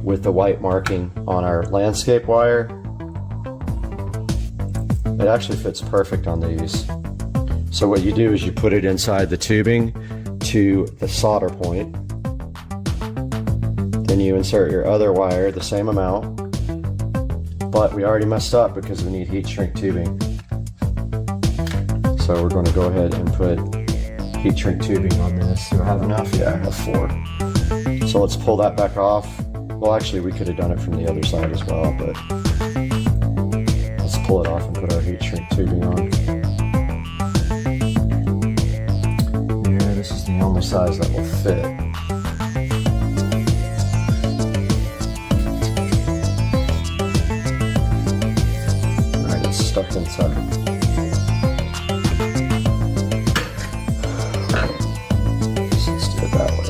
with the white marking on our landscape wire. It actually fits perfect on these. So what you do is you put it inside the tubing to the solder point. Then you insert your other wire, the same amount. But we already messed up because we need heat shrink tubing. So we're going to go ahead and put heat shrink tubing on this. Do I have enough? Yeah, I have 4. So let's pull that back off. Well, actually, we could have done it from the other side as well, but let's pull it off and put our heat shrink tubing on. Yeah, this is the only size that will fit. Alright, it's stuck inside. Let's do it that way.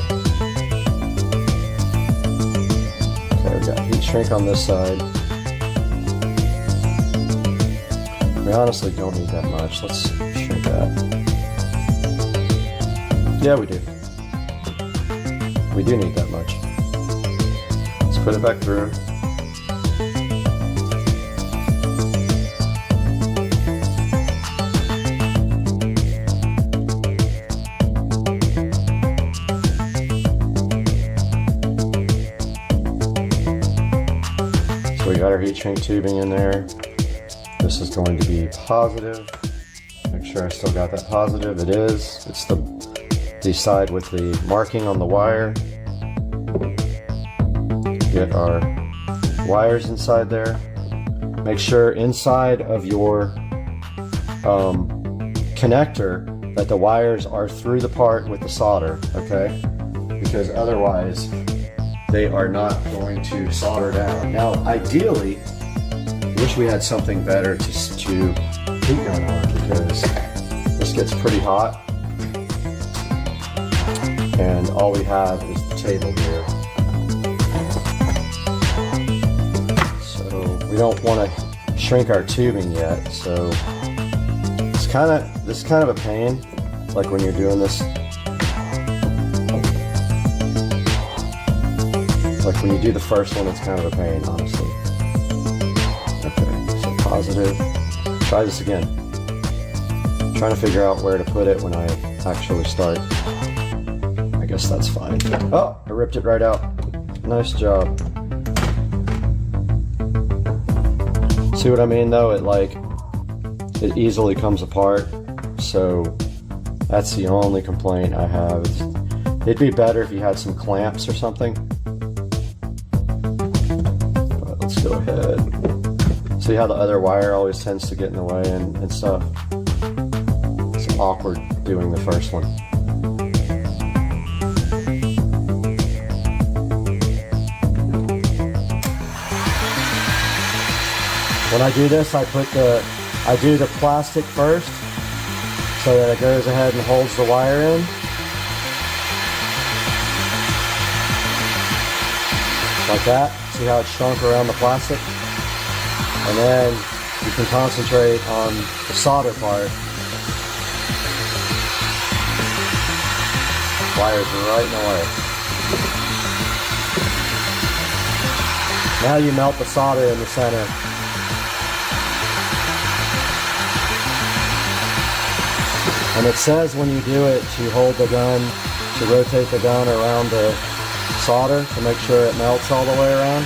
Okay, we've got heat shrink on this side. We honestly don't need that much. Let's shrink that. Yeah, we do. We do need that much. Let's put it back through. So we got our heat shrink tubing in there. This is going to be positive. Make sure I still got that positive. It is. It's the side with the marking on the wire. Get our wires inside there. Make sure inside of your connector that the wires are through the part with the solder, okay? Because otherwise they are not going to solder down. Now, ideally, I wish we had something better to heat gun on, because this gets pretty hot and all we have is the table here. So we don't want to shrink our tubing yet, so this is kind of a pain, like when you're doing this. Like when you do the first one, it's kind of a pain, honestly. Okay, so positive. Try this again. I'm trying to figure out where to put it when I actually start. I guess that's fine. Oh, I ripped it right out. Nice job. See what I mean though? It easily comes apart. So that's the only complaint I have. It'd be better if you had some clamps or something. But let's go ahead. See how the other wire always tends to get in the way and stuff? It's awkward doing the first one. When I do this, I do the plastic first so that it goes ahead and holds the wire in. Like that. See how it shrunk around the plastic? And then you can concentrate on the solder part. Wires are right in the way. Now you melt the solder in the center. And it says when you do it to hold the gun, to rotate the gun around the solder to make sure it melts all the way around.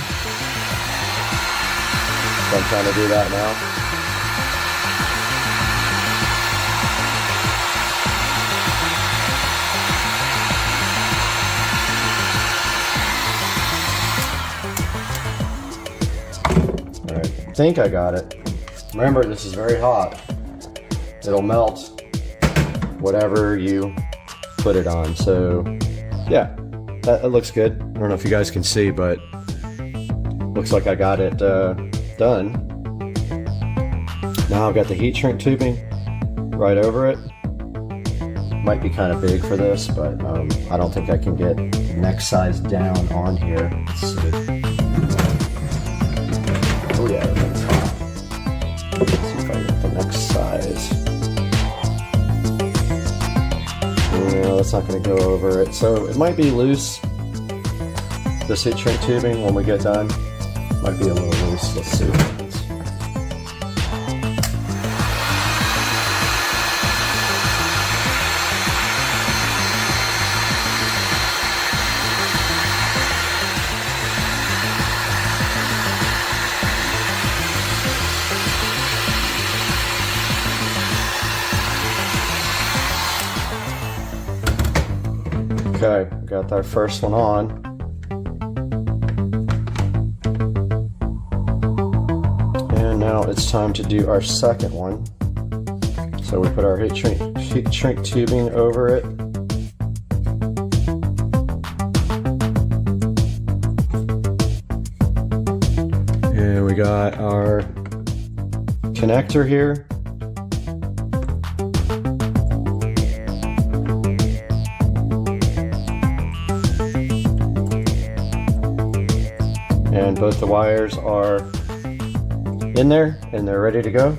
So I'm trying to do that now. Alright, I think I got it. Remember, this is very hot. It'll melt whatever you put it on. So yeah, that looks good. I don't know if you guys can see, but looks like I got it done. Now I've got the heat shrink tubing right over it. Might be kind of big for this, but I don't think I can get neck size down on here. Let's see. Oh yeah, that's hot. Let's see if I get the neck size. No, that's not going to go over it. So it might be loose. This heat shrink tubing, when we get done, might be a little loose. Let's see. Okay, got our first one on. And now it's time to do our second one. So we put our heat shrink tubing over it. got our connector here. And both the wires are in there and they're ready to go.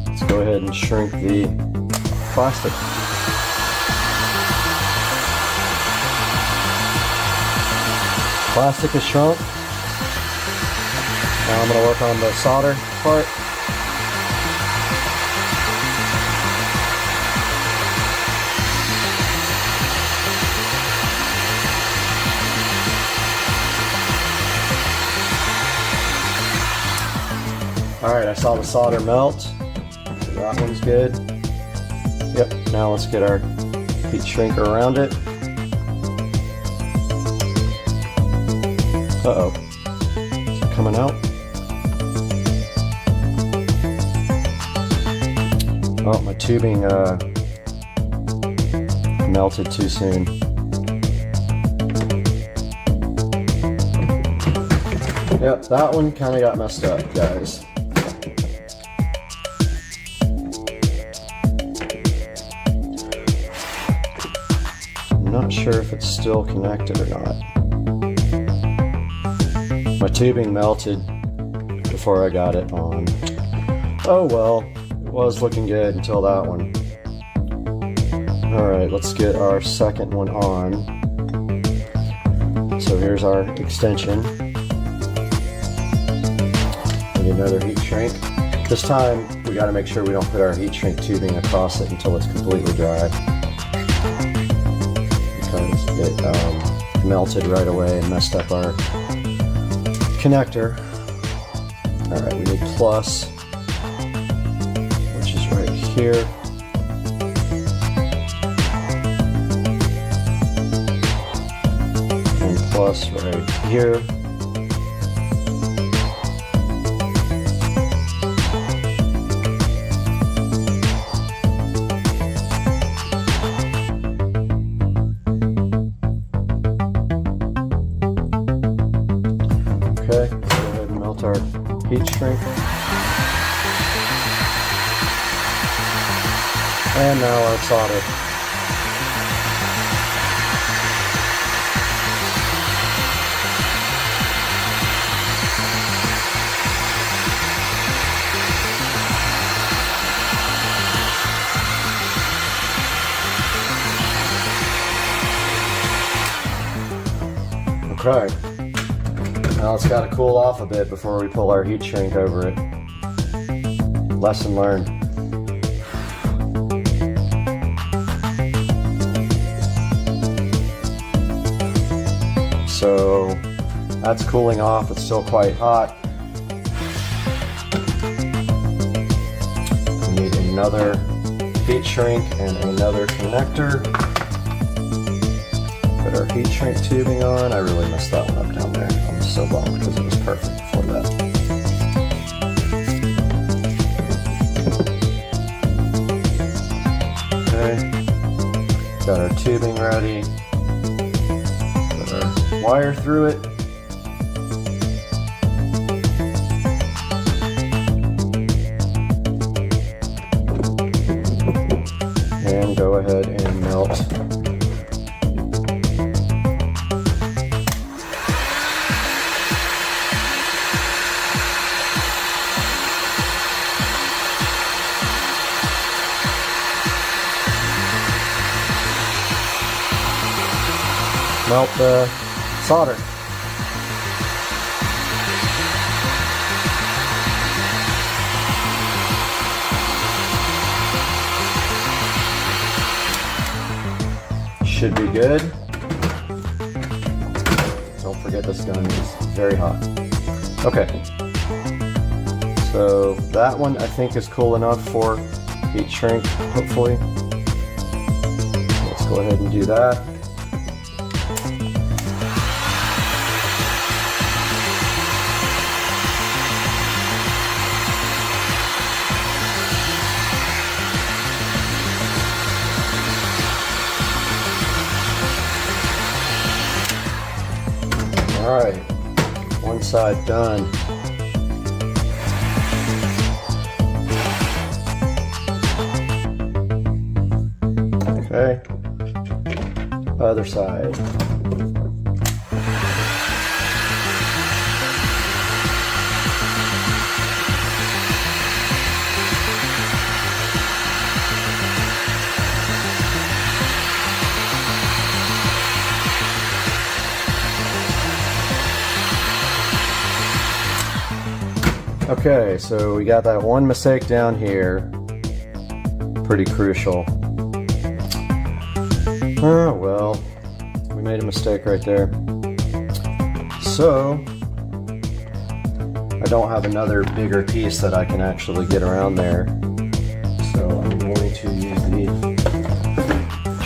Let's go ahead and shrink the plastic. Plastic is shrunk. Now I'm going to work on the solder part. Alright, I saw the solder melt. So that one's good. Yep, now let's get our heat shrinker around it. Uh-oh. Is it coming out? Oh, my tubing melted too soon. Yep, that one kind of got messed up, guys. I'm not sure if it's still connected or not. My tubing melted before I got it on. Oh well, it was looking good until that one. Alright, let's get our second one on. So here's our extension. We need another heat shrink. This time we got to make sure we don't put our heat shrink tubing across it until it's completely dry. Because it melted right away and messed up our connector. Alright, we need plus, which is right here. And plus right here. Okay, let's go ahead and melt our heat shrink. And now our solder. Okay. Now it's got to cool off a bit before we pull our heat shrink over it. Lesson learned. So that's cooling off. It's still quite hot. We need another heat shrink and another connector. Put our heat shrink tubing on. I really messed that one up down there. I'm so bummed because it was perfect before that. Okay. Got our tubing ready. Put our wire through it. And go ahead and melt . Melt the solder. Should be good. Don't forget this gun is very hot. Okay. So that one I think is cool enough for heat shrink, hopefully. Let's go ahead and do that. Alright, one side done. other side. Okay, so we got that one mistake down here. Pretty crucial. Oh, well, we made a mistake right there. So, I don't have another bigger piece that I can actually get around there. So I'm going to use the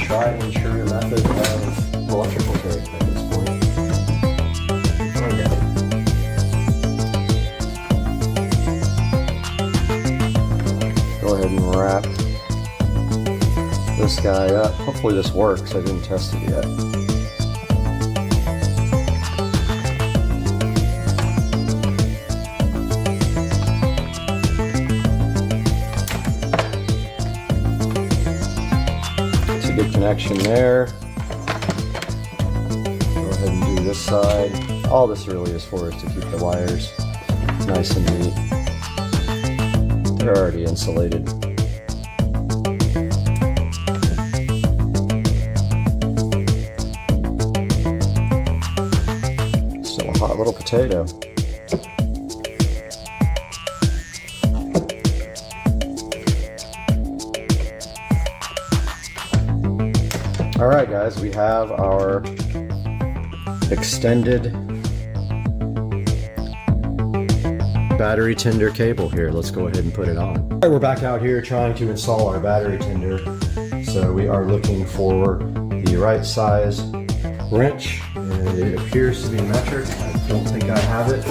tried and true method of electrical tape at this point. Go ahead and wrap this guy up. Hopefully this works. I didn't test it yet. It's a good connection there. Go ahead and do this side. All this really is for is to keep the wires nice and neat. They're already insulated. Still a hot little potato. All right, guys, we have our extended battery tender cable here. Let's go ahead and put it on. All right, we're back out here trying to install our battery tender. So we are looking for the right size wrench, and it appears to be metric. I don't think I have it.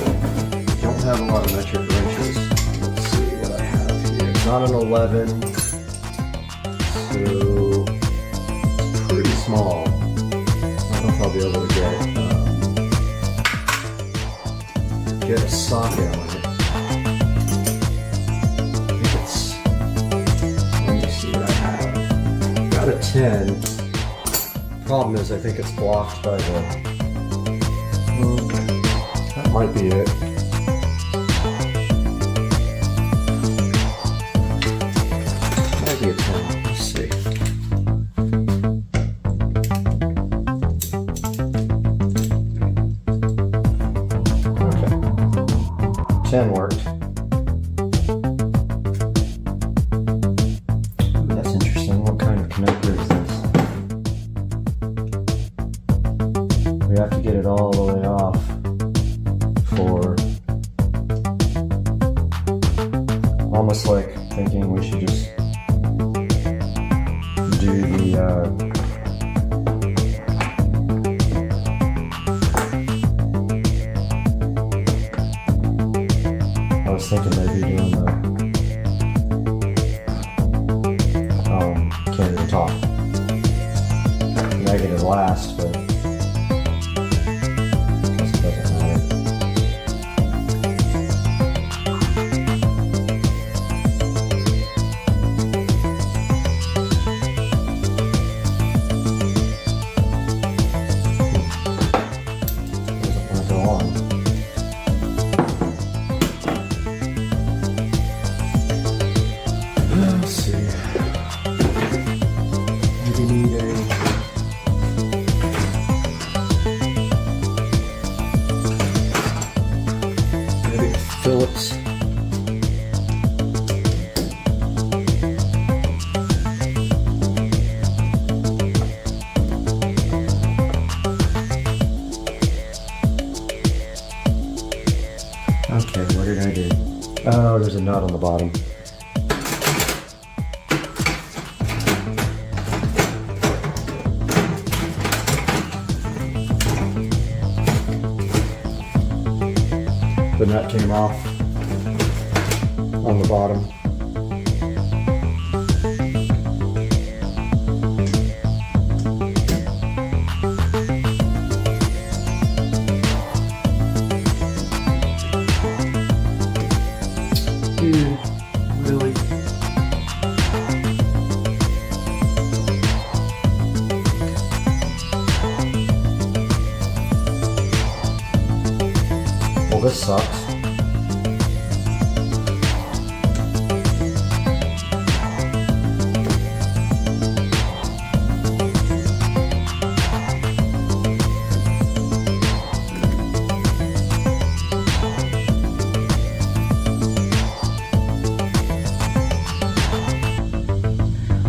Don't have a lot of metric wrenches. Let's see what I have here. It's not an 11, so it's pretty small. I don't know if I'll be able to get a socket on it. Got a 10. Problem is, I think it's blocked by the. That might be it. Might be a 10. Let's see. Okay. 10 worked. We have to get it all the way off for almost like thinking we should just do the I was thinking maybe doing the can't even talk. Negative last, but Phillips. Okay, what did I do? Oh, there's a nut on the bottom. The nut came off on the bottom. Dude, really? this sucks.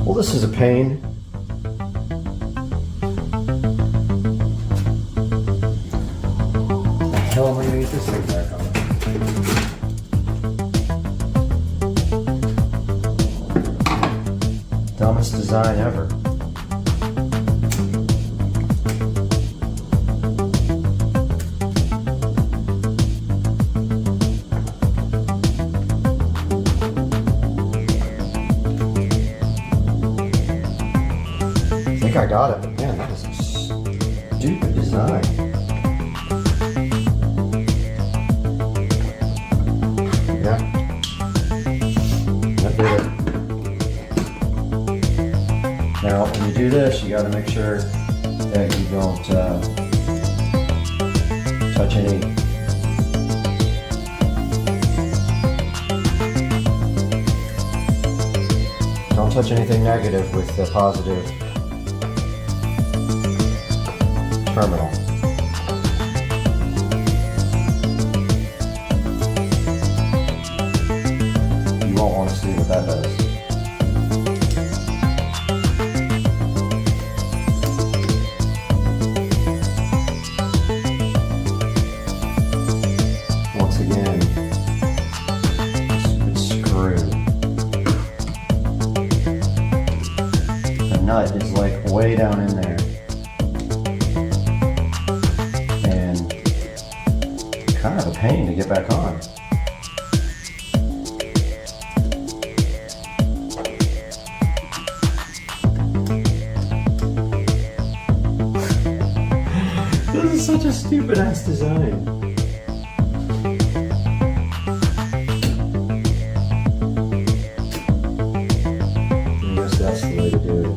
Well, this is a pain. The hell am I gonna get this thing back on? Dumbest design ever. I think I got it, but man, that is a stupid design. Yeah. That did it. Now, when you do this, you gotta make sure that you don't touch any touch anything negative with the positive terminal. You won't want to see what that does. Once again, stupid screw. The nut is like way down in there. Kind of a pain to get back on. This is such a stupid ass design. I guess that's the way to do it.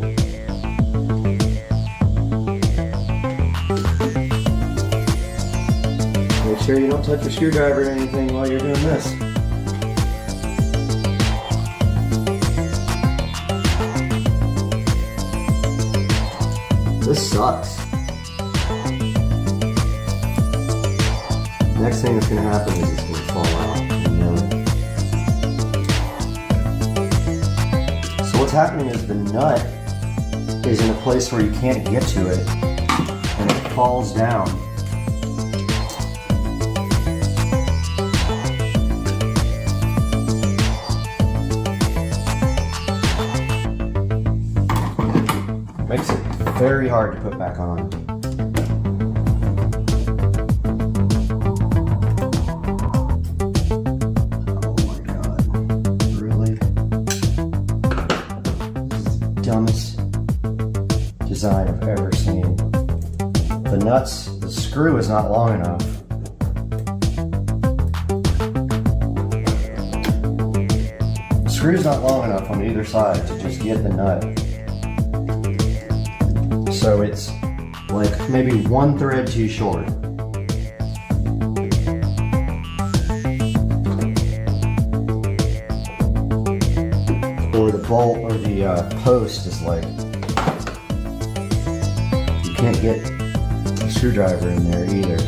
Make sure you don't touch your screwdriver or anything while you're doing this. This sucks. Next thing that's going to happen is it's going to fall out. You know it. So what's happening is the nut is in a place where you can't get to it and it falls down. Makes it very hard to put back on. Oh my god. Really? This is the dumbest design I've ever seen. The nuts, the screw is not long enough. The screw's not long enough on either side to just get the nut. So it's like maybe one thread too short. Or the bolt or the post is like, you can't get a screwdriver in there either.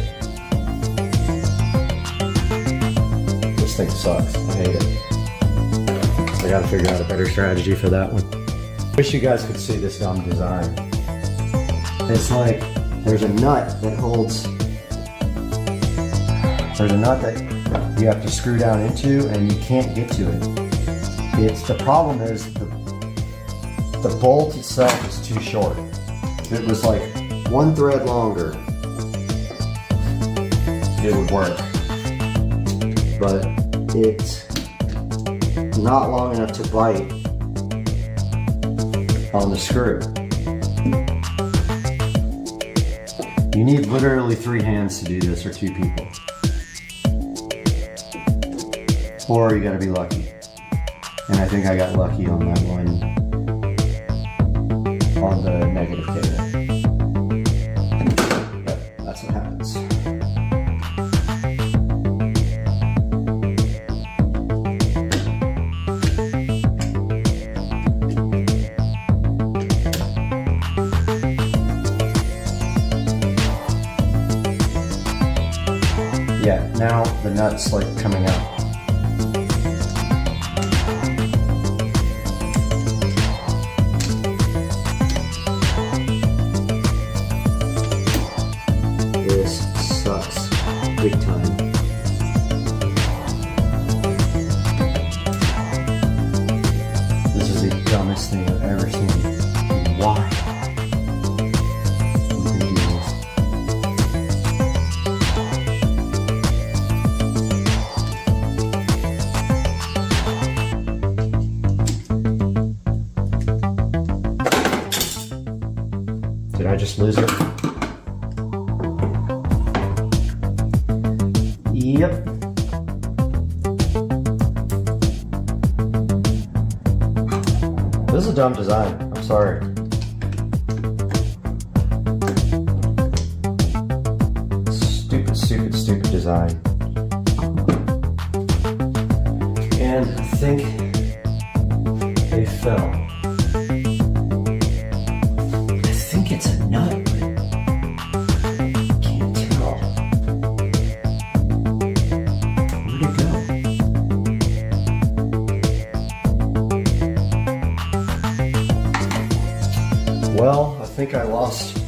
This thing sucks, I hate it. I gotta figure out a better strategy for that one. Wish you guys could see this dumb design. It's like there's a nut that holds, there's a nut that you have to screw down into and you can't get to it. The problem is the bolt itself is too short. If it was like one thread longer, it would work. But it's not long enough to bite on the screw. You need literally 3 hands to do this, or 2 people. Or you gotta be lucky. And I think I got lucky on that one, on the negative cable. But that's what happens. Yeah, now the nut's like coming out. This sucks big time. This is the dumbest thing I've ever seen. Why? would they do this? Did I just lose it? Yep. This is a dumb design. I'm sorry. Stupid design. And I think they fell. I think it's a nut, but I can't tell. Where'd it go? Well, I think I lost it.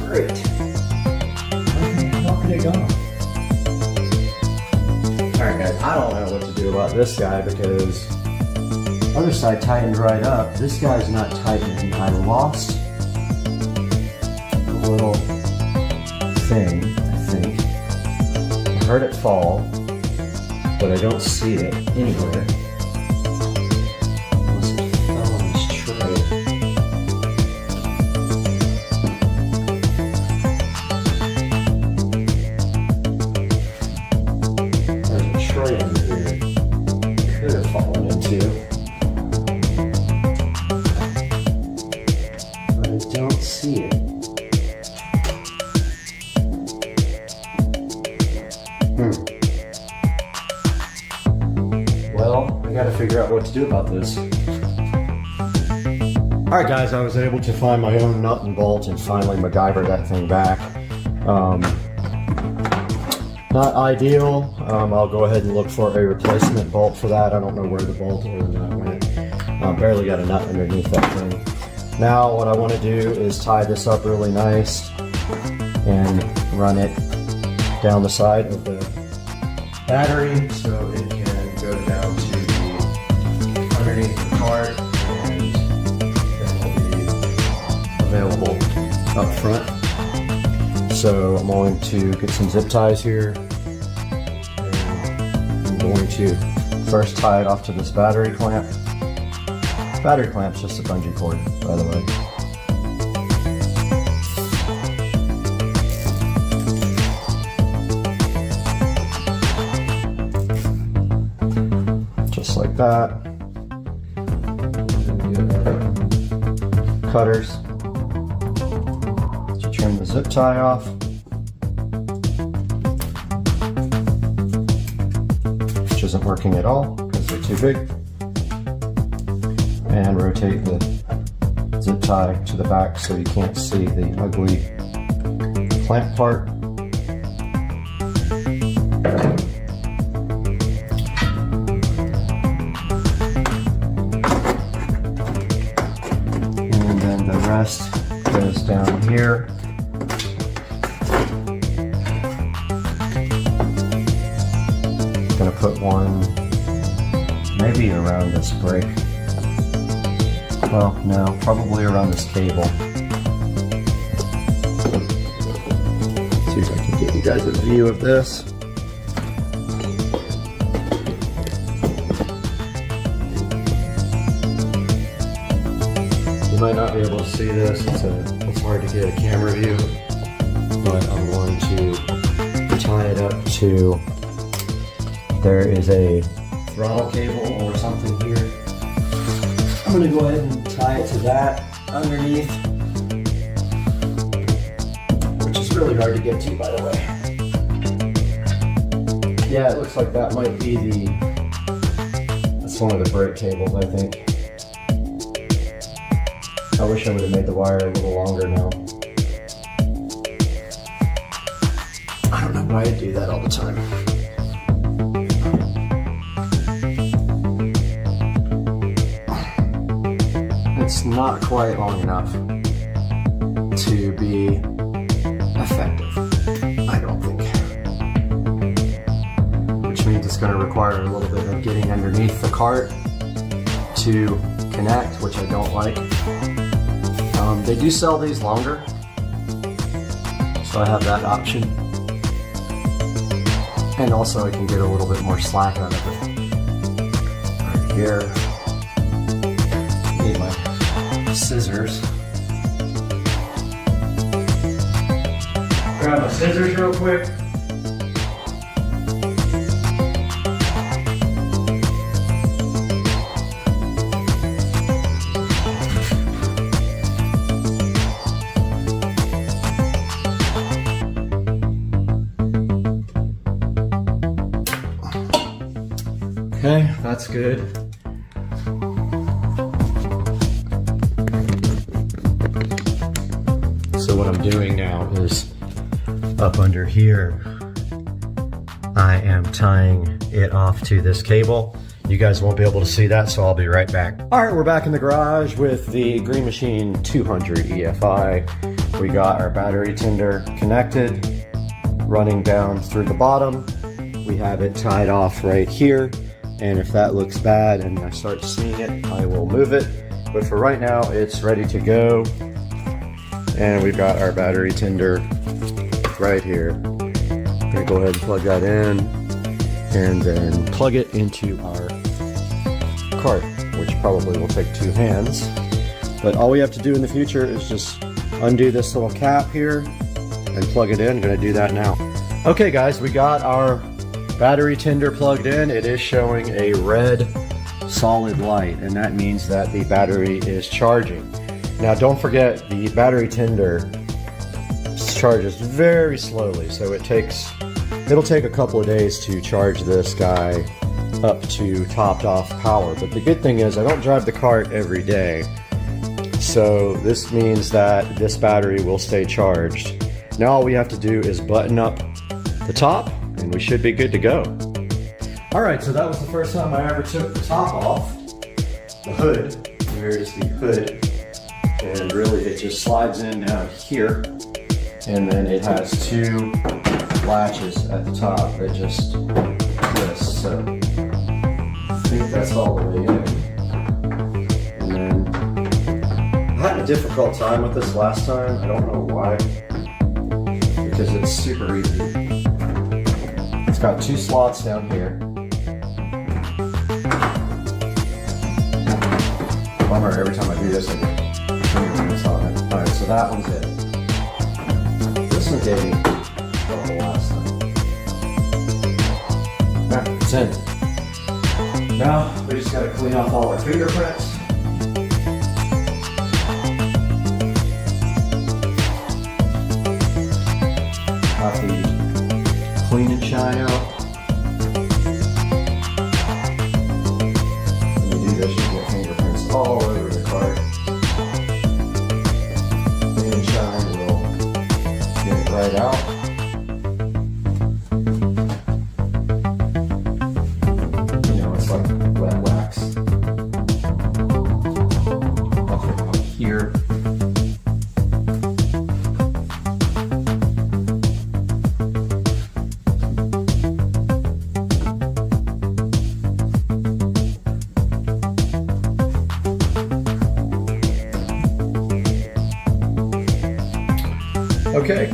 Great. How could it go? Alright guys, I don't know what to do about this guy because other side tightened right up. This guy's not tightening. I lost a little thing, I think. I heard it fall, but I don't see it anywhere. Unless it fell on this tray. Well, I gotta figure out what to do about this. Alright guys, I was able to find my own nut and bolt and finally MacGyver that thing back. Not ideal. I'll go ahead and look for a replacement bolt for that. I don't know where the bolt or the nut went. Barely got a nut underneath that thing. Now what I want to do is tie this up really nice and run it down the side of the battery so it can go down to the underneath the card and then will be available up front. So I'm going to get some zip ties here and I'm going to first tie it off to this battery clamp. Battery clamp's just a bungee cord, by the way. Just like that. Cutters to trim the zip tie off. Which isn't working at all because they're too big. And rotate the zip tie to the back so you can't see the ugly clamp part. And then the rest goes down here. I'm gonna put one maybe around this break. Well, no, probably around this cable. See if I can get you guys a view of this. You might not be able to see this, it's hard to get a camera view, but I'm going to tie it up to, there is a throttle cable or something here. I'm going to go ahead and tie it to that underneath, which is really hard to get to, by the way. Yeah, it looks like that might be that's one of the brake cables, I think. I wish I would have made the wire a little longer now. don't know why I do that all the time. It's not quite long enough to be effective, I don't think. Which means it's going to require a little bit of getting underneath the cart to connect, which I don't like. They do sell these longer, so I have that option. And also I can get a little bit more slack out of it. Right here. Need my scissors. Grab my scissors real quick. Okay, that's good. So what I'm doing now is up under here, I am tying it off to this cable. You guys won't be able to see that, so I'll be right back. All right, we're back in the garage with the Green Machine 200 EFI. We got our battery tender connected, running down through the bottom. We have it tied off right here. And if that looks bad and I start seeing it, I will move it. But for right now, it's ready to go. And we've got our battery tender right here. I'm gonna go ahead and plug that in and then plug it into our cart, which probably will take 2 hands. But all we have to do in the future is just undo this little cap here and plug it in. I'm gonna do that now. Okay guys, we got our battery tender plugged in. It is showing a red solid light, and that means that the battery is charging. Now don't forget, the battery tender charges very slowly, so it'll take a couple of days to charge this guy up to topped off power. But the good thing is I don't drive the cart every day, so this means that this battery will stay charged. Now all we have to do is button up the top and we should be good to go. All right, so that was the first time I ever took the top off, the hood. Here is the hood, and really it just slides in down here, and then it has 2 latches at the top that just twist. So I think that's all the way in. And then I had a difficult time with this last time. I don't know why, because it's super easy. It's got 2 slots down here. Bummer, every time I do this I get fingerprints on it. Alright, so that one's it. This one gave me trouble last time. Alright, it's in. Now, we just gotta clean off all our fingerprints. Got the clean and shine out. When you do this, you get fingerprints all over the cart. Clean and shine will get it right out. You know, it's like wet wax. Up here. Okay,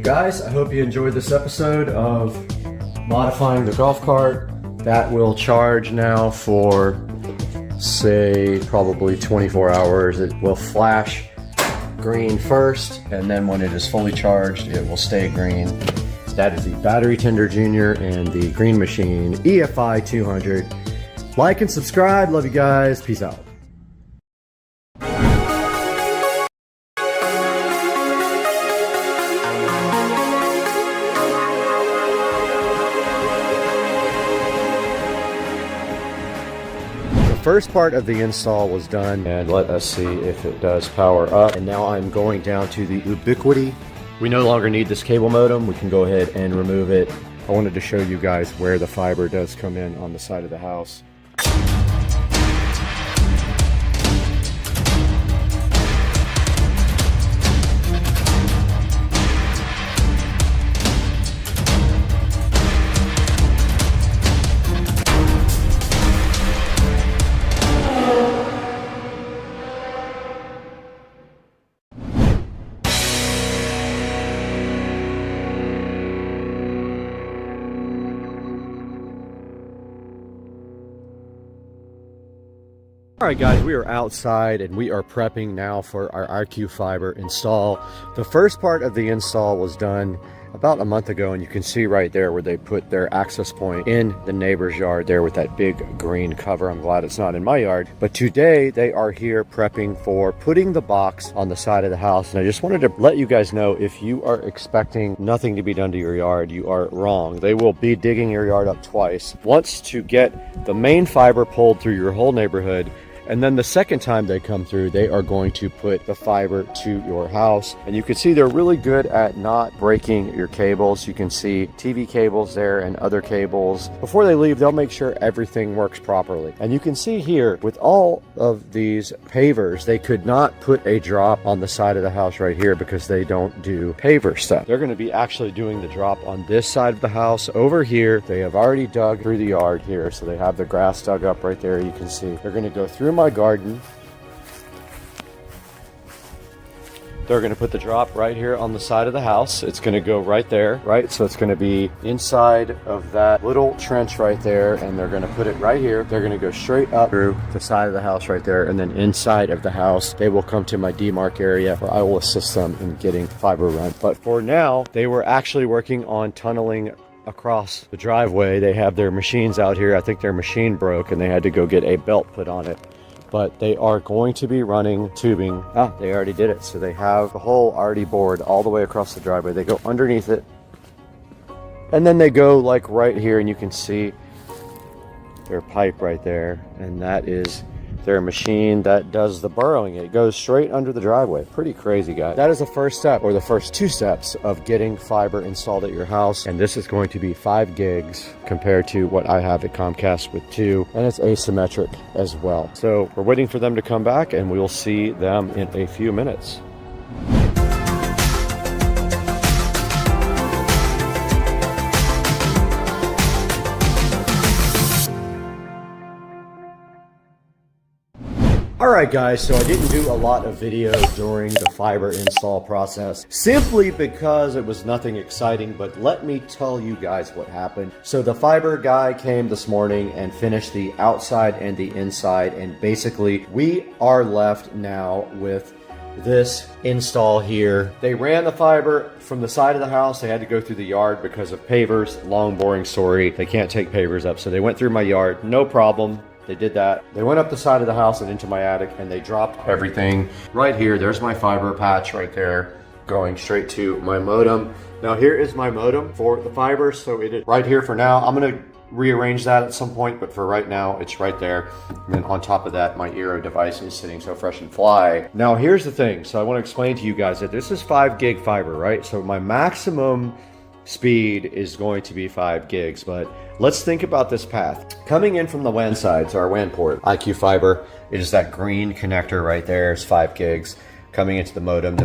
guys, I hope you enjoyed this episode of modifying the golf cart. That will charge now for, say, probably 24 hours. It will flash green first, and then when it is fully charged, it will stay green. That is the Battery Tender Junior and the Green Machine EFI 200. Like and subscribe. Love you guys. Peace out. First part of the install was done, and let us see if it does power up. And now I'm going down to the Ubiquiti We no longer need this cable modem. We can go ahead and remove it. I wanted to show you guys where the fiber does come in on the side of the house. Alright guys, we are outside and we are prepping now for our IQ Fiber install. The first part of the install was done about a month ago, and you can see right there where they put their access point in the neighbor's yard there with that big green cover. I'm glad it's not in my yard. But today they are here prepping for putting the box on the side of the house. And I just wanted to let you guys know, if you are expecting nothing to be done to your yard, you are wrong. They will be digging your yard up twice. Once to get the main fiber pulled through your whole neighborhood, and then the second time they come through, they are going to put the fiber to your house. And you can see they're really good at not breaking your cables. You can see TV cables there and other cables. Before they leave, they'll make sure everything works properly. And you can see here, with all of these pavers, they could not put a drop on the side of the house right here because they don't do paver stuff. They're going to be actually doing the drop on this side of the house over here. They have already dug through the yard here, so they have the grass dug up right there. You can see they're going to go through my garden. They're going to put the drop right here on the side of the house. It's going to go right there, right? So it's going to be inside of that little trench right there, and they're going to put it right here. They're going to go straight up through the side of the house right there, and then inside of the house, they will come to my demarc area where I will assist them in getting fiber run. But for now, they were actually working on tunneling across the driveway. They have their machines out here. I think their machine broke, and they had to go get a belt put on it. But they are going to be running tubing. They already did it. So they have the hole already bored all the way across the driveway. They go underneath it, and then they go like right here, and you can see their pipe right there, and that is their machine that does the burrowing. It goes straight under the driveway. Pretty crazy, guys. That is the first step, or the first two steps of getting fiber installed at your house. And this is going to be 5 gigs compared to what I have at Comcast with 2, and it's asymmetric as well. So we're waiting for them to come back, and we'll see them in a few minutes. Alright guys, so I didn't do a lot of video during the fiber install process simply because it was nothing exciting, but let me tell you guys what happened. So the fiber guy came this morning and finished the outside and the inside, and basically we are left now with this install here. They ran the fiber from the side of the house. They had to go through the yard because of pavers. Long boring story. They can't take pavers up, so they went through my yard, no problem. They did that. They went up the side of the house and into my attic, and they dropped everything right here. There's my fiber patch right there going straight to my modem. Now here is my modem for the fiber, so it is right here for now. I'm gonna rearrange that at some point, but for right now, it's right there. And then on top of that, my Eero device is sitting so fresh and fly. Now here's the thing. So I want to explain to you guys that this is 5 gig fiber, right? So my maximum speed is going to be 5 gigs, but let's think about this path. Coming in from the WAN side, so our WAN port, IQ Fiber, it is that green connector right there, is 5 gigs. Coming into the modem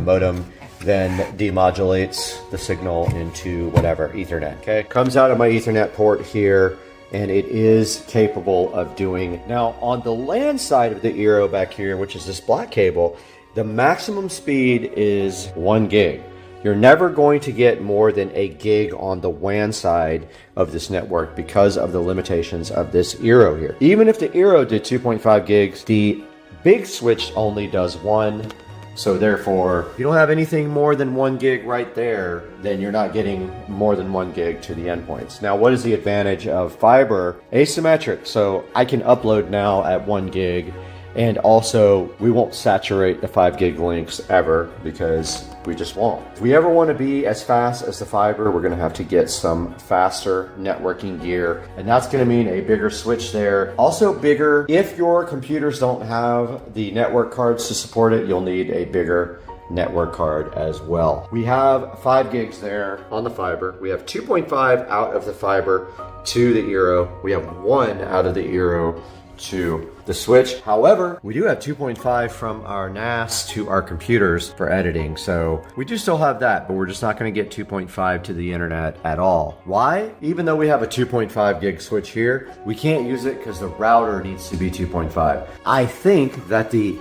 then demodulates the signal into whatever, Ethernet, okay? Comes out of my Ethernet port here, and it is capable of doing. Now, on the LAN side of the Eero back here, which is this black cable, the maximum speed is 1 gig. You're never going to get more than a gig on the WAN side of this network because of the limitations of this Eero here. Even if the Eero did 2.5 gigs, the big switch only does 1. So therefore, if you don't have anything more than 1 gig right there, then you're not getting more than 1 gig to the endpoints. Now, what is the advantage of fiber? Asymmetric. So I can upload now at 1 gig. And also, we won't saturate the 5 gig links ever because we just won't. If we ever want to be as fast as the fiber, we're going to have to get some faster networking gear. And that's going to mean a bigger switch there. Also bigger, if your computers don't have the network cards to support it, you'll need a bigger network card as well. We have 5 gigs there on the fiber. We have 2.5 out of the fiber to the Eero. We have 1 out of the Eero to the switch. However, we do have 2.5 from our NAS to our computers for editing. So we do still have that, but we're just not going to get 2.5 to the internet at all. Why? Even though we have a 2.5 gig switch here, we can't use it because the router needs to be 2.5. I think that the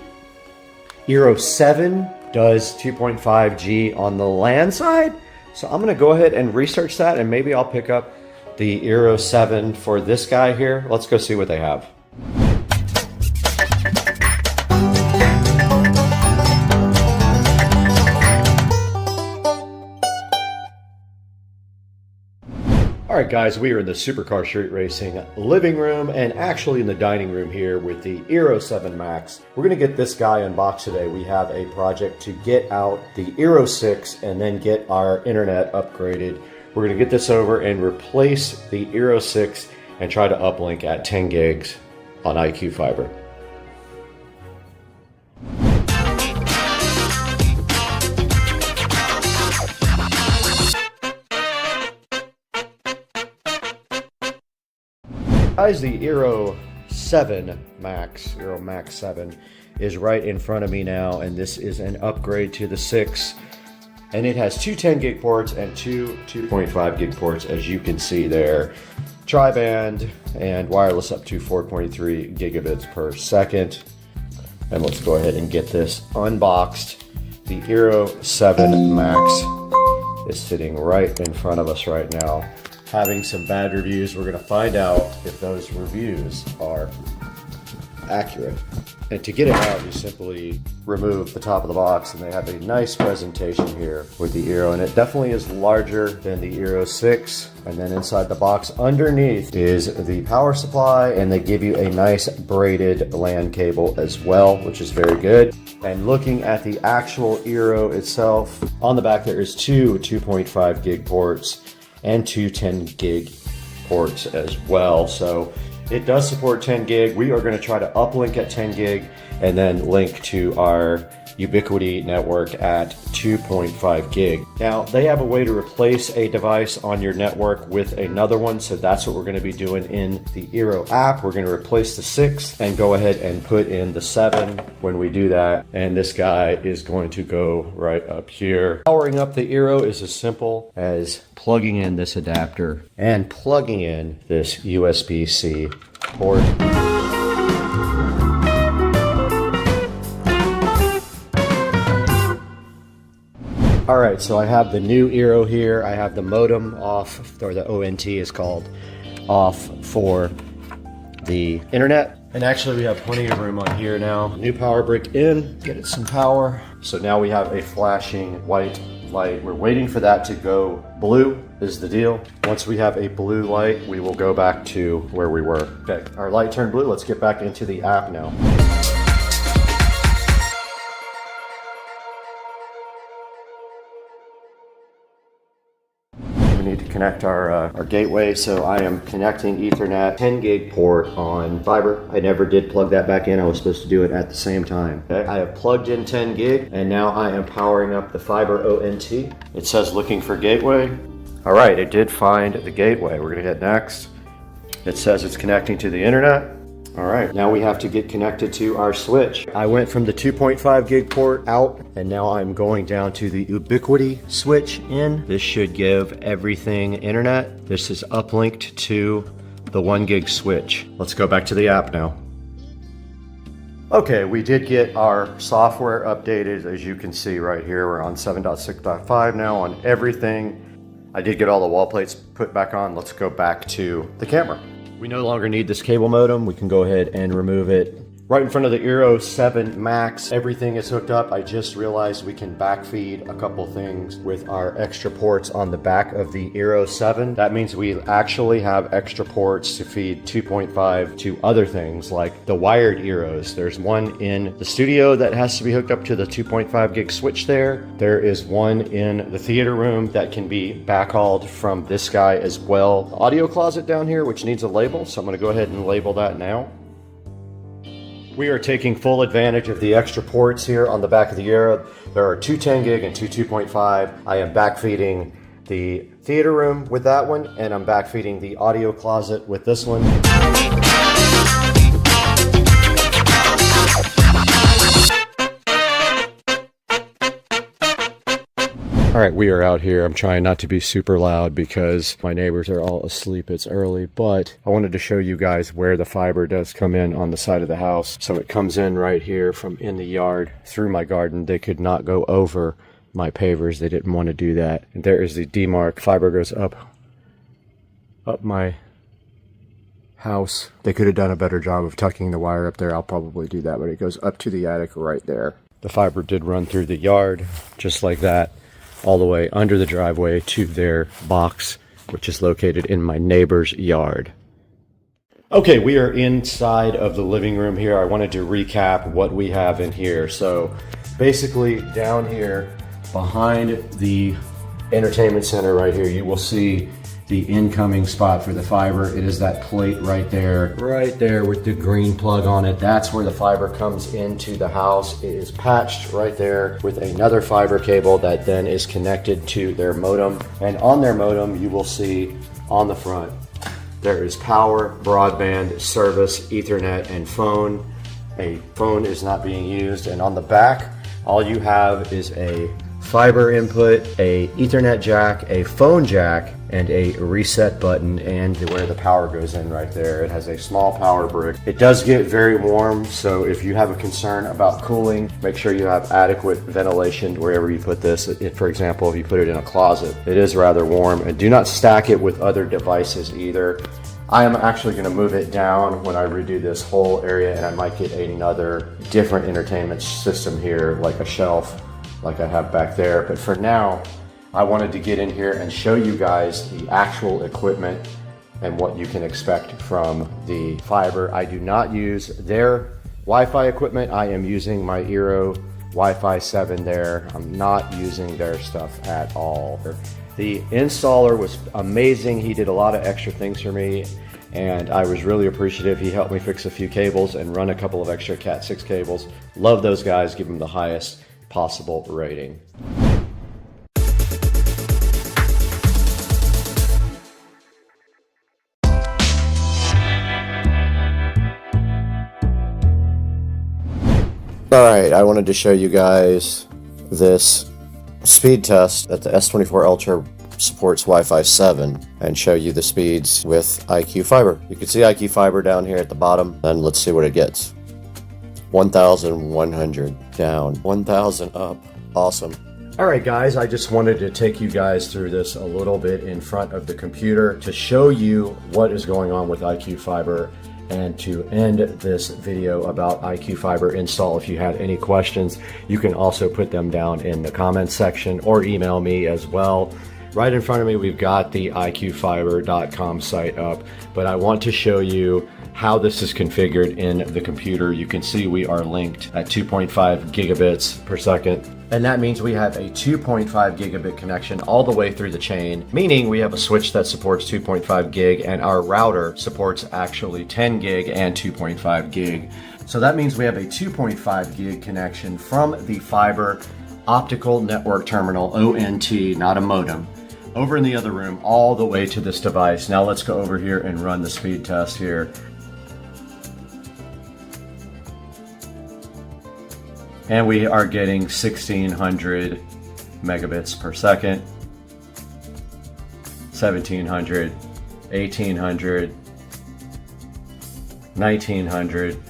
Eero 7 does 2.5G on the LAN side. So I'm going to go ahead and research that, and maybe I'll pick up the Eero 7 for this guy here. Let's go see what they have. Alright guys, we are in the Supercar Street Racing living room and actually in the dining room here with the Eero 7 Max. We're going to get this guy unboxed today. We have a project to get out the Eero 6 and then get our internet upgraded. We're going to get this over and replace the Eero 6 and try to uplink at 10 gigs on IQ Fiber. Guys, the Eero 7 Max, Eero Max 7 is right in front of me now, and this is an upgrade to the 6. And it has 2 10 gig ports and 2 2.5 gig ports, as you can see there. Tri-band and wireless up to 4.3 gigabits per second. And let's go ahead and get this unboxed. The Eero 7 Max is sitting right in front of us right now, having some bad reviews. We're going to find out if those reviews are accurate. And to get it out, you simply remove the top of the box, and they have a nice presentation here with the Eero, and it definitely is larger than the Eero 6. And then inside the box underneath is the power supply, and they give you a nice braided LAN cable as well, which is very good. And looking at the actual Eero itself, on the back there is 2 2.5 gig ports and 2 10 gig ports as well. So it does support 10 gig. We are going to try to uplink at 10 gig and then link to our Ubiquity network at 2.5 gig. Now, they have a way to replace a device on your network with another one, so that's what we're going to be doing in the Eero app. We're going to replace the 6 and go ahead and put in the 7 when we do that, and this guy is going to go right up here. Powering up the Eero is as simple as plugging in this adapter and plugging in this USB-C port. Alright, so I have the new Eero here. I have the modem off, or the ONT is called, off for the internet. And actually we have plenty of room on here now. New power brick in, get it some power. So now we have a flashing white light. We're waiting for that to go blue is the deal. Once we have a blue light, we will go back to where we were. Okay, our light turned blue. Let's get back into the app now. We need to connect our gateway, so I am connecting Ethernet 10 gig port on fiber. I never did plug that back in. I was supposed to do it at the same time. Okay. I have plugged in 10 gig, and now I am powering up the fiber ONT. It says looking for gateway. All right, it did find the gateway. We're gonna hit next. It says it's connecting to the internet. All right, now we have to get connected to our switch. I went from the 2.5 gig port out, and now I'm going down to the Ubiquity switch in. This should give everything internet. This is uplinked to the 1 gig switch. Let's go back to the app now. Okay, we did get our software updated. As you can see right here, we're on 7.6.5 now on everything. I did get all the wall plates put back on. Let's go back to the camera. We no longer need this cable modem. We can go ahead and remove it. Right in front of the Eero 7 Max, everything is hooked up. I just realized we can backfeed a couple things with our extra ports on the back of the Eero 7. That means we actually have extra ports to feed 2.5 to other things like the wired Eeros. There's one in the studio that has to be hooked up to the 2.5 gig switch there. There is one in the theater room that can be backhauled from this guy as well. The audio closet down here, which needs a label, so I'm going to go ahead and label that now. We are taking full advantage of the extra ports here on the back of the Euro. There are two 10 gig and two 2.5. I am backfeeding the theater room with that one, and I'm backfeeding the audio closet with this one. All right, we are out here. I'm trying not to be super loud because my neighbors are all asleep. It's early, but I wanted to show you guys where the fiber does come in on the side of the house. So it comes in right here from in the yard through my garden. They could not go over my pavers. They didn't want to do that. And there is the demarc. Fiber goes up my house. They could have done a better job of tucking the wire up there. I'll probably do that, but it goes up to the attic right there. The fiber did run through the yard just like that, all the way under the driveway to their box, which is located in my neighbor's yard. Okay, we are inside of the living room here. I wanted to recap what we have in here. So basically down here behind the entertainment center right here, you will see the incoming spot for the fiber. It is that plate right there with the green plug on it. That's where the fiber comes into the house. It is patched right there with another fiber cable that then is connected to their modem. And on their modem, you will see on the front, there is power, broadband, service, Ethernet, and phone. A phone is not being used. And on the back, all you have is a fiber input, a Ethernet jack, a phone jack, and a reset button, and where the power goes in right there. It has a small power brick. It does get very warm, so if you have a concern about cooling, make sure you have adequate ventilation wherever you put this. For example, if you put it in a closet, it is rather warm. And do not stack it with other devices either. I am actually going to move it down when I redo this whole area, and I might get another different entertainment system here, like a shelf like I have back there. But for now, I wanted to get in here and show you guys the actual equipment and what you can expect from the fiber. I do not use their Wi-Fi equipment. I am using my Eero Wi-Fi 7 there. I'm not using their stuff at all. The installer was amazing. He did a lot of extra things for me, and I was really appreciative. He helped me fix a few cables and run a couple of extra Cat 6 cables. Love those guys. Give them the highest possible rating. Alright, I wanted to show you guys this speed test that the S24 Ultra supports Wi-Fi 7 and show you the speeds with IQ Fiber. You can see IQ Fiber down here at the bottom, and let's see what it gets. 1,100 down, 1,000 up. Awesome. Alright guys, I just wanted to take you guys through this a little bit in front of the computer to show you what is going on with IQ Fiber, and to end this video about IQ Fiber install. If you had any questions, you can also put them down in the comments section or email me as well. Right in front of me, we've got the iqfiber.com site up, but I want to show you how this is configured in the computer. You can see we are linked at 2.5 gigabits per second. And that means we have a 2.5 gigabit connection all the way through the chain, meaning we have a switch that supports 2.5 gig, and our router supports actually 10 gig and 2.5 gig. So that means we have a 2.5 gig connection from the fiber optical network terminal, ONT, not a modem, over in the other room all the way to this device. Now let's go over here and run the speed test here. And we are getting 1,600 megabits per second, 1,700, 1,800, 1,900,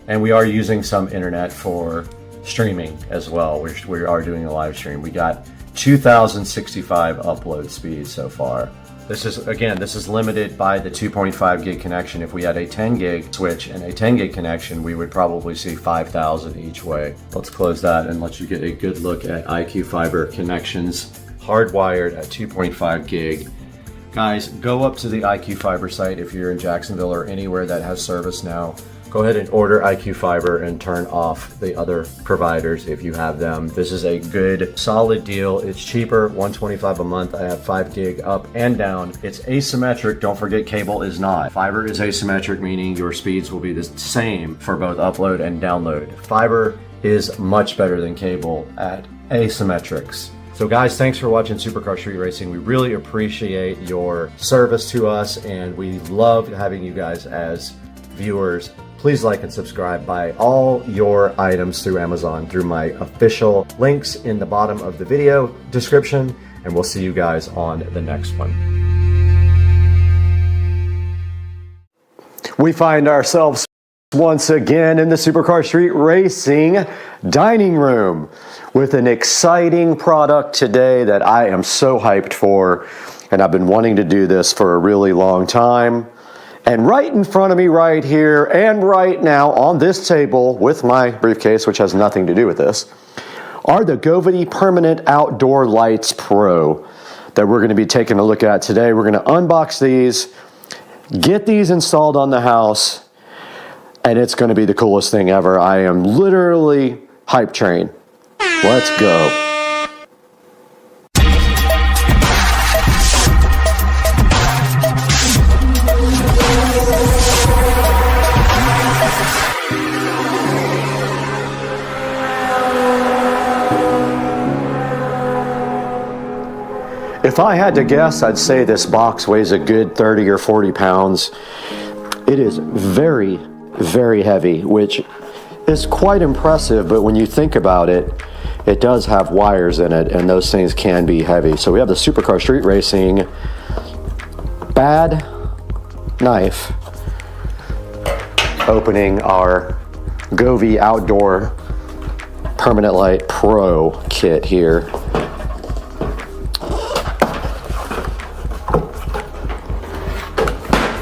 and we are using some internet for streaming as well. We are doing a live stream. We got 2,065 upload speed so far. This is limited by the 2.5 gig connection. If we had a 10 gig switch and a 10 gig connection, we would probably see 5,000 each way. Let's close that and let you get a good look at IQ Fiber connections, hardwired at 2.5 gig. Guys, go up to the IQ Fiber site if you're in Jacksonville or anywhere that has service now. go ahead and order IQ Fiber and turn off the other providers if you have them. This is a good, solid deal. It's cheaper, $125 a month. I have 5 gig up and down. It's asymmetric. Don't forget, cable is not. Fiber is asymmetric, meaning your speeds will be the same for both upload and download. Fiber is much better than cable at asymmetrics. So guys, thanks for watching Supercar Street Racing. We really appreciate your service to us, and we love having you guys as viewers. Please like and subscribe. Buy all your items through Amazon through my official links in the bottom of the video description, and we'll see you guys on the next one. We find ourselves once again in the Supercar Street Racing dining room with an exciting product today that I am so hyped for, and I've been wanting to do this for a really long time. And right in front of me right here and right now on this table with my briefcase, which has nothing to do with this, are the Govity Permanent Outdoor Lights Pro that we're going to be taking a look at today. We're going to unbox these, get these installed on the house, and it's going to be the coolest thing ever. I am literally hype train. Let's go. If I had to guess, I'd say this box weighs a good 30 or 40 pounds. It is very, very heavy, which is quite impressive, but when you think about it, it does have wires in it, and those things can be heavy. So we have the Supercar Street Racing Bad Knife opening our Govy Outdoor Permanent Light Pro kit here.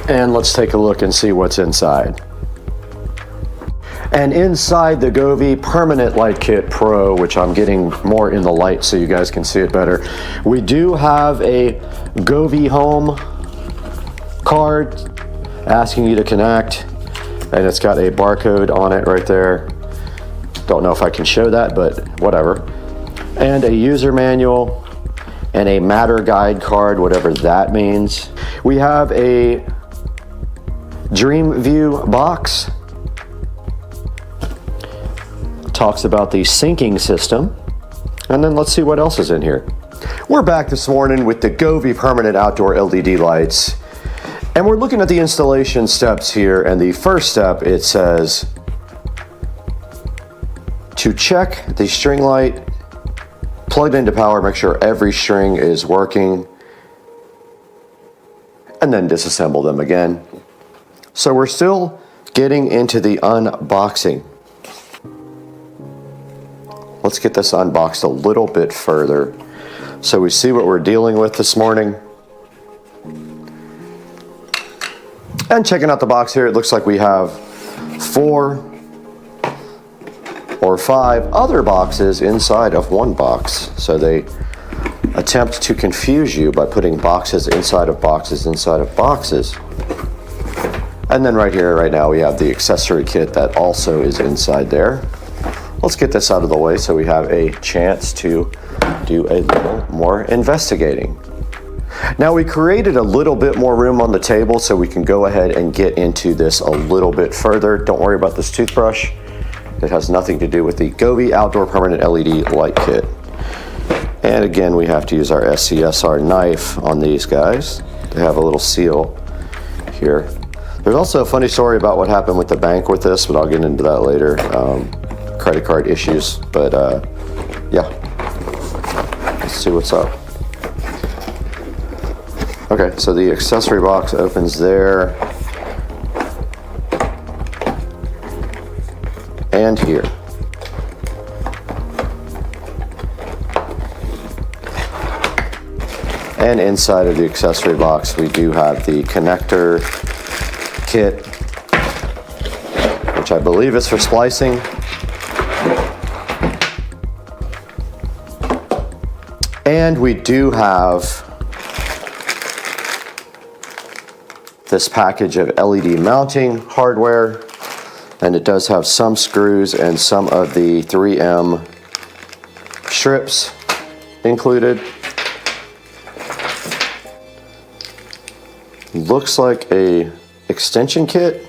And let's take a look and see what's inside. And inside the Govy Permanent Light Kit Pro, which I'm getting more in the light so you guys can see it better, we do have a Govy Home card asking you to connect, and it's got a barcode on it right there. Don't know if I can show that, but whatever. And a user manual and a matter guide card, whatever that means. We have a Dream View box. Talks about the syncing system, and then let's see what else is in here. We're back this morning with the Govy Permanent Outdoor LED lights, and we're looking at the installation steps here. And the first step, it says to check the string light plugged into power, make sure every string is working, and then disassemble them again. So we're still getting into the unboxing. Let's get this unboxed a little bit further so we see what we're dealing with this morning. And checking out the box here, it looks like we have 4 or 5 other boxes inside of one box. So they attempt to confuse you by putting boxes inside of boxes inside of boxes. And then right here, right now, we have the accessory kit that also is inside there. Let's get this out of the way so we have a chance to do a little more investigating. Now, we created a little bit more room on the table so we can go ahead and get into this a little bit further. Don't worry about this toothbrush. It has nothing to do with the Govy Outdoor Permanent LED Light Kit. And again, we have to use our SCSR knife on these guys. They have a little seal here. There's also a funny story about what happened with the bank with this, but I'll get into that later. Credit card issues, but yeah, let's see what's up. Okay, so the accessory box opens there and here. And inside of the accessory box, we do have the connector kit, which I believe is for splicing. And we do have this package of LED mounting hardware. And it does have some screws and some of the 3M strips included. Looks like a extension kit.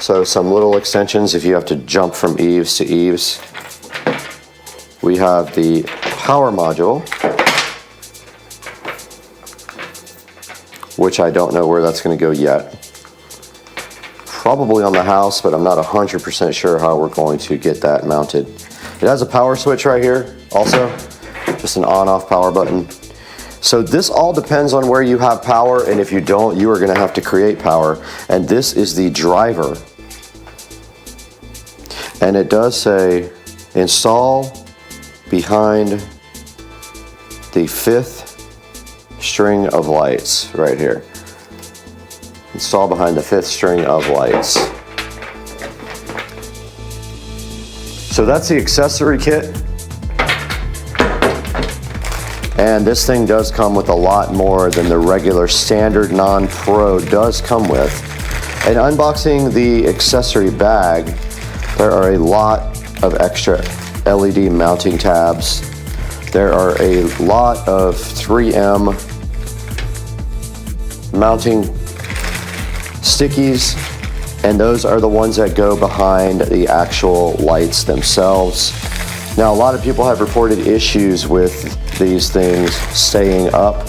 So some little extensions if you have to jump from eaves to eaves. We have the power module, which I don't know where that's going to go yet. Probably on the house, but I'm not 100% sure how we're going to get that mounted. It has a power switch right here also, just an on-off power button. So this all depends on where you have power, and if you don't, you are going to have to create power. And this is the driver. And it does say install behind the 5th string of lights right here. Install behind the 5th string of lights. So that's the accessory kit. And this thing does come with a lot more than the regular standard non-pro does come with. And unboxing the accessory bag, there are a lot of extra LED mounting tabs. There are a lot of 3M mounting stickies, and those are the ones that go behind the actual lights themselves. Now, a lot of people have reported issues with these things staying up.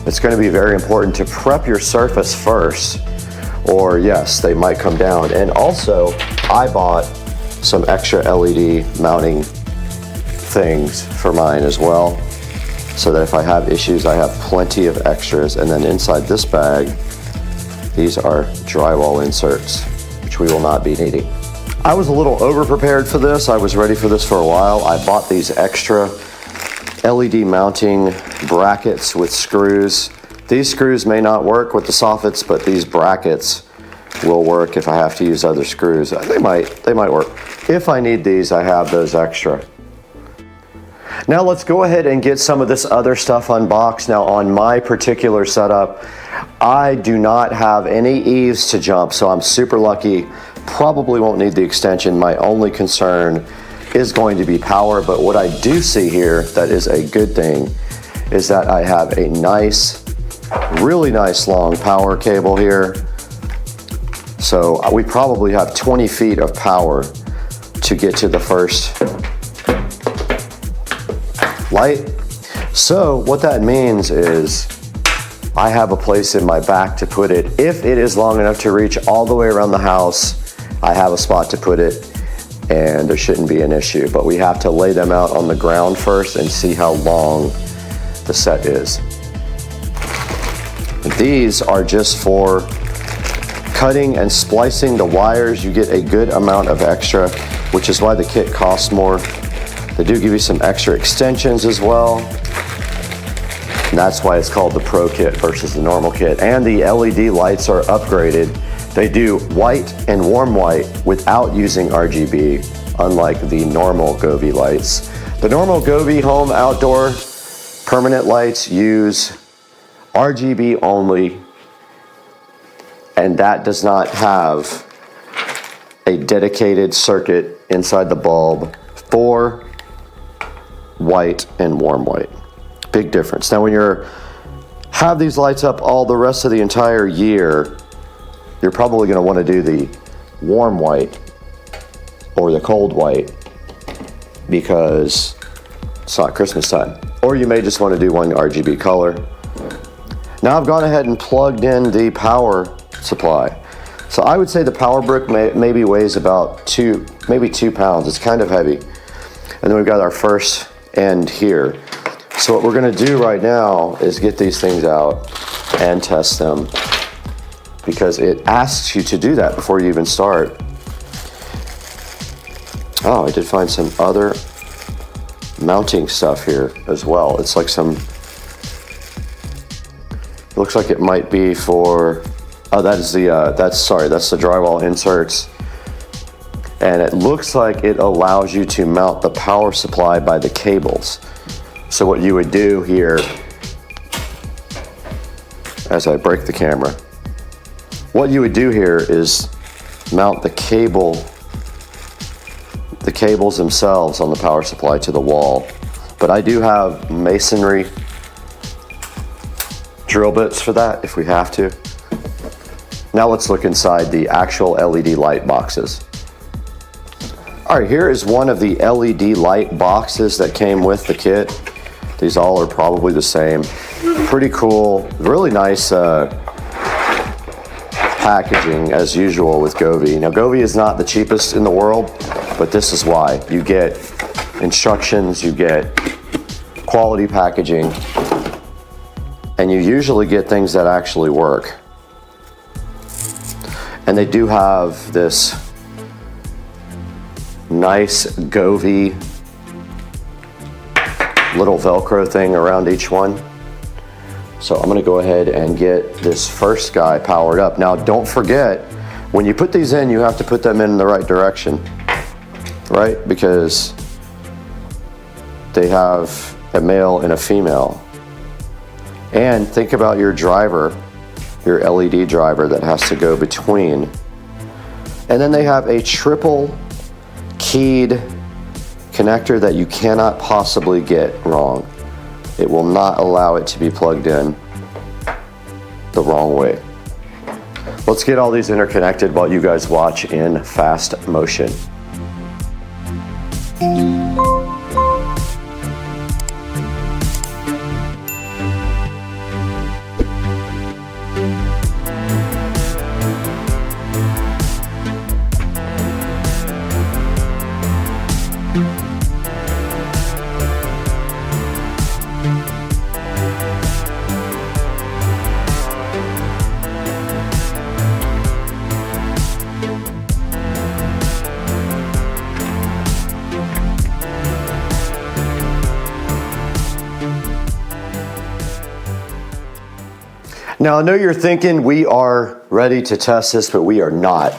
It's going to be very important to prep your surface first, or yes, they might come down. And also, I bought some extra LED mounting things for mine as well, so that if I have issues, I have plenty of extras. And then inside this bag, these are drywall inserts, which we will not be needing. I was a little over-prepared for this. I was ready for this for a while. I bought these extra LED mounting brackets with screws. These screws may not work with the soffits, but these brackets will work if I have to use other screws. They might work. If I need these, I have those extra. Now let's go ahead and get some of this other stuff unboxed. Now on my particular setup, I do not have any eaves to jump, so I'm super lucky. Probably won't need the extension. My only concern is going to be power, but what I do see here that is a good thing is that I have a nice, really nice long power cable here. So we probably have 20 feet of power to get to the first light. So what that means is I have a place in my back to put it. If it is long enough to reach all the way around the house, I have a spot to put it, and there shouldn't be an issue. But we have to lay them out on the ground first and see how long the set is. These are just for cutting and splicing the wires. You get a good amount of extra, which is why the kit costs more. They do give you some extra extensions as well. And that's why it's called the Pro Kit versus the normal kit. And the LED lights are upgraded. They do white and warm white without using RGB, unlike the normal Govee lights. The normal Govee home outdoor permanent lights use RGB only, and that does not have a dedicated circuit inside the bulb for white and warm white. Big difference. Now when you have these lights up all the rest of the entire year, you're probably going to want to do the warm white or the cold white because it's not Christmas time. Or you may just want to do one RGB color. Now I've gone ahead and plugged in the power supply. So I would say the power brick maybe weighs about maybe 2 pounds. It's kind of heavy. And then we've got our first end here. So what we're going to do right now is get these things out and test them, because it asks you to do that before you even start. Oh, I did find some other mounting stuff here as well. It's like it looks like it might be for, oh, that's the drywall inserts. And it looks like it allows you to mount the power supply by the cables. So what you would do here, as I break the camera, what you would do here is mount the cables themselves on the power supply to the wall. But I do have masonry drill bits for that if we have to. Now let's look inside the actual LED light boxes. All right, here is one of the LED light boxes that came with the kit. These all are probably the same. Pretty cool, really nice packaging as usual with Govee. Now Govee is not the cheapest in the world, but this is why. You get instructions, you get quality packaging, and you usually get things that actually work. And they do have this nice Govee little Velcro thing around each one. So I'm gonna go ahead and get this first guy powered up. Now don't forget, when you put these in, you have to put them in the right direction, right? Because they have a male and a female. And think about your driver, your LED driver that has to go between. And then they have a triple keyed connector that you cannot possibly get wrong. It will not allow it to be plugged in the wrong way. Let's get all these interconnected while you guys watch in fast motion. Now I know you're thinking we are ready to test this, but we are not.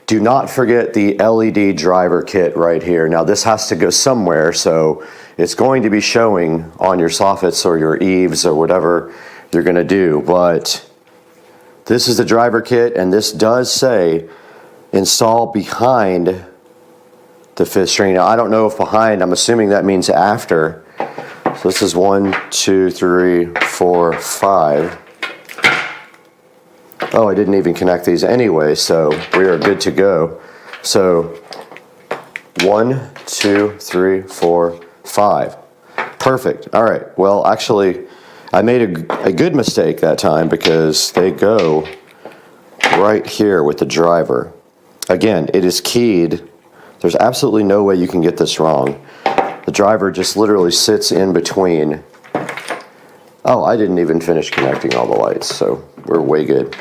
Do not forget the LED driver kit right here. Now this has to go somewhere, so it's going to be showing on your soffits or your eaves or whatever you're gonna do, but this is the driver kit, and this does say install behind the 5th string. Now I don't know if behind, I'm assuming that means after. So this is 1, 2, 3, 4, 5. Oh, I didn't even connect these anyway, so we are good to go. So 1, 2, 3, 4, 5. Perfect. All right. Well, actually, I made a good mistake that time because they go right here with the driver. Again, it is keyed. There's absolutely no way you can get this wrong. The driver just literally sits in between. Oh, I didn't even finish connecting all the lights, so we're way good.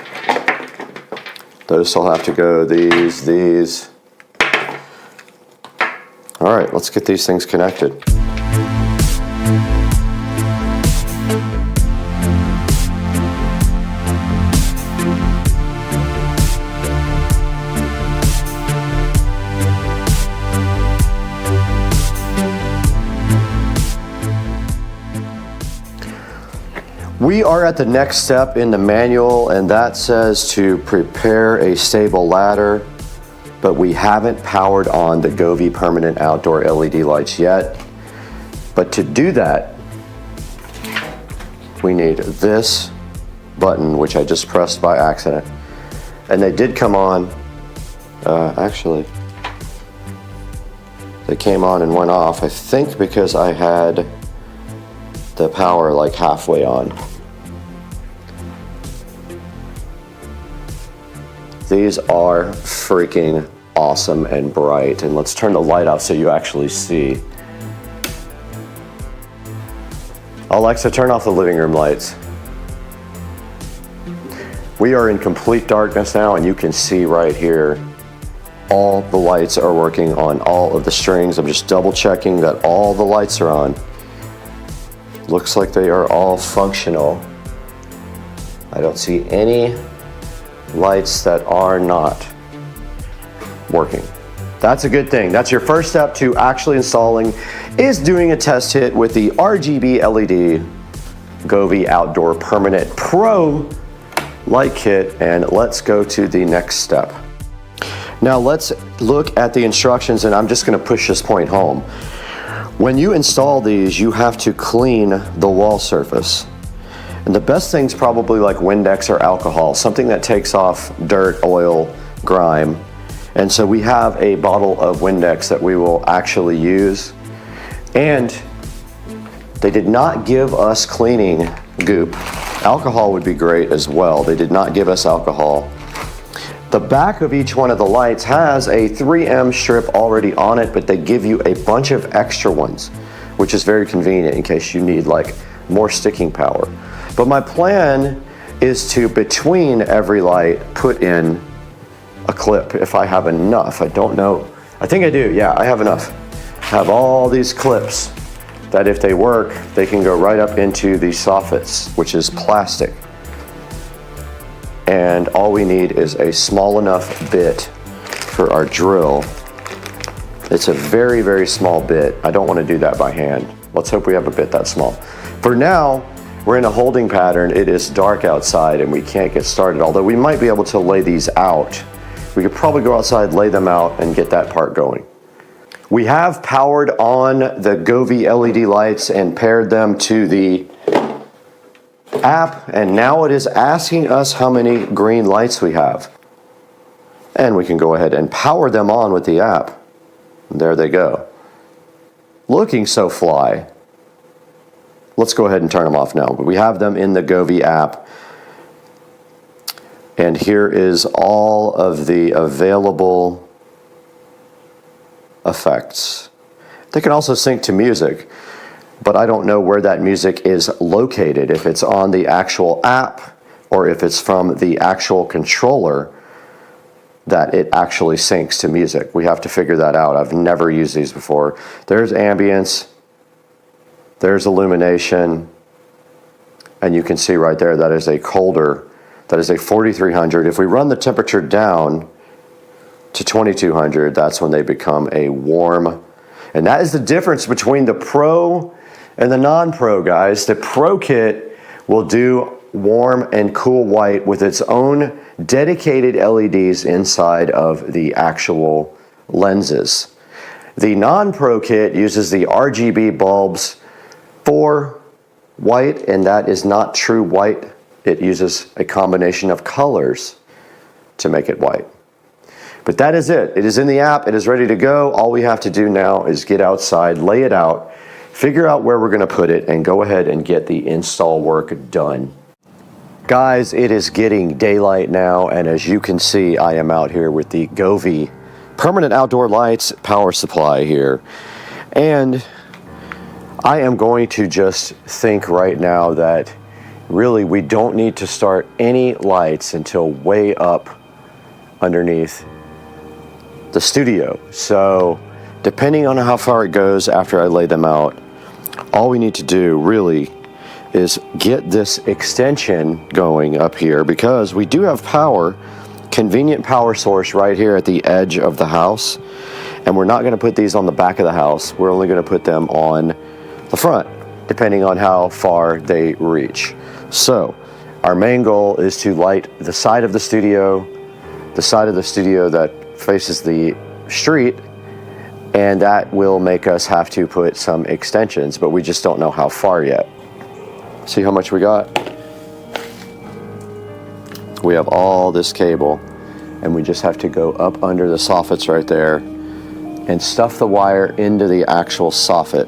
Those still have to go, these. All right, let's get these things connected. We are at the next step in the manual, and that says to prepare a stable ladder, but we haven't powered on the Govee permanent outdoor LED lights yet. But to do that, we need this button, which I just pressed by accident. And they did come on, actually, they came on and went off, I think because I had the power like halfway on. These are freaking awesome and bright. And let's turn the light off so you actually see. Alexa, turn off the living room lights. We are in complete darkness now, and you can see right here, all the lights are working on all of the strings. I'm just double checking that all the lights are on. Looks like they are all functional. I don't see any lights that are not working. That's a good thing. That's your first step to actually installing, is doing a test hit with the RGB LED Govee Outdoor Permanent Pro light kit, and let's go to the next step. Now let's look at the instructions, and I'm just going to push this point home. When you install these, you have to clean the wall surface. And the best thing's probably like Windex or alcohol, something that takes off dirt, oil, grime. And so we have a bottle of Windex that we will actually use. And they did not give us cleaning goop. Alcohol would be great as well. They did not give us alcohol. The back of each one of the lights has a 3M strip already on it, but they give you a bunch of extra ones, which is very convenient in case you need like more sticking power. But my plan is to, between every light, put in a clip if I have enough. I don't know. I think I do. Yeah, I have enough. I have all these clips that if they work, they can go right up into the soffits, which is plastic. And all we need is a small enough bit for our drill. It's a very, very small bit. I don't want to do that by hand. Let's hope we have a bit that small. For now, we're in a holding pattern. It is dark outside and we can't get started, although we might be able to lay these out. We could probably go outside, lay them out, and get that part going. We have powered on the Govee LED lights and paired them to the app, and now it is asking us how many green lights we have. And we can go ahead and power them on with the app. And there they go. Looking so fly. Let's go ahead and turn them off now. But we have them in the Govee app. And here is all of the available effects. They can also sync to music, but I don't know where that music is located, if it's on the actual app or if it's from the actual controller that it actually syncs to music. We have to figure that out. I've never used these before. There's ambience, there's illumination, and you can see right there that is a colder, that is a 4300. If we run the temperature down to 2200, that's when they become a warm. And that is the difference between the Pro and the non-Pro, guys. The Pro kit will do warm and cool white with its own dedicated LEDs inside of the actual lenses. The non-Pro kit uses the RGB bulbs for white, and that is not true white. It uses a combination of colors to make it white. But that is it. It is in the app. It is ready to go. All we have to do now is get outside, lay it out, figure out where we're going to put it, and go ahead and get the install work done. Guys, it is getting daylight now, and as you can see, I am out here with the Govee permanent outdoor lights power supply here. And I am going to just think right now that really we don't need to start any lights until way up underneath the studio. So depending on how far it goes after I lay them out, all we need to do really is get this extension going up here, because we do have power, convenient power source right here at the edge of the house. And we're not going to put these on the back of the house. We're only going to put them on the front, depending on how far they reach. So our main goal is to light the side of the studio that faces the street, and that will make us have to put some extensions, but we just don't know how far yet. See how much we got? We have all this cable, and we just have to go up under the soffits right there and stuff the wire into the actual soffit.